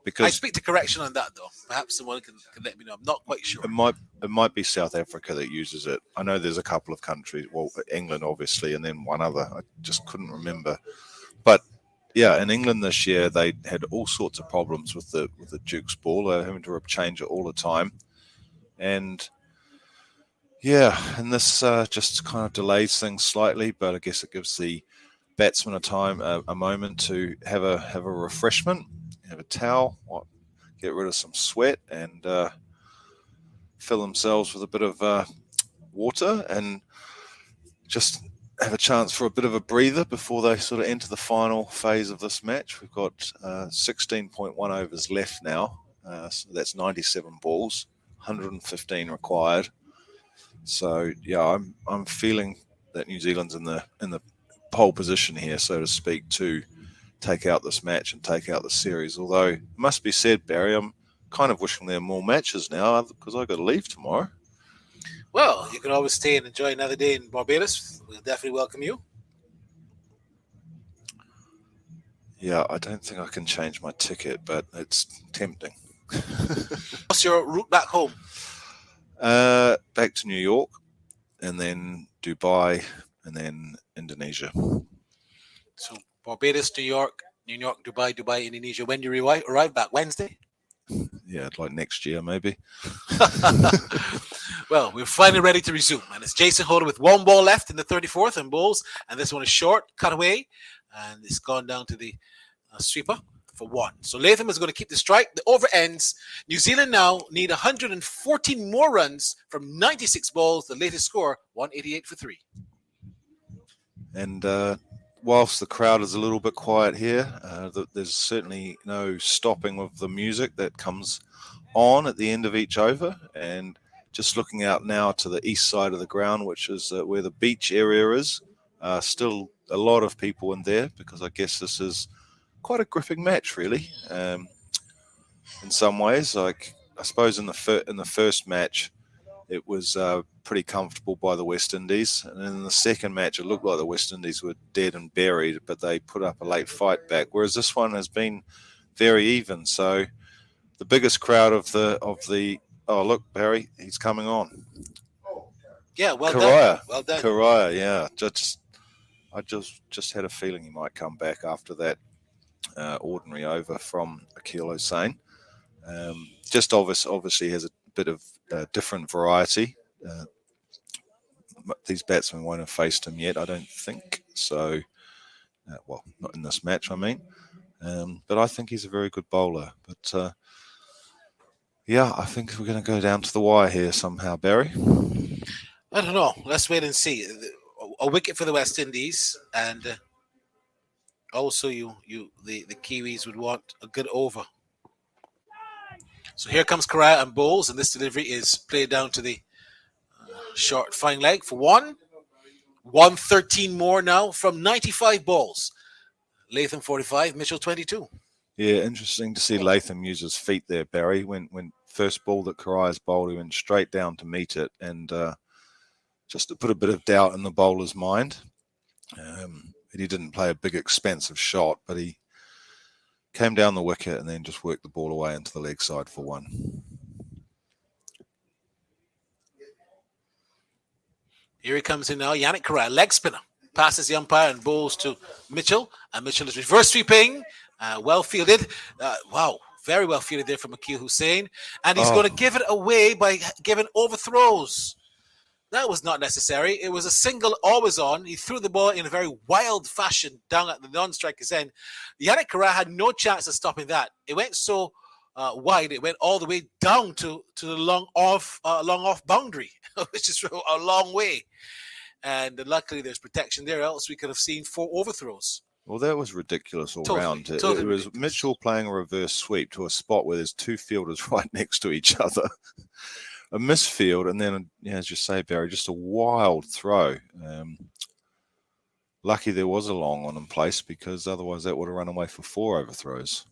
Speaker 2: Because
Speaker 1: I speak to correction on that, though. Perhaps someone can let me know. I'm not quite sure.
Speaker 2: it might be South Africa that uses it. I know there's a couple of countries, well, England obviously, and then one other. I just couldn't remember. But yeah, in England this year they had all sorts of problems with the Duke's ball. They're having to change it all the time, and yeah, and this just kind of delays things slightly. But I guess it gives the batsman a moment to have a refreshment, have a towel, get rid of some sweat, and fill themselves with a bit of water, and just have a chance for a bit of a breather before they sort of enter the final phase of this match. We've got 16.1 overs left now, so that's 97 balls, 115 required. So yeah, I'm feeling that New Zealand's in the pole position here, so to speak, to take out this match and take out the series. Although it must be said, Barry, I'm kind of wishing there are more matches now because I've got to leave tomorrow.
Speaker 1: Well, you can always stay and enjoy another day in Barbados. We'll definitely welcome you.
Speaker 2: Yeah, I don't think I can change my ticket, but it's tempting.
Speaker 1: What's your route back home?
Speaker 2: Back to New York, and then Dubai, and then Indonesia.
Speaker 1: So Barbados, New York, Dubai, Indonesia. When do you arrive back? Wednesday?
Speaker 2: Yeah, like next year maybe.
Speaker 1: Well, we're finally ready to resume. And it's Jason Holder with one ball left in the 34th and bowls. And this one is short, cut away. And it's gone down to the sweeper for one. So Latham is going to keep the strike. The over ends. New Zealand now need 114 more runs from 96 balls. The latest score, 188 for 3.
Speaker 2: And whilst the crowd is a little bit quiet here, there's certainly no stopping of the music that comes on at the end of each over. And just looking out now to the east side of the ground, which is where the beach area is, still a lot of people in there, because I guess this is quite a gripping match, really. In some ways, like I suppose in the first match, it was pretty comfortable by the West Indies, and in the second match, it looked like the West Indies were dead and buried, but they put up a late fight back. Whereas this one has been very even. So the biggest crowd of the oh look, Barry, he's coming on.
Speaker 1: Yeah, well
Speaker 2: Karaya.
Speaker 1: done. Well done.
Speaker 2: Karaya, yeah. I just had a feeling he might come back after that ordinary over from Akil Hossain. Just obviously has a bit of different variety. These batsmen won't have faced him yet, I don't think. So, well, not in this match, I mean. But I think he's a very good bowler. But, yeah, I think we're going to go down to the wire here somehow, Barry.
Speaker 1: I don't know. Let's wait and see. A wicket for the West Indies, and also the Kiwis would want a good over. So here comes Karaya and bowls, and this delivery is played down to the short fine leg for one. 113 more now from 95 balls. Latham 45, Mitchell 22.
Speaker 2: Yeah, interesting to see Latham use his feet there, Barry. When first ball that Karaya's bowled, he went straight down to meet it, and just to put a bit of doubt in the bowler's mind. He didn't play a big, expensive shot, but he came down the wicket and then just worked the ball away into the leg side for one.
Speaker 1: Here he comes in now. Yannick Karaya, leg spinner. Passes the umpire and bowls to Mitchell. And Mitchell is reverse sweeping. Well fielded. Wow. Very well fielded there from Akil Hossain. And he's going to give it away by giving overthrows. That was not necessary. It was a single always on. He threw the ball in a very wild fashion down at the non-striker's end. Yannick Karaya had no chance of stopping that. It went so wide, it went all the way down to the long off boundary, which is a long way. And luckily there's protection there, else we could have seen 4 overthrows.
Speaker 2: Well, that was ridiculous all round.
Speaker 1: Totally
Speaker 2: It was Mitchell playing a reverse sweep to a spot where there's 2 fielders right next to each other. A misfield, and then, as you say, Barry, just a wild throw. Lucky there was a long on in place, because otherwise that would have run away for 4 overthrows.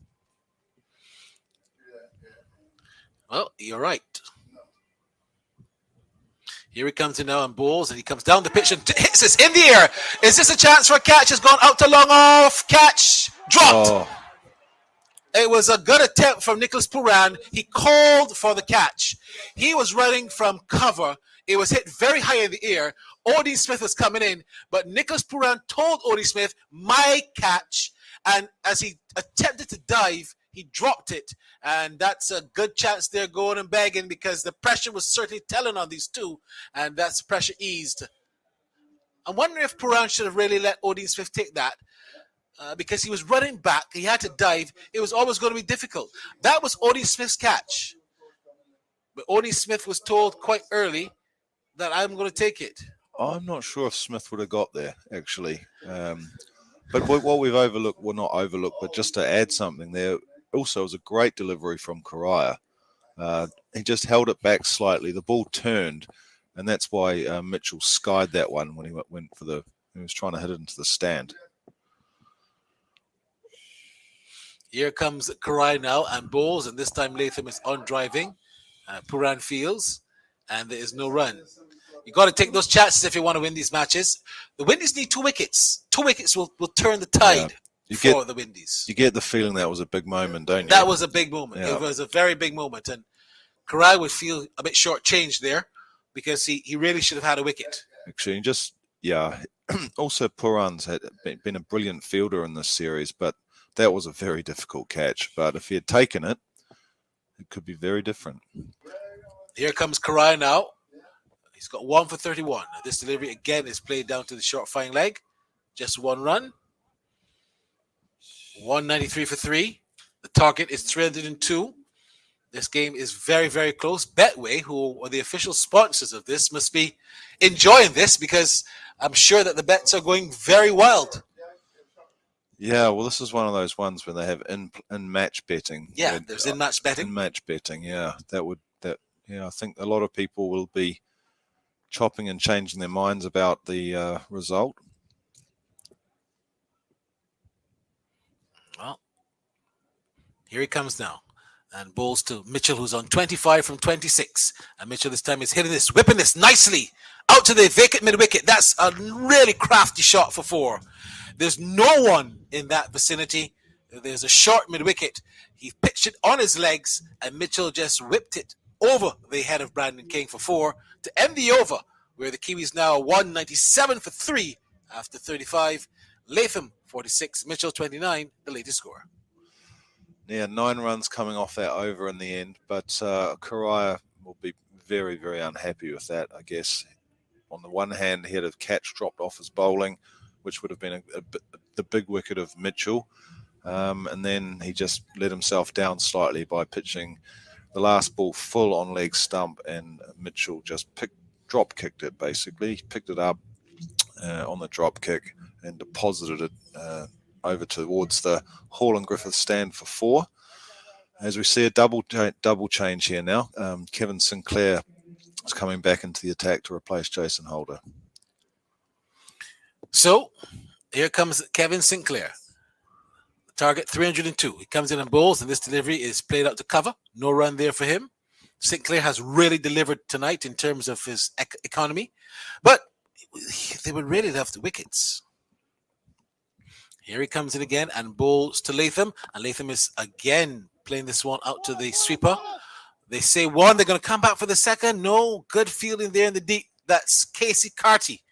Speaker 1: Well, you're right. Here he comes in now and bowls, and he comes down the pitch and hits this in the air. Is this a chance for a catch? Has gone out to long off. Catch. Dropped.
Speaker 2: Oh.
Speaker 1: It was a good attempt from Nicholas Pooran. He called for the catch. He was running from cover. It was hit very high in the air. Odie Smith was coming in, but Nicholas Pooran told Odie Smith, my catch. And as he attempted to dive, he dropped it. And that's a good chance they're going and begging, because the pressure was certainly telling on these two, and that's pressure eased. I'm wondering if Pooran should have really let Odie Smith take that. Because he was running back, he had to dive. It was always going to be difficult. That was Odie Smith's catch. But Odie Smith was told quite early that I'm going to take it.
Speaker 2: I'm not sure if Smith would have got there, actually. But what we've overlooked, well, not overlooked, but just to add something there, also was a great delivery from Karaya. He just held it back slightly. The ball turned, and that's why Mitchell skied that one when he went for he was trying to hit it into the stand.
Speaker 1: Here comes Karaya now and bowls, and this time Latham is on driving. Pooran fields, and there is no run. You got to take those chances if you want to win these matches. The Windies need 2 wickets. 2 wickets will turn the tide for the Windies.
Speaker 2: You get the feeling that was a big moment, don't you?
Speaker 1: That was a big moment.
Speaker 2: Yeah.
Speaker 1: It was a very big moment. And Karai would feel a bit shortchanged there because he really should have had a wicket.
Speaker 2: Actually, just, also Puran's had been a brilliant fielder in this series, but that was a very difficult catch. But if he had taken it, it could be very different.
Speaker 1: Here comes Karai now. He's got 1 for 31. This delivery again is played down to the short fine leg. Just 1 run. 193 for 3. The target is 302. This game is very, very close. Betway, who are the official sponsors of this, must be enjoying this because I'm sure that the bets are going very wild.
Speaker 2: Yeah, well, this is one of those ones where they have in-match betting.
Speaker 1: Yeah, there's in-match betting.
Speaker 2: In-match betting, yeah. I think a lot of people will be chopping and changing their minds about the result.
Speaker 1: Well, here he comes now. And bowls to Mitchell, who's on 25 from 26. And Mitchell this time is hitting this, whipping this nicely out to the vacant mid-wicket. That's a really crafty shot for 4. There's no one in that vicinity. There's a short mid-wicket. He pitched it on his legs, and Mitchell just whipped it over the head of Brandon King for 4 to end the over, where the Kiwis now 197 for 3 after 35. Latham 46, Mitchell 29, the latest score.
Speaker 2: Yeah, 9 runs coming off that over in the end, but Karai will be very, very unhappy with that, I guess. On the one hand, he had a catch dropped off his bowling, which would have been the big wicket of Mitchell, and then he just let himself down slightly by pitching the last ball full on leg stump, and Mitchell just drop kicked it, basically. He picked it up on the drop kick and deposited it over towards the Hall and Griffith stand for 4. As we see a double change here now, Kevin Sinclair is coming back into the attack to replace Jason Holder.
Speaker 1: So here comes Kevin Sinclair. Target 302. He comes in and bowls, and this delivery is played out to cover. No run there for him. Sinclair has really delivered tonight in terms of his economy, but they would really love the wickets. Here he comes in again and bowls to Latham. And Latham is again playing this one out to the sweeper. They say 1. They're going to come back for the second. No, good fielding there in the deep. That's Casey Carty.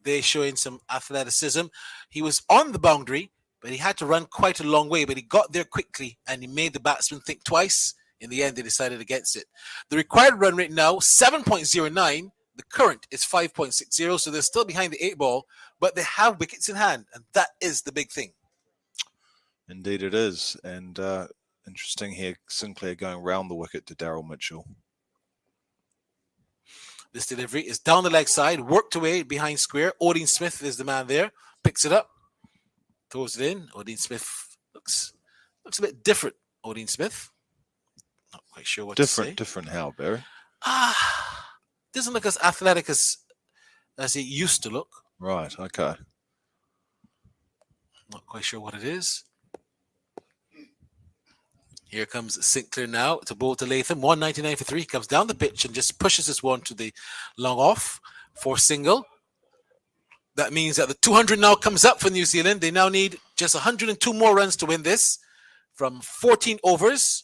Speaker 1: They're showing some athleticism. He was on the boundary, but he had to run quite a long way. But he got there quickly, and he made the batsman think twice. In the end, they decided against it. The required run rate now, 7.09. The current is 5.60, so they're still behind the 8 ball, but they have wickets in hand, and that is the big thing.
Speaker 2: Indeed it is. And interesting here, Sinclair going round the wicket to Daryl Mitchell.
Speaker 1: This delivery is down the leg side, worked away behind square. Odin Smith is the man there, picks it up, throws it in. Odin Smith looks a bit different, Odin Smith. Not quite sure what to say.
Speaker 2: Different how, Barry?
Speaker 1: Doesn't look as athletic as he used to look.
Speaker 2: Right, okay.
Speaker 1: Not quite sure what it is. Here comes Sinclair now to bowl to Latham. 199 for 3. He comes down the pitch and just pushes this one to the long off for single. That means that the 200 now comes up for New Zealand. They now need just 102 more runs to win this from 14 overs.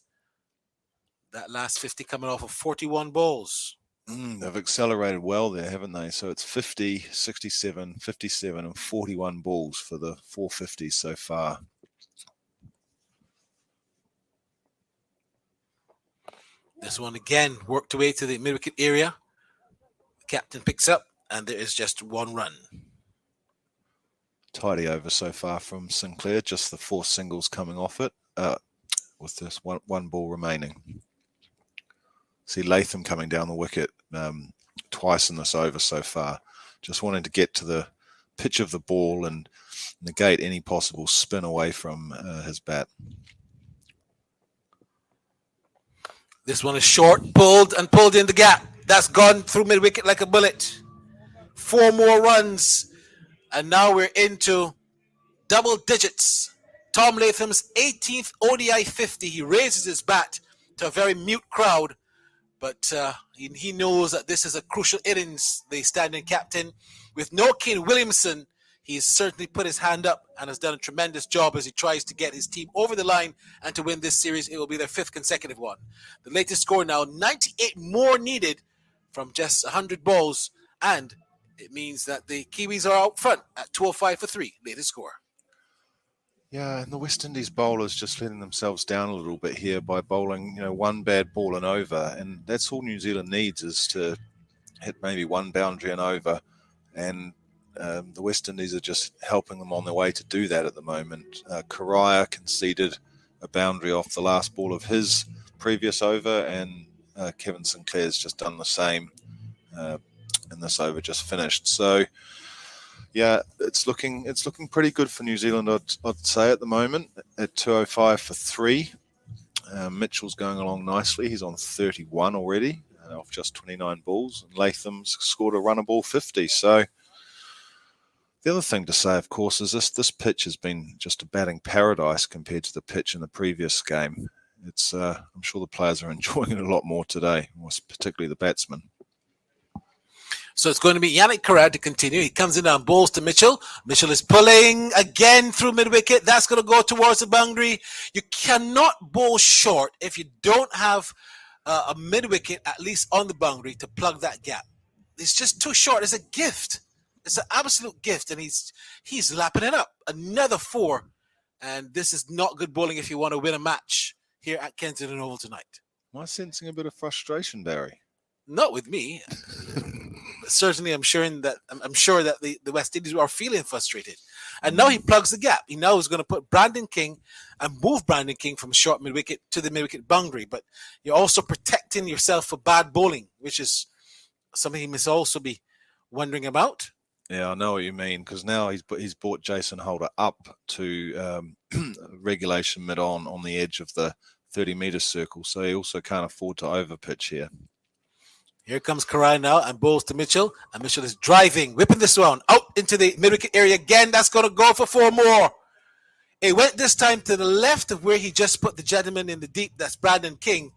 Speaker 1: That last 50 coming off of 41 balls.
Speaker 2: They've accelerated well there, haven't they? So it's 50, 67, 57, and 41 balls for the 450s so far.
Speaker 1: This one again worked away to the mid-wicket area. The captain picks up, and there is just 1 run.
Speaker 2: Tidy over so far from Sinclair, just the 4 singles coming off it, with this one ball remaining. See Latham coming down the wicket twice in this over so far. Just wanting to get to the pitch of the ball and negate any possible spin away from his bat.
Speaker 1: This one is short, pulled in the gap. That's gone through mid-wicket like a bullet. 4 more runs, and now we're into double digits. Tom Latham's 18th ODI 50. He raises his bat to a very mute crowd, but He knows that this is a crucial innings. The standing captain, with no Kane Williamson, he's certainly put his hand up and has done a tremendous job as he tries to get his team over the line and to win this series. It will be their 5th consecutive one. The latest score now, 98 more needed from just 100 balls, and it means that the Kiwis are out front at 205 for 3. Latest score.
Speaker 2: Yeah, and the West Indies bowlers just letting themselves down a little bit here by bowling, one bad ball and over, and that's all New Zealand needs is to hit maybe one boundary and over, and the West Indies are just helping them on their way to do that at the moment. Karaya conceded a boundary off the last ball of his previous over, and Kevin Sinclair's just done the same, and this over just finished. So, yeah, it's looking pretty good for New Zealand, I'd say, at the moment, at 205 for 3. Mitchell's going along nicely. He's on 31 already, off just 29 balls. And Latham's scored a runner ball 50. So the other thing to say, of course, is this pitch has been just a batting paradise compared to the pitch in the previous game. It's I'm sure the players are enjoying it a lot more today, particularly the batsmen.
Speaker 1: So it's going to be Yannick Corral to continue. He comes in and bowls to Mitchell. Mitchell is pulling again through mid-wicket. That's going to go towards the boundary. You cannot bowl short if you don't have a mid-wicket at least on the boundary to plug that gap. It's just too short. It's a gift. It's an absolute gift, and he's lapping it up. Another 4, and this is not good bowling if you want to win a match here at Kensington Oval tonight.
Speaker 2: Am I sensing a bit of frustration, Barry?
Speaker 1: Not with me. Certainly, I'm sure that the West Indies are feeling frustrated. And now he plugs the gap. He now is going to put Brandon King and move Brandon King from short mid-wicket to the mid-wicket boundary. But you're also protecting yourself for bad bowling, which is something he must also be wondering about.
Speaker 2: Yeah, I know what you mean, because now he's brought Jason Holder up to regulation mid-on the edge of the 30-metre circle, so he also can't afford to overpitch here.
Speaker 1: Here comes Karai now and bowls to Mitchell, and Mitchell is driving, whipping this one out into the mid-wicket area again. That's going to go for 4 more. It went this time to the left of where he just put the gentleman in the deep. That's Brandon King.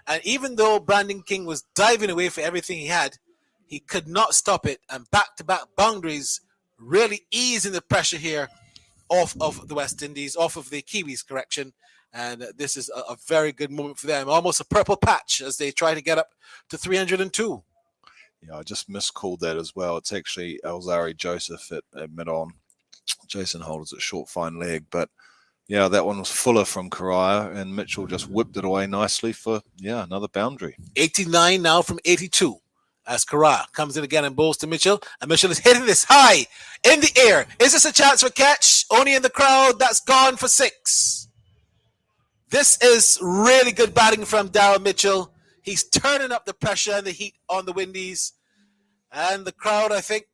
Speaker 1: And even though Brandon King was diving away for everything he had, he could not stop it. And back-to-back boundaries really easing the pressure here off of the West Indies, off of the Kiwis, correction. And this is a very good moment for them. Almost a purple patch as they try to get up to 302.
Speaker 2: Yeah, I just miscalled that as well. It's actually Alzari Joseph at mid-on. Jason Holder's at short fine leg. But, yeah, that one was fuller from Karaya, and Mitchell just whipped it away nicely for, another boundary.
Speaker 1: 89 now from 82 as Karaya comes in again and bowls to Mitchell. And Mitchell is hitting this high in the air. Is this a chance for catch? Only in the crowd. That's gone for 6. This is really good batting from Darryl Mitchell. He's turning up the pressure and the heat on the Windies. And the crowd, I think,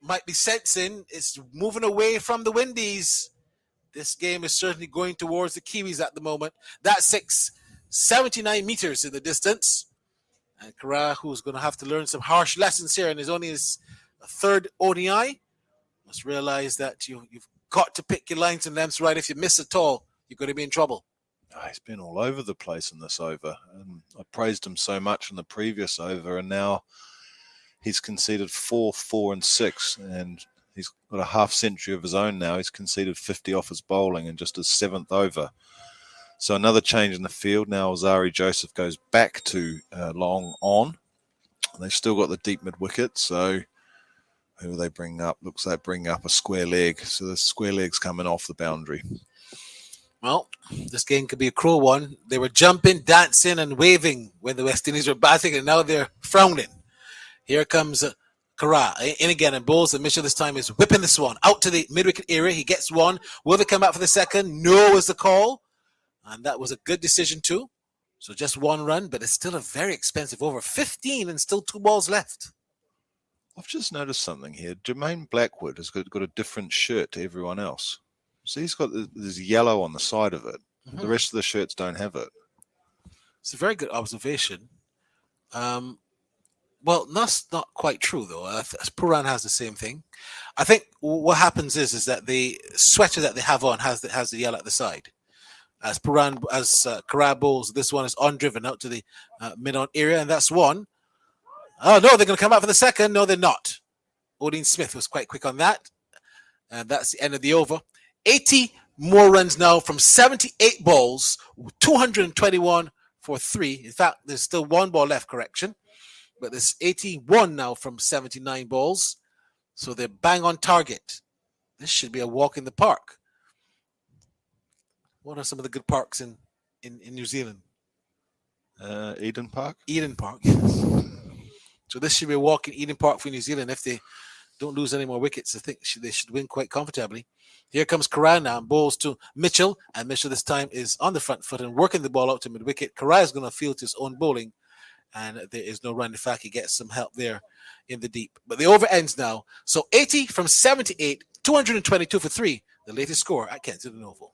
Speaker 1: might be sensing is moving away from the Windies. This game is certainly going towards the Kiwis at the moment. That's 6, 79 meters in the distance. And Kara, who's going to have to learn some harsh lessons here, and is only his 3rd ODI, must realize that you've got to pick your lines and lengths right. If you miss at all, you're going to be in trouble.
Speaker 2: He's been all over the place in this over. I praised him so much in the previous over, and now he's conceded 4, 4, and 6, and he's got a half century of his own now. He's conceded 50 off his bowling in just his 7th over. So another change in the field. Now Alzari Joseph goes back to long on. They've still got the deep mid-wicket, so who will they bring up? Looks like bring up a square leg. So the square leg's coming off the boundary.
Speaker 1: Well, this game could be a cruel one. They were jumping, dancing, and waving when the West Indies were batting, and now they're frowning. Here comes Kara in again and bowls, and Mitchell this time is whipping this one out to the mid-wicket area. He gets one. Will they come back for the second? No is the call. And that was a good decision too. So just 1 run, but it's still a very expensive over. 15 and still 2 balls left.
Speaker 2: I've just noticed something here. Jermaine Blackwood has got a different shirt to everyone else. So he's got this yellow on the side of it. Mm-hmm. The rest of the shirts don't have it.
Speaker 1: It's a very good observation. Well, that's not quite true, though. Puran has the same thing. I think what happens is that the sweater that they have on has the yellow at the side. As Kara bowls, this one is on driven out to the mid-on area, and that's 1. Oh, no, they're going to come out for the second. No, they're not. Odin Smith was quite quick on that. And that's the end of the over. 80 more runs now from 78 balls, 221 for 3. In fact, there's still one ball left, correction. But there's 81 now from 79 balls. So they're bang on target. This should be a walk in the park. What are some of the good parks in New Zealand?
Speaker 2: Eden Park.
Speaker 1: Eden Park, yes. So this should be a walk in Eden Park for New Zealand. If they don't lose any more wickets, I think they should win quite comfortably. Here comes Karai now and bowls to Mitchell. And Mitchell this time is on the front foot and working the ball out to mid-wicket. Karai is going to field his own bowling. And there is no run. In fact, he gets some help there in the deep. But the over ends now. So 80 from 78, 222 for 3. The latest score at Kensington Oval.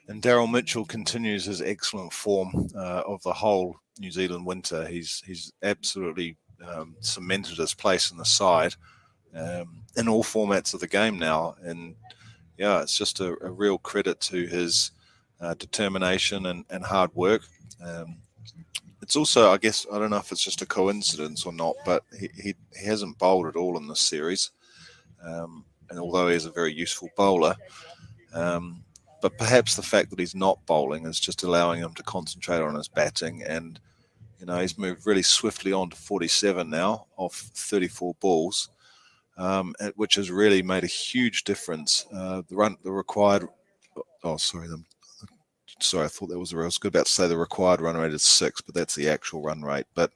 Speaker 2: And Daryl Mitchell continues his excellent form of the whole New Zealand winter. He's absolutely cemented his place in the side in all formats of the game now. And yeah, it's just a real credit to his determination and hard work. It's also, I guess, I don't know if it's just a coincidence or not, but he hasn't bowled at all in this series. And although he is a very useful bowler, but perhaps the fact that he's not bowling is just allowing him to concentrate on his batting. And, you know, he's moved really swiftly on to 47 now off 34 balls, which has really made a huge difference. I thought that was I was about to say the required run rate is 6, but that's the actual run rate, but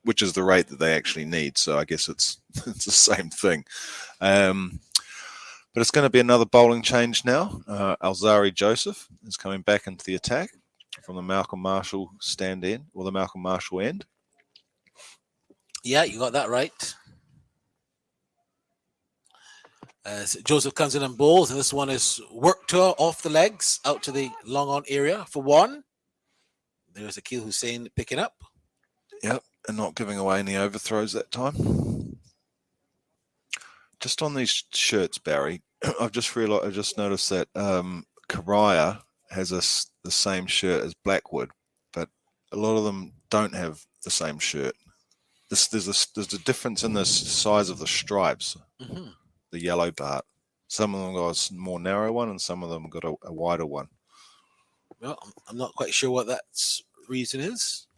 Speaker 2: which is the rate that they actually need. So I guess it's the same thing. But it's going to be another bowling change now. Alzari Joseph is coming back into the attack from the Malcolm Marshall stand end, or the Malcolm Marshall end.
Speaker 1: Yeah, you got that right. Joseph comes in and bowls, and this one is worked to off the legs out to the long on area for 1. There's Akil Hussain picking up.
Speaker 2: Yep, and not giving away any overthrows that time. Just on these shirts, Barry, I've just noticed that Karaya has the same shirt as Blackwood, but a lot of them don't have the same shirt. There's a difference in the size of the stripes, the yellow part. Some of them got a more narrow one, and some of them got a wider one.
Speaker 1: Well, I'm not quite sure what that reason is,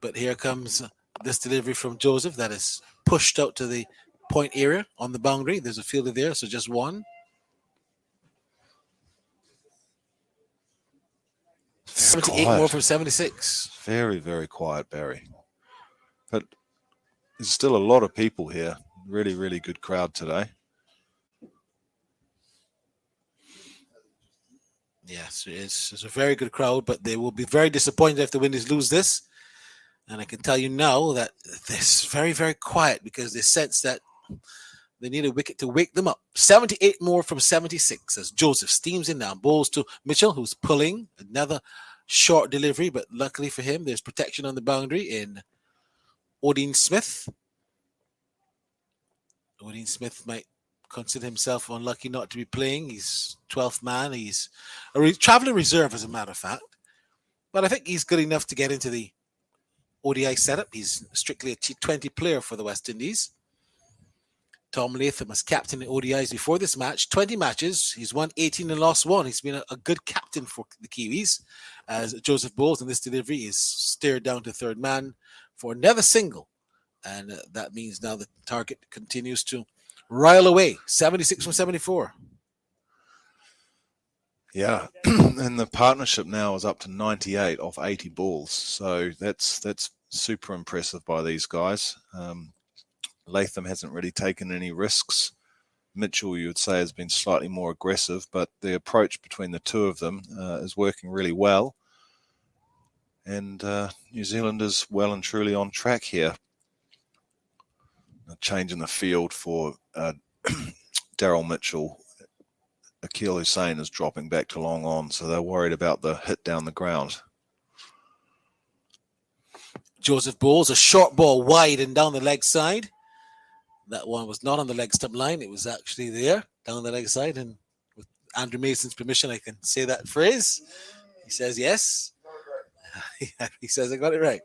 Speaker 1: but here comes this delivery from Joseph that is pushed out to the point area on the boundary. There's a fielder there, so just 1. 78 more from 76.
Speaker 2: Very, very quiet, Barry. But there's still a lot of people here. Really, really good crowd today.
Speaker 1: Yes, it is. It's a very good crowd, but they will be very disappointed if the Windies lose this. And I can tell you now that it's very, very quiet because they sense that they need a wicket to wake them up. 78 more from 76 as Joseph steams in now. Bowls to Mitchell, who's pulling. Another short delivery, but luckily for him, there's protection on the boundary in Odin Smith. Odin Smith might consider himself unlucky not to be playing. He's 12th man. He's a traveling reserve, as a matter of fact. But I think he's good enough to get into the ODI setup. He's strictly a T20 player for the West Indies. Tom Latham was captain in ODIs before this match. 20 matches. He's won 18 and lost 1. He's been a good captain for the Kiwis. As Joseph Bowles in this delivery is steered down to third man for another single. And that means now the target continues to rile away. 76 from 74.
Speaker 2: Yeah, and the partnership now is up to 98 off 80 balls. So that's super impressive by these guys. Latham hasn't really taken any risks. Mitchell, you would say, has been slightly more aggressive, but the approach between the two of them is working really well. And New Zealand is well and truly on track here. A change in the field for Daryl Mitchell. Akil Hussain is dropping back to long on, so they're worried about the hit down the ground.
Speaker 1: Joseph Bowles, a short ball wide and down the leg side. That one was not on the leg stump line. It was actually there, down the leg side. And with Andrew Mason's permission, I can say that phrase. He says yes. He says I got it right.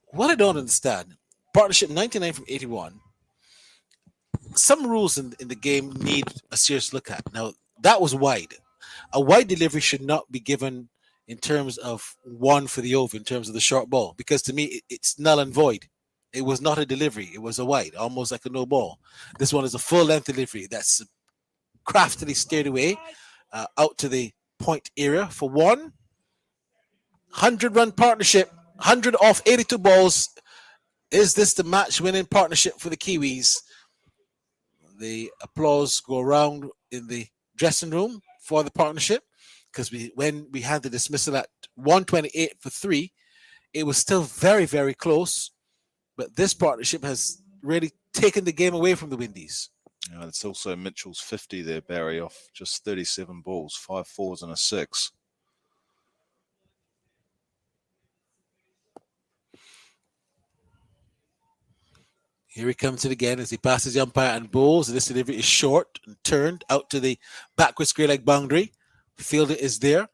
Speaker 1: What I don't understand Partnership 99 from 81. Some rules in the game need a serious look at. Now, that was wide. A wide delivery should not be given in terms of one for the over, in terms of the short ball, because to me, it's null and void. It was not a delivery. It was a wide, almost like a no ball. This one is a full length delivery that's craftily steered away out to the point area for 100-run partnership, 100 off 82 balls. Is this the match-winning partnership for the Kiwis? The applause go around in the dressing room for the partnership, because when we had the dismissal at 128 for 3, it was still very, very close. But this partnership has really taken the game away from the Windies.
Speaker 2: It's also Mitchell's 50 there, Barry, off just 37 balls, 5 fours and a 6.
Speaker 1: Here he comes in again as he passes the umpire and bowls. This delivery is short and turned out to the backward square leg boundary. Fielder is there,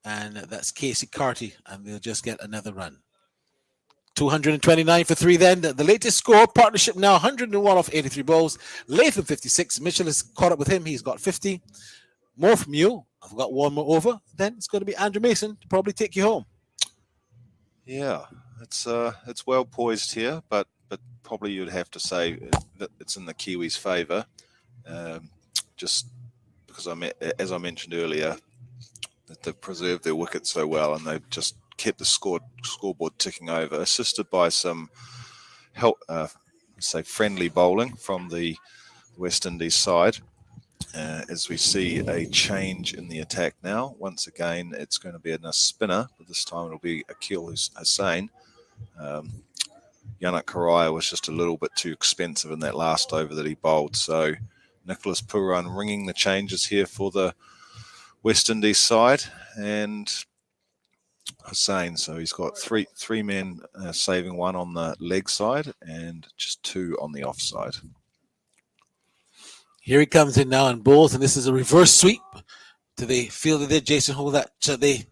Speaker 1: and that's Casey Carty, and they'll just get another run. 229 for 3 then. The latest score, partnership now 101 off 83 balls. Latham 56. Mitchell has caught up with him. He's got 50. More from you. I've got one more over. Then it's going to be Andrew Mason to probably take you home.
Speaker 2: Yeah, it's well poised here, but probably you'd have to say that it's in the Kiwis' favour, just because as I mentioned earlier, that they've preserved their wicket so well, and they've just kept the scoreboard ticking over, assisted by some help, friendly bowling from the West Indies side. As we see a change in the attack now, once again it's going to be a spinner, but this time it'll be Akil Hussain. Yanak Karaya was just a little bit too expensive in that last over that he bowled. So Nicholas Pooran ringing the changes here for the West Indies side, and Hussain. So he's got three men saving one on the leg side and just 2 on the off side.
Speaker 1: Here he comes in now and bowls, and this is a reverse sweep to the fielder there, Jason Hall, that the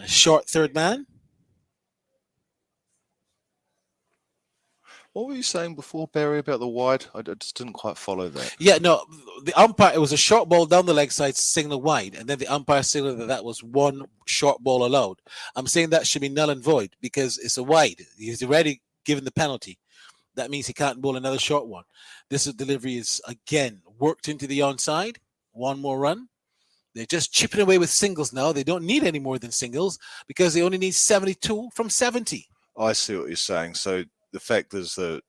Speaker 1: short third man.
Speaker 2: What were you saying before, Barry, about the wide? I just didn't quite follow that.
Speaker 1: Yeah, no, the umpire, it was a short ball down the leg side, signal wide, and then the umpire signaled that was one short ball allowed. I'm saying that should be null and void because it's a wide. He's already given the penalty. That means he can't bowl another short one. This delivery is, again, worked into the onside. One more run. They're just chipping away with singles now. They don't need any more than singles because they only need 72 from 70.
Speaker 2: I see what you're saying. So the fact is the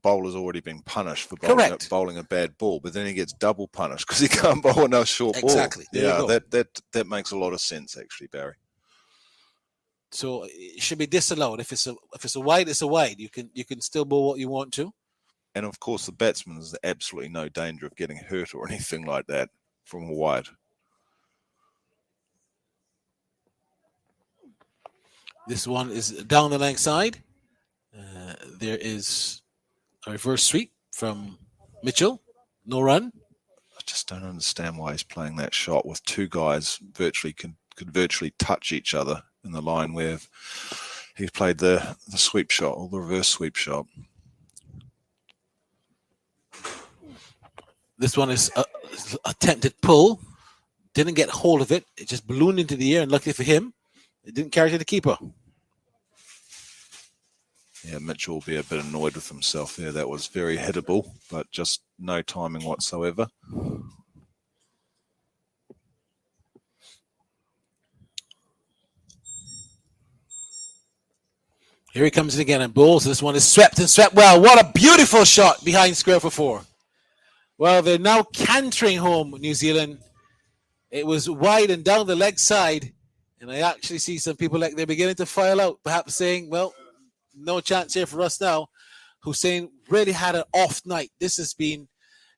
Speaker 2: bowler's already been punished for bowling a bad ball, but then he gets double punished because he can't bowl another short ball.
Speaker 1: Exactly.
Speaker 2: That makes a lot of sense, actually, Barry.
Speaker 1: So it should be disallowed. If it's a wide, it's a wide. You can still bowl what you want to.
Speaker 2: And of course, the batsman is absolutely no danger of getting hurt or anything like that from a wide.
Speaker 1: This one is down the leg side. There is a reverse sweep from Mitchell. No run.
Speaker 2: I just don't understand why he's playing that shot with 2 guys could virtually touch each other in the line where he played the sweep shot or the reverse sweep shot.
Speaker 1: This one is attempted pull. Didn't get hold of it. It just ballooned into the air, and luckily for him, it didn't carry to the keeper.
Speaker 2: Yeah, Mitchell will be a bit annoyed with himself there. That was very hittable, but just no timing whatsoever.
Speaker 1: Here he comes in again and bowls. This one is swept and swept well. What a beautiful shot behind square for 4. Well, they're now cantering home, New Zealand. It was wide and down the leg side. And I actually see some people like they're beginning to file out, perhaps saying, well, no chance here for us now. Hussain really had an off night. This has been,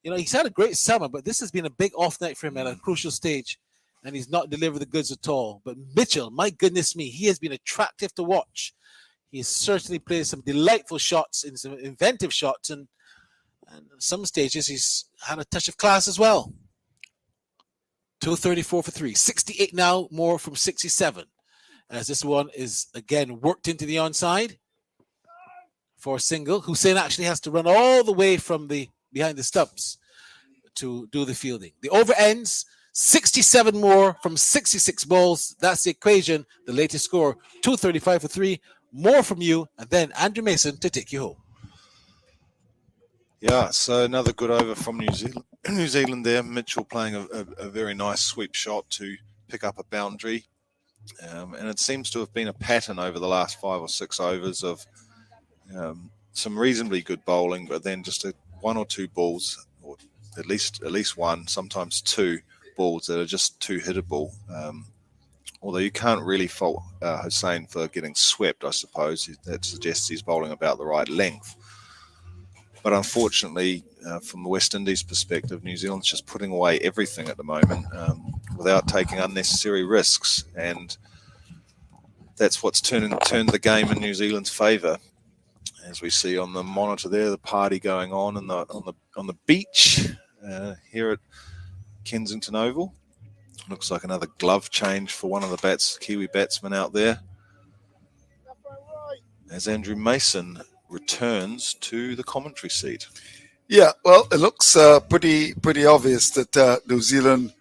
Speaker 1: he's had a great summer, but this has been a big off night for him at a crucial stage. And he's not delivered the goods at all. But Mitchell, my goodness me, he has been attractive to watch. He's certainly played some delightful shots and some inventive shots. And some stages he's had a touch of class as well. 234 for 3. 68 now, more from 67. As this one is, again, worked into the onside. for a single. Hussein actually has to run all the way from the behind the stumps to do the fielding. The over ends 67 more from 66 balls. That's the equation. The latest score 235 for 3. More from you, and then Andrew Mason to take you home.
Speaker 2: Yeah, so another good over from New Zealand. New Zealand there. Mitchell playing a very nice sweep shot to pick up a boundary. And it seems to have been a pattern over the last 5 or 6 overs of some reasonably good bowling, but then just one or two balls, or at least one, sometimes two balls that are just too hittable. Although you can't really fault Hussein for getting swept, I suppose. That suggests he's bowling about the right length. But unfortunately, from the West Indies perspective, New Zealand's just putting away everything at the moment without taking unnecessary risks. And that's what's turned the game in New Zealand's favour. As we see on the monitor there, the party going on on the beach here at Kensington Oval. Looks like another glove change for one of the Kiwi batsmen out there. As Andrew Mason returns to the commentary seat.
Speaker 12: Yeah, well, it looks pretty obvious that New Zealand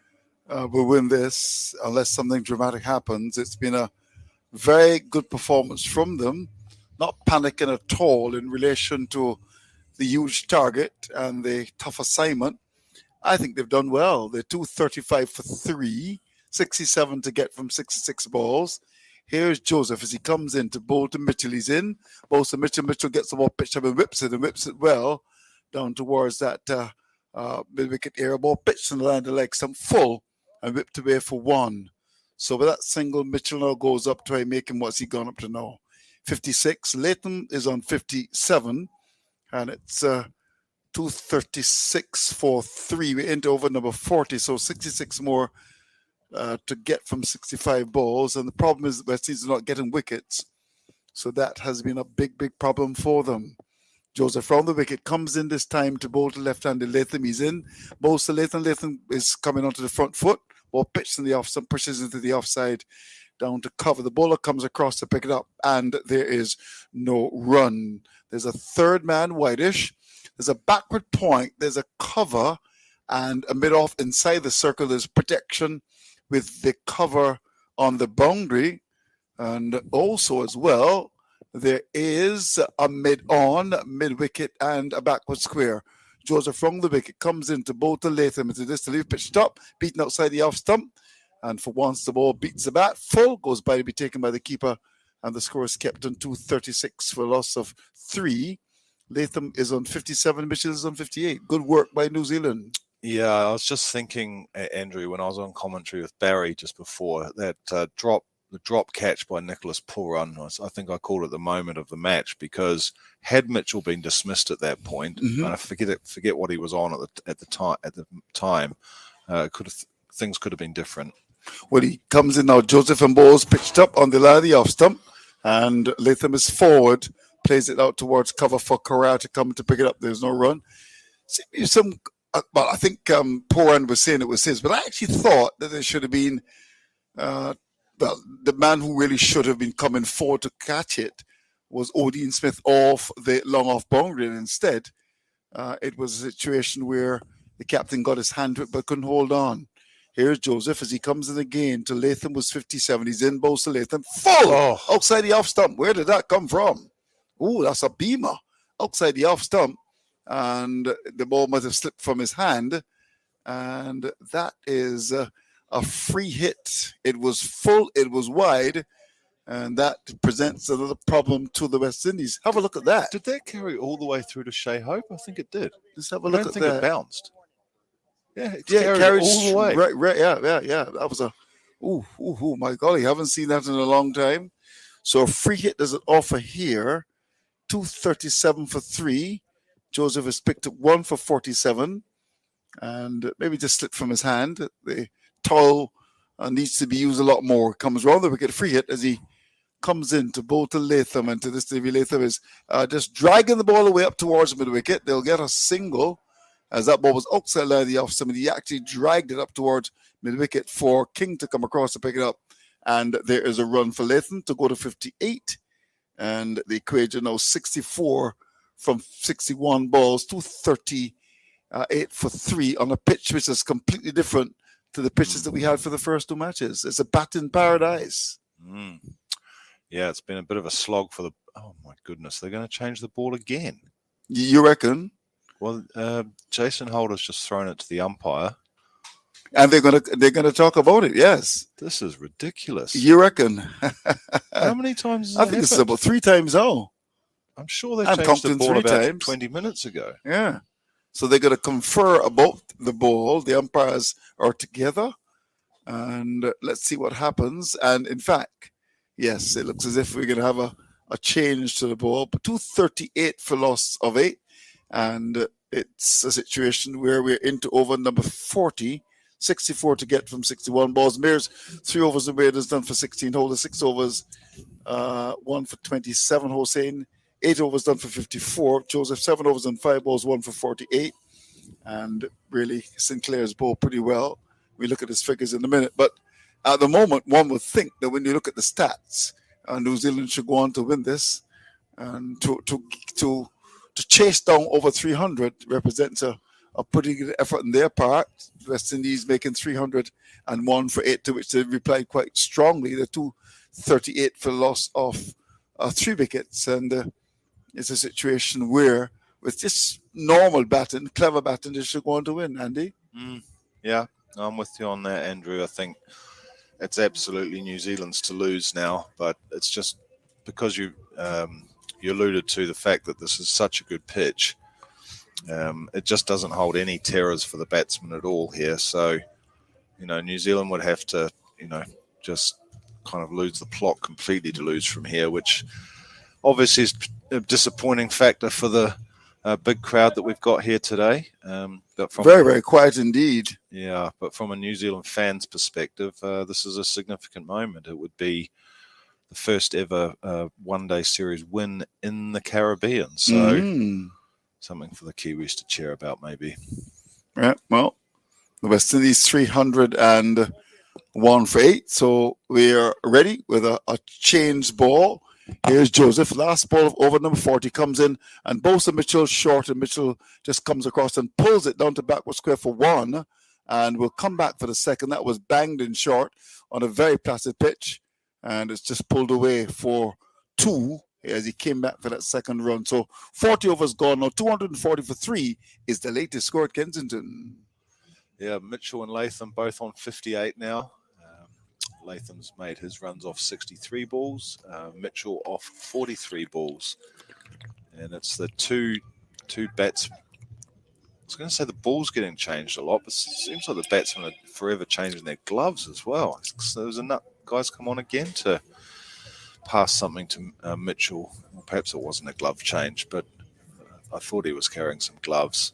Speaker 12: will win this unless something dramatic happens. It's been a very good performance from them, not panicking at all in relation to the huge target and the tough assignment. I think they've done well. They're 235 for 3, 67 to get from 66 balls. Here's Joseph as he comes in to bowl to Mitchell. He's in. Bowls to Mitchell. Mitchell gets the ball pitched up and whips it well down towards that mid-wicket area. Ball pitched in the line of the leg stump full and whipped away for 1. So with that single, Mitchell now goes up to making what's he gone up to now? 56. Latham is on 57. And it's 236 for 3. We're into over number 40. So 66 more to get from 65 balls. And the problem is that West Indies are not getting wickets. So that has been a big problem for them. Joseph from the wicket comes in this time to bowl to left-handed Latham. He's in. Bowls to Latham. Latham is coming onto the front foot. Ball pitched in the off, some pushes into the offside down to cover. The bowler comes across to pick it up, and there is no run. There's a third man wideish. There's a backward point. There's a cover, and a mid-off inside the circle. There's protection with the cover on the boundary, and also as well there is a mid-on, mid-wicket, and a backward square. Joseph from the wicket comes in to bowl to Latham. Into this to leave pitched up, beaten outside the off stump. And for once, the ball beats the bat. Full goes by to be taken by the keeper. And the score is kept on 236 for a loss of 3. Latham is on 57. Mitchell is on 58. Good work by New Zealand.
Speaker 2: Yeah, I was just thinking, Andrew, when I was on commentary with Barry just before, that the drop catch by Nicholas Pooran, I think I called it the moment of the match, because had Mitchell been dismissed at that point, and I forget what he was on at the time, things could have been different.
Speaker 12: Well, he comes in now. Joseph and bowls pitched up on the line of the off stump, and Latham is forward, plays it out towards cover for Correa to come to pick it up. There's no run. Well, I think Pooran was saying it was his, but I actually thought that there should have been the man who really should have been coming forward to catch it was Odean Smith off the long off boundary, and instead it was a situation where the captain got his hand to it but couldn't hold on. Here's Joseph as he comes in again to Latham was 57. He's in, bowls to Latham. Full outside the off stump. Where did that come from? Oh, that's a beamer outside the off stump. And the ball must have slipped from his hand. And that is a free hit. It was full, it was wide. And that presents another problem to the West Indies. Have a look at that.
Speaker 2: Did that carry all the way through to Shea Hope? I think it did.
Speaker 12: Let's have a look at that.
Speaker 2: I don't think it bounced. Yeah, it
Speaker 12: carried
Speaker 2: all the way.
Speaker 12: Right, yeah. That was my golly, haven't seen that in a long time. So a free hit does an offer here. 237 for 3. Joseph has picked up 1 for 47. And maybe just slipped from his hand. The towel needs to be used a lot more. Comes round the wicket, free hit as he comes in to bowl to Latham. And to this day, Latham is just dragging the ball away up towards mid-wicket. They'll get a single. As that ball was outside line of the off stump, he actually dragged it up towards mid-wicket for King to come across to pick it up. And there is a run for Latham to go to 58. And the equation now 64 from 61 balls, 238 for 3 on a pitch which is completely different to the pitches that we had for the first 2 matches. It's a bat in paradise.
Speaker 2: Yeah, it's been a bit of a slog for the. Oh my goodness, they're going to change the ball again.
Speaker 12: You reckon?
Speaker 2: Well, Jason Holder's just thrown it to the umpire,
Speaker 12: and they're gonna talk about it. Yes,
Speaker 2: this is ridiculous.
Speaker 12: You reckon?
Speaker 2: How many times?
Speaker 12: I think it's about 3 times now.
Speaker 2: I'm sure they changed the ball about 20 minutes ago.
Speaker 12: Yeah, so they're going to confer about the ball. The umpires are together, and let's see what happens. And in fact, yes, it looks as if we're going to have a change to the ball. But 238 for loss of 8. And it's a situation where we're into over number 40, 64 to get from 61 balls. Mears 3 overs and Raiders done for 16 holders, 6 overs, 1 for 27. Hossein 8 overs done for 54. Joseph 7 overs and 5 balls, 1 for 48. And really, Sinclair's bowled pretty well. We look at his figures in a minute. But at the moment, one would think that when you look at the stats, New Zealand should go on to win this and to chase down over 300 represents a pretty good effort on their part. West Indies making 301 for 8, to which they replied quite strongly. The 238 for loss of 3 wickets. And it's a situation where, with just normal batting, clever batting, they should go on to win, Andy.
Speaker 2: Yeah, I'm with you on that, Andrew. I think it's absolutely New Zealand's to lose now, but it's just because you alluded to the fact that this is such a good pitch. It just doesn't hold any terrors for the batsmen at all here. So, New Zealand would have to, just kind of lose the plot completely to lose from here, which obviously is a disappointing factor for the big crowd that we've got here today. But from
Speaker 12: very, very quiet indeed.
Speaker 2: Yeah, but from a New Zealand fan's perspective, this is a significant moment. It would be the first ever one-day series win in the Caribbean. So something for the Kiwis to cheer about, maybe.
Speaker 12: Yeah, well, the West Indies 301 for 8. So we are ready with a changed ball. Here's Joseph. Last ball of over number 40 comes in, and both of Mitchell short, and Mitchell just comes across and pulls it down to backward square for 1, and will come back for the second. That was banged in short on a very placid pitch, and it's just pulled away for 2 as he came back for that second run. So 40 overs gone now. 240 for 3 is the latest score at Kensington.
Speaker 2: Yeah, Mitchell and Latham both on 58 now. Latham's made his runs off 63 balls, Mitchell off 43 balls. And it's the two bats. I was going to say the ball's getting changed a lot, but it seems like the batsmen are forever changing their gloves as well. So there's enough guys come on again to pass something to Mitchell. Well, perhaps it wasn't a glove change, but I thought he was carrying some gloves.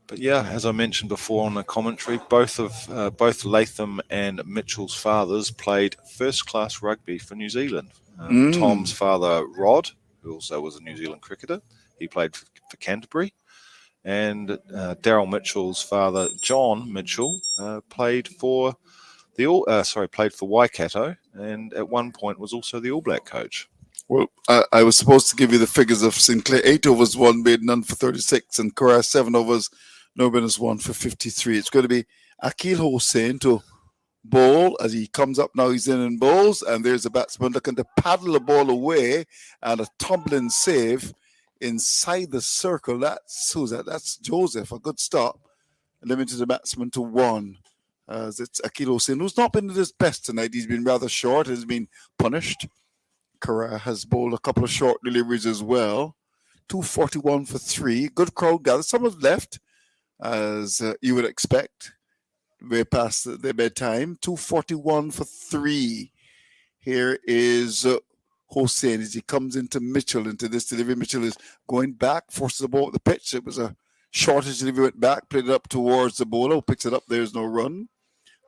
Speaker 2: But yeah, as I mentioned before on the commentary, both Latham and Mitchell's fathers played first-class rugby for New Zealand. Tom's father, Rod, who also was a New Zealand cricketer, he played for Canterbury, and Daryl Mitchell's father, John Mitchell, played for Waikato, and at one point was also the All Black coach.
Speaker 12: Well, I was supposed to give you the figures of Sinclair. 8 overs, 1 made, none for 36, and Correa 7 overs, no winners, 1 for 53. It's going to be Akil Hossein to bowl as he comes up now. He's in and bowls, and there's a batsman looking to paddle the ball away, and a tumbling save inside the circle. Who's that? That's Joseph. A good stop. Limited the batsman to 1. As it's Akil Hossein, who's not been at his best tonight. He's been rather short, has been punished. Correa has bowled a couple of short deliveries as well. 241 for 3. Good crowd gathered. Some have left, as you would expect, way past their bedtime. 241 for 3. Here is Hossein as he comes into Mitchell, into this delivery. Mitchell is going back, forces the ball at the pitch. It was a shortage delivery, went back, played it up towards the bowler, who picks it up. There's no run.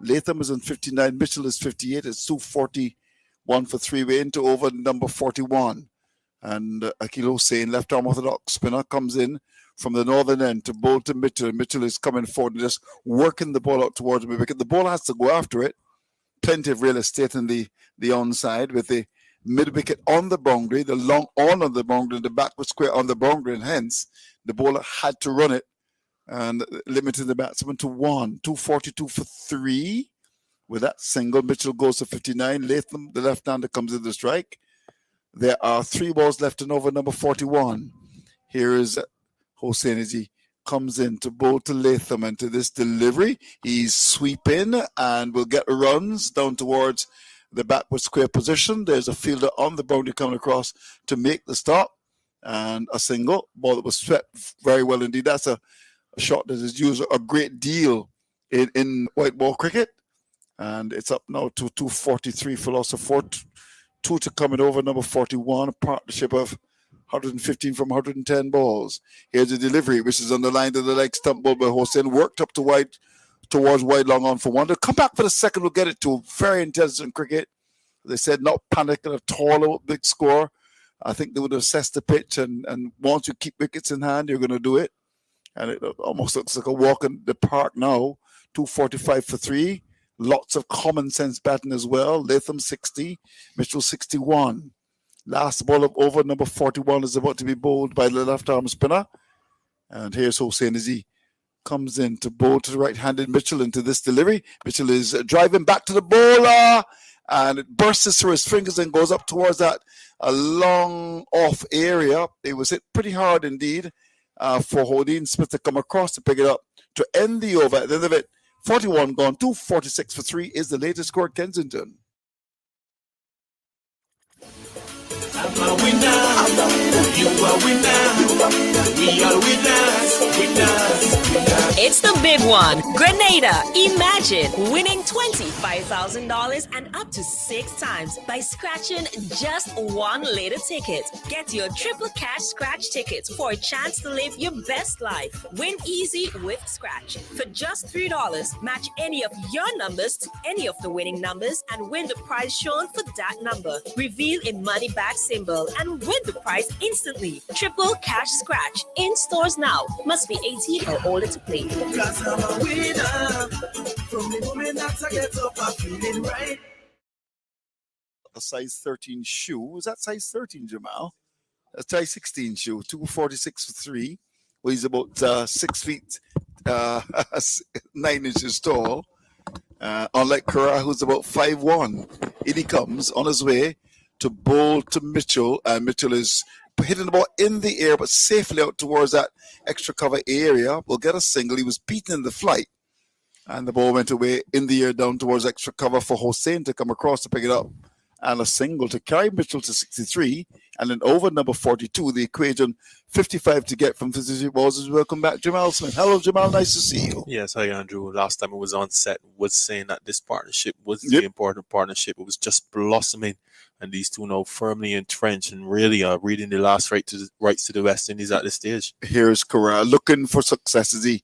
Speaker 12: Latham is on 59. Mitchell is 58. It's 241 for 3. We're into over number 41. And Akil Hossein, left arm orthodox spinner, comes in from the northern end to bowl to Mitchell. Mitchell is coming forward and just working the ball out towards the wicket. The ball has to go after it. Plenty of real estate in the onside with the mid wicket on the boundary, the long on the boundary, the backward square on the boundary, and hence the bowler had to run it and limited the batsman to 242 for 3. With that single, Mitchell goes to 59. Latham, the left-hander, comes in the strike. There are 3 balls left in over number 41. Here is Hossein as he comes in to bowl to Latham, and to this delivery, he's sweeping and will get runs down towards the backward square position. There's a fielder on the boundary coming across to make the stop, and a single ball that was swept very well indeed. That's a shot that is used a great deal in white ball cricket. And it's up now to 243 for loss of 4. 2 to coming over number 41, a partnership of 115 from 110 balls. Here's the delivery, which is on the line to the leg stump ball by Hossein, worked up to wide towards wide long on for 1. They'll come back for the second, we'll get it to very intelligent cricket. They said not panicking at all about big score. I think they would assess the pitch, and once you keep wickets in hand, you're going to do it. And it almost looks like a walk in the park now. 245 for 3. Lots of common sense batting as well. Latham 60, Mitchell 61. Last ball of over number 41 is about to be bowled by the left arm spinner. And here's Hossein as he comes in to bowl to the right-handed Mitchell into this delivery. Mitchell is driving back to the bowler, and it bursts through his fingers and goes up towards that long off area. It was hit pretty hard indeed for Hodine Smith to come across to pick it up to end the over. At the end of it, 41 gone, 246 for 3 is the latest score at Kensington.
Speaker 3: I'm a winner, you are winner, we are winners.
Speaker 4: It's the big one. Grenada, imagine winning $25,000 and up to 6 times by scratching just one later ticket. Get your triple cash scratch tickets for a chance to live your best life. Win easy with Scratch. For just $3, match any of your numbers to any of the winning numbers and win the prize shown for that number. Reveal a money back symbol and win the prize instantly. Triple cash scratch in stores now. Must be 18 or older to play.
Speaker 3: Cause I'm a winner. From the moment that I get up, I'm feeling right.
Speaker 12: A size 13 shoe. Was that size 13, Jamal? A size 16 shoe. 246 for 3. Well, he's about 6 feet 9 inches tall. Unlike Kara, who's about 5'1". In he comes on his way to bowl to Mitchell, and Mitchell is hitting the ball in the air but safely out towards that extra cover area. Will get a single. He was beaten in the flight, and the ball went away in the air down towards extra cover for Hossein to come across to pick it up, and a single to carry Mitchell to 63, and then over number 42, the equation 55 to get from 53 balls. Welcome back, Jamal Smith. Hello, Jamal. Nice to see you.
Speaker 8: Yes, hi, Andrew. Last time I was on set was saying that this partnership was the important partnership. It was just blossoming, and these two now firmly entrenched and really are reading the last rights to the West Indies at this stage.
Speaker 12: Here's Corral looking for success as he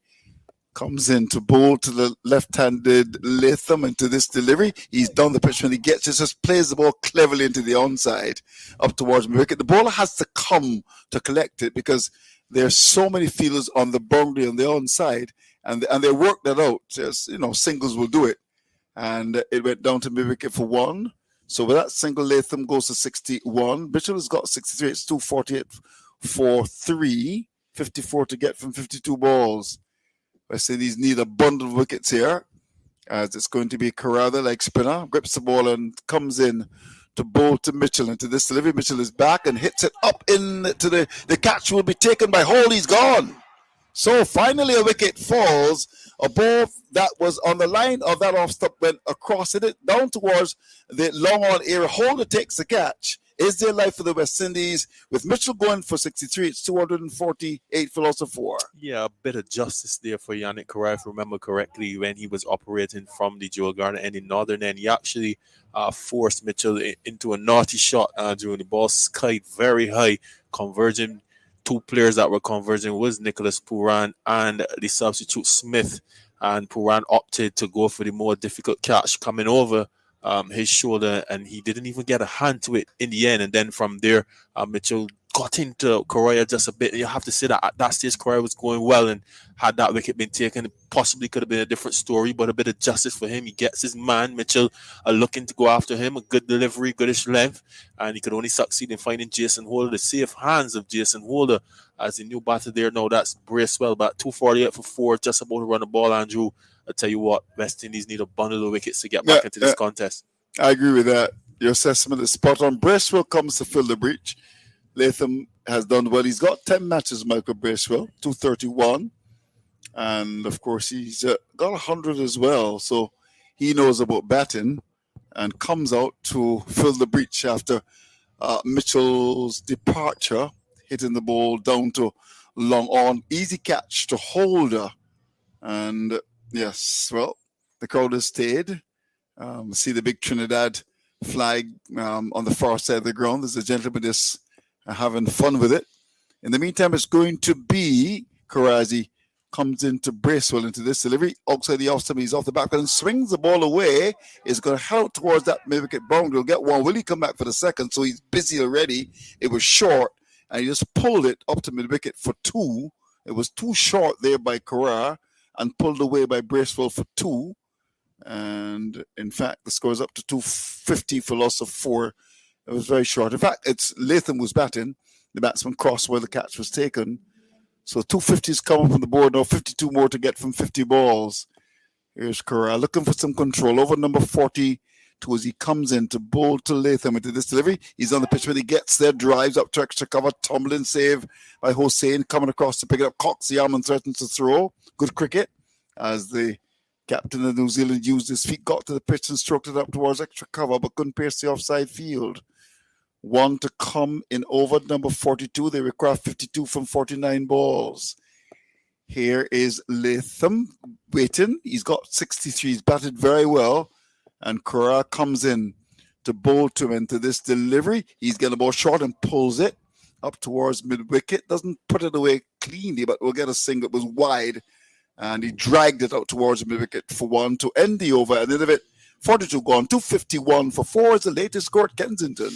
Speaker 12: comes in to bowl to the left-handed Latham into this delivery. He's down the pitch when he gets it, just plays the ball cleverly into the onside up towards wicket. The bowler has to come to collect it because there's so many fielders on the boundary on the onside, and they work that out. Just, singles will do it. And it went down to mid-wicket for 1. So with that single, Latham goes to 61. Mitchell has got 63. It's 248 for 3. 54 to get from 52 balls. West Indies need a bundle of wickets here, as it's going to be Corrada like spinner, grips the ball and comes in to bowl to Mitchell into this delivery. Mitchell is back and hits it up into the catch will be taken by Hole. He's gone. So finally a wicket falls. A ball that was on the line of that off stop went across it down towards the long on area. Holder takes the catch. Is there life for the West Indies? With Mitchell going for 63, it's 248 for loss of 4.
Speaker 8: Yeah, a bit of justice there for Yannick Correa. If I remember correctly, when he was operating from the Joe Gardner end in Northern end, he actually forced Mitchell into a naughty shot during the ball skied very high, converging. 2 players that were converging was Nicholas Pooran and the substitute Smith. And Pooran opted to go for the more difficult catch coming over his shoulder, and he didn't even get a hand to it in the end. And then from there, Mitchell got into Correa just a bit. You have to say that at that stage, Correa was going well, and had that wicket been taken, it possibly could have been a different story. But a bit of justice for him. He gets his man, Mitchell, looking to go after him. A good delivery, goodish length, and he could only succeed in finding Jason Holder. The safe hands of Jason Holder as the new batter there. Now that's Bracewell, about 248 for 4, just about to run the ball, Andrew. I tell you what, West Indies need a bundle of wickets to get back into this contest.
Speaker 12: I agree with that. Your assessment is spot on. Bracewell comes to fill the breach. Latham has done well. He's got 10 matches, Michael Bracewell, 231. And, of course, he's got 100 as well. So he knows about batting and comes out to fill the breach after Mitchell's departure, hitting the ball down to long on. Easy catch to Holder. And, yes, well, the crowd has stayed. See the big Trinidad flag on the far side of the ground. There's a gentleman just having fun with it. In the meantime, it's going to be Karazi comes into Bracewell into this delivery. Outside the off stump, he's off the back and swings the ball away. It's going to help towards that mid-wicket boundary. He'll get one. Will he come back for the second? So he's busy already. It was short, and he just pulled it up to mid-wicket for 2. It was too short there by Correa and pulled away by Bracewell for 2. And in fact, the score is up to 250 for loss of 4. It was very short. In fact, it's Latham was batting. The batsman crossed where the catch was taken. So 250s coming from the board now. 52 more to get from 50 balls. Here's Correa looking for some control over number 42 as he comes in to bowl to Latham into this delivery. He's on the pitch when he gets there, drives up to extra cover. Tumbling save by Hossein coming across to pick it up. Cocks the arm and threatens to throw. Good cricket as the captain of New Zealand used his feet, got to the pitch and stroked it up towards extra cover, but couldn't pierce the offside field. 1 to come in over number 42. They require 52 from 49 balls. Here is Latham waiting. He's got 63. He's batted very well. And Correa comes in to bowl to him into this delivery. He's getting the ball short and pulls it up towards mid-wicket. Doesn't put it away cleanly, but we'll get a single. It was wide. And he dragged it out towards mid-wicket for 1 to end the over. And then of it, 42 gone, 251 for 4 is the latest score at Kensington.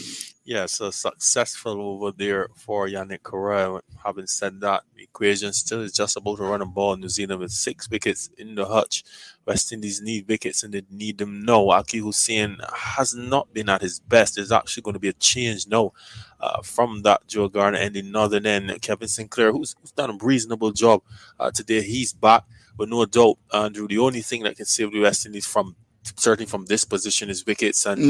Speaker 8: Yes, a successful over there for Yannick Correa. Having said that, the equation still is just about to run a ball. New Zealand with 6 wickets in the hutch. West Indies need wickets and they need them now. Aki Hussein has not been at his best. There's actually going to be a change now from that Joe Garner and the northern end. Kevin Sinclair, who's done a reasonable job today, he's back. But no doubt, Andrew, the only thing that can save the West Indies from certainly from this position is wickets, and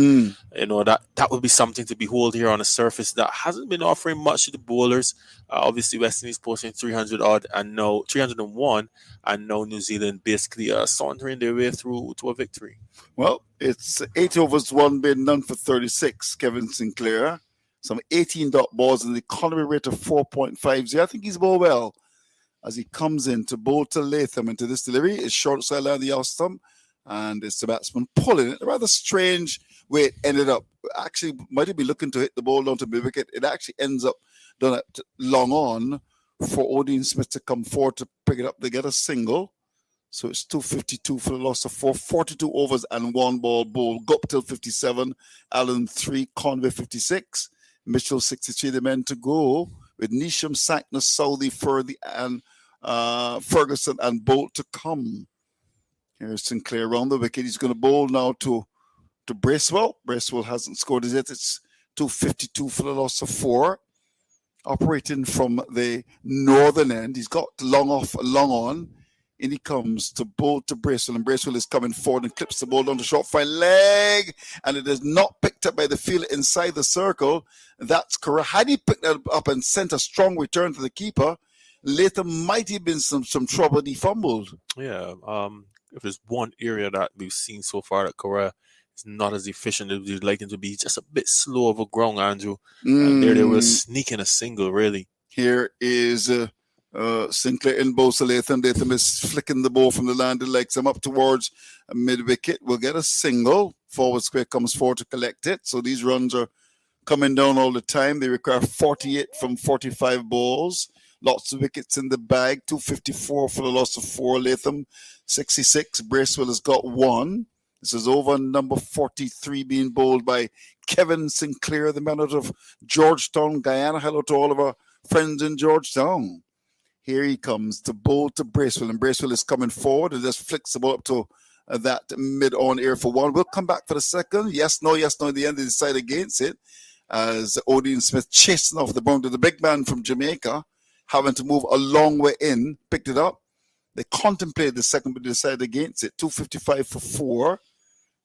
Speaker 8: you know that would be something to behold here on a surface that hasn't been offering much to the bowlers. Obviously, West Indies posting 300 odd and now 301, and now New Zealand basically sauntering their way through to a victory.
Speaker 12: Well, it's 8 overs, 1 been none for 36. Kevin Sinclair, some 18 dot balls, and the economy rate of 4.50. I think he's bowled well as he comes in to bowl to Latham into this delivery. It's short side line the off stump. And it's the batsman pulling it. A rather strange way it ended up. Actually, might he be looking to hit the ball down to mid-wicket? It actually ends up done at long on for Odin Smith to come forward to pick it up. They get a single. So it's 252 for the loss of 4. 42 overs and 1 ball bowled. Guptill 57, Allen 3, Conway 56, Mitchell 63. The men to go with Nisham, Sackner, Salvi, Furdy, and Ferguson and Bolt to come. Here's Sinclair around the wicket. He's going to bowl now to Bracewell. Bracewell hasn't scored as yet. It's 252 for the loss of 4. Operating from the northern end. He's got long off, long on. In he comes to bowl to Bracewell. And Bracewell is coming forward and clips the ball down the short fine leg. And it is not picked up by the fielder inside the circle. That's correct. Had he picked that up and sent a strong return to the keeper, later might have been some trouble. He fumbled.
Speaker 8: Yeah, if there's one area that we've seen so far that Correa is not as efficient as we'd like him to be, just a bit slow over ground, Andrew. And there they were sneaking a single, really.
Speaker 12: Here is Sinclair in bowl to Latham. Latham is flicking the ball from the landing legs. I'm up towards mid-wicket. We'll get a single. Forward square comes forward to collect it. So these runs are coming down all the time. They require 48 from 45 balls. Lots of wickets in the bag. 254 for the loss of 4. Latham 66. Bracewell has got 1. This is over number 43 being bowled by Kevin Sinclair, the man out of Georgetown, Guyana. Hello to all of our friends in Georgetown. Here he comes to bowl to Bracewell, and Bracewell is coming forward and just flicks the ball up to that mid-on air for one. We'll come back for the second. Yes, no, yes, no. In the end, they decide against it as Odean Smith chasing off the ball. The big man from Jamaica having to move a long way in, picked it up. They contemplated the second, but decided against it. 255 for 4.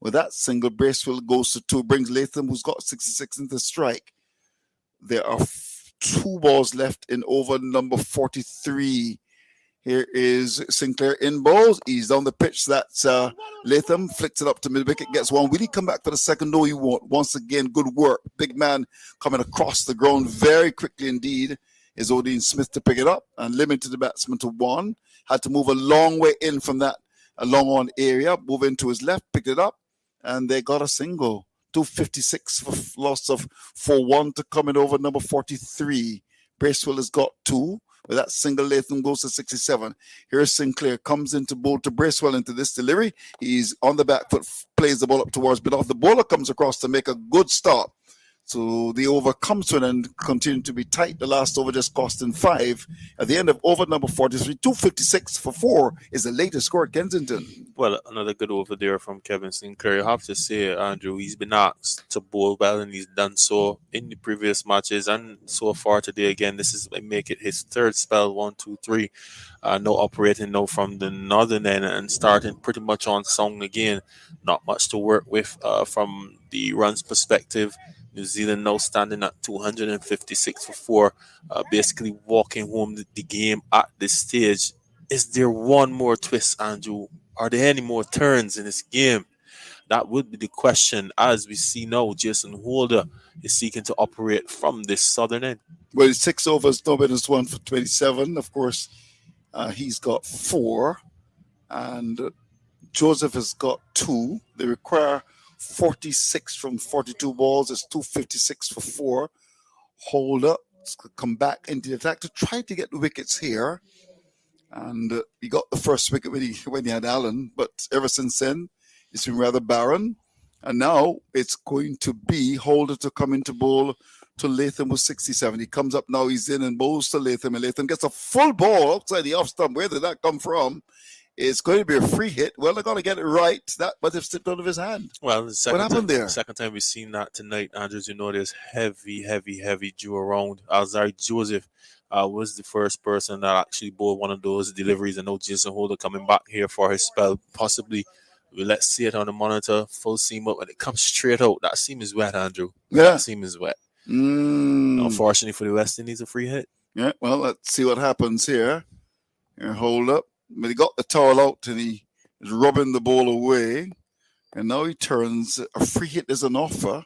Speaker 12: With that single, Bracewell goes to 2, brings Latham, who's got 66 into strike. There are 2 balls left in over number 43. Here is Sinclair in balls. He's down the pitch. That's Latham. Flicks it up to mid-wicket. Gets one. Will he come back for the second? No, he won't. Once again, good work. Big man coming across the ground very quickly indeed is Odean Smith to pick it up and limited the batsman to 1. Had to move a long way in from that long on area. Move into his left. Picked it up. And they got a single. 256 for loss of 4-1 to come in over number 43. Bracewell has got 2. With that single, Latham goes to 67. Here's Sinclair, comes into bowl to Bracewell into this delivery. He's on the back foot, plays the ball up towards mid-off. The bowler comes across to make a good stop. So the over comes to an end, continue to be tight. The last over just costing 5. At the end of over number 43, 256 for 4 is the latest score at Kensington.
Speaker 8: Well, another good over there from Kevin Sinclair. You have to say, Andrew, he's been asked to bowl well, and he's done so in the previous matches. And so far today, again, this is make it his 3rd spell, 1, 2, 3. No operating now from the northern end and starting pretty much on song again. Not much to work with from the runs perspective. New Zealand now standing at 256 for 4, basically walking home the game at this stage. Is there one more twist, Andrew? Are there any more turns in this game? That would be the question. As we see now, Jason Holder is seeking to operate from this southern end.
Speaker 12: Well, it's 6 overs, no minus 1 for 27. Of course, he's got 4. And Joseph has got 2. They require 46 from 42 balls. It's 256 for 4. Holder come back into the attack to try to get the wickets here. And he got the first wicket when he had Allen, but ever since then, it's been rather barren. And now it's going to be Holder to come into bowl to Latham with 67. He comes up now, he's in and bowls to Latham, and Latham gets a full ball outside the off stump. Where did that come from? It's going to be a free hit. Well, they're going to get it right. That, but they've slipped out of his hand.
Speaker 8: Well,
Speaker 12: what happened there?
Speaker 8: Second time we've seen that tonight, Andrews. You know, there's heavy dew around. Alzari Joseph was the first person that actually bowled one of those deliveries. I know Jason Holder coming back here for his spell. Possibly, let's see it on the monitor. Full seam up, and it comes straight out. That seam is wet, Andrew.
Speaker 12: Yeah.
Speaker 8: That seam is wet. Unfortunately for the West Indies, a free hit.
Speaker 12: Yeah, well, let's see what happens here. Here, hold up. But he got the towel out and he is rubbing the ball away. And now he turns. A free hit is an offer.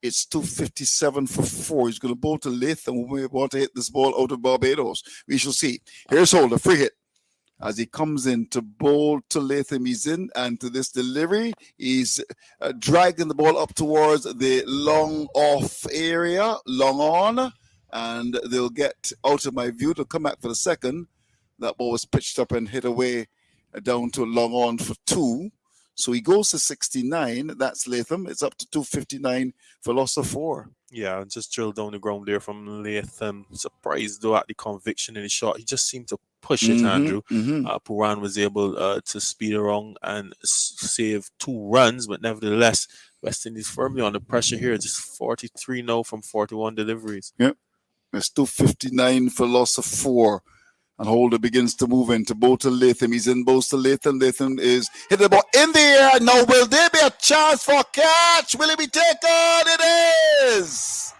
Speaker 12: It's 257 for 4. He's going to bowl to Latham. We want to hit this ball out of Barbados. We shall see. Here's Holder, free hit. As he comes in to bowl to Latham, he's in. And to this delivery, he's dragging the ball up towards the long off area, long on. And they'll get out of my view. They'll come back for the second. That ball was pitched up and hit away down to long on for 2. So he goes to 69. That's Latham. It's up to 259 for loss of 4.
Speaker 8: Yeah, just drilled down the ground there from Latham. Surprised though at the conviction in the shot. He just seemed to push it, Andrew. Puran was able to speed around and save 2 runs, but nevertheless, West Indies firmly under pressure here. Just 43 now from 41 deliveries.
Speaker 12: Yep. It's 259 for loss of 4. And Holder begins to move into bowl to Latham. He's in bowl to Latham. Latham is hit the ball in the air. Now, will there be a chance for a catch? Will it be taken? It is.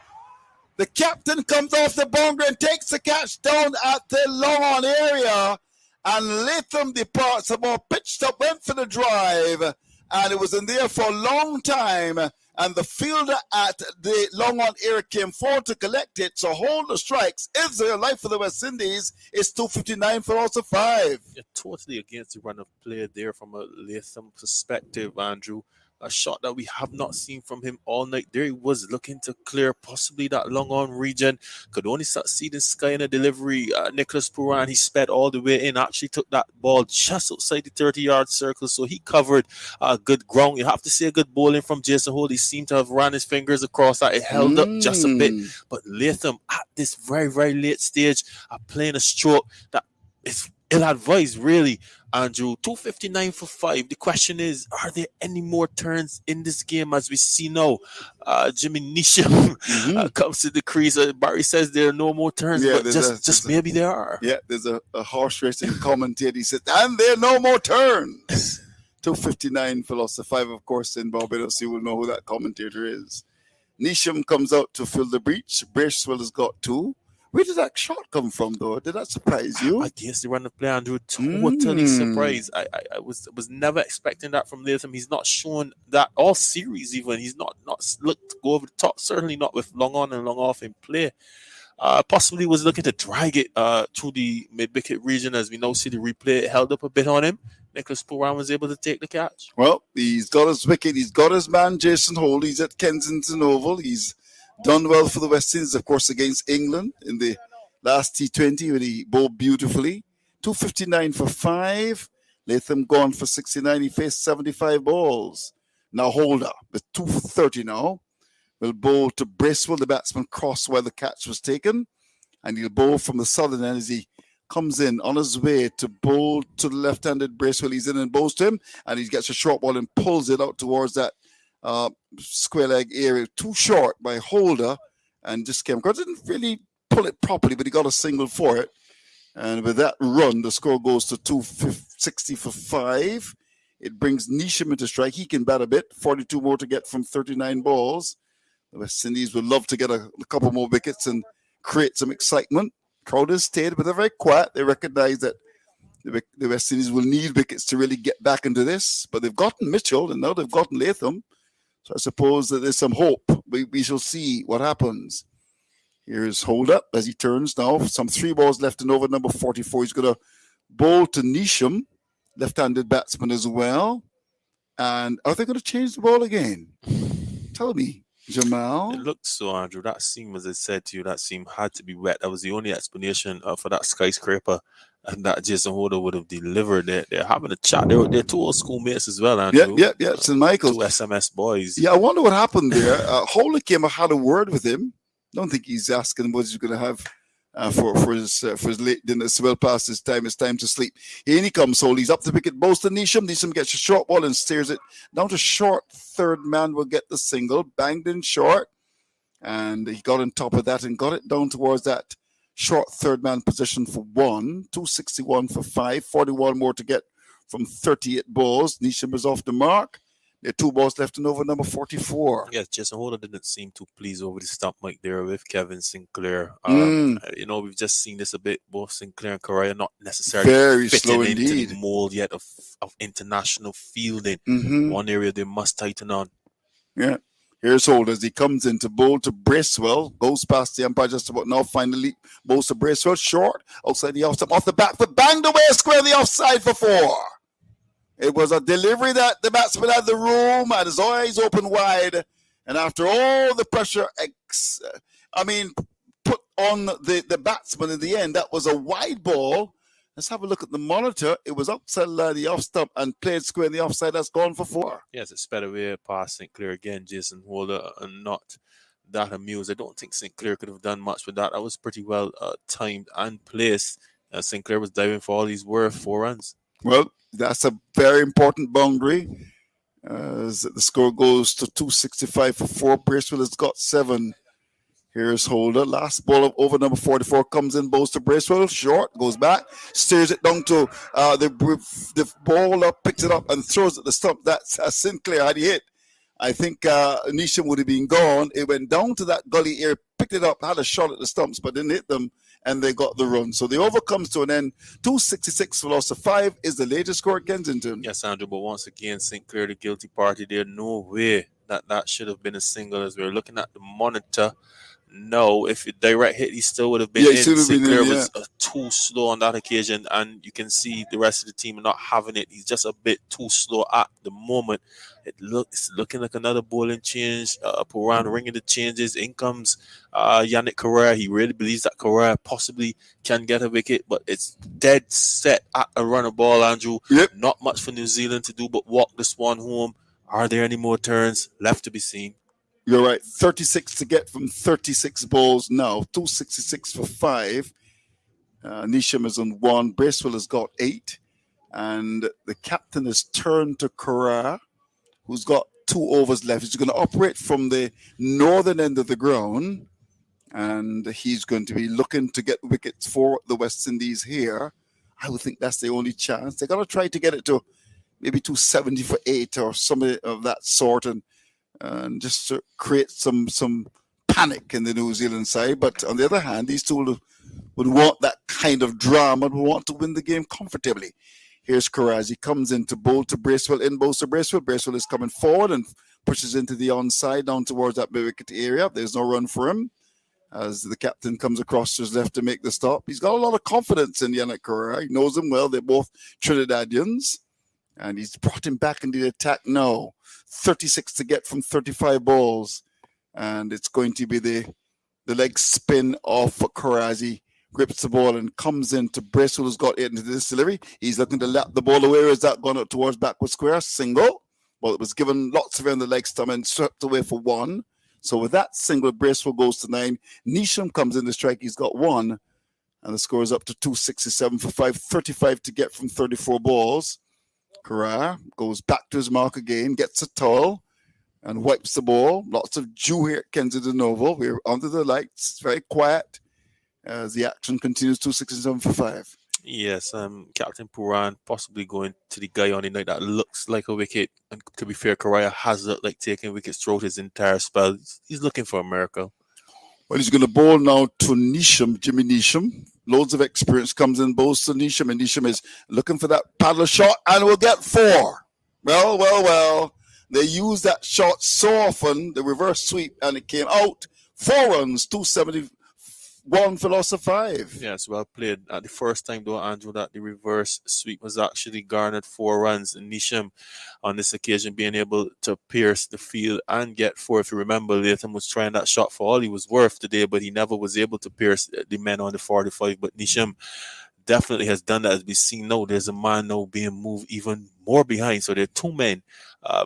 Speaker 12: The captain comes off the boundary and takes the catch down at the long on area. And Latham departs. The ball pitched up, went for the drive. And it was in there for a long time. And the fielder at the long on area came forward to collect it. So Holder strikes. Is there life for the West Indies? It's 259 for also 5.
Speaker 8: Yeah, totally against the run of play there from a Latham perspective, Andrew. a shot that we have not seen from him all night. There he was looking to clear possibly that long on region. Could only succeed in sky in a delivery. Nicholas Puran, he sped all the way in, actually took that ball just outside the 30-yard circle. So he covered good ground. You have to say a good bowling from Jason Holt. He seemed to have ran his fingers across that. It held up just a bit. But Latham at this very, very late stage are playing a stroke that is ill-advised, really. Andrew, 259 for 5. The question is, are there any more turns in this game as we see now? Jimmy Nisham comes to the crease. Barry says there are no more turns, but just maybe there are.
Speaker 12: Yeah, there's a horse racing commentator. He said, and there are no more turns. 259 for loss of 5, of course, in Barbados. You will know who that commentator is. Nisham comes out to fill the breach. Bracewell has got 2. Where did that shot come from, though? Did that surprise you?
Speaker 8: I guess the run of play, Andrew, totally surprised. I was never expecting that from Latham. He's not shown that all series even. He's not looked to go over the top, certainly not with long on and long off in play. Possibly was looking to drag it through the mid-wicket region. As we now see the replay, it held up a bit on him. Nicholas Puran was able to take the catch.
Speaker 12: Well, he's got his wicket. He's got his man, Jason Holt. He's at Kensington Oval. He's done well for the West Indies, of course, against England in the last T20 when he bowled beautifully. 259 for 5. Latham gone for 69. He faced 75 balls. Now Holder with 230 now. Will bowl to Bracewell. The batsman crossed where the catch was taken. And he'll bowl from the southern end as he comes in on his way to bowl to the left-handed Bracewell. He's in and bowls to him. And he gets a short ball and pulls it out towards that square leg area. Too short by Holder, and just came across. Didn't really pull it properly, but he got a single for it. And with that run, the score goes to 260 for 5. It brings Nisham into strike. He can bat a bit. 42 more to get from 39 balls. The West Indies would love to get a couple more wickets and create some excitement. Crowd has stayed, but they're very quiet. They recognize that the West Indies will need wickets to really get back into this. But they've gotten Mitchell, and now they've gotten Latham. So I suppose that there's some hope. We shall see what happens. Here's Holder as he turns now. Some 3 balls left in over number 44. He's going to bowl to Nisham, left-handed batsman as well. And are they going to change the ball again? Tell me, Jamal.
Speaker 8: It looked so, Andrew. That seam, as I said to you, that seam had to be wet. That was the only explanation for that skyscraper and that Jason Holder would have delivered. They're having a chat. They're 2 old schoolmates as well, Andrew.
Speaker 12: Yeah. St. Michael's.
Speaker 8: 2 SMS boys.
Speaker 12: Yeah, I wonder what happened there. Holder came and had a word with him. Don't think he's asking what he's going to have for his late dinner. It's well past his time. It's time to sleep. In he comes, Holder. He's up the wicket. Bowls to Nisham. Nisham gets a short ball and steers it down to short. Third man will get the single. Banged in short. And he got on top of that and got it down towards that short third man position for 1. 261 for 5. 41 more to get from 38 balls. Nisham is off the mark. There are 2 balls left in over number 44.
Speaker 8: Yes, Jason Holder didn't seem too pleased over the stump mic there with Kevin Sinclair. We've just seen this a bit. Both Sinclair and Correa not necessarily
Speaker 12: very
Speaker 8: fitting
Speaker 12: slow
Speaker 8: into
Speaker 12: indeed.
Speaker 8: the mold yet of international fielding. One area they must tighten on.
Speaker 12: Yeah. Here's Holder as he comes in to bowl to Bracewell. Goes past the umpire just about now. Finally bowls to Bracewell. Short. Outside the off stump. Off the back foot. Banged away square the offside for 4. It was a delivery that the batsman had the room, had his eyes open wide. And after all the pressure, put on the batsman in the end, that was a wide ball. Let's have a look at the monitor. It was outside the off stump and played square in the offside. That's gone for 4.
Speaker 8: Yes, it sped away past Sinclair again. Jason Holder and not that amused. I don't think Sinclair could have done much with that. That was pretty well timed and placed. Sinclair was diving for all these were 4 runs.
Speaker 12: Well, that's a very important boundary. As the score goes to 265 for 4. Bracewell has got 7. Here's Holder. Last ball of over number 44 comes in, bowls to Bracewell. Short, goes back, steers it down to the bowler, picks it up and throws it the stump. That's Sinclair. Had he hit, I think Nisham would have been gone. It went down to that gully area, picked it up, had a shot at the stumps, but didn't hit them, and they got the run. So the over comes to an end. 266 for loss of 5 is the latest score at Kensington.
Speaker 8: Yes, Andrew, but once again, Sinclair, the guilty party there. No way that should have been a single. As we're looking at the monitor, No, if it direct hit, he still would have been
Speaker 12: Yeah,
Speaker 8: in.
Speaker 12: he should have been
Speaker 8: Sinclair
Speaker 12: in,
Speaker 8: was too slow on that occasion, and you can see the rest of the team not having it. He's just a bit too slow at the moment. It's looking like another bowling change. Puran ringing the changes. In comes Yannick Correa. He really believes that Correa possibly can get a wicket, but it's dead set at a runner ball, Andrew.
Speaker 12: Yep.
Speaker 8: Not much for New Zealand to do but walk this one home. Are there any more turns left to be seen?
Speaker 12: You're right. 36 to get from 36 balls now. 266 for 5. Nisham is on 1. Bracewell has got 8. And the captain has turned to Correa, who's got 2 overs left. He's going to operate from the northern end of the ground. And he's going to be looking to get wickets for the West Indies here. I would think that's the only chance. They're going to try to get it to maybe 270 for 8 or something of that sort. And just to create some panic in the New Zealand side. But on the other hand, these two would want that kind of drama and want to win the game comfortably. Here's Correa. He comes in to bowl to Bracewell, in bowls to Bracewell. Bracewell is coming forward and pushes into the onside down towards that wicket area. There's no run for him as the captain comes across to his left to make the stop. He's got a lot of confidence in Yannick Correa. He knows him well. They're both Trinidadians. And he's brought him back into the attack now. 36 to get from 35 balls. And it's going to be the leg spin of Correa. He grips the ball and comes into Bracewell, who's got it into this delivery. He's looking to lap the ball away. Is that gone up towards backward square? Single. Well, it was given lots of air in the leg stump and swept away for 1. So with that single, Bracewell goes to 9. Nisham comes in to strike. He's got 1. And the score is up to 267 for 5. 35 to get from 34 balls. Correa goes back to his mark again, gets a towel, and wipes the ball. Lots of dew here at Kensington Oval. We're under the lights. It's very quiet as the action continues. 267 for 5.
Speaker 8: Yes, Captain Puran possibly going to the guy on the night that looks like a wicket. And to be fair, Correa has looked like taking wickets throughout his entire spell. He's looking for a miracle.
Speaker 12: Well, he's going to bowl now to Nisham, Jimmy Nisham. Loads of experience comes in, bowls to Nisham, and Nisham is looking for that paddle shot and will get 4. Well. They use that shot so often, the reverse sweep, and it came out. 4 runs, 271 for loss of 5.
Speaker 8: Yes, well played. The first time, though, Andrew, that the reverse sweep was actually garnered 4 runs. And Nisham, on this occasion, being able to pierce the field and get 4. If you remember, Latham was trying that shot for all he was worth today, but he never was able to pierce the men on the 45. But Nisham definitely has done that. As we see now, there's a man now being moved even more behind. So there are 2 men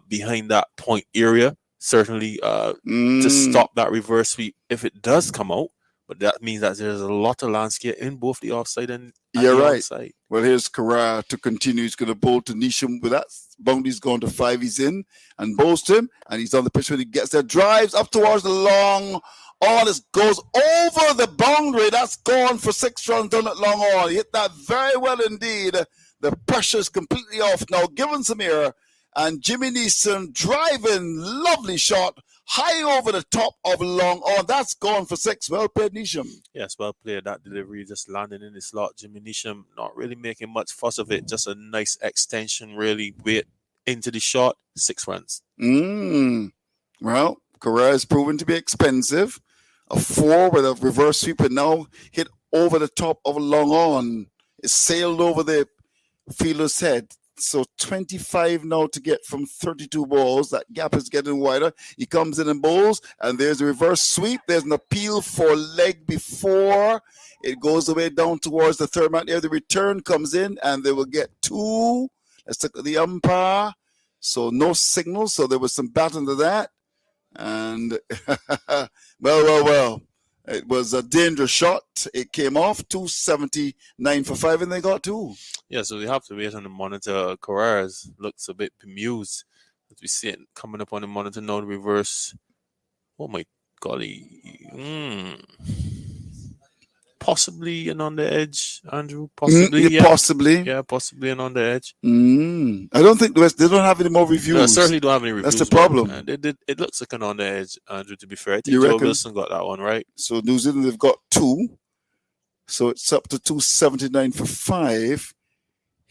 Speaker 8: behind that point area, certainly to stop that reverse sweep if it does come out. But that means that there's a lot of landscape in both the offside and
Speaker 12: You're
Speaker 8: the
Speaker 12: right.
Speaker 8: onside.
Speaker 12: Well, here's Correa to continue. He's going to bowl to Nisham. With that boundary's gone to 5. He's in and bowls to him. And he's on the pitch when he gets there. Drives up towards the long on. It goes over the boundary. That's gone for 6 runs down at long on. He hit that very well indeed. The pressure's completely off now. Given some air. And Jimmy Neeson driving. Lovely shot. High over the top of long on. That's gone for 6. Well played, Nisham.
Speaker 8: Yes, well played. That delivery just landing in the slot. Jimmy Nisham not really making much fuss of it. Just a nice extension, really. Weight into the shot. 6 runs.
Speaker 12: Well, Correa is proven to be expensive. A 4 with a reverse sweep and now hit over the top of a long on. It sailed over the fielder's head. So 25 now to get from 32 balls. That gap is getting wider. He comes in and bowls, and there's a reverse sweep. There's an appeal for leg before. It goes away down towards the third man. There, the return comes in, and they will get 2. Let's look at the umpire. So no signal. So there was some bat into that. And well. It was a dangerous shot. It came off 279 for 5, and they got 2.
Speaker 8: Yeah, so we have to wait on the monitor. Correa looks a bit bemused as we see it coming up on the monitor now. The reverse. Oh my golly. Possibly an on the edge, Andrew. Possibly.
Speaker 12: Possibly.
Speaker 8: Yeah, possibly an on the edge.
Speaker 12: I don't think they don't have any more reviews.
Speaker 8: No, certainly don't have any reviews.
Speaker 12: That's the problem.
Speaker 8: It looks like an on the edge, Andrew, to be fair. I think
Speaker 12: You
Speaker 8: Joe
Speaker 12: reckon?
Speaker 8: Wilson got that one right.
Speaker 12: So New Zealand, they've got 2. So it's up to 279 for 5.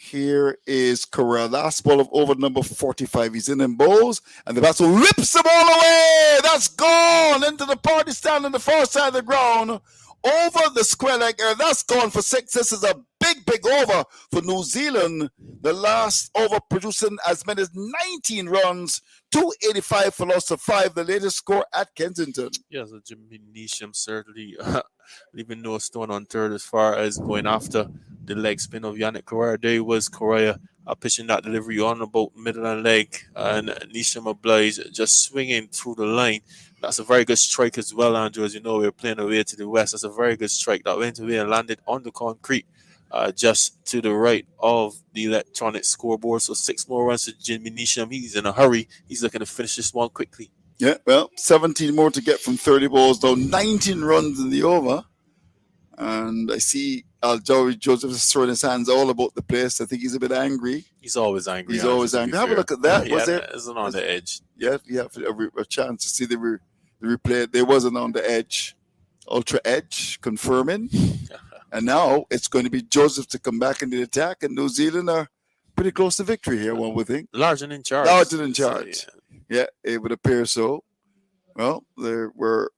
Speaker 12: Here is Correa. Last ball of over number 45. He's in bowls, and the batsman rips the ball away. That's gone into the party stand on the far side of the ground. Over the square leg area. That's gone for 6. This is a big over for New Zealand. The last over producing as many as 19 runs. 285 for loss of 5. The latest score at Kensington.
Speaker 8: Yes, Jimmy Neesham certainly leaving no stone unturned as far as going after the leg spin of Yannick Correa. There was Correa pitching that delivery on about middle and leg, and Neesham obliged just swinging through the line. That's a very good strike as well, Andrew. As you know, we're playing away to the west. That's a very good strike that went away and landed on the concrete just to the right of the electronic scoreboard. So 6 more runs to Jimmy Neesham. He's in a hurry. He's looking to finish this one quickly.
Speaker 12: Yeah, well, 17 more to get from 30 balls, though 19 runs in the over. And I see Joey Joseph is throwing his hands all about the place. I think he's a bit angry.
Speaker 8: He's always angry.
Speaker 12: He's always angry. Have a look at that. Was there?
Speaker 8: Isn't on the edge.
Speaker 12: Yeah, you have a chance to see the replay. There wasn't on the edge. Ultra edge confirming. And now it's going to be Joseph to come back into the attack, and New Zealand are pretty close to victory here, one would think.
Speaker 8: Larger in charge.
Speaker 12: Larger in charge. Yeah, it would appear so. Well, they were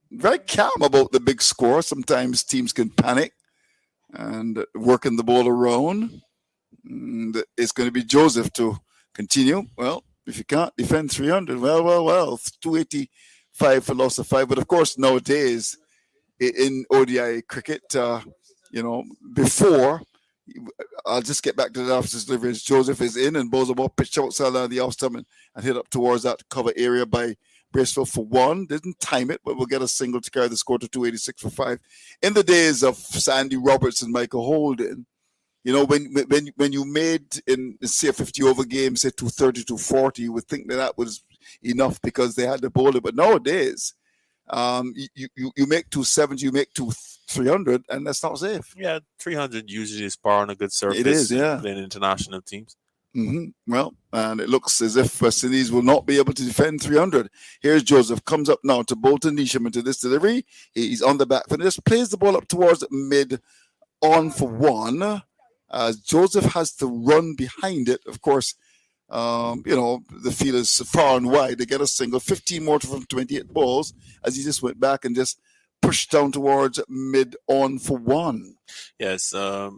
Speaker 12: very calm about the big score. Sometimes teams can panic and working the ball around. And it's going to be Joseph to continue. Well, if you can't defend 300, well, 285 for loss of 5. But of course, nowadays in ODI cricket, before, I'll just get back to the officer's delivery. Joseph is in and bowls a ball pitched outside of the off stump and hit up towards that cover area by Bracewell for 1. Didn't time it, but we'll get a single to carry the score to 286 for 5. In the days of Sandy Roberts and Michael Holden, when you made in say a 50 over game, say 230, 240, you would think that was enough because they had the bowler. But nowadays, you make 270, you make 300, and that's not safe.
Speaker 8: Yeah, 300 usually is par on a good surface.
Speaker 12: It is, yeah.
Speaker 8: Playing international teams.
Speaker 12: Mm-hmm. Well, and it looks as if West Indies will not be able to defend 300. Here's Joseph, comes up now to Bolton Neesham into this delivery. He's on the back foot, just plays the ball up towards mid on for 1. Joseph has to run behind it. Of course, the field is far and wide. They get a single, 15 more from 28 balls as he just went back and just pushed down towards mid on for 1.
Speaker 8: Yes, no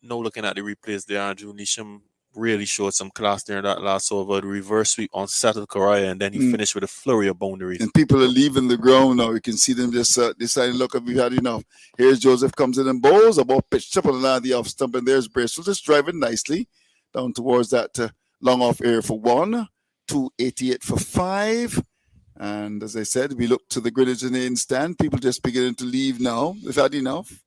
Speaker 8: looking at the replays there, Andrew. Neesham really showed some class there in that last over. The reverse sweep on settled Correa, and then he finished with a flurry of boundaries.
Speaker 12: And people are leaving the ground now. You can see them just deciding, look, we've had enough. Here's Joseph comes in and bowls. A ball pitched up on the line of the off stump, and there's Bracewell just driving nicely down towards that long off area for 1. 288 for 5. And as I said, we look to the Greenwich Lane stand. People just beginning to leave now. They've had enough.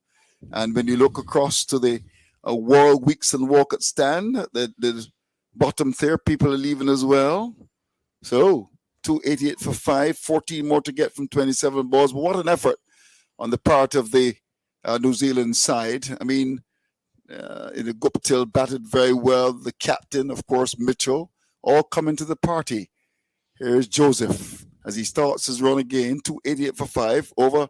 Speaker 12: And when you look across to the World Weeks and Walcott stand, the bottom there, people are leaving as well. So 288 for 5, 14 more to get from 27 balls. But what an effort on the part of the New Zealand side. I mean, Guptill batted very well. The captain, of course, Mitchell, all coming to the party. Here's Joseph as he starts his run again. 288 for 5 over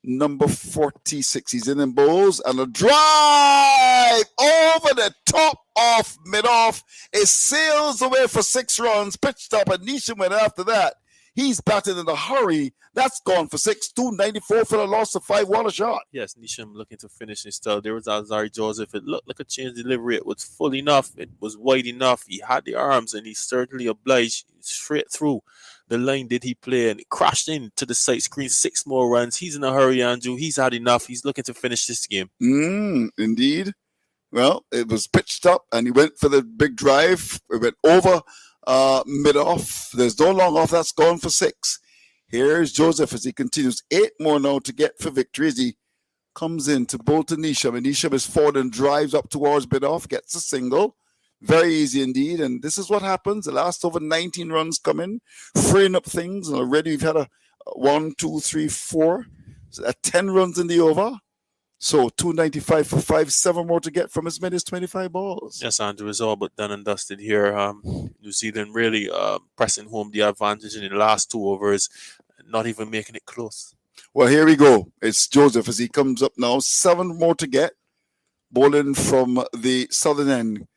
Speaker 12: number 46. He's in bowls and a drive over the top off mid-off. It sails away for 6 runs, pitched up, and Neesham went after that. He's batted in a hurry. That's gone for 6. 294 for the loss of 5. What a shot.
Speaker 8: Yes, Neesham looking to finish his style. There was Azari Joseph. It looked like a change delivery. It was full enough. It was wide enough. He had the arms, and he certainly obliged straight through the line did he play, and it crashed into the side screen. 6 more runs. He's in a hurry, Andrew. He's had enough. He's looking to finish this game.
Speaker 12: Indeed. Well, it was pitched up, and he went for the big drive. It went over mid-off. There's no long off. That's gone for 6. Here's Joseph as he continues. 8 more now to get for victory as he comes in to Bolton Neesham. And Neesham is forward and drives up towards mid-off, gets a single. Very easy indeed. And this is what happens. The last over 19 runs come in, freeing up things. And already we've had a 1, 2, 3, 4. So 10 runs in the over. So 295 for 5, 7 more to get from as many as 25 balls.
Speaker 8: Yes, Andrew, is all but done and dusted here. New Zealand really pressing home the advantage in the last 2 overs, not even making it close.
Speaker 12: Well, here we go. It's Joseph as he comes up now. 7 more to get. Bowling from the southern end.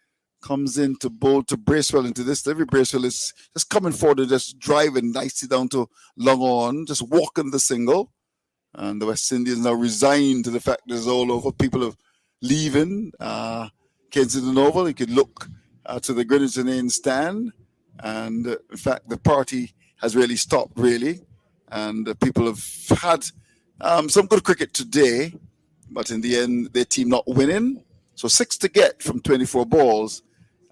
Speaker 12: comes in to bowl to Bracewell into this. Every Bracewell is just coming forward and just driving nicely down to long on, just walking the single. And the West Indians now resigned to the fact that it's all over. People are leaving Kensington Oval. You could look to the Greenwich Lane stand. And in fact, the party has really stopped, really. And people have had some good cricket today. But in the end, their team not winning. So 6 to get from 24 balls.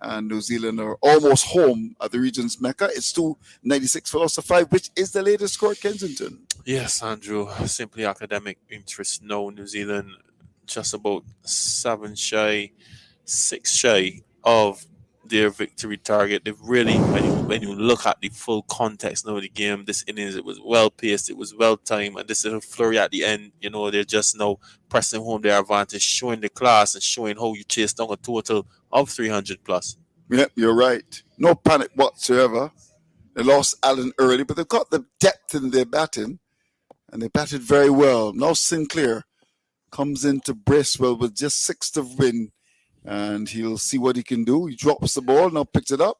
Speaker 12: And New Zealand are almost home at the region's Mecca. It's 296 for loss of 5, which is the latest score at Kensington.
Speaker 8: Yes, Andrew. Simply academic interest. No, New Zealand just about 6 shy of their victory target. They've really, when you look at the full context now of the game, this innings, it was well paced, it was well timed, and this little flurry at the end, they're just now pressing home their advantage, showing the class and showing how you chase down a total of 300 plus.
Speaker 12: Yep, you're right. No panic whatsoever. They lost Allen early, but they've got the depth in their batting, and they batted very well. Now Sinclair comes into Bracewell with just 6 to win, and he'll see what he can do. He drops the ball, now picks it up,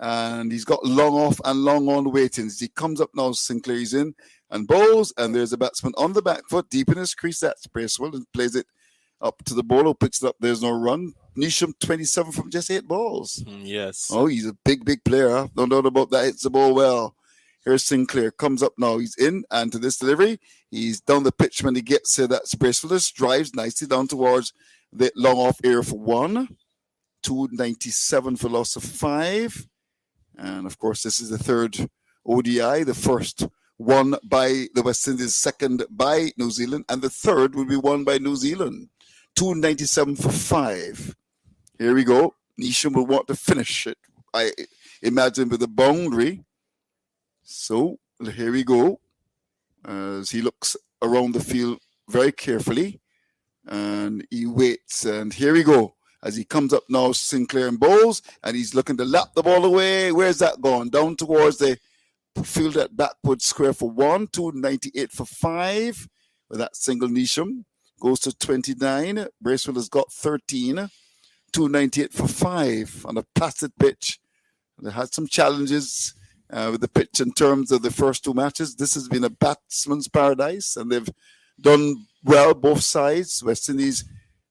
Speaker 12: and he's got long off and long on waiting. He comes up now, Sinclair, he's in, and bowls, and there's a batsman on the back foot, deep in his crease, that's Bracewell, and plays it up to the bowler, picks it up, there's no run. Nisham, 27 from just 8 balls.
Speaker 8: Yes.
Speaker 12: Oh, he's a big player. No doubt about that. Hits the ball well. Here's Sinclair. Comes up now. He's in. And to this delivery, he's down the pitch when he gets there. That's Bracewell. Drives nicely down towards the long off area for 1. 297 for loss of 5. And, of course, this is the third ODI. The first won by the West Indies, second by New Zealand, and the third will be won by New Zealand. 297 for 5. Here we go. Nisham will want to finish it, I imagine, with a boundary. So here we go. As he looks around the field very carefully. And he waits. And here we go. As he comes up now, Sinclair and bowls. And he's looking to lap the ball away. Where's that gone? Down towards the field at backward square for 1. 298 for 5. With that single, Nisham goes to 29. Bracewell has got 13. 298 for 5 on a placid pitch. They had some challenges with the pitch in terms of the first 2 matches. This has been a batsman's paradise, and they've done well both sides. West Indies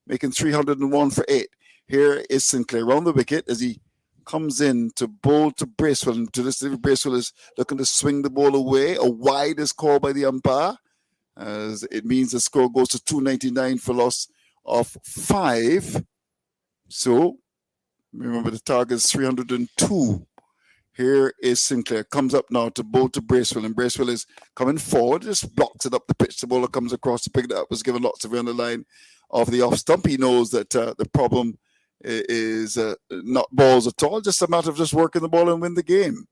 Speaker 12: making 301 for 8. Here is Sinclair around the wicket as he comes in to bowl to Bracewell. And to this, Bracewell is looking to swing the ball away. A wide is called by the umpire, as it means the score goes to 299 for loss of 5. So, remember the target is 302. Here is Sinclair. Comes up now to bowl to Bracewell, and Bracewell is coming forward, just blocks it up the pitch. The bowler comes across to pick it up, was given lots of on the line of the off stump. He knows that the problem is not balls at all, just a matter of just working the ball and win the game.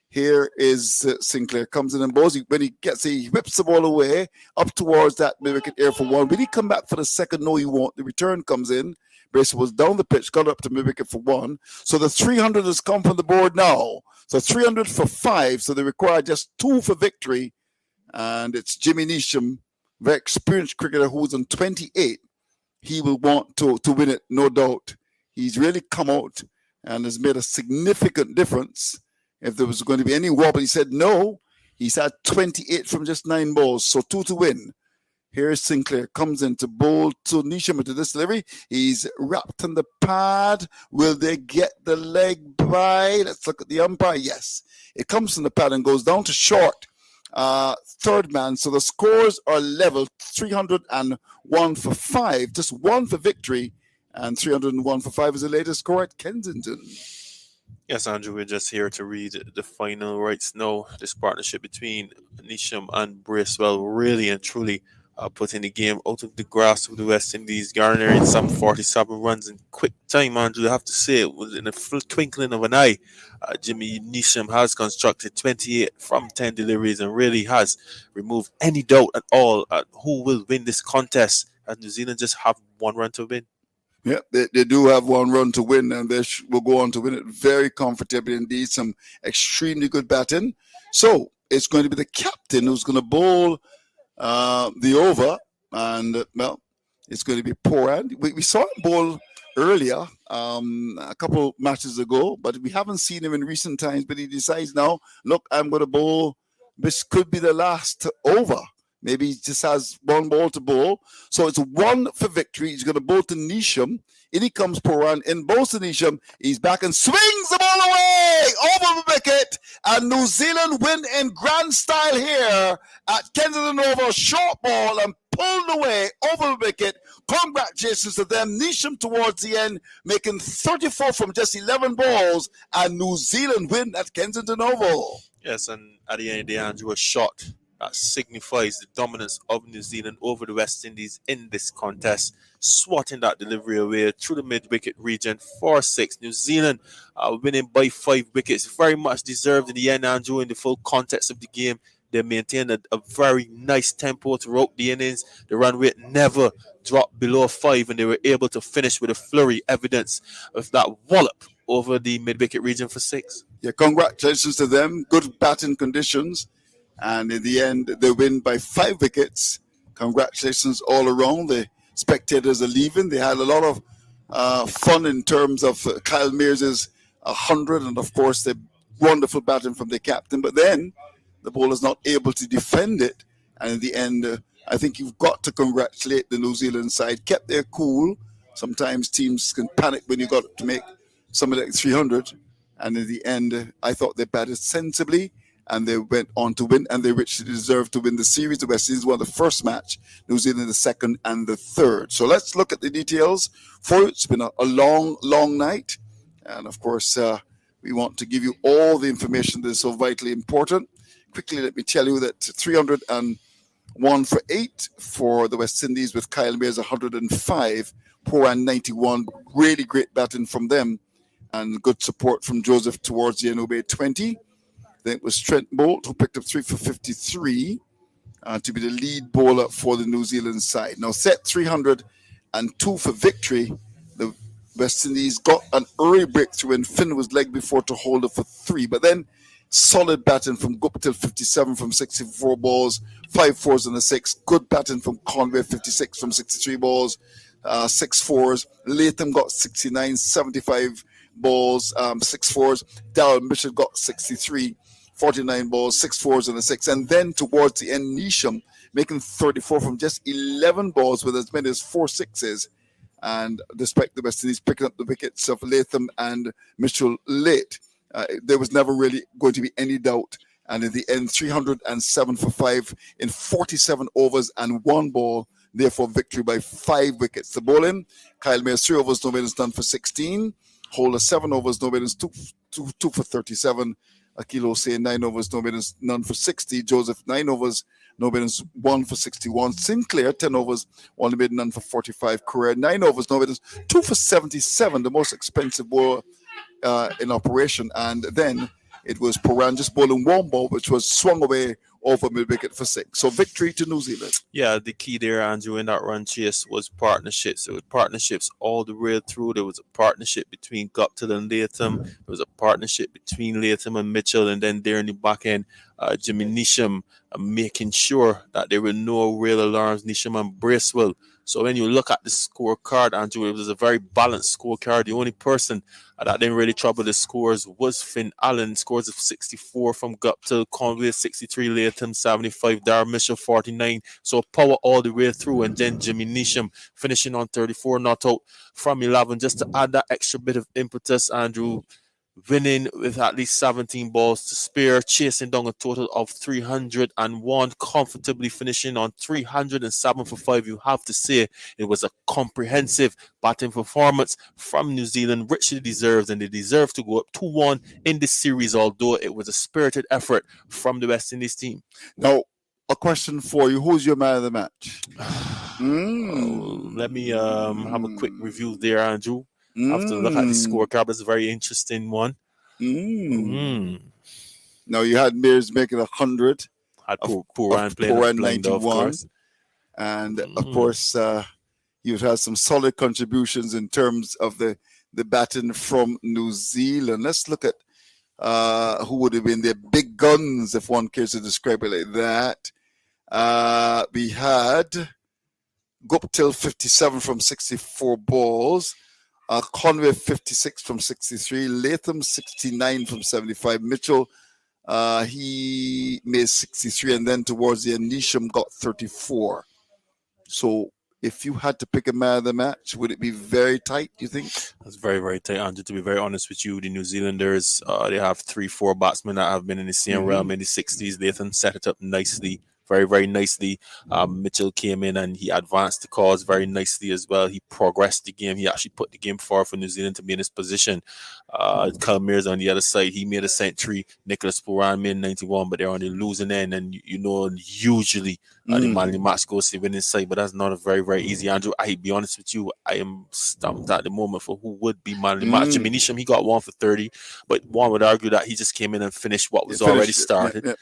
Speaker 12: Here is Sinclair, comes in and bowls. When he gets he whips the ball away up towards that mid-wicket area for 1. Will he come back for the second? No, he won't. The return comes in. Bracewell was down the pitch, got up to mid-wicket for 1. So the 300 has come from the board now. So 300 for 5. So they require just 2 for victory. And it's Jimmy Neesham, very experienced cricketer who's on 28. He will want to win it, no doubt. He's really come out and has made a significant difference. If there was going to be any wobble, he said no. He's had 28 from just 9 balls, so 2 to win. Here's Sinclair, comes in to bowl to Nisham to this delivery. He's wrapped in the pad. Will they get the leg by? Let's look at the umpire. Yes, it comes from the pad and goes down to short. Third man. So the scores are level. 301 for 5. Just 1 for victory. And 301 for 5 is the latest score at Kensington.
Speaker 8: Yes, Andrew, we're just here to read the final rights now. This partnership between Nisham and Bracewell really and truly putting the game out of the grasp of the West Indies, garnering some 47 runs in quick time, Andrew. I have to say, it was in a full twinkling of an eye. Jimmy Nisham has constructed 28 from 10 deliveries and really has removed any doubt at all at who will win this contest, as New Zealand just have 1 run to win.
Speaker 12: Yeah, they do have 1 run to win, and they will go on to win it very comfortably indeed. Some extremely good batting. So it's going to be the captain who's going to bowl the over, and well, it's going to be Poran. We saw him bowl earlier, a couple matches ago, but we haven't seen him in recent times. But he decides now, look, I'm going to bowl. This could be the last over. Maybe he just has one ball to bowl. So it's one for victory. He's going to bowl to Nisham. In he comes Puran. In bowls to Nisham. He's back and swings the ball away over the wicket. And New Zealand win in grand style here at Kensington Oval. Short ball and pulled away over the wicket. Congratulations to them. Nisham towards the end, making 34 from just 11 balls. And New Zealand win at Kensington Oval.
Speaker 8: Yes, and at the end of the day, Andrew, a shot that signifies the dominance of New Zealand over the West Indies in this contest, swatting that delivery away through the mid-wicket region for 6. New Zealand winning by 5 wickets, very much deserved in the end, Andrew, in the full context of the game. They maintained a very nice tempo throughout the innings. The run rate never dropped below 5, and they were able to finish with a flurry, evidence of that wallop over the mid-wicket region for 6.
Speaker 12: Yeah, congratulations to them. Good batting conditions. And in the end, they win by 5 wickets. Congratulations all around. The spectators are leaving. They had a lot of fun in terms of Kyle Mears' 100, and of course the wonderful batting from the captain. But then the bowler's not able to defend it. And in the end, I think you've got to congratulate the New Zealand side. Kept their cool. Sometimes teams can panic when you got to make something like 300. And in the end, I thought they batted sensibly. And they went on to win, and they richly deserved to win the series. The West Indies won the first match, New Zealand the second and the third. So let's look at the details for it. It's been a long, long night. And of course, we want to give you all the information that is so vitally important. Quickly, let me tell you that 301 for 8 for the West Indies with Kyle Mears 105, Puran 91. Really great batting from them, and good support from Joseph towards the end, obeyed 20. Then it was Trent Bolt who picked up 3 for 53 to be the lead bowler for the New Zealand side. Now set 302 for victory. The West Indies got an early breakthrough and Finn was leg before to hold it for 3. But then solid batting from Guptill 57 from 64 balls, 5 fours and a 6. Good batting from Conway 56 from 63 balls, 6 fours. Latham got 69, 75 balls, 6 fours. Darryl Mitchell got 63. 49 balls, 6 fours and a 6. And then towards the end, Nisham making 34 from just 11 balls with as many as 4 sixes. And despite the West Indies picking up the wickets of Latham and Mitchell late, there was never really going to be any doubt. And in the end, 307 for 5 in 47 overs and 1 ball. Therefore, victory by 5 wickets. The bowling, Kyle Mears 3 overs, no winners, none for 16. Holder 7 overs, no winners, 2 for 37. Akil Hussain 9 overs, no winners, none for 60. Joseph 9 overs, no winners, 1 for 61. Sinclair 10 overs, 1 made, none for 45. Correa 9 overs, no winners, 2 for 77. The most expensive bowler in operation. And then it was Puran just bowling 1 ball, which was swung away over mid-wicket for 6. So victory to New Zealand.
Speaker 8: Yeah, the key there, Andrew, in that run chase was partnerships. There were partnerships all the way through. There was a partnership between Guptill and Latham. There was a partnership between Latham and Mitchell. And then there in the back end, Jimmy Nisham making sure that there were no real alarms. Nisham and Bracewell. So when you look at the scorecard, Andrew, it was a very balanced scorecard. The only person that didn't really trouble the scores was Finn Allen. Scores of 64 from Guptill, Conway 63, Latham 75, Darryl Mitchell 49. So power all the way through. And then Jimmy Nisham finishing on 34, not out from 11. Just to add that extra bit of impetus, Andrew, winning with at least 17 balls to spare, chasing down a total of 301, comfortably finishing on 307 for 5. You have to say it was a comprehensive batting performance from New Zealand, richly deserved, and they deserve to go up 2-1 in this series, although it was a spirited effort from the West Indies team.
Speaker 12: Now, a question for you. Who's your man of the match?
Speaker 8: Let me have a quick review there, Andrew. I have to look at the scorecard. It's a very interesting one.
Speaker 12: Now, you had Mears making 100.
Speaker 8: Had Puran playing
Speaker 12: 91. And, of course, you've had some solid contributions in terms of the batting from New Zealand. Let's look at who would have been their big guns, if one cares to describe it like that. We had Guptill 57 from 64 balls. Conway 56 from 63, Latham 69 from 75, Mitchell he made 63, and then towards the end Nisham got 34. So if you had to pick a man of the match, would it be very tight, do you think?
Speaker 8: That's very, very tight, Andrew. To be very honest with you, the New Zealanders, they have 3-4 batsmen that have been in the same realm in the 60s. Latham set it up nicely, very, very nicely. Mitchell came in and he advanced the cause very nicely as well. He progressed the game. He actually put the game forward for New Zealand to be in this position. Kalmir's on the other side. He made a century. Nicholas Puran made 91, but they're on the losing end. And usually the man in the match goes to the winning side, but that's not a very, very easy. Andrew, I be honest with you, I am stumped at the moment for who would be man in the match. Jimmy Neesham, he got 1 for 30, but one would argue that he just came in and finished what was already started.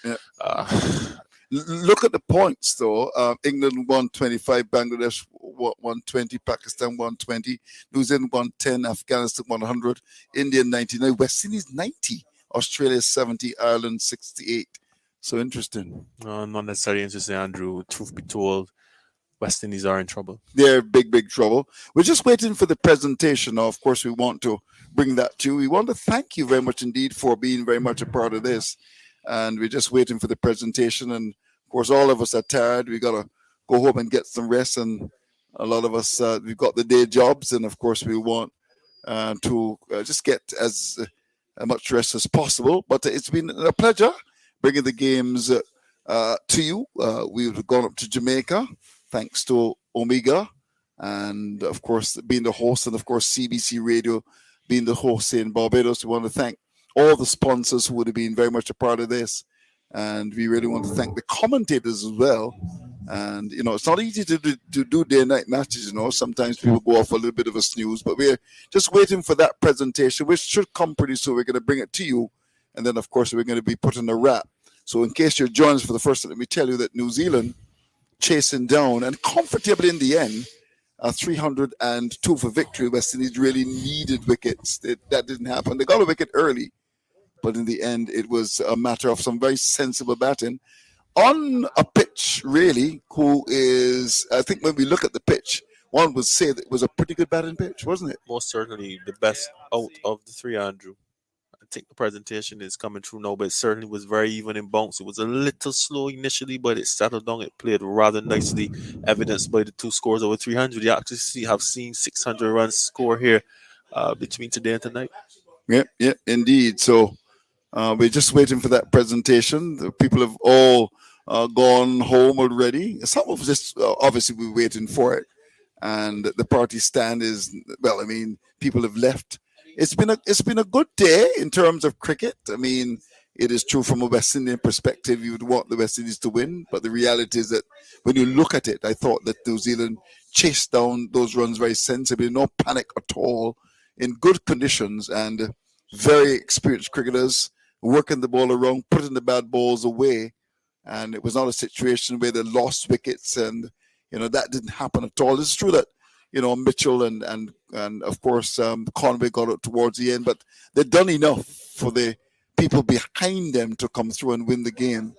Speaker 12: Look at the points, though. England 125, Bangladesh 120, Pakistan 120, New Zealand 110, Afghanistan 100, India 99, West Indies 90, Australia 70, Ireland 68. So interesting.
Speaker 8: Not necessarily interesting, Andrew. Truth be told, West Indies are in trouble.
Speaker 12: They're big, big trouble. We're just waiting for the presentation. Now, of course, we want to bring that to you. We want to thank you very much indeed for being very much a part of this. And we're just waiting for the presentation. And of course, all of us are tired. We got to go home and get some rest. And a lot of us, we've got the day jobs. And of course, we want to just get as much rest as possible. But it's been a pleasure bringing the games to you. We've gone up to Jamaica, thanks to Omega. And of course, being the host, and of course, CBC Radio being the host in Barbados. We want to thank all the sponsors who would have been very much a part of this. And we really want to thank the commentators as well. And, it's not easy to do day and night matches, Sometimes people go off a little bit of a snooze. But we're just waiting for that presentation, which should come pretty soon. We're going to bring it to you. And then, of course, we're going to be putting a wrap. So in case you're joining us for the first time, let me tell you that New Zealand chasing down and comfortably in the end, 302 for victory. West Indies really needed wickets. That didn't happen. They got a wicket early, but in the end, it was a matter of some very sensible batting on a pitch, really, who is, I think when we look at the pitch, one would say that it was a pretty good batting pitch, wasn't it?
Speaker 8: Most certainly the best out of the three, Andrew. I think the presentation is coming through now, but it certainly was very even in bounce. It was a little slow initially, but it settled down. It played rather nicely, evidenced by the 2 scores over 300. You actually have seen 600 runs score here between today and tonight.
Speaker 12: Yeah, indeed. So we're just waiting for that presentation. The people have all gone home already. Some of us, obviously, we're waiting for it. And the party stand is, people have left. It's been a good day in terms of cricket. It is true from a West Indian perspective, you would want the West Indies to win. But the reality is that when you look at it, I thought that New Zealand chased down those runs very sensibly, no panic at all, in good conditions, and very experienced cricketers working the ball around, putting the bad balls away. And it was not a situation where they lost wickets, and that didn't happen at all. It's true that Mitchell and of course Conway got it towards the end, but they've done enough for the people behind them to come through and win the game.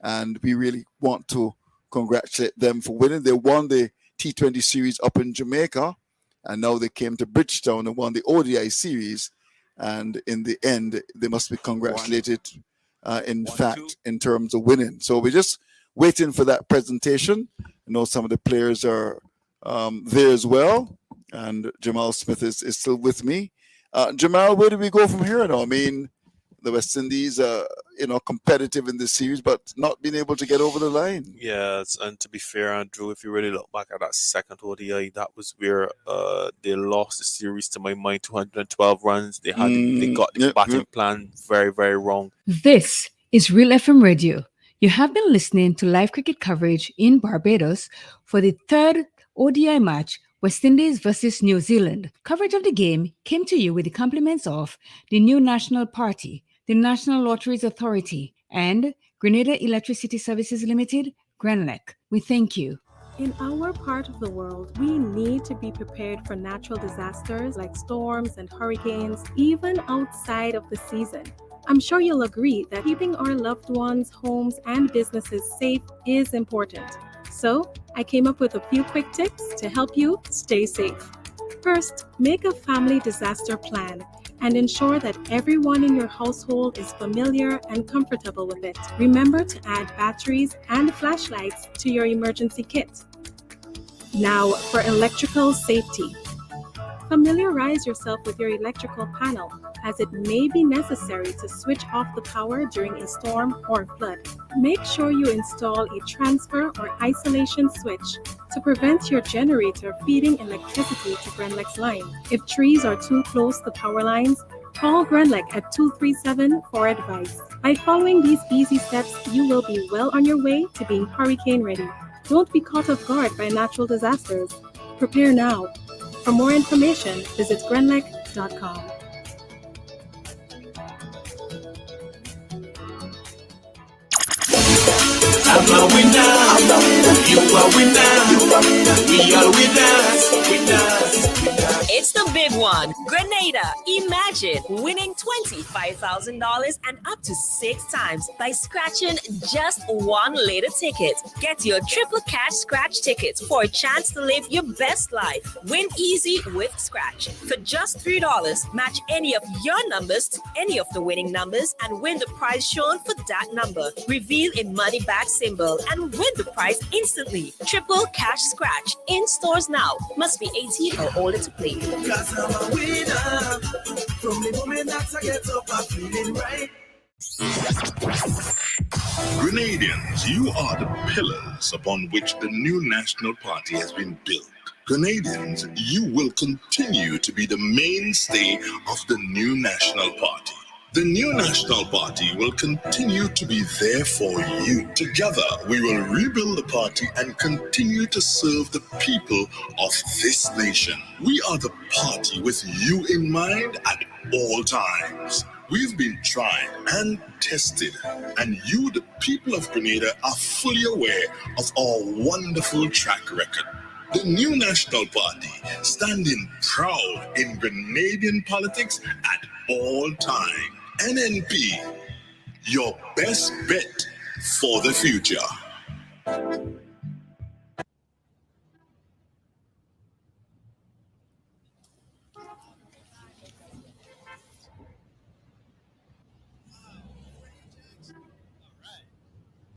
Speaker 12: And we really want to congratulate them for winning. They won the T20 series up in Jamaica, and now they came to Bridgetown and won the ODI series. And in the end, they must be congratulated, in terms of winning. So we're just waiting for that presentation. I know some of the players are there as well. And Jamal Smith is still with me. Jamal, where do we go from here now? The West Indies are, competitive in this series, but not being able to get over the line.
Speaker 8: Yes, and to be fair, Andrew, if you really look back at that second ODI, that was where they lost the series, to my mind, 212 runs. They got the batting plan very, very wrong.
Speaker 20: This is Real FM Radio. You have been listening to live cricket coverage in Barbados for the third ODI match, West Indies versus New Zealand. Coverage of the game came to you with the compliments of the New National Party, the National Lotteries Authority, and Grenada Electricity Services Limited, GrenLec. We thank you.
Speaker 5: In our part of the world, we need to be prepared for natural disasters like storms and hurricanes, even outside of the season. I'm sure you'll agree that keeping our loved ones, homes, and businesses safe is important. So, I came up with a few quick tips to help you stay safe. First, make a family disaster plan and ensure that everyone in your household is familiar and comfortable with it. Remember to add batteries and flashlights to your emergency kit. Now, for electrical safety. Familiarize yourself with your electrical panel, as it may be necessary to switch off the power during a storm or flood. Make sure you install a transfer or isolation switch to prevent your generator feeding electricity to Grenlec's line. If trees are too close to power lines, call Grenlec at 237 for advice. By following these easy steps, you will be well on your way to being hurricane ready. Don't be caught off guard by natural disasters. Prepare now. For more information, visit grenlec.com.
Speaker 3: I'm a winner, you are winner, we are winners, winners.
Speaker 4: It's the big one. Grenada. Imagine winning $25,000 and up to 6 times by scratching just one later ticket. Get your triple cash scratch tickets for a chance to live your best life. Win easy with Scratch. For just $3, match any of your numbers to any of the winning numbers and win the prize shown for that number. Reveal a money back symbol and win the prize instantly. Triple cash scratch in stores now. Must be 18 or older to play.
Speaker 3: Cause I'm a winner. From the moment that I get up, I'm feeling right.
Speaker 9: Grenadians, you are the pillars upon which the new national party has been built. Grenadians, you will continue to be the mainstay of the new national party. The new national party will continue to be there for you. Together, we will rebuild the party and continue to serve the people of this nation. We are the party with you in mind at all times. We've been tried and tested, and you, the people of Grenada, are fully aware of our wonderful track record. The new National Party, standing proud in Grenadian politics at all times. NNP, your best bet for the future.